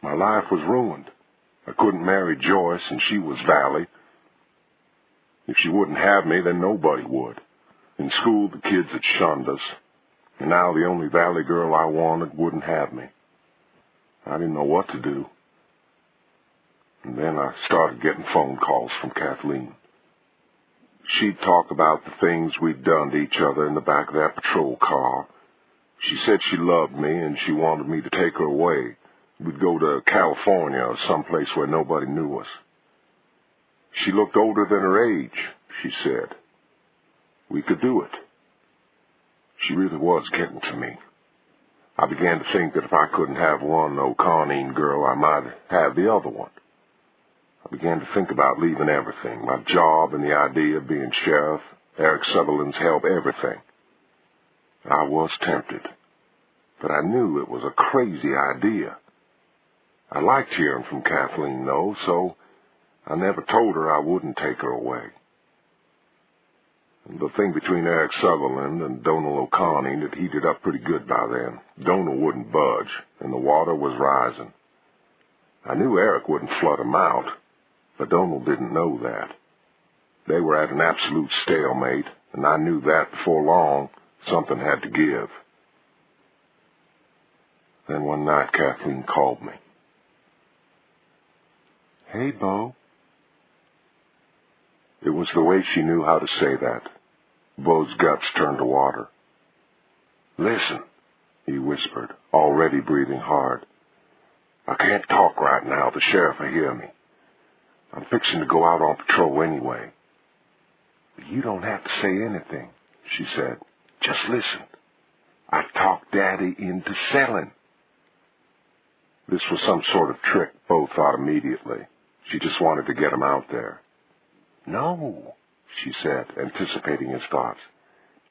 My life was ruined. I couldn't marry Joyce, and she was Valley. If she wouldn't have me, then nobody would. In school, the kids had shunned us, and now the only Valley girl I wanted wouldn't have me. I didn't know what to do. And then I started getting phone calls from Kathleen. She'd talk about the things we'd done to each other in the back of that patrol car. She said she loved me and she wanted me to take her away. We'd go to California or someplace where nobody knew us. She looked older than her age, she said. We could do it. She really was getting to me. I began to think that if I couldn't have one O'Conine girl, I might have the other one. I began to think about leaving everything, my job and the idea of being sheriff, Eric Sutherland's help, everything. I was tempted, but I knew it was a crazy idea. I liked hearing from Kathleen, though, so I never told her I wouldn't take her away. The thing between Eric Sutherland and Donald O'Conine had heated up pretty good by then. Donald wouldn't budge, and the water was rising. I knew Eric wouldn't flood him out, but Donald didn't know that. They were at an absolute stalemate, and I knew that before long something had to give. Then one night Kathleen called me. "Hey, Bo." It was the way she knew how to say that. Bo's guts turned to water. "Listen," he whispered, already breathing hard. I can't talk right now. The sheriff will hear me. I'm fixing to go out on patrol anyway. You don't have to say anything, she said. Just listen. I talked Daddy into selling. This was some sort of trick, Bo thought immediately. She just wanted to get him out there. No, she said, anticipating his thoughts.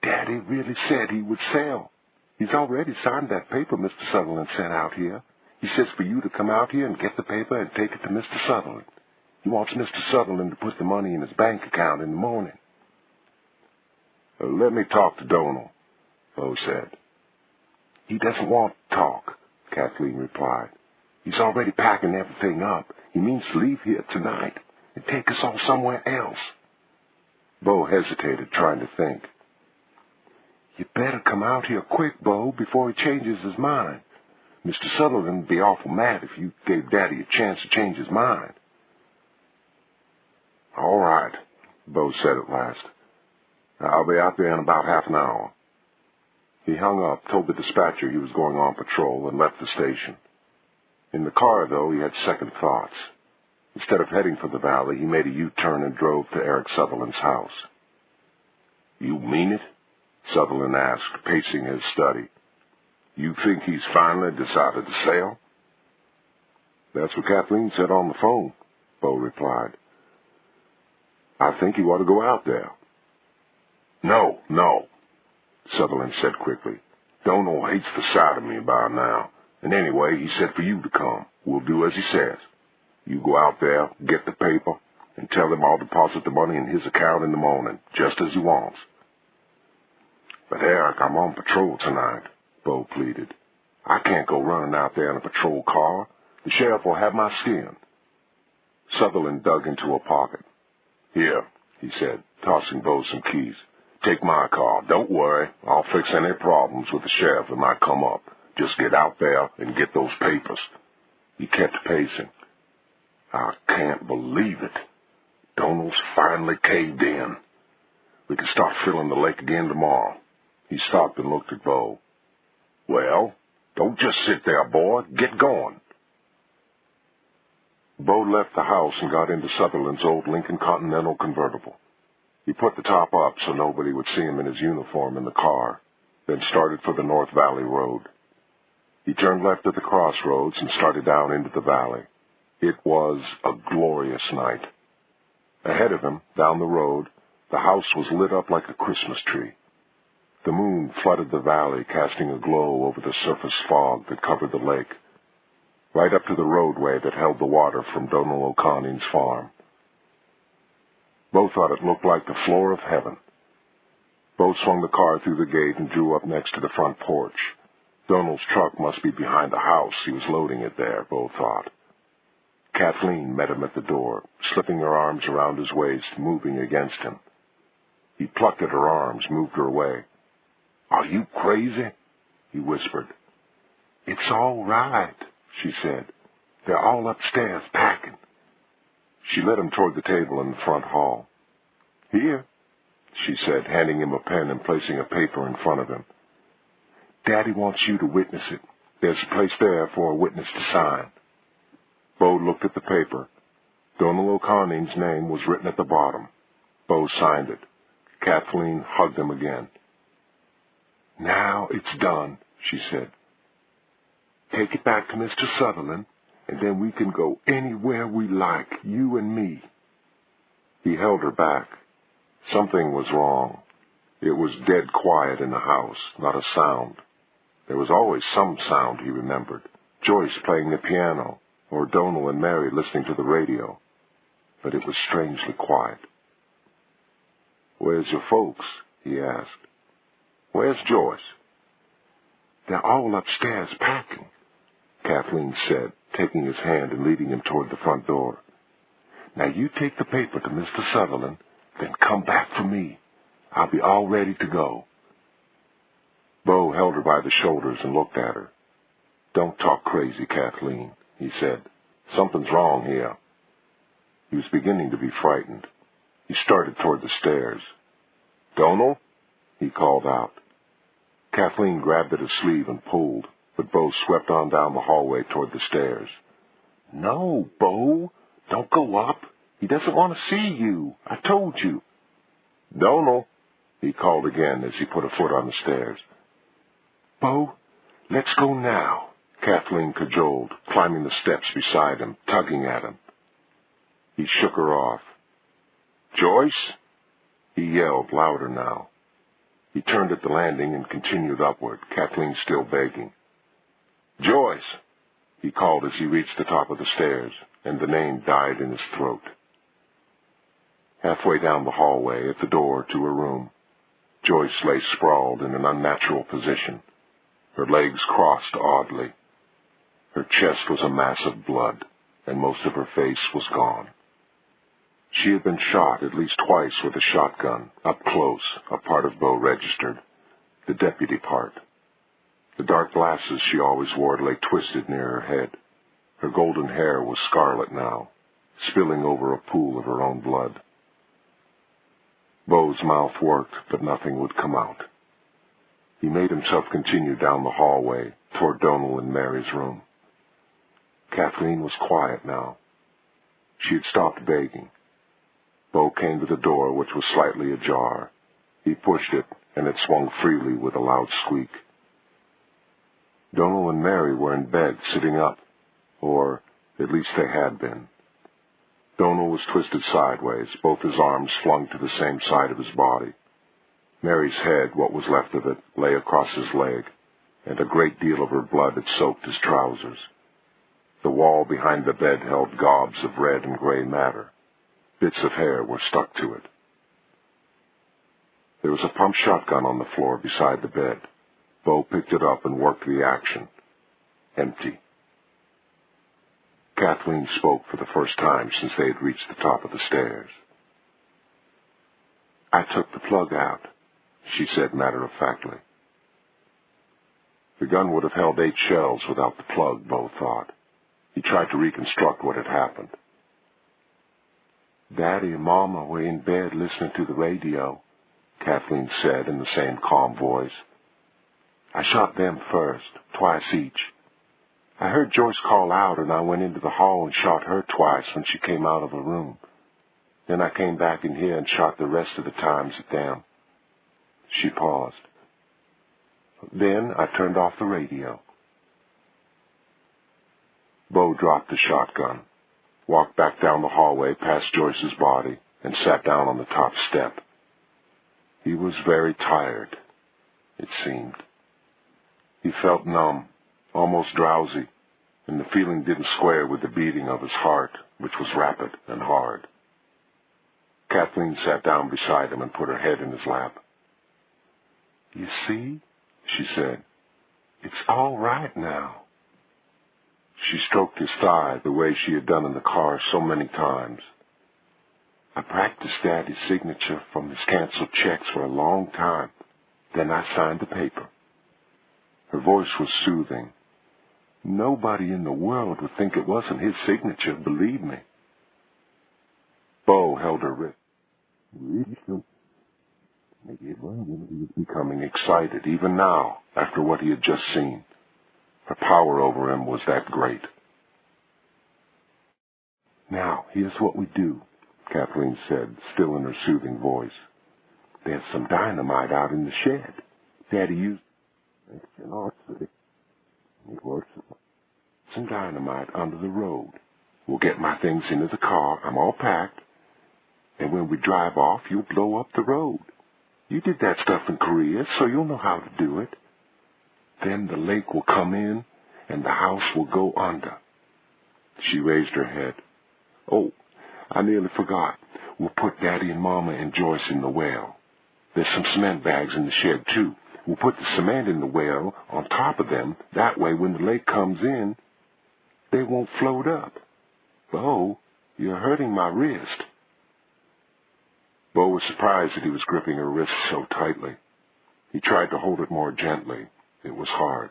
Daddy really said he would sell. He's already signed that paper Mr. Sutherland sent out here. He says for you to come out here and get the paper and take it to Mr. Sutherland. He wants Mr. Sutherland to put the money in his bank account in the morning. Let me talk to Donald, Bo said. He doesn't want to talk, Kathleen replied. He's already packing everything up. He means to leave here tonight and take us all somewhere else. Bo hesitated, trying to think. You better come out here quick, Bo, before he changes his mind. Mr. Sutherland would be awful mad if you gave Daddy a chance to change his mind. All right, Bo said at last. I'll be out there in about half an hour. He hung up, told the dispatcher he was going on patrol, and left the station. In the car, though, he had second thoughts. Instead of heading for the valley, he made a U-turn and drove to Eric Sutherland's house. You mean it? Sutherland asked, pacing his study. You think he's finally decided to sell? That's what Kathleen said on the phone, Bo replied. I think he ought to go out there. No, Sutherland said quickly. Donald hates the sight of me by now. And anyway, he said for you to come. We'll do as he says. You go out there, get the paper, and tell him I'll deposit the money in his account in the morning, just as he wants. But Eric, I'm on patrol tonight, Bo pleaded. I can't go running out there in a patrol car. The sheriff will have my skin. Sutherland dug into a pocket. Here, he said, tossing Bo some keys. Take my car. Don't worry. I'll fix any problems with the sheriff that might come up. Just get out there and get those papers. He kept pacing. I can't believe it. Donald's finally caved in. We can start filling the lake again tomorrow. He stopped and looked at Bo. Well, don't just sit there, boy. Get going. Bo left the house and got into Sutherland's old Lincoln Continental convertible. He put the top up so nobody would see him in his uniform in the car, then started for the North Valley Road. He turned left at the crossroads and started down into the valley. It was a glorious night. Ahead of him, down the road, the house was lit up like a Christmas tree. The moon flooded the valley, casting a glow over the surface fog that covered the lake, right up to the roadway that held the water from Donald O'Conning's farm. Bo thought it looked like the floor of heaven. Bo swung the car through the gate and drew up next to the front porch. Donald's truck must be behind the house. He was loading it there, Bo thought. Kathleen met him at the door, slipping her arms around his waist, moving against him. He plucked at her arms, moved her away. Are you crazy? He whispered. It's all right, she said. They're all upstairs packing. She led him toward the table in the front hall. Here, she said, handing him a pen and placing a paper in front of him. Daddy wants you to witness it. There's a place there for a witness to sign. Bo looked at the paper. Donald O'Conning's name was written at the bottom. Bo signed it. Kathleen hugged him again. Now it's done, she said. Take it back to Mr. Sutherland, and then we can go anywhere we like, you and me. He held her back. Something was wrong. It was dead quiet in the house, not a sound. There was always some sound, he remembered. Joyce playing the piano, or Donald and Mary listening to the radio. But it was strangely quiet. Where's your folks? He asked. Where's Joyce? They're all upstairs packing, Kathleen said, taking his hand and leading him toward the front door. Now you take the paper to Mr. Sutherland, then come back for me. I'll be all ready to go. Bo held her by the shoulders and looked at her. Don't talk crazy, Kathleen, he said. Something's wrong here. He was beginning to be frightened. He started toward the stairs. Donald? He called out. Kathleen grabbed at his sleeve and pulled, but Bo swept on down the hallway toward the stairs. No, Bo, don't go up. He doesn't want to see you. I told you. Donal, he called again as he put a foot on the stairs. Bo, let's go now, Kathleen cajoled, climbing the steps beside him, tugging at him. He shook her off. Joyce? He yelled, louder now. He turned at the landing and continued upward, Kathleen still begging. Joyce! He called as he reached the top of the stairs, and the name died in his throat. Halfway down the hallway, at the door to her room, Joyce lay sprawled in an unnatural position, her legs crossed oddly. Her chest was a mass of blood, and most of her face was gone. She had been shot at least twice with a shotgun, up close, a part of Bo registered, the deputy part. The dark glasses she always wore lay twisted near her head. Her golden hair was scarlet now, spilling over a pool of her own blood. Bo's mouth worked, but nothing would come out. He made himself continue down the hallway toward Donal and Mary's room. Kathleen was quiet now. She had stopped begging. Bo came to the door, which was slightly ajar. He pushed it, and it swung freely with a loud squeak. Donal and Mary were in bed, sitting up, or at least they had been. Donal was twisted sideways, both his arms flung to the same side of his body. Mary's head, what was left of it, lay across his leg, and a great deal of her blood had soaked his trousers. The wall behind the bed held gobs of red and gray matter. Bits of hair were stuck to it. There was a pump shotgun on the floor beside the bed. Bo picked it up and worked the action. Empty. Kathleen spoke for the first time since they had reached the top of the stairs. I took the plug out, she said matter-of-factly. The gun would have held 8 shells without the plug, Bo thought. He tried to reconstruct what had happened. Daddy and Mama were in bed listening to the radio, Kathleen said in the same calm voice. I shot them first, twice each. I heard Joyce call out, and I went into the hall and shot her twice when she came out of her room. Then I came back in here and shot the rest of the times at them. She paused. Then I turned off the radio. Bo dropped the shotgun, walked back down the hallway past Joyce's body, and sat down on the top step. He was very tired, it seemed. He felt numb, almost drowsy, and the feeling didn't square with the beating of his heart, which was rapid and hard. Kathleen sat down beside him and put her head in his lap. You see, she said, it's all right now. She stroked his thigh the way she had done in the car so many times. I practiced Daddy's signature from his canceled checks for a long time. Then I signed the paper. Her voice was soothing. Nobody in the world would think it wasn't his signature, believe me. Bo held her wrist. He was becoming excited, even now, after what he had just seen. Her power over him was that great. Now, here's what we do, Kathleen said, still in her soothing voice. There's some dynamite out in the shed. Daddy used some dynamite under the road. We'll get my things into the car. I'm all packed. And when we drive off, you'll blow up the road. You did that stuff in Korea, so you'll know how to do it. Then the lake will come in, and the house will go under. She raised her head. Oh, I nearly forgot. We'll put Daddy and Mama and Joyce in the well. There's some cement bags in the shed, too. We'll put the cement in the well on top of them. That way, when the lake comes in, they won't float up. Bo, you're hurting my wrist. Bo was surprised that he was gripping her wrist so tightly. He tried to hold it more gently. It was hard.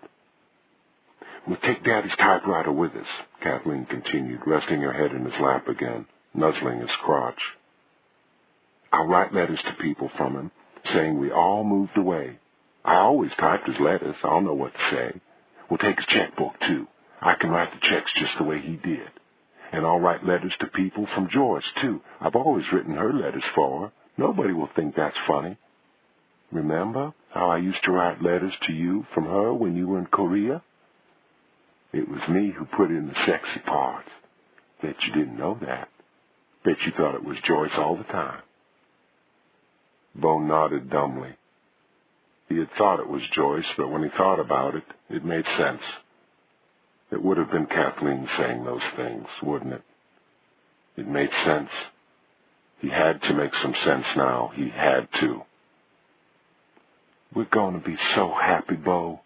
We'll take Daddy's typewriter with us, Kathleen continued, resting her head in his lap again, nuzzling his crotch. I'll write letters to people from him, saying we all moved away. I always typed his letters. I'll know what to say. We'll take his checkbook, too. I can write the checks just the way he did. And I'll write letters to people from Joyce, too. I've always written her letters for her. Nobody will think that's funny. Remember how I used to write letters to you from her when you were in Korea? It was me who put in the sexy parts. Bet you didn't know that. Bet you thought it was Joyce all the time. Bo nodded dumbly. He had thought it was Joyce, but when he thought about it, it made sense. It would have been Kathleen saying those things, wouldn't it? It made sense. He had to make some sense now. He had to. We're going to be so happy, Bo,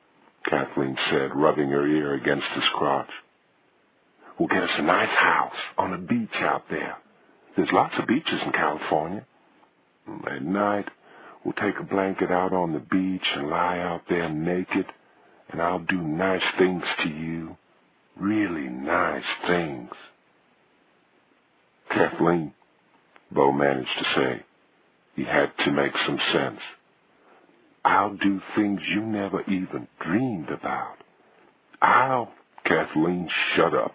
Kathleen said, rubbing her ear against his crotch. We'll get us a nice house on a beach out there. There's lots of beaches in California. At night, we'll take a blanket out on the beach and lie out there naked, and I'll do nice things to you. Really nice things. Kathleen, Bo managed to say. He had to make some sense. I'll do things you never even dreamed about. Kathleen, shut up,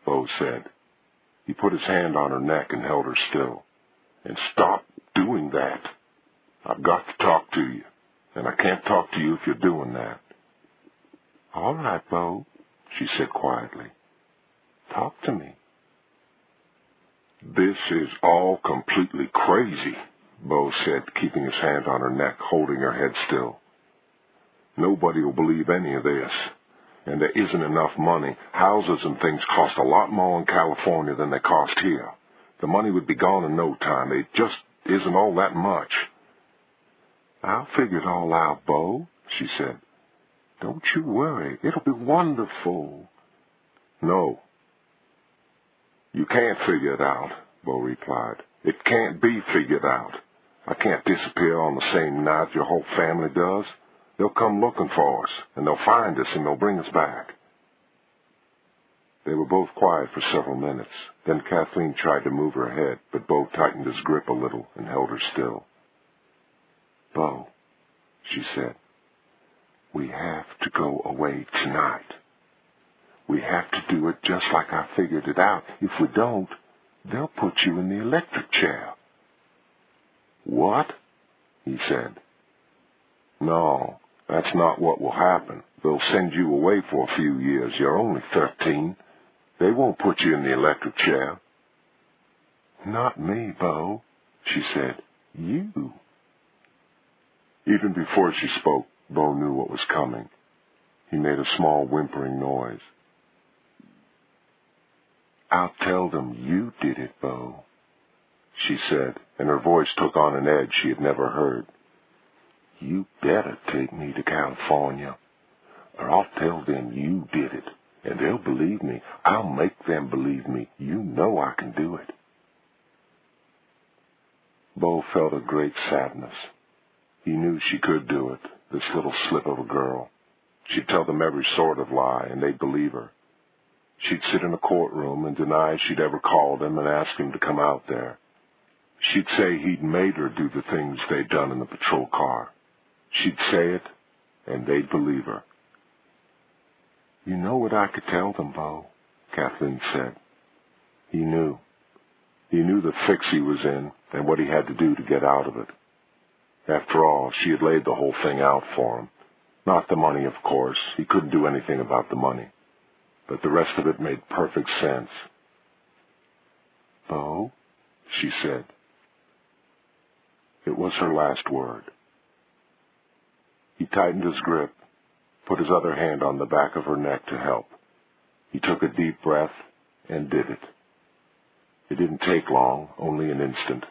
Bo said. He put his hand on her neck and held her still. And stop doing that. I've got to talk to you, and I can't talk to you if you're doing that. All right, Bo, she said quietly. Talk to me. This is all completely crazy, Bo said, keeping his hand on her neck, holding her head still. Nobody will believe any of this, and there isn't enough money. Houses and things cost a lot more in California than they cost here. The money would be gone in no time. It just isn't all that much. I'll figure it all out, Bo, she said. Don't you worry. It'll be wonderful. No. You can't figure it out, Bo replied. It can't be figured out. I can't disappear on the same night your whole family does. They'll come looking for us, and they'll find us, and they'll bring us back. They were both quiet for several minutes. Then Kathleen tried to move her head, but Bo tightened his grip a little and held her still. Bo, she said, we have to go away tonight. We have to do it just like I figured it out. If we don't, they'll put you in the electric chair. What? He said. No, that's not what will happen. They'll send you away for a few years. You're only 13. They won't put you in the electric chair. Not me, Bo, she said. You. Even before she spoke, Bo knew what was coming. He made a small whimpering noise. I'll tell them you did it, Bo, she said, and her voice took on an edge she had never heard. You better take me to California, or I'll tell them you did it, and they'll believe me. I'll make them believe me. You know I can do it. Bo felt a great sadness. He knew she could do it, this little slip of a girl. She'd tell them every sort of lie, and they'd believe her. She'd sit in a courtroom and deny she'd ever called him and asked him to come out there. She'd say he'd made her do the things they'd done in the patrol car. She'd say it, and they'd believe her. You know what I could tell them, Bo, Kathleen said. He knew. He knew the fix he was in and what he had to do to get out of it. After all, she had laid the whole thing out for him. Not the money, of course. He couldn't do anything about the money. But the rest of it made perfect sense. Bo, she said. It was her last word. He tightened his grip, put his other hand on the back of her neck to help. He took a deep breath and did it. It didn't take long, only an instant.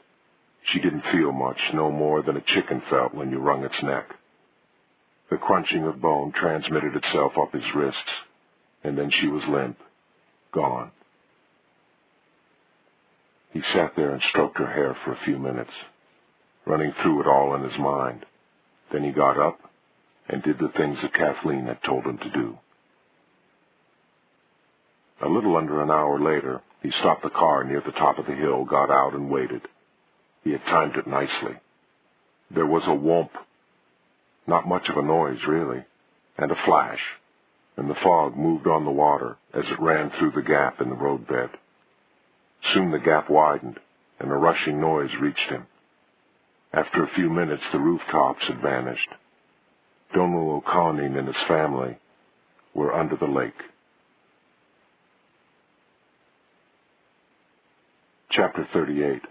She didn't feel much, no more than a chicken felt when you wrung its neck. The crunching of bone transmitted itself up his wrists, and then she was limp, gone. He sat there and stroked her hair for a few minutes, running through it all in his mind. Then he got up and did the things that Kathleen had told him to do. A little under an hour later, he stopped the car near the top of the hill, got out, and waited. He had timed it nicely. There was a whoomp. Not much of a noise, really, and a flash. and the fog moved on the water as it ran through the gap in the roadbed. Soon the gap widened, and a rushing noise reached him. After a few minutes, the rooftops had vanished. Donal O'Connor and his family were under the lake. Chapter 38.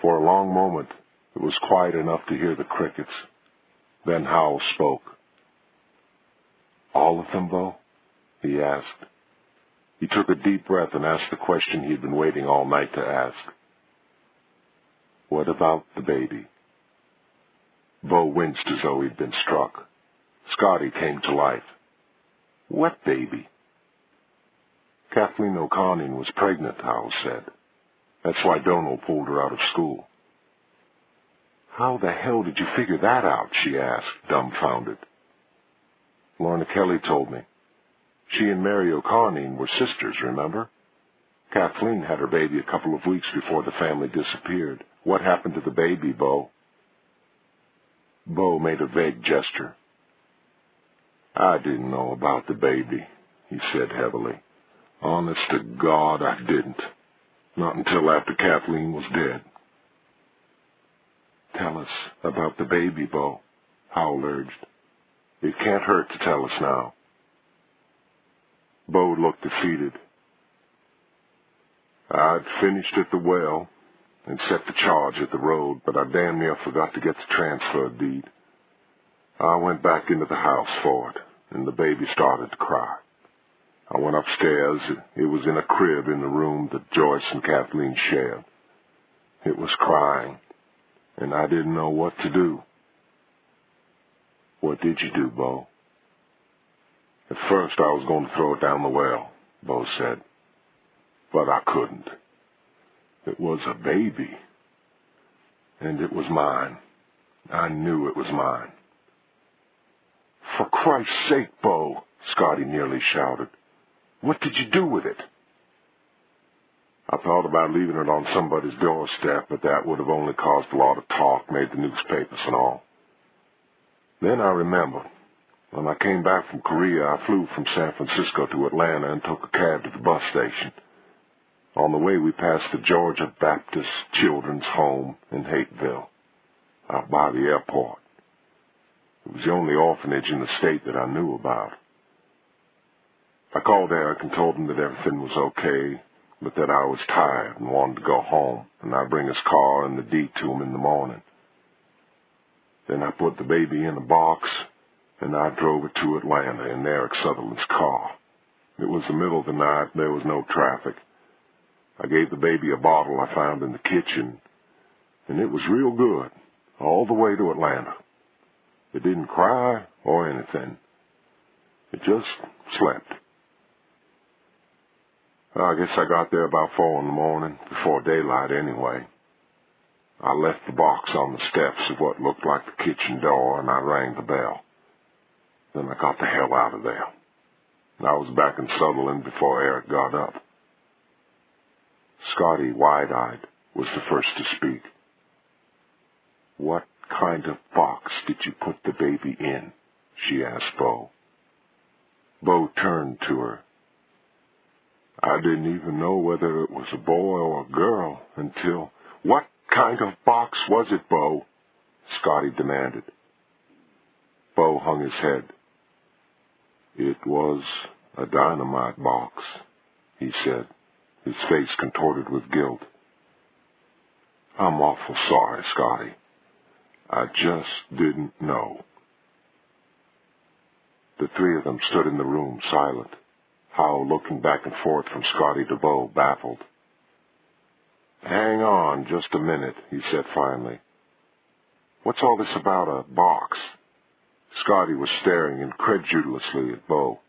For a long moment, it was quiet enough to hear the crickets. Then Howell spoke. "All of them, Bo?" he asked. He took a deep breath and asked the question he had been waiting all night to ask. "What about the baby?" Bo winced as though he'd been struck. Scotty came to life. "What baby?" "Kathleen O'Connor was pregnant," Howell said. "That's why Donal pulled her out of school." "How the hell did you figure that out?" she asked, dumbfounded. "Lorna Kelly told me. She and Mary O'Connor were sisters, remember? Kathleen had her baby a couple of weeks before the family disappeared. What happened to the baby, Bo?" Bo made a vague gesture. "I didn't know about the baby," he said heavily. "Honest to God, I didn't. Not until after Kathleen was dead." "Tell us about the baby, Bo," Howell urged. "It can't hurt to tell us now." Bo looked defeated. "I'd finished at the well and set the charge at the road, but I damn near forgot to get the transfer deed. I went back into the house for it, and the baby started to cry. I went upstairs. It was in a crib in the room that Joyce and Kathleen shared. It was crying, and I didn't know what to do." "What did you do, Bo?" "At first I was going to throw it down the well," Bo said. "But I couldn't. It was a baby. And it was mine. I knew it was mine." "For Christ's sake, Bo," Scotty nearly shouted. "What did you do with it?" "I thought about leaving it on somebody's doorstep, but that would have only caused a lot of talk, made the newspapers and all. Then I remembered. When I came back from Korea, I flew from San Francisco to Atlanta and took a cab to the bus station. On the way, we passed the Georgia Baptist Children's Home in Hateville, out by the airport. It was the only orphanage in the state that I knew about. I called Eric and told him that everything was okay, but that I was tired and wanted to go home, and I'd bring his car and the deed to him in the morning. Then I put the baby in a box, and I drove it to Atlanta in Eric Sutherland's car. It was the middle of the night. There was no traffic. I gave the baby a bottle I found in the kitchen, and it was real good, all the way to Atlanta. It didn't cry or anything. It just slept. I guess I got there about 4 in the morning, before daylight anyway. I left the box on the steps of what looked like the kitchen door, and I rang the bell. Then I got the hell out of there. I was back in Sutherland before Eric got up." Scotty, wide-eyed, was the first to speak. "What kind of box did you put the baby in?" she asked Bo. Bo turned to her. "I didn't even know whether it was a boy or a girl until—" "What kind of box was it, Bo?" Scotty demanded. Bo hung his head. "It was a dynamite box," he said, his face contorted with guilt. "I'm awful sorry, Scotty. I just didn't know." The three of them stood in the room, silent, Howell looking back and forth from Scotty to Bo, baffled. "Hang on just a minute," he said finally. "What's all this about a box?" Scotty was staring incredulously at Bo,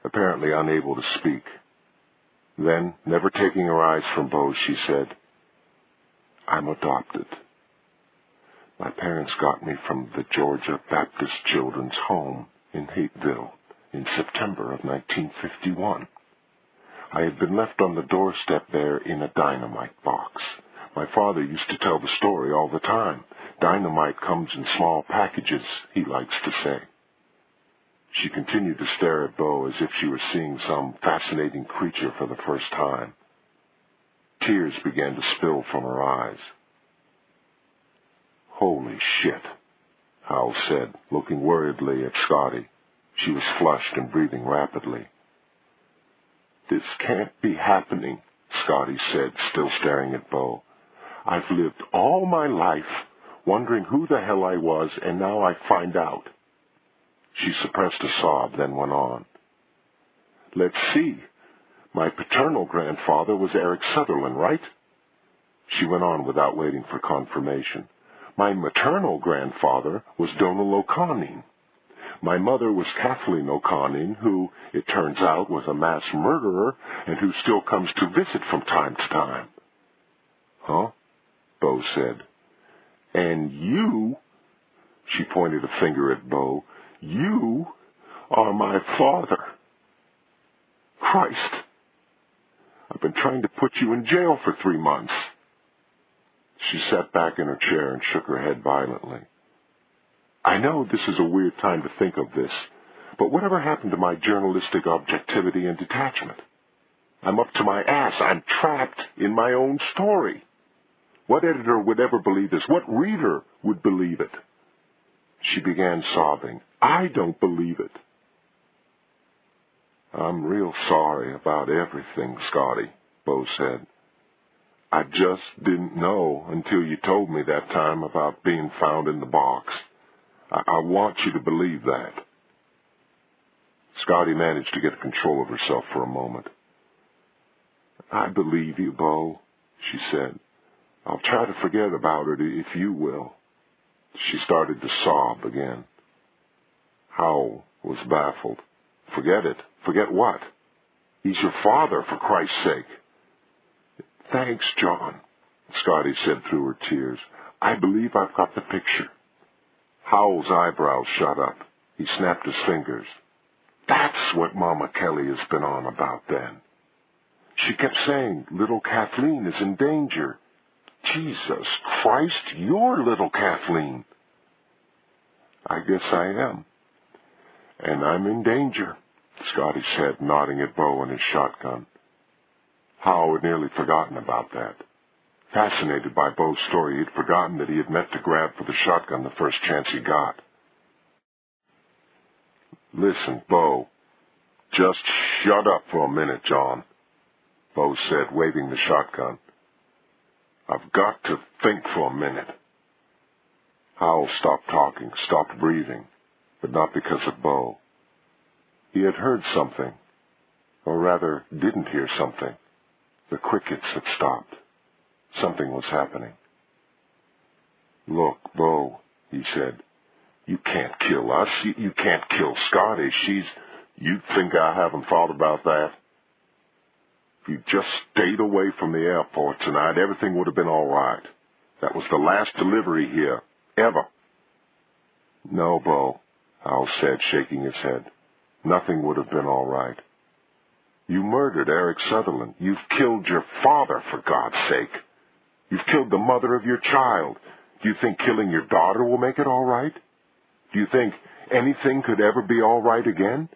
apparently unable to speak. Then, never taking her eyes from Bo, she said, "I'm adopted. My parents got me from the Georgia Baptist Children's Home in Hateville in September of 1951. I had been left on the doorstep there in a dynamite box. My father used to tell the story all the time. Dynamite comes in small packages, he likes to say. She continued to stare at Bo as if she were seeing some fascinating creature for the first time. Tears began to spill from her eyes. "Holy shit," Howell said, looking worriedly at Scotty. She was flushed and breathing rapidly. "This can't be happening," Scotty said, still staring at Bo. "I've lived all my life wondering who the hell I was, and now I find out." She suppressed a sob, then went on. "Let's see. My paternal grandfather was Eric Sutherland, right?" She went on without waiting for confirmation. "My maternal grandfather was Donal O'Connin. My mother was Kathleen O'Connin, who, it turns out, was a mass murderer and who still comes to visit from time to time." "Huh?" Bo said. "And you," she pointed a finger at Bo, "you are my father. Christ, I've been trying to put you in jail for 3 months. She sat back in her chair and shook her head violently. "I know this is a weird time to think of this, but whatever happened to my journalistic objectivity and detachment? I'm up to my ass. I'm trapped in my own story. What editor would ever believe this? What reader would believe it?" She began sobbing. "I don't believe it." "I'm real sorry about everything, Scotty," Bo said. "I just didn't know until you told me that time about being found in the box. I want you to believe that." Scotty managed to get control of herself for a moment. "I believe you, Bo," she said. "I'll try to forget about it if you will." She started to sob again. Howell was baffled. "Forget it? Forget what? He's your father, for Christ's sake." "Thanks, John," Scotty said through her tears. "I believe I've got the picture." Howell's eyebrows shot up. He snapped his fingers. "That's what Mama Kelly has been on about then. She kept saying little Kathleen is in danger. Jesus Christ, you're little Kathleen." "I guess I am. And I'm in danger," Scotty said, nodding at Bo and his shotgun. Howell had nearly forgotten about that. Fascinated by Bo's story, he'd forgotten that he had meant to grab for the shotgun the first chance he got. "Listen, Bo, just shut up for a minute, John," Bo said, waving the shotgun. "I've got to think for a minute." Howell stopped talking, stopped breathing, but not because of Bo. He had heard something, or rather didn't hear something. The crickets had stopped. Something was happening. "Look, Bo," he said, "you can't kill us. You can't kill Scotty. You'd think I haven't thought about that. If you just stayed away from the airport tonight, everything would have been all right. That was the last delivery here, ever." "No, Bo," Howell said, shaking his head. "Nothing would have been all right. You murdered Eric Sutherland. You've killed your father, for God's sake. You've killed the mother of your child. Do you think killing your daughter will make it all right? Do you think anything could ever be all right again?"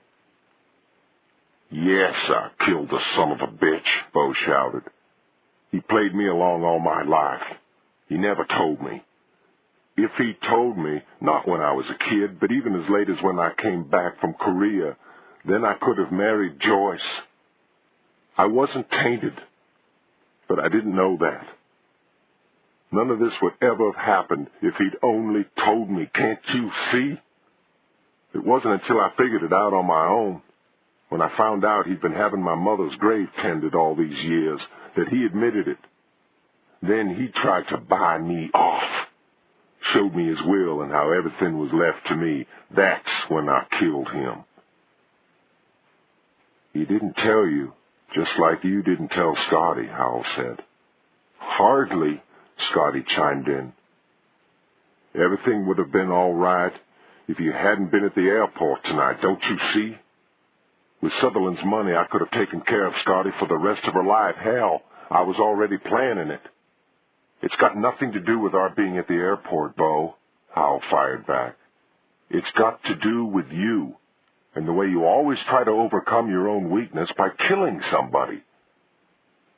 "Yes, I killed the son of a bitch," Bo shouted. "He played me along all my life. He never told me. If he told me, not when I was a kid, but even as late as when I came back from Korea, then I could have married Joyce. I wasn't tainted, but I didn't know that. None of this would ever have happened if he'd only told me. Can't you see? It wasn't until I figured it out on my own, when I found out he'd been having my mother's grave tended all these years, that he admitted it. Then he tried to buy me off, showed me his will and how everything was left to me. That's when I killed him." "He didn't tell you, just like you didn't tell Scotty," Howell said. "Hardly," Scotty chimed in. "Everything would have been all right if you hadn't been at the airport tonight, don't you see? With Sutherland's money, I could have taken care of Scotty for the rest of her life. Hell, I was already planning it." "It's got nothing to do with our being at the airport, Bo," Howell fired back. "It's got to do with you and the way you always try to overcome your own weakness by killing somebody.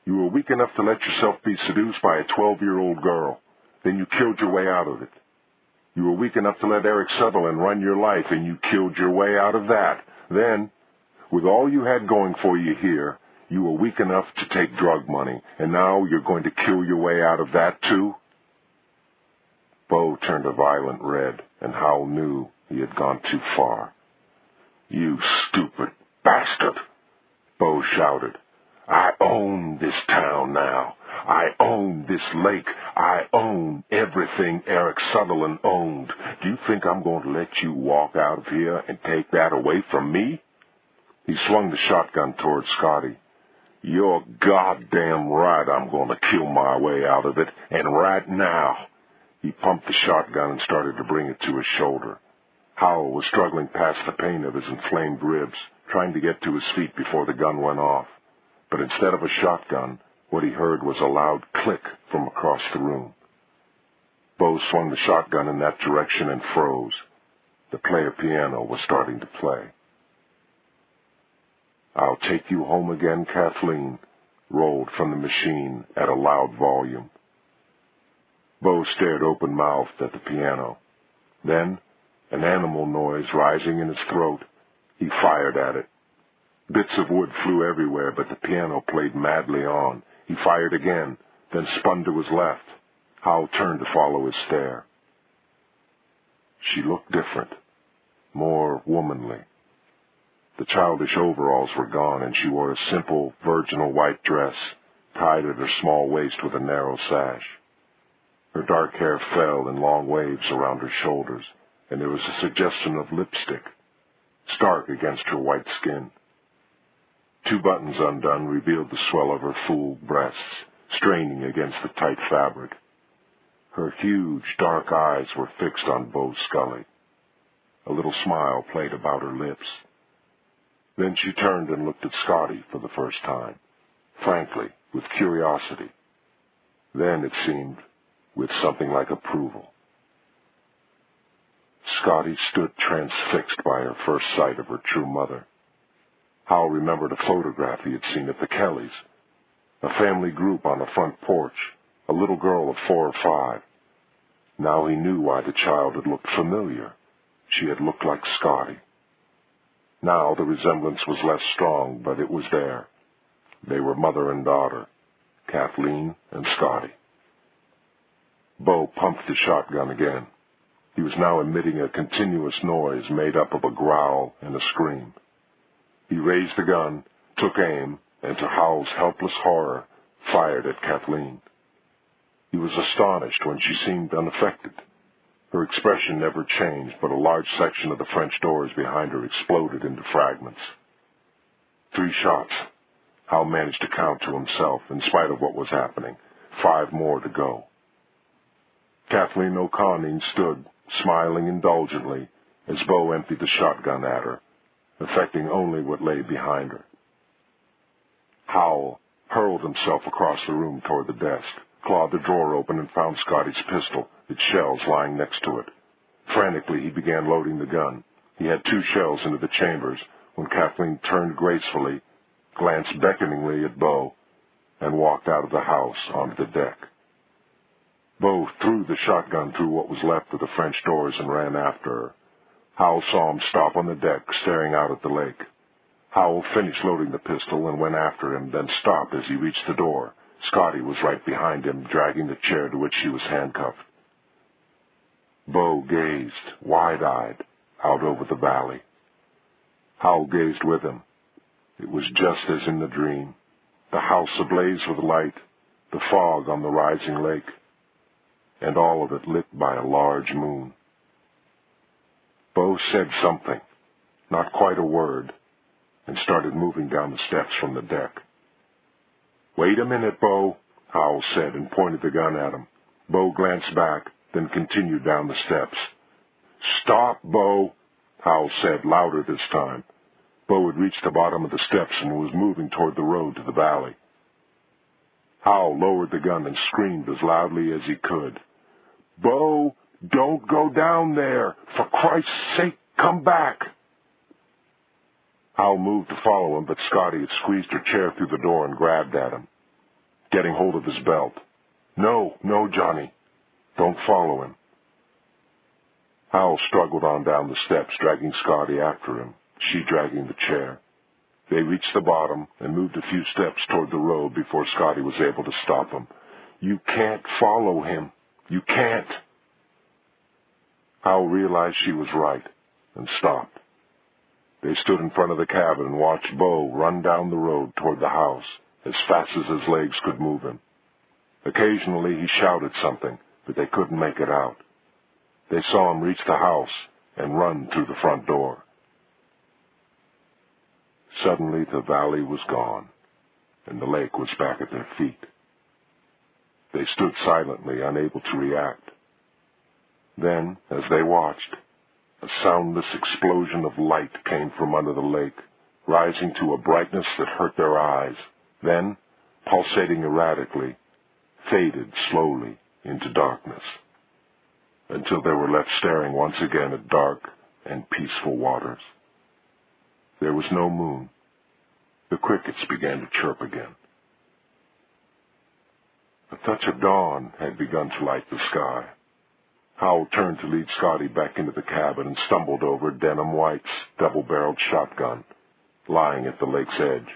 You were weak enough to let yourself be seduced by a 12-year-old girl. Then you killed your way out of it. You were weak enough to let Eric Sutherland run your life, and you killed your way out of that. Then, with all you had going for you here, you were weak enough to take drug money, and now you're going to kill your way out of that too? Bo turned a violent red, and Howell knew he had gone too far. "You stupid bastard!" Bo shouted. "I own this town now. I own this lake. I own everything Eric Sutherland owned. Do you think I'm going to let you walk out of here and take that away from me?" He swung the shotgun toward Scotty. "You're goddamn right I'm going to kill my way out of it, and right now." He pumped the shotgun and started to bring it to his shoulder. Howell was struggling past the pain of his inflamed ribs, trying to get to his feet before the gun went off. But instead of a shotgun, what he heard was a loud click from across the room. Bo swung the shotgun in that direction and froze. The player piano was starting to play. "I'll Take You Home Again, Kathleen," rolled from the machine at a loud volume. Bo stared open-mouthed at the piano. Then, an animal noise rising in his throat, he fired at it. Bits of wood flew everywhere, but the piano played madly on. He fired again, then spun to his left. Howell turned to follow his stare. She looked different, more womanly. The childish overalls were gone, and she wore a simple, virginal white dress, tied at her small waist with a narrow sash. Her dark hair fell in long waves around her shoulders, and there was a suggestion of lipstick, stark against her white skin. 2 buttons undone revealed the swell of her full breasts, straining against the tight fabric. Her huge, dark eyes were fixed on Bo Scully. A little smile played about her lips. Then she turned and looked at Scotty for the first time, frankly, with curiosity. Then, it seemed, with something like approval. Scotty stood transfixed by her first sight of her true mother. Howell remembered a photograph he had seen at the Kellys. A family group on the front porch, a little girl of 4 or 5. Now he knew why the child had looked familiar. She had looked like Scotty. Now the resemblance was less strong, but it was there. They were mother and daughter, Kathleen and Scotty. Bo pumped the shotgun again. He was now emitting a continuous noise made up of a growl and a scream. He raised the gun, took aim, and to Howell's helpless horror, fired at Kathleen. He was astonished when she seemed unaffected. Her expression never changed, but a large section of the French doors behind her exploded into fragments. 3 shots. Howell managed to count to himself, in spite of what was happening. 5 more to go. Kathleen O'Connor stood, smiling indulgently, as Bo emptied the shotgun at her, affecting only what lay behind her. Howell hurled himself across the room toward the desk, clawed the drawer open and found Scotty's pistol, its shells lying next to it. Frantically, he began loading the gun. He had 2 shells into the chambers when Kathleen turned gracefully, glanced beckoningly at Bo, and walked out of the house onto the deck. Bo threw the shotgun through what was left of the French doors and ran after her. Howell saw him stop on the deck, staring out at the lake. Howell finished loading the pistol and went after him, then stopped as he reached the door. Scotty was right behind him, dragging the chair to which she was handcuffed. Bo gazed, wide-eyed, out over the valley. Howell gazed with him. It was just as in the dream. The house ablaze with light, the fog on the rising lake, and all of it lit by a large moon. Bo said something, not quite a word, and started moving down the steps from the deck. "Wait a minute, Bo," Howell said, and pointed the gun at him. Bo glanced back, then continued down the steps. "Stop, Bo," Howell said, louder this time. Bo had reached the bottom of the steps and was moving toward the road to the valley. Howell lowered the gun and screamed as loudly as he could. "Bo, don't go down there! For Christ's sake, come back!" Howell moved to follow him, but Scotty had squeezed her chair through the door and grabbed at him, getting hold of his belt. No, Johnny. Don't follow him. Howell struggled on down the steps, dragging Scotty after him, she dragging the chair. They reached the bottom and moved a few steps toward the road before Scotty was able to stop him. You can't follow him. You can't. Howell realized she was right and stopped. They stood in front of the cabin and watched Bo run down the road toward the house as fast as his legs could move him. Occasionally he shouted something, but they couldn't make it out. They saw him reach the house and run through the front door. Suddenly the valley was gone, and the lake was back at their feet. They stood silently, unable to react. Then, as they watched, a soundless explosion of light came from under the lake, rising to a brightness that hurt their eyes, then, pulsating erratically, faded slowly into darkness, until they were left staring once again at dark and peaceful waters. There was no moon. The crickets began to chirp again. A touch of dawn had begun to light the sky. Howell turned to lead Scotty back into the cabin and stumbled over Denham White's double-barreled shotgun, lying at the lake's edge.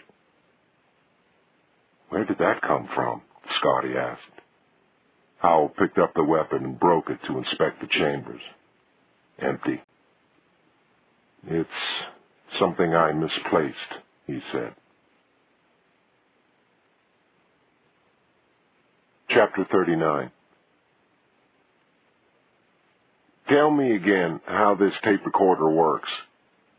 Where did that come from? Scotty asked. Howell picked up the weapon and broke it to inspect the chambers. Empty. It's something I misplaced, he said. Chapter 39. Tell me again how this tape recorder works.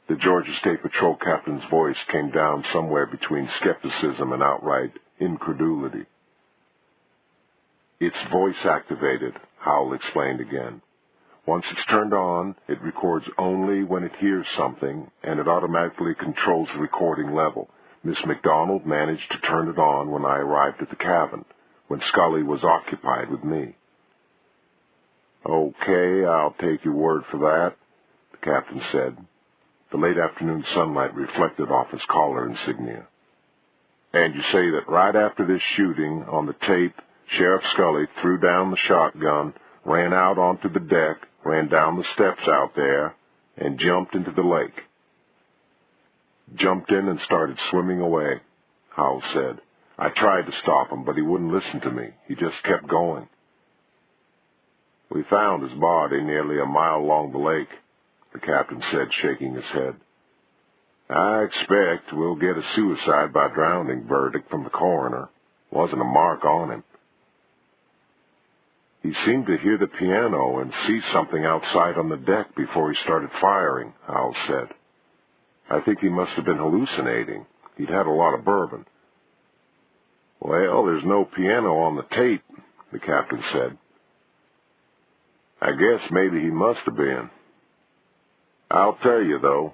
The Georgia State Patrol captain's voice came down somewhere between skepticism and outright incredulity. It's voice-activated, Howell explained again. Once it's turned on, it records only when it hears something, and it automatically controls the recording level. Miss McDonald managed to turn it on when I arrived at the cabin, when Scully was occupied with me. Okay, I'll take your word for that, the captain said. The late afternoon sunlight reflected off his collar insignia. And you say that right after this shooting, on the tape, Sheriff Scully threw down the shotgun, ran out onto the deck, ran down the steps out there, and jumped into the lake. Jumped in and started swimming away, Howell said. I tried to stop him, but he wouldn't listen to me. He just kept going. We found his body nearly a mile along the lake, the captain said, shaking his head. I expect we'll get a suicide by drowning verdict from the coroner. Wasn't a mark on him. He seemed to hear the piano and see something outside on the deck before he started firing, Howell said. I think he must have been hallucinating. He'd had a lot of bourbon. Well, there's no piano on the tape, the captain said. I guess maybe he must have been. I'll tell you, though,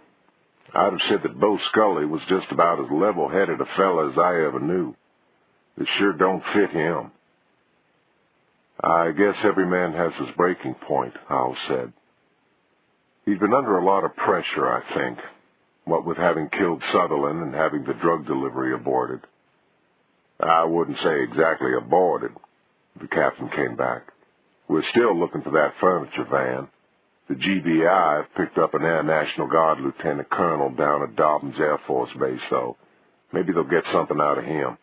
I'd have said that Bo Scully was just about as level-headed a fella as I ever knew. It sure don't fit him. I guess every man has his breaking point, Howell said. He'd been under a lot of pressure, I think, what with having killed Sutherland and having the drug delivery aborted. I wouldn't say exactly aborted, the captain came back. We're still looking for that furniture van. The GBI have picked up an Air National Guard lieutenant colonel down at Dobbins Air Force Base, though. Maybe they'll get something out of him.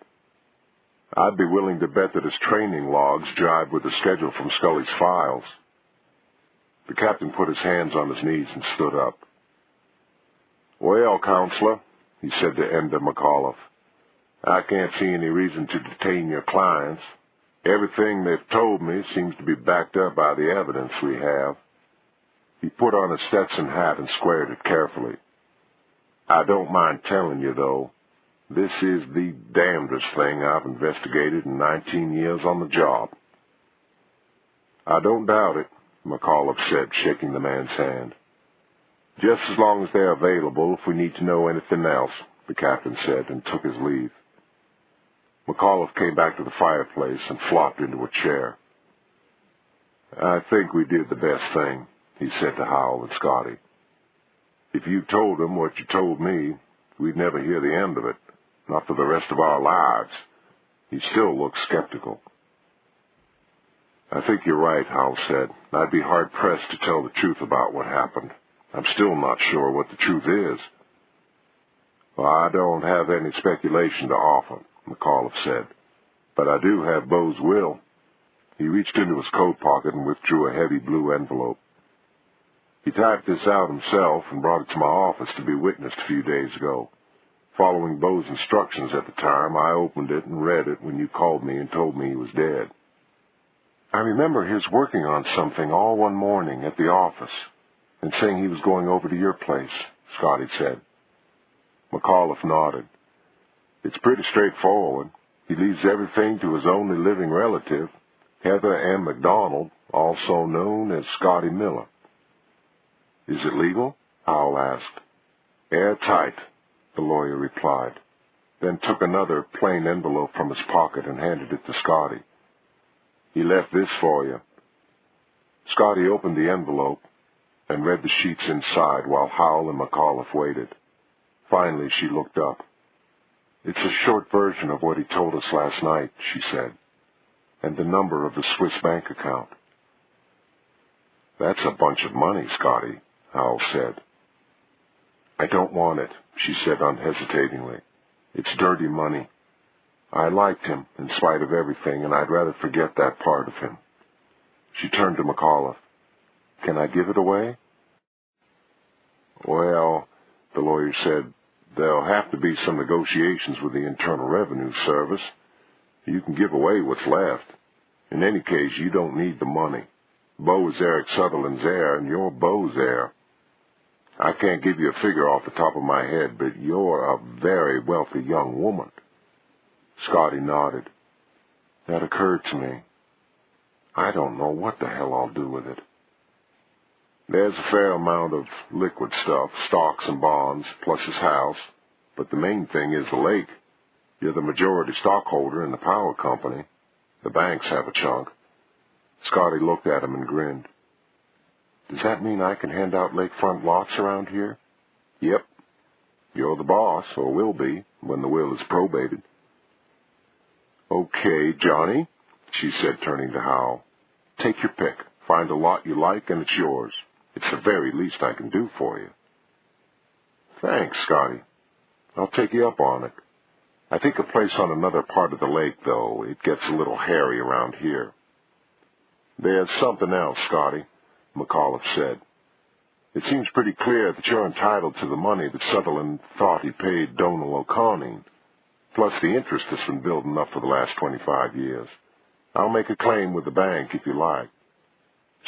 I'd be willing to bet that his training logs jive with the schedule from Scully's files. The captain put his hands on his knees and stood up. Well, Counselor, he said to Enda McAuliffe, I can't see any reason to detain your clients. Everything they've told me seems to be backed up by the evidence we have. He put on his Stetson hat and squared it carefully. I don't mind telling you, though, this is the damnedest thing I've investigated in 19 years on the job. I don't doubt it, McAuliffe said, shaking the man's hand. Just as long as they're available if we need to know anything else, the captain said, and took his leave. McAuliffe came back to the fireplace and flopped into a chair. I think we did the best thing, he said to Howell and Scotty. If you told them what you told me, we'd never hear the end of it, not for the rest of our lives. He still looked skeptical. I think you're right, Howell said. I'd be hard-pressed to tell the truth about what happened. I'm still not sure what the truth is. Well, I don't have any speculation to offer, McAuliffe said, but I do have Beau's will. He reached into his coat pocket and withdrew a heavy blue envelope. He typed this out himself and brought it to my office to be witnessed a few days ago. Following Beau's instructions at the time, I opened it and read it when you called me and told me he was dead. I remember his working on something all one morning at the office and saying he was going over to your place, Scotty said. McAuliffe nodded. It's pretty straightforward. He leaves everything to his only living relative, Heather M. McDonald, also known as Scotty Miller. Is it legal? Howell asked. Airtight, the lawyer replied, then took another plain envelope from his pocket and handed it to Scotty. He left this for you. Scotty opened the envelope and read the sheets inside while Howell and McAuliffe waited. Finally, she looked up. It's a short version of what he told us last night, she said, and the number of the Swiss bank account. That's a bunch of money, Scotty, Howell said. I don't want it, she said unhesitatingly. It's dirty money. I liked him in spite of everything, and I'd rather forget that part of him. She turned to McAuliffe. Can I give it away? Well, the lawyer said, there'll have to be some negotiations with the Internal Revenue Service. You can give away what's left. In any case, you don't need the money. Beau is Eric Sutherland's heir, and you're Beau's heir. I can't give you a figure off the top of my head, but you're a very wealthy young woman. Scotty nodded. That occurred to me. I don't know what the hell I'll do with it. There's a fair amount of liquid stuff, stocks and bonds, plus his house, but the main thing is the lake. You're the majority stockholder in the power company. The banks have a chunk. Scotty looked at him and grinned. Does that mean I can hand out lakefront lots around here? Yep. You're the boss, or will be, when the will is probated. Okay, Johnny, she said, turning to Howell. Take your pick. Find a lot you like, and it's yours. It's the very least I can do for you. Thanks, Scotty. I'll take you up on it. I think a place on another part of the lake, though. It gets a little hairy around here. There's something else, Scotty, McAuliffe said. It seems pretty clear that you're entitled to the money that Sutherland thought he paid Donal O'Connor, plus the interest that's been building up for the last 25 years. I'll make a claim with the bank if you like.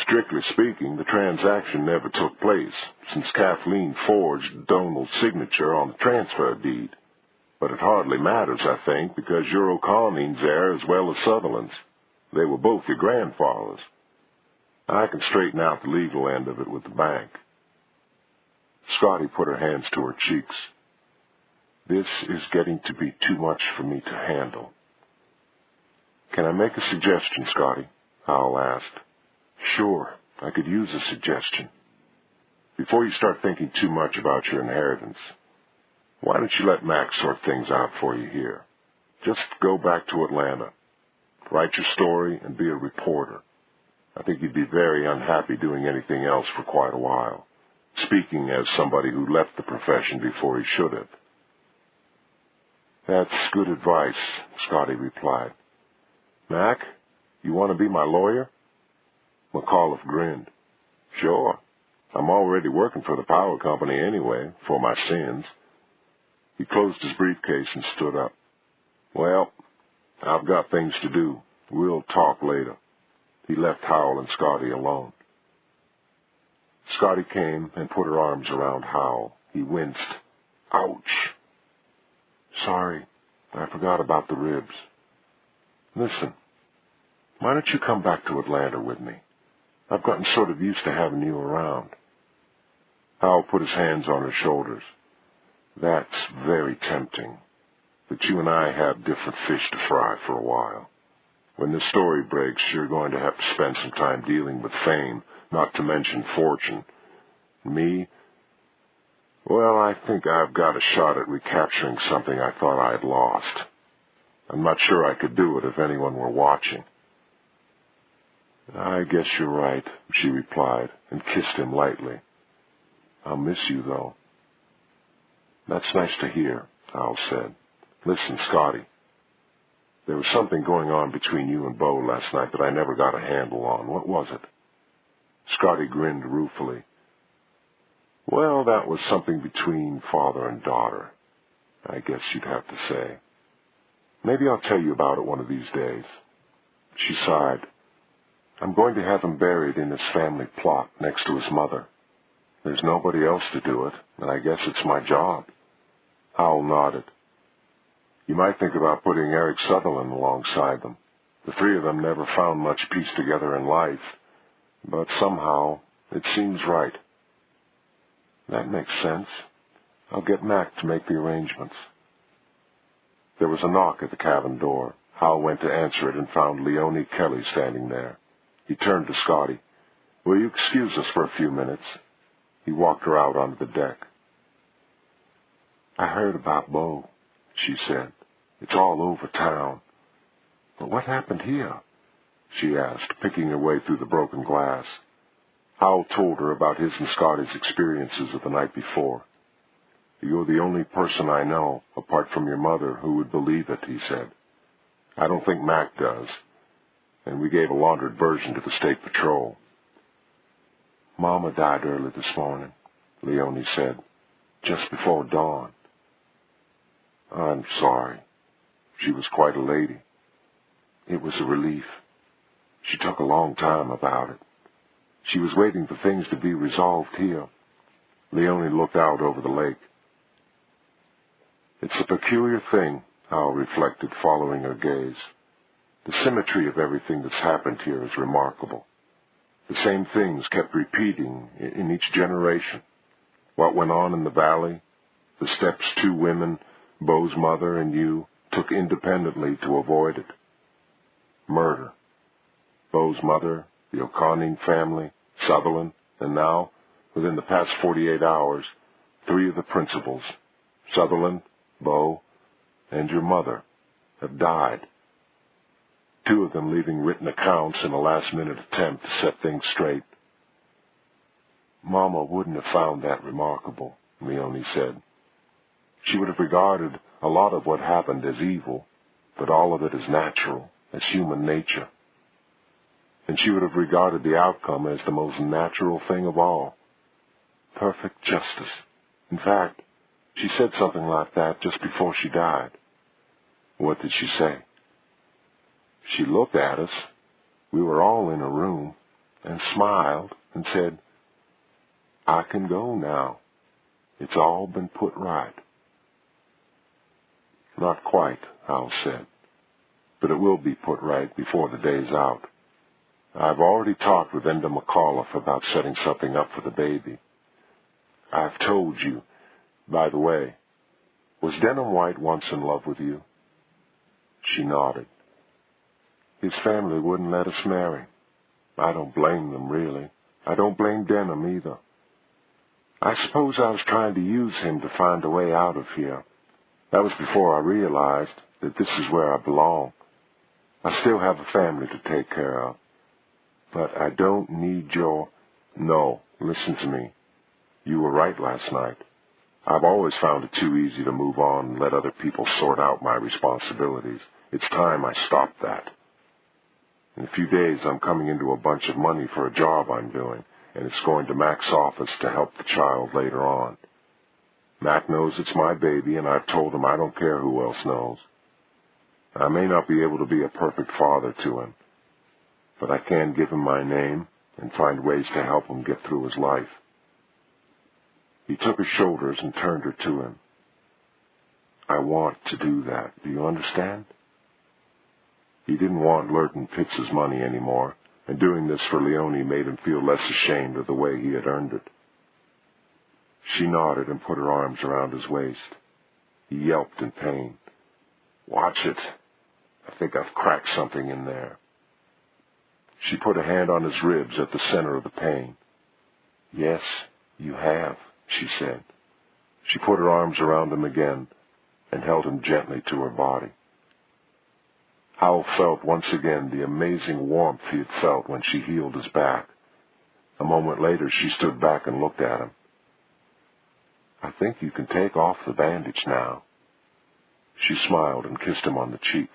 Strictly speaking, the transaction never took place, since Kathleen forged Donald's signature on the transfer deed. But it hardly matters, I think, because you're O'Connor's heir as well as Sutherland's. They were both your grandfathers. I can straighten out the legal end of it with the bank. Scotty put her hands to her cheeks. This is getting to be too much for me to handle. Can I make a suggestion, Scotty? Howell asked. Sure, I could use a suggestion. Before you start thinking too much about your inheritance, why don't you let Max sort things out for you here? Just go back to Atlanta. Write your story and be a reporter. I think you'd be very unhappy doing anything else for quite a while, speaking as somebody who left the profession before he should have. That's good advice, Scotty replied. Mac, you want to be my lawyer? McAuliffe grinned. Sure. I'm already working for the power company anyway, for my sins. He closed his briefcase and stood up. Well, I've got things to do. We'll talk later. He left Howell and Scotty alone. Scotty came and put her arms around Howell. He winced. Ouch. Sorry, I forgot about the ribs. Listen, why don't you come back to Atlanta with me? I've gotten sort of used to having you around. Howell put his hands on her shoulders. That's very tempting. But you and I have different fish to fry for a while. When this story breaks, you're going to have to spend some time dealing with fame, not to mention fortune. Me, Well, I think I've got a shot at recapturing something I thought I had lost. I'm not sure I could do it if anyone were watching. I guess you're right, she replied, and kissed him lightly. I'll miss you, though. That's nice to hear, Howell said. Listen, Scotty, there was something going on between you and Bo last night that I never got a handle on. What was it? Scotty grinned ruefully. Well, that was something between father and daughter, I guess you'd have to say. Maybe I'll tell you about it one of these days. She sighed. I'm going to have him buried in his family plot next to his mother. There's nobody else to do it, and I guess it's my job. Howell nodded. You might think about putting Eric Sutherland alongside them. The three of them never found much peace together in life, but somehow it seems right. That makes sense. I'll get Mac to make the arrangements. There was a knock at the cabin door. Howell went to answer it and found Leonie Kelly standing there. He turned to Scotty. Will you excuse us for a few minutes? He walked her out onto the deck. I heard about Bo, she said. It's all over town. But what happened here? She asked, picking her way through the broken glass. Howell told her about his and Scotty's experiences of the night before. You're the only person I know, apart from your mother, who would believe it, he said. I don't think Mac does. And we gave a laundered version to the State Patrol. Mama died early this morning, Leonie said, just before dawn. I'm sorry. She was quite a lady. It was a relief. She took a long time about it. She was waiting for things to be resolved here. Leonie looked out over the lake. It's a peculiar thing, Howell reflected, following her gaze. The symmetry of everything that's happened here is remarkable. The same things kept repeating in each generation. What went on in the valley, the steps two women, Bo's mother and you, took independently to avoid it. Murder. Bo's mother, the O'Conning family, Sutherland, and now, within the past 48 hours, 3 of the principals, Sutherland, Bo, and your mother, have died. 2 of them leaving written accounts in a last-minute attempt to set things straight. Mama wouldn't have found that remarkable, Leonie said. She would have regarded a lot of what happened as evil, but all of it as natural, as human nature. And she would have regarded the outcome as the most natural thing of all. Perfect justice. In fact, she said something like that just before she died. What did she say? She looked at us, we were all in a room, and smiled and said, I can go now. It's all been put right. Not quite, Howell said, but it will be put right before the day's out. I've already talked with Enda McAuliffe about setting something up for the baby. I've told you, by the way, was Denham White once in love with you? She nodded. His family wouldn't let us marry. I don't blame them, really. I don't blame Denham either. I suppose I was trying to use him to find a way out of here. That was before I realized that this is where I belong. I still have a family to take care of. But I don't need your... No, listen to me. You were right last night. I've always found it too easy to move on and let other people sort out my responsibilities. It's time I stopped that. In a few days, I'm coming into a bunch of money for a job I'm doing, and it's going to Mac's office to help the child later on. Mac knows it's my baby, and I've told him I don't care who else knows. I may not be able to be a perfect father to him, but I can give him my name and find ways to help him get through his life. He took her shoulders and turned her to him. I want to do that. Do you understand? He didn't want Lurton Pitts' money anymore, and doing this for Leonie made him feel less ashamed of the way he had earned it. She nodded and put her arms around his waist. He yelped in pain. Watch it. I think I've cracked something in there. She put a hand on his ribs at the center of the pain. Yes, you have, she said. She put her arms around him again and held him gently to her body. Howell felt once again the amazing warmth he had felt when she healed his back. A moment later, she stood back and looked at him. "I think you can take off the bandage now." She smiled and kissed him on the cheek.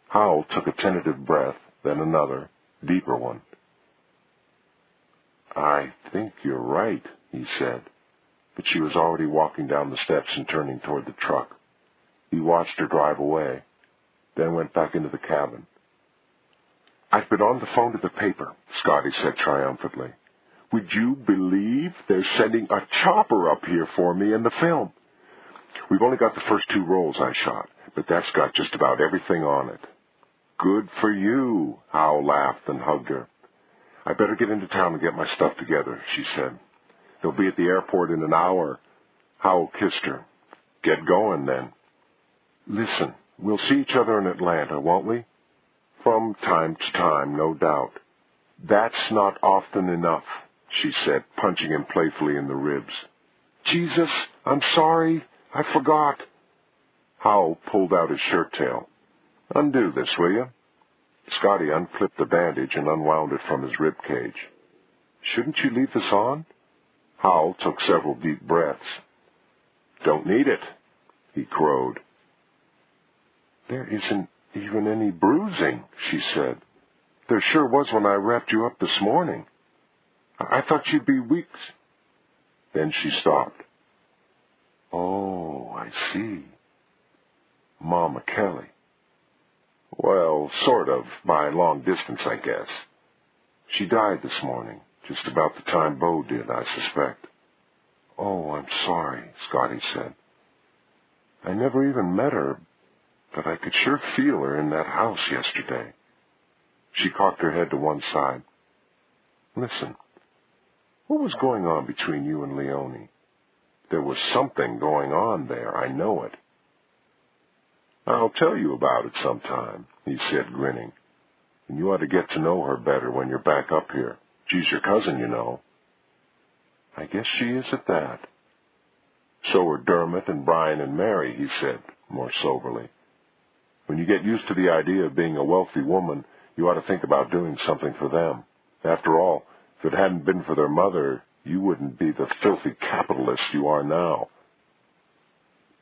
Howell took a tentative breath, then another, deeper one. "I think you're right," he said, but she was already walking down the steps and turning toward the truck. He watched her drive away, then went back into the cabin. "I've been on the phone to the paper," Scotty said triumphantly. "Would you believe they're sending a chopper up here for me in the film? We've only got the first 2 rolls I shot, but that's got just about everything on it." "Good for you," Howell laughed and hugged her. "I better get into town and get my stuff together," she said. "They'll be at the airport in an hour." Howell kissed her. "Get going, then." "Listen, we'll see each other in Atlanta, won't we?" "From time to time, no doubt." "That's not often enough," she said, punching him playfully in the ribs. "Jesus, I'm sorry. I forgot." Howell pulled out his shirt tail. "Undo this, will you?" Scotty unclipped the bandage and unwound it from his rib cage. "Shouldn't you leave this on?" Howell took several deep breaths. "Don't need it," he crowed. "There isn't even any bruising," she said. "There sure was when I wrapped you up this morning. I thought you'd be weeks." Then she stopped. "Oh, I see. Mama Kelly." "Well, sort of, by long distance, I guess. She died this morning, just about the time Bo did, I suspect." "Oh, I'm sorry," Scotty said. "I never even met her, but I could sure feel her in that house yesterday." She cocked her head to one side. "Listen, what was going on between you and Leonie? There was something going on there, I know it." "I'll tell you about it sometime," he said, grinning. "And you ought to get to know her better when you're back up here. She's your cousin, you know." "I guess she is at that." "So are Dermot and Brian and Mary," he said, more soberly. "When you get used to the idea of being a wealthy woman, you ought to think about doing something for them. After all, if it hadn't been for their mother, you wouldn't be the filthy capitalist you are now."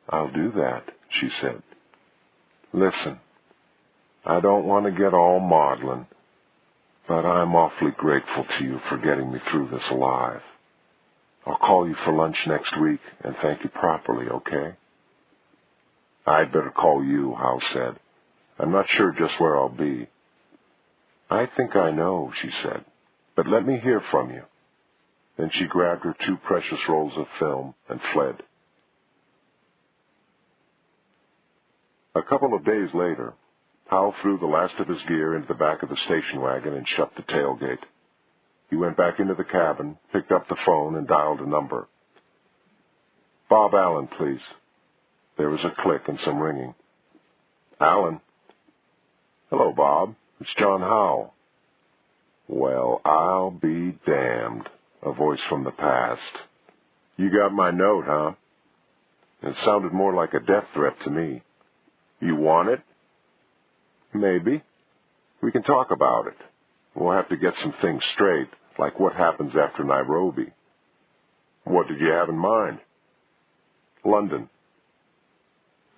"I'll do that," she said. "Listen, I don't want to get all maudlin, but I'm awfully grateful to you for getting me through this alive. I'll call you for lunch next week and thank you properly, okay?" "I'd better call you," Howell said. "I'm not sure just where I'll be." "I think I know," she said, "but let me hear from you." Then she grabbed her 2 precious rolls of film and fled. A couple of days later, Howell threw the last of his gear into the back of the station wagon and shut the tailgate. He went back into the cabin, picked up the phone, and dialed a number. "Bob Allen, please." There was a click and some ringing. "Allen." "Hello, Bob. It's John Howell." "Well, I'll be damned," a voice from the past. "You got my note, huh?" It sounded more like a death threat to me. "You want it?" "Maybe. We can talk about it. We'll have to get some things straight, like what happens after Nairobi." "What did you have in mind?" "London.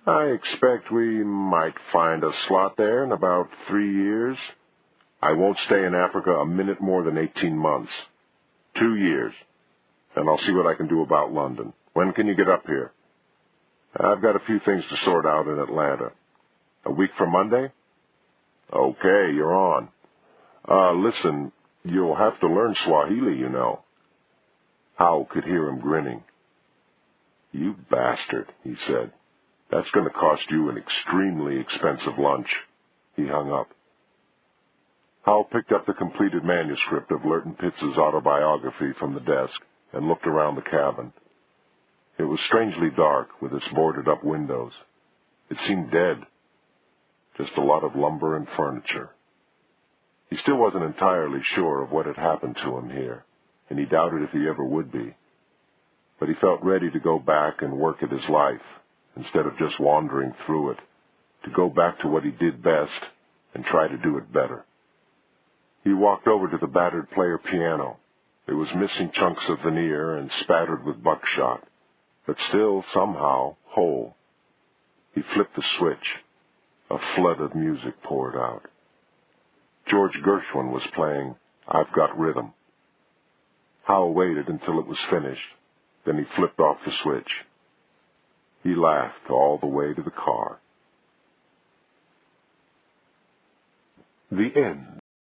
I expect we might find a slot there in about 3 years. I won't stay in Africa a minute more than 18 months. 2 years. And I'll see what I can do about London. When can you get up here?" "I've got a few things to sort out in Atlanta." "A week from Monday?" "Okay, you're on. Listen, you'll have to learn Swahili, you know." Howell could hear him grinning. "You bastard," he said. "That's going to cost you an extremely expensive lunch." He hung up. Howell picked up the completed manuscript of Lurton Pitts's autobiography from the desk and looked around the cabin. It was strangely dark with its boarded-up windows. It seemed dead. Just a lot of lumber and furniture. He still wasn't entirely sure of what had happened to him here, and he doubted if he ever would be. but he felt ready to go back and work at his life, instead of just wandering through it, to go back to what he did best and try to do it better. He walked over to the battered player piano. It was missing chunks of veneer and spattered with buckshot, but still somehow whole. He flipped the switch. A flood of music poured out. George Gershwin was playing I've Got Rhythm. Howell waited until it was finished, then he flipped off the switch. He laughed all the way to the car. The end.